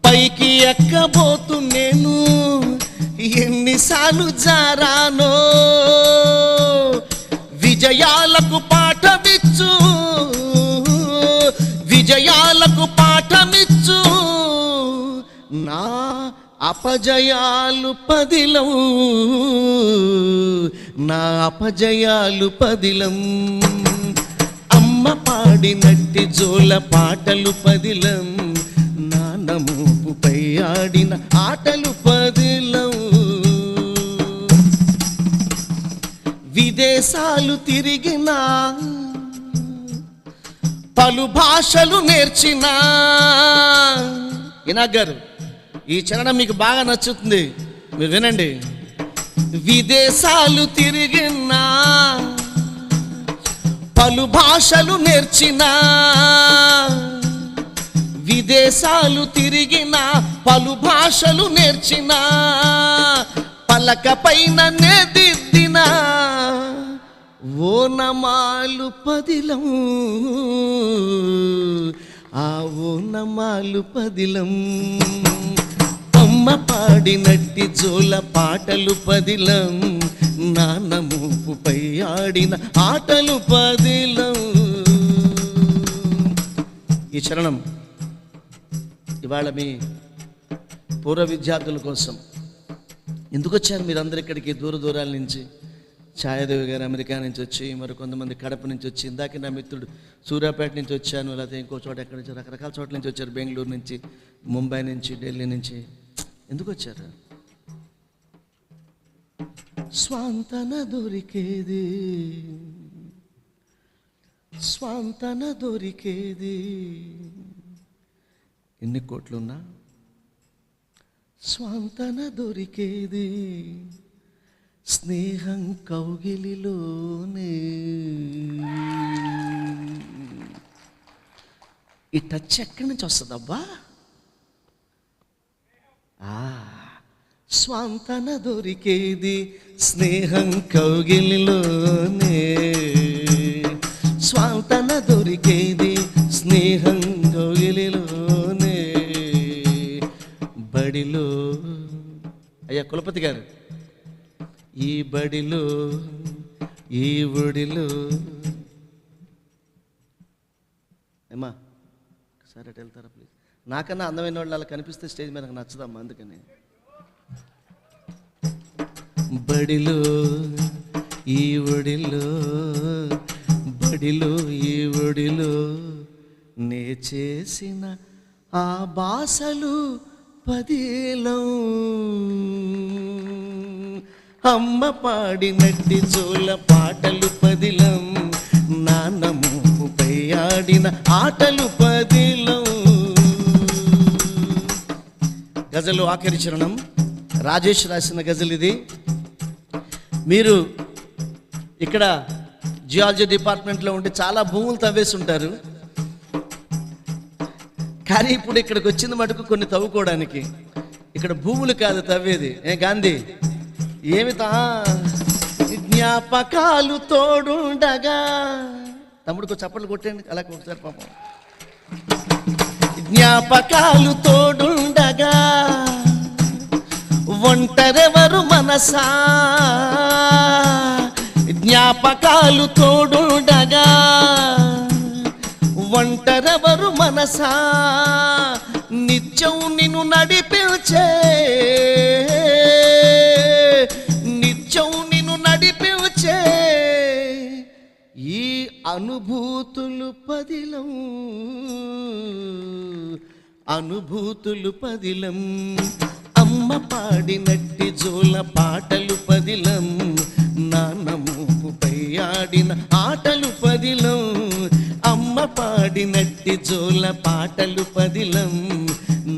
పైకి ఎక్కబోతున్నాను, ఎన్నిసార్లు జారానో. విజయాలకు పాఠమిచ్చు, విజయాలకు పాఠమిచ్చు, నా అపజయాలు పదిలం, నా అపజయాలు పదిలం. అమ్మ పాడినట్టి జోల పాటలు పదిలం, నాన్న మూపుపై ఆడిన ఆటలు పదిలం. విదేశాలు తిరిగినా, పలు భాషలు నేర్చినా. ఇనాక్ గారు, ఈ చరణం మీకు బాగా నచ్చుతుంది, మీరు వినండి. విదేశాలు తిరిగినా, పలు భాషలు నేర్చినా. విదేశాలు తిరిగినా, పలు భాషలు నేర్చినా. పలక పైన నెదిద్దినా, ఓనమాలు పదిలం, ఆ ఓనమాలు పదిలం. అమ్మ పాడినట్టి జోల పాటలు పదిలం, నాన్న మూపుపై ఆడిన ఆటలు పదిలం. ఈ చరణం ఇవాళ మీ పూర్వ విద్యార్థుల కోసం. ఎందుకు వచ్చారు మీరందరూ ఇక్కడికి దూర దూరాల నుంచి? ఛాయాదేవి గారు అమెరికా నుంచి వచ్చి, మరి కొంతమంది కడప నుంచి వచ్చి, ఇందాక నా మిత్రుడు సూర్యాపేట నుంచి వచ్చాను, లేకపోతే ఇంకో చోట ఎక్కడి నుంచి, రకరకాల చోట్ల నుంచి వచ్చారు. బెంగళూరు నుంచి, ముంబై నుంచి, ఢిల్లీ నుంచి. ఎందుకు వచ్చారు? స్వాంతన దొరికేది, స్వాంతన దొరికేది ఎన్ని కోట్లున్నా స్వాంతన దొరికేది స్నేహం కౌగిలిలోనే. ఈ టచ్ ఎక్కడి నుంచి వస్తుందబ్బా? స్వాంతన దొరికేది స్నేహం కౌగిలిలోనే, స్వాంతన దొరికేది స్నేహం కౌగిలిలోనే. బడిలో అయ్యా కులపతి గారు, ఈ బడిలో ఈ ఒడిలో ఏమా ఒకసారి అటు వెళ్తారా ప్లీజ్? నాకన్నా అందమైన వాళ్ళు అలా కనిపిస్తే స్టేజ్ మీద నాకు నచ్చదమ్మా, అందుకని. బడిలో ఈ ఒడిలో బడిలో ఈ ఒడిలో నే చేసిన ఆ బాసలు పదిలం, అమ్మ పాడినట్టి జోల పాటలు పదిలం, నాన్న మూపుపై ఆడిన ఆటలు పదిలం. గజలు ఆఖరి చరణం రాజేష్ రాసిన గజల్ ఇది. మీరు ఇక్కడ జియాలజీ డిపార్ట్మెంట్లో ఉండి చాలా భూములు తవ్వేసి ఉంటారు, కానీ ఇప్పుడు ఇక్కడికి వచ్చింది మటుకు కొన్ని తవ్వుకోవడానికి. ఇక్కడ భూములు కాదు తవ్వేది. గాంధీ ఏమితా జ్ఞాపకాలు తోడుండగా, తమ్ముడికి చప్పట్లు కొట్టండి అలా ఒకసారి పాపం. జ్ఞాపకాలు తోడుండగా ఒంటరెవరు మనసా, జ్ఞాపకాలు తోడుండగా ఒంటరెవరు మనసా, నిత్యం నిన్ను నడిపించే నిత్యం నిన్ను నడిపించే ఈ అనుభూతులు పదిలం, అనుభూతులు పదిలం, అమ్మ పాడినట్టి జోల పాటలు పదిలం, నాన్న మూపుపై ఆడిన ఆటలు పదిలం, అమ్మ పాడినట్టి జోల పాటలు పదిలం,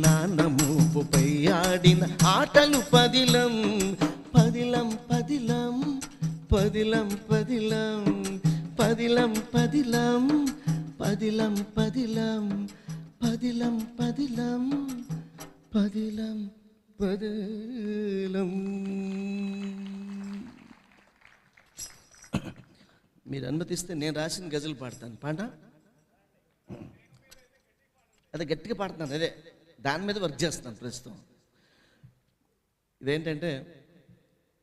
నాన్న మూపుపై ఆడిన ఆటలు పదిలం. పదిలం పదిలం పదిలం పదిలం పదిలం పదిలం పదిలం పదిలం పదిలం పదిలం పదిలం పదిలం. మీరు అనుమతిస్తే నేను రాసిన గజలు పాడతాను. పాట అదే గట్టిగా పాడుతున్నాను, అదే దాని మీద వర్క్ చేస్తాను ప్రస్తుతం. ఇదేంటంటే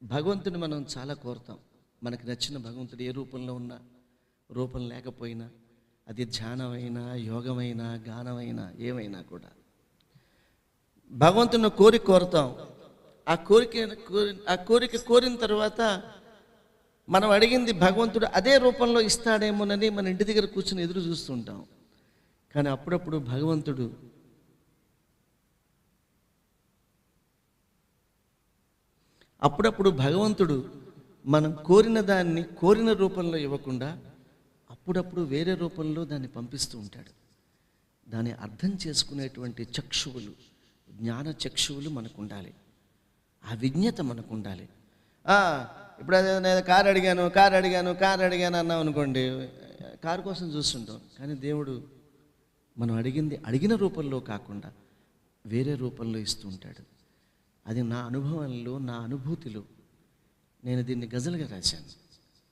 భగవంతుని మనం చాలా కోరుతాం. మనకు నచ్చిన భగవంతుడు ఏ రూపంలో ఉన్నా, రూపం లేకపోయినా, అది ధ్యానమైనా యోగమైనా గానమైనా ఏమైనా కూడా భగవంతుని కోరుతాం. ఆ కోరిక కోరిన తర్వాత మనం అడిగింది భగవంతుడు అదే రూపంలో ఇస్తాడేమోనని మన ఇంటి దగ్గర కూర్చొని ఎదురు చూస్తుంటాం. కానీ అప్పుడప్పుడు భగవంతుడు మనం కోరిన దాన్ని కోరిన రూపంలో ఇవ్వకుండా అప్పుడప్పుడు వేరే రూపంలో దాన్ని పంపిస్తూ ఉంటాడు. దాన్ని అర్థం చేసుకునేటువంటి చక్షువులు, జ్ఞాన చక్షువులు మనకు ఉండాలి, ఆ విజ్ఞత మనకు ఉండాలి. ఇప్పుడు నేను కారు అడిగాను అన్నాం అనుకోండి, కారు కోసం చూస్తుంటాం. కానీ దేవుడు మనం అడిగిన రూపంలో కాకుండా వేరే రూపంలో ఇస్తూ ఉంటాడు. అది నా అనుభవంలో, నా అనుభూతిలో నేను దీన్ని గజలుగా రాశాను.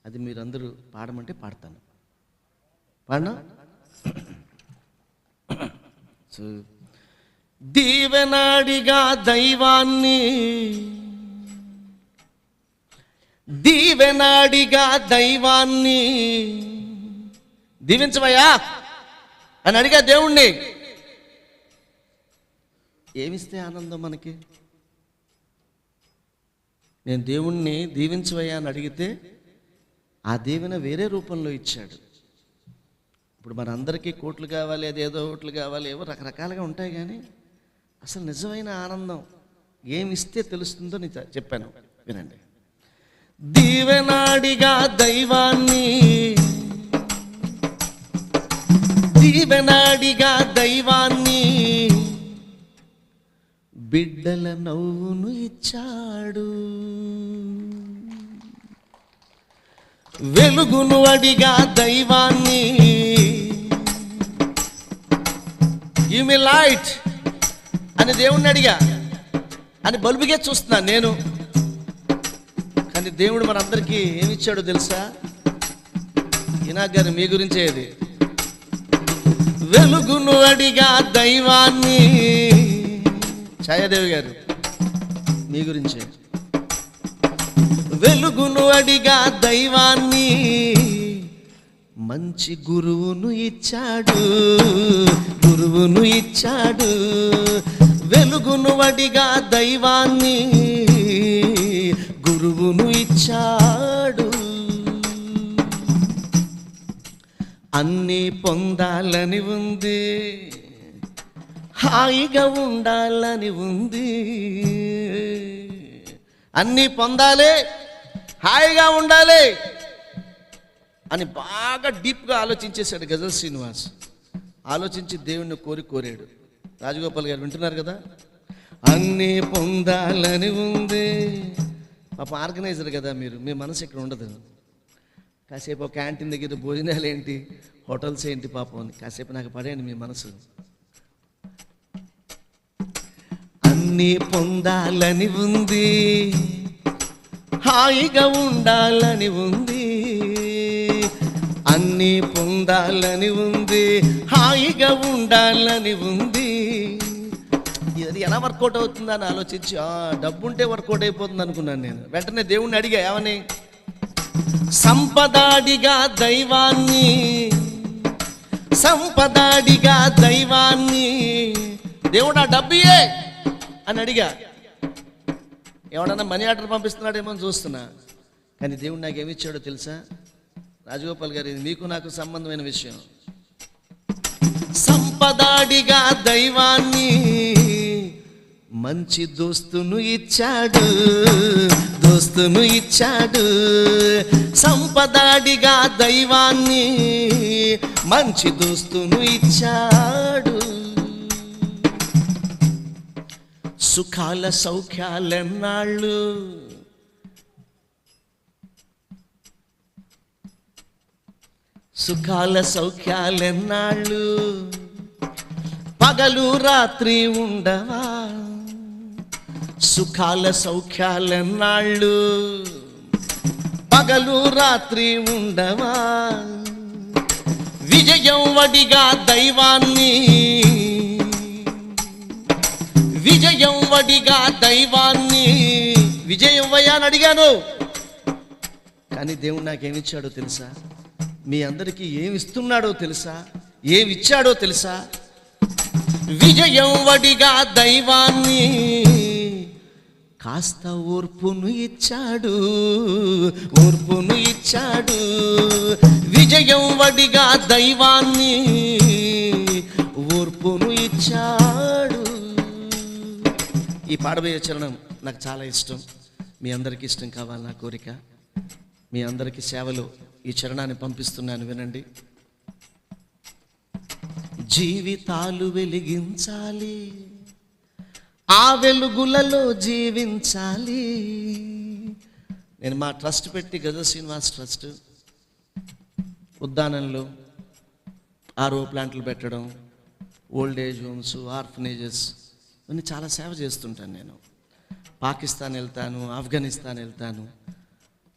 అది మీరందరూ పాడమంటే పాడతాను. పాడనా? దీవెనాడిగా దైవాన్ని, దీవెనాడిగా దైవాన్ని దీవించవయ్యా అని అడిగా దేవుణ్ణి. ఏమిస్తే ఆనందం మనకి? నేను దేవుణ్ణి దీవించవయ్యా అని అడిగితే ఆ దీవెన వేరే రూపంలో ఇచ్చాడు. ఇప్పుడు మనందరికీ కోట్లు కావాలి, అదేదో ఓట్లు కావాలి, ఏవో రకరకాలుగా ఉంటాయి. కానీ అసలు నిజమైన ఆనందం ఏమిస్తే తెలుస్తుందో నేను చెప్పాను, వినండి. దీవెనాడిగా దైవాన్ని, దీవెనాడిగా దైవాన్ని బిడ్డల నవ్వును ఇచ్చాడు. వెలుగును అడిగా దైవాన్ని, గివ్ మీ లైట్ అని దేవుణ్ణి అడిగా, అని బల్బుగే చూస్తున్నాను నేను. కానీ దేవుడు మనందరికీ ఏమిచ్చాడో తెలుసా? ఈనాక్ గారు మీ గురించే ఇది. వెలుగును అడిగా దైవాన్ని, ఛాయాదేవి గారు మీ గురించే. వెలుగును అడిగా దైవాన్ని, మంచి గురువును ఇచ్చాడు, గురువును ఇచ్చాడు. వెలుగును అడిగా దైవాన్ని, గురువును ఇచ్చాడు. అన్నీ పొందాలని ఉంది, హాయిగా ఉండాలని ఉంది. అన్నీ పొందాలి, హాయిగా ఉండాలి అని బాగా డీప్గా ఆలోచించేశాడు గజల్ శ్రీనివాస్. ఆలోచించి దేవుణ్ణి కోరాడు. రాజగోపాల్ గారు వింటున్నారు కదా? అన్నీ పొందాలని ఉంది. పాప ఆర్గనైజర్ కదా మీరు, మీ మనసు ఇక్కడ ఉండదు. కాసేపు క్యాంటీన్ దగ్గర భోజనాలు ఏంటి, హోటల్స్ ఏంటి పాపం అని కాసేపు నాకు పడేయండి మీ మనసు. అన్నీ పొందాలని ఉంది, హాయిగా ఉండాలని ఉంది. అన్నీ పొందాలని ఉంది, హాయిగా ఉండాలని ఉంది. ఇది ఎలా వర్కౌట్ అవుతుందని ఆలోచించి డబ్బుంటే వర్కౌట్ అయిపోతుంది అనుకున్నాను నేను. వెంటనే దేవుణ్ణి అడిగా, ఏమని? సంపదాడిగా దైవాన్ని, సంపదాడిగా దైవాన్ని, దేవుడు ఆ డబ్బుయే అని అడిగా. ఎవడన్నా మనీ ఆర్డర్ పంపిస్తున్నాడేమో అని చూస్తున్నా. కానీ దేవుడు నాకు ఏమిచ్చాడో తెలుసా? రాజగోపాల్ గారు, ఇది మీకు నాకు సంబంధమైన విషయం. సంపదాడిగా దైవాన్ని, మంచి దోస్తును ఇచ్చాడు, దోస్తును ఇచ్చాడు. సంపదాడిగా దైవాన్ని, మంచి దోస్తును ఇచ్చాడు. సుఖాల సౌఖ్యాలెన్నాళ్ళు, సుఖాల సౌఖ్యాలెన్నాళ్ళు, పగలు రాత్రి ఉండవా. సుఖాల సౌఖ్యాలెన్నాళ్ళు, పగలు రాత్రి ఉండవా. విజయం వడిగా దైవాన్ని, విజయం వడిగా దైవాన్ని, విజయం వయ్యా అని అడిగాను. కానీ దేవుడు నాకేమిచ్చాడో తెలుసా? మీ అందరికీ ఏమిస్తున్నాడో తెలుసా? ఏమిచ్చాడో తెలుసా? విజయం వడిగా దైవాన్ని, కాస్త ఓర్పును ఇచ్చాడు, ఓర్పును ఇచ్చాడు. విజయం వడిగా దైవాన్ని, ఓర్పును ఇచ్చాడు. ఈ పాడబోయే చరణం నాకు చాలా ఇష్టం. మీ అందరికీ ఇష్టం కావాలి నా కోరిక. మీ అందరికీ సేవలో ఈ చరణాన్ని పంపిస్తున్నాను, వినండి. జీవితాలు వెలిగించాలి, ఆ వెలుగులలో జీవించాలి. నేను మా ట్రస్ట్ పెట్టి, గజల్ శ్రీనివాస్ ట్రస్ట్, ఉద్యానంలో ఆర్ఓ ప్లాంట్లు పెట్టడం, ఓల్డ్ ఏజ్ హోమ్స్, ఆర్ఫనేజెస్, ఇవన్నీ చాలా సేవ చేస్తుంటాను నేను. పాకిస్తాన్ వెళ్తాను, ఆఫ్ఘనిస్తాన్ వెళ్తాను.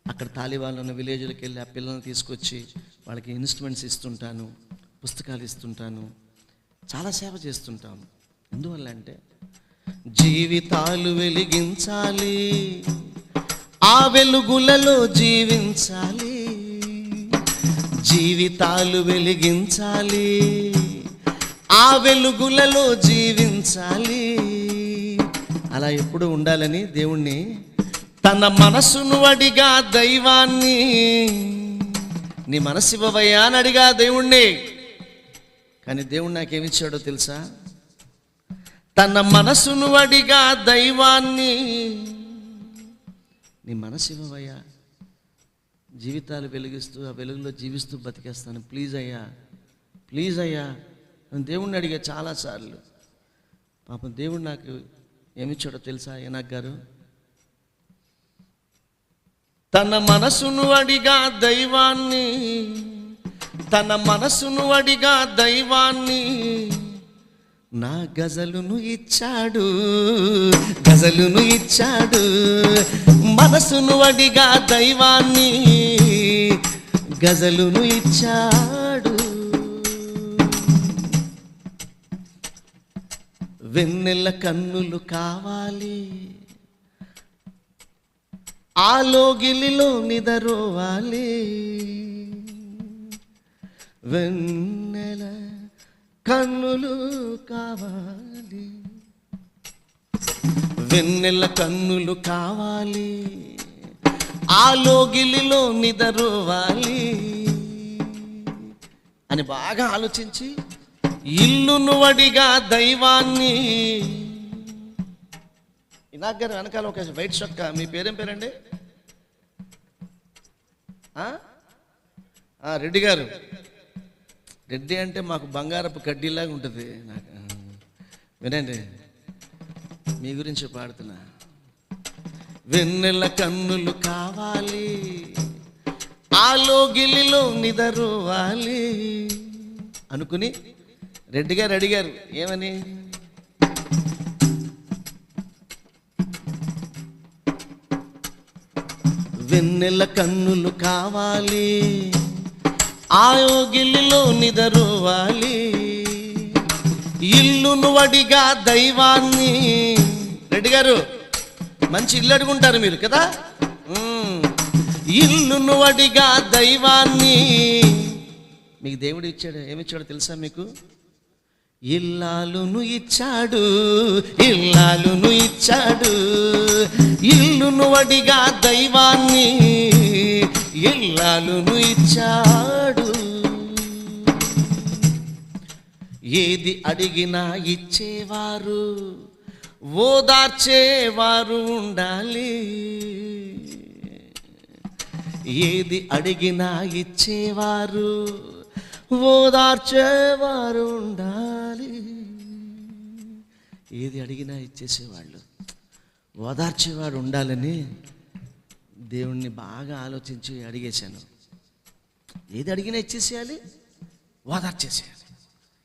అక్కడ తాలిబాన్లో ఉన్న విలేజ్లకు వెళ్ళి ఆ పిల్లల్ని తీసుకొచ్చి వాళ్ళకి ఇన్స్ట్రుమెంట్స్ ఇస్తుంటాను, పుస్తకాలు ఇస్తుంటాను, చాలా సేవ చేస్తుంటాను. ఎందువల్ల అంటే జీవితాలు వెలిగించాలి, ఆ వెలుగులలో జీవించాలి. జీవితాలు వెలిగించాలి, ఆ వెలుగులలో జీవించాలి. అలా ఎప్పుడు ఉండాలని దేవుణ్ణి, తన మనసును అడిగా దైవాన్ని, నీ మనసు ఇవ్వవయ్యా అని అడిగా దేవుణ్ణి. కానీ దేవుడు నాకేమిచ్చాడో తెలుసా? తన మనసును అడిగా దైవాన్ని, నీ మనసు ఇవ్వవయ్యా, జీవితాలు వెలిగిస్తూ ఆ వెలుగులో జీవిస్తూ బతికేస్తాను, ప్లీజ్ అయ్యా, ప్లీజ్ అయ్యా అని దేవుణ్ణి అడిగా చాలాసార్లు. పాపం దేవుడు నాకు ఏమిచ్చాడో తెలుసా ఏనాగ్ గారు? తన మనసును అడిగా దైవాన్ని, తన మనసును అడిగా దైవాన్ని, నా గజలును ఇచ్చాడు, గజలును ఇచ్చాడు. మనసును అడిగా దైవాన్ని, గజలును ఇచ్చాడు. వెన్నెల కన్నులు కావాలి, ఆలోగిలిలో నిదరోవాలి. వెన్నెల కన్నులు కావాలి, వెన్నెల కన్నులు కావాలి, ఆలోగిలిలో నిదరోవాలి అని బాగా ఆలోచించి ఇల్లును అడిగా దైవాన్ని. ఇనాగ్ గారు వెనకాల ఒక వైట్ చొక్కా, మీ పేరేం పేరండి? రెడ్డి గారు. రెడ్డి అంటే మాకు బంగారపు కడ్డీలాగా ఉంటుంది. నాకు వినండి, మీ గురించి పాడుతున్నా. వెన్నెల కన్నులు కావాలి, ఆలోగిలిలో నిదరోవాలి అనుకుని రెడ్డి గారు అడిగారు ఏమని? వెన్నెల కన్నులు కావాలి, ఆయోగిలిలో నిదరోవాలి. ఇల్లును అడిగా దైవాన్ని. రెడ్డి గారు మంచి ఇల్లు అడుగుంటారు మీరు కదా. ఇల్లును అడిగా దైవాన్ని. మీకు దేవుడు ఇచ్చాడు, ఏమిచ్చాడో తెలుసా మీకు? ఇల్లాలును ఇచ్చాడు, ఇల్లాలును ఇచ్చాడు. ఇల్లును అడిగా దైవాన్ని, ఇల్లాలును ఇచ్చాడు. ఏది అడిగినా ఇచ్చేవారు, ఓదార్చేవారు ఉండాలి. ఏది అడిగినా ఇచ్చేవారు, ఓదార్చేవారు ఉండాలి. ఏది అడిగినా ఇచ్చేసేవాళ్ళు, ఓదార్చేవాడు ఉండాలని దేవుణ్ణి బాగా ఆలోచించి అడిగేశాను. ఏది అడిగినా ఇచ్చేసేయాలి, ఓదార్చేసేయాలి.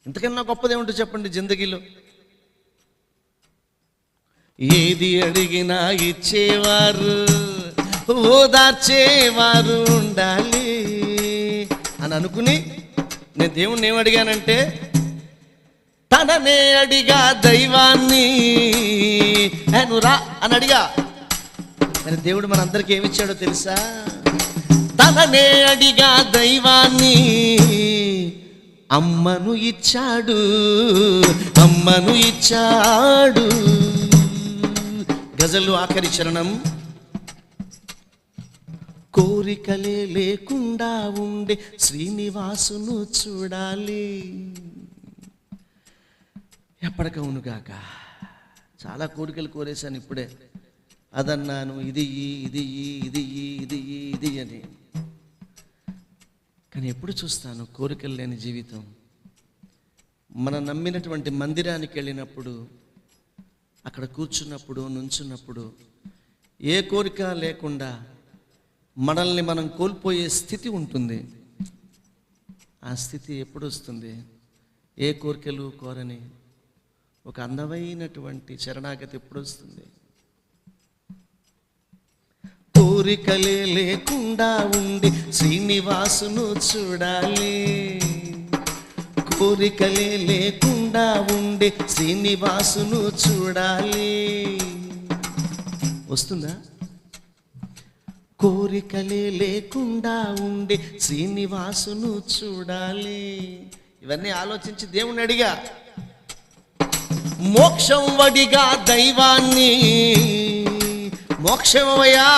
ఇంతకన్నా గొప్పదేముంటో చెప్పండి జిందగీలో? ఏది అడిగినా ఇచ్చేవారు, ఓదార్చేవారు ఉండాలి అని అనుకుని నేను దేవుణ్ణి ఏమడిగానంటే, తననే అడిగా దైవాన్ని. నువ్వు రా అని అడిగా. మరి దేవుడు మన అందరికీ ఏమిచ్చాడో తెలుసా? తననే అడిగా దైవాన్ని, అమ్మను ఇచ్చాడు, అమ్మను ఇచ్చాడు. గజలు ఆఖరి చరణం. కోరికలే లేకుండా ఉండే శ్రీనివాసును చూడాలి. ఎప్పటికవునుగాక. చాలా కోరికలు కోరేశాను ఇప్పుడే. అదన్నాను, ఇది ఇది ఇది ఇది ఇది అని. కానీ ఎప్పుడు చూస్తాను కోరికలు లేని జీవితం? మనం నమ్మినటువంటి మందిరానికి వెళ్ళినప్పుడు, అక్కడ కూర్చున్నప్పుడు, నుంచున్నప్పుడు ఏ కోరిక లేకుండా మనల్ని మనం కోల్పోయే స్థితి ఉంటుంది. ఆ స్థితి ఎప్పుడు వస్తుంది? ఏ కోరికలు కోరని ఒక అందమైనటువంటి శరణాగతి ఎప్పుడు వస్తుంది? కోరికలే లేకుండా ఉండి శ్రీనివాసును చూడాలి. కోరికలే లేకుండా ఉండి శ్రీనివాసును చూడాలి. వస్తుందా? కోరికలే లేకుండా ఉండి శ్రీనివాసును చూడాలి. ఇవన్నీ ఆలోచించి దేవుణ్ణి అడిగా. మోక్షం వడిగా దైవాన్ని. మోక్షమవయ్యా,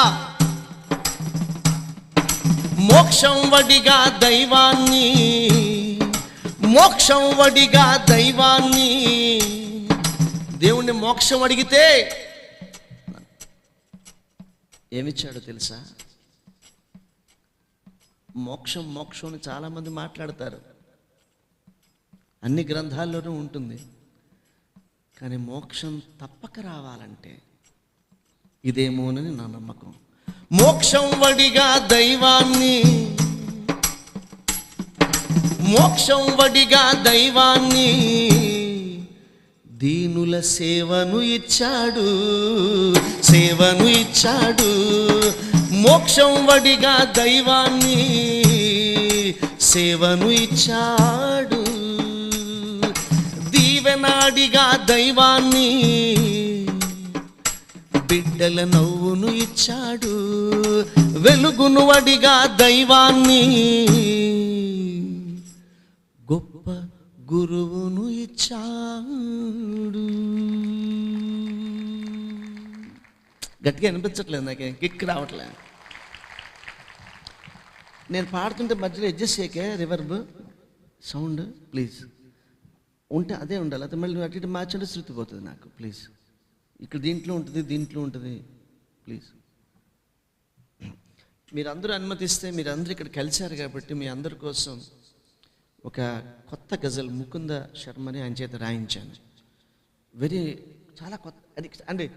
మోక్షం వడిగా దైవాన్ని, మోక్షం వడిగా దైవాన్ని. దేవుణ్ణి మోక్షం అడిగితే ఏమిచ్చాడో తెలుసా? మోక్షం మోక్షం అని చాలామంది మాట్లాడతారు, అన్ని గ్రంథాల్లోనూ ఉంటుంది. కానీ మోక్షం తప్పక రావాలంటే ఇదేమోనని నా నమ్మకం. మోక్షం వడిగా దైవాన్ని, మోక్షం వడిగా దైవాన్ని, దీనుల సేవను ఇచ్చాడు, సేవను ఇచ్చాడు. మోక్షం వడిగా దైవాన్ని, సేవను ఇచ్చాడు. దీవెనాడిగా దైవాన్ని, బిడ్డల నవ్వును ఇచ్చాడు. వెలుగును వడిగా దైవాన్ని, గొప్ప గురువును ఇచ్చాడు. గట్టిగా అనిపించట్లేదు, నాకేం కిక్ రావట్లే. నేను పాడుతుంటే మధ్యలో అడ్జస్ట్ చేయకే రివర్బ్ సౌండ్ ప్లీజ్ ఉంటే అదే ఉండాలి. అయితే మళ్ళీ అటు ఇటు మార్చండి, శృతి పోతుంది నాకు ప్లీజ్. ఇక్కడ దీంట్లో ఉంటుంది, దీంట్లో ఉంటుంది ప్లీజ్. మీరందరూ అనుమతిస్తే, మీరందరూ ఇక్కడ కలిశారు కాబట్టి మీ అందరి కోసం ఒక కొత్త గజల్ ముకుంద శర్మని ఆయన చేత రాయించాను. చాలా కొత్త అది అండి.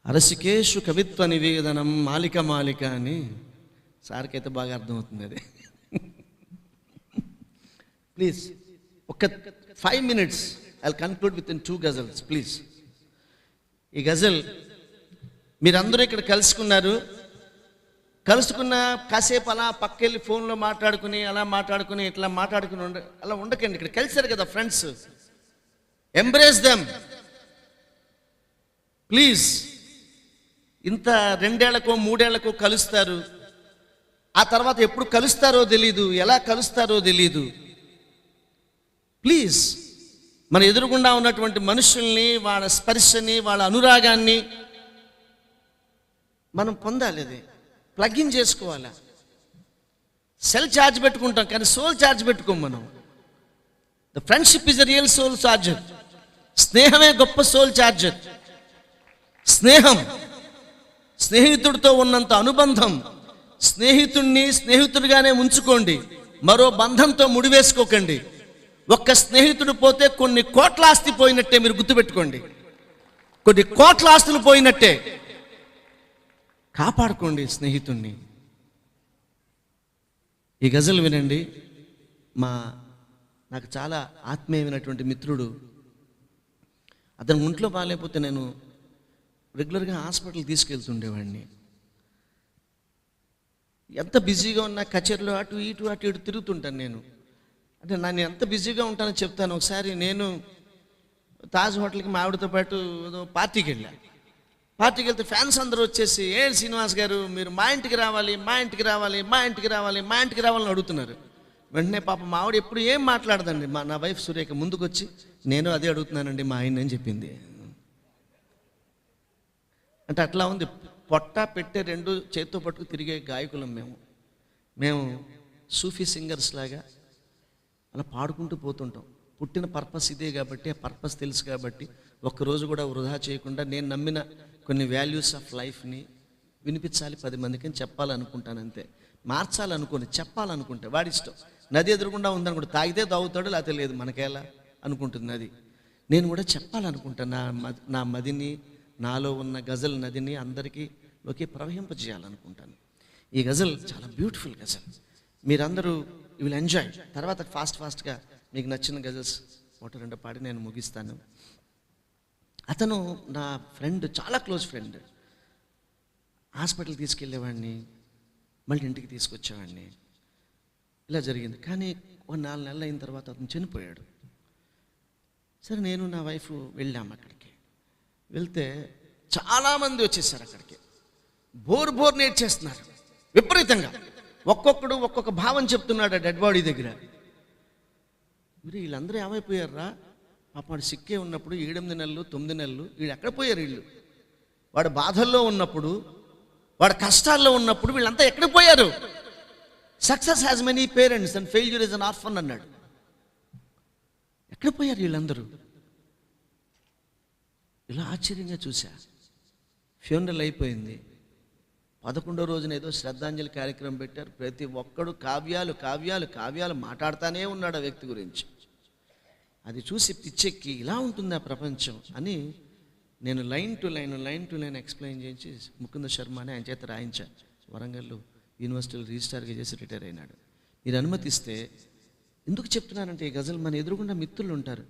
అరసికేషు కవిత్వ నివేదనం మాలిక మాలిక అని సార్కైతే బాగా అర్థమవుతుంది అది. ప్లీజ్ ఒక 5 minutes I'll conclude with in 2 ghazals please. ఈ గజల్ మీరందరూ ఇక్కడ కలుసుకున్నారు. కలుసుకున్న కాసేపు అలా పక్కెళ్ళి ఫోన్లో మాట్లాడుకుని అలా మాట్లాడుకుని ఇట్లా మాట్లాడుకుని అలా ఉండకండి. ఇక్కడ కలిసారు కదా ఫ్రెండ్స్, ఎంబ్రేస్ దెమ్ ప్లీజ్. ఇంత 2 ఏళ్లకో 3 ఏళ్లకో కలుస్తారు, ఆ తర్వాత ఎప్పుడు కలుస్తారో తెలీదు, ఎలా కలుస్తారో తెలీదు. ప్లీజ్ మన ఎదురుగుండా ఉన్నటువంటి మనుషుల్ని, వాళ్ళ స్పర్శని, వాళ్ళ అనురాగాన్ని మనం పొందాలి. అది ప్లగ్ఇన్ చేసుకోవాలి. సెల్ ఛార్జ్ పెట్టుకుంటాం కానీ సోల్ ఛార్జ్ పెట్టుకోం మనం. The friendship is the real soul charger. స్నేహమే గొప్ప సోల్ ఛార్జర్. స్నేహం, స్నేహితుడితో ఉన్నంత అనుబంధం, స్నేహితుడిని స్నేహితుడిగానే ఉంచుకోండి, మరో బంధంతో ముడివేసుకోకండి. ఒక్క స్నేహితుడు పోతే కొన్ని కోట్ల ఆస్తి పోయినట్టే, మీరు గుర్తుపెట్టుకోండి. కొన్ని కోట్ల ఆస్తులు పోయినట్టే. కాపాడుకోండి స్నేహితుణ్ణి. ఈ గజల్ వినండి. నాకు చాలా ఆత్మీయమైనటువంటి మిత్రుడు, అతను ఒంట్లో బాగాలేకపోతే నేను రెగ్యులర్గా హాస్పిటల్ తీసుకెళ్తుండేవాడిని. ఎంత బిజీగా ఉన్నా కచేరీలో అటు ఇటు తిరుగుతుంటాను నేను. అంటే నేను ఎంత బిజీగా ఉంటానో చెప్తాను. ఒకసారి నేను తాజ్ హోటల్కి మా ఆవిడతో పాటు పార్టీకి వెళ్ళాను. పార్టీకి వెళ్తే ఫ్యాన్స్ అందరూ వచ్చేసి, శ్రీనివాస్ గారు మీరు మా ఇంటికి రావాలి, మా ఇంటికి రావాలి, మా ఇంటికి రావాలి, మా ఇంటికి రావాలని అడుగుతున్నారు. వెంటనే పాప మా ఆవిడ ఎప్పుడు ఏం మాట్లాడదండి, నా వైఫ్ సురేఖ ముందుకు వచ్చి, నేను అదే అడుగుతున్నానండి మా ఆయన అని చెప్పింది. అంటే అట్లా ఉంది. పొట్ట పెట్టే 2 చేత్తో పట్టుకు తిరిగే గాయకులం మేము సూఫీ సింగర్స్ లాగా అలా పాడుకుంటూ పోతుంటాం. పుట్టిన పర్పస్ ఇదే కాబట్టి, ఆ పర్పస్ తెలుసు కాబట్టి ఒక్కరోజు కూడా వృధా చేయకుండా నేను నమ్మిన కొన్ని వాల్యూస్ ఆఫ్ లైఫ్ని వినిపించాలి 10 మందికి అని చెప్పాలనుకుంటాను. అంతే, మార్చాలనుకోని, చెప్పాలనుకుంటే వాడిష్టం. నది ఎదురుకుండా ఉందనుకుంటే తాగితే తాగుతాడు, లేకపోతే లేదు, మనకేలా అనుకుంటుంది నది. నేను కూడా చెప్పాలనుకుంటాను. నా మదిని, నాలో ఉన్న గజల్ నదిని అందరికీ లోకి ప్రవహింపజేయాలనుకుంటాను. ఈ గజల్ చాలా బ్యూటిఫుల్ గజల్. మీరందరూ యూ విల్ ఎంజాయ్. తర్వాత ఫాస్ట్గా మీకు నచ్చిన గజల్స్ 1-2 పాడి నేను ముగిస్తాను. అతను నా ఫ్రెండ్, చాలా క్లోజ్ ఫ్రెండ్. హాస్పిటల్ తీసుకెళ్ళేవాడిని, మళ్ళీ ఇంటికి తీసుకొచ్చేవాడిని, ఇలా జరిగింది. కానీ 4 నెలలు అయిన తర్వాత అతను చనిపోయాడు. సరే నేను నా వైఫ్ వెళ్ళాము అక్కడికి. వెళ్తే చాలామంది వచ్చేసారు అక్కడికి. బోర్ నేర్చేస్తున్నారు విపరీతంగా. ఒక్కొక్కడు ఒక్కొక్క భావం చెప్తున్నాడు డెడ్ బాడీ దగ్గర. వీళ్ళందరూ ఏమైపోయారా పాప, వాడు సిక్కే ఉన్నప్పుడు 7-8 నెలలు 9 నెలలు వీళ్ళు ఎక్కడ పోయారు? వీళ్ళు వాడు బాధల్లో ఉన్నప్పుడు, వాడు కష్టాల్లో ఉన్నప్పుడు వీళ్ళంతా ఎక్కడ పోయారు? Success has many parents and failure is an orphan అన్నాడు. ఎక్కడ పోయారు వీళ్ళందరూ? ఇలా ఆశ్చర్యంగా చూశా. ఫ్యూనరల్ అయిపోయింది. 11వ రోజున ఏదో శ్రద్ధాంజలి కార్యక్రమం పెట్టారు. ప్రతి ఒక్కడు కావ్యాలు మాట్లాడుతూనే ఉన్నాడు ఆ వ్యక్తి గురించి. అది చూసి పిచ్చెక్కి ఇలా ఉంటుందా ప్రపంచం అని నేను లైన్ టు లైన్ ఎక్స్ప్లెయిన్ చేయించి ముకుంద శర్మ అని ఆయన చేత రాయించా. వరంగల్లో యూనివర్సిటీలో రిజిస్ట్రార్గా చేసి రిటైర్ అయినాడు. మీరు అనుమతిస్తే ఎందుకు చెప్తున్నానంటే, ఈ గజల్ మన ఎదురుగుండా మిత్రులు ఉంటారు,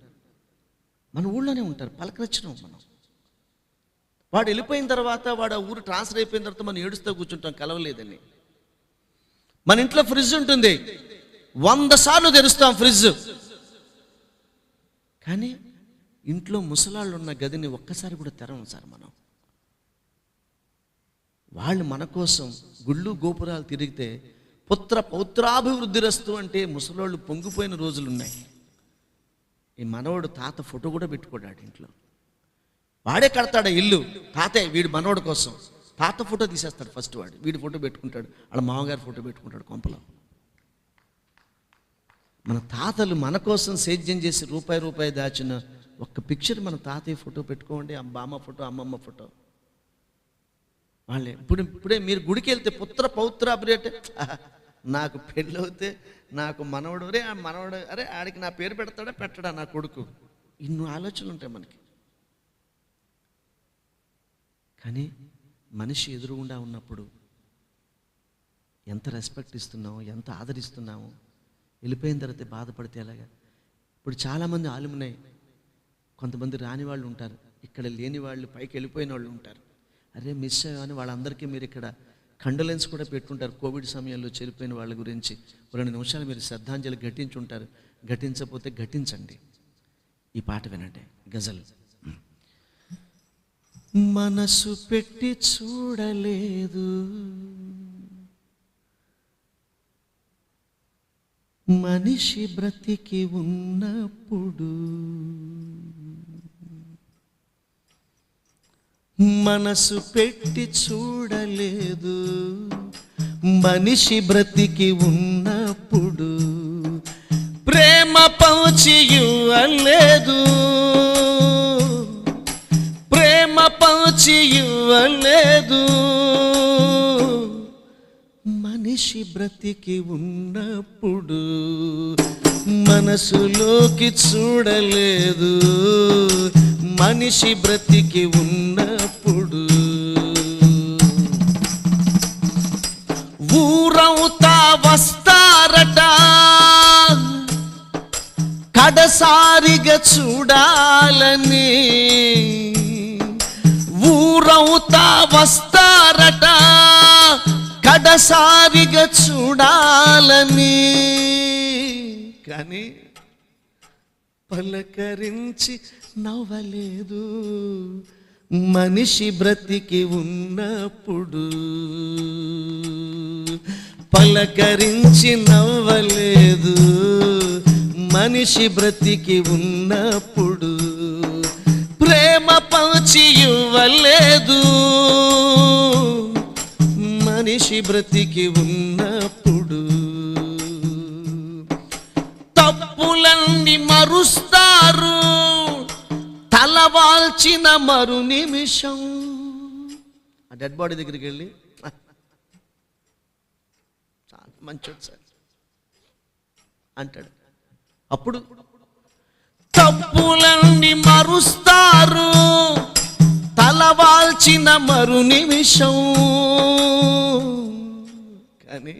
మన ఊళ్ళోనే ఉంటారు, పలకరించడం మనం. వాడు వెళ్ళిపోయిన తర్వాత, వాడు ఆ ఊరు ట్రాన్స్ఫర్ అయిపోయిన తర్వాత మనం ఏడుస్తూ కూర్చుంటాం కలవలేదని. మన ఇంట్లో ఫ్రిడ్జ్ ఉంటుంది, 100 సార్లు తెరుస్తాం ఫ్రిడ్జ్, కానీ ఇంట్లో ముసలాళ్ళు ఉన్న గదిని ఒక్కసారి కూడా తెరవం సార్ మనం. వాళ్ళు మన కోసం గుళ్ళు గోపురాలు తిరిగితే పౌత్రాభివృద్ధిరస్తు అంటే ముసలోళ్ళు పొంగిపోయిన రోజులు ఉన్నాయి. ఈ మనవడు తాత ఫోటో కూడా పెట్టుకోడాడు ఇంట్లో. వాడే కడతాడు ఇల్లు, తాతే వీడు మనవడు కోసం తాత ఫోటో తీసేస్తాడు ఫస్ట్. వాడు వీడి ఫోటో పెట్టుకుంటాడు, వాళ్ళ మామగారి ఫోటో పెట్టుకుంటాడు కొంపలో. మన తాతలు మన కోసం సేద్యం చేసి రూపాయి దాచిన ఒక్క పిక్చర్ మన తాతయ్య ఫోటో పెట్టుకోండి, బామ్మ ఫోటో, అమ్మమ్మ ఫోటో. వాళ్ళే ఇప్పుడే మీరు గుడికి వెళ్తే పౌత్రాభిరేటే, నాకు పెళ్ళవుతే నాకు మనవడు, రే ఆ మనవడు, అరే ఆడికి నా పేరు పెడతాడా పెట్టడా నా కొడుకు, ఇన్ని ఆలోచనలు ఉంటాయి మనకి. కానీ మనిషి ఎదురుగుండా ఉన్నప్పుడు ఎంత రెస్పెక్ట్ ఇస్తున్నాము, ఎంత ఆదరిస్తున్నాము, వెళ్ళిపోయిన తర్వాత బాధపడితే ఎలాగా. ఇప్పుడు చాలామంది ఆలుమునై, కొంతమంది రాని వాళ్ళు ఉంటారు, ఇక్కడ లేని వాళ్ళు పైకి వెళ్ళిపోయిన వాళ్ళు ఉంటారు. అరే మిస్ అయ్యామని వాళ్ళందరికీ మీరు ఇక్కడ కండోలెన్స్ కూడా పెట్టుకుంటారు. కోవిడ్ సమయంలో చనిపోయిన వాళ్ళ గురించి 2 నిమిషాలు మీరు శ్రద్ధాంజలి ఘటించుంటారు. ఘటించకపోతే ఘటించండి. ఈ పాట వినండి, గజల్. మనసు పెట్టి చూడలేదు మనిషి బ్రతికి ఉన్నప్పుడు, మనసు పెట్టి చూడలేదు మనిషి బ్రతికి ఉన్నప్పుడు, ప్రేమ పంచి ఇవ్వలేదు, ప్రేమ పంచి ఇవ్వలేదు మనిషి బ్రతికి ఉన్నప్పుడు, మనసులోకి చూడలేదు మనిషి బ్రతికి ఉన్నప్పుడు. ఊరవుతా వస్తారట కడసారిగా చూడాలని, ఊరవుతా వస్తారట కడసారిగా చూడాలని, కానీ పలకరించి నవ్వలేదు మనిషి బ్రతికి ఉన్నప్పుడు, పలకరించి నవ్వలేదు మనిషి బ్రతికి ఉన్నప్పుడు, ప్రేమ పంచి ఇవ్వలేదు మనిషి బ్రతికి ఉన్నప్పుడు, తప్పులన్నీ మరుస్తారు తలవాల్చిన మరు నిమిషం. ఆ డెడ్ బాడీ దగ్గరికి వెళ్ళి, చాలా మంచోడు సార్ అంటాడు. అప్పుడు తప్పులన్నీ మరుస్తారు తలవాల్చిన మరు నిమిషం, కానీ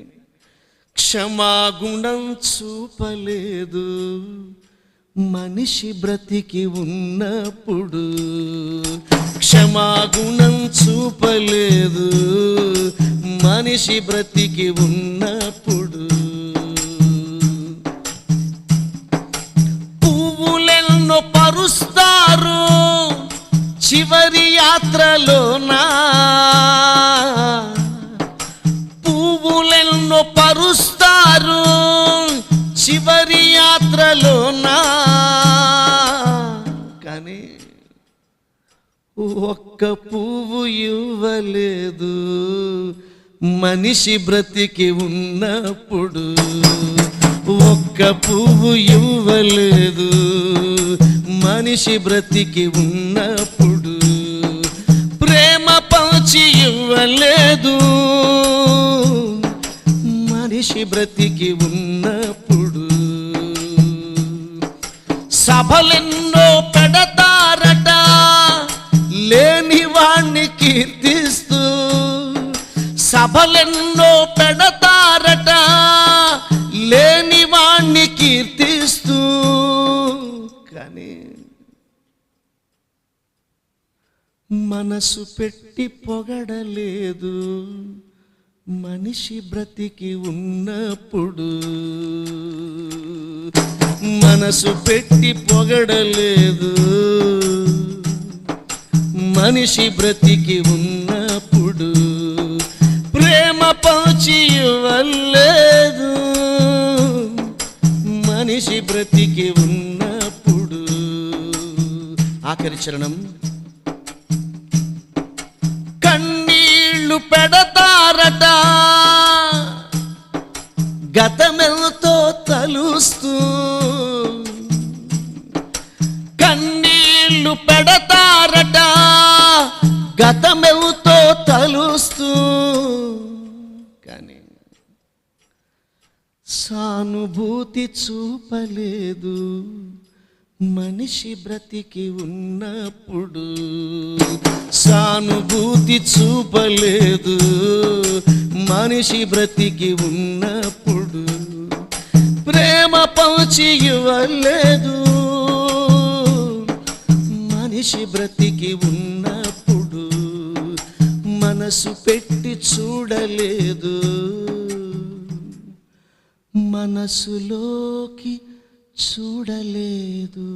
క్షమాగుణం చూపలేదు మనిషి బ్రతికి ఉన్నప్పుడు, క్షమాగుణం చూపలేదు మనిషి బ్రతికి ఉన్నప్పుడు. పువ్వులెన్నో పరుస్తారు చివరి యాత్రలోనా, పువ్వులెన్నో పరుస్తారు చివరి యాత్రలోనా, కానీ ఒక్క పువ్వు ఇవ్వలేదు మనిషి బ్రతికి ఉన్నప్పుడు, ఒక్క పువ్వు ఇవ్వలేదు మనిషి బ్రతికి ఉన్నప్పుడు. లేదు మనిషి బ్రతికి ఉన్నప్పుడు. సభలెన్నో పెడతారట లేని వాణ్ణి కీర్తిస్తూ, సభలెన్నో పెడతారట లేని వాణ్ణి కీర్తిస్తూ, కానీ మనసు పెట్టి పొగడలేదు మనిషి బ్రతికి ఉన్నప్పుడు. మనసు పెట్టి పొగడలేదు మనిషి బ్రతికి ఉన్నప్పుడు. ప్రేమ పంచి ఇవ్వలేదు మనిషి బ్రతికి ఉన్నప్పుడు. ఆఖరి చరణం. కన్నీళ్లు పెడతారట గతమెల్తో తలుస్తూ, కన్నీళ్లు పెడతారట గతమెల్తో తలుస్తూ, కానీ సానుభూతి చూపలేదు మనిషి బ్రతికి ఉన్నప్పుడు. సానుభూతి చూపలేదు మనిషి బ్రతికి ఉన్నప్పుడు. ప్రేమ పంచి ఇవ్వలేదు మనిషి బ్రతికి ఉన్నప్పుడు. మనసు పెట్టి చూడలేదు మనసులోకి చూడలేదు.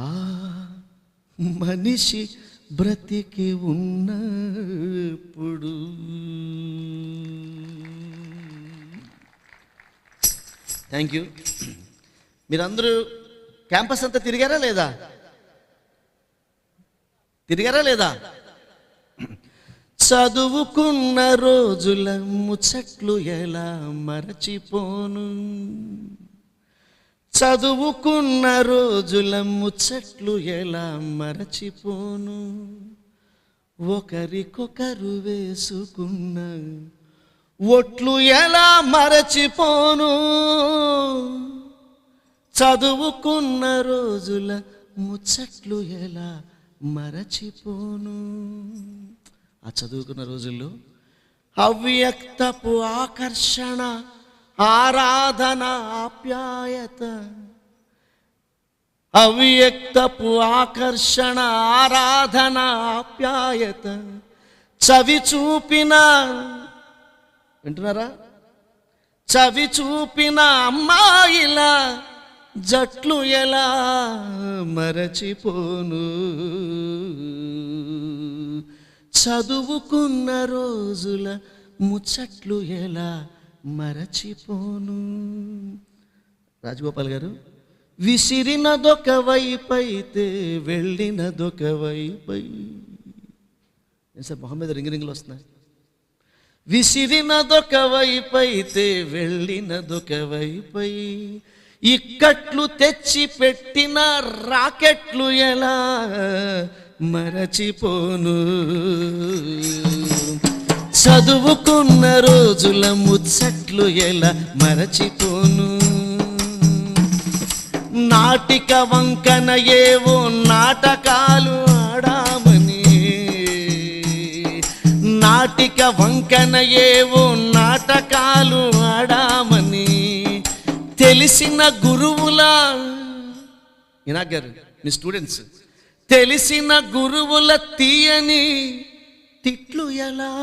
ఆ మనిషి బ్రతికి ఉన్నప్పుడు. Thank you. మీరందరూ క్యాంపస్ అంతా తిరిగారా లేదా? తిరిగారా లేదా? చదువుకున్న రోజుల ముచ్చట్లు ఎలా మరచిపోను, చదువుకున్న రోజుల ముచ్చట్లు ఎలా మరచిపోను. ఒకరికొకరు వేసుకున్న ఒట్లు ఎలా మరచిపోను. చదువుకున్న రోజుల ముచ్చట్లు ఎలా మరచిపోను. ఆ చదువుకున్న రోజుల్లో అవ్యక్తపు ఆకర్షణ, ఆరాధన, ఆప్యాయత, అవ్యక్తపు ఆకర్షణ, ఆరాధన, ఆప్యాయత చవి చూపిన, వింటున్నారా? చవి చూపిన అమ్మాయిల జట్లు ఎలా మరచిపోను. చదువుకున్న రోజుల ముచ్చట్లు ఎలా మరచిపోను. రాజగోపాల్ గారు, విసిరినదొక వైపైతే వెళ్ళినదొక వైపై. సార్ మొహమ్మద్ రింగులు వస్తున్నాయి. విసిరినదొక వైపైతే వెళ్ళినదొక వైపై, ఇక్కట్లు తెచ్చి పెట్టిన రాకెట్లు ఎలా మరచిపోను. చదువుకున్న రోజుల ముచ్చట్లు ఎలా మరచిపోను. నాటిక వంకన ఏవో నాటకాలు ఆడామని, నాటిక వంకన ఏవో నాటకాలు ఆడామని తెలిసిన గురువుల, వినాయక్ గారు మీ స్టూడెంట్స్, తెలిసిన గురువుల తీయని తిట్లు ఎలా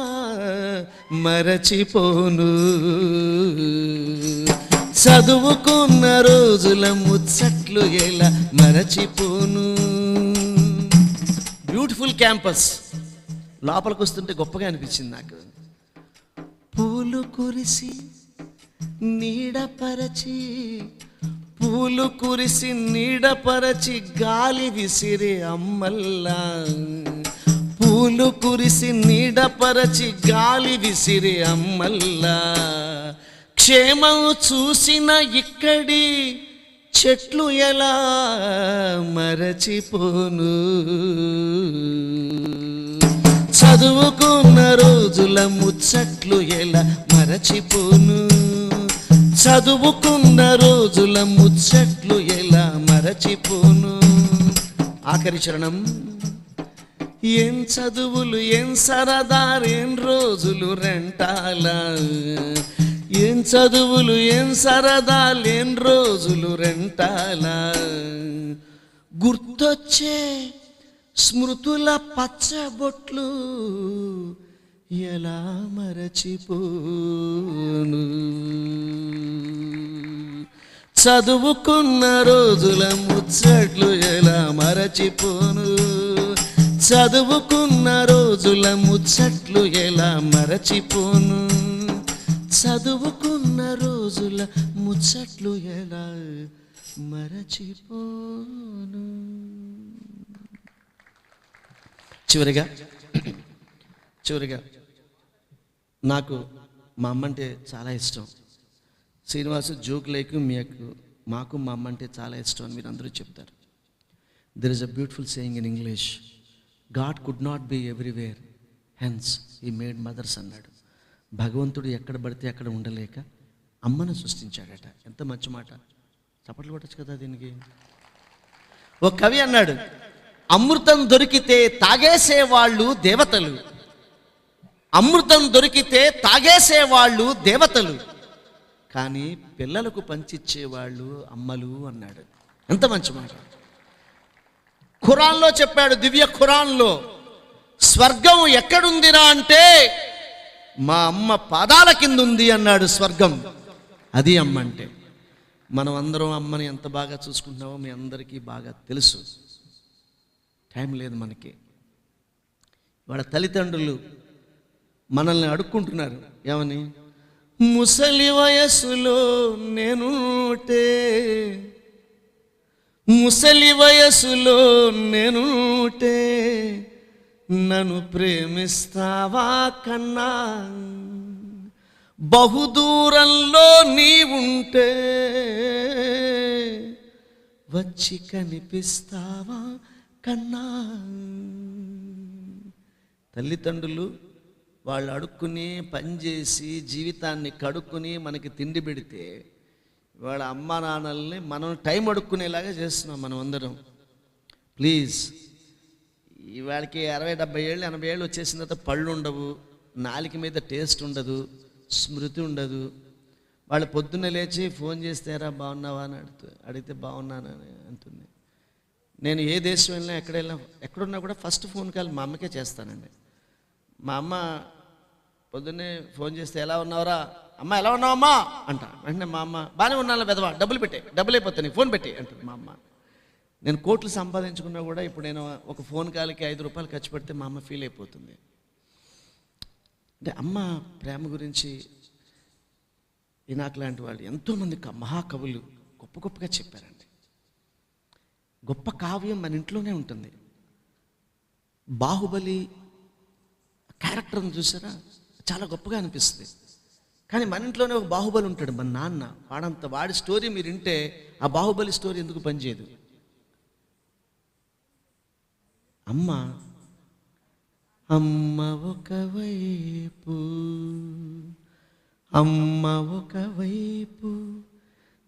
మరచిపోను. చదువుకున్న రోజుల ముచ్చట్లు ఎలా మరచిపోను. Beautiful campus. లోపలికి వస్తుంటే గొప్పగా అనిపించింది నాకు. పూలు కురిసి నీడపరచి, పూలు కురిసి నీడపరచి గాలి విసిరే అమ్మల్లా, పూలు కురిసి నీడపరచి గాలి విసిరే అమ్మల్లా, క్షేమం చూసిన ఇక్కడి చెట్లు ఎలా మరచిపోను. చదువుకున్న రోజుల ముచ్చట్లు ఎలా మరచిపోను, చదువుకున్న రోజుల ముచ్చట్లు ఎలా మరచిపోను. ఆఖరి చరణం. ఏం చదువులు ఏం సరదారేం రోజులు రెంటాల, ఏం చదువులు ఏం సరదాలేం రోజులు రెంటాల. గుర్తొచ్చే స్మృతుల పచ్చబొట్లు ఎలా మరచిపోను. చదువుకున్న రోజుల ముచ్చట్లు ఎలా మరచిపోను, చదువుకున్న రోజుల ముచ్చట్లు ఎలా మరచిపోను, చదువుకున్న రోజుల ముచ్చట్లు ఎలా మరచిపోను. చివరిగా నాకు మా అమ్మ అంటే చాలా ఇష్టం. శ్రీనివాసు జోక్ లేకు మాకు మా అమ్మ అంటే చాలా ఇష్టం అని మీరు అందరూ చెప్తారు. There is a beautiful saying in English, God could not be everywhere hence he made mothers అన్నాడు. భగవంతుడు ఎక్కడ పడితే అక్కడ ఉండలేక అమ్మను సృష్టించాడట. ఎంత మంచి మాట, చప్పట్లు కొట్టచ్చు కదా దీనికి. ఓ కవి అన్నాడు, అమృతం దొరికితే తాగేసేవాళ్ళు దేవతలు, అమృతం దొరికితే తాగేసేవాళ్ళు దేవతలు, కానీ పిల్లలకు పంచిచ్చేవాళ్ళు అమ్మలు అన్నాడు. ఎంత మంచి మాట. ఖురాన్లో చెప్పాడు, దివ్య ఖురాన్లో, స్వర్గం ఎక్కడుందిరా అంటే మా అమ్మ పాదాల కింద ఉంది అన్నాడు స్వర్గం. అది అమ్మ అంటే. మనం అందరం అమ్మని ఎంత బాగా చూసుకుంటున్నామో మీ అందరికీ బాగా తెలుసు. టైం లేదు మనకి. వాళ్ళ తల్లిదండ్రులు మనల్ని అడుక్కుంటున్నారు ఏమని, ముసలి వయసులో నేనుంటే, ముసలి వయసులో నేనుంటే నన్ను ప్రేమిస్తావా కన్నా, బహుదూరంలో నీవుంటే వచ్చి కనిపిస్తావా కన్నా. తల్లిదండ్రులు వాళ్ళు అడుక్కుని పనిచేసి జీవితాన్ని కడుక్కుని మనకి తిండి పెడితే వాళ్ళ అమ్మ నాన్నల్ని మనం టైం అడుక్కునేలాగా చేస్తున్నాం మనం అందరం. ప్లీజ్, ఇవాళకి 60-70 ఏళ్ళు 80 ఏళ్ళు వచ్చేసిన తర్వాత పళ్ళు ఉండవు, నాలుక మీద టేస్ట్ ఉండదు, స్మృతి ఉండదు. వాళ్ళు పొద్దున్నే లేచి ఫోన్ చేస్తారా బాగున్నావా అని అడిగితే బాగున్నానని అంటుంది. నేను ఏ దేశం వెళ్ళినా ఎక్కడున్నా కూడా ఫస్ట్ ఫోన్ కాల్ మా అమ్మకే చేస్తానండి. మా అమ్మ పొద్దున్నే ఫోన్ చేస్తే ఎలా ఉన్నావురా, అమ్మ ఎలా ఉన్నావమ్మా అంట. వెంటనే మా అమ్మ బాగానే ఉన్నాను పెదవా, డబ్బులు అయిపోతాయి నీకు ఫోన్ పెట్టి అంటుంది మా అమ్మ. నేను కోట్లు సంపాదించుకున్నా కూడా ఇప్పుడు నేను ఒక ఫోన్ కాల్కి 5 రూపాయలు ఖర్చు పెడితే మా అమ్మ ఫీల్ అయిపోతుంది. అంటే అమ్మ ప్రేమ గురించి ఇనాక్ లాంటి వాళ్ళు ఎంతోమంది మహాకవులు గొప్పగా చెప్పారండి. గొప్ప కావ్యం మన ఇంట్లోనే ఉంటుంది. బాహుబలి క్యారెక్టర్ని చూసారా, చాలా గొప్పగా అనిపిస్తుంది. కానీ మన ఇంట్లోనే ఒక బాహుబలి ఉంటాడు, మన నాన్న. వాడి స్టోరీ మీరు వింటే ఆ బాహుబలి స్టోరీ ఎందుకు పనిచేయదు. అమ్మ అమ్మ ఒకవైపు, అమ్మ ఒకవైపు,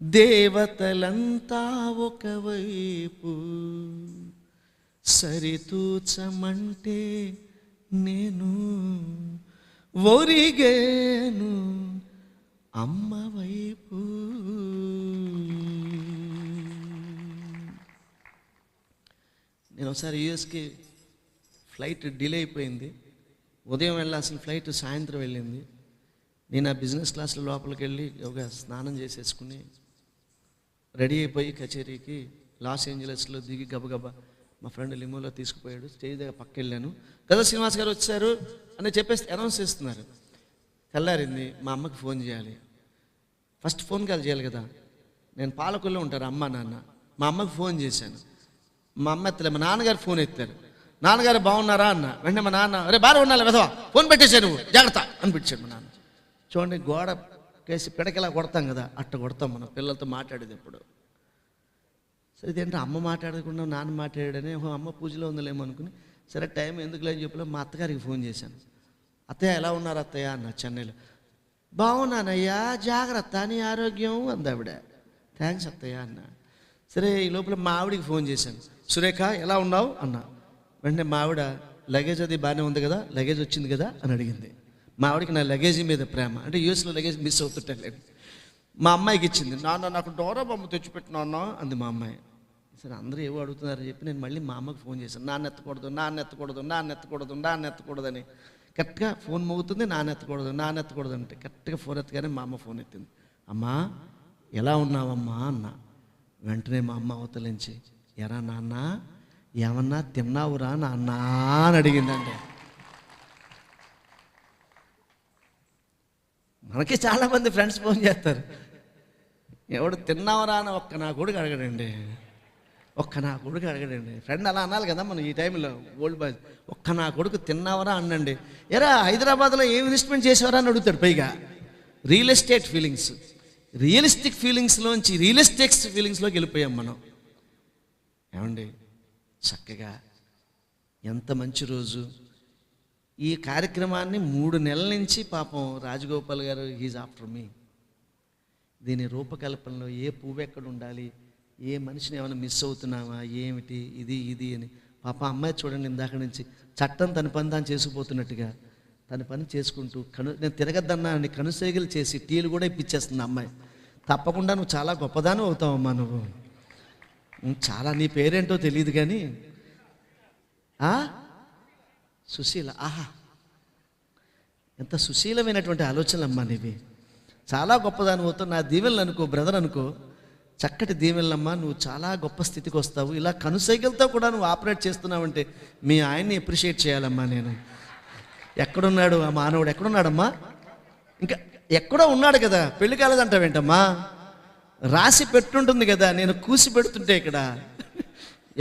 దేవతలంతా ఒకవైపు, సరితూచమంటే నేను ఒరిగేను అమ్మ వైపు. నేను ఒకసారి యూఎస్కి ఫ్లైట్ డిలే అయిపోయింది. ఉదయం వెళ్ళాల్సిన ఫ్లైట్ సాయంత్రం వెళ్ళింది. నేను ఆ బిజినెస్ క్లాస్లో లోపలికి వెళ్ళి ఒక స్నానం చేసేసుకుని రెడీ అయిపోయి కచేరీకి లాస్ ఏంజలస్లో దిగి గబగబా మా ఫ్రెండ్ లిమోలో తీసుకుపోయాడు. స్టేజ్ దగ్గర పక్క వెళ్ళాను కదా, శ్రీనివాస్ గారు వచ్చారు అని చెప్పేసి అనౌన్స్ చేస్తున్నారు. తెల్లారింది, మా అమ్మకి ఫోన్ చేయాలి. ఫస్ట్ ఫోన్ కాల్ చేయాలి కదా. నేను పాలకుల్లో ఉంటారు అమ్మ నాన్న. మా అమ్మకి ఫోన్ చేశాను, మా అమ్మ ఎత్తలే. మా నాన్నగారు ఫోన్ ఎత్తారు. నాన్నగారు బాగున్నారా అన్న. వెంటనే మా నాన్న, అరే బాగా ఉండాలి వెధవా, ఫోన్ పెట్టేశాను నువ్వు జాగ్రత్త అనిపించాడు మా నాన్న. చూడండి, గోడ కేసి పిడకెలా కొడతాం కదా, అట్ట కొడతాం మనం పిల్లలతో మాట్లాడేది ఎప్పుడు. సరే ఇదేంటే అమ్మ మాట్లాడకుండా నాన్న మాట్లాడాడని అమ్మ పూజలో ఉందలేమో అనుకుని సరే టైం ఎందుకు లేని చెప్పలే మా అత్తగారికి ఫోన్ చేశాను. అత్తయ్య ఎలా ఉన్నారు అత్తయ్య అన్న చెన్నైలో. బాగున్నానయ్యా, జాగ్రత్త, నీ ఆరోగ్యం అందావిడ. థ్యాంక్స్ అత్తయ్య అన్న. సరే ఈ లోపల మా ఆవిడికి ఫోన్ చేశాను. సురేఖ ఎలా ఉన్నావు అన్న. వెంటనే మా ఆవిడ లగేజ్ అది బాగానే ఉంది కదా, లగేజ్ వచ్చింది కదా అని అడిగింది. మా ఆవిడకి నా లగేజీ మీద ప్రేమ, అంటే యూఎస్లో లగేజ్ మిస్ అవుతుంటలేదు. మా అమ్మాయికి ఇచ్చింది. నాన్న నాకు డోరా బొమ్మ తెచ్చిపెట్టినా అంది మా అమ్మాయి. సరే అందరూ ఏవో అడుగుతున్నారని చెప్పి నేను మళ్ళీ మా అమ్మకి ఫోన్ చేశాను. నాన్న ఎత్తకూడదని. కరెక్ట్గా ఫోన్ మోగుతుంది, నాన్న ఎత్తకూడదు అంటే కరెక్ట్గా ఫోన్ ఎత్తగానే మా అమ్మ ఫోన్ ఎత్తింది. అమ్మా ఎలా ఉన్నావమ్మా అన్న. వెంటనే మా అమ్మ అవతలించి, ఎరా నాన్న ఏమన్నా తిన్నావురా నాన్న అని అడిగిందండి. మనకి చాలామంది ఫ్రెండ్స్ ఫోన్ చేస్తారు, ఎవడు తిన్నావురా అని ఒక్క నా కొడుకు అడగడండి. ఫ్రెండ్ అలా అనాలి కదా మనం ఈ టైంలో. ఓల్డ్ బాయ్స్ ఒక్క నా కొడుకు తిన్నావరా అనండి. ఎరా హైదరాబాద్లో ఏం ఇన్వెస్ట్మెంట్ చేసేవారా అని అడుగుతాడు. పైగా రియల్ ఎస్టేట్ ఫీలింగ్స్, రియలిస్టిక్ ఫీలింగ్స్లోంచి రియలిస్టిక్స్ ఫీలింగ్స్లోకి వెళ్ళిపోయాం మనం. ఏమండి చక్కగా ఎంత మంచి రోజు. ఈ కార్యక్రమాన్ని 3 నెలల నుంచి పాపం రాజగోపాల్ గారు హీజ్ ఆఫ్టర్ మీ. దీని రూపకల్పనలో ఏ పువ్వు ఎక్కడ ఉండాలి, ఏ మనిషిని ఏమైనా మిస్ అవుతున్నామా, ఏమిటి ఇది అని పాప అమ్మాయి చూడండి ఇందాక నుంచి చట్టం తన పని తాను చేసుకుపోతున్నట్టుగా తన పని చేసుకుంటూ నేను తిరగద్దన్నా అని కనుసైగలు చేసి టీలు కూడా ఇప్పించేస్తుంది అమ్మాయి. తప్పకుండా నువ్వు చాలా గొప్పదానం అవుతావమ్మా, నువ్వు చాలా, నీ పేరేంటో తెలియదు కానీ సుశీల. ఆహా ఎంత సుశీలమైనటువంటి ఆలోచనలు అమ్మా నీవి. చాలా గొప్పదానం అవుతావు. నా దీవెనలు అనుకో, బ్రదర్ అనుకో, చక్కటి దీవెనలమ్మా. నువ్వు చాలా గొప్ప స్థితికి వస్తావు. ఇలా కనుసైగలతో కూడా నువ్వు ఆపరేట్ చేస్తున్నావంటే మీ ఆయన్ని అప్రిషియేట్ చేయాలమ్మా. నేను ఎక్కడున్నాడు ఆ మానవుడు, ఎక్కడున్నాడమ్మా? ఇంకా ఎక్కడో ఉన్నాడు కదా, పెళ్లి కాలేదంటావేంటమ్మా? రాసి పెట్టుంటుంది కదా, నేను కూసి పెడుతుంటే ఇక్కడ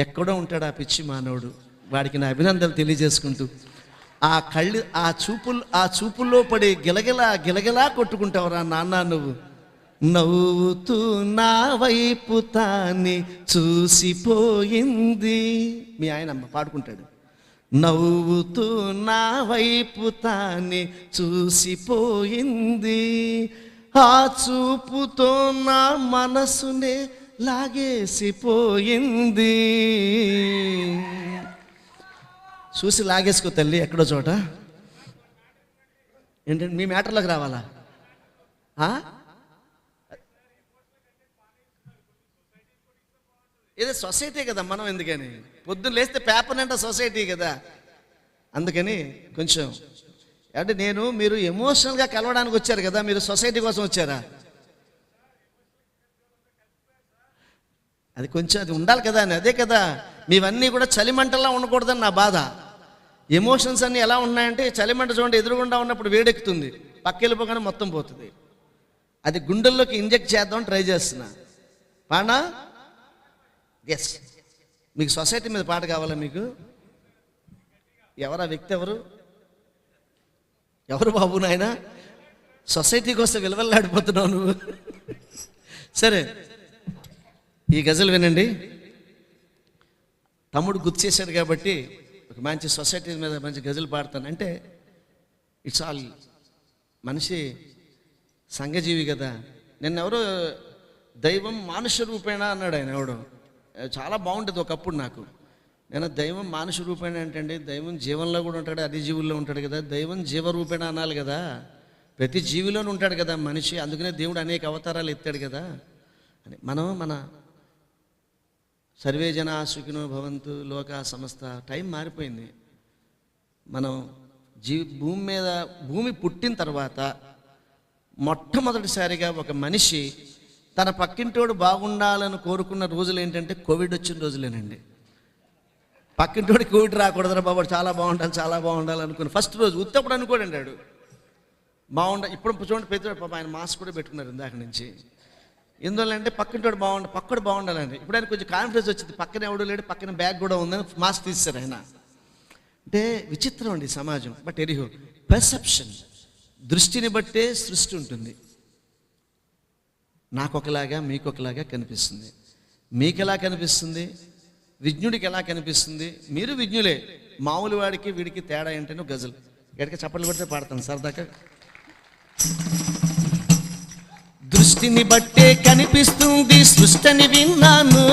ఎక్కడో ఉంటాడు ఆ పిచ్చి మానవుడు. వాడికి నా అభినందనలు తెలియజేసుకుంటూ ఆ కళ్ళు ఆ చూపుల్లో పడి గిలగిలా కొట్టుకుంటావురా నాన్న. నువ్వు నవ్వుతూ నా వైపు తాని చూసిపోయింది. మీ ఆయనమ్మ పాడుకుంటాడు. నవ్వుతూ నా వైపు తాని చూసిపోయింది, ఆ చూపుతో నా మనసునే లాగేసిపోయింది. చూసి లాగేసుకో తల్లి ఎక్కడో చోట. ఏంటంటే మీ మ్యాటర్లోకి రావాలా? ఏదో సొసైటీ కదా, మనం ఎందుకని పొద్దున్న లేస్తే పేపర్ అంటే సొసైటీ కదా. అందుకని కొంచెం అంటే మీరు ఎమోషనల్గా కలవడానికి వచ్చారు కదా, మీరు సొసైటీ కోసం వచ్చారా? అది కొంచెం అది ఉండాలి కదా అని. అదే కదా మీవన్నీ కూడా చలిమంటలా ఉండకూడదని నా బాధ. ఎమోషన్స్ అన్నీ ఎలా ఉన్నాయంటే చలిమంట చూడండి, ఎదురుగుండా ఉన్నప్పుడు వేడెక్కుతుంది, పక్కెళ్ళిపోగానే మొత్తం పోతుంది. అది గుండెల్లోకి ఇంజెక్ట్ చేద్దామని ట్రై చేస్తున్నా. పానా ఎస్, మీకు సొసైటీ మీద పాట కావాలా? మీకు ఎవరా వ్యక్తి? ఎవరు బాబు నాయన? సొసైటీకి వస్తే విలువల్లాడిపోతున్నావు నువ్వు. సరే ఈ గజల్ వినండి. తమ్ముడు గుర్తు చేశాడు కాబట్టి ఒక మంచి సొసైటీ మీద మంచి గజలు పాడతాను. అంటే ఇట్స్ ఆల్ మనిషి సంఘజీవి కదా. నిన్నెవరో దైవం మానుష రూపేణ అన్నాడు ఆయన ఎవడో. చాలా బాగుంటుంది ఒకప్పుడు నాకు. నేను దైవం మానుష రూపేణ ఏంటండి, దైవం జీవంలో కూడా ఉంటాడు, అన్ని జీవుల్లో ఉంటాడు కదా. దైవం జీవరూపేణ అనాలి కదా, ప్రతి జీవిలోనూ ఉంటాడు కదా మనిషి. అందుకనే దేవుడు అనేక అవతారాలు ఎత్తాడు కదా అని. మనం మన సర్వే జన సుఖినో భవంతు లోక సమస్త టైం మారిపోయింది. మనం భూమి పుట్టిన తర్వాత మొట్టమొదటిసారిగా ఒక మనిషి తన పక్కింటోడు బాగుండాలని కోరుకున్న రోజులు ఏంటంటే కోవిడ్ వచ్చిన రోజులేనండి. పక్కింటోడికి కోవిడ్ రాకూడదురా బాబు, చాలా బాగుండాలి అనుకుని ఫస్ట్ రోజు ఉత్తప్పుడు అనుకోడండి వాడు ఇప్పుడు చూడండి ప్రతి పాప ఆయన మాస్క్ కూడా పెట్టుకున్నారు ఇందాక నుంచి. ఎందువల్లంటే పక్కింటోడు పక్కడు బాగుండాలండి. ఇప్పుడు ఆయన కొంచెం కాన్ఫిడెన్స్ వచ్చింది, పక్కన ఎవడు లేడు, పక్కన బ్యాగ్ కూడా ఉందని మాస్క్ తీస్తారు ఆయన. అంటే విచిత్రం అండి సమాజం. బట్ ఎనీహో పర్సెప్షన్, దృష్టిని బట్టే సృష్టి ఉంటుంది. నాకొకలాగా మీకొకలాగా కనిపిస్తుంది. మీకు ఎలా కనిపిస్తుంది? విజ్ఞుడికి ఎలా కనిపిస్తుంది? మీరు విజ్ఞులే, మామూలు వాడికి వీడికి తేడా ఏంటనే గజల్ గడికి చప్పట్లు కొడితే పాడతాను సరదాకా. దృష్టిని బట్టే కనిపిస్తుంది సృష్టిని విన్నాను,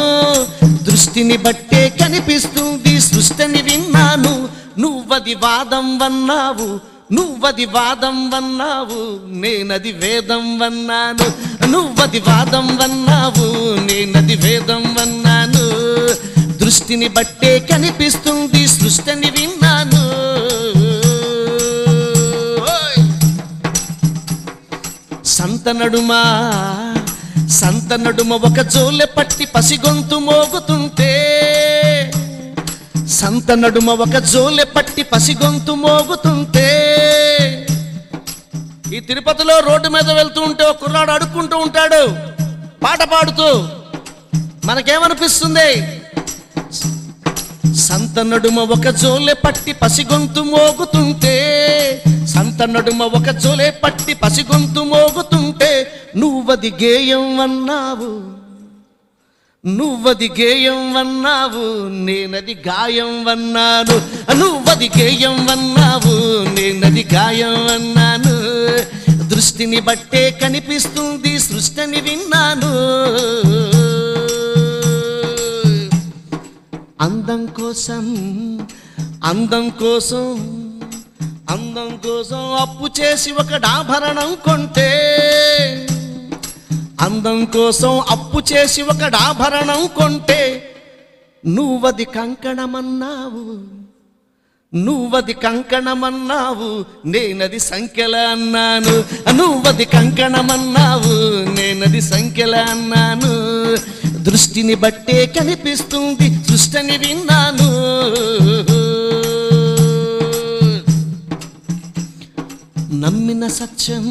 దృష్టిని బట్టే కనిపిస్తుంది సృష్టిని విన్నాను. నువ్వది వాదం వన్నావు, నువ్వది వాదం వన్నావు, నేనది వేదం వన్నాను. నువ్వది వాదం వన్నావు, నేనది వేదం వన్నాను. దృష్టిని బట్టే కనిపిస్తుంది సృష్టిని విన్నాను. సంతనడుమా సంతనడుమ ఒక జోలె పట్టి పసిగొంతు మోగుతుంటే, సంతనడుమ ఒక జోలె పట్టి పసిగొంతు మోగుతుంటే, ఈ తిరుపతిలో రోడ్డు మీద వెళ్తూ ఉంటే ఒక కుర్రాడు అడుక్కుంటూ ఉంటాడు పాట పాడుతూ. మనకేమనిపిస్తుంది? సంతనడుమ ఒక జోలె పట్టి పసిగొంతు మోగుతుంటే, సంతనడుమ ఒక జోలె పట్టి పసిగొంతు మోగుతుంటే, నువ్వది గేయం అన్నావు, నువ్వది గేయం అన్నావు, నేనది గాయం అన్నాను. నువ్వది గేయం అన్నావు, నేనది గాయం అన్నాను. దృష్టిని బట్టే కనిపిస్తుంది సృష్టిని విన్నాను. అందం కోసం అందం కోసం అందం కోసం అప్పు చేసి ఒక ఆభరణం కొంటే, అందం కోసం అప్పు చేసి ఒక ఆభరణం కొంటే, నువ్వది కంకణమన్నావు, నువ్వది కంకణమన్నావు, నేనది సంఖ్యల అన్నాను. నువ్వది కంకణమన్నావు, నేనది సంఖ్యల అన్నాను. దృష్టిని బట్టే కనిపిస్తుంది సృష్టిని విన్నాను. నమ్మిన సత్యం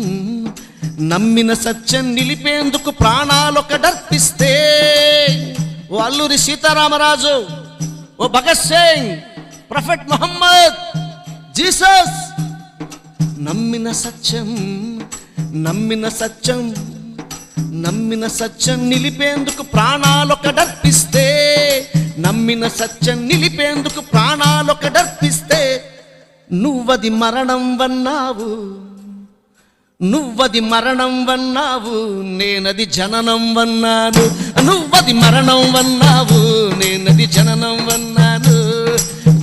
నమ్మిన సత్యం నిలిపేందుకు ప్రాణాలొకటర్పిస్తే, ఓ అల్లూరి సీతారామరాజు, ఓ భగత్ సింగ్, ప్రొఫెట్ మొహమ్మద్, జీసస్. నమ్మిన సత్యం నమ్మిన సత్యం నమ్మిన సత్యం నిలిపేందుకు ప్రాణాలొకటర్పిస్తే, నమ్మిన సత్యం నిలిపేందుకు ప్రాణాలొకటర్పిస్తే, నువ్వది మరణం వన్నావు, నువ్వది మరణం వన్నావు, నేనది జననం వన్నాను. నువ్వది మరణం వన్నావు, నేనది జననం వన్నాను.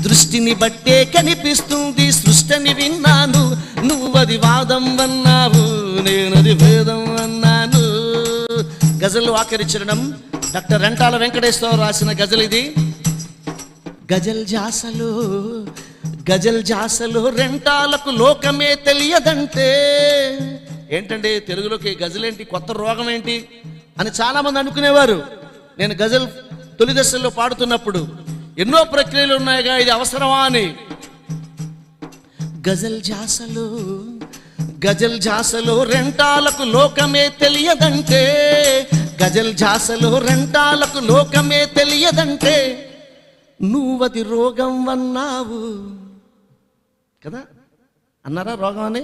దృష్టిని బట్టే కనిపిస్తుంది సృష్టిని విన్నాను. నువ్వది వాదం వన్నావు, నేనది వేదం అన్నాను. గజల్ ఆఖరిచరణం డాక్టర్ రెంటాల వెంకటేశ్వర రాసిన గజల్ ఇది. గజల్ జాసలో గజల్ జాసలో రెంటాలకు లోకమే తెలియదంటే. ఏంటంటే తెలుగులోకి గజలేంటి, కొత్త రోగం ఏంటి అని చాలామంది అనుకునేవారు. నేను గజల్ తొలి దశల్లో పాడుతున్నప్పుడు ఎన్నో ప్రక్రియలు ఉన్నాయిగా, ఇది అవసరమా అని. గజల్ జాసలో గజల్ జాసలో రెంటాలకు లోకమే తెలియదంటే, గజల్ జాసలో రెంటాలకు లోకమే తెలియదంటే, నువ్వది రోగం అన్నావు కదా, అన్నారా రోగం అని?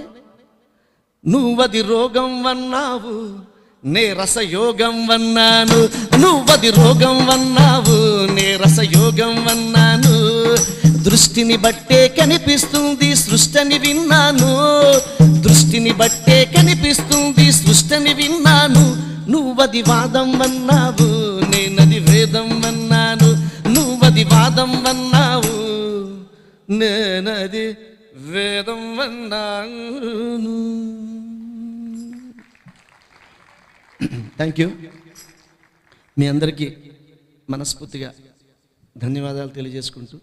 నువ్వది రోగం అన్నావు, నే రసయోగం అన్నాను. నువ్వది రోగం అన్నావు, నే రసయోగం అన్నాను. దృష్టిని బట్టే కనిపిస్తుంది సృష్టిని విన్నాను, దృష్టిని బట్టే కనిపిస్తుంది సృష్టిని విన్నాను. నువ్వది వాదం అన్నావు, నేనది వేదం అన్నాను. నువ్వది వాదం అన్నావు, నేనది వేదం అన్నాను. Thank you. మీ అందరికీ మనస్ఫూర్తిగా ధన్యవాదాలు తెలియజేసుకుంటూ,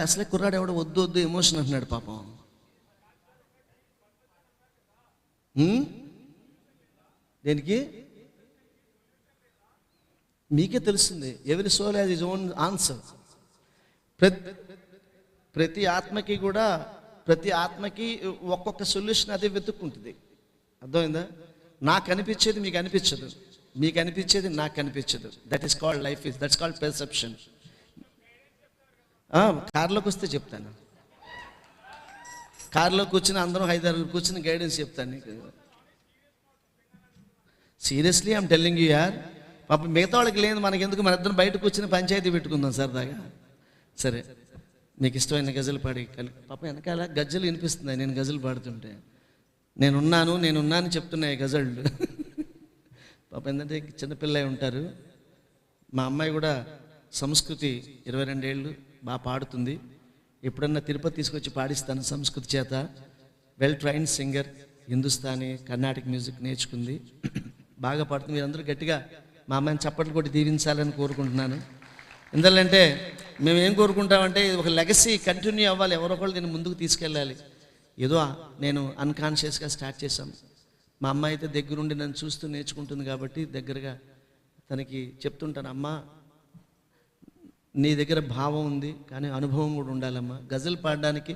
అసలే కుర్రాడు ఎవడో వద్దు వద్దు ఎమోషన్ అంటున్నాడు పాపం. దేనికి? మీకే తెలుస్తుంది. ఎవరి soul has his own answer. ప్రతి ఆత్మకి కూడా ప్రతి ఆత్మకి ఒక్కొక్క సొల్యూషన్ అదే వెతుక్కుంటుంది. అర్థమైందా? నాకు అనిపించేది మీకు అనిపించదు, మీకు అనిపించేది నాకు అనిపించదు. That is called life, that's called perception. కార్లోకి వస్తే చెప్తాను, కార్లో కూర్చుని అందరం 5-6 కూర్చుని గైడెన్స్ చెప్తాను నీకు. సీరియస్లీ ఐమ్ టెల్లింగ్ యూ యార్. పాప మిగతా వాళ్ళకి లేదు, మనకెందుకు, మన ఇద్దరం బయటకు వచ్చిన పంచాయతీ పెట్టుకుందాం సరదాగా. సరే, మీకు ఇష్టమైన గజలు పాడి పాప వెనకాల గజ్జలు వినిపిస్తున్నాయి నేను గజలు పాడుతుంటే. నేనున్నాను చెప్తున్నాయి గజళ్ళు. పాప ఏంటంటే చిన్నపిల్లలు ఉంటారు. మా అమ్మాయి కూడా సంస్కృతి 22 ఏళ్ళు బాగా పాడుతుంది. ఎప్పుడన్నా తిరుపతి తీసుకొచ్చి పాడిస్తాను సంస్కృతి చేత. Well trained singer, Hindustani Karnataka music నేర్చుకుంది, బాగా పాడుతుంది. మీరందరూ గట్టిగా మా అమ్మాయిని చప్పట్లు కొట్టి దీవించాలని కోరుకుంటున్నాను. ఎందుకంటే మేము ఏం కోరుకుంటామంటే ఒక లెగసీ కంటిన్యూ అవ్వాలి, ఎవరో ఒకళ్ళు దీన్ని ముందుకు తీసుకెళ్ళాలి. ఏదో నేను అన్కాన్షియస్గా స్టార్ట్ చేశాం. మా అమ్మాయి అయితే దగ్గరుండి నన్ను చూస్తూ నేర్చుకుంటుంది కాబట్టి దగ్గరగా తనకి చెప్తుంటాను, అమ్మ నీ దగ్గర భావం ఉంది కానీ అనుభవం కూడా ఉండాలమ్మా. గజల్ పాడడానికి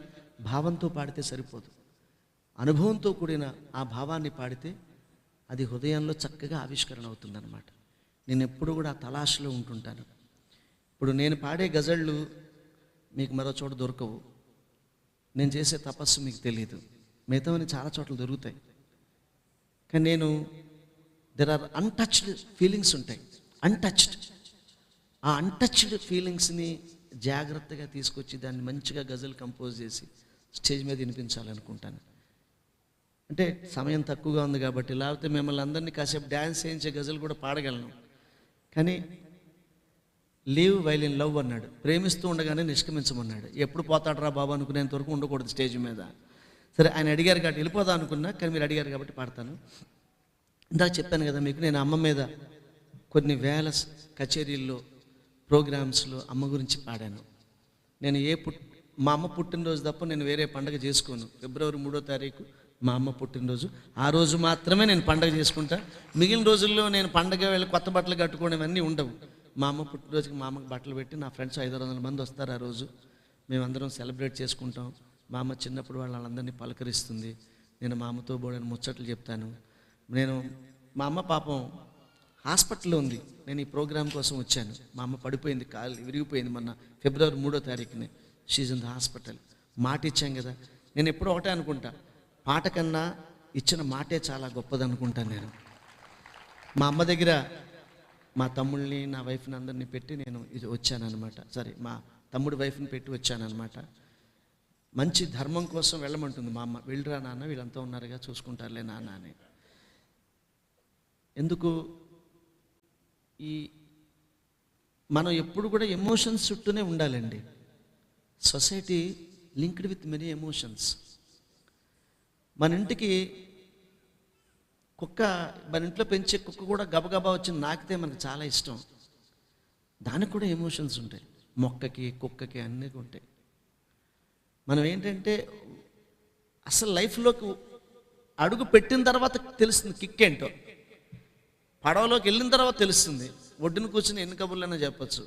భావంతో పాడితే సరిపోదు, అనుభవంతో కూడిన ఆ భావాన్ని పాడితే అది హృదయంలో చక్కగా ఆవిష్కరణ అవుతుందన్నమాట. నేను ఎప్పుడు కూడా ఆ తలాషలో ఉంటుంటాను. ఇప్పుడు నేను పాడే గజళ్ళు మీకు మరో చోట దొరకవు, నేను చేసే తపస్సు మీకు తెలియదు, మిగతావన్నీ చాలా చోట్ల దొరుకుతాయి. కానీ నేను దెర్ ఆర్ అన్టచ్డ్ ఫీలింగ్స్ ఉంటాయి, అన్టచ్డ్. ఆ అన్టచ్డ్ ఫీలింగ్స్ని జాగ్రత్తగా తీసుకొచ్చి దాన్ని మంచిగా గజల్ కంపోజ్ చేసి స్టేజ్ మీద వినిపించాలనుకుంటాను. అంటే సమయం తక్కువగా ఉంది కాబట్టి, లేకపోతే మిమ్మల్ని అందరినీ కాసేపు డ్యాన్స్ చేయించే గజలు కూడా పాడగలను. కానీ లీవ్ వైల్ ఇన్ లవ్ అన్నాడు, ప్రేమిస్తూ ఉండగానే నిష్క్రమించమన్నాడు. ఎప్పుడు పోతాడు రా బాబు అనుకునేంత వరకు ఉండకూడదు స్టేజ్ మీద. సరే, ఆయన అడిగారు కాబట్టి వెళ్ళిపోదాం అనుకున్నా, కానీ మీరు అడిగారు కాబట్టి పాడతాను. ఇందాక చెప్పాను కదా మీకు, నేను అమ్మ మీద కొన్ని వేల కచేరీల్లో ప్రోగ్రామ్స్లో అమ్మ గురించి పాడాను. నేను మా అమ్మ పుట్టినరోజు తప్ప నేను వేరే పండగ చేసుకోను. ఫిబ్రవరి 3వ తారీఖు మా అమ్మ పుట్టినరోజు, ఆ రోజు మాత్రమే నేను పండగ చేసుకుంటా. మిగిలిన రోజుల్లో నేను పండగ వెళ్ళి కొత్త బట్టలు కట్టుకోవడం అన్నీ ఉండవు. మా అమ్మ పుట్టినరోజుకి మా అమ్మకి బట్టలు పెట్టి నా ఫ్రెండ్స్ 500 మంది వస్తారు ఆ రోజు, మేమందరం సెలబ్రేట్ చేసుకుంటాం. మా అమ్మ చిన్నప్పుడు వాళ్ళందరినీ పలకరిస్తుంది, నేను మా అమ్మతో బోడని ముచ్చట్లు చెప్తాను. మా అమ్మ పాపం హాస్పిటల్లో ఉంది, నేను ఈ ప్రోగ్రాం కోసం వచ్చాను. మా అమ్మ పడిపోయింది, కాలు విరిగిపోయింది మొన్న ఫిబ్రవరి 3వ తారీఖునే. She's in the hospital. మాట ఇచ్చాం కదా, నేను ఎప్పుడూ ఒకటే అనుకుంటా, పాట కన్నా ఇచ్చిన మాటే చాలా గొప్పది అనుకుంటాను నేను. మా అమ్మ దగ్గర మా తమ్ముళ్ళని నా వైఫ్ని అందరినీ పెట్టి నేను ఇది వచ్చానమాట. సరే, మా తమ్ముడి వైఫ్ని పెట్టి వచ్చానమాట. మంచి ధర్మం కోసం వెళ్ళమంటుంది మా అమ్మ. వెళ్ళిరా నాన్న, వీళ్ళంతా ఉన్నారుగా చూసుకుంటారులే నాన్న అని. ఎందుకు మనం ఎప్పుడు కూడా ఎమోషన్స్ చుట్టూనే ఉండాలండి. Society linked with many emotions. మన ఇంటికి మన ఇంట్లో పెంచే కుక్క కూడా గబగబా వచ్చి నాకితే మనకు చాలా ఇష్టం. దానికి కూడా ఎమోషన్స్ ఉంటాయి, మొక్కకి కుక్కకి అన్నీ ఉంటాయి. మనం ఏంటంటే అసలు లైఫ్లోకి అడుగు పెట్టిన తర్వాత తెలుస్తుంది కిక్ ఏంటో. పడవలోకి వెళ్ళిన తర్వాత తెలుస్తుంది. ఒడ్డున కూర్చుని ఎన్ని కబుర్లైనా చెప్పచ్చు,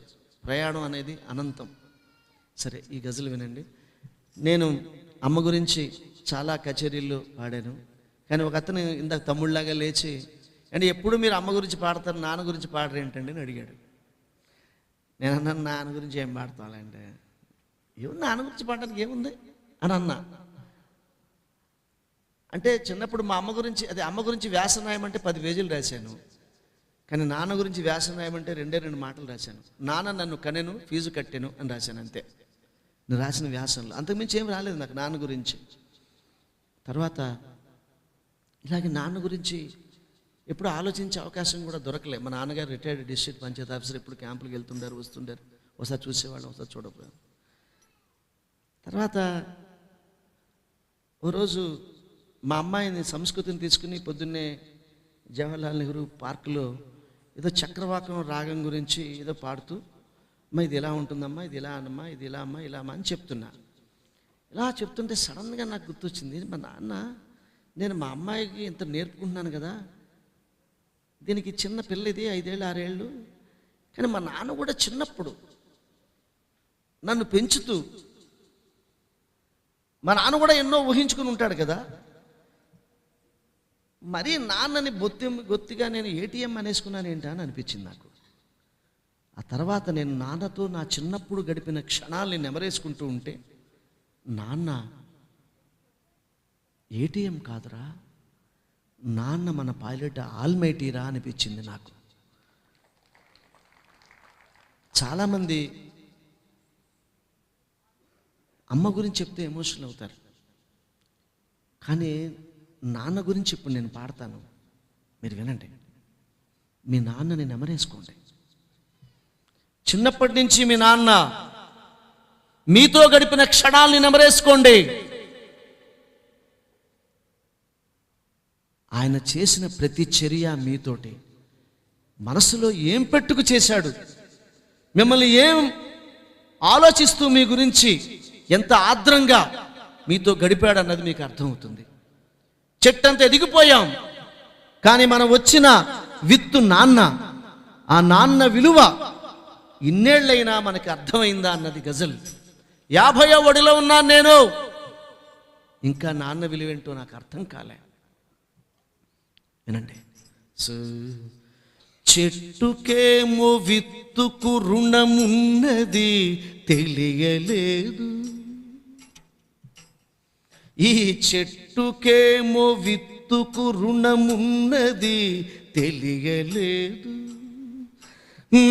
ప్రయాణం అనేది అనంతం. సరే, ఈ గజలు వినండి. నేను అమ్మ గురించి చాలా కచేరీల్లో పాడాను. కానీ ఒక అతను ఇందాక తమ్ముళ్ళలాగా లేచి, అంటే ఎప్పుడు మీరు అమ్మ గురించి పాడతారు, నాన్న గురించి పాడరు ఏంటండి అని అడిగాడు. నేను అన్నాను, నాన్న గురించి ఏం పాడతానంటే, ఏముంది నాన్న గురించి పాడడానికి ఏముంది అని అన్నా. అంటే చిన్నప్పుడు మా అమ్మ గురించి వ్యాసం రాయమంటే 10 పేజీలు రాశాను. కానీ నాన్న గురించి వ్యాసం రాయమంటే 2 మాటలు రాశాను. నాన్న నన్ను కనెను, ఫీజు కట్టెను అని రాశాను అంతే, నేను రాసిన వ్యాసంలో. అంతకుమించి ఏం రాలేదు నాకు నాన్న గురించి. తర్వాత ఇలాగే నాన్న గురించి ఎప్పుడు ఆలోచించే అవకాశం కూడా దొరకలే. మా నాన్నగారు రిటైర్డ్ డిస్ట్రిక్ట్ పంచాయతీ ఆఫీసర్, ఎప్పుడు క్యాంపులకు వెళ్తుండారు, వస్తుండారు. ఒకసారి చూసేవాళ్ళం, ఒకసారి చూడకపోయాం. తర్వాత ఓ రోజు మా అమ్మాయిని సంస్కృతిని తీసుకుని పొద్దున్నే జవహర్లాల్ నెహ్రూ పార్కులో ఏదో చక్రవాకం రాగం గురించి ఏదో పాడుతూ, అమ్మ ఇది ఎలా ఉంటుందమ్మా, ఇది ఇలా అనమ్మా, ఇది ఇలా అమ్మా, ఇలా అమ్మా అని చెప్తున్నా. ఇలా చెప్తుంటే సడన్గా నాకు గుర్తొచ్చింది, మా నాన్న, నేను మా అమ్మాయికి ఇంత నేర్పుకుంటున్నాను కదా, దీనికి చిన్న పిల్ల, ఇది 5 ఏళ్ళు 6 ఏళ్ళు, కానీ మా నాన్న కూడా చిన్నప్పుడు నన్ను పెంచుతూ మా నాన్న కూడా ఎన్నో ఊహించుకుని ఉంటాడు కదా, మరీ నాన్నని గొత్తిగా నేను ఏటీఎం అనేసుకున్నాను ఏంటా అని అనిపించింది నాకు. ఆ తర్వాత నేను నాన్నతో నా చిన్నప్పుడు గడిపిన క్షణాలని నెమరేసుకుంటూ ఉంటే, నాన్న ఏటీఎం కాదురా, నాన్న మన పైలట్ ఆల్మైటీరా అనిపించింది నాకు. చాలామంది అమ్మ గురించి చెప్తే ఎమోషనల్ అవుతారు, కానీ నాన్న గురించి ఇప్పుడు నేను పాడతాను, మీరు వినండి. మీ నాన్నని నెమరేసుకోండి. చిన్నప్పటి నుంచి మీ నాన్న మీతో గడిపిన క్షణాల్ని నెమరేసుకోండి. ఆయన చేసిన ప్రతి చర్య మీతోటి మనసులో ఏం పెట్టుకు చేశాడు, మిమ్మల్ని ఏం ఆలోచిస్తూ మీ గురించి ఎంత ఆర్ద్రంగా మీతో గడిపాడు అన్నది మీకు అర్థమవుతుంది. చెట్టంతా ఎదిగిపోయాం, కానీ మనం వచ్చిన విత్తు నాన్న. ఆ నాన్న విలువ ఇన్నేళ్లైనా మనకి అర్థమైందా అన్నది గజల్. 50వ ఒడిలో ఉన్నాను నేను, ఇంకా నాన్న విలువేంటో నాకు అర్థం కాలే. వినండి. చెట్టుకేమో విత్తుకు రుణమున్నది తెలియలేదు, ఈ చెట్టుకేమో విత్తుకు రుణమున్నది తెలియలేదు,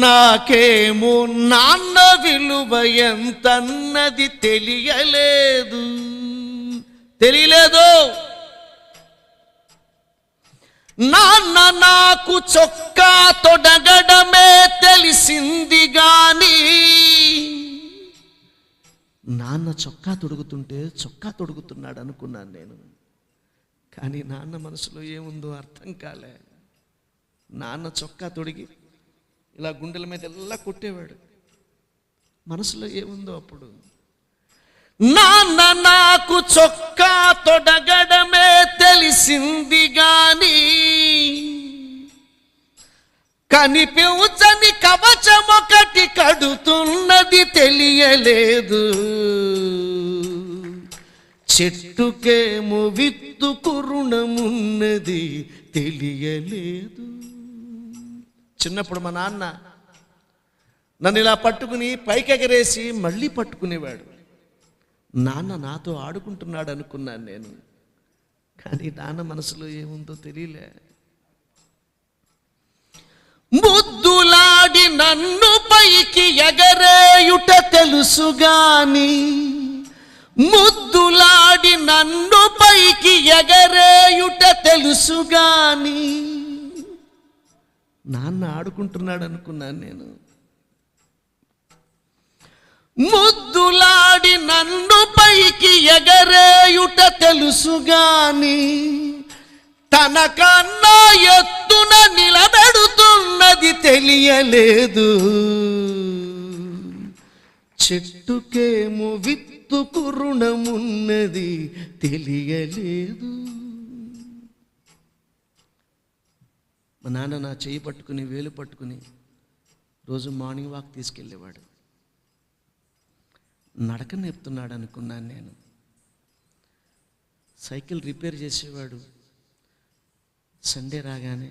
నాకేమో నాన్న విలువ ఎంతన్నది తెలియలేదు. నాన్న నాకు చొక్కా తొడగడమే తెలిసింది గాని, నాన్న చొక్కా తొడుగుతుంటే చొక్కా తొడుగుతున్నాడు అనుకున్నాను నేను, కానీ నాన్న మనసులో ఏముందో అర్థం కాలే. నాన్న చొక్కా తొడిగి ఇలా గుండెల మీద ఎలా కొట్టేవాడు, మనసులో ఏముందో అప్పుడు. నాన్న నాకు చొక్కా తొడగడమే తెలిసింది గాని, కనిపించని కవచమొకటి కడుతున్నది తెలియలేదు, చెట్టుకేమో విత్తుకు రుణమున్నది తెలియలేదు. చిన్నప్పుడు మా నాన్న నన్ను ఇలా పట్టుకుని పైకెగరేసి మళ్ళీ పట్టుకునేవాడు. నాన్న నాతో ఆడుకుంటున్నాడు అనుకున్నాను నేను, కానీ నాన్న మనసులో ఏముందో తెలియలే. ముద్దులాడి నన్ను పైకి ఎగరేయుట తెలుసుగాని, ముద్దులాడి నన్ను పైకి ఎగరేయుట తెలుసుగాని, నాన్న ఆడుకుంటున్నాడు అనుకున్నాను నేను. ముద్దులాడి నన్ను పైకి ఎగరేయుట తెలుసుగాని, తనకన్నా ఎత్తున నిలబెడుతున్నది తెలియలేదు, చెట్టుకేమో విత్తుకు రుణమున్నది తెలియలేదు. మా నాన్న నా చెయ్యి పట్టుకుని వేలు పట్టుకుని రోజు మార్నింగ్ వాక్ తీసుకెళ్ళేవాడు. నడక నేర్పుతున్నాడు అనుకున్నాను నేను. సైకిల్ రిపేర్ చేసేవాడు. సండే రాగానే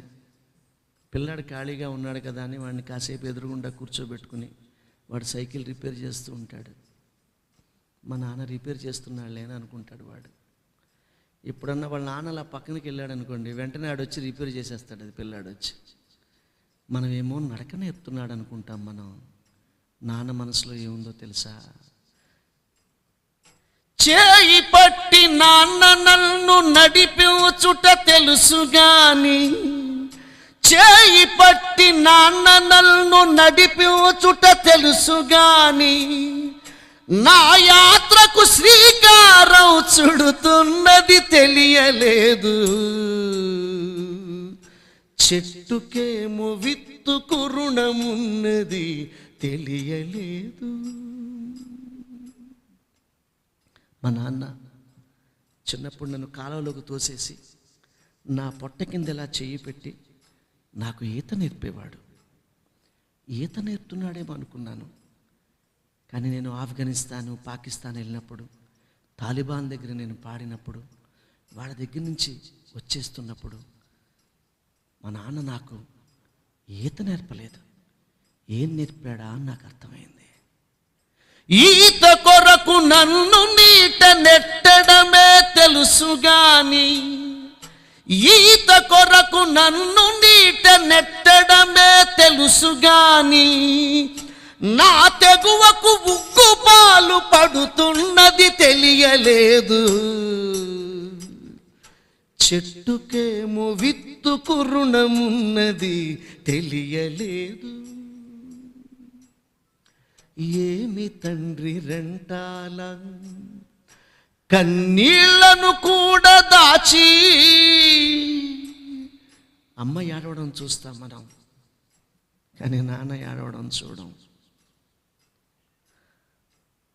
పిల్లాడు ఖాళీగా ఉన్నాడు కదా అని వాడిని కాసేపు ఎదురుగుండా కూర్చోబెట్టుకుని వాడు సైకిల్ రిపేర్ చేస్తూ ఉంటాడు. మా నాన్న రిపేర్ చేస్తున్నాడులే అని అనుకుంటాడు వాడు. ఇప్పుడన్నా వాళ్ళ నాన్న అలా పక్కనకి వెళ్ళాడు అనుకోండి, వెంటనే ఆడొచ్చి రిపేర్ చేసేస్తాడు అది పిల్లాడు వచ్చి. మనమేమో నడక నేర్పుతున్నాడు అనుకుంటాం మనం. నాన్న మనసులో ఏముందో తెలుసా? చేయి పట్టి నాన్న నన్ను నడిపించుట తెలుసుగాని, చేయి పట్టి నాన్న నన్ను నడిపించుట తెలుసుగాని, నా యాత్రకు శ్రీకారం చుడుతున్నది తెలియలేదు, చెట్టుకేమో విత్తుకు రుణమున్నది తెలియలేదు. మా నాన్న చిన్నప్పుడు నన్ను కాలువలోకి తోసేసి నా పొట్ట కింద ఇలా చెయ్యి పెట్టి నాకు ఈత నేర్పేవాడు. ఈత నేర్పుతున్నాడేమో అనుకున్నాను, కానీ నేను ఆఫ్ఘనిస్తాను పాకిస్తాన్ వెళ్ళినప్పుడు తాలిబాన్ దగ్గర నేను పాడినప్పుడు వాళ్ళ దగ్గర నుంచి వచ్చేస్తున్నప్పుడు మా నాన్న నాకు ఈత నేర్పలేదు. ఏం నేర్పాడా అని నాకు అర్థమైంది. ఈత కొరకు నన్ను నీట నెట్టడమే తెలుసుగాని, ఈత కొరకు నన్ను నీట నెట్టడమే తెలుసుగాని నా తెగువకు ఉగ్గు పాలు పడుతున్నది తెలియలేదు. చెట్టుకేమో విత్తుకు రుణమున్నది తెలియలేదు. ఏమి తండ్రి రెంటాల కన్నీళ్లను కూడా దాచి. అమ్మ ఏడవడం చూస్తాం మనం, కానీ నాన్న ఏడవడం చూడం.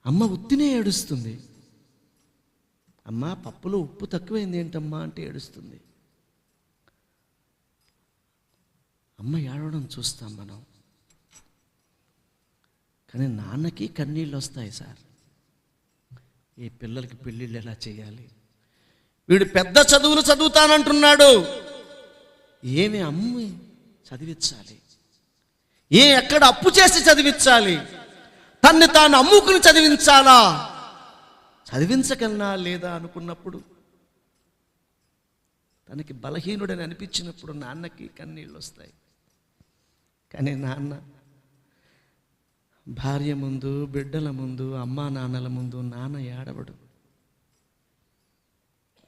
అమ్మ ఉత్తినే ఏడుస్తుంది. అమ్మ పప్పులో ఉప్పు తక్కువైంది ఏంటమ్మా అంటే ఏడుస్తుంది. అమ్మ ఏడవడం చూస్తాం మనం, కానీ నాన్నకి కన్నీళ్ళు వస్తాయి సార్. ఈ పిల్లలకి పెళ్ళిళ్ళు ఎలా చేయాలి? వీడు పెద్ద చదువులు చదువుతానంటున్నాడు. ఏమి అమ్మి చదివించాలి? ఎక్కడ అప్పు చేసి చదివించాలి? తన్ని తాను అమ్ముకుని చదివించాలా? చదివించగలనా లేదా అనుకున్నప్పుడు, తనకి బలహీనుడని అనిపించినప్పుడు నాన్నకి కన్నీళ్ళు వస్తాయి. కానీ నాన్న భార్య ముందు, బిడ్డల ముందు, అమ్మా నాన్నల ముందు నాన్న ఏడవడు.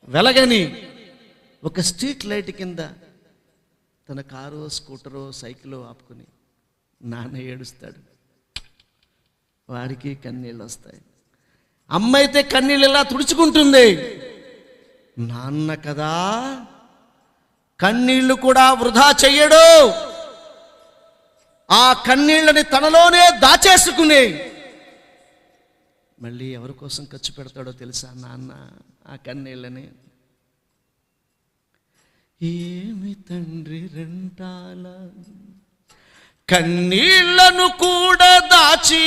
వెలగని ఒక స్ట్రీట్ లైట్ కింద తన కారో, స్కూటరో, సైకిలో ఆపుకుని నాన్న ఏడుస్తాడు. వాడికి కన్నీళ్ళు వస్తాయి. అమ్మ అయితే కన్నీళ్ళు ఎలా తుడుచుకుంటుంది? నాన్న కదా, కన్నీళ్లు కూడా వృధా చెయ్యడు. ఆ కన్నీళ్ళని తనలోనే దాచేసుకుని మళ్ళీ ఎవరి కోసం ఖర్చు పెడతాడో తెలుసా నాన్న ఆ కన్నీళ్ళని? ఏమి తండ్రి రెంటాల కన్నీళ్లను కూడా దాచి.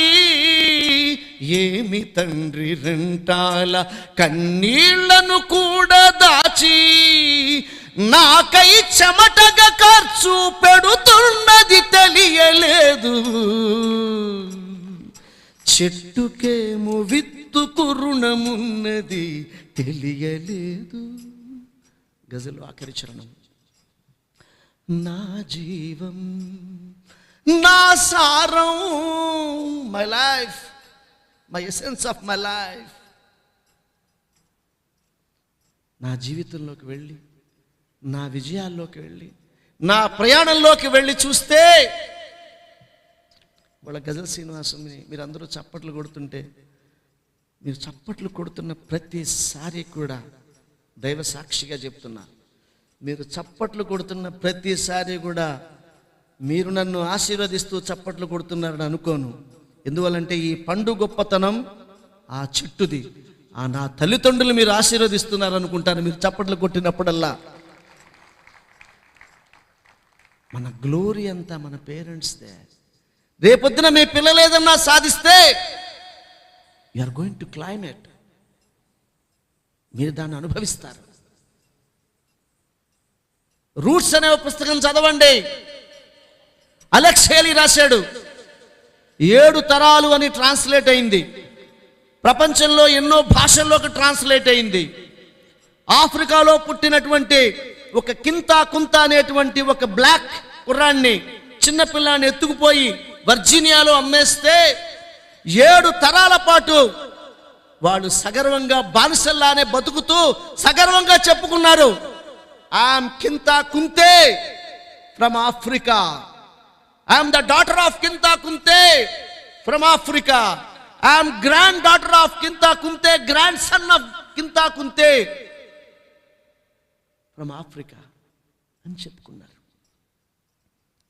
ఏమి తండ్రి రెంటాల కన్నీళ్లను కూడా దాచి. నాకై చెమటగా ఖర్చు పెడుతున్నది తెలియలేదు. చెట్టుకేమో విత్తుకు రుణమున్నది తెలియలేదు. గజలు ఆఖరి చరణం. నా జీవం నా సారం, my life, my essence of my life. నా జీవితంలోకి వెళ్ళి, నా విజయాల్లోకి వెళ్ళి, నా ప్రయాణంలోకి వెళ్ళి చూస్తే, వాళ్ళ గజల్ శ్రీనివాసుని మీరు అందరూ చప్పట్లు కొడుతుంటే, మీరు చప్పట్లు కొడుతున్న ప్రతిసారి కూడా దైవ సాక్షిగా చెప్తున్నా, మీరు చప్పట్లు కొడుతున్న ప్రతిసారి కూడా మీరు నన్ను ఆశీర్వదిస్తూ చప్పట్లు కొడుతున్నారని అనుకోను. ఎందువల్లంటే ఈ పండు గొప్పతనం ఆ చెట్టుది. నా తల్లిదండ్రులు మీరు ఆశీర్వదిస్తున్నారు అనుకుంటారు మీరు చప్పట్లు కొట్టినప్పుడల్లా. మన గ్లోరీ అంతా మన పేరెంట్స్దే. రేపొద్దున మీ పిల్లలు ఏదన్నా సాధిస్తే you are going to claim it. మీరు దాన్ని అనుభవిస్తారు. రూట్స్ అనే పుస్తకం చదవండి. అలెక్స్ హేలీ రాశాడు. 7 తరాలు అని ట్రాన్స్లేట్ అయింది. ప్రపంచంలో ఎన్నో భాషల్లోకి ట్రాన్స్లేట్ అయింది. ఆఫ్రికాలో పుట్టినటువంటి ఒక కింతా కుంతా అనేటువంటి ఒక బ్లాక్ కుర్రాన్ని, చిన్నపిల్లాన్ని ఎత్తుకుపోయి వర్జీనియాలో అమ్మేస్తే 7 తరాల పాటు వాళ్ళు సగర్వంగా బానిసల్లానే బతుకుతూ సగర్వంగా చెప్పుకున్నారు, I'm Kinta Kunte from Africa. I am the daughter of Kinta Kunte from Africa. I am granddaughter of Kinta Kunte, grandson of Kinta Kunte from Africa అని చెప్పుకున్నారు.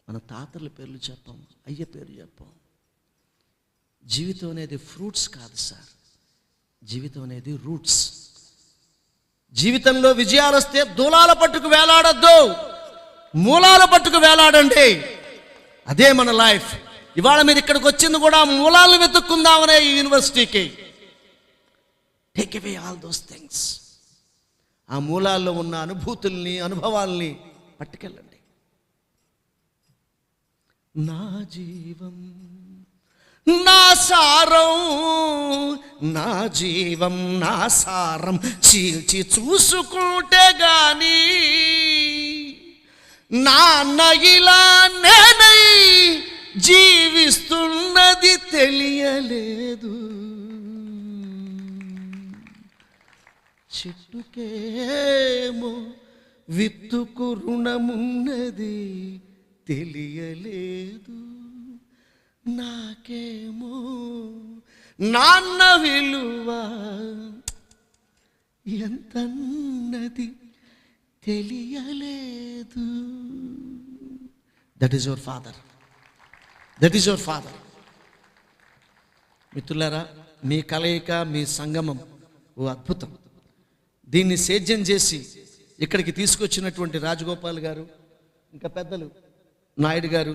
మన తాతల పేర్లు చెప్పాం, అయ్య పేరు చెప్పాం. జీవితం అనేది ఫ్రూట్స్ కాదు సార్, జీవితం అనేది రూట్స్. జీవితంలో విజయాలు వస్తే దూలాల పట్టుకు వేలాడద్దు, మూలాల పట్టుకు వేలాడండి. అదే మన లైఫ్. ఇవాళ మీరు ఇక్కడికి వచ్చింది కూడా మూలాలను వెతుక్కుందామనే ఈ యూనివర్సిటీకి. Take away all those things. ఆ మూలాల్లో ఉన్న అనుభూతుల్ని, అనుభవాల్ని పట్టుకెళ్ళండి. నా జీవం నా సారం, నా జీవం నా సారం చీల్చి చూసుకుంటే గాని నాన్న ఇలా నేనై జీవిస్తున్నది తెలియలేదు. చెట్టుకేమో విత్తుకు రుణమున్నది తెలియలేదు. నాకేమో నాన్న విలువ ఎంతన్నది తెలియలేదు. That is your father. That is your father. మిత్రులారా, మీ కలయిక, మీ సంగమం ఓ అద్భుతం. దీన్ని సేద్యం చేసి ఇక్కడికి తీసుకొచ్చినటువంటి రాజగోపాల్ గారు, ఇంకా పెద్దలు నాయుడు గారు,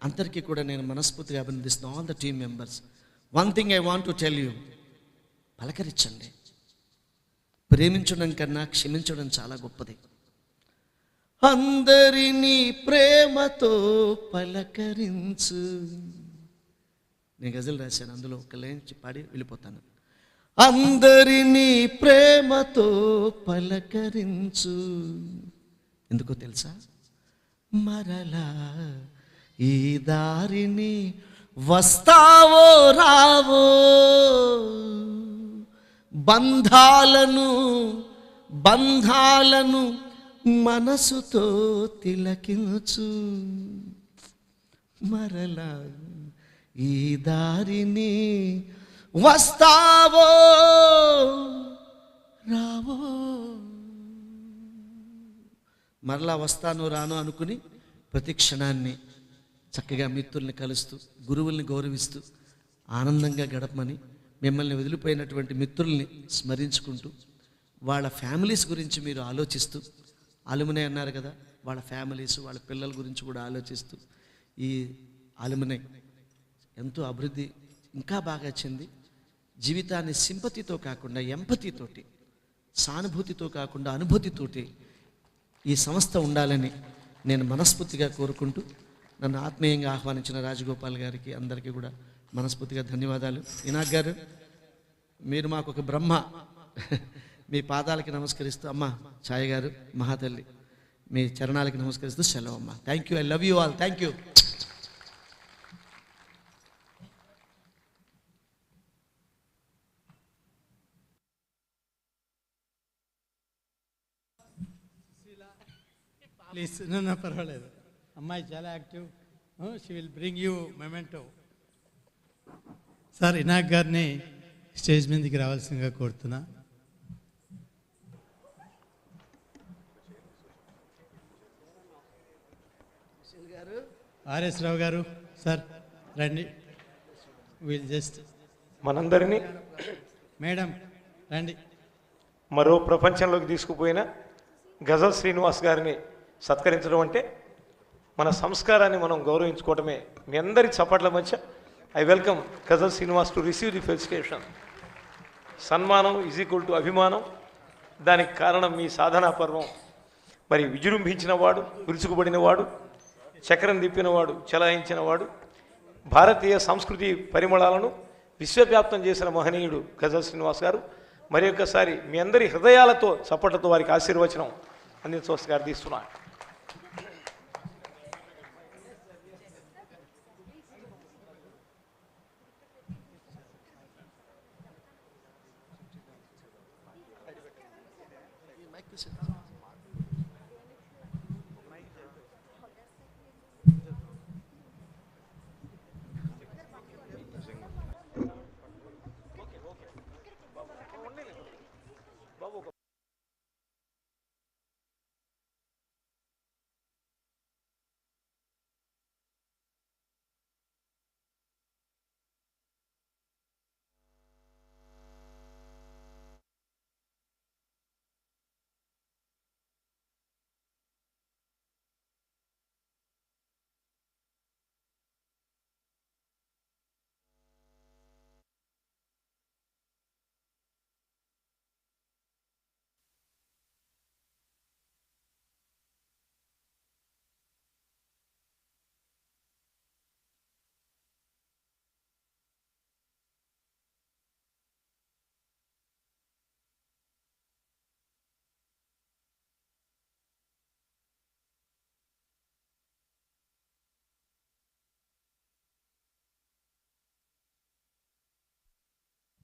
అందరికీ కూడా నేను మనస్ఫూర్తిగా అభినందిస్తున్నాను. All the team members. One thing I want to tell you, పలకరించండి. ప్రేమించడం కన్నా క్షమించడం చాలా గొప్పది. అందరినీ ప్రేమతో పలకరించు. నేను గజల్ రాశాను, అందులో ఒక లైన్ పాడి వెళ్ళిపోతాను. అందరినీ ప్రేమతో పలకరించు. ఎందుకో తెలుసా? మరలా ఈ దారిని వస్తావో రావో, బంధాలను మనసుతో తిలకించు. మరలా ఈ దారిని వస్తావో రావో. మరలా వస్తానో రానో అనుకుని ప్రతి క్షణాన్ని చక్కగా మిత్రుల్ని కలుస్తూ, గురువుల్ని గౌరవిస్తూ ఆనందంగా గడపమని, మిమ్మల్ని వదిలిపోయినటువంటి మిత్రుల్ని స్మరించుకుంటూ, వాళ్ళ ఫ్యామిలీస్ గురించి మీరు ఆలోచిస్తూ, అలుమినై అన్నారు కదా, వాళ్ళ ఫ్యామిలీస్, వాళ్ళ పిల్లల గురించి కూడా ఆలోచిస్తూ, ఈ అలుమినై ఎంతో అభివృద్ధి ఇంకా బాగా చెంది జీవితాన్ని సింపతితో కాకుండా ఎంపతితోటి, సానుభూతితో కాకుండా అనుభూతితోటి ఈ సంస్థ ఉండాలని నేను మనస్ఫూర్తిగా కోరుకుంటూ, నన్ను ఆత్మీయంగా ఆహ్వానించిన రాజగోపాల్ గారికి అందరికీ కూడా మనస్ఫూర్తిగా ధన్యవాదాలు. ఇనాక్ గారు, మీరు మాకు ఒక బ్రహ్మ. మీ పాదాలకి నమస్కరిస్తూ, అమ్మ ఛాయ గారు, మహాతల్లి, మీ చరణాలకి నమస్కరిస్తూ సెలవు అమ్మ. Thank you. I love you all. Thank you. Please. No పర్వాలేదు. అమ్మాయి చాలా active. She will bring you memento. Sir, Enoch గారిని స్టేజ్ మీదకి రావాల్సిందిగా కోరుతున్నా. ఆర్ఎస్ రావు గారు, సార్ రండి. విల్ జస్ట్ మనందరినీ మేడం రండి. మరో ప్రపంచంలోకి తీసుకుపోయిన గజల్ శ్రీనివాస్ గారిని సత్కరించడం అంటే మన సంస్కారాన్ని మనం గౌరవించుకోవటమే. మీ అందరి చప్పట్ల మధ్య I welcome ghazal Srinivas to receive the felicitation. సన్మానం ఈజ్ ఈక్వల్ టు అభిమానం. దానికి కారణం మీ సాధనా పర్వం. మరి విజృంభించినవాడు, విరుచుకుబడినవాడు, చక్రం తిప్పినవాడు, చెలాయించినవాడు, భారతీయ సంస్కృతి పరిమళాలను విశ్వవ్యాప్తం చేసిన మహనీయుడు గజల్ శ్రీనివాస్ గారు. మరి ఒక్కసారి మీ అందరి హృదయాలతో చప్పట్లతో వారికి ఆశీర్వచనం అందించవలసిగా తీస్తున్నాను.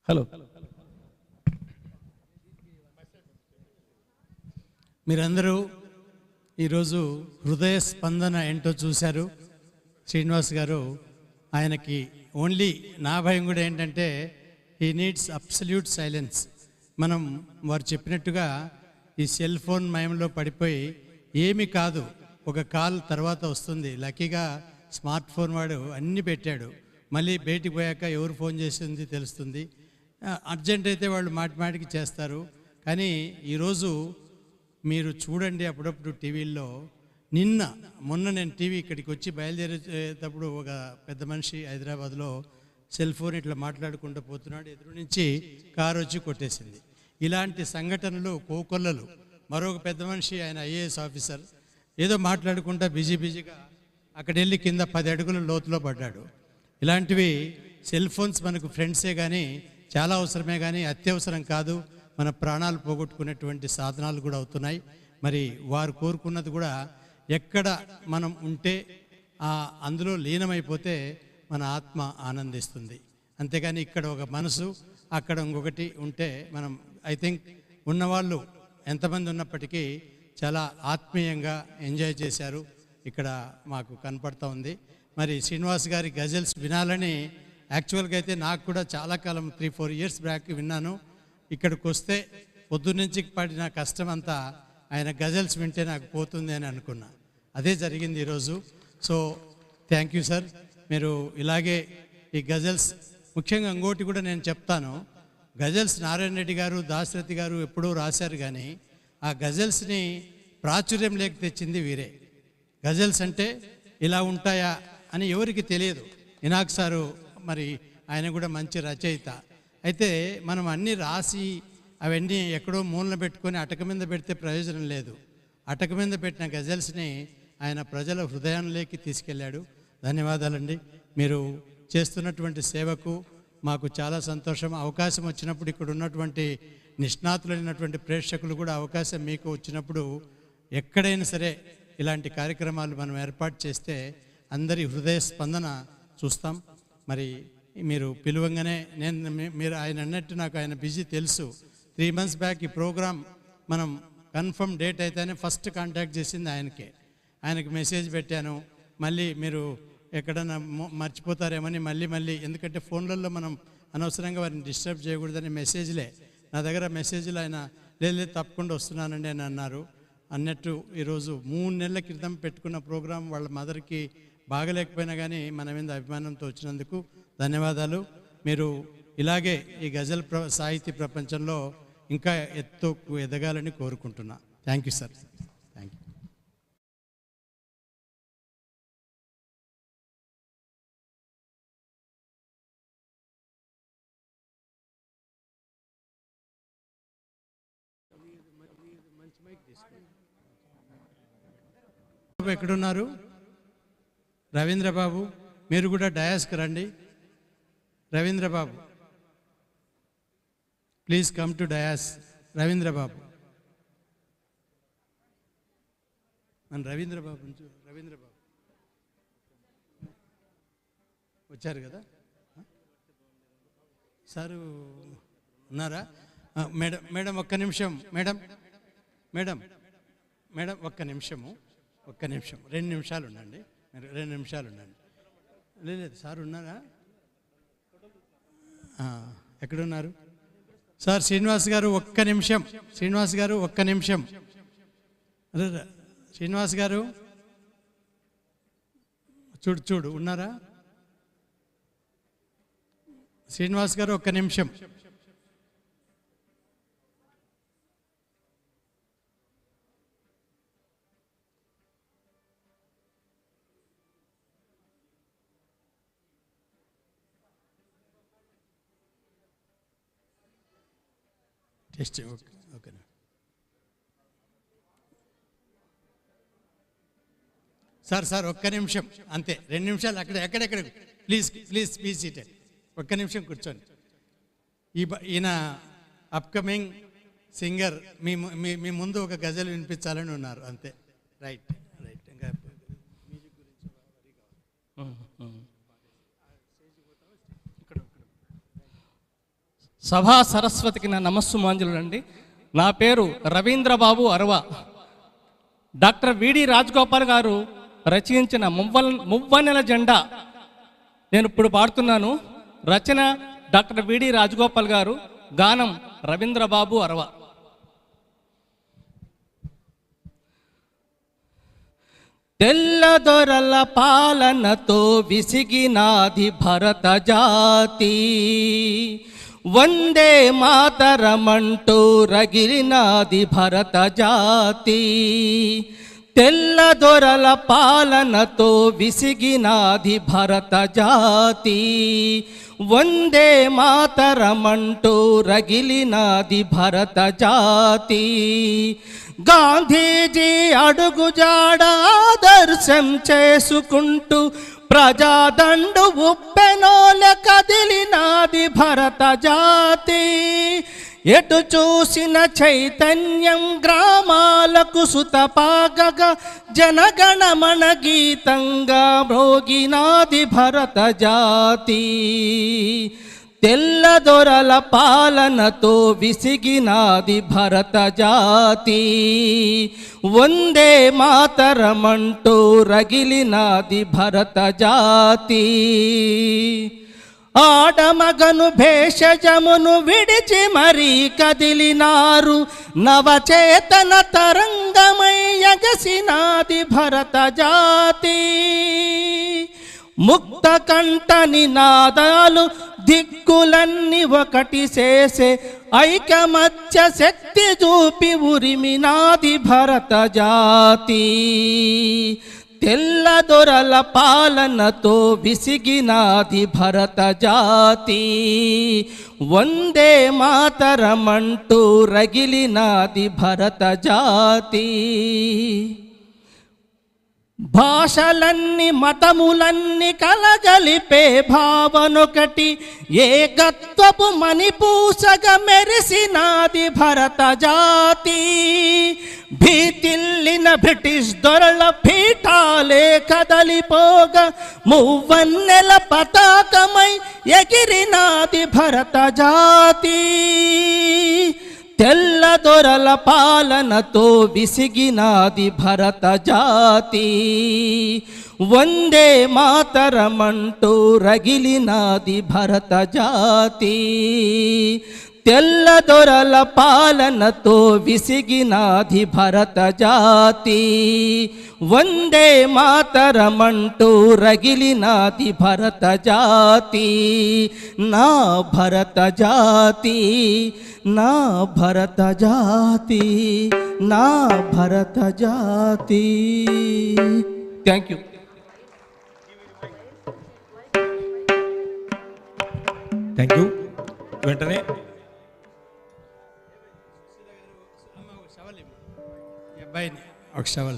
హలో. మీరందరూ ఈరోజు హృదయ స్పందన ఏంటో చూశారు. శ్రీనివాస్ గారు ఆయనకి ఓన్లీ నా భయం కూడా ఏంటంటే హీ నీడ్స్ అబ్సల్యూట్ సైలెన్స్. మనం వారు చెప్పినట్టుగా ఈ సెల్ ఫోన్ మయంలో పడిపోయి ఏమీ కాదు, ఒక కాల్ తర్వాత వస్తుంది. లక్కీగా స్మార్ట్ ఫోన్ వాడు అన్నీ పెట్టాడు, మళ్ళీ బయటికి పోయాక ఎవరు ఫోన్ చేసింది తెలుస్తుంది. అర్జెంట్ అయితే వాళ్ళు మాటికి చేస్తారు. కానీ ఈరోజు మీరు చూడండి అప్పుడప్పుడు టీవీల్లో, మొన్న నేను టీవీ ఇక్కడికి వచ్చి బయలుదేరేటప్పుడు ఒక పెద్ద మనిషి హైదరాబాద్లో సెల్ ఫోన్ ఇట్లా మాట్లాడుకుంటూ పోతున్నాడు, ఎదురు నుంచి కారు వచ్చి కొట్టేసింది. ఇలాంటి సంఘటనలు కోకొల్లలు. మరొక పెద్ద మనిషి, ఆయన ఐఏఎస్ ఆఫీసర్, ఏదో మాట్లాడుకుంటా బిజీగా అక్కడ వెళ్ళి కింద 10 అడుగుల లోతులో పడ్డాడు. ఇలాంటివి సెల్ ఫోన్స్ మనకు ఫ్రెండ్సే కానీ చాలా అవసరమే కానీ అత్యవసరం కాదు. మన ప్రాణాలు పోగొట్టుకునేటువంటి సాధనాలు కూడా అవుతున్నాయి. మరి వారు కోరుకున్నది కూడా ఎక్కడ మనం ఉంటే అందులో లీనమైపోతే మన ఆత్మ ఆనందిస్తుంది. అంతేగాని ఇక్కడ ఒక మనసు అక్కడ ఇంకొకటి ఉంటే మనం ఐ థింక్ ఉన్నవాళ్ళు ఎంతమంది ఉన్నప్పటికీ చాలా ఆత్మీయంగా ఎంజాయ్ చేశారు. ఇక్కడ మాకు కనపడుతూ ఉంది. మరి శ్రీనివాస్ గారి గజల్స్ వినాలని యాక్చువల్గా అయితే నాకు కూడా చాలా కాలం 3-4 ఇయర్స్ బ్యాక్ విన్నాను. ఇక్కడికి వస్తే పొద్దున్నుంచి పడిన కష్టం అంతా ఆయన గజల్స్ వింటే నాకు పోతుంది అని అనుకున్నా. అదే జరిగింది ఈరోజు. So thank you sir. మీరు ఇలాగే ఈ గజల్స్, ముఖ్యంగా ఇంకోటి కూడా నేను చెప్తాను, గజల్స్ నారాయణ రెడ్డి గారు, దాశరథి గారు ఎప్పుడూ రాశారు కానీ ఆ గజల్స్ని ప్రాచుర్యం లేక తెచ్చింది వీరే. గజల్స్ అంటే ఇలా ఉంటాయా అని ఎవరికి తెలియదు. ఇనాక్ సారు మరి ఆయన కూడా మంచి రచయిత. అయితే మనం అన్నీ రాసి అవన్నీ ఎక్కడో మూలన పెట్టుకొని అటక మీద పెడితే ప్రయోజనం లేదు. అటక మీద పెట్టిన గజల్స్ని ఆయన ప్రజల హృదయంలోకి తీసుకెళ్ళాడు. ధన్యవాదాలండి. మీరు చేస్తున్నటువంటి సేవకు మాకు చాలా సంతోషం. అవకాశం వచ్చినప్పుడు ఇక్కడ ఉన్నటువంటి నిష్ణాతులైనటువంటి ప్రేక్షకులు కూడా అవకాశం మీకు వచ్చినప్పుడు ఎక్కడైనా సరే ఇలాంటి కార్యక్రమాలు మనం ఏర్పాటు చేస్తే అందరి హృదయ స్పందన చూస్తాం. మరి మీరు పిలువంగానే మీరు ఆయన అన్నట్టు నాకు ఆయన బిజీ తెలుసు. 3 months బ్యాక్ ఈ ప్రోగ్రాం మనం కన్ఫర్మ్ డేట్ అయితేనే ఫస్ట్ కాంటాక్ట్ చేసింది ఆయనకే. ఆయనకు మెసేజ్ పెట్టాను, మళ్ళీ మీరు ఎక్కడన్నా మర్చిపోతారేమని మళ్ళీ ఎందుకంటే ఫోన్లలో మనం అనవసరంగా వారిని డిస్టర్బ్ చేయకూడదని మెసేజ్లే నా దగ్గర మెసేజ్లు ఆయన లేదు తప్పకుండా వస్తున్నానండి అని అన్నారు. అన్నట్టు ఈరోజు 3 నెలల క్రితం పెట్టుకున్న ప్రోగ్రాం వాళ్ళ మదర్కి బాగలేకపోయినా కానీ మన మీద అభిమానంతో వచ్చినందుకు ధన్యవాదాలు. మీరు ఇలాగే ఈ గజల్ సాహితీ ప్రపంచంలో ఇంకా ఎదగాలని కోరుకుంటున్నా. Thank you sir. Thank you. ఎక్కడున్నారు? రవీంద్రబాబు, మీరు కూడా డయాస్కి రండి. Ravindra Babu, please come to dais. Ravindra Babu, మన రవీంద్రబాబు వచ్చారు కదా సారు? ఉన్నారా? మేడం ఒక్క నిమిషం. మేడం ఒక్క నిమిషం. 2 నిమిషాలు ఉండండి. 2 నిమిషాలు ఉండండి. లేదు సార్ ఉన్నారా? ఎక్కడున్నారు సార్? శ్రీనివాస్ గారు ఒక్క నిమిషం. శ్రీనివాస్ గారు ఒక్క నిమిషం. శ్రీనివాస్ గారు చూడు ఉన్నారా? శ్రీనివాస్ గారు ఒక్క నిమిషం. టెస్ట్. ఓకే. సార్ ఒక్క నిమిషం అంతే. 2 నిమిషాలు ఎక్కడెక్కడ ప్లీజ్ సీటెడ్. ఒక్క నిమిషం కూర్చోండి. ఈయన అప్కమింగ్ సింగర్ మీ ముందు ఒక గజల్ వినిపించాలని ఉన్నారు అంతే. రైట్. ఇంకా మ్యూజిక్ గురించి సభా సరస్వతికి నా నమస్సుమాంజలులండి. నా పేరు రవీంద్రబాబు అరవ. డాక్టర్ విడి రాజగోపాల్ గారు రచించిన మువ్వన్నెల జెండా నేను ఇప్పుడు పాడుతున్నాను. రచన డాక్టర్ విడి రాజగోపాల్ గారు, గానం రవీంద్రబాబు అరవ. తెల్లదొరల పాలనతో విసిగినాది భరత జాతి, వందే మాతరమంటూ రగిలినాది భరత జాతి. తెల్లదొరల పాలనతో విసిగినాది భరత జాతి, వందే మాతరమంటూ రగిలినాది భరత జాతి. గాంధీజీ అడుగుజాడ ఆదర్శం చేసుకుంటూ ప్రజాదండు ఉప్పెనోల కదిలినాది భరత జాతి. ఎటు చూసిన చైతన్యం గ్రామాలకు సుతపాగగా జనగణమన గీతంగా మ్రోగినాది భరత జాతి. తెల్లదొరల పాలనతో విసిగినాది భరత జాతి, వందే మాతరమంటూ రగిలినాది భరత జాతి. ఆడమగను భేషజమును విడిచి మరీ కదిలినారు, నవచేతన తరంగమై ఎగసినాది భరత జాతి. ముక్త కంఠ నినాదాలు దిక్కులన్నీ ఒకటి చేసే ఐకమత్య శక్తి చూపి ఉరిమినాది భరత జాతి. తెల్లదొరల పాలనతో విసిగినాది భరత జాతి, వందే మాతరమంటూ రగిలినాది భరత జాతి. భాషలన్నీ మతములన్నీ కలగలిపే భావనొకటి, ఏకత్వపు మణిపూసగా మెరిసినాది భరత జాతి. భీతిల్లిన బ్రిటిష్ దొరల పీఠాలే కదలిపోగా మువ్వన్నెల పతాకమై ఎగిరినాది భరత జాతి. తెల్లదొరల పాలనతో విసిగినాది భరత జాతి, వందే మాతరమంటూ రగిలినాది భరత జాతి. తెల్లదొరల పాలనతో విసిగినాది భరత జాతి, వందే మాతరమంటూ రగిలినాది భరత జాతి. నా భరత జాతి, నా భరత జాతి, నా భరత జాతి. Thank you. Thank you. వెంటనే అబ్బాయిని ఒక షవల్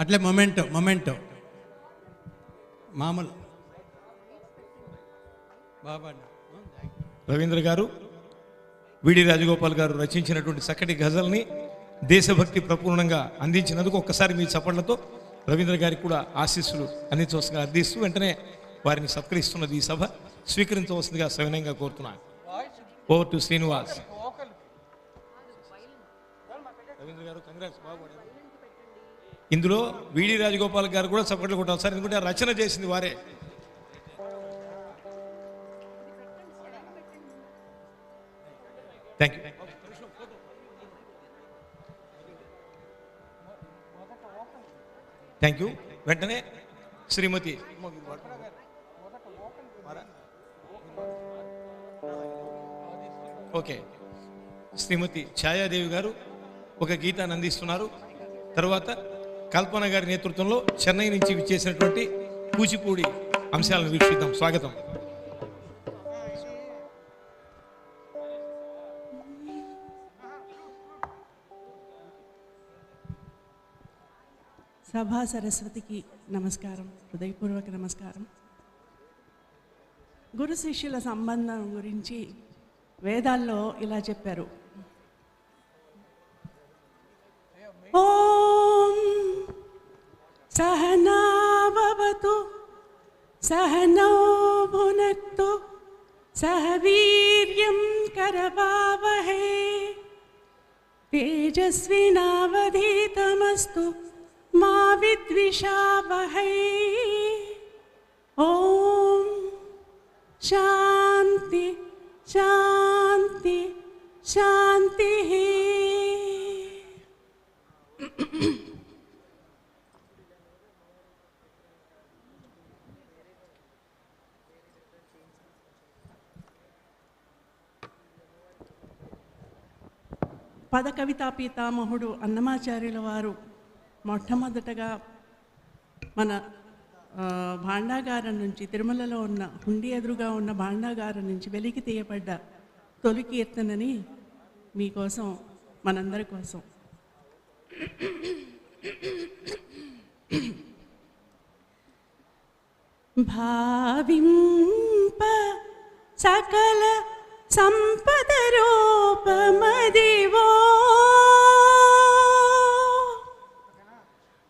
అట్లే మొమెంటో మామూలు బాబా. రవీంద్ర గారు, విడి రాజగోపాల్ గారు రచించినటువంటి చక్కటి గజల్ని దేశభక్తి ప్రపూర్ణంగా అందించినందుకు ఒక్కసారి మీ చప్పట్లతో రవీంద్ర గారికి కూడా ఆశీస్సులు అందించవలసిందిగా అర్థిస్తూ వెంటనే వారిని సత్కరిస్తున్నది ఈ సభ. స్వీకరించవలసిందిగా సవినయంగా కోరుతున్నాను. Over to Srinivas. రవీంద్ర గారు కంగ్రాట్స్, బాగుపడారు. ఇందులో విడి రాజగోపాల్ గారు కూడా చప్పట్లు కొట్టాలి సార్, ఎందుకంటే రచన చేసింది వారే. Thank you. Thank you. వెంటనే శ్రీమతి ఓకే శ్రీమతి ఛాయాదేవి గారు ఒక గీతాన్ని అందిస్తున్నారు. తర్వాత కల్పన గారి నేతృత్వంలో చెన్నై నుంచి విచ్చేసినటువంటి కూచిపూడి అంశాలను వీక్షిద్దాం. స్వాగతం. సభా సరస్వతికి నమస్కారం, హృదయపూర్వక నమస్కారం. గురు శిష్యుల సంబంధం గురించి వేదాల్లో ఇలా చెప్పారు. ఓం సహనా భవతు సహనౌ భునక్తు सह वीर्यं करवावहै तेजस्विनावधीतमस्तु मा विद्विषावहै। ॐ शान्ति शान्ति शान्तिः। పద కవితా పీతామహుడు అన్నమాచార్యుల వారు మొట్టమొదటగా మన భాండాగారం నుంచి, తిరుమలలో ఉన్న హుండీ ఎదురుగా ఉన్న భాండాగారం నుంచి వెలికి తీయబడ్డ తొలి కీర్తనని మీకోసం, మనందరి కోసం. భావింప సకల సంపద రూపమదివో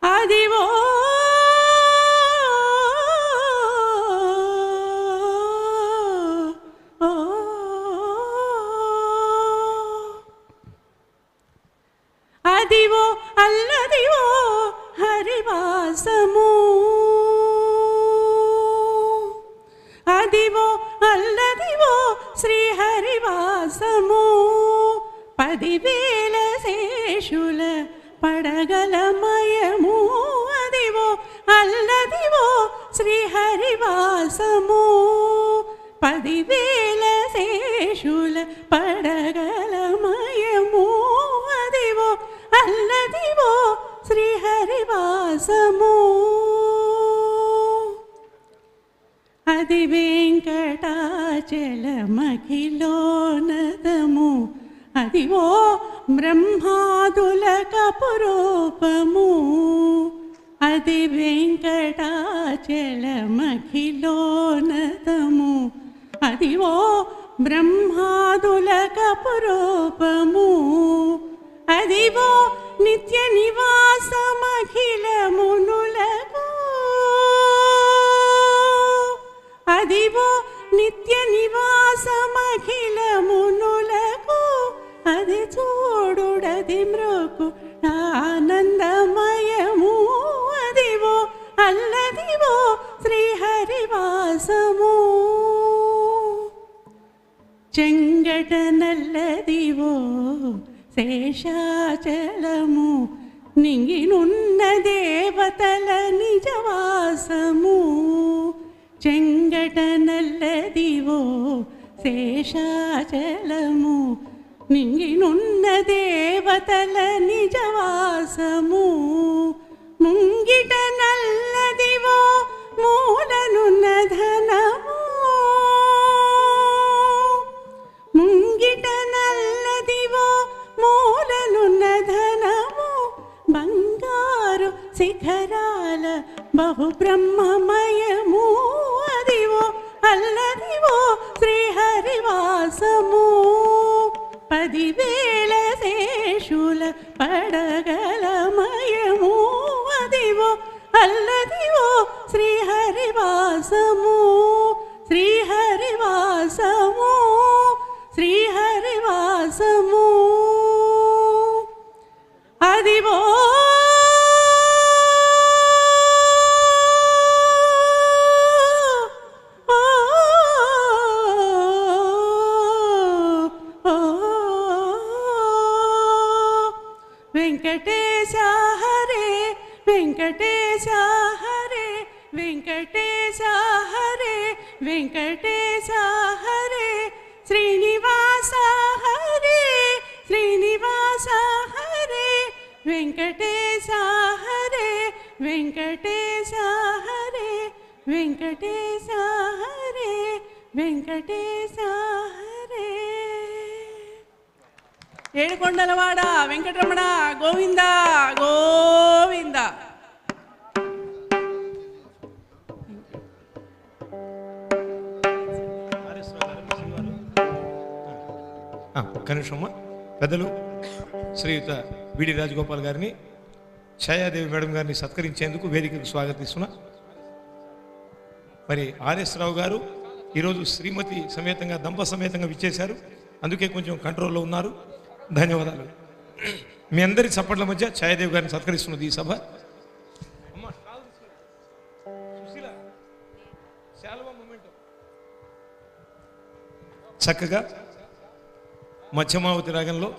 అదివో అదివో అల్లదివో హరివాసము అదివో అల్లదివో శ్రీహరివాసము 10,000 శేషుల పడగలమయము అదివో అల్లదివో శ్రీహరివాసము 10,000 శేషుల పడగలమయము అదివో అల్లదివో శ్రీహరివాసము. అది వెంకటాచలమఖిలోనతము అదివో బ్రహ్మాదుల కపురూపము అది వెంకటాచలమఖిలోనతము అదివో బ్రహ్మాదుల కపురూపము అదివో నిత్య నివాసమఖిలమునులకు అదివో నిత్య నివాసమఖిలమునులకు అది చూడుడది మ్రోకు ఆనందమయము అదివో అల్లదివో శ్రీహరివాసము చెంగట నల్లదివో శేషాచలము నింగినున్న దేవతల నిజవాసము చెంగట నల్లదివో శేషాచలము నింగినున్న దేవతల నిజవాసము ముంగిట నల్లదివో మూలనున్న ధనము ముంగిట నల్లదివో మూలనున్న ధనము బంగారు శిఖరాల బహు బ్రహ్మమయము అదివో అల్లదివో శ్రీహరివాసము 10,000 శేషుల పడగలమయము అదివో అల్లదివో శ్రీహరివాసము శ్రీహరివాసము శ్రీహరివాసము అదివో వెంకటేశ హరే వెంకటేశ హరే వెంకటేశ హరే వెంకటేశ హరే శ్రీనివాస హరే శ్రీనివాస హరే వెంకటేశ హరే వెంకటేశ హరే వెంకటేశ హరే వెంకటేశ హరే. ఏడుకొండలవాడ వెంకటరమణ గోవింద గోవింద. ఒక్క నిమిషమ్మా. పెద్దలు శ్రీయుత విడి రాజగోపాల్ గారిని, ఛాయాదేవి మేడం గారిని సత్కరించేందుకు వేదికకు స్వాగతిస్తున్నా. మరి ఆర్ఎస్ రావు గారు, ఈరోజు శ్రీమతి సమేతంగా దంప సమేతంగా విచ్చేశారు. అందుకే కొంచెం కంట్రోల్లో ఉన్నారు. ధన్యవాదాలు. మీ అందరి చప్పట్ల మధ్య ఛాయాదేవి గారిని సత్కరిస్తున్నది ఈ సభ. చక్కగా మధ్యమావతి రాగంలో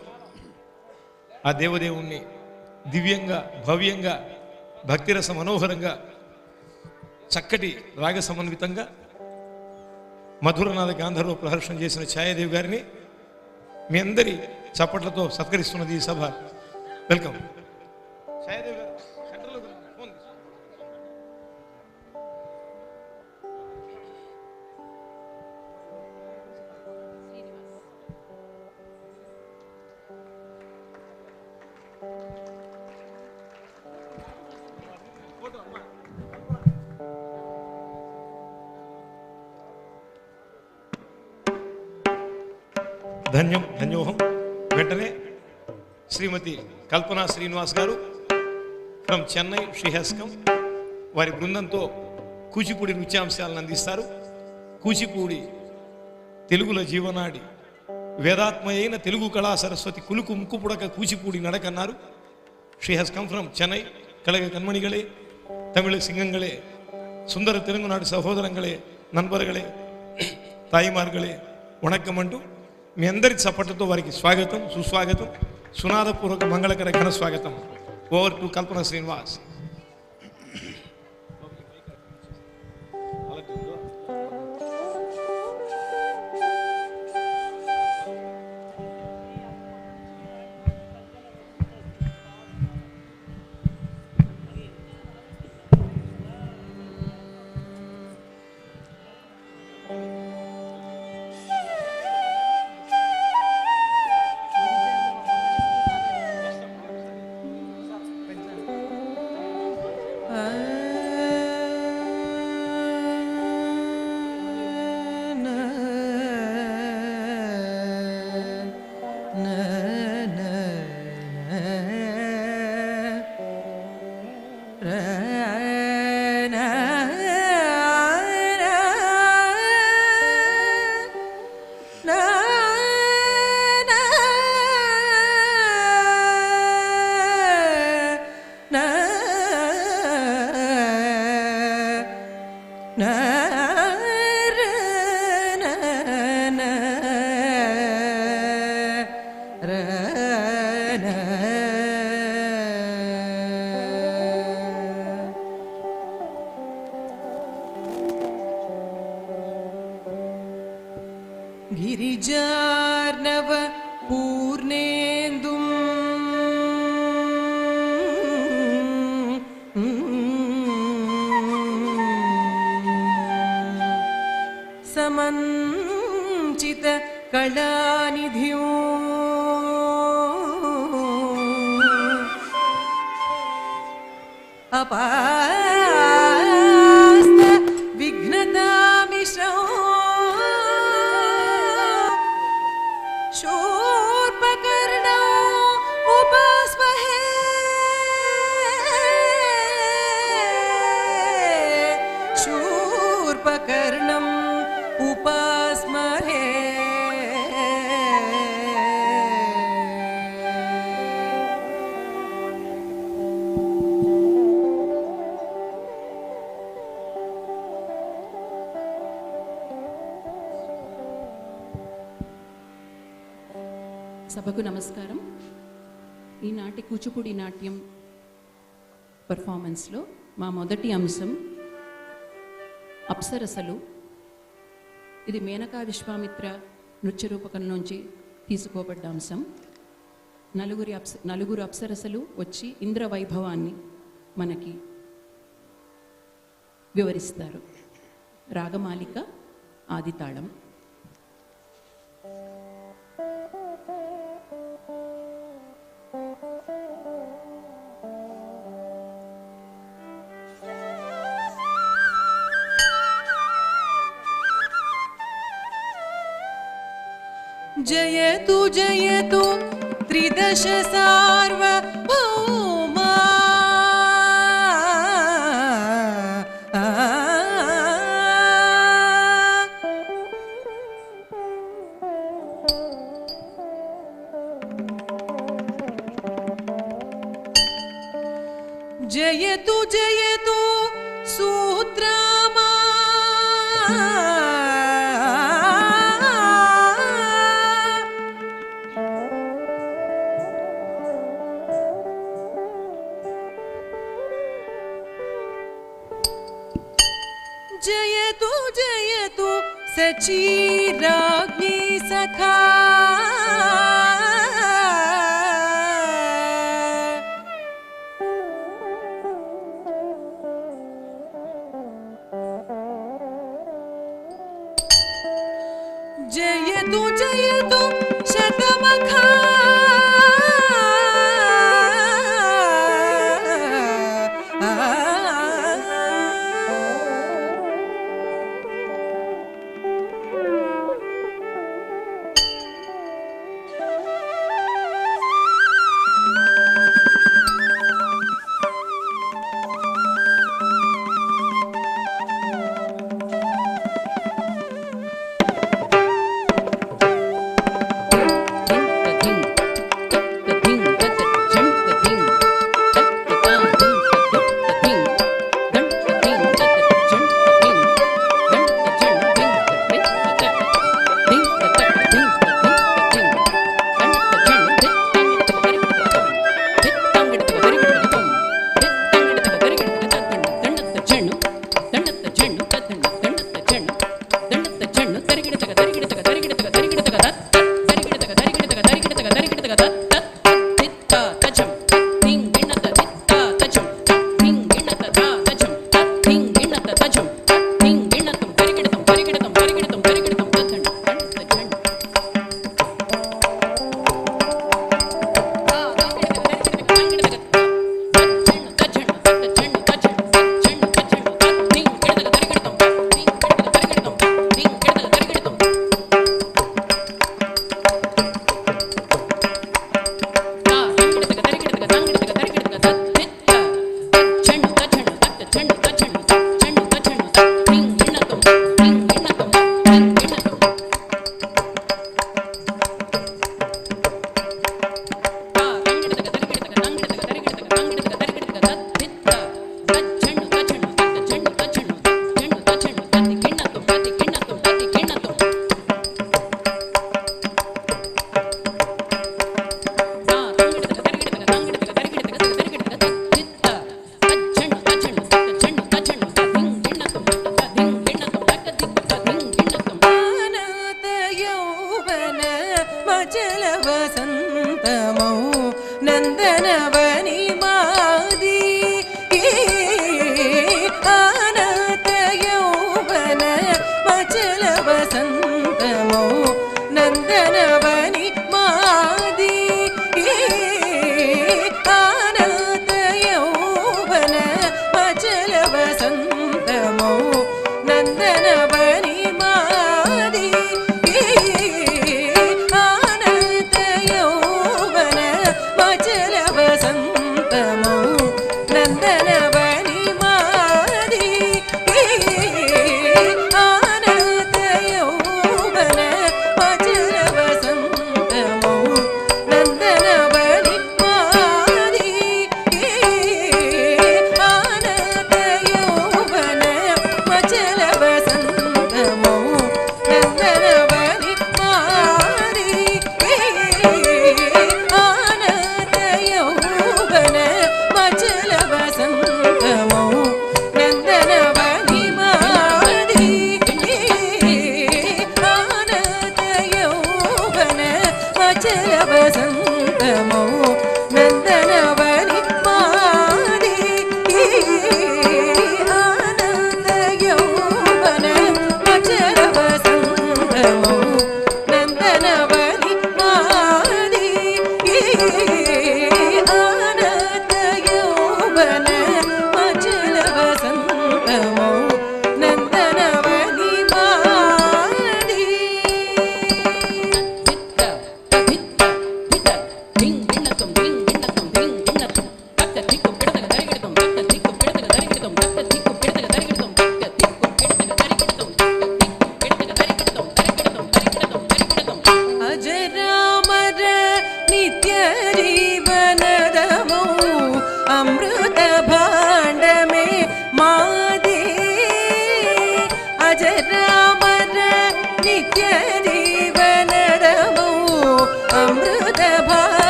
ఆ దేవదేవుణ్ణి దివ్యంగా భవ్యంగా భక్తిరస మనోహరంగా చక్కటి రాగ సమన్వితంగా మధురనాథ గాంధర్వ ప్రహర్షణ చేసిన ఛాయాదేవి గారిని మీ అందరి చప్పట్లతో సత్కరిస్తున్నది ఈ సభ. వెల్కమ్. ఛాయాదేవి గారు ఫోన్ ధన్యం ధన్యోహం. వెంటనే శ్రీమతి కల్పనా శ్రీనివాస్ గారు from Chennai, she has come. వారి బృందంతో కూచిపూడి నృత్యాంశాలను అందిస్తారు. కూచిపూడి తెలుగుల జీవనాడి, వేదాత్మయైన తెలుగు కళా సరస్వతి కులుకు ముక్కుపుడక కూచిపూడి నడకన్నారు. She has come from Chennai. కళగ కண்மணிகளே, தமிழ சிங்கங்களே, சுந்தர தெலுங்குநாடு సహోదరంகளே, నన్బర్களே, తాయిమార్గళే, వణక్కం అంటూ మీ అందరి చప్పట్లతో వారికి స్వాగతం, సుస్వాగతం, సునాదపూర్వక మంగళకర ఘన స్వాగతం. ఓవర్ టు కల్పన శ్రీనివాస్. गिरिजार्णव पूर्णेन्दुं समञ्चित कलानिधिं अपास्त विघ्नतामिश्रौ शूर्पकर्णौ उपास्महे शूर्पकर्णम् उपास्महे సభకు నమస్కారం. ఈనాటి కూచిపూడి నాట్యం పర్ఫార్మెన్స్లో మా మొదటి అంశం అప్సరసలు. ఇది మేనకా విశ్వామిత్ర నృత్య రూపకం నుంచి తీసుకోబడ్డ అంశం. నలుగురు అప్సరసలు వచ్చి ఇంద్ర వైభవాన్ని మనకి వివరిస్తారు. రాగమాలిక, ఆదితాళం. जयतु जयतु त्रिदश सार्वभौमा जयतु जयतु सूत्रमा जयतु जयतु सचिराग्नि सखा जयतु जयतु शतमखा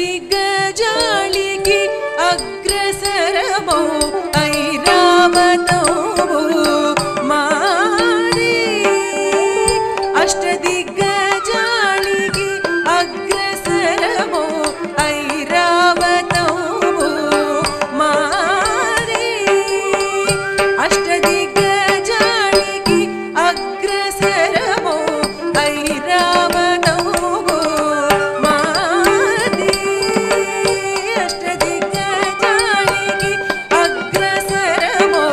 अष्टदिग्गजालिकी अग्रसरमो ऐरावतो मादे अष्टदिग्गजालिकी अग्रसरमो ऐरावतो मादे अष्टदिग्गजालिकी अग्रसरमो ऐरावतो मादे अष्टदिग्गजालिकी अग्रसरमो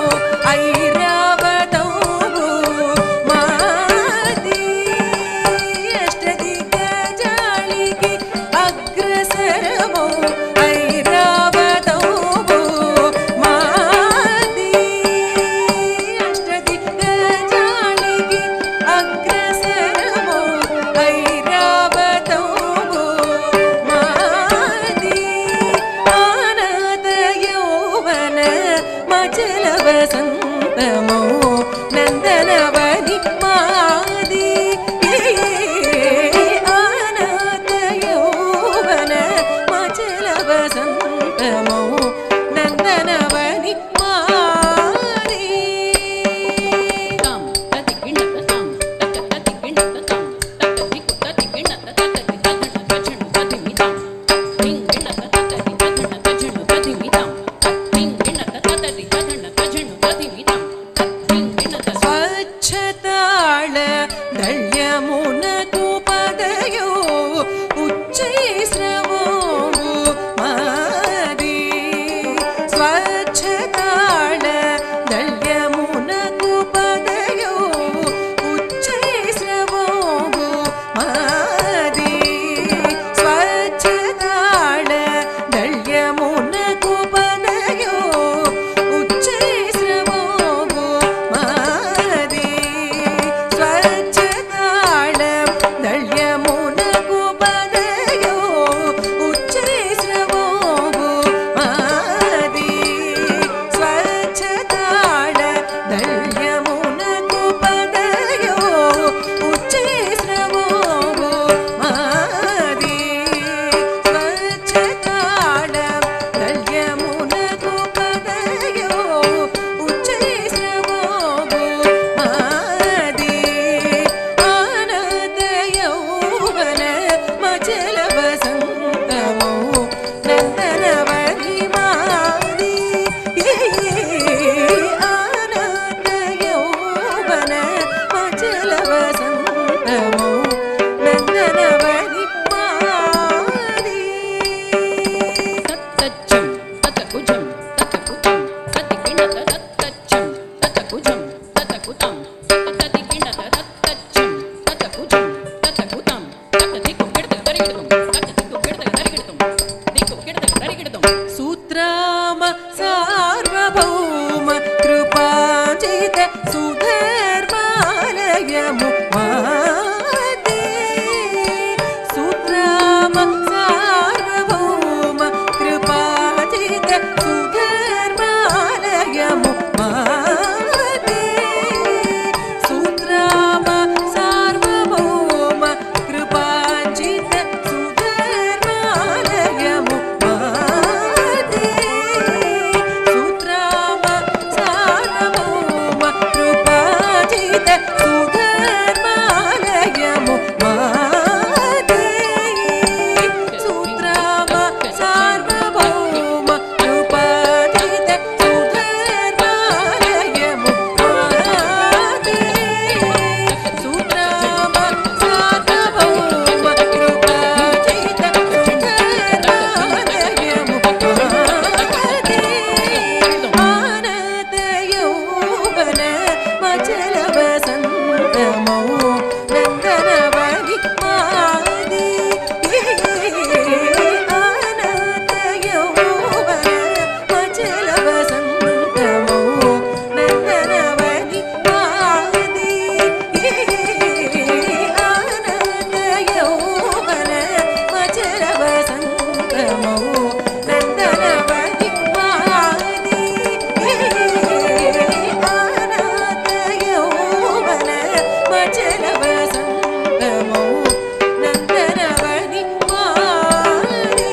ऐरावतो मादे अष्टदिग्गजालिकी अग्रसरमो ऐरावतो मादे अष्टदिग्गजालिकी अग्रसरमो ऐरावतो मादे आनन्दयौवन मचलवसन्तमो नन्दनवनि मादे आनन्दयौवन मचलवसन्तमो नन्दनवनि मादे स्वच्छताळ दल्यमुनकु पदयो उच्चैस्रवो मादे स्वच्छताळ दल्यमुनकु पदयो उच्चैस्रवो मादे स्वच्छताळ दल्यमुनकु पदयो उच्चैस्रवो मादे स्वच्छताळ दल्यमुनकु पदयो उच्चैस्रवो मादे स्वच्छताळ दल्यमुनकु पदयो उच्चैस्रवो मादे स्वच्छताळ दल्यमुनकु पदयो उच्चैस्रवो मादे आनन्दयौवन मचलवसन्तमो नन्दनवनि मादे आनन्दयौवन मचलवसन्तमो नन्दनवनि मादे तत्तच्चं ततकुजं ततकुतं ततिकिणत तत्तच्चं ततकुजं ततकुतं तततिकिणत तत्तच्चं ततकुजं ततकुतं तततिकुकिडतगरिगिडतं तततिकुकिडतगरिगिडतं दिकुकिडतगरिगिडतं सूत्राम सार्वभौम कृपाजित सुधर्मालयमु मादे सूत्राम सार्वभौम कृपाजित सुधर्मालयमु मादे सूत्राम सार्वभौम कृपाजित सुधर्मालयमु मादे सूत्राम सार्वभौम कृपाजित सुधर्मालयमु मादे सूत्राम सार्वभौम कृपाजित सुधर्मालयमु मादे सूत्राम सार्वभौम कृपाजित सुधर्मालयमु मादे आनन्दयौवन मचलवसन्तमो नन्दनवनि मादे आनन्दयौवन मचलवसन्तमो नन्दनवनि मादे आनन्दयौवन मचलवसन्तमो नन्दनवनि मादे आनन्दयौवन मचलवसन्तमो नन्दनवनि मादे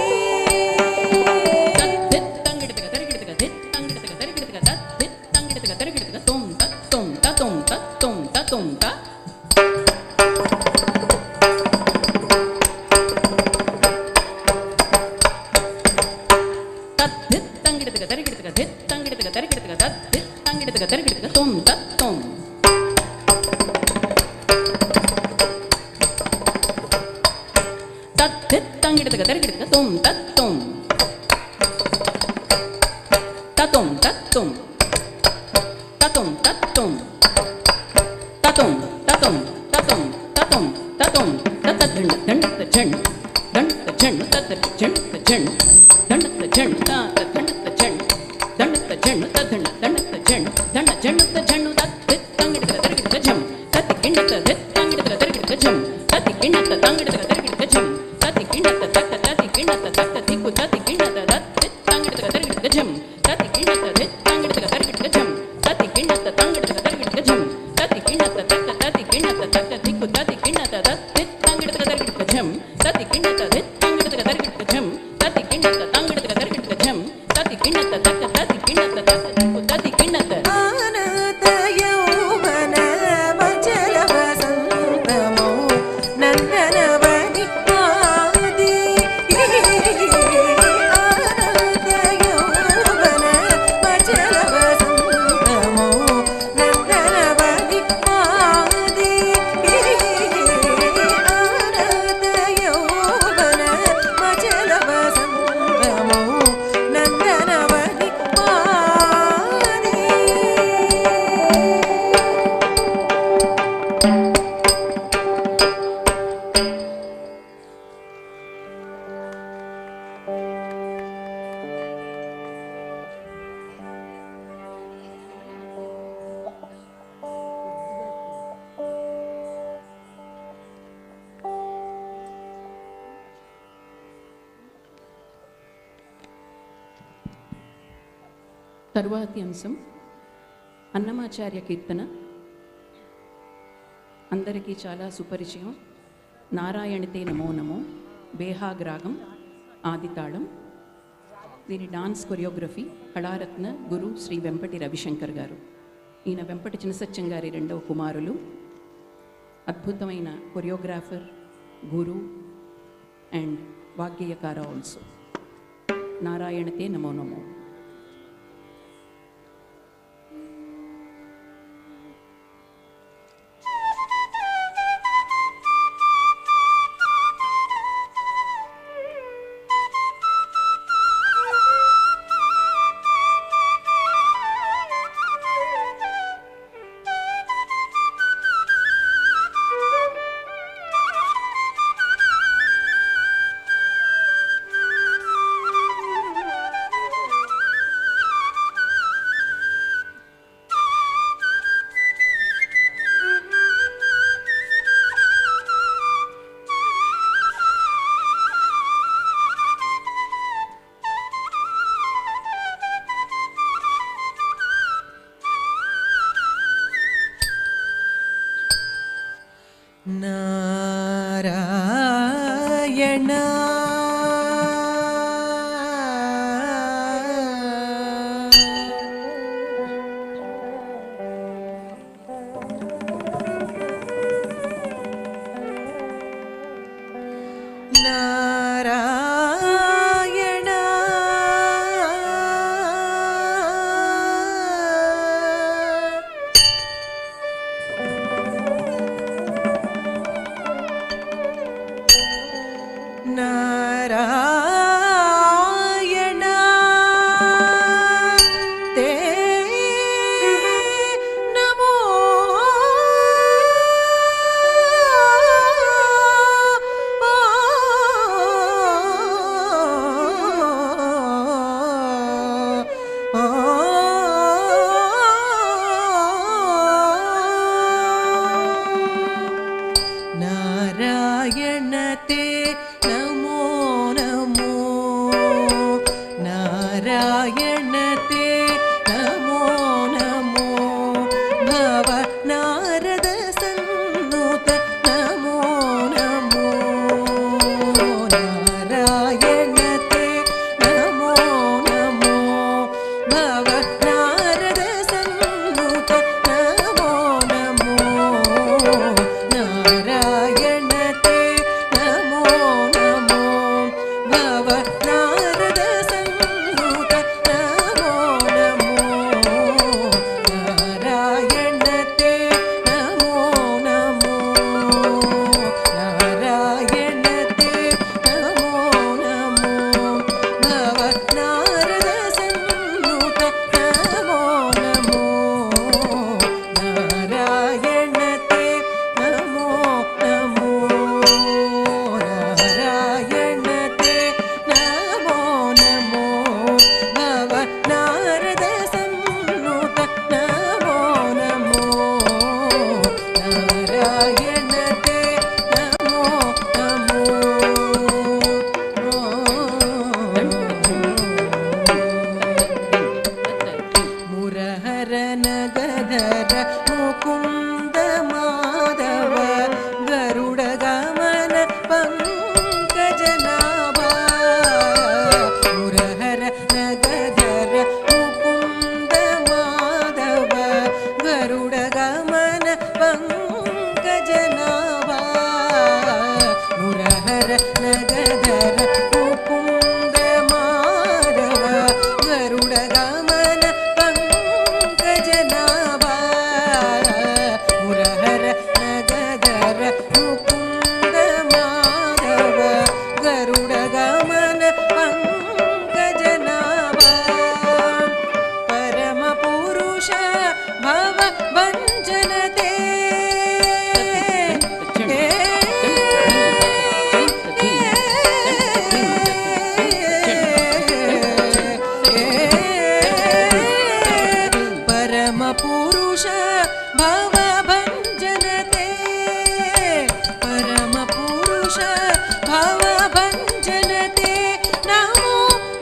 தங்கிடத்துக்கு தருகிடத்துக்கு தொம் தத்தொம் தத்து தங்கிடத்துக்கு தருகிடத்துக்கு தொம் தத்தொம் தத்தொம் தத்தொம் தத்தொம் தத்தொம் தத்தொம் தத்தொம் தத்தொம் தத்தொம் தத்தொம் தத்த தண்ட ஜண் தண்ட ஜண் தத்த ஜண் ஜண் தண்ட ஜண் தத்த தண்ட ஜண் தண்ட ஜண் தண்ட தண்ட ஜண் தண்ட ஜண் ஜண் தத்து தங்கிடத்துக்கு தருகிடத்துக்கு ஜம் தத்தி கிண்டத்து தங்கிடத்துக்கு தருகிடத்துக்கு ஜம் தத்தி கிண்டத்து தங்கிடத்துக்கு தருகிடத்துக்கு ஜம் தத்தி கிண்டத்து தத்த தத்தி கிண்டத்து தத்த திக்கு தத்தி கிண்டத்து தத்து தங்கிடத்துக்கு தருகிடத்துக்கு ஜம் தத்தி கிண்டத்து தங்கிடத்துக்கு தருகிடத்துக்கு ஜம் தத்தி கிண்டத்து தங்கிடத்துக்கு தருகிடத்துக்கு ஜம் தத்தி கிண்டத்து தத்த தத்தி கிண்டத்து தத்த திக்கு தத்தி கிண்டத்து தத்து தங்கிடத்துக்கு தருகிடத்துக்கு ஜம் தத்தி கிண்டத்து தங்கிடத்துக்கு தருகிடத்துக்கு ஜம் தத்தி கிண்டத்து தங்கிடத்துக்கு தருகிடத்துக்கு ஜம் தத்தி கிண்டத்து தத்த தத்தி கிண்டத்து தத்த திக்கு தத்தி கிண்டத்து తరువాతి అంశం అన్నమాచార్య కీర్తన. అందరికీ చాలా సుపరిచయం. నారాయణతే నమో నమో, బేహాగ్రాగం, ఆదితాళం. దీని డాన్స్ కొరియోగ్రఫీ కళారత్న గురు శ్రీ వెంపటి రవిశంకర్ గారు. ఈయన వెంపటి చినసత్యం గారి రెండవ కుమారులు. అద్భుతమైన కొరియోగ్రాఫర్, గురు అండ్ వాగ్గేయకార ఆల్సో. నారాయణతే నమో నమో. నారాయణ నారాయణ నారాయణ తే నమో నారాయణ తే నమో నమో నారాయణ తే నమో నమో భవ నారద సన్నుత నమో నమో నారాయణ తే నమో నమో భవ నారద సన్నుత నమో నమో నారాయణ తే నమో నమో భవ నారద సన్నుత నమో నమో నారాయణ परमपुरुष भवभञ्जनते परमपुरुष भवभञ्जनते नमो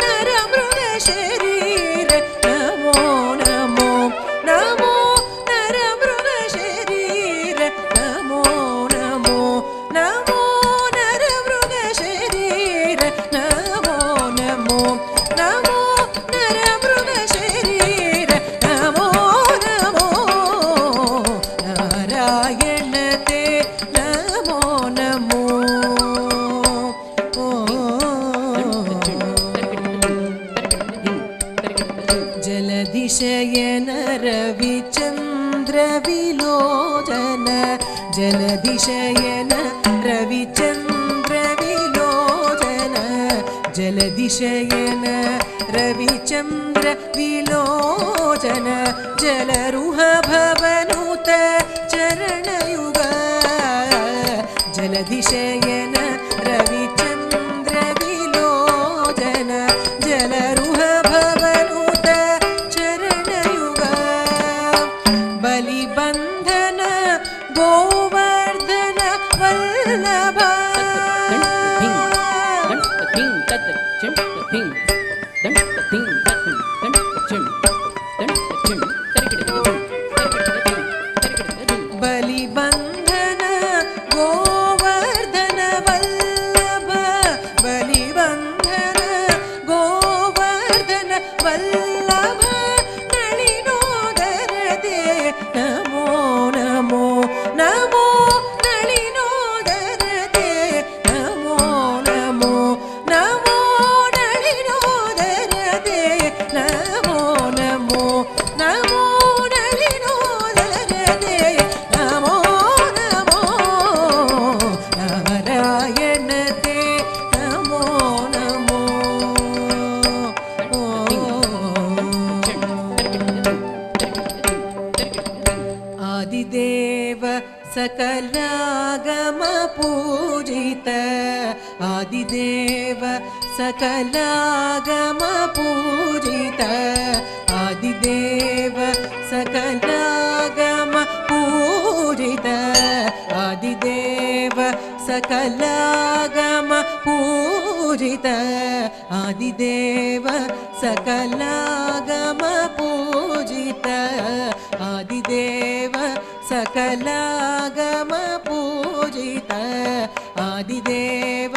नरमृगशरीर नमो नमो नमो नरमृगशरीर नमो नमो नमो नरमृगशरीर नमो नमो नमो नरमृगशरीर नमो नमो नारायण ते नमो नमो जलदिशयन रविचन्द्रविलोचन जलदिशयन रविचन्द्रविलोचन जलदिशयन रविचन्द्रविलोचन जलरुह भवनुत चरणयुग जलदिशयन रविचन्द्रविलोचन जलरुह भवनुत चरणयुग बलिबन्धन गोवर्धन वल्लभ बलिबन्धन गोवर्धन वल्लभ बलिबन्धन गोवर्धन वल्लभ नलिनोदरते नमो नमो नमो नलिनोदरते नमो नमो नमो नलिनोदरते नमो नमो नमो नलिनोदरते नमो नमो नारायण ते नमो नमो आदिदेव सकलागम पूजित आदिदेव सकलागम पूजित आदिदेव सकलागम पूजित आदिदेव सकलागम पूजित आदिदेव सकलागम पूजित आदिदेव सकलागम पूजित आदिदेव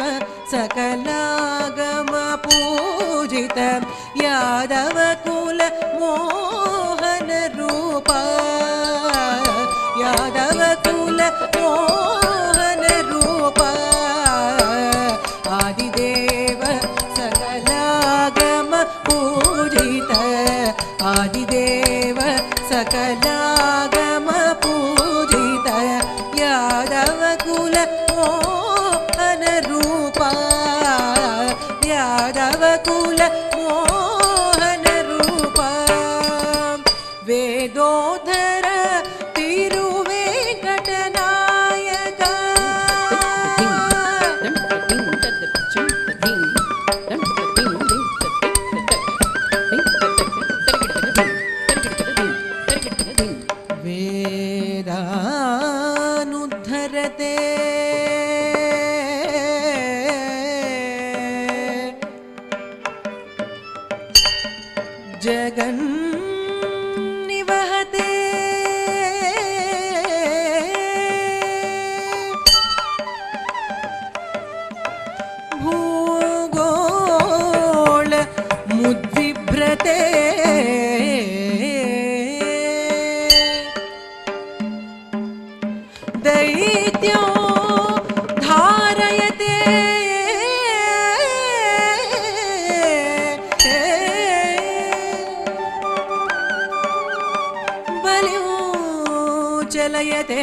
सकलागम पूजित यादव कुल मोहन रूप यादव कुल मोहन रूप आदिदेव सकलागम पूजित आदिदेव सकलागम पूजित यादव कुल मोहन रूप यादव कुल मोहन रूप वेदोधर तिरुवेंकटनायक वेदानुद्धरते जगन्निवहते भूगोल मुद्विभ्रते दैत्यो धारयते बलिं चलयते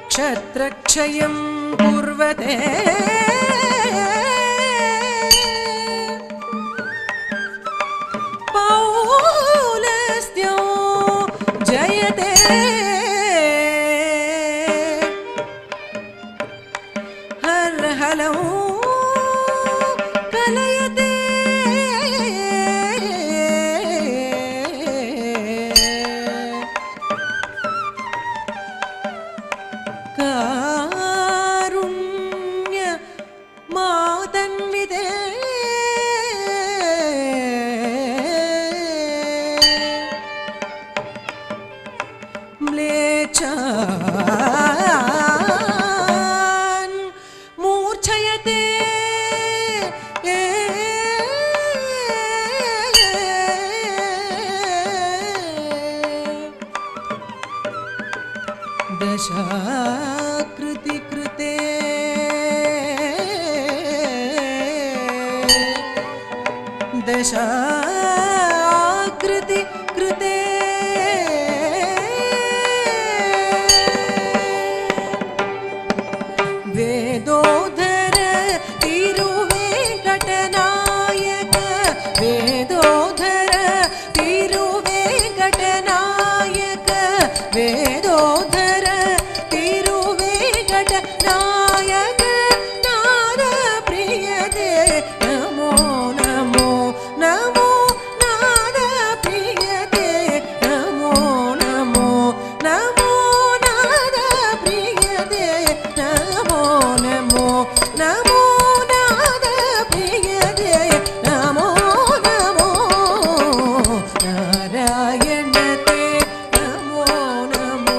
क्षत्रक्षयं कुर्वते पौलस्त्यो जयते కారుణ్య మాతన్వితే మ్లేచ్ఛాన్ మూర్ఛయతే దశాకృతి కృతే దశాకృతి కృతే వేదోధర తిరువేంకటనాయక వేదోధర తిరువేంకటనాయక వేదోధర తిరువేంకటనాయక నాద ప్రియదే నమో నమో నమో నాద ప్రియదే నమో నమో నమో నాద ప్రియదే నమో నమో నమో నాద ప్రియదే నమో నమో నారాయణతే నమో నమో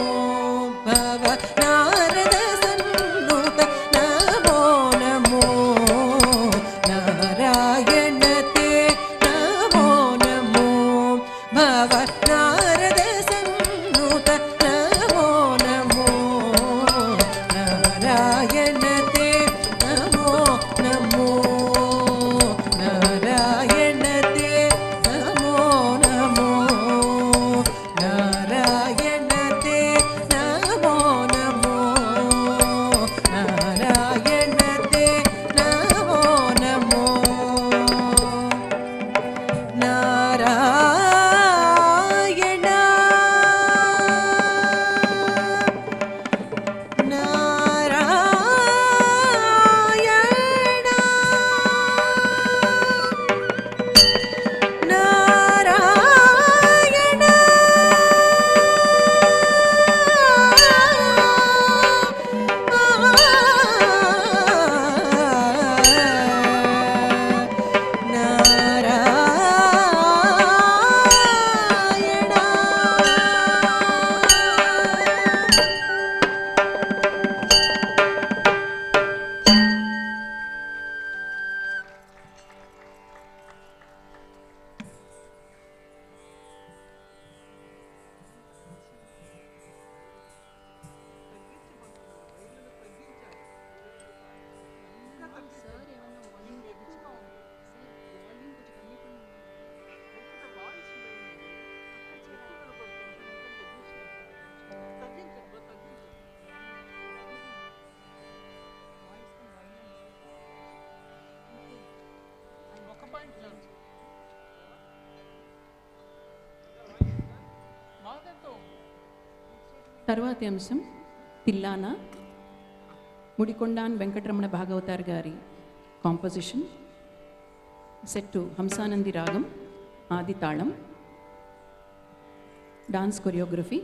భవ నారద సన్నుత నమో నమో నారాయణతే నమో నమో భవ నారద సన్నుత నమో నమో నారాయణతే నమో నమో నారాయణతే నమో నమో నారాయణతే నమో నమో నారాయణతే నమో నమో నారాయణ నారాయణ నారాయణ తర్వాతి అంశం తిల్లానా ముడికొండాన్ వెంకటరమణ భాగవతార్ గారి కాంపోజిషన్ సెట్ టు హంసానంది రాగం ఆది తాళం డాన్స్ కొరియోగ్రఫీ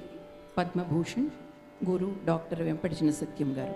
పద్మభూషణ్ గురు డాక్టర్ వెంపటి సత్యం గారు.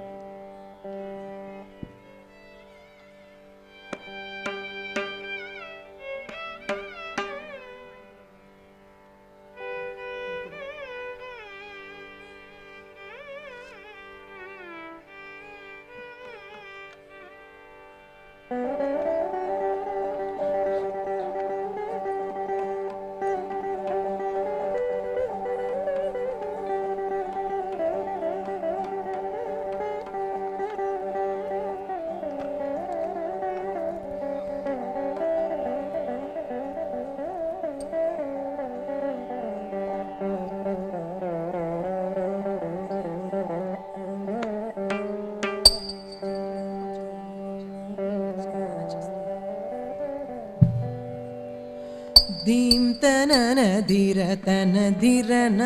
ధీం తనన ధీర తన ధీరన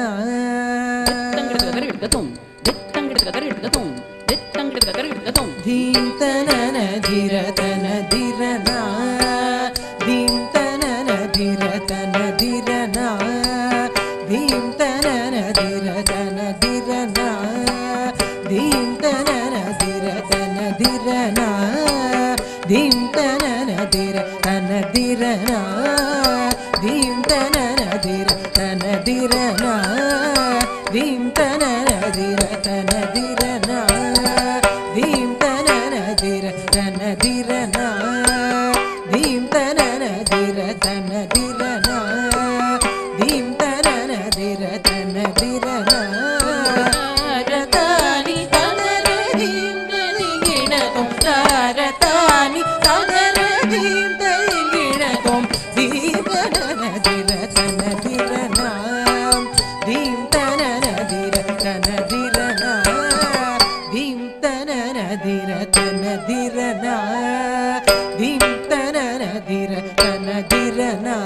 ధీం తనన ధీర తన ధీరన ధీం తనన ధీర తన ధీరన ధీం తనన ధీర తన ధీరన ధీం धिरना धीं तनन धिर तन धिरना धीं तनन धिर तन धिरना धीं तनन धिर तन धिरना धीं तनन धिर तन धिरना धीं तनन धिर तन धिरना रतानि तदर धीं तलिगिणतुं तारतानि तदर धीं तलिगिणतुं धीं तनन धिर तन धिरना धीं तनन धिर तन धिरना धीं तनन धिर तन धिरना धीं तनन धिर तन धिरना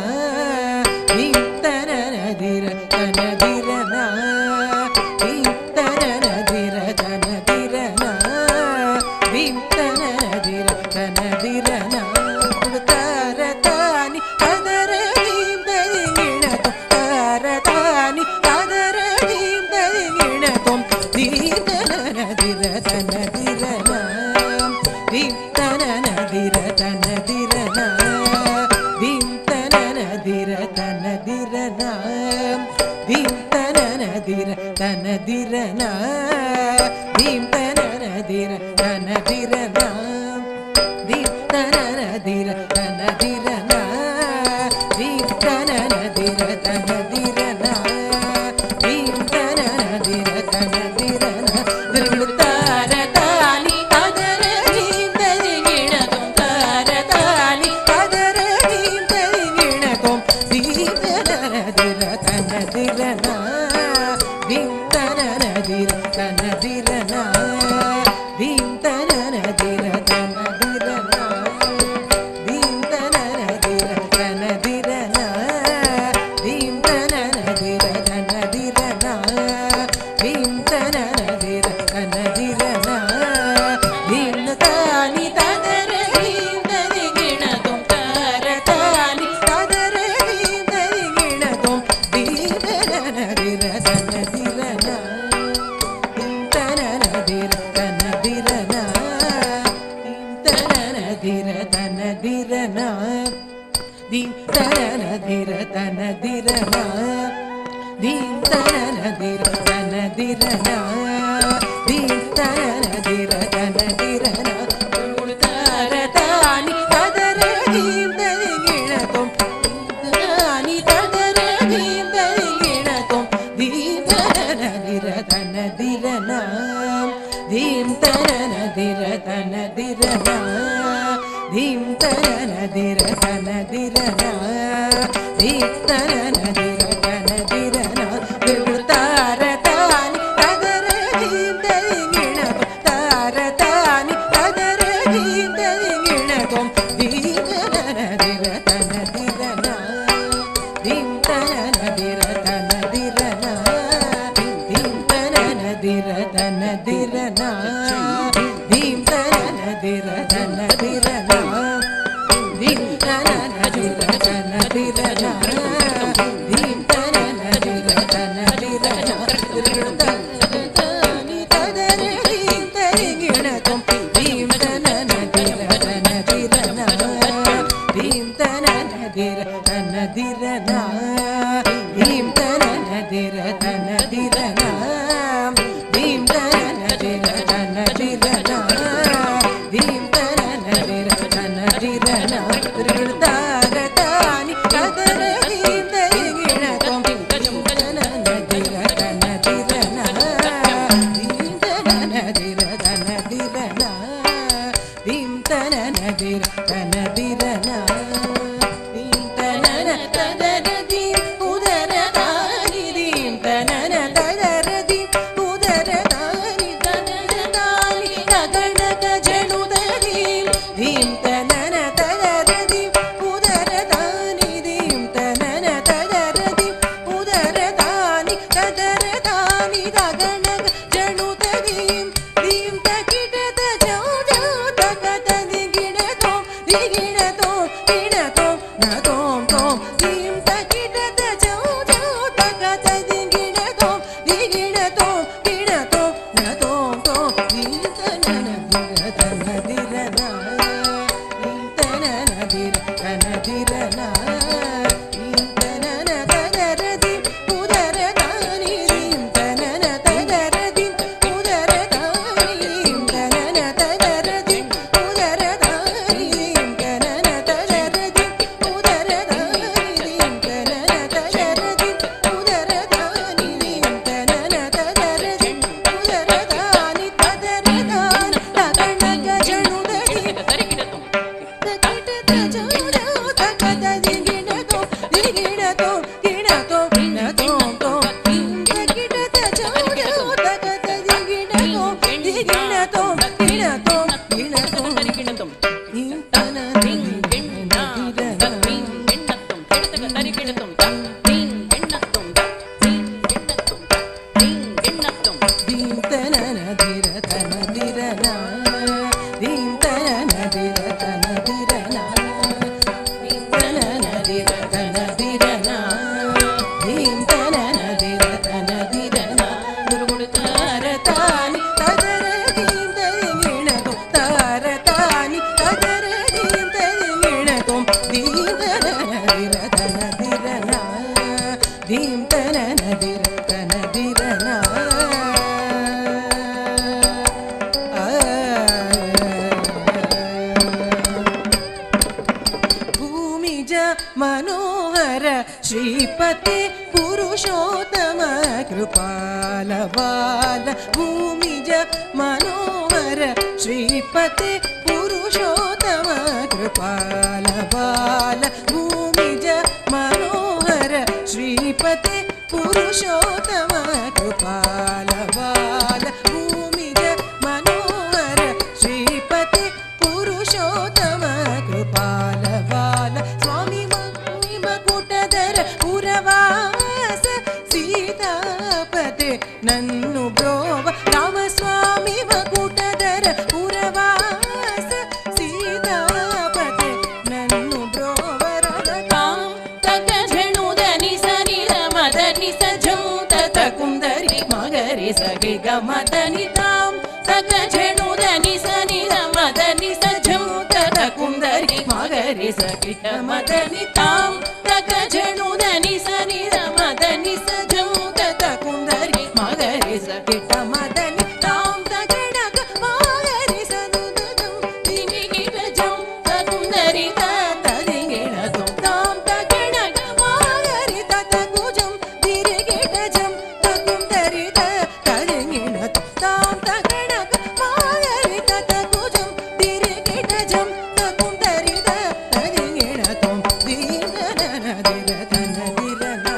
धीं तनन धिर तन धिरना धीं तनन धिर तन धिरना धीं तनन धिर तन धिरना तारतानि तदर धीं तलिगिणतुं तारतानि तदर धीं तलिगिणतुं धीं तनन धिर तन धिरना धीं तनन धिर तन धिरना धीं तनन धिर तन धिरना धीं तनन धिर तन धिरना धीं तनन धिर तन धिरना धीं तनन धिर तन धिरना धीं तनन धिर तन धिरना धीं तनन धिर तन धिरना तारतानि तदर धीं तलिगिणतुं तारतानि तदर धीं तलिगिणतुं धीं तनन धिर तन धिरना धीं तनन धिर तन धिरना धीं तनन धिर तन धिरना धीं तनन धिर तन धिरना धीं तनन धिर तन धिरना धीं तनन धिर तन धिरना धीं तानि तदर धीं तलिगिणतुं तारतानि तदर धीं तलिगिणतुं धीं तनन धिर तन धिरना धीं तनन धिर तन धिरना धीं तनन धिर तन धिरना धीं तनन धिर तन धिरना धीं तनन धिर तन धिरना धीं तनन धिर तन धिरना तारतानि तदर धीं तलिगिणतुं तानि तदर धीं तलिगिणतुं धीं तनन धिर तन धिरना धीं तनन धिर तन धिरना धीं तनन धिर तन धिरना धीं तनन धिर तन धिरना तारतानि तदर धीं तलिगिणतुं तारतानि तदर धीं तलिगिणतुं धीं तनन धिर तन धिरना धीं तनन धिर तन धिरना धीं तनन धिर तन धिरना धीं तनन धिर तन धिरना धीं तनन धिर तन धिरना धीं तनन धिर तन धिरना तानि तदर धीं तलिगिणतुं धीं तनन धिर तन धिरना धीं तनन धिर तन धिरना धीं तनन धिर तन धिरना धीं तनन धिर तन धिरना धीं तनन धिर तन धिरना तारतानि तदर धीं तलिगिणतुं तनन धिर तन धिरना धीं तनन धिर तन धिरना धीं तनन धिर तन धिरना धीं तनन तदर धीं उदरतानि धीं तनन तदर धीं उदरतानि तदरतानि तगणक जनुदधीं धीं तनन तदर धीं उदरतानि धीं तनन तदर धीं उदरतानि तदरतानि तगणक जनुदधीं గిణతోం గిణతోం గిణతోం గిణతం ఇంతన मनोहर श्रीपते पुरुषोत्तम कृपाल बाल भूमिज मनोहर श्रीपते पुरुषोत्तम कृपाल बाल भूमिज मनोहर श्रीपते पुरुषोत्तम कृपाल बाल भूमिज मनोहर श्रीपते पुरुषोत्तम कृपाल बाल स्वामी मकुटधर पुरवास सीतापते नन्नु ब्रोव रामस्वामी मकुटधर पुरवास सीतापते नन्नु ब्रोव रमतां तकझणुदनि सनि रमदनि सजं तत कुंदरि मगरि सगि गमदनि तां तकझणुदनि सनि रमदनि सजं तत कुंदरि मगरि सगि गमदनि तां तकझणुदनि सनि रमदनि सजं तत कुंदरि मगरि सगि गमदनि तां तगणक मगरि सदुदं दिनिगिटजं तकुंदरि तदिगिणतं तां तगणक मगरि ततकुजं दिरिगिटजं तकुंदरि तदिगिणतं तां तगणक मगरि ततकुजं दिरिगिटजं तकुंदरि तदिगिणतं दीननदिरतनदिरना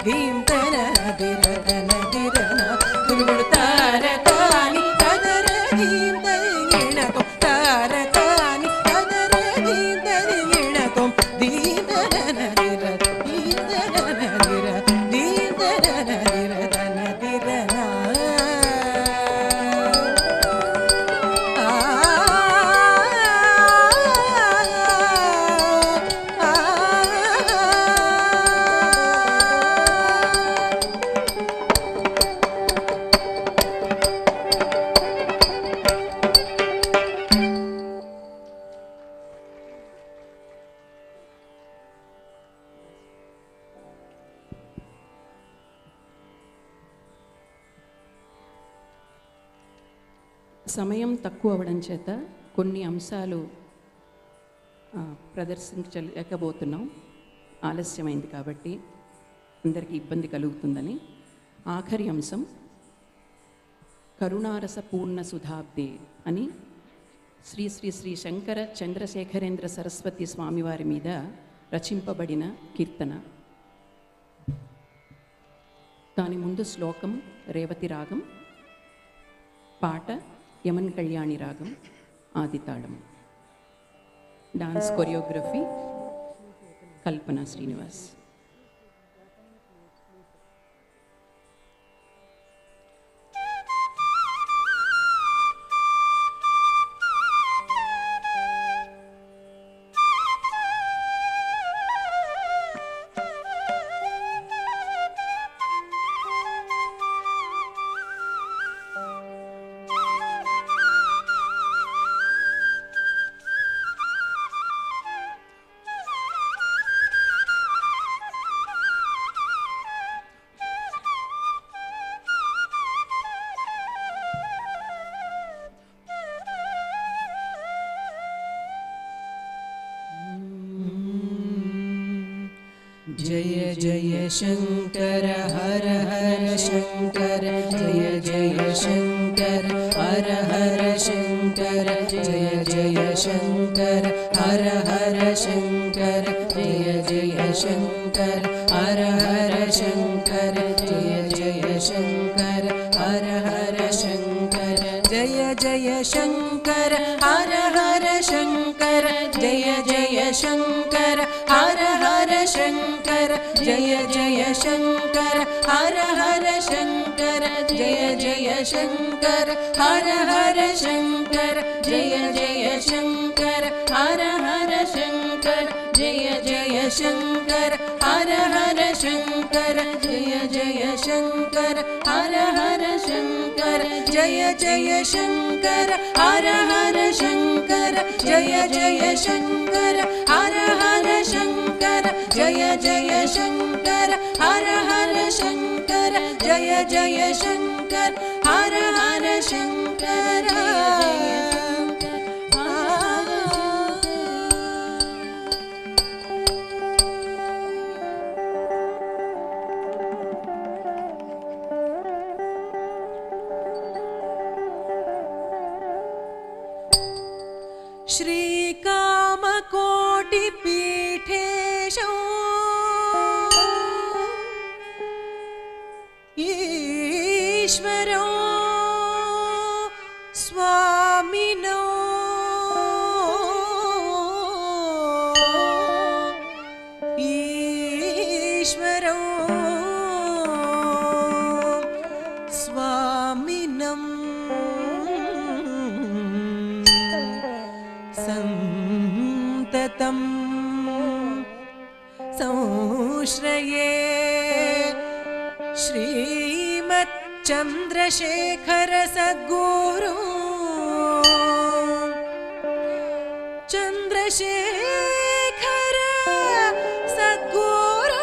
दींतनदिरतनदिरना गुरुतारतानि तदर दींतनिगिणतं तारतानि तदर दींतनिगिणतं दीननदिर दीननदिर दीननदिरतनदिरना సమయం తక్కువ అవ్వడం చేత కొన్ని అంశాలు ప్రదర్శించలేకపోతున్నాం. ఆలస్యమైంది కాబట్టి అందరికీ ఇబ్బంది కలుగుతుందని. ఆఖరి అంశం కరుణారస పూర్ణ సుధాబ్దే అని శ్రీ శ్రీ శ్రీ శంకర చంద్రశేఖరేంద్ర సరస్వతి స్వామివారి మీద రచింపబడిన కీర్తన. దాని ముందు శ్లోకం రేవతి రాగం, పాట యమన్ కళ్యాణి రాగం, ఆదితాళం. డాన్స్ కొరియోగ్రఫీ కల్పన శ్రీనివాస్. जय जय शंकर हर हर शंकर जय जय शंकर हर हर शंकर जय जय शंकर हर हर शंकर जय जय शंकर हर हर शंकर जय जय शंकर हर हर शंकर जय जय शङ्कर हर हर शङ्कर जय जय शङ्कर हर हर शङ्कर जय जय शङ्कर हर हर शङ्कर जय जय शङ्कर हर हर शङ्कर जय जय शङ्कर हर हर शङ्कर जय जय शङ्कर हर हर शङ्कर जय जय शङ्कर हर हर शङ्कर जय जय शङ्कर हर हर शङ्कर जय जय शङ्कर हर हर शङ्कर जय जय शङ्कर हर हर शङ्कर जय जय शङ्कर हर हर शङ्कर श्रीकामकोटिपीठेशो ईश्वरो स्वामिनो ईश्वरो स्वामिनम् सन्ततं संश्रये श्रीमच्चन्द्रशेखर सद्गुरु चन्द्रशेखर सद्गुरु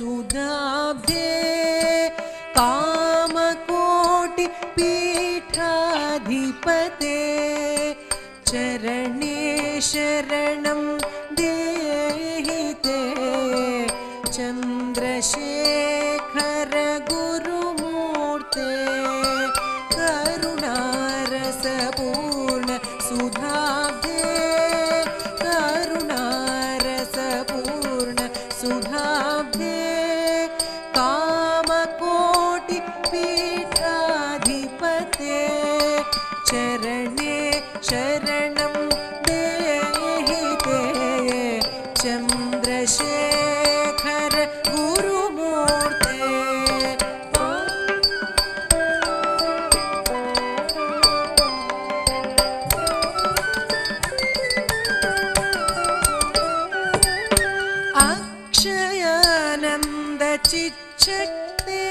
करुणारसपूर्णसुधाब्धे कामकोटिपीठाधिपते चरणे शरणं देहि ते चन्द्रशेखर गुरुमूर्ते करुणारसपूर्णसुधाब्धे सुधाब्धे कामकोटिपीठाधिपते चरणे शरणं देहि ते चन्द्रशेखर गुरुमूर्ते चिच्छक्ते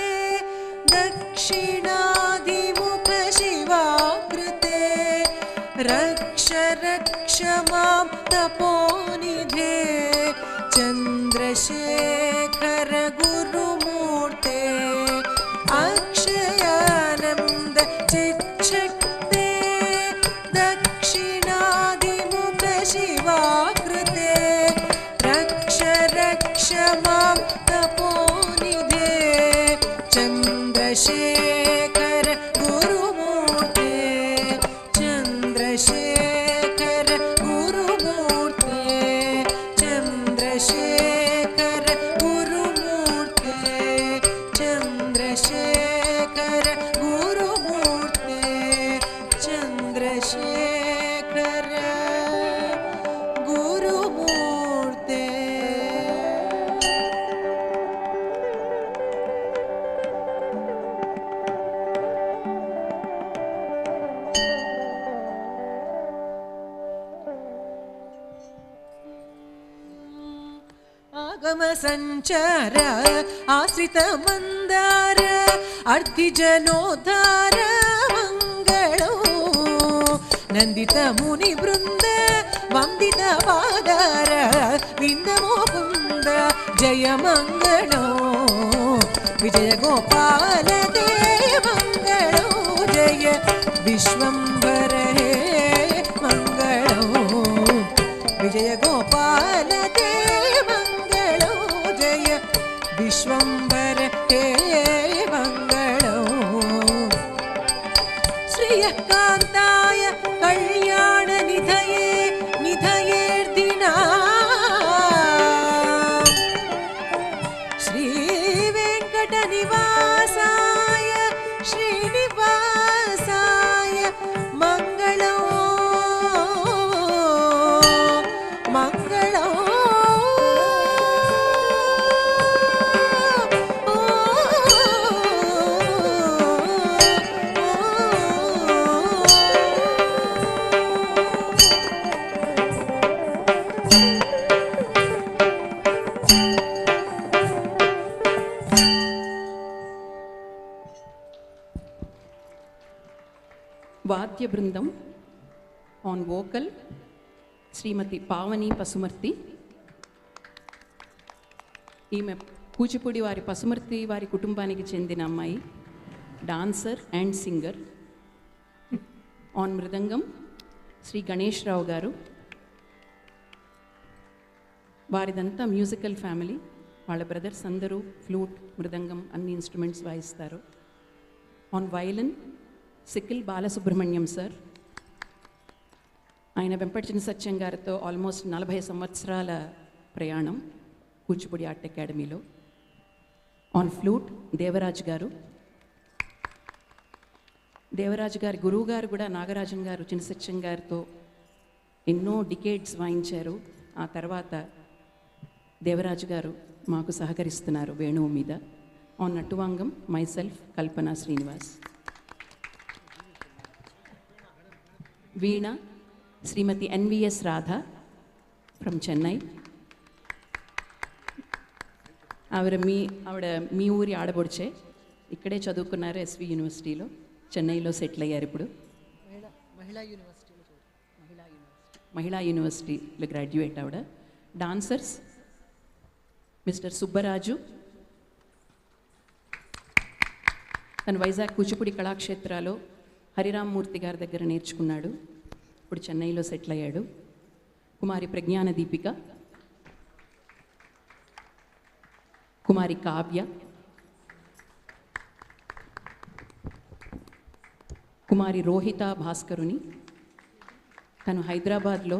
दक्षिणाधिमुख शिवाकृते रक्ष रक्ष मां तपोनिधे चन्द्रशेखर गुरुमूर्ते अक्षयानन्द चिच्छक्ते दक्षिणाधिमुख शिवाकृते रक्ष रक्ष मां तपोनिधे चन्द्रशेखर गुरुमूर्ते चन्द्रशेखर गुरुमूर्ते चन्द्रशेखर गुरुमूर्ते चन्द्रशेखर गुरुमूर्ते चन्द्रशेखर गुरु ఆగమ సంచార ఆశ్రిత మందార అర్ధిజనోద్ధార మంగళం నందిత ముని బృంద వందిత పాదార విందమోకుంద జయ మంగళం విజయ గోపాల దేవ మంగళం జయ విశ్వంభర హే మంగళం విజయ గోపాల దేవ మంగళం జయ విశ్వంభర హే మంగళం శ్రీయకాంతాయ కళ్యాణ నిధయే నిధయేర్దినా శ్రీ వెంకట నివాసాయ శ్రీనివాసాయ మంగళం మంగళం వాద్య బృందం ఆన్ వోకల్ శ్రీమతి పావని పసుమర్తి. ఈమె కూచిపూడి వారి పసుమర్తి వారి కుటుంబానికి చెందిన అమ్మాయి, dancer and singer. On mridangam Shri Ganesh Rao garu. వారిదంతా మ్యూజికల్ ఫ్యామిలీ. వాళ్ళ బ్రదర్స్ అందరూ ఫ్లూట్, మృదంగం అన్ని ఇన్స్ట్రుమెంట్స్ వాయిస్తారు. On violin Sikkil Balasubramaniam sir. ఆయన వెంపటి సత్యం గారితో ఆల్మోస్ట్ 40 సంవత్సరాల ప్రయాణం కూచిపూడి ఆర్ట్ అకాడమీలో. On flute Devaraj garu. దేవరాజు గారి గురువు గారు కూడా నాగరాజన్ గారు చిన్న సత్యం గారితో ఎన్నో డికేడ్స్ వాయించారు. ఆ తర్వాత దేవరాజు గారు మాకు సహకరిస్తున్నారు వేణువు మీద. On nattuvangam myself Kalpana Srinivas. Veena Shrimati N V S Radha from Chennai. ఆవిడ మీ ఊరి ఆడబొడిచే. ఇక్కడే చదువుకున్నారు ఎస్వి యూనివర్సిటీలో. చెన్నైలో సెటిల్ అయ్యారు ఇప్పుడు. మహిళా యూనివర్సిటీలో గ్రాడ్యుయేట్ ఆవిడ. Dancers mister Subbaraju. తను వైజాగ్ కూచిపూడి కళాక్షేత్రాలో హరిరామ్మూర్తి గారి దగ్గర నేర్చుకున్నాడు. ఇప్పుడు చెన్నైలో సెటిల్ అయ్యాడు. కుమారి ప్రజ్ఞాన దీపిక, కుమారి కావ్య, కుమారి రోహిత భాస్కరుని. తను హైదరాబాద్లో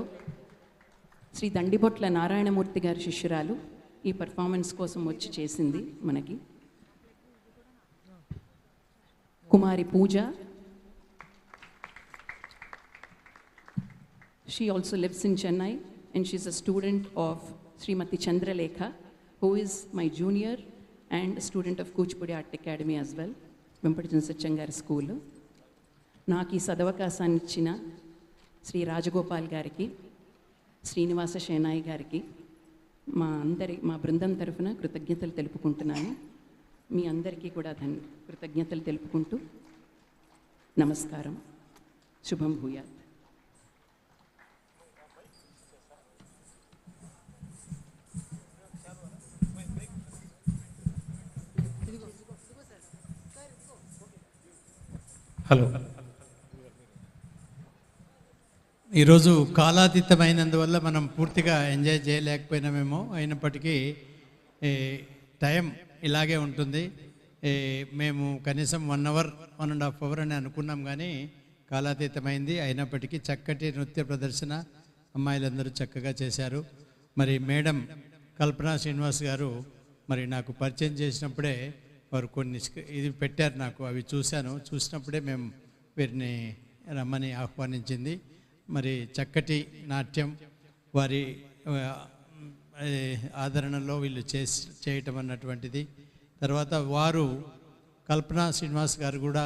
శ్రీ దండిబొట్ల నారాయణమూర్తి గారి శిష్యురాలు. ఈ పర్ఫార్మెన్స్ కోసం వచ్చి చేసింది మనకి. కుమారి పూజ. She also lives in Chennai and she's a student of Srimati Chandralekha, who is my junior and a student of Kuchipudi Art Academy as well, Venkateswara Satchangari School. నాకు ఈ సదవకాశాన్ని ఇచ్చిన శ్రీ రాజగోపాల్ గారికి, శ్రీనివాస శేనాయి గారికి మా బృందం తరఫున కృతజ్ఞతలు తెలుపుకుంటున్నాను. మీ అందరికీ కూడా కృతజ్ఞతలు తెలుపుకుంటూ నమస్కారం. శుభం భూయాత్. హలో. ఈరోజు కాలాతీతమైనందువల్ల మనం పూర్తిగా ఎంజాయ్ చేయలేకపోయినామేమో. అయినప్పటికీ టైం ఇలాగే ఉంటుంది. మేము కనీసం 1 అవర్ 1.5 అవర్ అని అనుకున్నాం, కానీ కాలాతీతమైంది. అయినప్పటికీ చక్కటి నృత్య ప్రదర్శన అమ్మాయిలందరూ చక్కగా చేశారు. మరి మేడం కల్పన శ్రీనివాస్ గారు మరి నాకు పరిచయం చేసినప్పుడే వారు కొన్ని ఇది పెట్టారు నాకు. అవి చూసినప్పుడే మేము వీరిని రమ్మని ఆహ్వానించింది. మరి చక్కటి నాట్యం వారి ఆదరణలో వీళ్ళు చేయటం అన్నటువంటిది. తర్వాత వారు కల్పన శ్రీనివాస్ గారు కూడా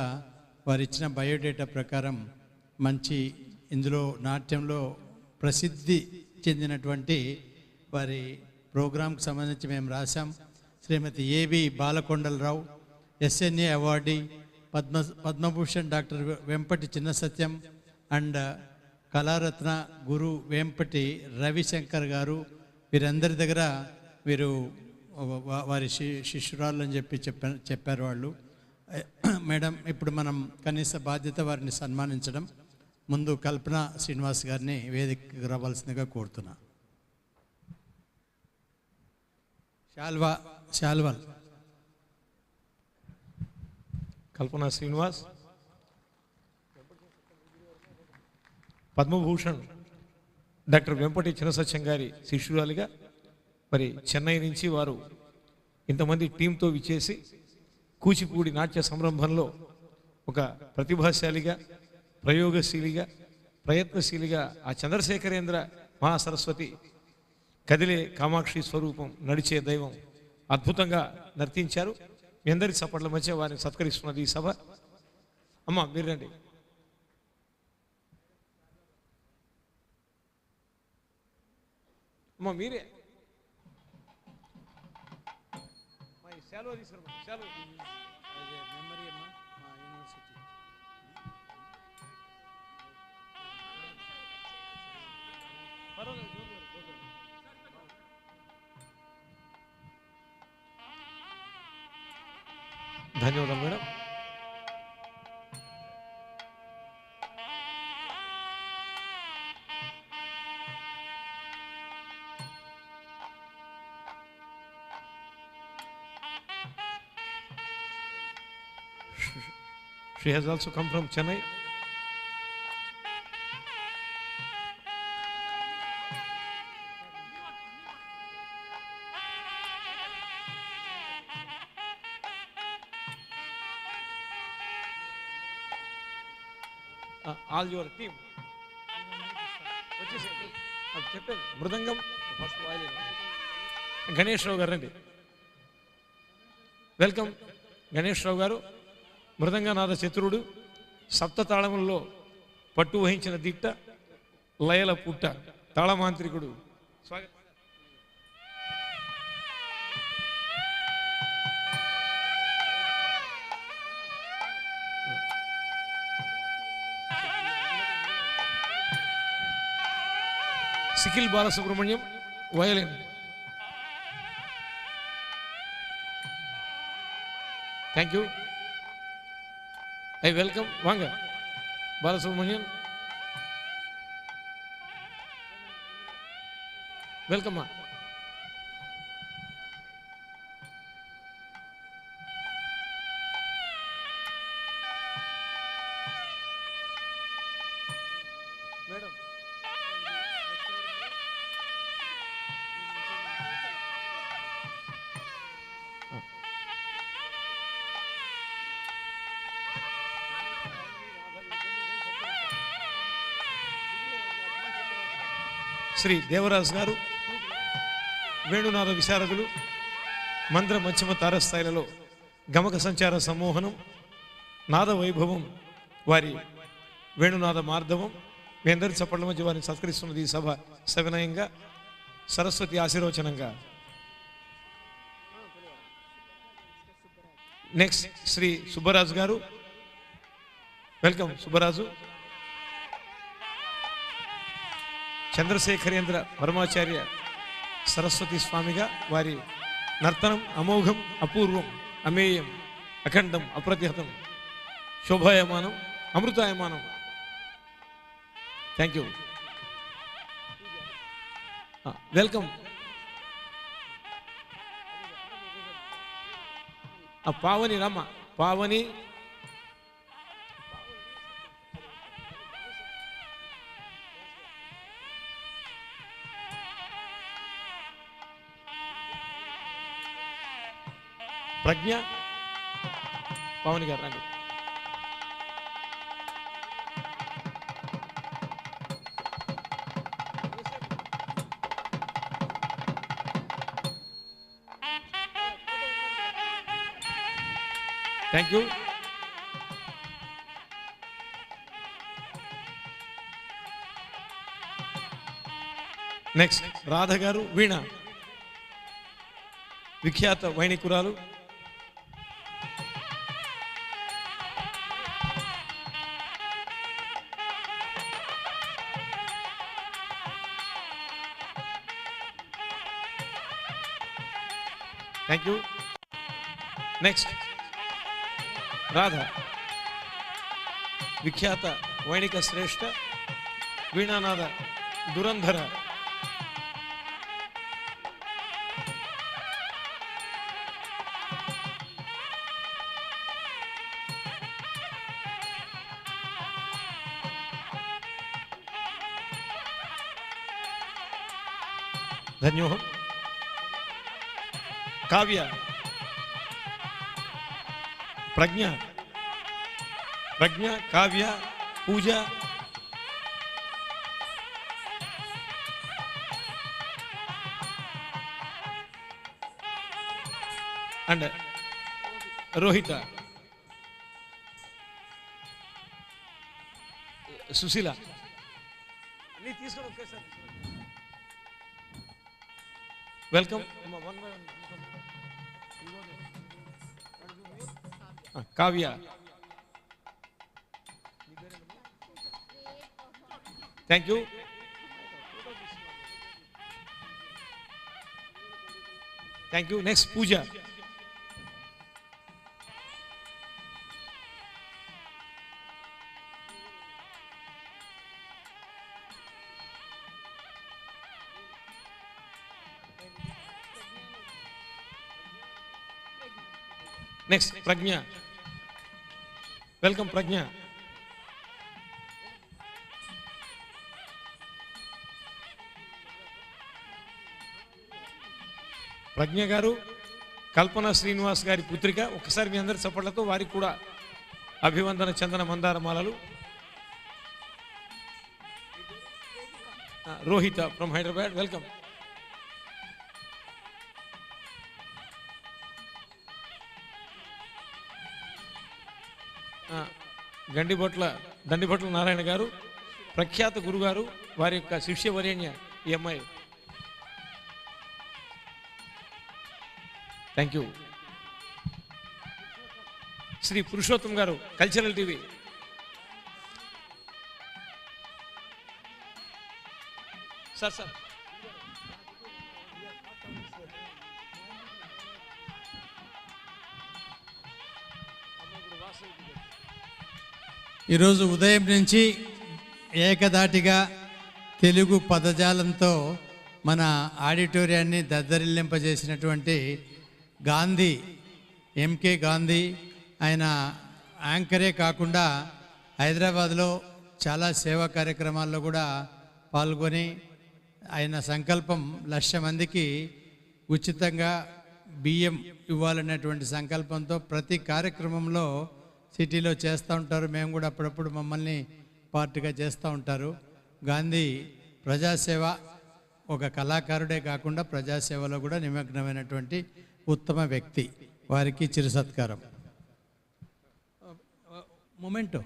వారు ఇచ్చిన బయోడేటా ప్రకారం మంచి ఇందులో నాట్యంలో ప్రసిద్ధి చెందినటువంటి వారి ప్రోగ్రాంకి సంబంధించి మేము రాశాం. Shrimati A B Balakondalarao, S N A awardee, Padma Bhushan doctor Vempati Chinna Satyam and Kalaratna Guru Vempati Ravishankar garu, వీరందరి దగ్గర వీరు వారి శిష్యురాలు అని చెప్పారు వాళ్ళు. మేడం, ఇప్పుడు మనం కనీస బాధ్యత వారిని సన్మానించడం. ముందు కల్పన శ్రీనివాస్ గారిని వేదికకు రావాల్సిందిగా కోరుతున్నా. శాల్వాల్ కల్పన శ్రీనివాస్, పద్మభూషణ్ డాక్టర్ వెంపటి చిన్నసత్యం గారి శిష్యురాలిగా మరి చెన్నై నుంచి వారు ఇంతమంది టీంతో విచ్చేసి కూచిపూడి నాట్య సంరంభంలో ఒక ప్రతిభాశాలిగా, ప్రయోగశీలిగా, ప్రయత్నశీలిగా ఆ చంద్రశేఖరేంద్ర మహాసరస్వతి కదిలే కామాక్షి స్వరూపం, నడిచే దైవం అద్భుతంగా నర్తించారు. మీ అందరి చప్పట్ల మధ్య వారిని సత్కరిస్తున్నది ఈ సభ. అమ్మ మీరు రండి. అమ్మ మీరే ధన్యవాదాలు madam. She has also come from Chennai. All your team. చెప్పాను మృదంగం ఫస్ట్ వాయిలిన్ గణేష్ రావు గారు రండి. వెల్కమ్ గణేష్ రావు గారు, మృదంగనాథ చతురుడు, సప్తతాళముల్లో పట్టు వహించిన దిట్ట, లయల పుట్ట, తాళమాంత్రికుడు. స్వాగతం. Sikkil Balasubramaniam violin. Thank you. I welcome Vanga Balasubramanian. Welcome ma. Madam. Sri Devaraju గారు, వేణునాద విశారదులు, మంత్ర మధ్యమ తారస్థాయిలలో గమక సంచార సమ్మోహనం, నాద వైభవం, వారి వేణునాద మార్ధవం. మీ అందరి చప్పట్ల మధ్య వారిని సత్కరిస్తున్నది ఈ సభ సవినయంగా, సరస్వతి ఆశీర్వచనంగా. నెక్స్ట్ శ్రీ సుబ్బరాజు గారు. వెల్కమ్ సుబ్బరాజు. చంద్రశేఖరేంద్ర పరమాచార్య సరస్వతి స్వామిగా వారి నర్తనం అమోఘం, అపూర్వం, అమేయం, అఖండం, అప్రతిహతం, శోభాయమానం, అమృతాయమానం. Thank you. వెల్కమ్. పావని రమ్మ, పావని ప్రజ్ఞ, పవన్ గారు రండి. Thank you. Next Radha garu, వీణ. విఖ్యాత వైణికురాలు థ్యాంక్ యూ. నెక్స్ట్ రాధ, విఖ్యాత వైణిక శ్రేష్ఠ వీణానాద దురంధర. ధన్యోహం. కావ్య, ప్రజ్ఞ, కావ్య, పూజ, అండ్ రోహిత, సుశీల. అన్నీ తీసుకొని ఒకేసారి welcome. Kavya, thank you. Thank you. Next Pooja. Next Pragna. Welcome Pragna. Pragna garu Kalpana Srinivas గారి పుత్రిక. ఒకసారి మీ అందరి చప్పట్లతో వారికి కూడా అభివందన చందన మందార మాలలు. Rohitha from Hyderabad, welcome. దండిబొట్ల నారాయణ గారు, ప్రఖ్యాత గురుగారు, వారి యొక్క శిష్యవరేణ్య ఈ అమ్మాయి. Thank you. శ్రీ పురుషోత్తం గారు, కల్చరల్ టీవీ. సార్ ఈరోజు ఉదయం నుంచి ఏకధాటిగా తెలుగు పదజాలంతో మన ఆడిటోరియాన్ని దద్దరిల్లింపజేసినటువంటి గాంధీ, ఎంకే గాంధీ, ఆయన యాంకరే కాకుండా హైదరాబాద్లో చాలా సేవా కార్యక్రమాల్లో కూడా పాల్గొని ఆయన సంకల్పం 1,00,000 మందికి ఉచితంగా బియ్యం ఇవ్వాలనేటువంటి సంకల్పంతో ప్రతి కార్యక్రమంలో సిటీలో చేస్తూ ఉంటారు. మేము కూడా అప్పుడప్పుడు మమ్మల్ని పార్టీగా చేస్తూ ఉంటారు. గాంధీ ప్రజాసేవ, ఒక కళాకారుడే కాకుండా ప్రజాసేవలో కూడా నిమగ్నమైనటువంటి ఉత్తమ వ్యక్తి. వారికి చిరు సత్కారం. మొమెంటో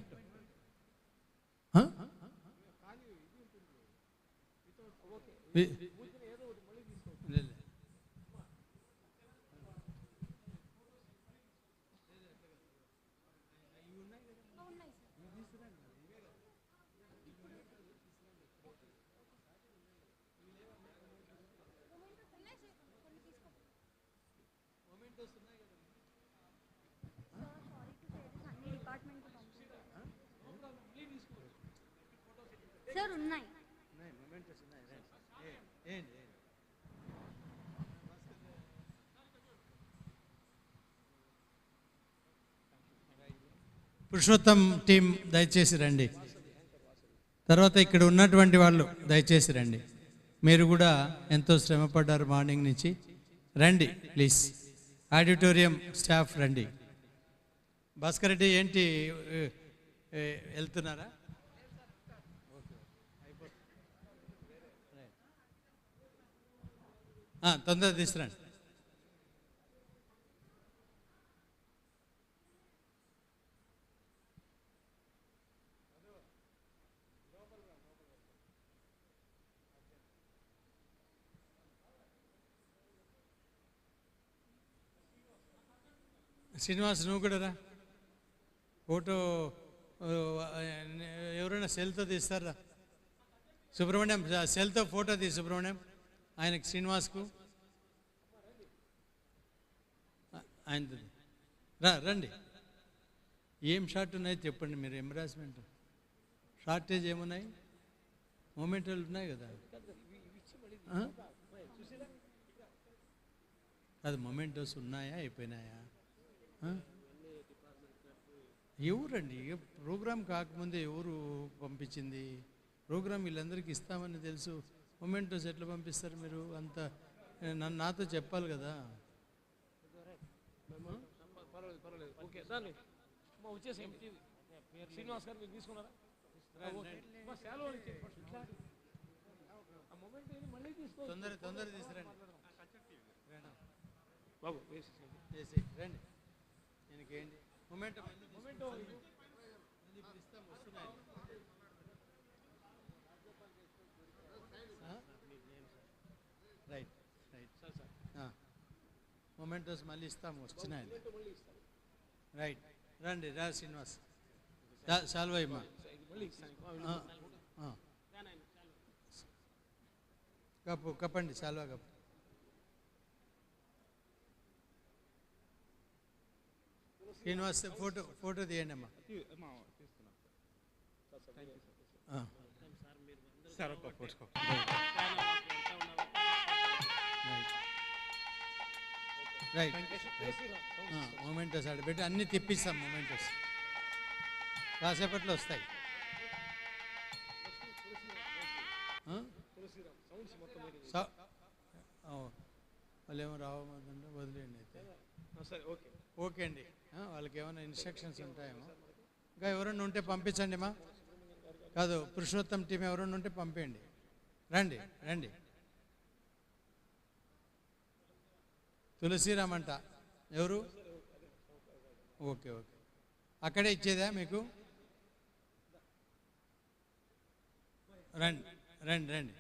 సార్ ఉన్నాయి. పురుషోత్తం టీం దయచేసి రండి. తర్వాత ఇక్కడ ఉన్నటువంటి వాళ్ళు దయచేసి రండి. మీరు కూడా ఎంతో శ్రమపడ్డారు మార్నింగ్ నుంచి. రండి ప్లీజ్. ఆడిటోరియం స్టాఫ్ రండి. భాస్కర్ రెడ్డి ఏంటి వెళ్తున్నారా? తొందరగా తీసుకురండి. శ్రీనివాస్ నువ్వు కూడా రా. ఫోటో ఎవరైనా సెల్తో తీస్తారా? సుబ్రహ్మణ్యం సెల్తో ఫోటో తీ సుబ్రహ్మణ్యం, ఆయనకి శ్రీనివాస్కు ఆయన రండి. ఏం షార్ట్ ఉన్నాయో చెప్పండి మీరు. ఎంబరాస్మెంట్ షార్టేజ్ ఏమున్నాయి? మూమెంట్లు ఉన్నాయి కదా, అది మొమెంటోస్ ఉన్నాయా అయిపోయినాయా? ఎవరండి ప్రోగ్రామ్ కాకముందే ఎవరు పంపించింది? ప్రోగ్రామ్ వీళ్ళందరికీ ఇస్తామని తెలుసు, మొమెంటోస్ ఎట్లా పంపిస్తారు మీరు? అంత నాతో చెప్పాలి కదా. శ్రీనివాస్ గారు మీరు తీసుకున్నారా? తొందర తీసుకురండి బాబు, రండి. నేనకేంటి మొమెంటో ఇస్తాం, వస్తున్నాయి. రైట్ మొమెంటోస్ మళ్ళీ ఇస్తాము, వస్తున్నాయి. రైట్ రండి. రా శ్రీనివాస్, సాల్వయ్యమ్మా. కప్పండి, సాల్వా కప్పు. శ్రీనివాస్ ఫోటో తీయండి అమ్మా. రైట్ మొమెంటోస్ ఆడ పెట్టి అన్నీ తెప్పిస్తాం. మొమెంటోస్ కాసేపట్లో వస్తాయి. వాళ్ళు ఏమో రావద్దంటే వదిలేయండి అయితే. సరే, ఓకే ఓకే అండి. వాళ్ళకి ఏమైనా ఇన్స్ట్రక్షన్స్ ఉంటాయేమో. ఇంకా ఎవరన్నా ఉంటే పంపించండి మా. కాదు, పురుషోత్తం టీం ఎవరన్నా ఉంటే పంపేయండి. రండి రండి. తులసిరామ్ అంట ఎవరు? ఓకే ఓకే, అక్కడే ఇచ్చేదా మీకు? రండి రండి రండి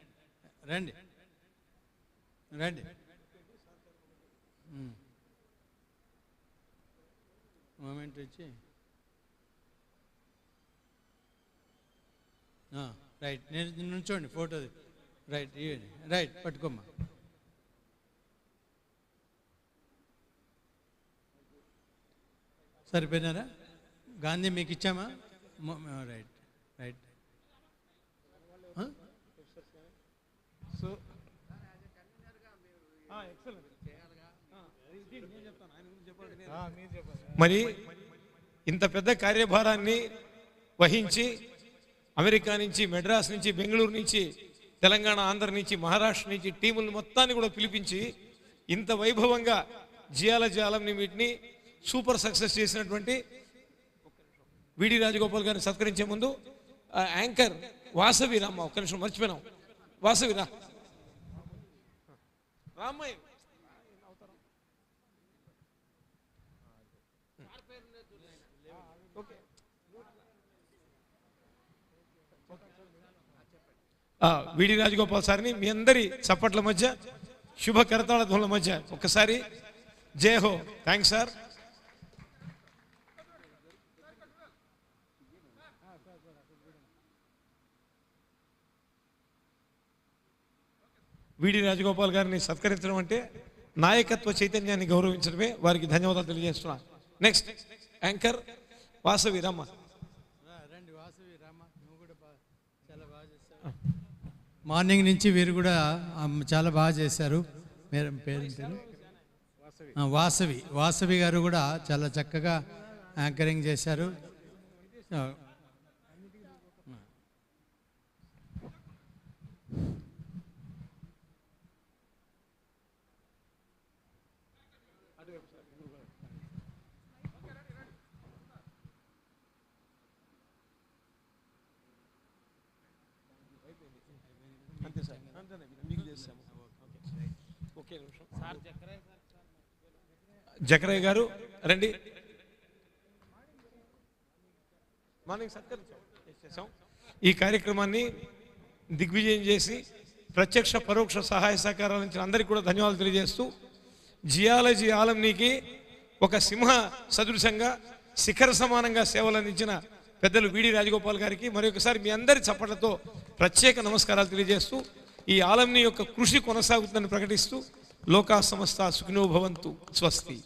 రండి రండి. మూమెంట్ వచ్చి రైట్. నేను నుంచోండి ఫోటో. రైట్ ఇవ్వండి. రైట్ పట్టుకోమ్మా. సరిపోయినారా? గాంధీ మీకు ఇచ్చామా? Right right. సో మరి ఇంత పెద్ద కార్యభారాన్ని వహించి అమెరికా నుంచి, మెడ్రాస్ నుంచి, బెంగళూరు నుంచి, తెలంగాణ, ఆంధ్ర నుంచి, మహారాష్ట్ర నుంచి టీములు మొత్తాన్ని కూడా పిలిపించి ఇంత వైభవంగా జియాలజీ ఆలంని వీటిని సూపర్ సక్సెస్ చేసినటువంటి విడి రాజగోపాల్ గారిని సత్కరించే ముందు యాంకర్ వాసవి రామ్మ, ఒక్క నిమిషం మర్చిపోయినాం. వాసవి రామ్మయ్య విడి రాజగోపాల్ సార్ని మీ అందరి చప్పట్ల మధ్య, శుభ కరతాళ ధ్వనుల మధ్య ఒక్కసారి జై హో. Thanks sir. విడి రాజగోపాల్ గారిని సత్కరించడం అంటే నాయకత్వ చైతన్యాన్ని గౌరవించడమే. వారికి ధన్యవాదాలు తెలియజేస్తున్నాను. నెక్స్ట్ యాంకర్ వాసవి రామ్మ. రండి వాసవి రామ్మ, నువ్వు కూడా చాలా బాగా చేశారు. మార్నింగ్ నుంచి వీరు కూడా చాలా బాగా చేశారు. పేరు వాసవి. వాసవి గారు కూడా చాలా చక్కగా యాంకరింగ్ చేశారు. జకరయ్య గారు రండి. ఈ కార్యక్రమాన్ని దిగ్విజయం చేసి ప్రత్యక్ష పరోక్ష సహాయ సహకారాల నుంచి అందరికీ కూడా ధన్యవాదాలు తెలియజేస్తూ జియాలజీ ఆలంనికి ఒక సింహ సదృశంగా శిఖర సమానంగా సేవలు అందించిన పెద్దలు వీడి రాజగోపాల్ గారికి మరొకసారి మీ అందరి చప్పట్లతో ప్రత్యేక నమస్కారాలు తెలియజేస్తూ ఈ ఆలంని యొక్క కృషి కొనసాగుతుందని ప్రకటిస్తూ లోకా సమస్త సుఖినో భవంతు స్వస్తి.